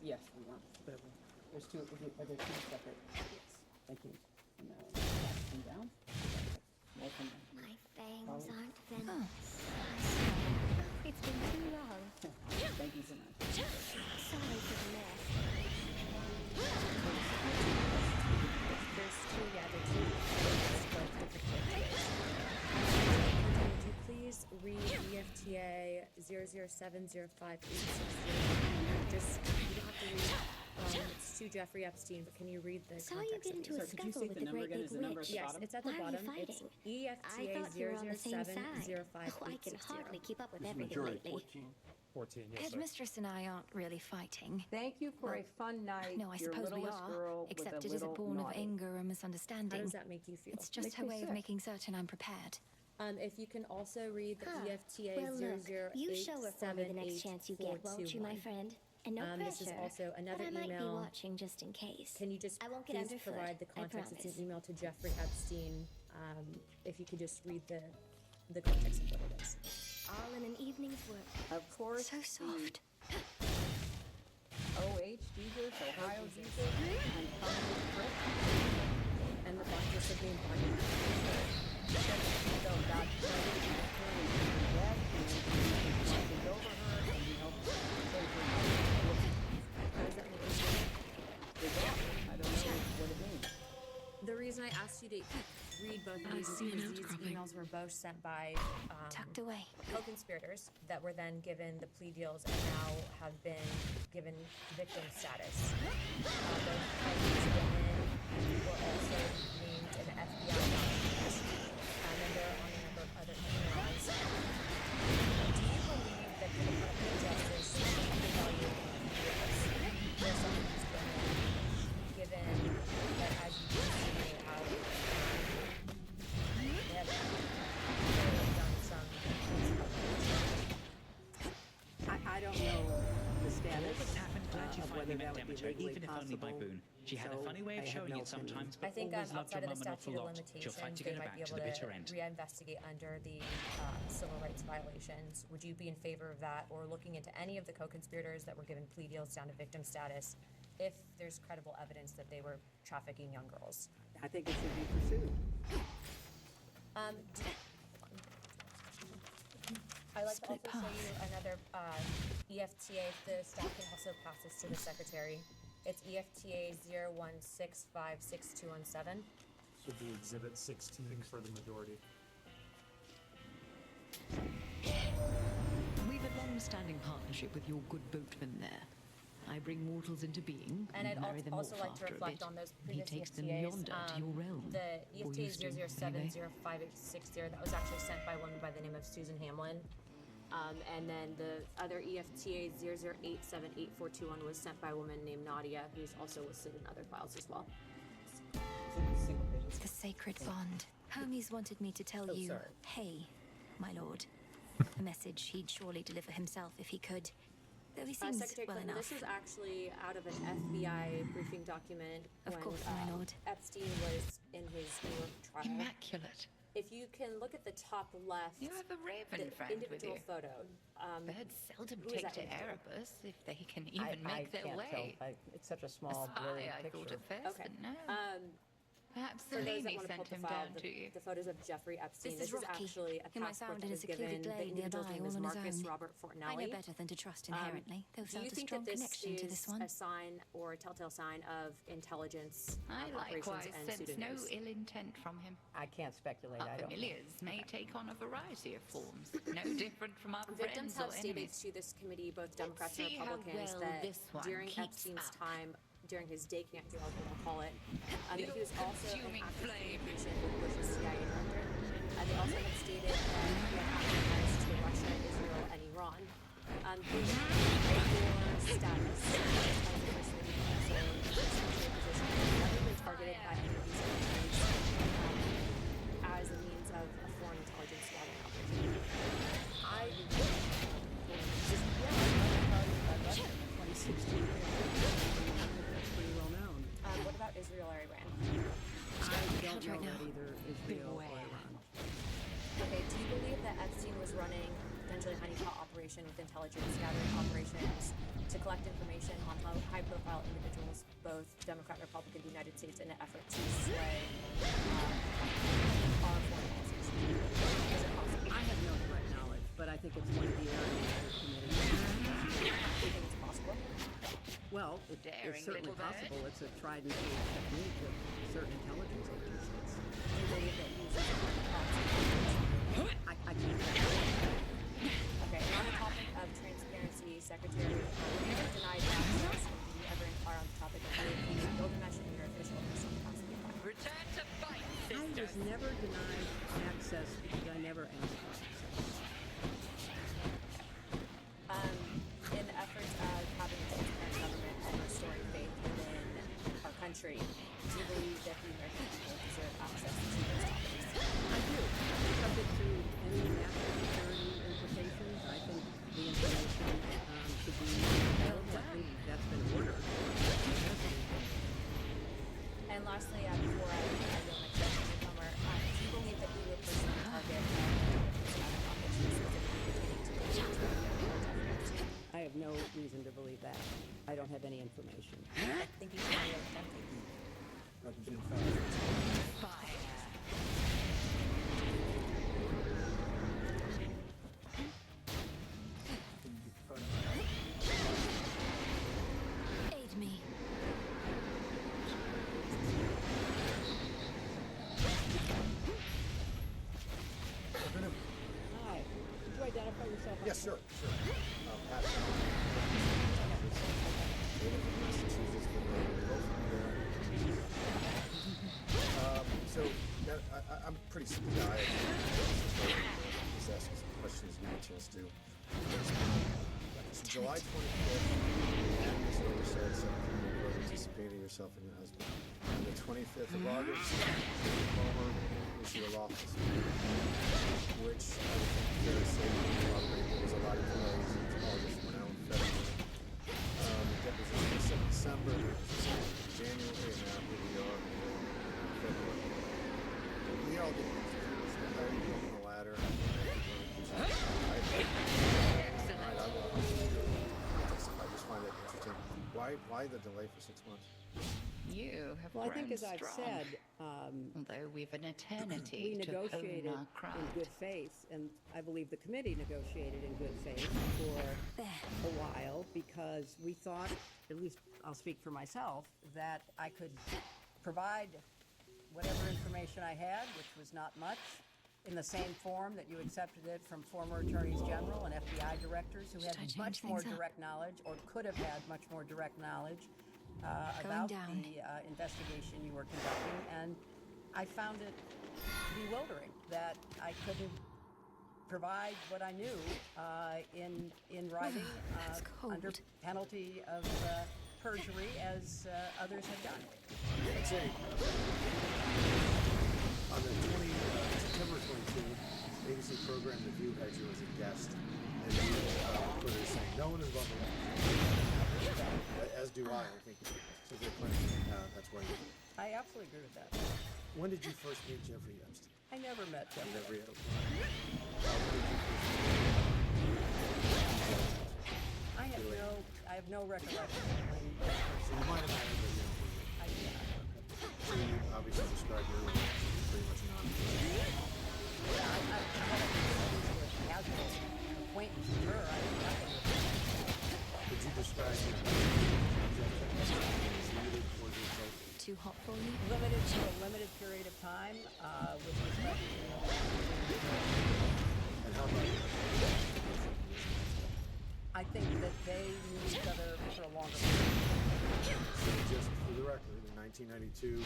Yes, we want. There's two. Are there two separate? Yes. Thank you. And now come down. More from there. My fangs aren't venomous. It's been too long. Thank you so much. Sorry for the mess. There's two, there's two. Would you please read EFTA 0070580? Just, you don't have to read, it's to Jeffrey Epstein, but can you read the Saw you get into a scuffle with the great big witch. Yes, it's at the bottom. It's EFTA 0070580. I can hardly keep up with everything lately. 14, yes, Headmistress and I aren't really fighting. Thank you for a fun night. No, I Your suppose we littlest are, girl with except a it is little born of naughty. anger and misunderstanding. How does that make you feel? It's just Makes her me way of sick. making certain I'm prepared. If you can also read the EFTA Well, look, you show her for me the next chance you get, won't you, my friend? And no pressure. This is also another but I might email. be watching just in case. Can you just I won't get please underfoot, provide the I context? It's an promise. email to Jeffrey Epstein. If you could just read the context of what it is. All in an evening's work. Of course. So soft. OH Jesus, Ohio Jesus, and Commonwealth Trip. And the bunches of the embodiment. So God prayed and dead, and watches over her, and he helps save her. How does that make you feel? I don't know what it means. The reason I asked you to read both of these is because these emails were both sent by tucked away co-conspirators that were then given the plea deals and now have been given victim status. Both parties were also named in FBI documents, and then there are on a number of other emails. Do you believe that the Department of Justice should evaluate the deals for someone who's been given that, as you can see, how they have done some. I don't know the status Glad you of finally whether met that would be Demeter, legally even if only by possible. boon. She had a funny way of I have showing no it sometimes, I but think always loved outside her of the mum an awful statute of lot. She'll fight limitations, to they get her might be back to able the bitter to end. reinvestigate under the civil rights violations. Would you be in favor of that, or looking into any of the co-conspirators that were given plea deals down to victim status, if there's credible evidence that they were trafficking young girls? I think it should be pursued. I'd like to also show you another EFTA. The staff can also pass this to the secretary. It's EFTA 016562117. Should be exhibit 16 for the majority. We've a long-standing partnership with your good boatman there. I bring mortals into being, And I'd marry them also off like to after a reflect bit. on those He previous takes them EFTAs. yonder to your realm. The Or EFTA used to, anyway. 0070560, that was actually sent by a woman by the name of Susan Hamlin. And then the other EFTA 0087841 was sent by a woman named Nadia, who's also listed in other files as well. The sacred bond. Hermes wanted me to tell you, sorry. hey, my lord. A message he'd surely deliver himself if he could. Though he seems Secretary well Clinton, enough. this was actually out of an FBI briefing document Of when course, my lord. Epstein was in his New York trial. Immaculate. If you can look at the top left, You have a raven the friend with individual you. photo. Birds seldom who is take that to individual? Erebus if they can even I make their can't way. tell. It's such a small, blurry I thought picture. at first, Okay. but no. Perhaps For those that Selene want to sent pull him the file, down to you. the photos of Jeffrey Epstein. This is Rocky, actually a whom I passport found that in a was given. secluded The glade individual's nearby, name all is on his Marcus own. Robert I Fortnelli. know better than to trust inherently, though Do you felt a think strong that this connection is to this one. a sign or a telltale sign of intelligence I operations likewise and sense no pseudonyms? ill intent from him. I can't speculate. Our I don't know. familiars may take on a variety of forms, no different from our Victims friends have or stated enemies. to this committee, both Democrats and see how Republicans, well that this one during keeps Epstein's up. time, during his day camp, if you want to call it, that he The was also in consuming active flame. communication with Bush's CIA director. They also have stated that he had active ties to Russia, Israel, and Iran. Your status as the First Lady and Secretary position has never been targeted by any of these countries as a means of a foreign intelligence gathering operation. I just, yeah, I read it in 2016. That's pretty well known. What about Israel or Iran? I don't know right now. that either Israel or Iran. Okay, do you believe that Epstein was running potentially a honeypot operation with intelligence gathering operations to collect information on high-profile individuals, both Democrat and Republican, the United States, in an effort to sway our foreign policies? Is it possible? I have no direct knowledge, but I think it's one of the areas that the committee Do you think it's possible? well, it's Daring certainly little bird. possible. It's a tried and true technique of certain intelligence agencies. Do you believe that he uses honeypots? I can't tell. Okay, and on the topic of transparency, Secretary, you never denied access. Did you ever inquire on the topic of the Gilgamesh in your official personal capacity? Return to fight, I was sisters. never denied access because I never asked for access. In the efforts of having a transparent government and restoring faith within our country, do you believe that the American people deserve access to those topics? I do. Subject to any national security implications, I think the information should be available. I think that's been ordered. And lastly, before I go next to newcomer, do you believe that you would personally target operations specifically pertaining to the I have no reason to believe that. I don't have any information. Thank you for your attention. Aid me. Hi. Could you identify yourself? Yes, sir. Pat. Massachusetts, but both from there. So I'm a pretty simple guy. Just ask some questions, give me a chance to. July 25th, and Ms. Oversight said you were anticipating yourself and your husband. On the 25th of August, Palmer issued a lawful subpoena, which I would think fair to say there was a lot of delays into August, we're now in February. Deposition was set in December, deposition in January, and now here we are in February. We all get these things. I didn't go on the ladder. I just find it interesting. Why the delay for 6 months? You have Well, I think, grown as I've strong. said, Although we've an we eternity to hone negotiated our craft. in good faith, and I believe the committee negotiated in good faith for a while because we thought, at least I'll speak for myself, that I could provide whatever information I had, which was not much, in the same form that you accepted it from former attorneys general and FBI directors who had much more direct knowledge, or could have had much more direct knowledge about the investigation you were conducting. And I found it bewildering that I couldn't provide what I knew in writing under penalty of perjury, as others had done. That's it. On the September 22, ABC program The View had you as a guest, and And you put it saying, no one is above the law. As do I think. So they're claiming that's why. I absolutely agree with that. When did you first meet Jeffrey Epstein? I never met You Jeffrey. never yet. I have no recollection. So you might have had it, but you don't remember. So you obviously described your relationship as pretty much non-existent. Yeah, I had a casual acquaintance with her. I had nothing with her. Could you describe your relationship as limited or just Too hot for you? Limited to a limited period of time, with respect to. And how about you? I think that they knew each other for a longer period. So just for the record, in 1992,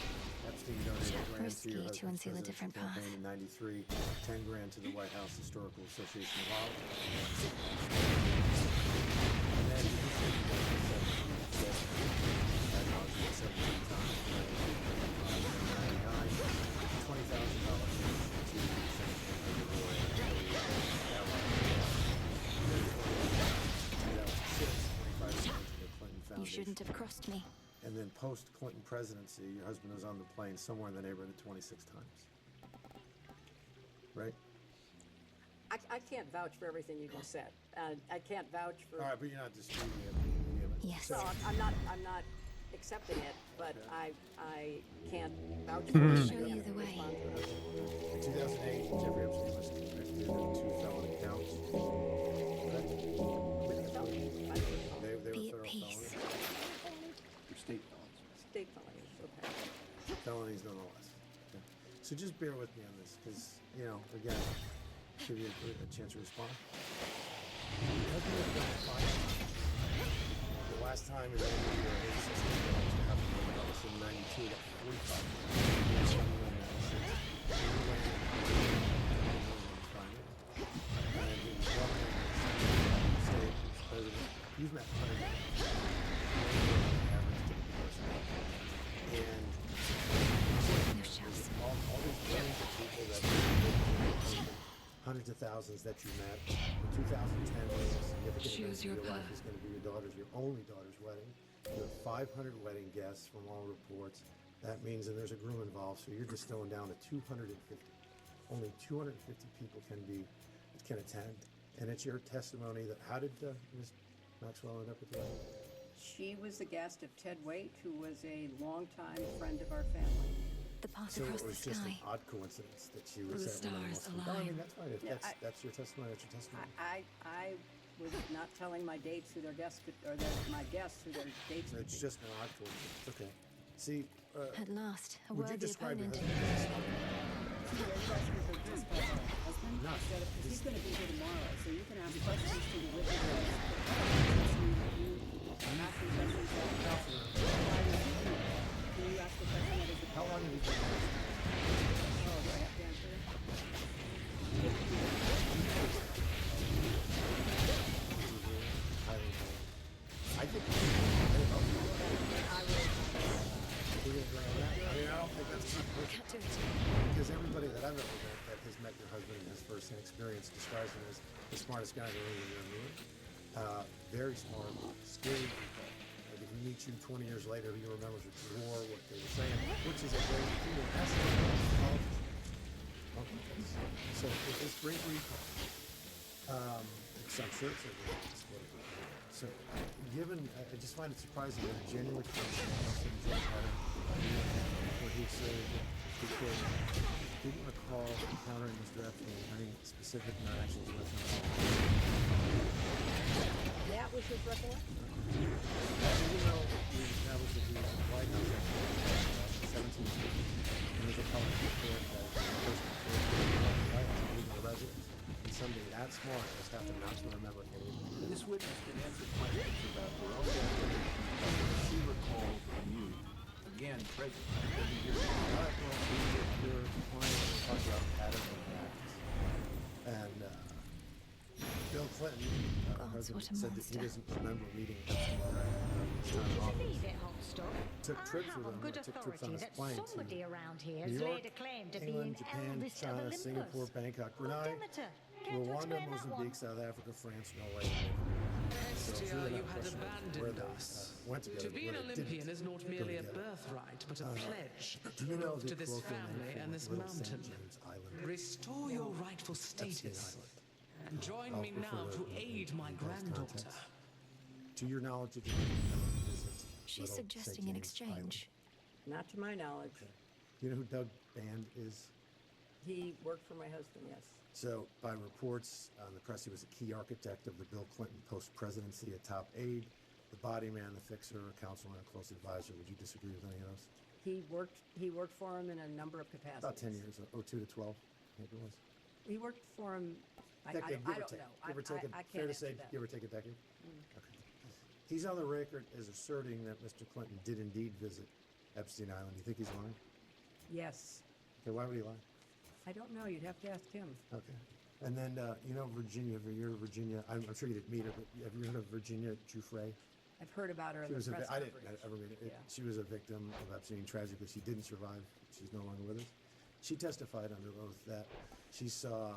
Epstein donated $1 grand to your husband's presidential campaign. In 93, $10 grand to the White House Historical Association of Art. And then he said 17 times. You shouldn't have crossed me. And then post-Clinton presidency, your husband was on the plane somewhere in the neighborhood of 26 times. Right? I can't vouch for everything you just said. I can't vouch for. All right, but you're not disputing it. Yes. No, I'm not accepting it, but I can't vouch for it. Show you the way. In 2008, Jeffrey Epstein was convicted of 2 felony counts. They Be were at federal peace. felonies. State felonies, okay. Felonies nonetheless. Okay. So just bear with me on this, because, you know, again, give you a chance to respond. The last time in over a year, happened in 92, that 45. You've met and all these millions of people that hundreds of thousands that you met. In 2010, was a significant event in your life is going to be your only daughter's wedding. You have 500 wedding guests from all reports. That means, and there's a groom involved, so you're distilling down to 250. Only 250 people can attend, and it's your testimony that. How did Ms. Maxwell end up with the wedding? She was the guest of Ted Waite, who was a longtime friend of our family. The path So across it was the just sky. an odd coincidence that she was The at one of the stars most. No, I mean align. that's fine. If Yeah, that's your testimony. That's your testimony. I was not telling my dates who their guests could, or my guests who their dates could It's be. just an odd coincidence. Okay. See. At last, a Would you worthy describe your opponent. husband? Are you asking for just my husband? No. Instead of, because he's going to be here tomorrow, so you can ask questions to the witness. I'm asking questions that can you ask the question that is the How long have you been married? Oh, do I have to answer it? I think. We're gonna go on that. I mean, I don't think that's not perfect. Because everybody that I've ever met that has met your husband in his first-hand experience describes him as the smartest guy they've ever met. Very smart, scary people. Like if he meets you 20 years later, he remembers what you wore, what they were saying, which is a great thing. So with this great recall, I'm sure it's a great display. So given, I just find it surprising that a January 1st, where he said he didn't recall encountering Mr. Epstein or any specific interactions with him. That was his recollection? Even though we established that he was in the White House after 17 years, and there's a public report that the person before the White House being a resident, and somebody that smart just happened not to remember anything. This witness can answer questions about her own activity that she recalls and you, again, present. All right, well, your client talked about patterns of practice. And Bill Clinton, president, said that he doesn't remember meeting Epstein during his time in office. Leave it, hot stuff. Took I trips have with on him, good took trips on authority his that plane somebody to around here New has York, laid a claim to England, being Japan, Elvis of China, Olympus. Singapore, Bangkok, Brunei. Demeter, Rwanda, Mozambique, South Africa, France, Norway. Last year you had abandoned us. To be an Olympian is not merely a birthright, but a pledge to this family and this mountain. Restore your rightful status, and join me now to aid my granddaughter. To your knowledge, did you visit She's Little suggesting St. an James exchange. Not to my knowledge. Island? You know who Doug Band is? He worked for my husband, yes. So, by reports on the press, he was a key architect of the Bill Clinton post-presidency, a top aide, the body man, the fixer, a counselor, and a close advisor. Would you disagree with any of those? He worked for him in a number of capacities. About 10 years, 02 to 12, I think it was. He worked for him. I don't know. Give or take, I can't fair to answer say, that. give or take a decade? Okay. He's on the record as asserting that Mr. Clinton did indeed visit Epstein Island. You think he's lying? Yes. Okay, why would he lie? I don't know. You'd have to ask him. Okay. And then, you know, Virginia, I'm sure you didn't meet her, but have you heard of Virginia Giuffre? I've heard about her in the press I didn't coverage. ever meet her. Yeah. She was a victim of Epstein. Tragically, she didn't survive. She's no longer with us. She testified under oath that she saw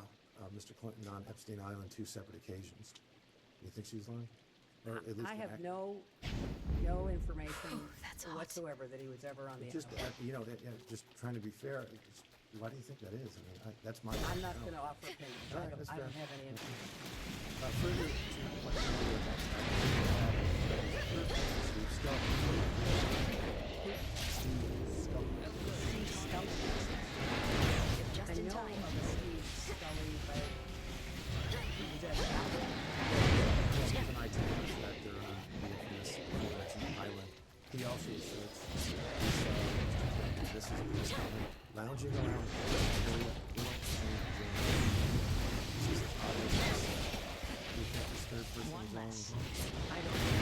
Mr. Clinton on Epstein Island 2 separate occasions. You think she's lying? Or at least I have no information whatsoever that he was ever on the Just, island. you know, just trying to be fair. Why do you think that is? I mean, that's my. I'm not going to offer opinions. All right, I that's don't fair. have any information. Further to your point earlier about Steve Scully. I know of a Steve Scully, but he was at He's an IT inspector on the infamous Depositions Island. He also asserts this is his comment, lounging around Little St. James. This is obvious. You think this third person is wrong? I don't know.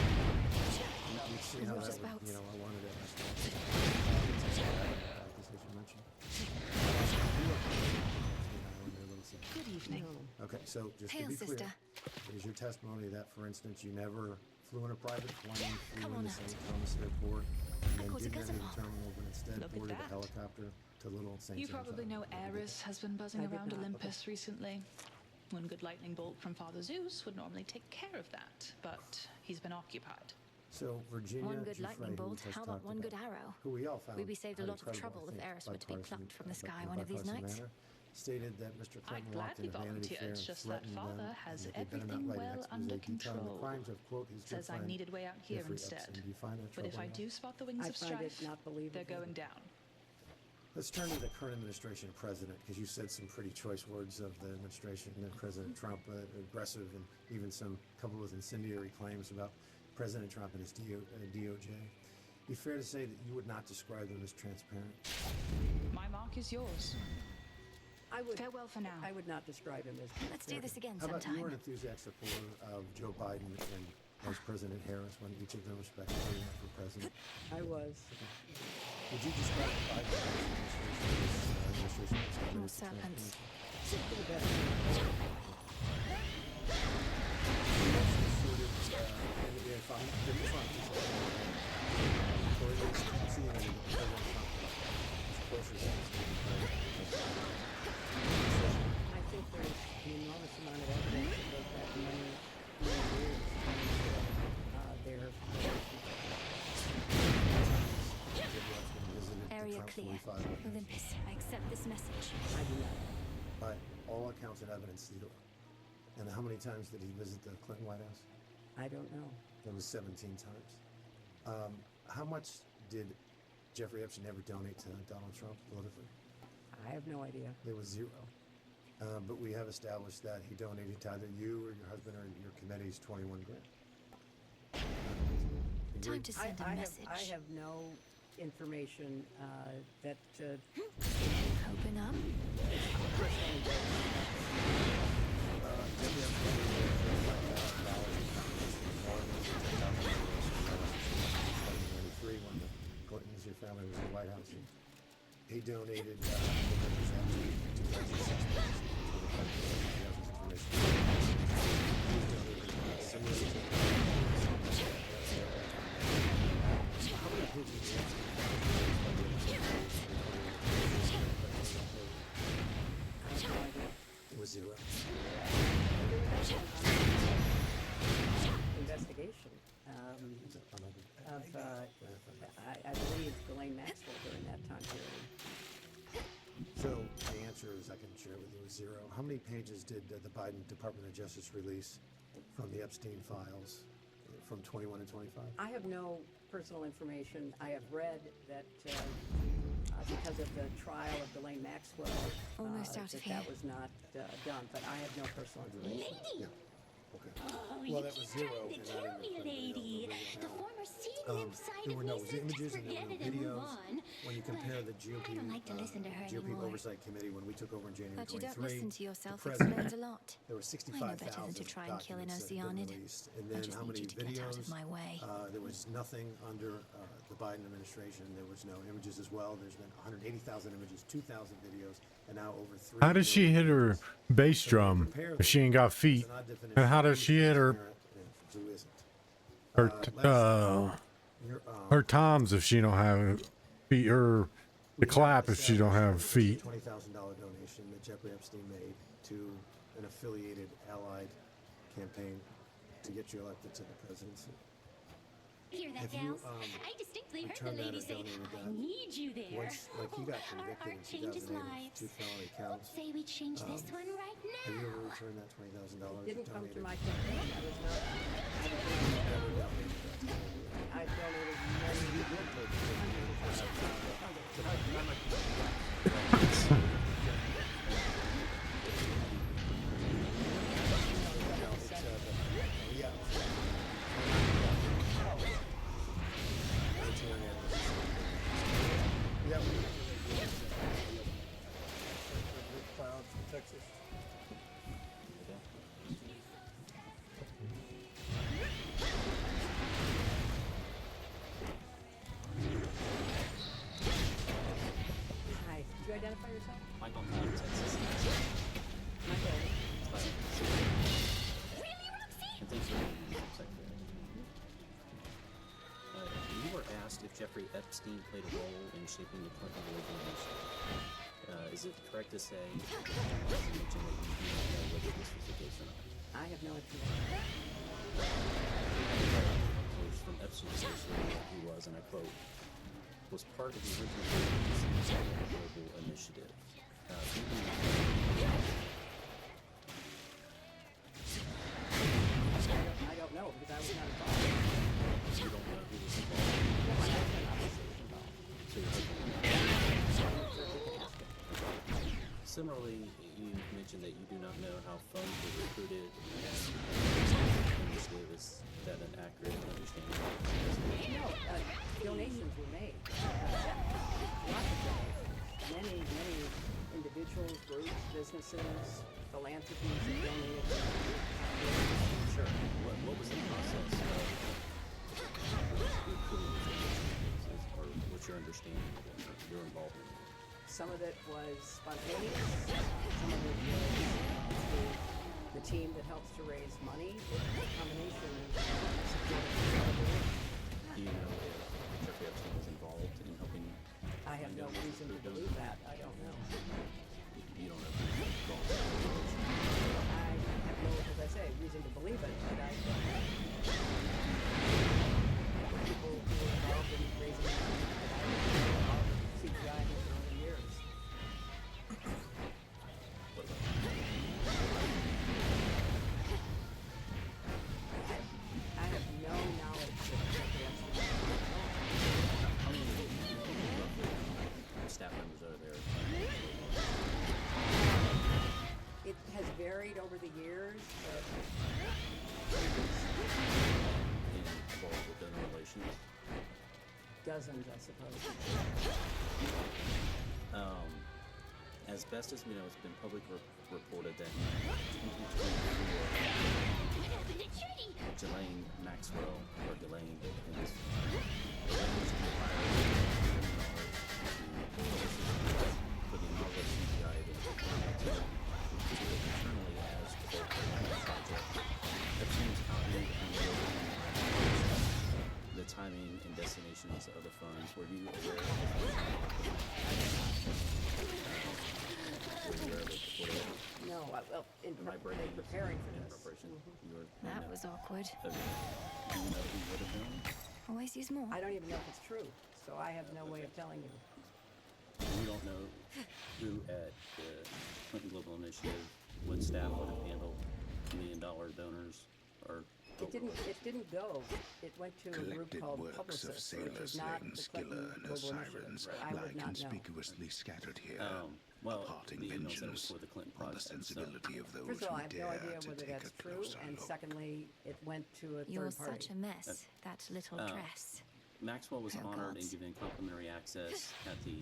You'd see how that would, you know, I wanted to ask that. Because you mentioned. Good evening. Okay, so just Hail, to be clear, sister. is your testimony that, for instance, you never flew in a private plane, flew Come in on the out. St. Thomas Airport, and then caught a didn't enter the gazelle. terminal, but instead Look at boarded a that. helicopter to Little St. You James probably Island? know Eris has been buzzing I did around not. Olympus recently. One good lightning bolt from Father Zeus would normally take care of that, but he's been occupied. So, Virginia One good Giuffre, lightning who we bolt, just how about talked one good arrow? who we all found We'd be saved a highly lot of credible, trouble I if think, Eris were to be bipartisan- plucked from the sky in a one of these bipartisan nights. manner, stated that Mr. I'd Clinton walked gladly into Vanity Fair volunteer. and It's just that threatened them, father and has that they better not everything write an well expose under detailing the control. crimes of, quote, his good Says I friend, needed way out here Jeffrey instead. Epstein. Do you find that But if I troubling? do spot the wings I of find it strife, not believable. they're going down. Let's turn to the current administration and president, because you said some pretty choice words of the administration and President Trump, aggressive and even some couple of incendiary claims about President Trump and his DOJ. Be fair to say that you would not describe them as transparent? My mark is yours. Farewell for now. I would not describe him as. Let's do this again How about sometime. you were an enthusiastic supporter of Joe Biden and Vice President Harris when each of them respectively ran for president? I was. Would you describe the Biden administration as More serpents. I think there's an enormous amount of evidence that goes back many years on their relationship. Area clear. Olympus, I accept this message. I do not. By all accounts and evidence, zero. And how many times did he visit the Clinton White House? I don't know. It was 17 times. How much did Jeffrey Epstein ever donate to Donald Trump politically? I have no idea. There was zero. But we have established that he donated to either you or your husband or your committees 21 grand. Time to send a message. I have no information that. Open up. When the Clintons, your family was in the White House, he donated it was zero. So the answer is, I can share with you, is 0. How many pages did the Biden Department of Justice release from the Epstein files from 21 and 25? I have no personal information. I have read that because of the trial of Ghislaine Maxwell, Almost out of here. that was not done, but I have no personal information. Yeah. Okay. Oh, Well, you that was can't 0. have to and I tell didn't me, include the lady. video. The former seed lip side There of were me no says to images and there forget were it no and move videos. on. When you compare the GOP, I don't like to listen to her GOP anymore. Oversight Committee, when we took over in January That you don't 23, listen to yourself the president, explains a lot. there were I know better 65,000 than to try and kill an documents that had been Oceanid. released. And I then just how need many you to get out videos? of my way. There was nothing under the Biden administration. There was no images as well. There's been 180,000 images, 2,000 videos, and now over 3 How does she hit her bass drum if she ain't got feet? And how does she hit her her toms if she don't have feet, or the clap if she don't have feet? $20,000 donation that Jeffrey Epstein made to an affiliated allied campaign to get you elected to the presidency. Hear that, Have you, gals? I distinctly heard returned the that lady or say, donated I that? need you there. Once, like, he got Our convicted art in changes 2008 of lives. 2 felony counts. Say we change this one right Have now. you ever returned that $20,000? Didn't come donated? to my campaign. I was not. I donated many. Yep. Clouds from Texas. Hi. Did you identify yourself? Michael from Texas. Michael. And thanks for being here, Secretary. You were asked if Jeffrey Epstein played a role in shaping the Clinton organization. Is it correct to say you mentioned that you do not know whether this was the case or not? I have no information. From Epstein associated he was, and I quote, was part of the original global initiative. I don't know because I was not involved. You don't know who was involved? No, my husband obviously was involved. So your husband. Similarly, you mentioned that you do not know how funds were recruited and initiative. Is that an accurate understanding? No, donations were made. Lots of donations. Many individuals, groups, businesses, philanthropies have donated. Sure. What was the process of recruiting donations, or what's your understanding of it, or your involvement? Some of it was spontaneous. Some of it was through the team that helps to raise money. It's a combination of support. Do you know if Jeffrey Epstein was involved in helping? I have no reason to believe that. I don't know. You don't know if he was involved in the organization? I have no, as I say, reason to believe it, but I don't know. People who were involved in raising money that I was involved in CPI in the early years. I have no knowledge of Jeffrey Epstein. How many staff members are there? It has varied over the years, but Involved with donor relations? dozens, I suppose. As best as we know, it's been publicly reported that in 2024, Ghislaine Maxwell, or Ghislaine, is for the inaugural CGI event internally as the project. Epstein's copied the timing and destinations of the funds. Were you aware of the No, well, in preparing for this. That was awkward. Do you know who would have known? Always use more. I don't even know if it's true, so I have no way of telling you. You don't don't know who at the Clinton Global Initiative would staff would have handled $1 million donors or. It didn't go. It went to a group called works of Publicists, which sailor, is not slave, the skiller, Clinton and Global sirens Initiative. I would lie not know. conspicuously scattered here, Well, imparting the email said it was vengeance for the Clinton on the project. sensibility of those First of all, I who have no dare idea to whether take that's a true, closer and look. secondly, it went to a You're third party. such a mess, that little dress. Maxwell was Oh, honored gods. and given complimentary access at the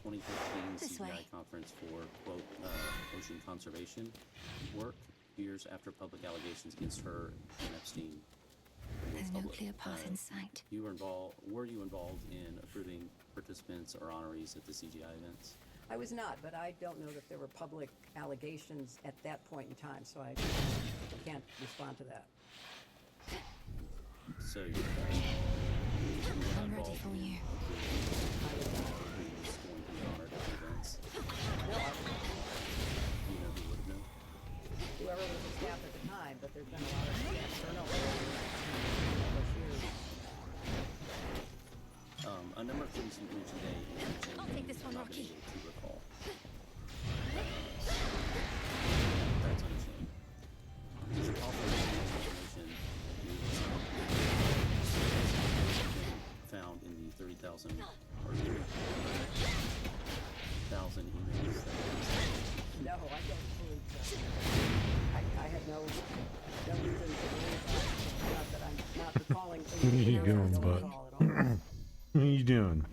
2015 This way. CGI conference for, quote, ocean conservation work, years after public allegations against her and Epstein. There's no clear path in sight. Were you involved in approving participants or honorees at the CGI events? I was not, but I don't know that there were public allegations at that point in time, so I can't respond to that. So I'm ready for you. who's going to be honored at the events? No, I Do you know who would have known? whoever was the staff at the time, but there's been a lot of staff turnover over those years. A number of things you mentioned today. I'll take this one, not been Rocky. able to recall. That's unchanged. There's also information found in the 30,000 or 30,000 emails that No, I don't believe so. I have no reason to believe that. Not that I'm not recalling What are you anything else I doing, don't bud? recall at all. What are you doing?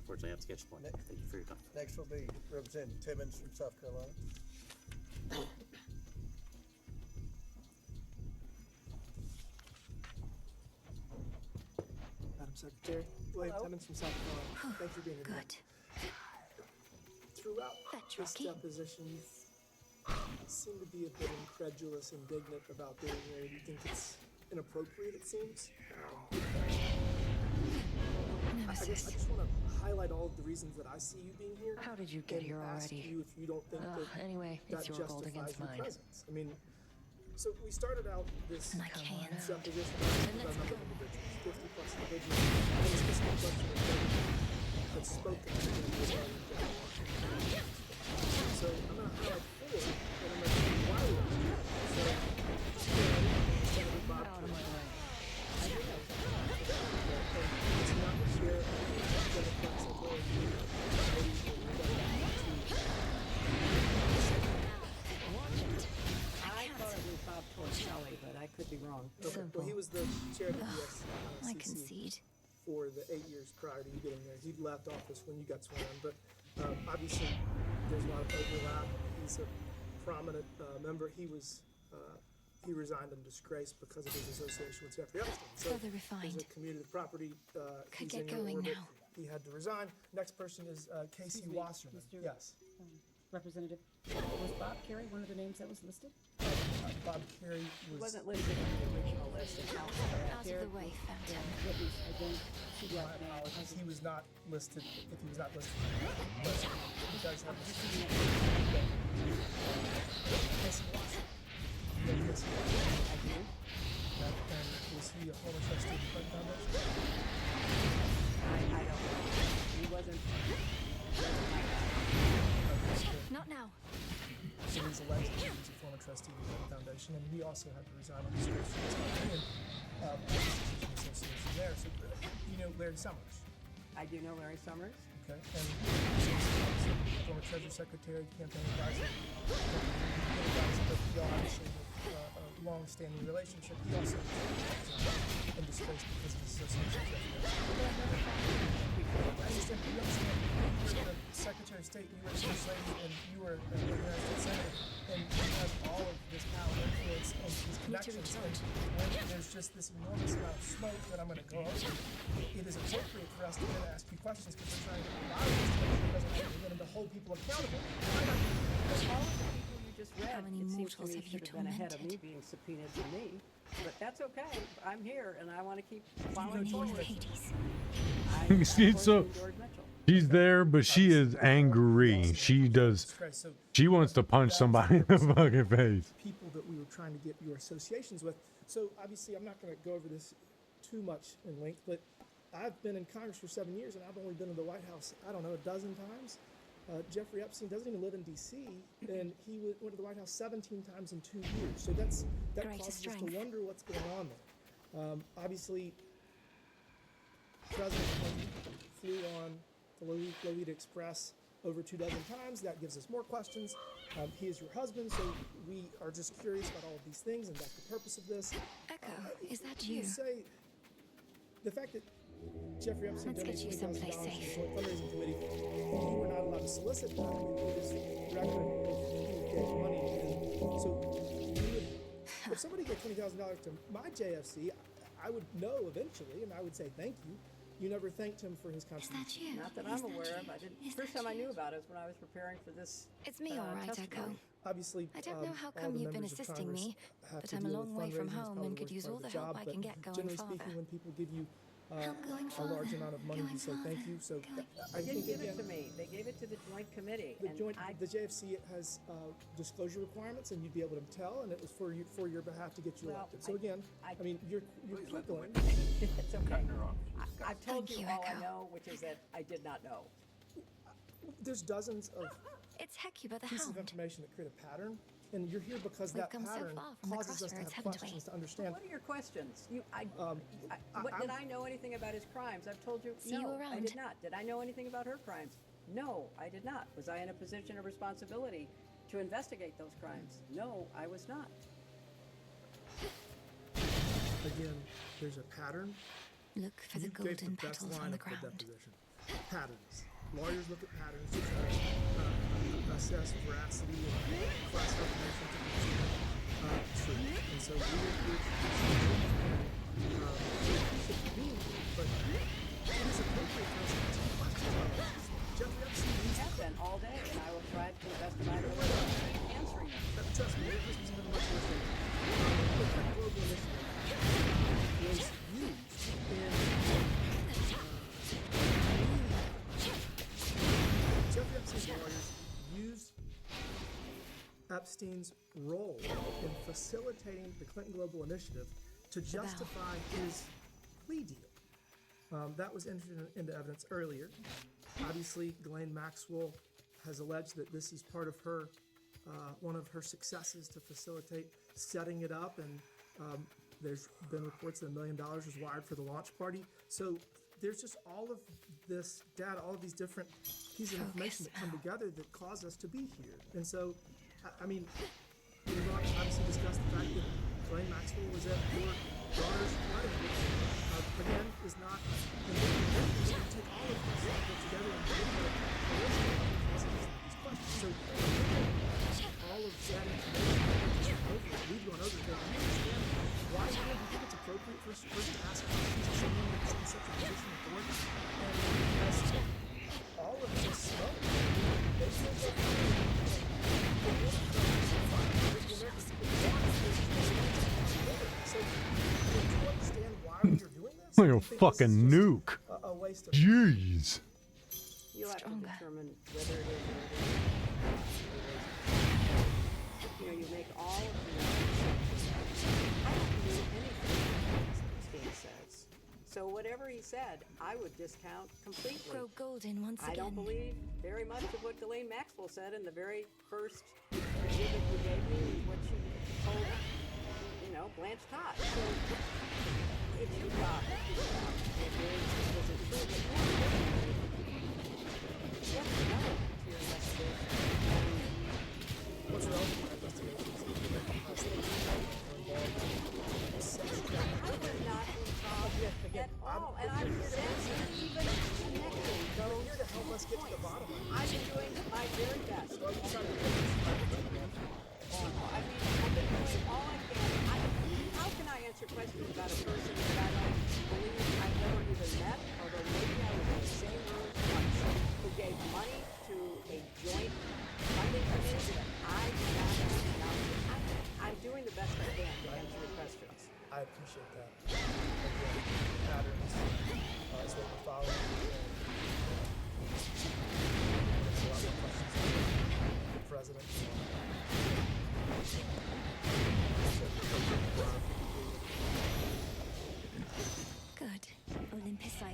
unfortunately I have to catch point. Thank you for your time. Next will be Representative Timmons from South Carolina. Madam Secretary, William Timmons from South Carolina. Thanks for being here. Good. Throughout this deposition, you seem to be a bit incredulous, indignant about being here. You think it's inappropriate, it seems. I guess I just want to highlight all of the reasons that I see you being here. How did you get and here ask already? you if you don't think that Anyway, that it's your gold justifies against your mine. presence. I mean, so we started out this deposition with a number of individuals, 50 plus individuals, and the specific question was whether you had spoken to them regarding Jack Washington. So I'm going to highlight four, and I'm going to tell you why we're here. So, Senator Bob Out of my way. it's not the chair of the Democrats authority. I thought it was Bob Torselli, but I could be wrong. Okay. Well, he was the chair of the I DTS1C concede. for the 8 years prior to you getting there. He left office when you got sworn in, but obviously there's a lot of overlap. He's a prominent member. He resigned in disgrace because of his association with Jeffrey Epstein. So Further refined. there's a community of property. Could He's get in your going orbit. now. He had to resign. Next person is Casey Excuse me, Wasserman. Mr. Yes. Representative, was Bob Carey one of the names that was listed? Bob Carey He was. wasn't listed on the original list of council. Out of the way, Phantom. Witness, I don't see My that name. apologies. He was not listed. If he was not listed, but he does have this. Casey Wasserman. Yeah, Casey Wasserman. I do. And was he a former trustee of the Clinton Foundation? I don't know. He wasn't. Not now. So he's alleged he was a former trustee of the Clinton Foundation, and he also had to resign on disgrace from his company and Association there. So you know Larry Summers. I do know Larry Summers. Okay, and he's also former Treasury Secretary, campaign advisor, but he obviously have a long-standing relationship. He also resigned in disgrace because of his association with I understand. You understand. You were the Secretary of State, you were the First Lady, and you were the United States Senator, and you have all of this power, influence, and these connections. And when there's just this enormous amount of smoke that I'm going to go over, it is appropriate for us to then ask you questions because we're trying to get a lot of this to make sure it doesn't happen. We're going to hold people accountable. All of the people you just read, How many it seems to mortals me have you should have been ahead of me tormented? being subpoenaed to me. But that's okay. I'm here, and I want to keep plowing know forward. Hades. She's She's there, but she is angry. She wants to punch somebody in the fucking face. People that we were trying to get your associations with. So obviously, I'm not going to go over this too much in length, but I've been in Congress for 7 years, and I've only been in the White House, I don't know, a dozen times. Jeffrey Epstein doesn't even live in D.C., and he went to the White House 17 times in 2 years. So that causes us to wonder what's going on there. Obviously, President Clinton flew on the Lolita Express over 2 dozen times. That gives us more questions. He is your husband, so we are just curious about all of these things, and that's the purpose of this. Echo, is that you? You say the fact that Jeffrey Epstein donated $20,000 to the Joint Fundraising Committee, you were not allowed to solicit that. It is record of who gave money. And so if somebody gave $20,000 to my JFC, I would know eventually, and I would say thank you. You never thanked him for his contribution. Not that I'm aware of. I didn't. First time I knew about it was when I was preparing for this. It's me, all right, Echo. Obviously, I don't know how come you've been assisting me, but I'm a long way from home and could use all the help I can get going generally farther. Speaking, when people give you a large amount of money, you say thank you. So they didn't give it to me. They gave it to the Joint Committee. The JFC has disclosure requirements, and you'd be able to tell, and it was for your behalf to get you elected. So again, I mean, you're quickling. It's okay. I've told you all I know, which is that I did not know. There's dozens of pieces of information that create a pattern, and you're here because that pattern causes us to have questions to understand. What are your questions? Did I know anything about his crimes? I've told you, no, I did not. Did I know anything about her crimes? No, I did not. Was I in a position of responsibility to investigate those crimes? No, I was not. Again, there's a pattern. Look for the golden petals on the ground. Patterns. Lawyers look at patterns to try to assess veracity and classify information to be true. And so we are here to but it is appropriate for us to ask questions about this. Jeffrey Epstein have been all day, and I will try to the best of my ability answering them. Trust me, this was even much worse than the global initiative was used in Jeffrey Epstein's lawyers used Epstein's role in facilitating the Clinton Global Initiative to justify his plea deal. That was entered into evidence earlier. Obviously, Ghislaine Maxwell has alleged that this is part of her, one of her successes to facilitate setting it up, and there's been reports that $1 million was wired for the launch party. So there's just all of this data, all of these different pieces of information that come together that cause us to be here. And so, I mean, we've obviously discussed the fact that Ghislaine Maxwell was at your daughter's wedding, which, again, is not in the we take all of this and put together and give a list of these questions. So all of that information we've gone over, that we understand why do you think it's appropriate for us to ask questions to someone that's in such a position of authority? And as all of this smoke, they feel so like a fucking nuke. A waste of Jeez. You'll have to determine whether it is or it isn't. You make all of the I don't believe anything Steve says. So whatever he said, I would discount completely. Grow golden once again. I don't believe very much of what Ghislaine Maxwell said in the very first exhibit you gave me, what she told, Blanche Todd. So it's your job to figure out if was it true that you have to know to your investigation. What's wrong with my investigation? I was not involved at all, and I'm sensing even connecting those. Here to help us get to the bottom of it. I've been doing my very best. Well, you try to I've been doing all I can. How can I answer questions about a person that I don't believe I've never even met, although maybe I was in the same room once, who gave money to a joint funding committee that I did not know. I'm doing the best I can to answer your questions. I appreciate that. Again, patterns is what we're following. There's a lot of questions for the president. Good. Olympus, I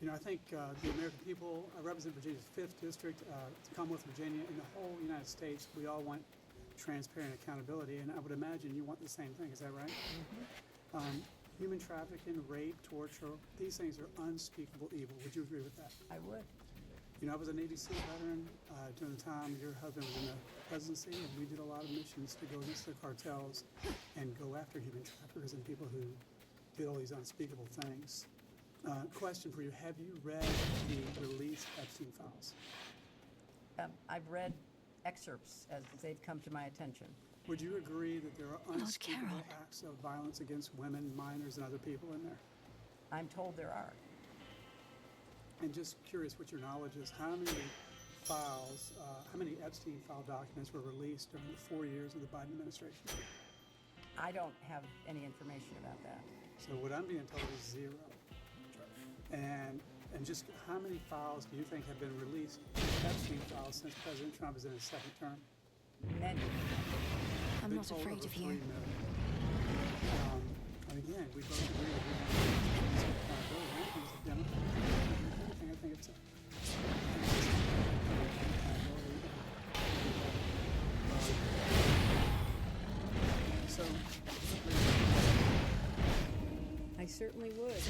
You know, I think the American people represent Virginia's 5th District, Commonwealth of Virginia, and the whole United States. We all want transparent accountability, and I would imagine you want the same thing. Is that right? Mm-hmm. Human trafficking, rape, torture, these things are unspeakable evil. Would you agree with that? I would. You know, I was a Navy SEAL veteran during the time your husband was in the presidency, and we did a lot of missions to go against the cartels and go after human traffickers and people who did all these unspeakable things. Question for you, have you read the released Epstein files? I've read excerpts as they've come to my attention. Would you agree that there are unspeakable acts of violence against women, minors, and other people in there? I'm told there are. And just curious what your knowledge is, how many files, how many Epstein file documents were released during the 4 years of the Biden administration? I don't have any information about that. So what I'm being told is 0. And just how many files do you think have been released, Epstein files, since President Trump is in his 2nd term? Many. I'm not afraid of you. And again, we both agree that we have accountability. I think it's a so I certainly would.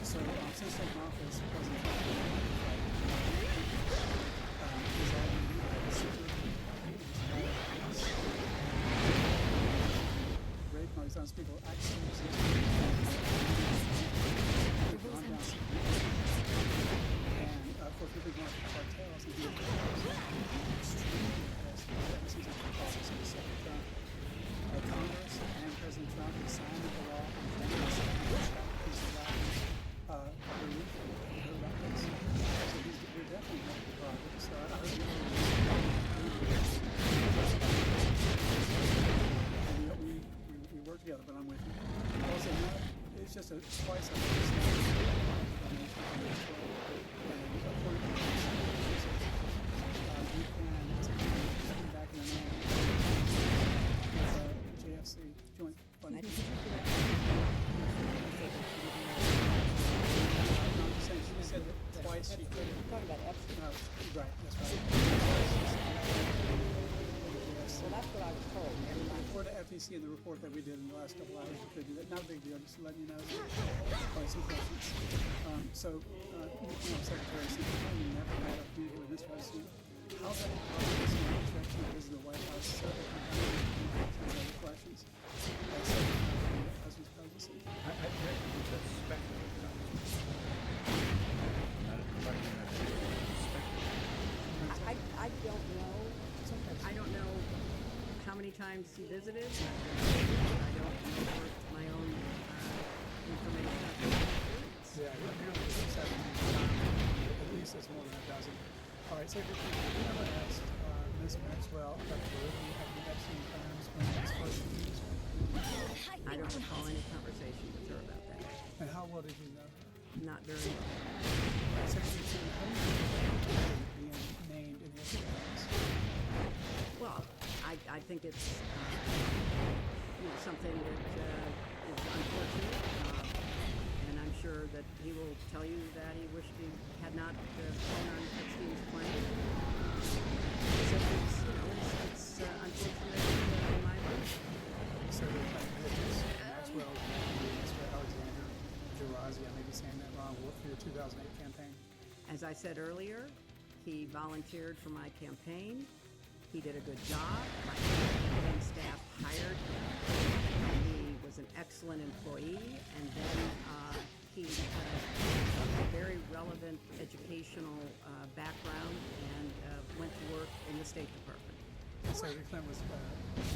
So since taking office, President Trump is rape and all these unspeakable acts and of course we've been going after cartels and doing extremely fast since office in the 2nd term. Congress and President Trump have signed into law on things we're definitely making progress. So I hope we work together, but I'm with you. Also, it's just twice a you can back in the JFC joint funding. She said that twice she could have. Talking about Epstein. Right, that's right. Well, that's what I was told. For the FTC and the report that we did in the last couple hours, we could do that. Not a big deal, just to let you know. Some questions. Secretary, since you never had a meeting with this president, how about this interaction that is in the White House? Several other questions. Husband's presidency. I suspect I don't know. I don't know how many times he visited. I don't know my own information. Yeah, at least it's more than a dozen. All right, so if you ever asked Ms. Maxwell about the validity of the Epstein files when it was first used? I don't recall any conversation with her about that. And how well did you know her? Not very well. So how do you being named in his files? Well, I think it's something that is unfortunate, and I'm sure that he will tell you that he wished he had not been on Epstein's plane. So it's unfortunate in my view. So Maxwell, Mr. Alexander Gerazi, I may be saying that wrong, worked for your 2008 campaign. As I said earlier, he volunteered for my campaign. He did a good job. My campaign staff hired him. He was an excellent employee, and then he had a very relevant educational background and went to work in the State Department. Secretary Clinton was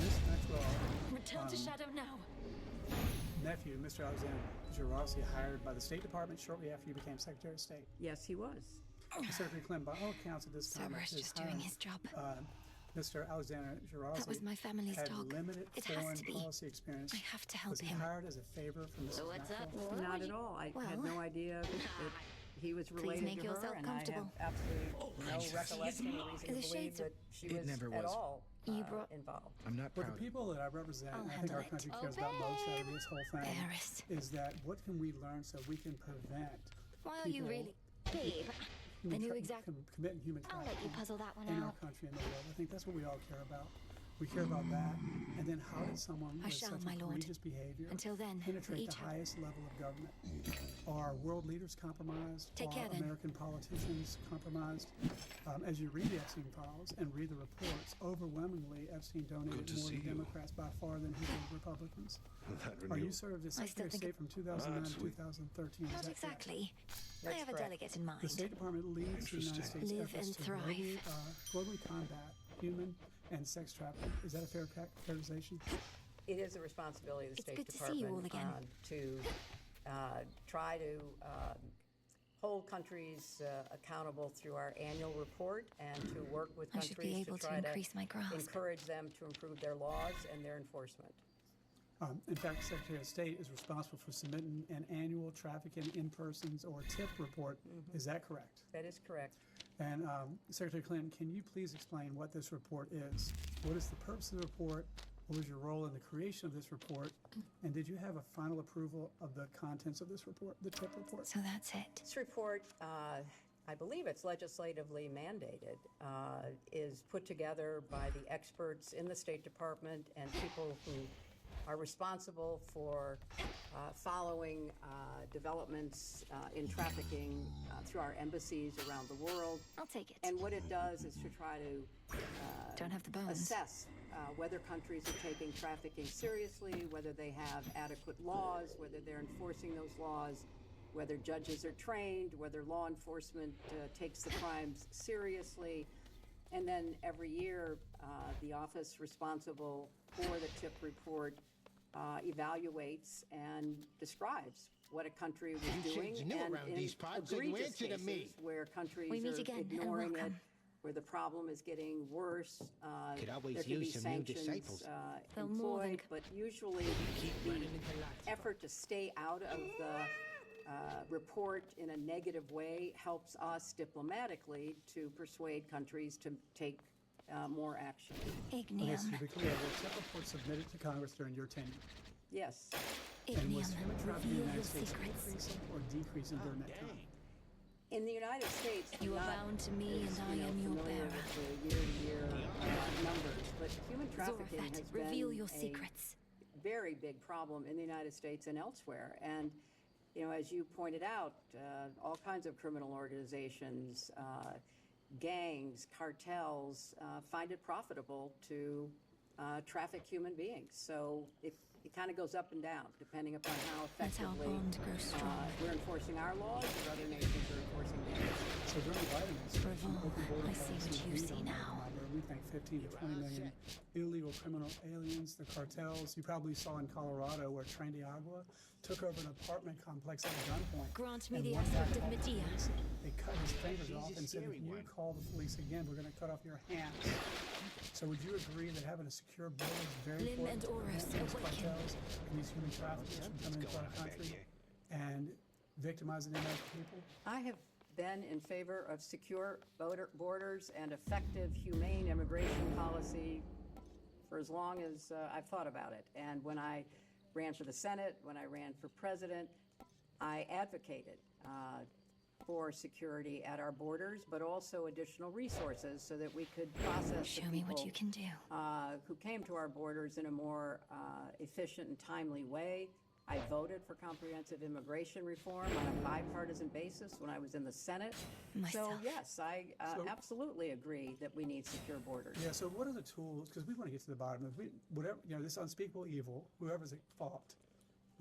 Ms. Maxwell. Return to Shadow now. Nephew, Mr. Alexander Gerazi, hired by the State Department shortly after you became Secretary of State. Yes, he was. Secretary Clinton, by all accounts at this time, Cerberus just doing his job. Mr. Alexander Gerazi That was my family's had dog. limited It has foreign to be. policy experience. I have to help was he him. hired as a favor from Mrs. So what's up? Maxwell? Not at all. I had no idea that he was related make to her, yourself and I have comfortable. absolutely no recollection or reason The to believe shades that she It was never at was. all involved. I'm not proud. Well, the people that I represent, and I think our country cares about most out of this whole thing, is that what can we learn so we can prevent Why are you really... Babe, the new exec... committing human I'll let you puzzle that one in out. our country and the world. I think that's what we all care about. We care about that, and then how did someone with such egregious behavior penetrate the highest level of government? Are world leaders compromised? Are American politicians compromised? As you read the Epstein files and read the reports, overwhelmingly Epstein donated more to Democrats by far than he did Republicans. Are you served as Secretary of State from 2009 to 2013? Not exactly. I have a delegate in mind. The State Department leads the United States efforts to globally combat human and sex trafficking. Is that a fair characterization? It is the responsibility of the State Department to try to hold countries accountable through our annual report and to work with countries to try to encourage them to improve their laws and their enforcement. In fact, the Secretary of State is responsible for submitting an annual trafficking in persons or TIP report. Mm-hmm. Is that correct? That is correct. And Secretary Clinton, can you please explain what this report is? What is the purpose of the report? What was your role in the creation of this report? And did you have a final approval of the contents of this report, the TIP report? So that's it. This report, I believe it's legislatively mandated, is put together by the experts in the State Department and people who are responsible for following developments in trafficking through our embassies around the world. I'll take it. And what it does is to try to assess whether countries are taking trafficking seriously, whether they have adequate laws, whether they're enforcing those laws, whether judges are trained, whether law enforcement takes the crimes seriously. And then every year, the office responsible for the TIP report evaluates and describes what a country was doing, and in egregious cases where countries are ignoring it, where the problem is getting worse, there can be sanctions employed, but usually the effort to stay out of the report in a negative way helps us diplomatically to persuade countries to take more action. Okay, so to be clear, was that report submitted to Congress during your tenure? Yes. And was human trafficking in the United States increasing or decreasing during that time? In the United States, you are bound to me, and I am your bearer. With the year-to-year numbers, but human trafficking has reveal been your secrets. A very big problem in the United States and elsewhere. And you know, as you pointed out, all kinds of criminal organizations, gangs, cartels find it profitable to traffic human beings. So it kind of goes up and down depending upon how effectively we're enforcing our laws or other nations are enforcing theirs. So during the Biden administration, open border I see what you see now. We think 15 to 20 million illegal criminal aliens, the cartels. You probably saw in Colorado where Tren de Agua took over an apartment complex at gunpoint. Grant me the aspect of Medea. They cut his fingers off and said, if you call the police again, we're going to cut off your hands. So would you agree that having a secure border is very important to prevent these cartels and these human traffickers from coming into our country and victimizing the American people? I have been in favor of secure borders and effective, humane immigration policy for as long as I've thought about it. And when I ran for the Senate, when I ran for president, I advocated for security at our borders, but also additional resources so that we could process Show the me people what you can do. Who came to our borders in a more efficient and timely way. I voted for comprehensive immigration reform on a bipartisan basis when I was in the Senate. So yes, I absolutely agree that we need secure borders. Yeah, so what are the tools, because we want to get to the bottom of whatever, you know, this unspeakable evil, whoever's at fault,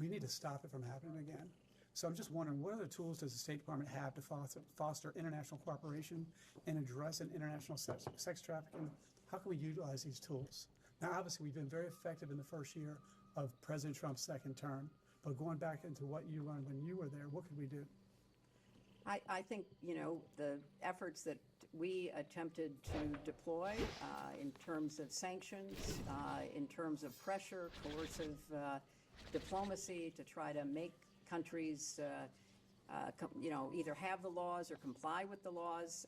we need to stop it from happening again. So I'm just wondering, what other tools does the State Department have to foster international cooperation and address international sex trafficking? How can we utilize these tools? Now, obviously, we've been very effective in the first year of President Trump's second term, but going back into what you learned when you were there, what could we do? I think, you know, the efforts that we attempted to deploy in terms of sanctions, in terms of pressure, coercive diplomacy to try to make countries either have the laws or comply with the laws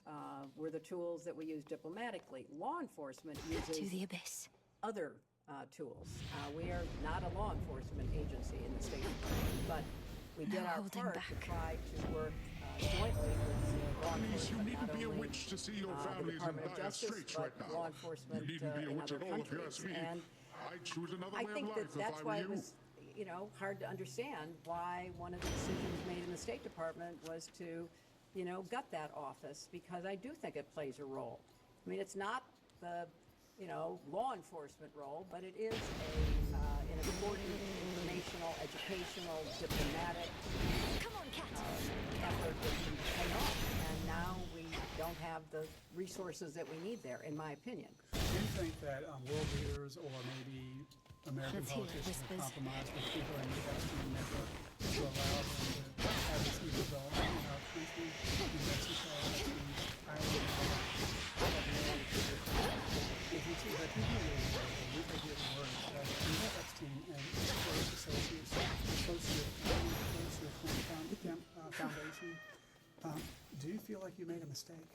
were the tools that we use diplomatically. Law enforcement uses To the abyss. other tools. We are not a law enforcement agency in the State Department, but we did our part to try to work jointly with law enforcement, not only the Department of Justice, but law enforcement in other countries. And I think that's why it was hard to understand why one of the decisions made in the State Department was to, gut that office, because I do think it plays a role. I mean, it's not the, law enforcement role, but it is an important informational, educational, diplomatic effort that can pay off. And now we don't have the resources that we need there, in my opinion. Do you think that world leaders or maybe American politicians have compromised with people in the Epstein network to allow them to have this evil development in our country, in Mexico, Epstein's island? If you see that people we could hear the words that Epstein and his close associates, associate Foundation, do you feel like you made a mistake?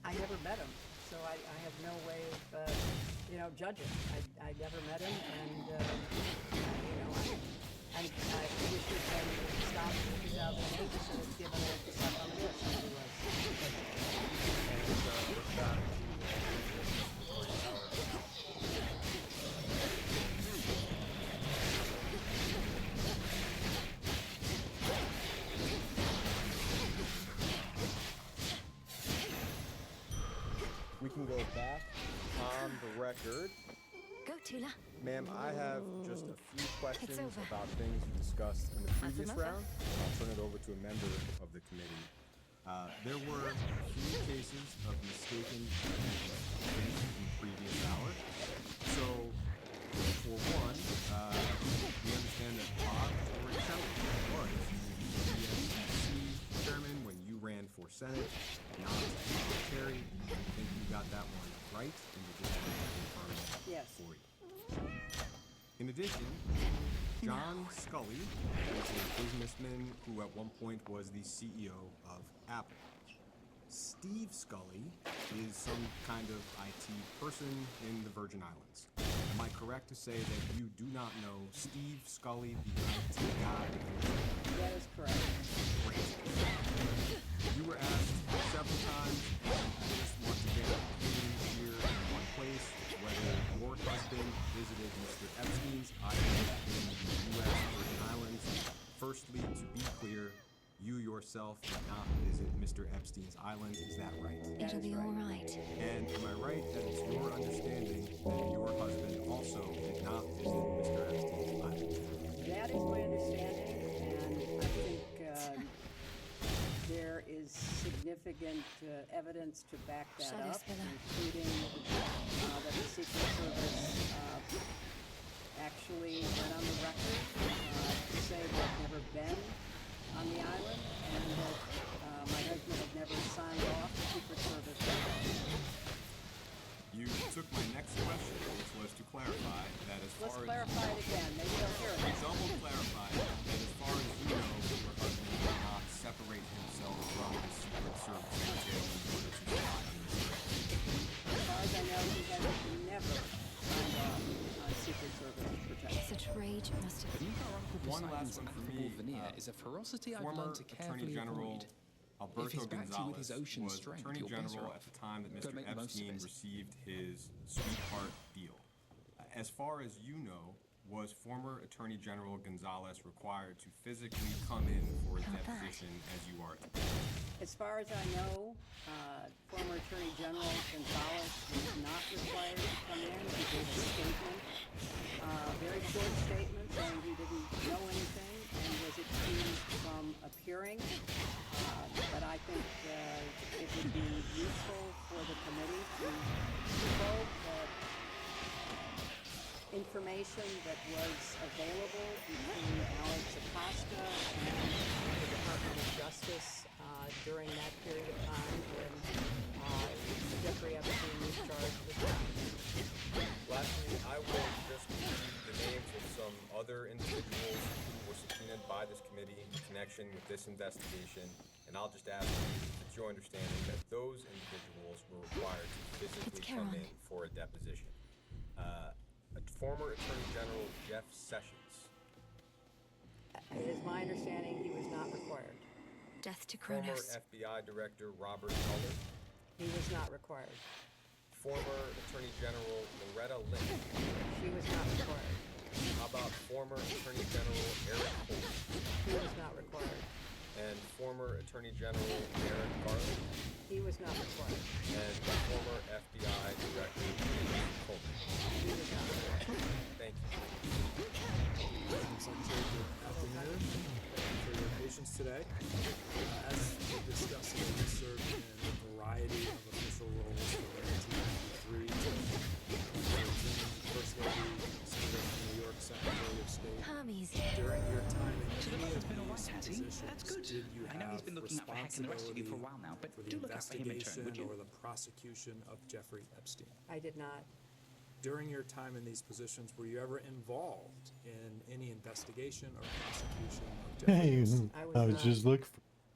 I never met him, so I have no way of, judging. I never met him, and, I wish it had stopped in 2008 instead of giving it the stuff on this. We can go back on the record. Go, Tula. Ma'am, I have just a few questions about things discussed in the previous round. I'll turn it over to a member of the committee. There were a few cases of mistaken in the previous hour. So, for one, we understand that Bob Orichelli was the DTS1C chairman when you ran for Senate, not secretary. I think you got that one right, and we just wanted to confirm that for you. In addition, John Scully is a businessman who at one point was the CEO of Apple. Steve Scully is some kind of IT person in the Virgin Islands. Am I correct to say that you do not know Steve Scully, the IT guy? That is correct. Great. You were asked several times, and I just want to get a clean here in one place, whether your husband visited Mr. Epstein's island in the U.S. Virgin Islands. Firstly, to be clear, you yourself did not visit Mr. Epstein's island. Is that right? It'll be all right. And am I right that it's your understanding that your husband also did not visit Mr. Epstein's island? That is my understanding, and I think there is significant evidence to back that up, including that the Secret Service actually went on the record to say they've never been on the island, and that my husband had never signed off the Secret Service. You took my next question, which was to clarify that as far as... Let's clarify it again. Maybe they'll hear it. Double clarify that as far as you know, your husband did not separate himself from the Secret Service detail in order to spy on this threat. As far as I know, he has never signed off on Secret Service protection. Such rage must have been. One last one for me. Is a ferocity I've Former learned to Attorney carefully General avoid. Alberto If he's backed you with his Gonzalez ocean was strength, Attorney you're better General off. at the time that Go Mr. make the most of Epstein it. received his sweetheart deal. As far as you know, was former Attorney General Gonzalez required to physically come in for a deposition as you are today? As far as I know, former Attorney General Gonzalez was not required to come in. He gave a statement, very short statement, saying he didn't know anything and was excused from appearing. But I think it would be useful for the committee to probe the information that was available between Alex Acosta and the Department of Justice during that period of time when Jeffrey Epstein was charged with crimes. Lastly, I will just read the names of some other individuals who were subpoenaed by this committee in connection with this investigation, and I'll just ask you, it's your understanding that those individuals were required to physically come in for a deposition. Former Attorney General Jeff Sessions. It is my understanding he was not required. Death to Former Kronos. FBI Director Robert Mueller. He was not required. Former Attorney General Loretta Lynch. She was not required. How about former Attorney General Eric Holmes? He was not required. And former Attorney General Merrick Garland? He was not required. And former FBI Director James Coleman? He was not required. Thank you. Secretary, good afternoon. Thank you for your patience today. As we discussed, we served in a variety of official roles from 1993 to First Lady, Senator from New York, Secretary of State. During your time in any of these positions, did you have responsibility for the investigation or the prosecution of Jeffrey Epstein? I did not. During your time in these positions, were you ever involved in any investigation or prosecution of Jeffrey Hey, Epstein? I was just looking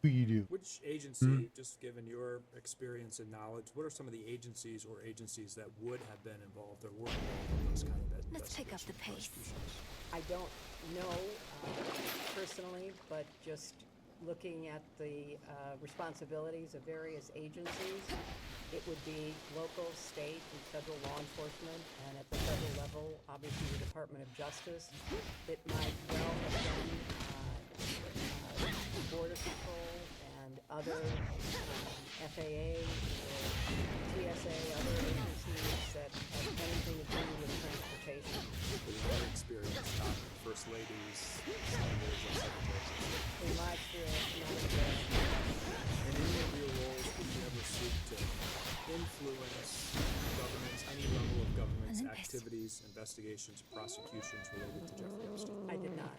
for you. Which agency, just given your experience and knowledge, what are some of the agencies or agencies that would have been involved or were involved in those kind of investigations? Let's pick up the pace. I don't know personally, but just looking at the responsibilities of various agencies, it would be local, state, and federal law enforcement, and at the federal level, obviously the Department of Justice. It might well have been Border Patrol and other FAA or TSA, other agencies that have anything to do with transportation. In your experience, First Ladies, Senators, and Secretaries? In my experience, none of them. In any of your roles, did you ever seek to influence governments, any level of government's activities, investigations, prosecutions related to Jeffrey Epstein? I did not.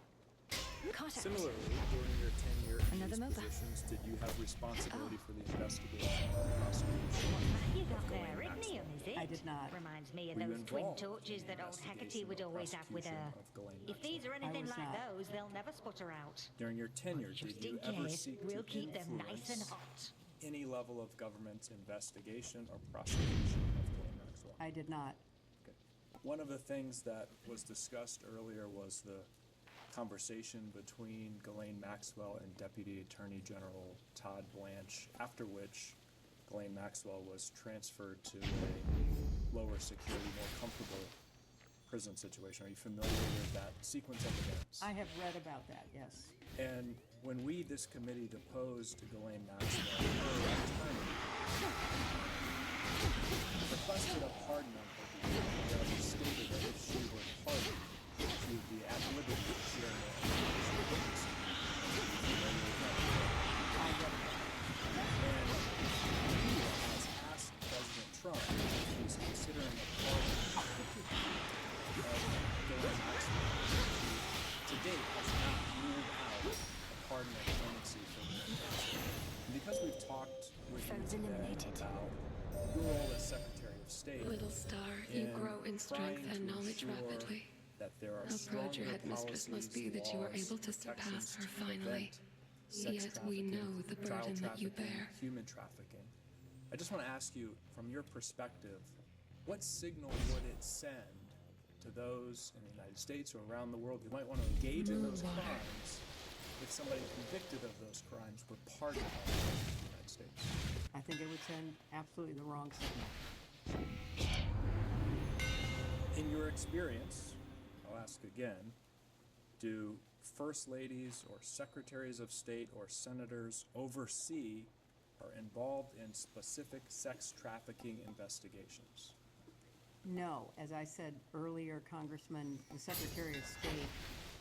Similarly, during your tenure in these positions, did you have responsibility for the investigation or prosecution of Ghislaine Maxwell? I did not. Reminds me of Were you those twin involved torches in that the old investigation Hecate would or always have with her. prosecution of Ghislaine If these are Maxwell? anything was like not. those, they'll never sputter out. During your tenure, did Just you in ever case, seek we'll to keep them nice and influence hot. any level of government investigation or prosecution of Ghislaine Maxwell? I did not. Okay. One of the things that was discussed earlier was the conversation between Ghislaine Maxwell and Deputy Attorney General Todd Blanche, after which Ghislaine Maxwell was transferred to a lower security, more comfortable prison situation. Are you familiar with that sequence of events? I have read about that, yes. And when this committee deposed Ghislaine Maxwell, her attorney requested a pardon on her behalf. She stated that if she were pardoned, she would be at liberty to share more information. And he has asked President Trump if he's considering a pardon of Ghislaine Maxwell. To date, has not ruled out a pardon of clemency for Ghislaine Maxwell. And because we've talked with you today about your role as Secretary of State, Little star, you grow in strength and knowledge rapidly. That there are How proud your stronger headmistress must be that you are policies, able to protections surpass her to finally. prevent sex Yet we trafficking, know the child burden that you trafficking, bear. human trafficking. I just want to ask you, from your perspective, what signal would it send to those in the United States or around the world who might want to engage in those crimes if somebody convicted of those crimes were pardoned by the United States? I think it would send absolutely the wrong signal. In your experience, I'll ask again, do First Ladies or Secretaries of State or Senators oversee or involved in specific sex trafficking investigations? No, as I said earlier, Congressman, the Secretary of State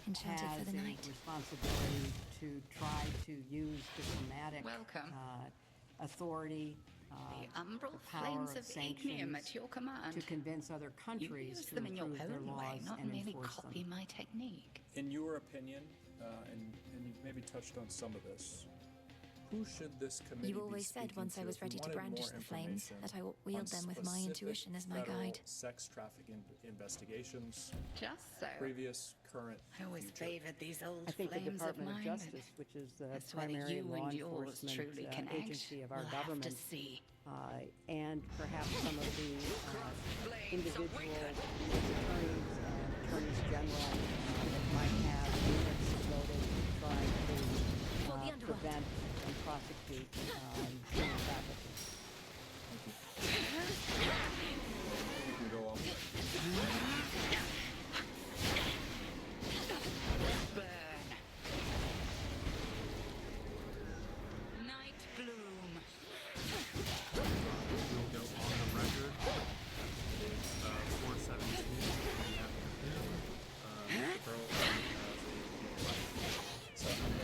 Enchanted has for the a night. responsibility to try to use diplomatic authority, The umbral the power flames of of ignium sanctions at your command. to convince other You countries use to them in your improve their own way, laws not and merely enforce copy them. my technique. In your opinion, and you maybe touched on some of this, Who should this committee You always be said speaking once to I was if we ready to wanted brandish more the flames information that I will wield on them with my specific intuition as my federal guide. sex trafficking investigations, Just so. previous, current, I always future. favored these old I think the flames Department of mine, but Justice, which is the as to whether primary you law and yours enforcement truly connect, agency of our we'll have government, to see. and perhaps some of the individual attorneys general that might have units devoted to trying to prevent and prosecute human trafficking. You can go on. Burn. Night gloom. We'll go on the record. 4:17 in the afternoon. Pearl So I'm going to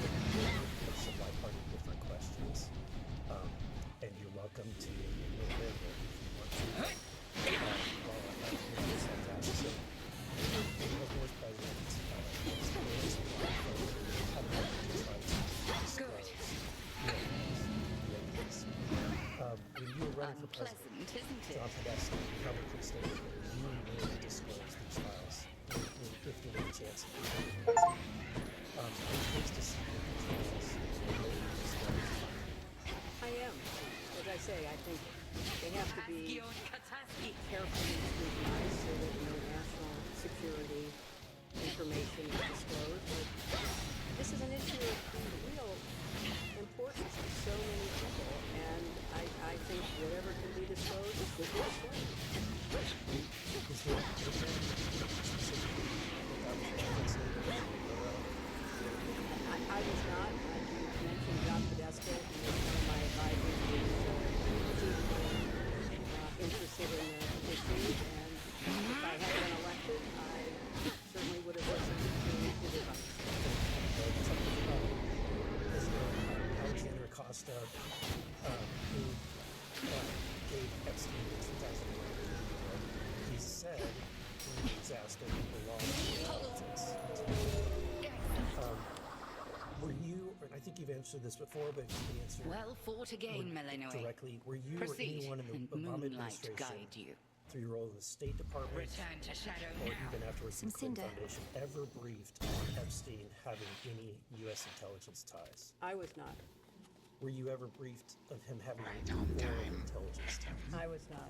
put some lighthearted different questions. And you're welcome to admit it if you want to. While I'm not doing this fantastic. So, the board president is Good. when you were running for president, Isn't it? John Podesta publicly stated that you would disclose these files if you had a chance of becoming president. I'm pleased to see that these files were disclosed. I am. As I say, I think they have to be carefully scrutinized so that no national security information is disclosed. But this is an issue of real importance to so many people, and I think whatever can be disclosed should be disclosed. I was not. You mentioned John Podesta. He was one of my advisors who was deeply interested in the issue, and if I had been elected, I certainly would have listened to his advice. Alexander Acosta, who gave Epstein in 2011, he said when he was asked if he belonged to politics. Were you, and I think you've answered this before, but if you can answer Well fought again, Melinoe. directly, were you Proceed, or anyone in the and Obama moonlight administration, guide you. through your role in the State Department, Return to shadow or now. even afterwards in the Some Clinton cinder. Foundation, ever briefed on Epstein having any U.S. intelligence ties? I was not. Were you ever briefed of him having foreign intelligence ties? I was not.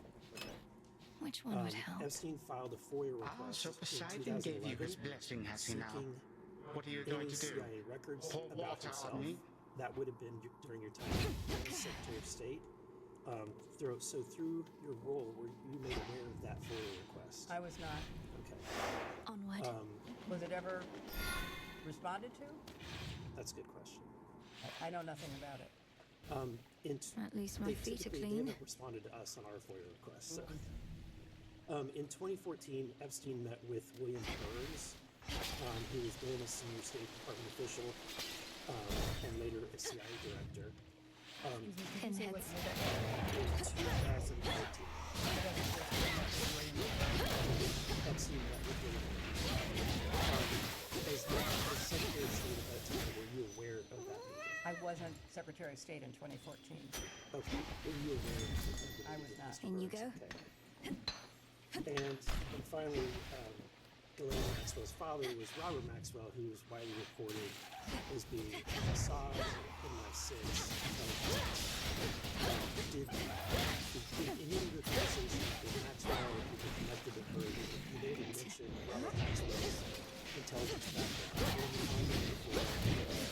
Which one would help? Epstein filed a FOIA request So Poseidon in gave you 2011 his blessing, has he now? seeking What are you going any to do? CIA records Pour about water himself. on me? That would have been during your time as Secretary of State. Through your role, were you made aware of that FOIA request? I was not. Okay. Onward. Was it ever responded to? That's a good question. I know nothing about it. At least my they feet are typically- clean. They haven't responded to us on our FOIA requests. So. In 2014, Epstein met with William Burns, who was then a senior State Department official and later a CIA director. Pinheads. In 2014, Epstein met with William Burns. As Secretary of State at that time, were you aware of that meeting? I wasn't Secretary of State in 2014. Okay. Were you aware of the I was not. In you go. Okay. And finally, Ghislaine Maxwell's father was Robert Maxwell, who was widely reported as being Mossad, MI6. Did in any of the conversations with Maxwell, or people connected to her, did they even mention Robert Maxwell's intelligence background? Or you find it before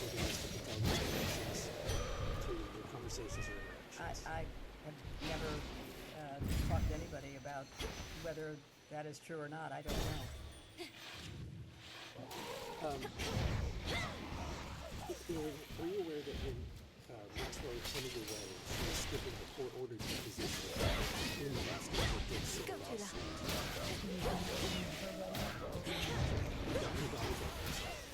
organized intelligence operations through your conversations or interactions? I have never talked to anybody about whether that is true or not. I don't know. Were you aware that when Maxwell attended your wedding, she was skipping the court-ordered deposition in the basketball case civil lawsuit?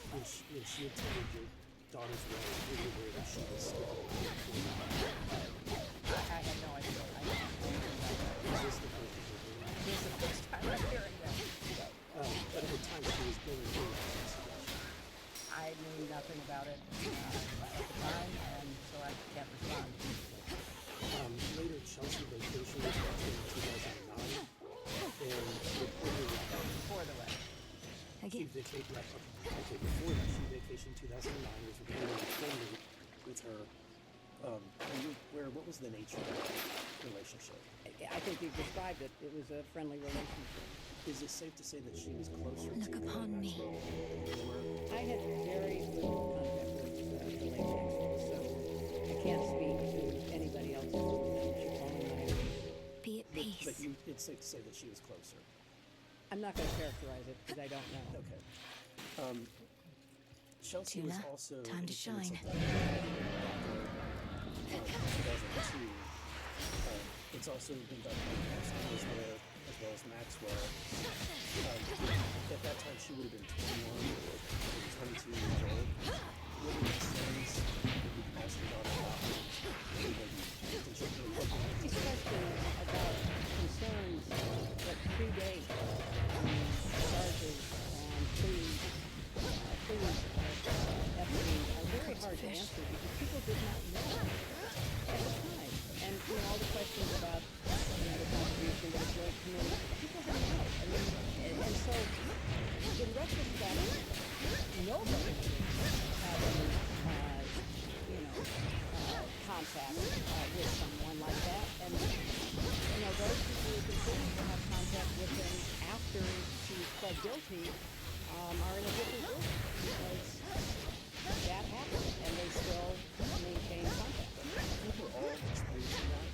When she attended your daughter's wedding, were you aware that she was skipping the I had no idea. Is this the first time you're hearing that? This is the first time I'm hearing that. But at the time she was going through that investigation. I knew nothing about it at the time, and so I can't She vacated, okay, before that, she vacationed in 2009, was reported friendly with her. What was the nature of that relationship? I think you described it. It was a friendly relationship. Is it safe to say that she was closer Look to upon me. I had very little contact with Elaine Maxwell, so I can't speak to anybody else's relationship on my own. Be at peace. But it's safe to say that she was closer. I'm not going to characterize it because I don't know. Okay. Chelsea Tuna, was also time to shine. 2002. It's also been done by Maxwell was there, as well as Maxwell. At that time, she would have been 21 or 22 years old. What were the sense that you passed it on about? These questions about concerns that predate charges and pleas Epstein are very hard to answer because people did not know at the time. And all the questions about the contribution to the joint committee, people didn't know. I mean, and so in retrospect, nobody had any contact with someone like that. And those people who continue to have contact with him after she pled guilty are in a different group because that happened and they still maintain contact. I think we're all experiencing that.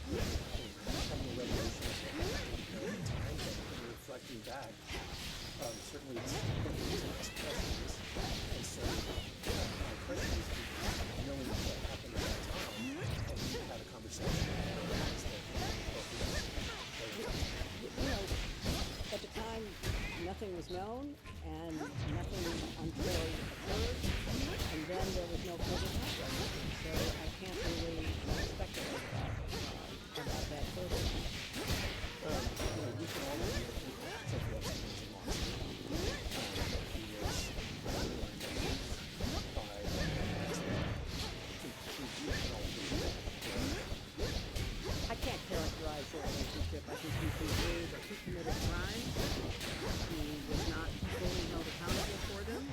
Having a revelation of the time and reflecting back. Certainly it's ask questions. And so my question is, knowing what happened at that time, and you had a conversation at the time nothing was known and nothing untoward occurred, and then there was no further contact. So I can't really speculate about that further. We can all agree that Jeffrey Epstein was a monster. He was I can't characterize their relationship. I think you can agree that he committed crimes. He was not fully held accountable for them,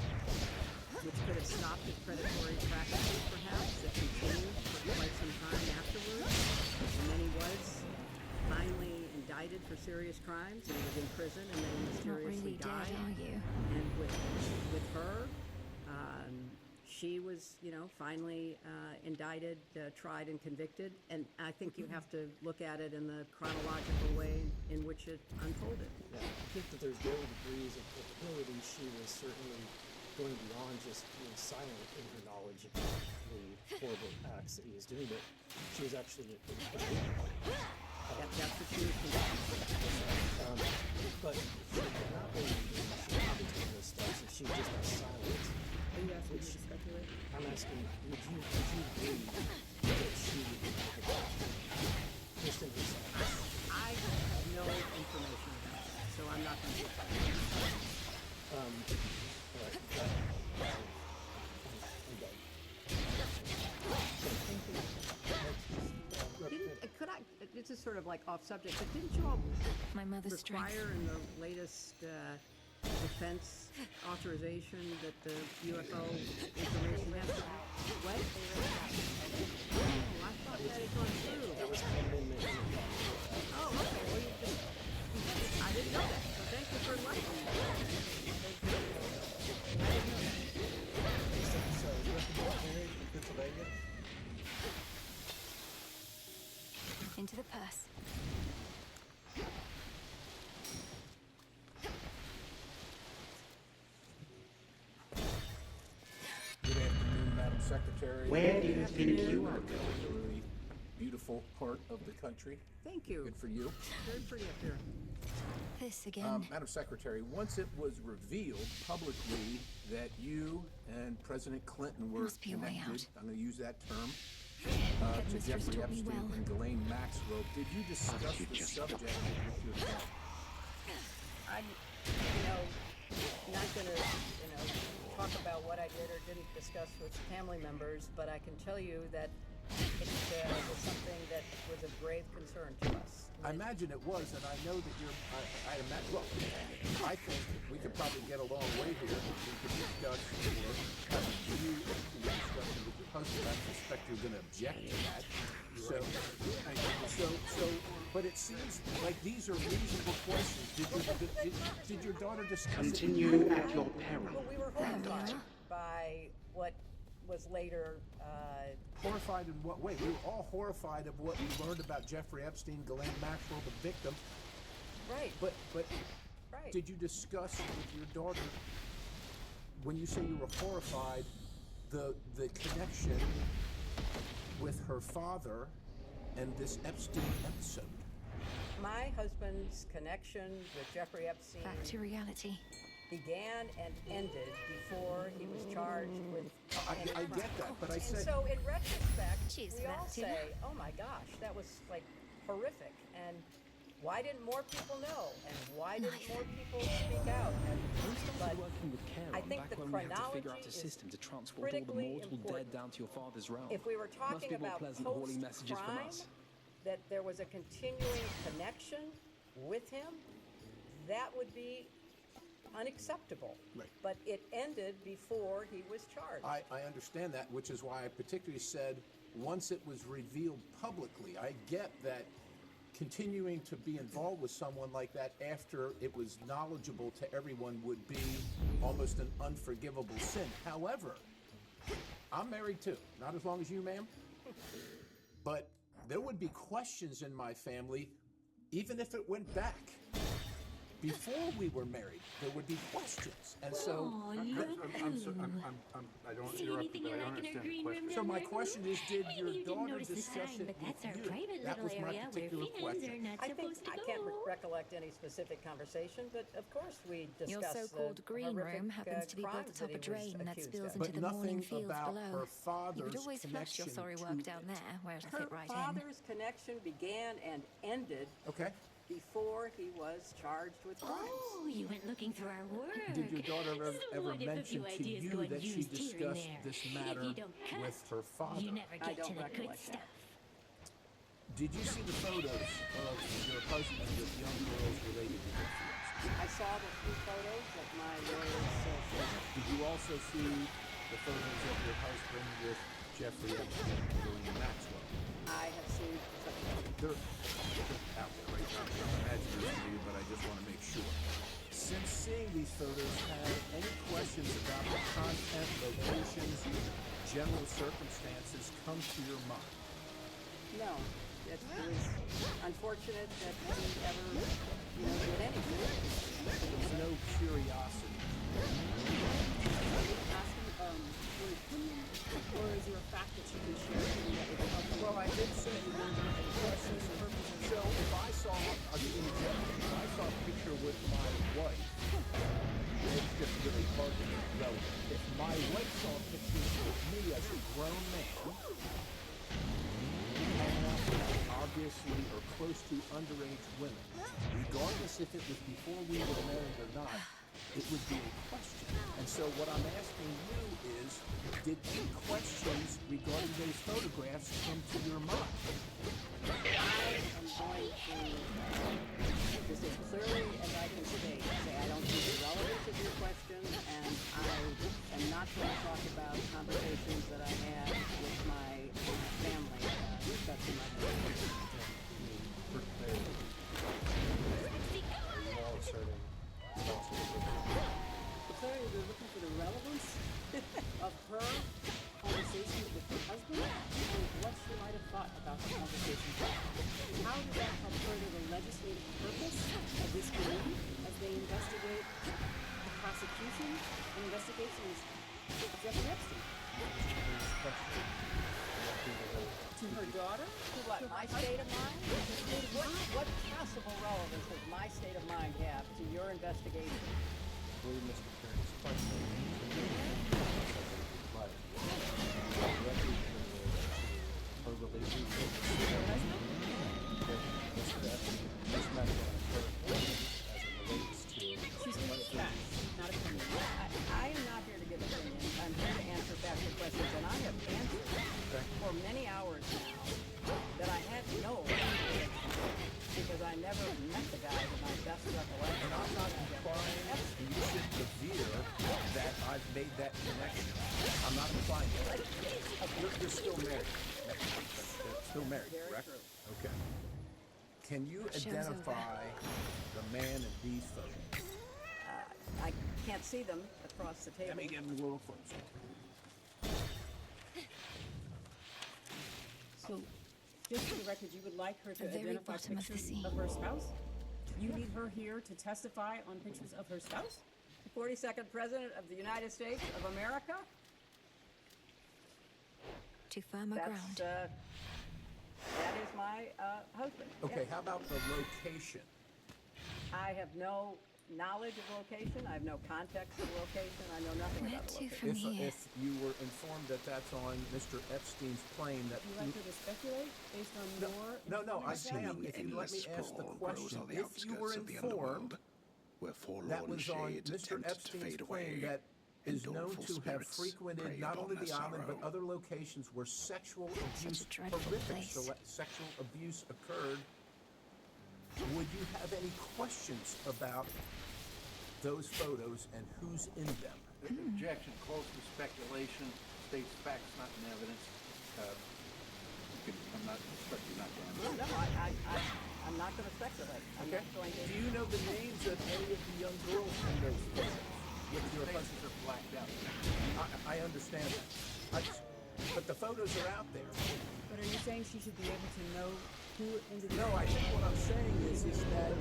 which could have stopped his predatory practices, perhaps, that continued for quite some time afterwards. And then he was finally indicted for serious crimes, and he was in prison, and then he mysteriously died. Are you? And with her, she was, finally indicted, tried, and convicted. And I think you have to look at it in the chronological way in which it unfolded. Yeah, I think that there's varying degrees of culpability. She was certainly going beyond just being silent in her knowledge of the horrible acts that he was doing, but she was actually that's what she was convicted. But she did not believe she would be taking those steps if she just was silent. Are you asking me to speculate? I'm asking, would you believe that she would be just in her silence? I have no information about that, so I'm not going to speculate. All right. I'm done. Could I, this is sort of like off subject, but didn't you all require in the latest defense authorization that the UFO information has to be what? Oh, I thought that had gone through. That was an amendment. Oh, okay. Well, I didn't know that, so thank you for enlightening me. I didn't know that. So, you have to go married in Pennsylvania? Into the purse. Good afternoon, Madam Secretary. Where do you think you are going? Really beautiful part of the country. Thank you. Good for you. Very pretty up here. This again. Madam Secretary, once it was revealed publicly that you and President Clinton were connected, I'm going to use that term, to Jeffrey Epstein and Ghislaine Maxwell, did you discuss the subject with your dad? I'm, not going to, talk about what I did or didn't discuss with family members, but I can tell you that it was something that was of grave concern to us. I imagine it was, and I know that you're. I imagine. Look, I think we could probably get a long way here. We could discuss, or have you into your discussion with your husband. I suspect you're going to object to that. So, but it seems like these are reasonable questions. Did your daughter discuss Continue at your peril. Well, we were horrified by what was later. Horrified in what way? We were all horrified of what we learned about Jeffrey Epstein, Ghislaine Maxwell, the victim. Right. But right. Did you discuss with your daughter, when you say you were horrified, the connection with her father and this Epstein episode? My husband's connection with Jeffrey Epstein Back to reality. began and ended before he was charged with. I get that, but I and said. so in retrospect, She's we all back to say, "Oh my gosh, that was like horrific," and why didn't more people know? And why didn't more people speak out? And, We started working with Care I think back the when we had to figure out chronology a is system to transport all the critically mortal important. dead down to your father's realm. If we were Must talking be more about pleasant hauling messages from post-crime, us. that there was a continuing connection with him, that would be unacceptable. Right. But it ended before he was charged. I understand that, which is why I particularly said once it was revealed publicly. I get that continuing to be involved with someone like that after it was knowledgeable to everyone would be almost an unforgivable sin. However, I'm married too. Not as long as you, ma'am. But there would be questions in my family, even if it went back. Before we were married, there would be questions, and so I don't interrupt, but I don't understand the question. So my question is, did your daughter discuss it with you? That was my particular question. I think I can't recollect any specific conversation, but of course we discussed Your so-called the green horrific, room happens to be built crimes atop that a he was drain that accused spills of. into the morning fields about below. her You father's could always flush your connection sorry to work down there, where it'll Her fit right in. father's connection began and ended before he was charged with crimes. Oh, you went looking through our work. Did your daughter ever What if a mention few to ideas you go that she unused here and discussed there? this If matter you don't cut, with her father? you never get to the good stuff. Did you see the photos of your husband with young girls related to Jeffrey Epstein? I saw the few photos that my lawyers showed. Did you also see the photos of your husband with Jeffrey Epstein and Ghislaine Maxwell? I have seen such They're out there right now. I'm imagining to you, but I just want to make sure. Since seeing these photos, have any questions about the content, locations, general circumstances come to your mind? No. It was unfortunate that he ever, did anything. There's no curiosity. Your opinion, or is there a fact that you can share that would help you? Well, I did say you were going to questions. So if I saw, I'll give you an example. If I saw a picture with my wife, it's just really hard to know. If my wife saw pictures with me as a grown man, obviously or close to underage women, regardless if it was before we were married or not, it would be a question. And so what I'm asking you is, did any questions regarding those photographs come to your mind? I am going to, just as clearly as I can say I don't see the relevance of your question, and I am not going to talk about conversations that I had with my family discussing my marriage. For clarity, you're all asserting For clarity, we're looking for the relevance of her conversation with her husband and what she might have thought about the conversation. How does that help further the legislative purpose of this committee as they investigate the prosecution and investigations of Jeffrey Epstein? To her daughter? To what, my state of mind? What possible relevance does my state of mind have to your investigation? I believe Mr. Perry's question but her relationship with Mr. Epstein, Ms. Maxwell, her as it relates to She's going to facts, not opinion. I am not here to give opinions. I'm here to answer factual questions, and I have answered for many hours You're still married. That's still married, correct? Okay. Can you identify the man in these photos? I can't see them across the table. Let me get him a little closer. So, just for the record, you would like her to The very identify bottom of the pictures sea. of her spouse? You need her here to testify on pictures of her spouse? The 42nd President of the United States of America? To firmer ground. That is my husband. Okay, yes. how about the location? I have no knowledge of location. I have no context of location. I know nothing about the location. If you were informed that that's on Mr. Epstein's plane, that Would you like her to speculate based on your... No, I am. If you let me ask the question, if you were informed that was on Mr. Epstein's plane that is known to have frequented not only the island but other locations where sexual abuse, horrific sexual abuse occurred, would you have any questions about those photos and who's in them? Objection, calls for speculation, states facts not in evidence. I'm not instructing not to answer. No, I'm not going to speculate. I'm not going to. Do you know the names of any of the young girls in those photos? With your faces are blacked out. I understand that. But the photos are out there. But are you saying she should be able to know who individually... No, I think what I'm saying is that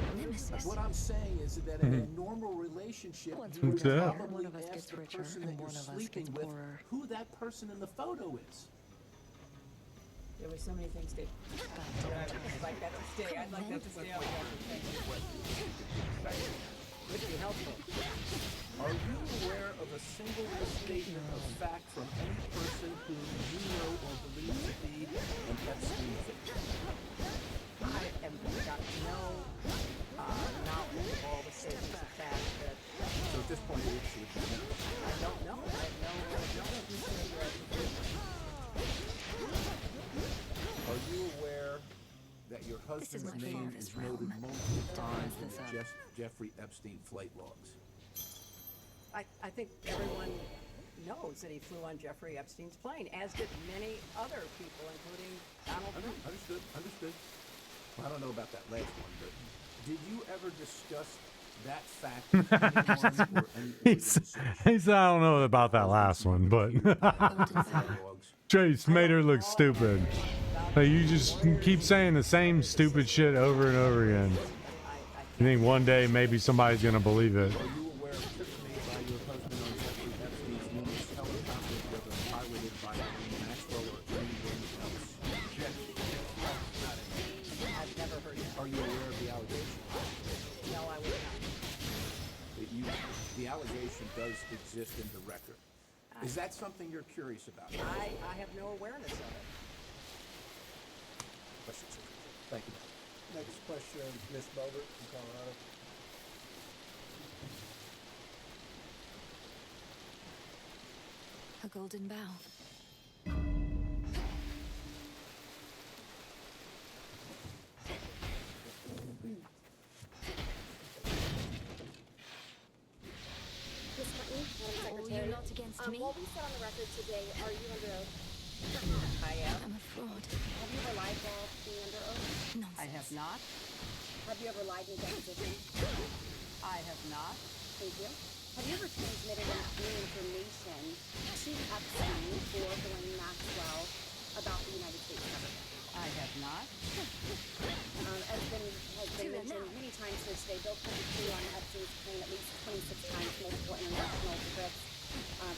what I'm saying is that in a normal relationship, you would probably ask the person that you're sleeping with who that person in the photo is. There were so many things to... I'd like that to stay. I'd like that to stay on would be helpful. Are you aware of a single statement of fact from any person who you know or believe to be an Epstein victim? I have got no knowledge of all the statements of fact that... So at this point, you should know. I don't know. I have no Are you aware that your husband's name is noted multiple times in the Jeffrey Epstein flight logs? I think everyone knows that he flew on Jeffrey Epstein's plane, as did many other people, including Donald Trump. Understood. Well, I don't know about that last one, but did you ever discuss that fact with anyone or any he said, I don't know about that last one, but Chase made her look stupid. Like, you just keep saying the same stupid shit over and over again. You think one day maybe somebody's gonna believe it. Are you aware of trips made by your husband on Jeffrey Epstein's numerous helicopters, whether piloted by Maxwell or anyone else? I've never heard that. Are you aware of the allegation? No, I would not. The allegation does exist in the record. Is that something you're curious about? I have no awareness of it. Questions? Thank you. Next question, Ms. Bogert from Colorado. A golden bow. Ms. Clinton, Madam Secretary. You're not against me? What we said on the record today, are you under oath? I am. I'm a fraud. Have you ever lied while being under oath? I have not. Have you ever lied in a deposition? I have not. Thank you. Have you ever transmitted any information to Epstein or Ghislaine Maxwell about the United States government? I have not. As has been mentioned many times here today, Bill Clinton flew on Epstein's plane at least 26 times, multiple international trips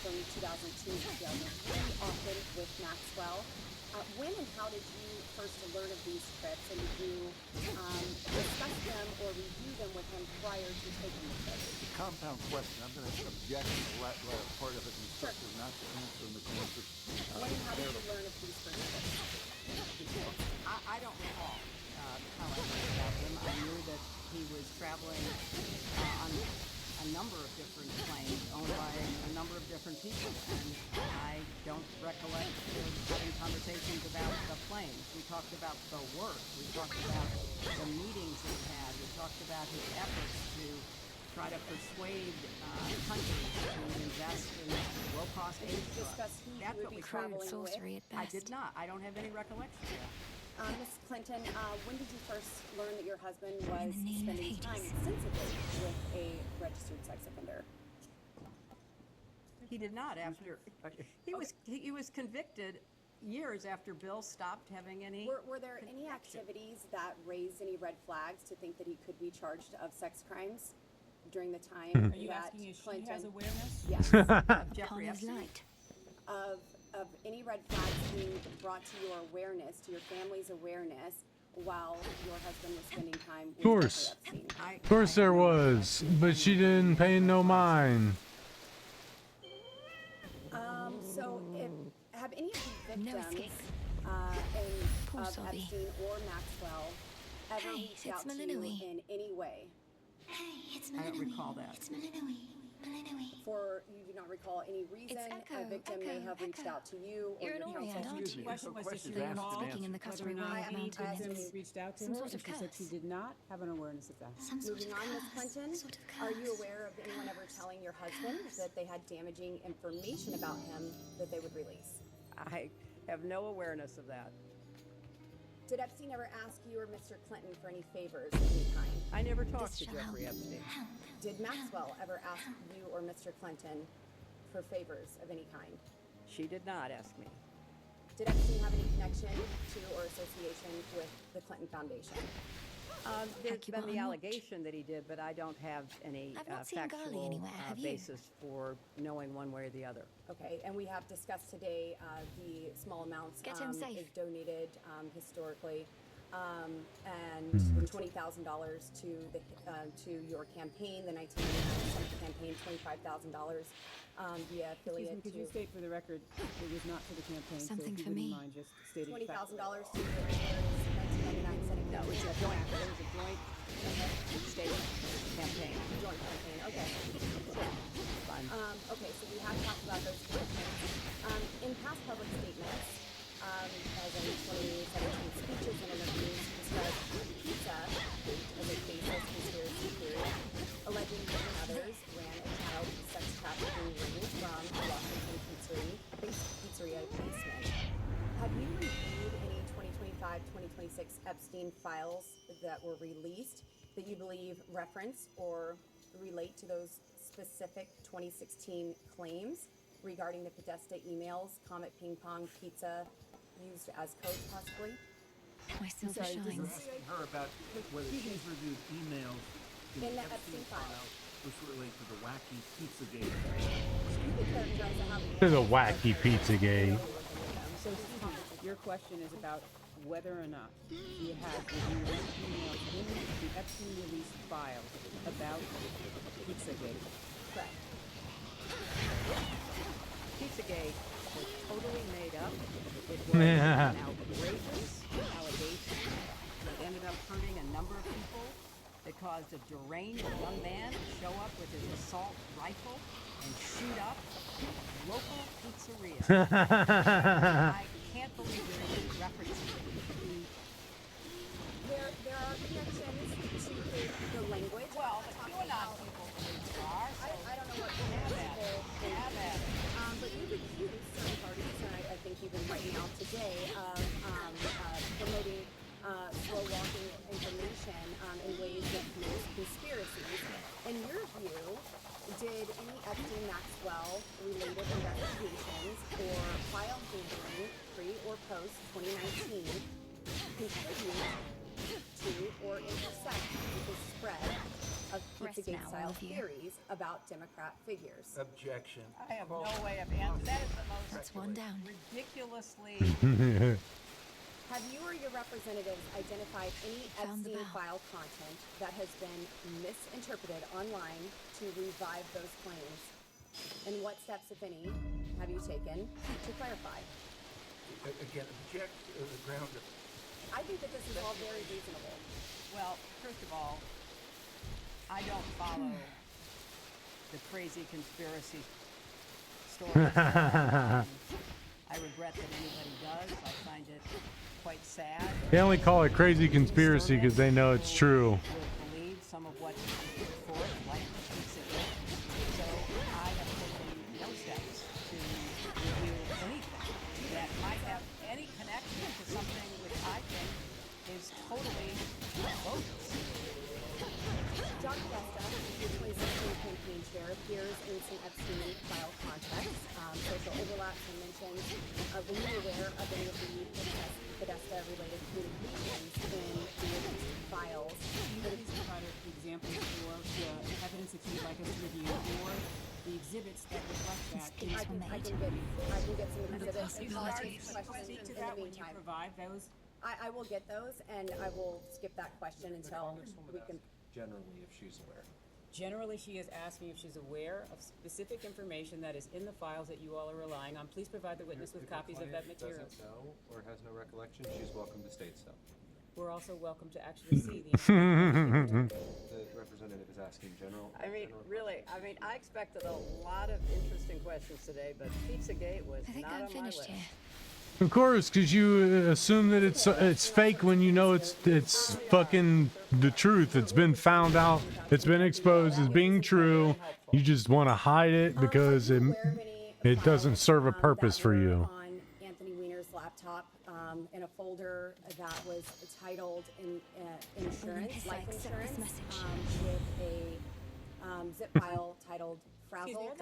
from 2002 to 2003, often with Maxwell. When and how did you first learn of these trips, and did you discuss them or review them with him prior to taking the trip? It's a compound question. I'm going to object to the latter part of it and instruct not to answer in the course of... When and how did you learn of these first trips? I don't recall how I learned about him. I knew that he was traveling on a number of different planes owned by a number of different people, and I don't recollect having conversations about the planes. We talked about the work. We talked about the meetings he had. We talked about his efforts to try to persuade countries to invest in low-cost aid for us. Discuss who That's you what would we be traveling sorcery with. at I best. did not. I don't have any recollection of that. Ms. Clinton, when did you first learn that your husband was In the name of spending time Hades. sensibly with a registered sex offender? He did not after he was convicted years after Bill stopped having any. Were there any activities that raised any red flags to think that he could be charged of sex crimes during the time Are you that asking if she Clinton has awareness? Yes. Jeffrey Connor's Epstein. light. of any red flags being brought to your awareness, to your family's awareness, while your husband was spending time with Of course. Jeffrey Epstein? Of course there was, but she didn't pay no mind. So, have any of the No victims escape. Poor of Sobby. Epstein or Maxwell ever Hey, reached it's out to you Malinui. in any way? Hey, it's I don't recall that. It's Malinui. For you do not recall any reason Echo, a victim may Echo, have reached Echo. out to you or You're your an counsel? Oriad, aren't Excuse you? me. Question was, Questions did she asked recall and Speaking in the whether or customary not way of any mountain victim myths. reached out to Some her, sort and of she said curse. she did not have an awareness of that. Some sort Moving of on, Ms. curse. Clinton, Sort of are you curse. aware of anyone ever telling your husband that they had damaging information about him that they would release? I have no awareness of that. Did Epstein ever ask you or Mr. Clinton for any favors of any kind? I never talked to shall Jeffrey help. Epstein. Did Maxwell ever ask you or Mr. Clinton for favors of any kind? She did not ask me. Did Epstein have any connection to or association with the Clinton Foundation? There's Heck, you been better the not. allegation that he did, but I don't have any I've not seen Garly factual anywhere, have you? basis for knowing one way or the other. Okay, and we have discussed today the small amounts Get him safe. is donated historically, and $20,000 to the to your campaign, the 1999 Senate campaign, $25,000 via Excuse affiliate me, could you to state for the record it was not for the campaign, Something so if for you me. wouldn't mind just stating $20,000 facts. to your 1999 Senate No, campaign. it was a joint state campaign. Joint campaign. Okay. Fine. Okay, so we have talked about those campaigns. In past public statements, as in 2017 speeches and interviews, described pizza as a baseless conspiracy theory, alleging you and others ran a child sex trafficking ring from a Washington pizzeria basement. Have you reviewed any 2025-2026 Epstein files that were released that you believe reference or relate to those specific 2016 claims regarding the Podesta emails, Comet Ping Pong Pizza used as code possibly? My silver sorry, You're shines. asking her about whether she's reviewed emails In the Epstein file. which relate to the wacky Pizzagate. You could characterize it how you To the want. wacky pizza game. So, Susan, your question is about whether or not he has reviewed emails in the Epstein released files about Pizzagate. Correct. Pizzagate was totally made up. It was an outrageous allegation that ended up hurting a number of people. That caused a deranged young man to show up with his assault rifle and shoot up local pizzeria. I can't believe there are any references to There are connections to the language. well, the QAnon people believe there are. So I don't know what have at it. Have at it. but you've accused certain parties, and I think even right now today, of promoting slow walking information in ways that create conspiracies. In your view, did any Epstein Maxwell related investigations or file handling pre or post 2019 contribute to or intersect with the spread of Rest Pizzagate now, all style of you. theories about Democrat figures? Objection. I have no way of answering. That is the most That's one down. ridiculously. Have you or your representatives identified any Found the Epstein bell. file content that has been misinterpreted online to revive those claims? And what steps, if any, have you taken to clarify? Again, object the ground of I think that this is all very reasonable. Well, first of all, I don't follow the crazy conspiracy stories. I regret that anybody does. I find it quite sad. They only call it crazy conspiracy because they know it's true. Will believe some of what is put forth, like overlaps and mentions. Were you aware of any of the Bethesda-related communications in the files? Please provide examples for the evidence that you would like us to review, or the exhibits that reflect that. I can get some exhibits and questions Speak to in that the when you meantime. provide those. I will get those, and I will skip that question until we can. Generally, if she's aware. Generally, she is asking if she's aware of specific information that is in the files that you all are relying on. Please provide the witness with copies of that material. If doesn't know or has no recollection, she's welcome to state so. We're also welcome to actually see the information. The representative is asking general. I mean, really, I expected a lot of interesting questions today, but Pizzagate was not on my list. Of course, because you assume that it's fake when you know it's fucking the truth. It's been found out. It's been exposed as being true. You just want to hide it because it doesn't serve a purpose for you. On Anthony Weiner's laptop, in a folder that was titled "Insurance, Life Insurance," with a zip file titled "Frazzled."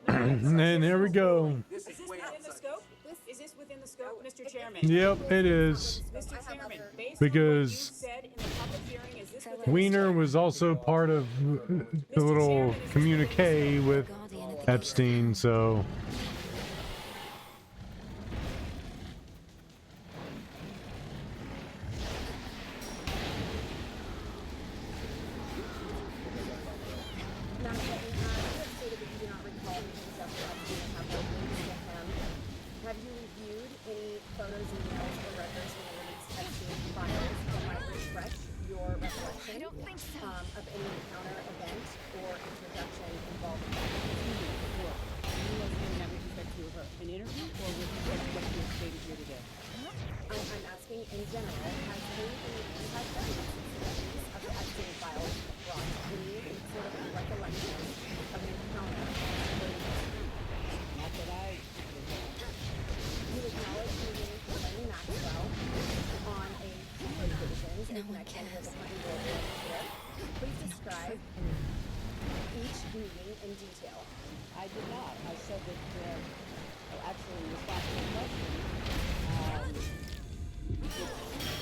And there we go. Is this within the scope? Is this within the scope, Mr. Chairman? Yep, it is. Mr. Chairman, based Because on what you said in the public hearing, is this within Weiner was also part of the little communique with Epstein, so. Have you reviewed any photos, emails, or records from the released Epstein files that might refresh your recollection of any encounter, event, or introduction involving an interview or with what you have stated here today? I'm asking in general, has evidence of the Epstein files brought any sort of recollection of an encounter? Not that I. You acknowledge meeting Lenny Maxwell on a few occasions in connection with the Clinton Global Initiative. Please describe each meeting in detail. I did not. I said that, actually, in response to the question,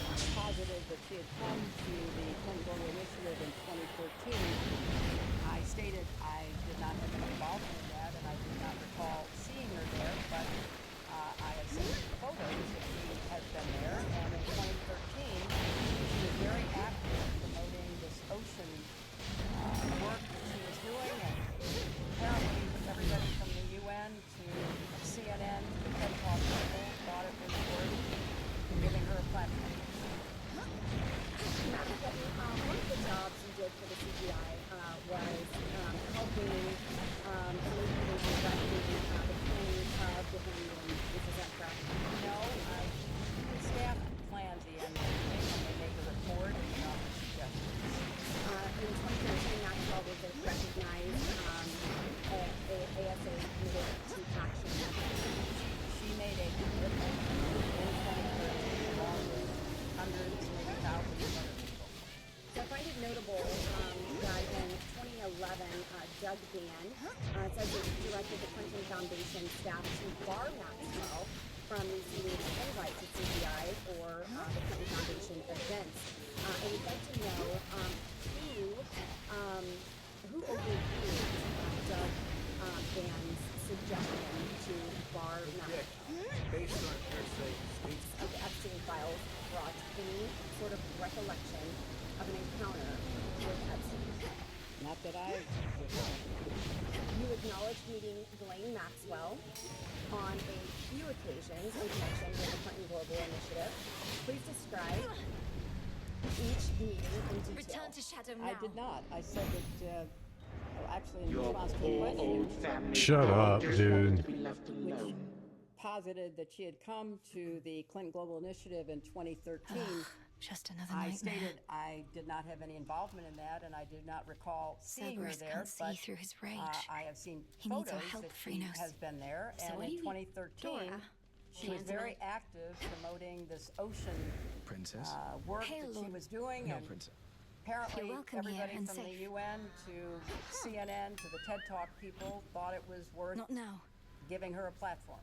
it's positive that she had come to the Clinton Global Initiative in 2013. I stated I did not have any involvement in that, and I did not recall seeing her there, but I have seen photos that she has been there, and in 2013, she was very active promoting this ocean work that she was doing, and apparently everybody from the UN to CNN to the TED Talk people thought it was worth giving her a platform. One of the jobs you did for the CGI was helping alleviate the pain of different humans. Is that correct? No, the staff planned the end when they made the report and the suggestions. In 2013, Maxwell was recognized ASA committed to action. She made a commitment in 2013 along with hundreds, maybe thousands of other people. So I find it notable that in 2011, Doug Van says that he directed the Clinton Foundation staff to bar Maxwell from receiving an invite to CGI or the Clinton Foundation events. And we'd like to know who overruled Doug Van's suggestion to bar Maxwell. Based on hearsay statements Of the Epstein files brought any sort of recollection of an encounter with Epstein. Not that I You acknowledge meeting Ghislaine Maxwell on a few occasions in connection with the Clinton Global Initiative. Please describe each meeting in detail. Return to Shadow now. I did not. I said that, actually, in response to the question, Shut up, dude. which posited that she had come to the Clinton Global Initiative in 2013. Just another I nightmare. stated I did not have any involvement in that, and I did not recall seeing her Cerberus there. can't see But through his rage. I have seen He needs photos our help, that she Phrynos. has been there, So and what do in you need? 2013, Dora, she was Cantaloupe. very active promoting this ocean Princess? work Hail that she Lord. was doing, No, and princess. apparently You're welcome here everybody and from the safe. UN to CNN to the TED Talk people thought it was worth Not now. giving her a platform.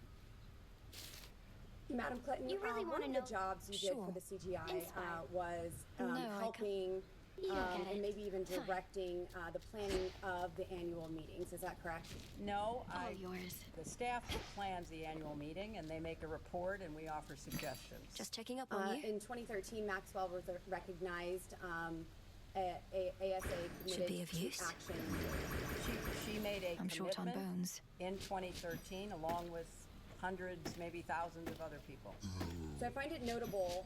Madam Clinton, You really one wanna of know? the jobs you Sure. did for the CGI Inspire. was No, I can't. helping You don't get and it. maybe even Fine. directing the planning of the annual meetings. Is that correct? No, All yours. the staff plans the annual meeting and they make a report and we offer suggestions. Just checking up on you. In 2013, Maxwell was recognized ASA Should committed be of to use. action. She made a I'm short on commitment bones. in 2013 along with hundreds, maybe thousands of other people. So I find it notable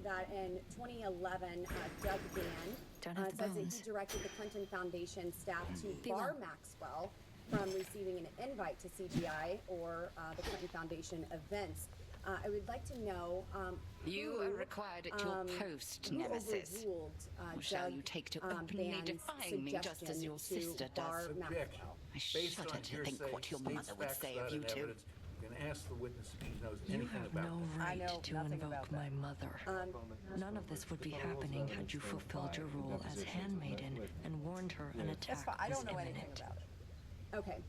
that in 2011, Doug Don't Van have the says that bones. he directed the Clinton Foundation staff to Be bar well. Maxwell from receiving an invite to CGI or the Clinton Foundation events. I would like to know You who, are required at your post, who Nemesis. overruled Or shall Doug you take to openly Van's defying me just as your suggestion sister to bar does? Maxwell. I shudder to think what your mother would say of you two. You can ask the witness if she knows You anything have about no that. right know to nothing invoke about my mother. None of this would be happening had you fulfilled your role as handmaiden and warned her an attack That's fine. I was don't know anything imminent. about it. Okay.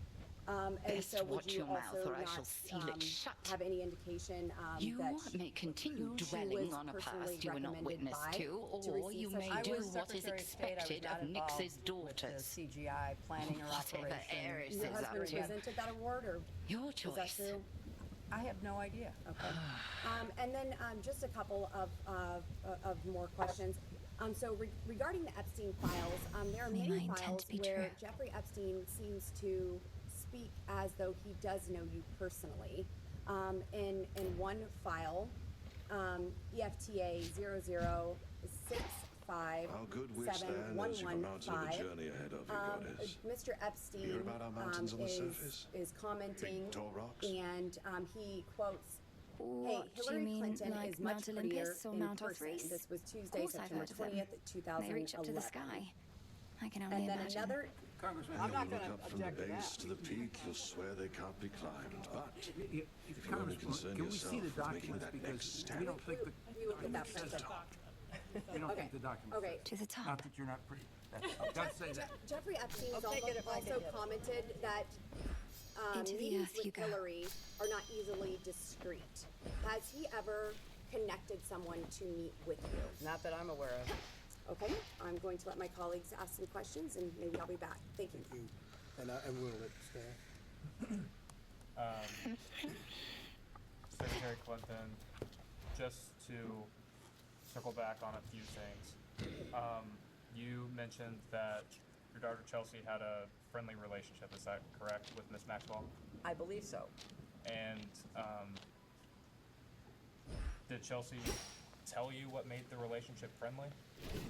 And Best so would watch you your mouth also or I not shall seal it shut. have any indication You that may continue who she dwelling was on a personally past you were not recommended witness by to, or receive you such may I do was what is Secretary of State. I was expected not of involved Nix's with daughters. the CGI planning or Whatever operation. heiress your is husband up to. presented that award, or Your is that choice. true? I have no idea. Okay. And then just a couple of more questions. So regarding the Epstein files, there are They many might intend files to be where true. Jeffrey Epstein seems to speak as though he does know you personally. In one file, EFTA 006571115, How good we stand as you come out of the journey ahead of you, goddess. Mr. Epstein Hear about our mountains on the surface? is commenting, Big tall rocks? and he quotes, "Hey, What do you Hillary mean, Clinton like is much Mount prettier Olympus or in Mount person." Orthrus? This was Of Tuesday, course I've September heard of them. 20th, They 2011. reach up to the sky. I can only And then imagine. another, Congressman, I'm not you going look to up from the object to base that. to the peak, you'll swear they can't be climbed. But if you only Congressman, concern can we see the yourself with making documents that because next step, we don't think the we will get that says printed. top. We don't Okay. think the document Okay. says. To the top. Not that you're not pretty. I've got to say that. Jeffrey Epstein has I'll take it if I can also get it. commented that Into the meetings earth you with go. Hillary are not easily discreet. Has he ever connected someone to meet with you? Not that I'm aware of. Okay, I'm going to let my colleagues ask some questions, and maybe I'll be back. Thank you. Thank you. And I will let staff. Secretary Clinton, just to circle back on a few things. You mentioned that your daughter Chelsea had a friendly relationship, is that correct, with Miss Maxwell? I believe so. And did Chelsea tell you what made the relationship friendly?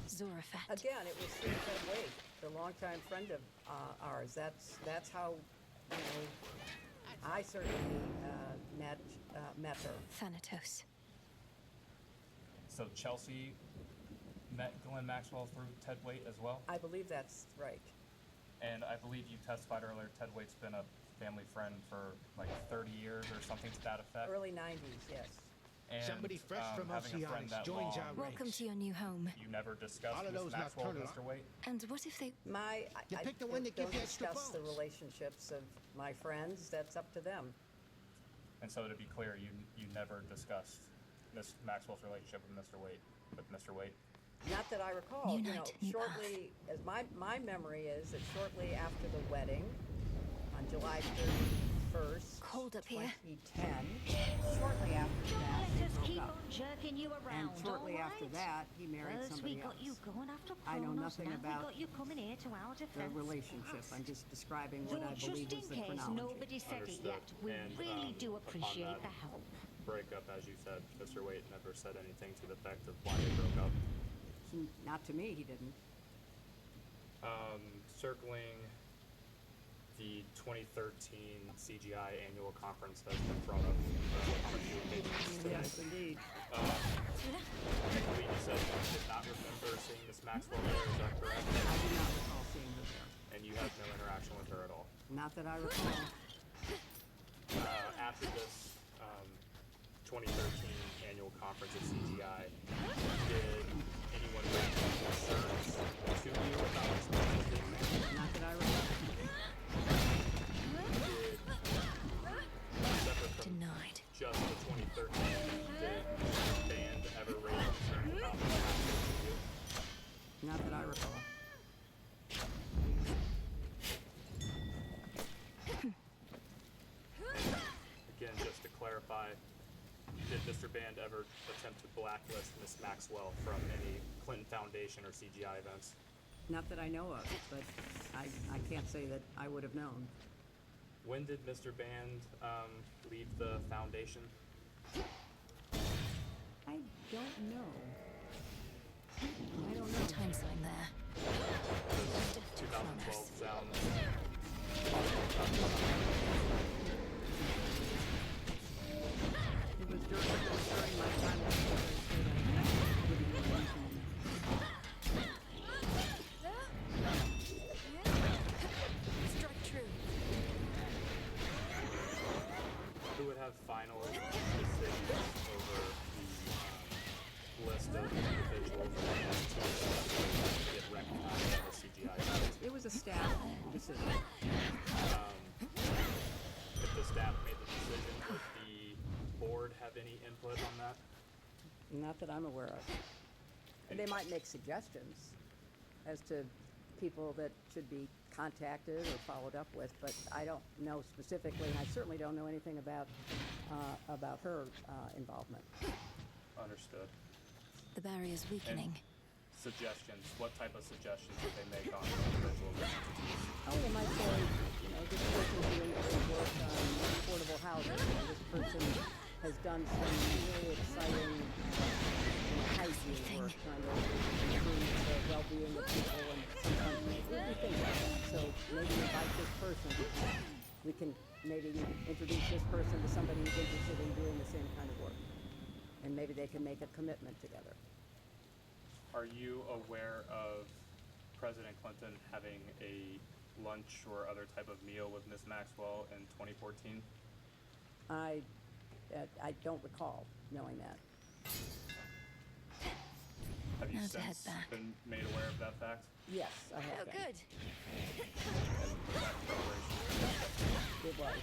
Zorafat. Again, it was through Ted Wade, the longtime friend of ours. That's how, you know, I certainly met her. Thanatos. So Chelsea met Glenn Maxwell through Ted Waite as well? I believe that's right. And I believe you testified earlier, Ted Waite's been a family friend for like 30 years or something to that effect. Early 90s, yes. And, Somebody fresh from having a friend Oceanics that joins long, our Welcome to your new home. you never discussed All of Miss those Maxwell and nocturnal- Mr. Waite? And what if they... I pick the one that gives don't you extra discuss the bonus. relationships of my friends. That's up to them. And so to be clear, you never discussed Miss Maxwell's relationship with Mr. Waite? Not that I recall. Unite, you Shortly, as my memory is that shortly after the wedding, on July 31st, Cold up here. 2010, shortly after that, Let they us broke keep up. on jerking you around, And shortly all after right? that, he married First somebody we got else. you going after I know Kronos, nothing now about we got you coming here to our the defense. relationship. I'm just describing what So I just believe in is the case chronology. nobody said it yet, we really do appreciate the help. Breakup, as you said, Mr. Waite never said anything to the effect of why they broke up. Not to me, he didn't. Circling the 2013 CGI annual conference that's been brought up on a few occasions today. Yes, indeed. I believe you said you did not remember seeing Miss Maxwell there, is that correct? I do not recall seeing her there. And you had no interaction with her at all? Not that I recall. After this 2013 annual conference at CGI, did anyone bring concerns to you about Miss Maxwell being there? Not that I recall. Did Mr. Band ever attempt to blacklist Miss Maxwell from any Clinton Foundation or CGI events? Not that I know of, but I can't say that I would have known. When did Mr. Band leave the foundation? I don't know. I don't know. Time sign there. 2012 sound. It was during my time at the Secretary of State. I couldn't really mention Strike true. Who would have final decisions over the list of individuals that get recognized as CGI events? It was a staff decision. If the staff made the decision, would the board have any input on that? Not that I'm aware of. And they might make suggestions as to people that should be contacted or followed up with, but I don't know specifically, and I certainly don't know anything about her involvement. Understood. The barrier's weakening. Suggestions. What type of suggestions would they make on individual entities? Oh, they might say, you know, this person's doing great work on affordable housing, or this person has done some really exciting hygiene work, trying to improve the well-being of people, and sometimes we do things like that. So maybe invite this person. We can maybe introduce this person to somebody who's interested in doing the same kind of work, and maybe they can make a commitment together. Are you aware of President Clinton having a lunch or other type of meal with Ms. Maxwell in 2014? I don't recall knowing that. Have you Now to head since back. been made aware of that fact? Yes, I have. Oh, been. good. It was.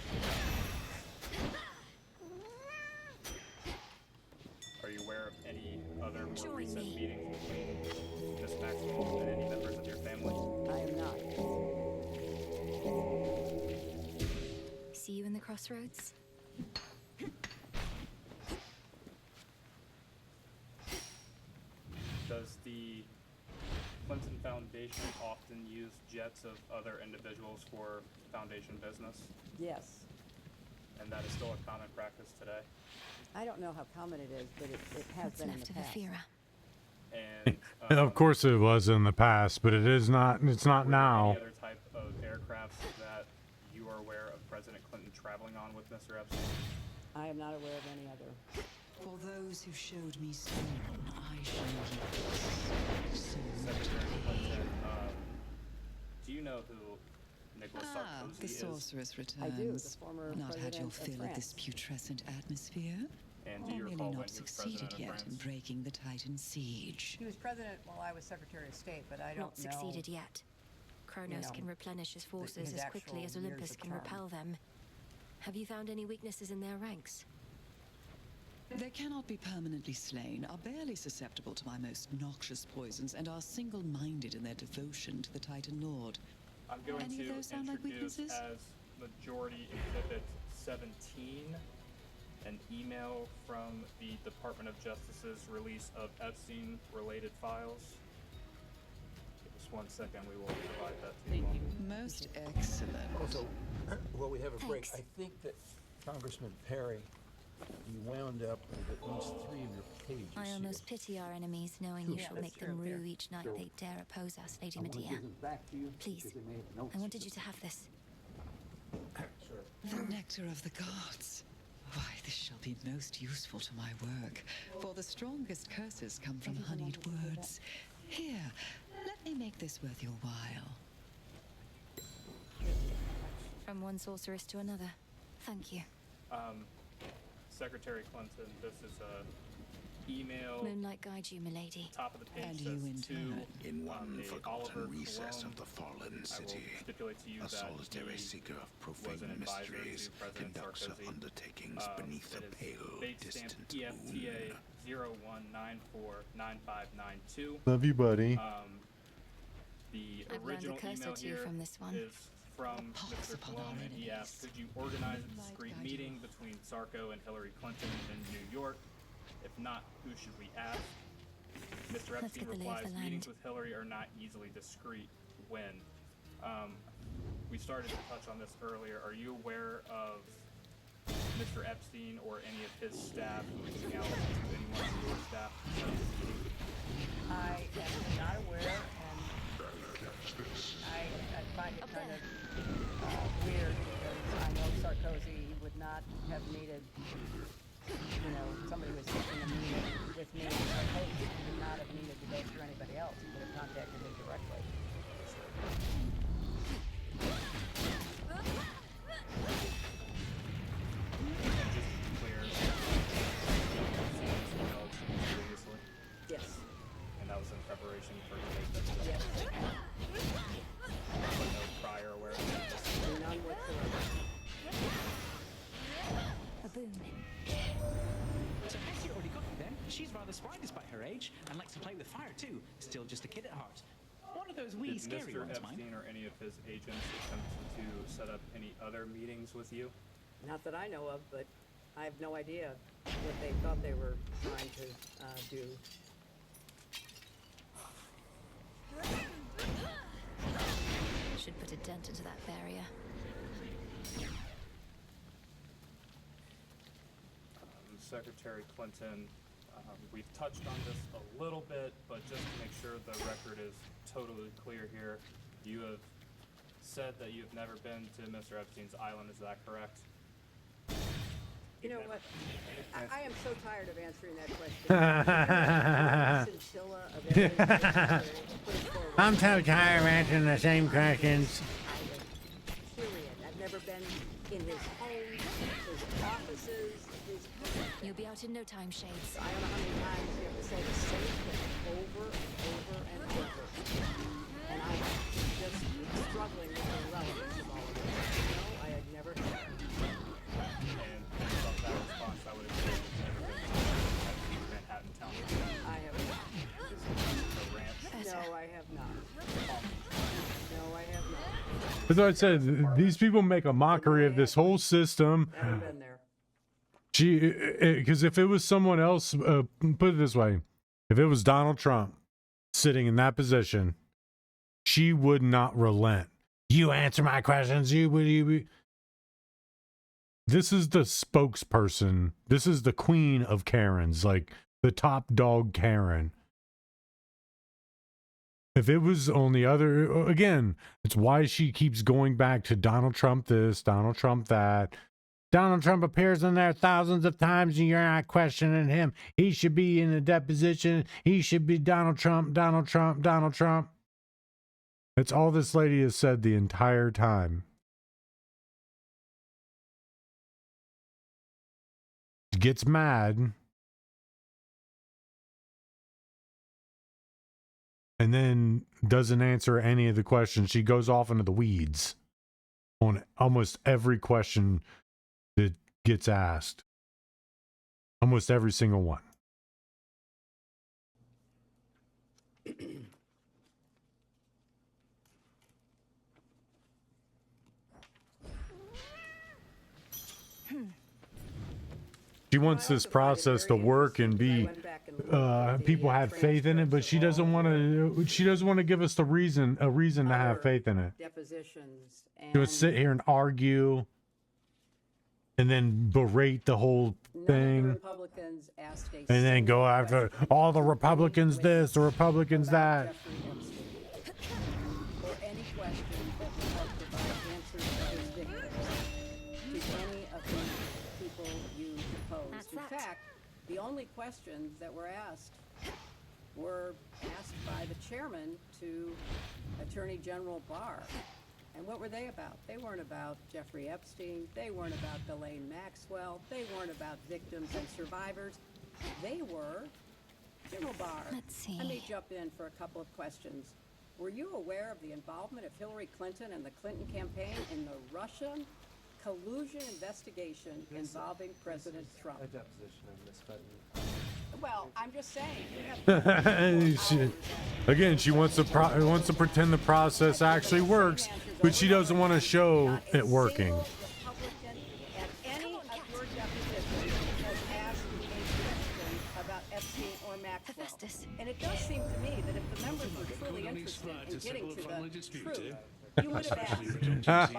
Are you aware of any other more Join recent me. meetings between Ms. Maxwell and any members of your family? I am not. See you in the crossroads? Does the Clinton Foundation often use jets of other individuals for foundation business? Yes. And that is still a common practice today? I don't know how common it is, but it has What's been in left the of past. Aphira? And Of course it was in the past, but it is not. It's not now. any other type of aircraft that you are aware of President Clinton traveling on with Mr. Epstein? I am not aware of any other. For those who showed me scorn, I showed you Secretary Clinton, do you know who Nicholas Sarkozy the is? sorceress returns. I do, the former Not had your president of fill of this France. putrescent atmosphere? And Or do you merely recall when not he was succeeded president of yet France? in breaking the Titan siege? He was president while I was Secretary of State, but I don't Not succeeded know. yet. Kronos know, can replenish his forces his as quickly as actual years Olympus of can term. repel them. Have you found any weaknesses in their ranks? They cannot be permanently slain, are barely susceptible to my most noxious poisons, and are single-minded in their devotion to the Titan Lord. I'm going Any to of those sound like introduce weaknesses? as Majority Exhibit 17 an email from the Department of Justice's release of Epstein-related files. Give us 1 second, we will provide that to you. Most excellent. Also, while we have a break, Thanks. I think that Congressman Perry, you wound up with at least 3 of your pages. I almost pity our enemies, knowing you shall make them rue each night they dare oppose us, Lady Medea. Please, I wanted you to have this. The nectar of the gods. Why, this shall be most useful to my work, for the strongest curses come from honeyed words. Here, let me make this worth your while. From one sorceress to another. Thank you. Secretary Clinton, this is a email. Moonlight guide you, milady. Top of the page And says you in to turn. In one Oliver forgotten recess Cologne. of the fallen I city, will stipulate to you a that solitary he seeker of was profane an advisor mysteries to President conducts her Sarkozy. undertakings beneath a It is pale, date distant stamped moon. EFTA 01949592. Love you, buddy. The I've learned a original curse or email two here from this one. is from Pox Mr. upon Cologne, our and he enemies. asked, could you organize a Moonlight discreet guide meeting between Sarko and Hillary Clinton in New York If not, who should we ask? Mr. Let's Epstein get the lay of replies, the land. meetings with Hillary are not easily discreet when. We started to touch on this earlier. Are you aware of Mr. Epstein or any of his staff reaching out to anyone on your staff? I am not aware, and I find it kind of weird because I know Sarkozy would not have needed, somebody who was taking a meeting with me. Sarkozy would not have needed to go through anybody else. He would have contacted me directly. Yes. And that was in preparation for today's episode? Yes. But no prior awareness? None whatsoever. A boon. So Bessie already got you then. She's rather spry despite her age, and likes to play with fire too. Still just a kid at heart. What are those wee Did scary Mr. ones, Epstein mine? or any of his agents attempt to set up any other meetings with you? Not that I know of, but I have no idea what they thought they were trying to do. Should put a dent into that barrier. Secretary Clinton, we've touched on this a little bit, but just to make sure the record is totally clear here, you have said that you've never been to Mr. Epstein's island, is that correct? You know what? I am so tired of answering that question. Scintilla of evidence to put forward. I'm so tired of answering the same questions. Period. I've never been in his home, his offices, his... You'll be out in no time, Shades. I don't know how many times you have to say the same thing over and over and over. And I'm just struggling with the relevance of all of this. No, I had never... And from that response, I would have said you've never been to Manhattan Town. I have not. The ranch? No, I have not. No, I have not. That's what I said. These people make a mockery of this whole system. Never been there. Because if it was someone else, put it this way, if it was Donald Trump sitting in that position, she would not relent. You answer my questions. You. This is the spokesperson. This is the queen of Karens, like the top dog Karen. If it was on the other, again, it's why she keeps going back to Donald Trump this, Donald Trump that. Donald Trump appears in there thousands of times and you're not questioning him. He should be in a deposition. He should be Donald Trump, Donald Trump, Donald Trump. That's all this lady has said the entire time. She gets mad. And then doesn't answer any of the questions. She goes off into the weeds on almost every question that gets asked. Almost every single one. She wants this process to work and be people have faith in it, but she doesn't want to. She doesn't want to give us a reason to have faith in it. Depositions. She would sit here and argue, and then berate the whole thing, Republicans asked a and then go after all the Republicans this, the Republicans that. or any question that would help provide answers to his victims, to any of the people you proposed. In fact, the only questions that were asked by the chairman to Attorney General Barr. And what were they about? They weren't about Jeffrey Epstein. They weren't about Ghislaine Maxwell. They weren't about victims and survivors. They were General Barr. Let's see. Let me jump in for a couple of questions. Were you aware of the involvement of Hillary Clinton and the Clinton campaign in the Russian collusion investigation involving President Trump? A deposition of Miss Clinton. Well, I'm just saying. You have Again, she wants to pretend the process actually works, but she doesn't want to show it working. Republican at any of your depositions has asked a question act well. Hephaestus. And it does seem to me that if the members were truly interested in getting to the truth, you would have asked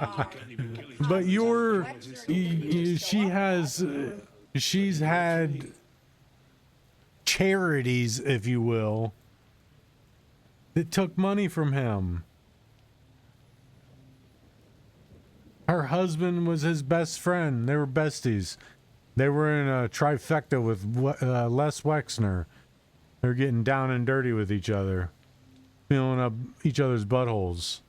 But she's had charities, if you will, that took money from him. Her husband was his best friend. They were besties. They were in a trifecta with Les Wexner. They're getting down and dirty with each other, feeling up each other's buttholes.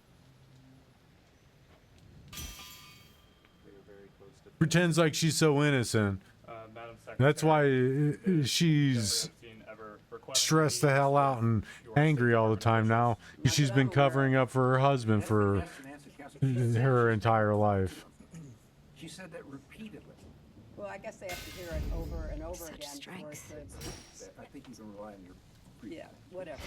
Pretends like she's so innocent. That's why she's stressed the hell out and angry all the time now. She's been covering up for her husband for her entire life. She said that repeatedly. Well, I guess they have to hear it over and over Such again. strength. before it's- I think you can rely on your Yeah, whatever.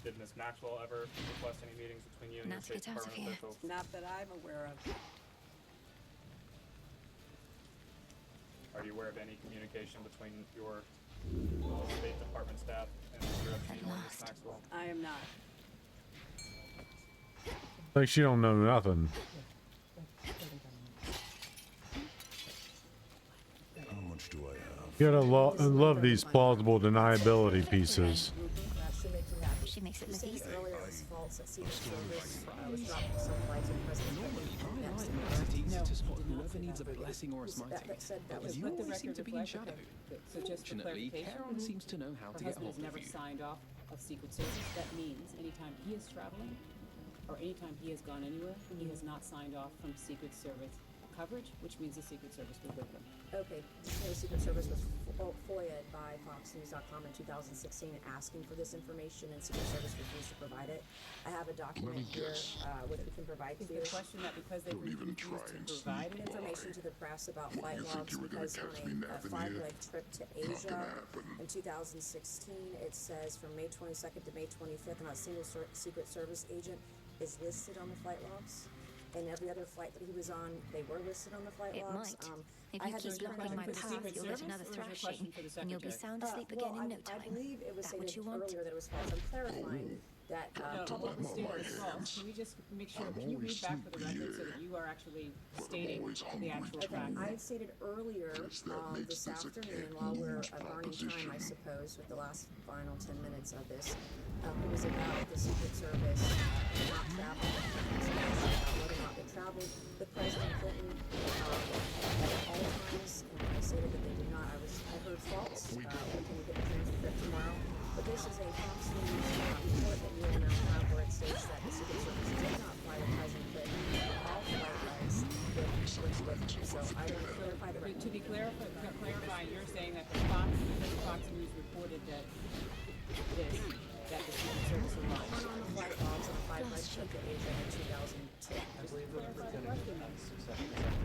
Did Miss Maxwell ever request any meetings between you and your Not to State get out of Department here. officials? Not that I'm aware of. Are you aware of any communication between your State Department staff and Mr. Epstein or Miss Maxwell? I am not. Like she don't know nothing. How much do I have? You gotta love these plausible deniability pieces. She makes it look easy. Earlier, it was false at Secret Service. Was dropping some flights in President Clinton next to It's easy No, to spot he did not whoever say needs a that. blessing or a smiting. that said that was You Let the always seem record to be in reflect shadow. that. So just for Fortunately, clarification, Karen seems to know how her to get husband hold has never of you. signed off of Secret Service. That means anytime he is traveling or anytime he has gone anywhere, he has not signed off from Secret Service coverage, which means the Secret Service was with him. Okay, the Secret Service was FOIA'd by FoxNews.com in 2016 asking for this information, and Secret Service refused to provide it. I have a document here which we can provide to Is you. the question that because they refused to provide it? Information to the press about flight logs because on a 5-leg trip to Asia in 2016, it says from May 22nd to May 25th, not a single Secret Service agent is listed on the flight logs. And every other flight that he was on, they were listed on the flight It logs. might. If I you had keep this blocking my question for the path, Secret you'll get Service, another or is it a thrashing, question for the and you'll be Secretary? sound asleep again in no I time. believe it was That what stated you want? earlier that it was false. I'm clarifying that No, public what was stated is false. Can we just make sure, can you read back for the record so that you are actually stating the actual fact? I had stated earlier this afternoon while we're burning time, I suppose, with the last final 10 minutes of this. It was about the Secret Service not traveling, about whether or not they traveled with President Clinton at all times, and I stated that they did not. I heard false. We can get the transcript tomorrow. But this is a Fox News report that you will now have where it states that the Secret Service did not fly with President Clinton all flight legs with him. So I want to clarify the record. To be clarifying, you're saying that the Fox News reported that the Secret Service was wrong. One on the flight logs on a 5-leg trip to Asia in 2002. I believe the representative Secretary.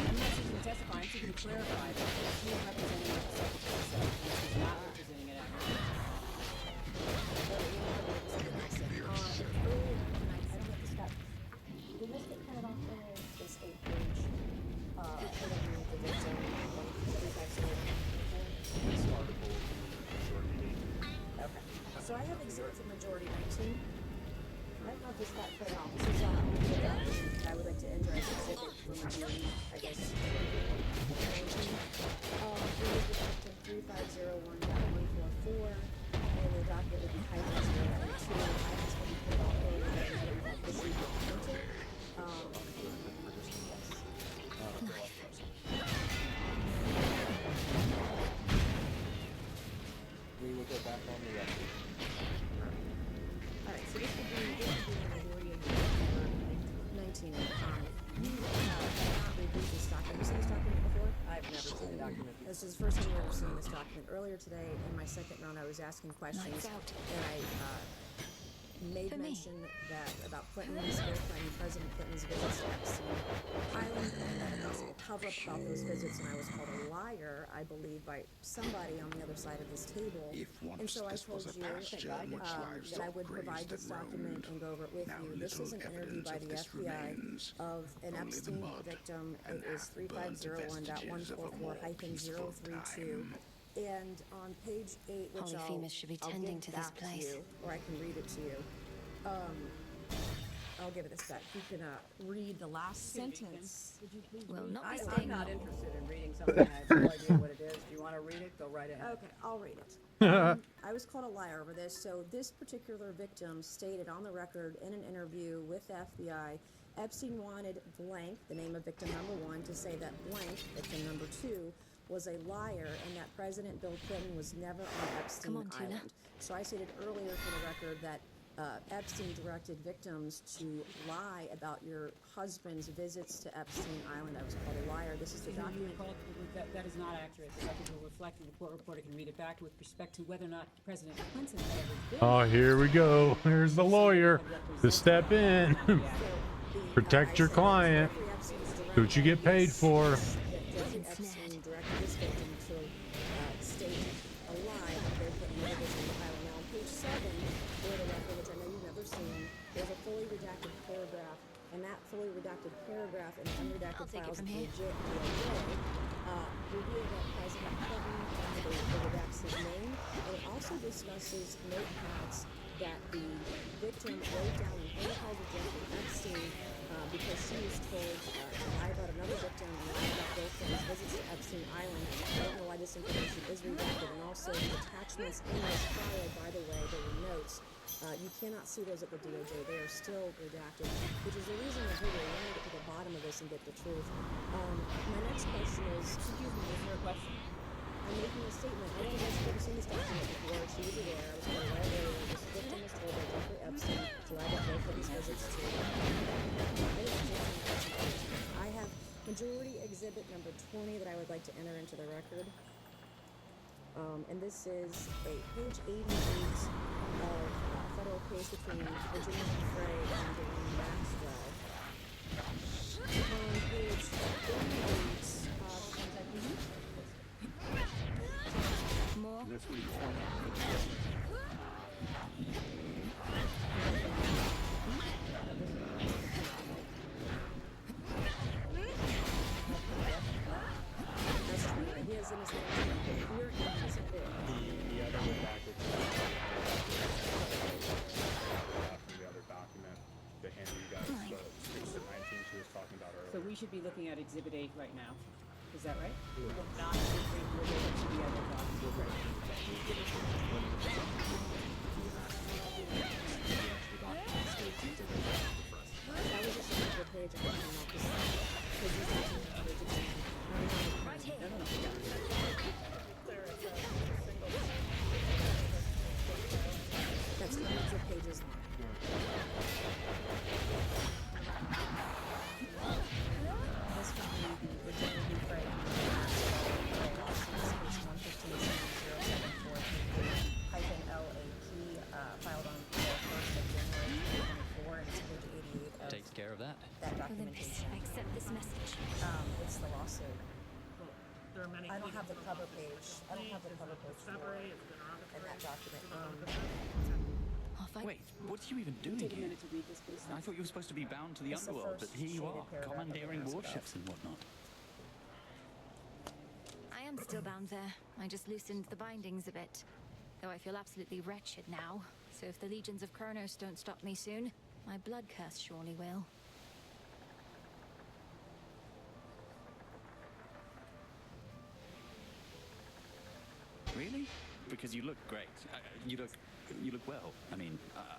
I'm not seeking to testify, I'm seeking to clarify that she is representing what the Secretary said, and she's not representing it accurately. Did this get printed off earlier? This 8-page interview with the victim, 13501. This article is majority 18. Okay. So I have exhibit for majority 19. I don't know if this got printed off. This is I would like to enter as exhibit for majority, I guess. 3501.144, and the docket would be hyphen 092. I just want to put it all earlier than this week printed. We will go back on the record. Alright, so this would be majority of number 19. You have not reviewed this document. Have you seen this document before? I've never seen the document. This is the first time you've ever seen this document. Earlier today, in my second round, I was asking questions, and I made mention that about Clinton's, President Clinton's visits to Epstein Island, and that it was a cover-up about those visits, and I was called a liar, I believe, by somebody on the other side of this table. And so I told you that I would provide this document and go over it with you. This is an interview by the FBI of an Epstein victim. It is 3501.144-032. And on page 8, which Polyphemus should be I'll tending give to this back place. you, or I can read it to you. I'll give it this back. You can read the last sentence. Would you please Well, read? not I'm staying not long. interested in reading something I have no idea what it is. Do you want to read it? Go right ahead. Okay, I'll read it. I was called a liar over this. So this particular victim stated on the record in an interview with the FBI, Epstein wanted blank, the name of victim number 1, to say that blank, victim number 2, was a liar and that President Bill Clinton was never on Epstein Island. So I stated earlier for the record that Epstein directed victims to lie about your husband's visits to Epstein Island. I was called a liar. This is the document. That is not accurate. The record will reflect, and the court reporter can read it back with respect to whether or not President Clinton had ever been. Oh, here we go. Here's the lawyer to step in. Protect your client. Do what you get paid for. Epstein directed this victim to state a lie that they're putting another victim on the island. Now, on page 7, for the record, which I know you've never seen, there's a fully redacted paragraph, and that fully redacted paragraph in unredacted files of the DOJ revealed that President Clinton redacts his name, and it also discusses notepads that the victim wrote down in phone calls with Jeffrey Epstein because she was told to lie about another victim and lie about Bill Clinton's visits to Epstein Island. I don't know why this information is redacted. And also the attachments in this file, by the way, there were notes. You cannot see those at the DOJ. They are still redacted, which is the reason we're here. We want to get to the bottom of this and get the truth. My next question is, Excuse me, is there a question? I'm making a statement. I don't know if you've ever seen this document before. She was aware. I was told right away. This victim was told by Jeffrey Epstein to lie about Bill Clinton's visits to I have majority exhibit number 20 that I would like to enter into the record. And this is a page 88 of federal case between Virginia Frey and Doreen Maxwell. On page 88 More? That's what you want. He is in his name. We're in his bit. The other redacted the other document to hand you guys the 619 she was talking about earlier. So we should be looking at Exhibit 8 right now. Is that right? We will not be related to the other document. That was just another page I came up with. Right here. That's hundreds of pages long. This would be the Virginia Frey license, case 115-0743-LAP, filed on the 1st of January 2024, and it's page 88 of Takes care of that. documentation. I accept this message. It's the lawsuit. There are many I don't have the cover page. I don't have the cover page for in that document. Wait, what are you even doing Take a here? minute to read this, please. I thought you were supposed to be bound to the It's the underworld, but first here you shaded are, paragraph of the commandeering paragraph. warships and whatnot. I am still bound there. I just loosened the bindings a bit. Though I feel absolutely wretched now. So if the legions of Kronos don't stop me soon, my blood curse surely will. Really? Because you look great. You look well. I mean,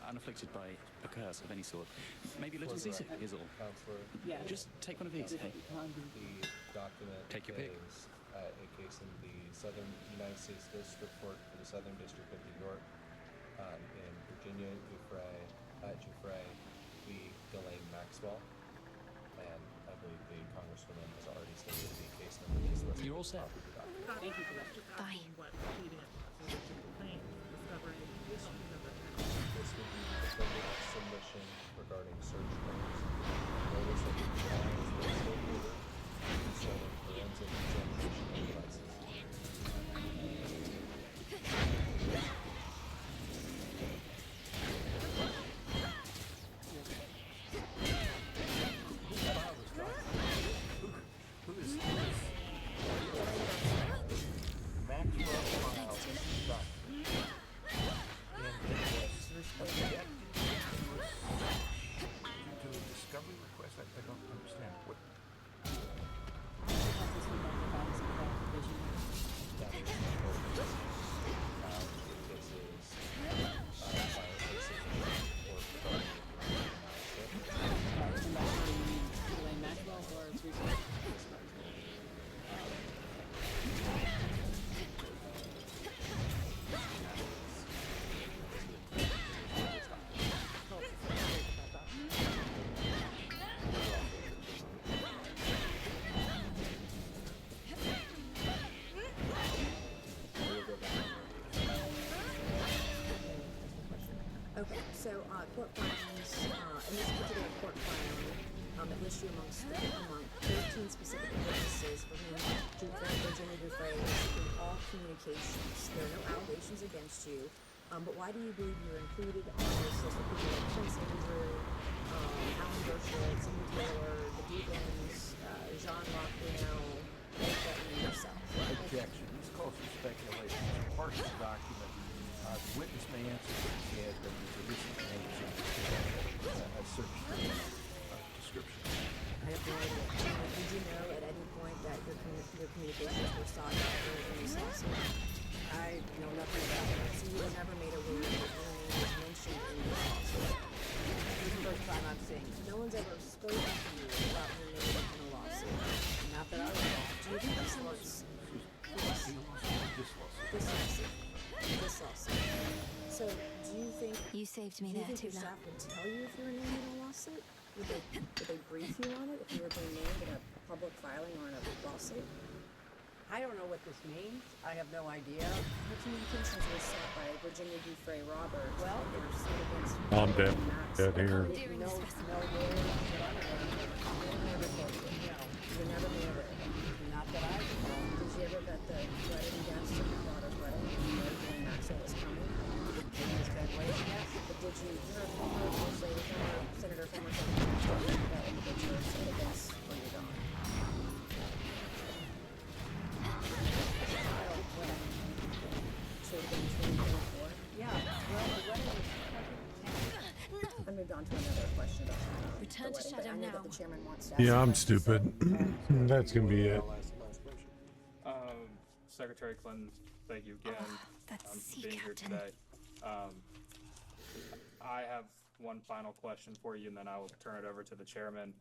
unafflicted by a curse of any sort. Maybe a little seasick is all. Yeah. Just take one of these. Hey. The document Take your pick. is a case in the Southern United States District Court for the Southern District of New York in Virginia, Giuffre v. Ghislaine Maxwell. And I believe the Congresswoman has already stated the case number is listed. You're all set. Thank you for that. Bye. What he did so that you complain, discovering issues of the This would be the defendant's submission regarding search warrants. Notice of the trial is listed order concerning forensic examination of devices. issue among 13 specific witnesses for whom Virginia Dufresne was seeking all communications. There are no allegations against you, but why do you believe you were included on this list of people like Prince Andrew, Alan Dershowitz, Amy Taylor, the Deagans, Jean Rockwell, and yourself? Objection. These calls for speculation. Part of the document, the witness may answer what he said, but there's a recent names a search description. I have no idea. Did you know at any point that your communications were sought after in this lawsuit? I know nothing about it. So you were never made aware that your name was mentioned in this lawsuit? This is the first time I'm seeing it. No one's ever spoken to you about your name in a lawsuit? Not that I recall. Do you think this lawsuit? This lawsuit. So, do you think you saved me there too long? long? Staff would tell you if you were named in a lawsuit? Would they brief you on it if you were being named in a public filing or in a lawsuit? I don't know what this means. I have no idea. The communications were sought by Virginia Dufresne Robert. Well, they're sued against. I'm dead. Dead here. No, you were never made aware. Not that I recall. Did you ever bet the wedding guest and your daughter's wedding when Maxwell was coming? Is that way? Yes. But did you, you're a former Senator, former Senator, that individual said against when you're gone? Should have been 2024? Yeah. Well, the wedding was I moved on to another question about Return the to wedding, but Shadow I know now. that the chairman wants to ask Yeah, I'm questions, so- stupid. That's gonna be it. Secretary Clinton, thank you again for being here today. I have one final question for you, and then I will turn it over to the chairman.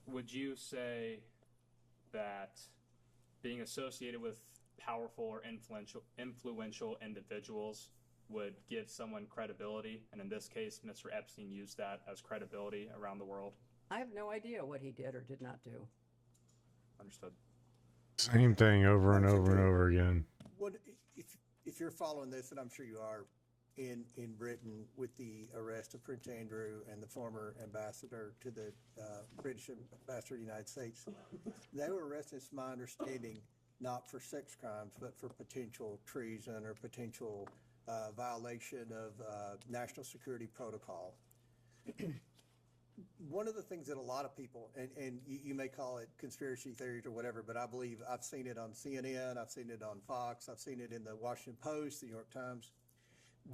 Would you say that being associated with powerful or influential individuals would give someone credibility? And in this case, Mr. Epstein used that as credibility around the world. I have no idea what he did or did not do. Understood. Same thing over and over and over again. What if you're following this, and I'm sure you are, in Britain with the arrest of Prince Andrew and the former ambassador to the British ambassador to the United States, they were arrested, it's my understanding, not for sex crimes, but for potential treason or potential violation of national security protocol. One of the things that a lot of people, and you may call it conspiracy theories or whatever, but I believe I've seen it on CNN, I've seen it on Fox, I've seen it in the Washington Post, the New York Times.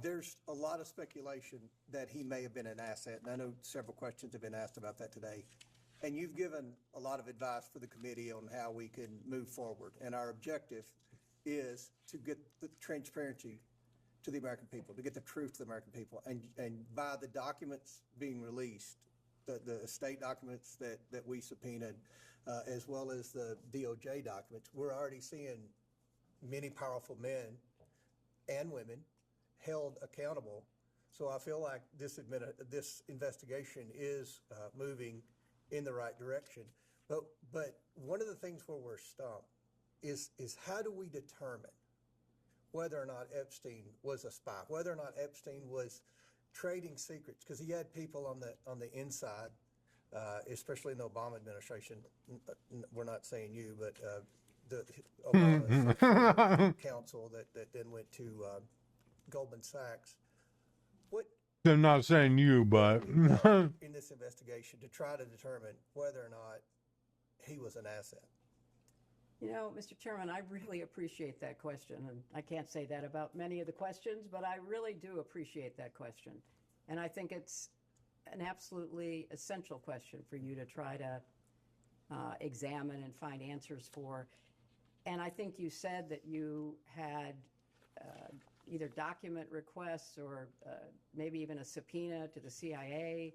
There's a lot of speculation that he may have been an asset, and I know several questions have been asked about that today. And you've given a lot of advice for the committee on how we can move forward. And our objective is to get the transparency to the American people, to get the truth to the American people. And by the documents being released, the state documents that we subpoenaed, as well as the DOJ documents, we're already seeing many powerful men and women held accountable. So I feel like this investigation is moving in the right direction. But one of the things where we're stumped is how do we determine whether or not Epstein was a spy, whether or not Epstein was trading secrets, because he had people on the inside, especially in the Obama administration. We're not saying you, but the Obama counsel that then went to Goldman Sachs. I'm not saying you, but in this investigation to try to determine whether or not he was an asset. You know, Mr. Chairman, I really appreciate that question, and I can't say that about many of the questions, but I really do appreciate that question. And I think it's an absolutely essential question for you to try to examine and find answers for. And I think you said that you had either document requests or maybe even a subpoena to the CIA.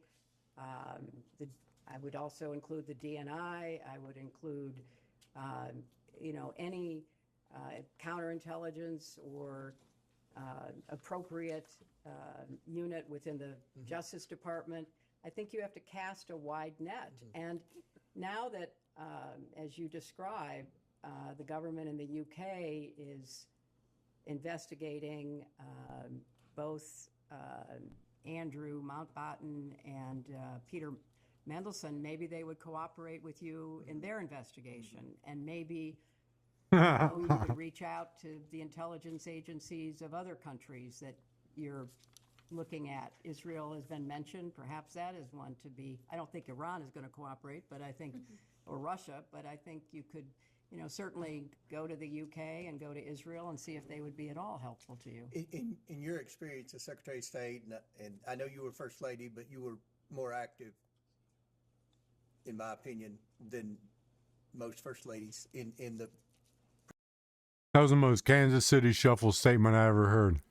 I would also include the DNI. I would include any counterintelligence or appropriate unit within the Justice Department. I think you have to cast a wide net. And now that, as you described, the government in the UK is investigating both Andrew Mountbatten and Peter Mendelsohn, maybe they would cooperate with you in their investigation, and maybe you could reach out to the intelligence agencies of other countries that you're looking at. Israel has been mentioned. Perhaps that is one to be. I don't think Iran is going to cooperate, but I think, or Russia, but I think you could, certainly go to the UK and go to Israel and see if they would be at all helpful to you. In your experience as Secretary of State, and I know you were First Lady, but you were more active, in my opinion, than most First Ladies in the. That was the most Kansas City Shuffle statement I ever heard.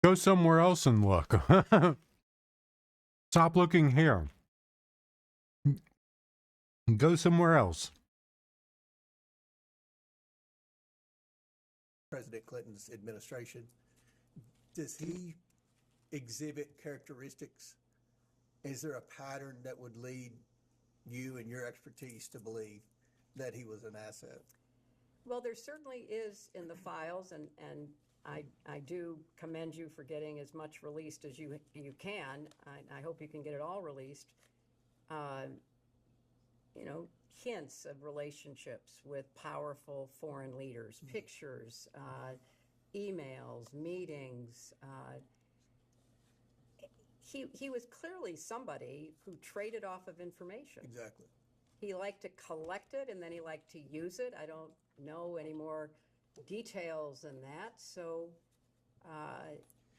Go somewhere else and look. Stop looking here. Go somewhere else. President Clinton's administration, does he exhibit characteristics? Is there a pattern that would lead you and your expertise to believe that he was an asset? Well, there certainly is in the files, and I do commend you for getting as much released as you can. I hope you can get it all released. Hints of relationships with powerful foreign leaders, pictures, emails, meetings. He was clearly somebody who traded off of information. Exactly. He liked to collect it, and then he liked to use it. I don't know any more details than that. So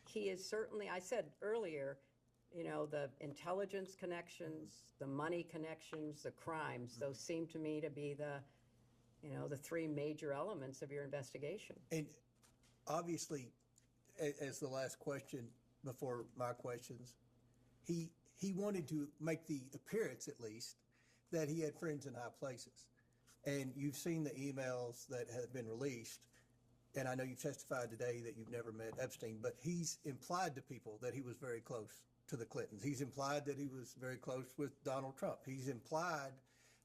he is certainly, I said earlier, the intelligence connections, the money connections, the crimes, those seem to me to be the three major elements of your investigation. And obviously, as the last question before my questions, he wanted to make the appearance, at least, that he had friends in high places. And you've seen the emails that have been released, and I know you've testified today that you've never met Epstein, but he's implied to people that he was very close to the Clintons. He's implied that he was very close with Donald Trump. He's implied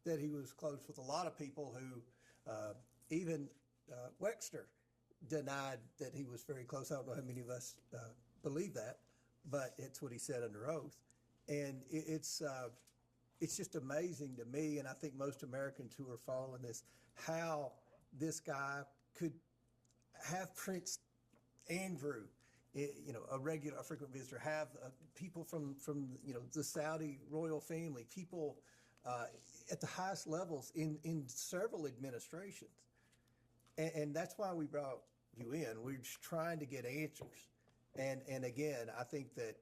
that he was close with a lot of people who, even Wexner denied that he was very close. I don't know how many of us believe that, but it's what he said under oath. And it's just amazing to me, and I think most Americans who are following this, how this guy could have Prince Andrew, a frequent visitor, have people from the Saudi royal family, people at the highest levels in several administrations. And that's why we brought you in. We're just trying to get answers. And again, I think that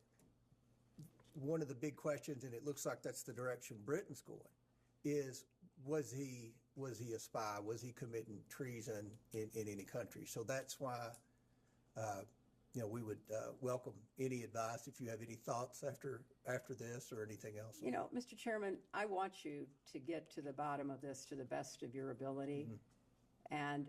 one of the big questions, and it looks like that's the direction Britain's going, is was he a spy? Was he committing treason in any country? So that's why we would welcome any advice if you have any thoughts after this or anything else. Mr. Chairman, I want you to get to the bottom of this to the best of your ability. Mm-hmm. And,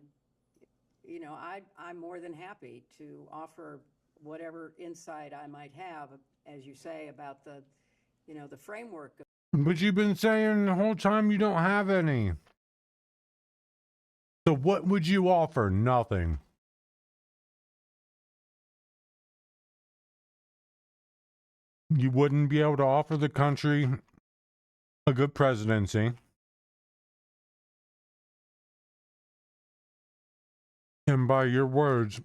I'm more than happy to offer whatever insight I might have, as you say, about the framework. But you've been saying the whole time you don't have any. So what would you offer? Nothing. You wouldn't be able to offer the country a good presidency. And by your words,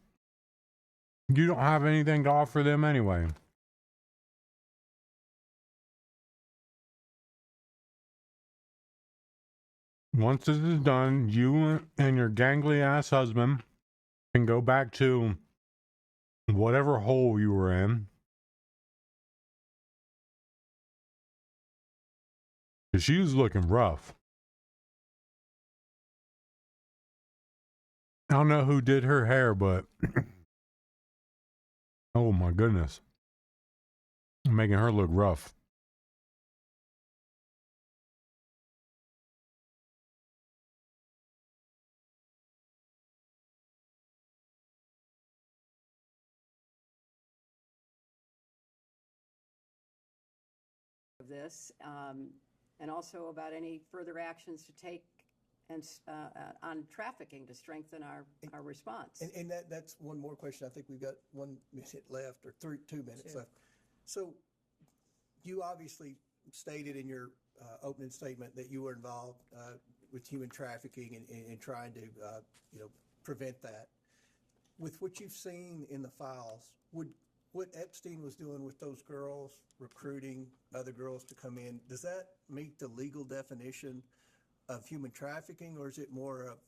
you don't have anything to offer them anyway. Once this is done, you and your gangly ass husband can go back to whatever hole you were in. She was looking rough. I don't know who did her hair, but oh my goodness. Making her look rough. Of this, and also about any further actions to take and on trafficking to strengthen our response. And that's one more question. I think we've got 1 minute left, or 2 minutes left. So you obviously stated in your opening statement that you were involved with human trafficking and trying to, prevent that. With what you've seen in the files, what Epstein was doing with those girls, recruiting other girls to come in, does that meet the legal definition of human trafficking, or is it more of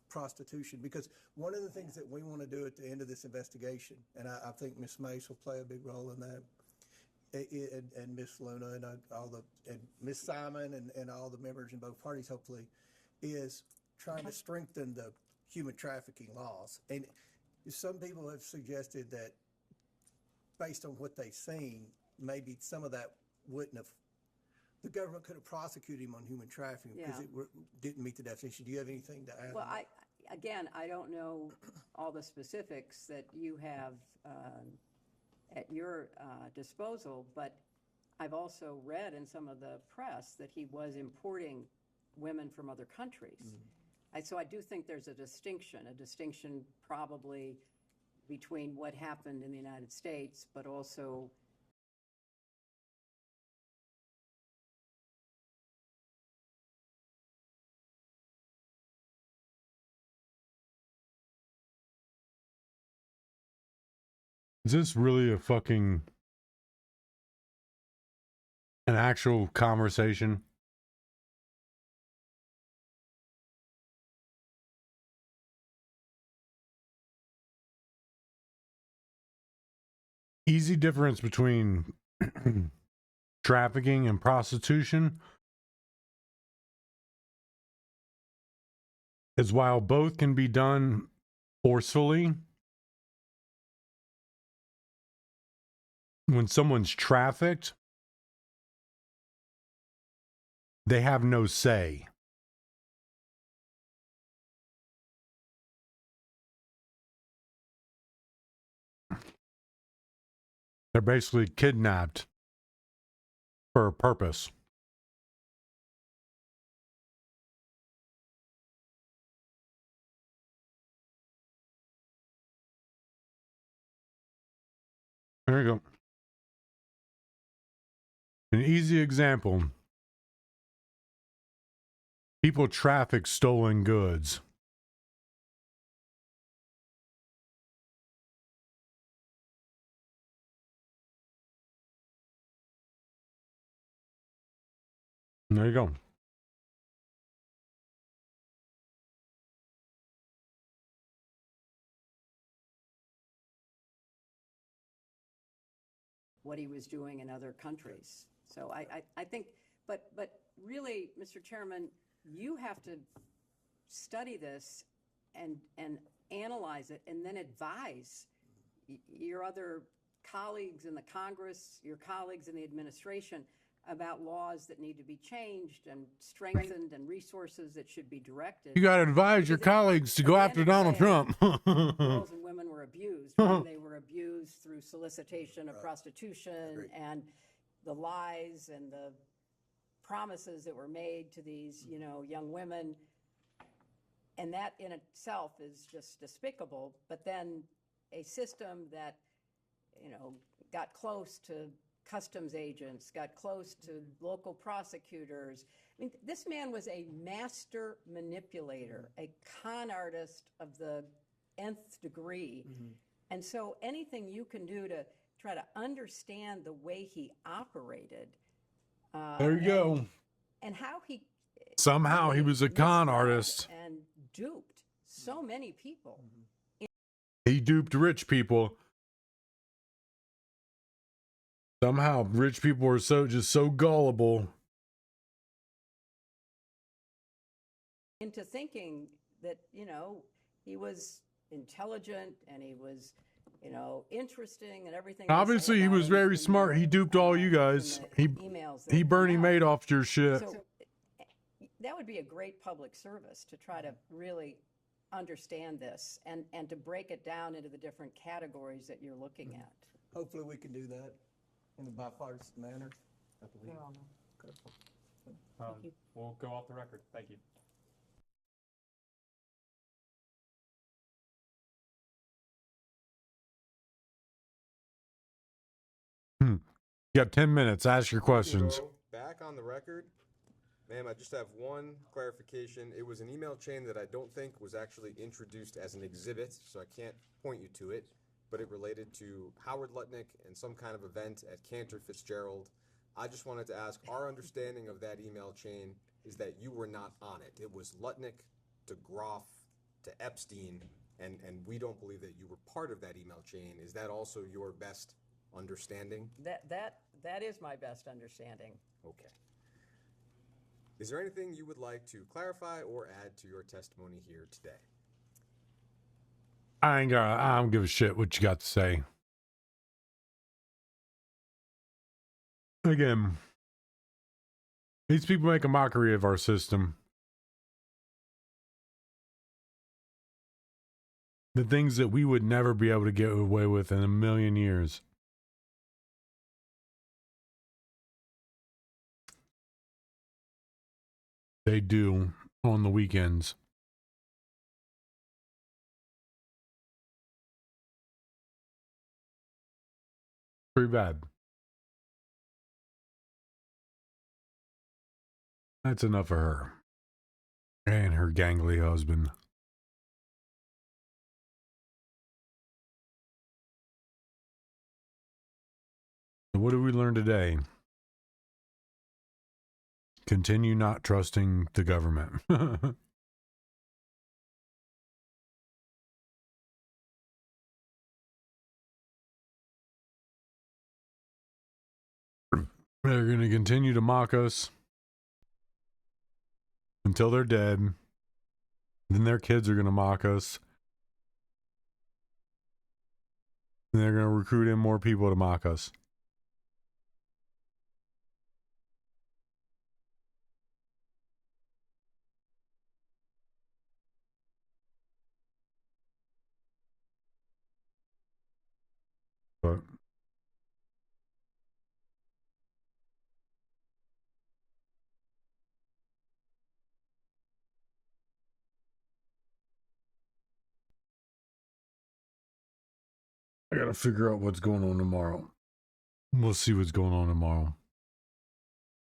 prostitution? Because one of the things that we want to do at the end of this investigation, and I think Ms. Mace will play a big role in that, and Miss Luna and and Miss Simon and all the members in both parties, hopefully, is trying to strengthen the human trafficking laws. And some people have suggested that based on what they've seen, maybe some of that wouldn't have, the government could have prosecuted him on human trafficking because it didn't meet the definition. Do you have anything to add? Well, I don't know all the specifics that you have at your disposal, but I've also read in some of the press that he was importing women from other countries. So I do think there's a distinction probably between what happened in the United States, but also Is this really an actual conversation? Easy difference between trafficking and prostitution is while both can be done forcefully, when someone's trafficked, they have no say. They're basically kidnapped for a purpose. There you go. An easy example. People traffic stolen goods. There you go. what he was doing in other countries. So I think, but really, Mr. Chairman, you have to study this and analyze it and then advise your other colleagues in the Congress, your colleagues in the administration about laws that need to be changed and strengthened and resources that should be directed. You got to advise your colleagues to go after Donald Trump. Girls and women were abused. They were abused through solicitation of prostitution and the lies and the promises that were made to these, young women. And that in itself is just despicable. But then a system that, got close to customs agents, got close to local prosecutors. I mean, this man was a master manipulator, a con artist of the nth degree. And so anything you can do to try to understand the way he operated. There you go. And how he... Somehow he was a con artist. And duped so many people. He duped rich people. Somehow rich people are so gullible. Into thinking that, he was intelligent and he was, interesting and everything. Obviously, he was very smart. He duped all you guys. He Bernie Madoffed your shit. So that would be a great public service to try to really understand this and to break it down into the different categories that you're looking at. Hopefully we can do that in a bipartisan manner, I believe. Okay. We'll go off the record. Thank you. You got 10 minutes. Ask your questions. Back on the record, ma'am, I just have one clarification. It was an email chain that I don't think was actually introduced as an exhibit, so I can't point you to it, but it related to Howard Lutnick and some kind of event at Cantor Fitzgerald. I just wanted to ask, our understanding of that email chain is that you were not on it. It was Lutnick to Groff to Epstein, and we don't believe that you were part of that email chain. Is that also your best understanding? That is my best understanding. Okay. Is there anything you would like to clarify or add to your testimony here today? I don't give a shit what you got to say. Again, these people make a mockery of our system. The things that we would never be able to get away with in a million years. They do on the weekends. Pretty bad. That's enough for her. And her gangly husband. So what did we learn today? Continue not trusting the government. They're going to continue to mock us until they're dead. Then their kids are going to mock us. And they're going to recruit in more people to mock us. But I gotta figure out what's going on tomorrow. We'll see what's going on tomorrow.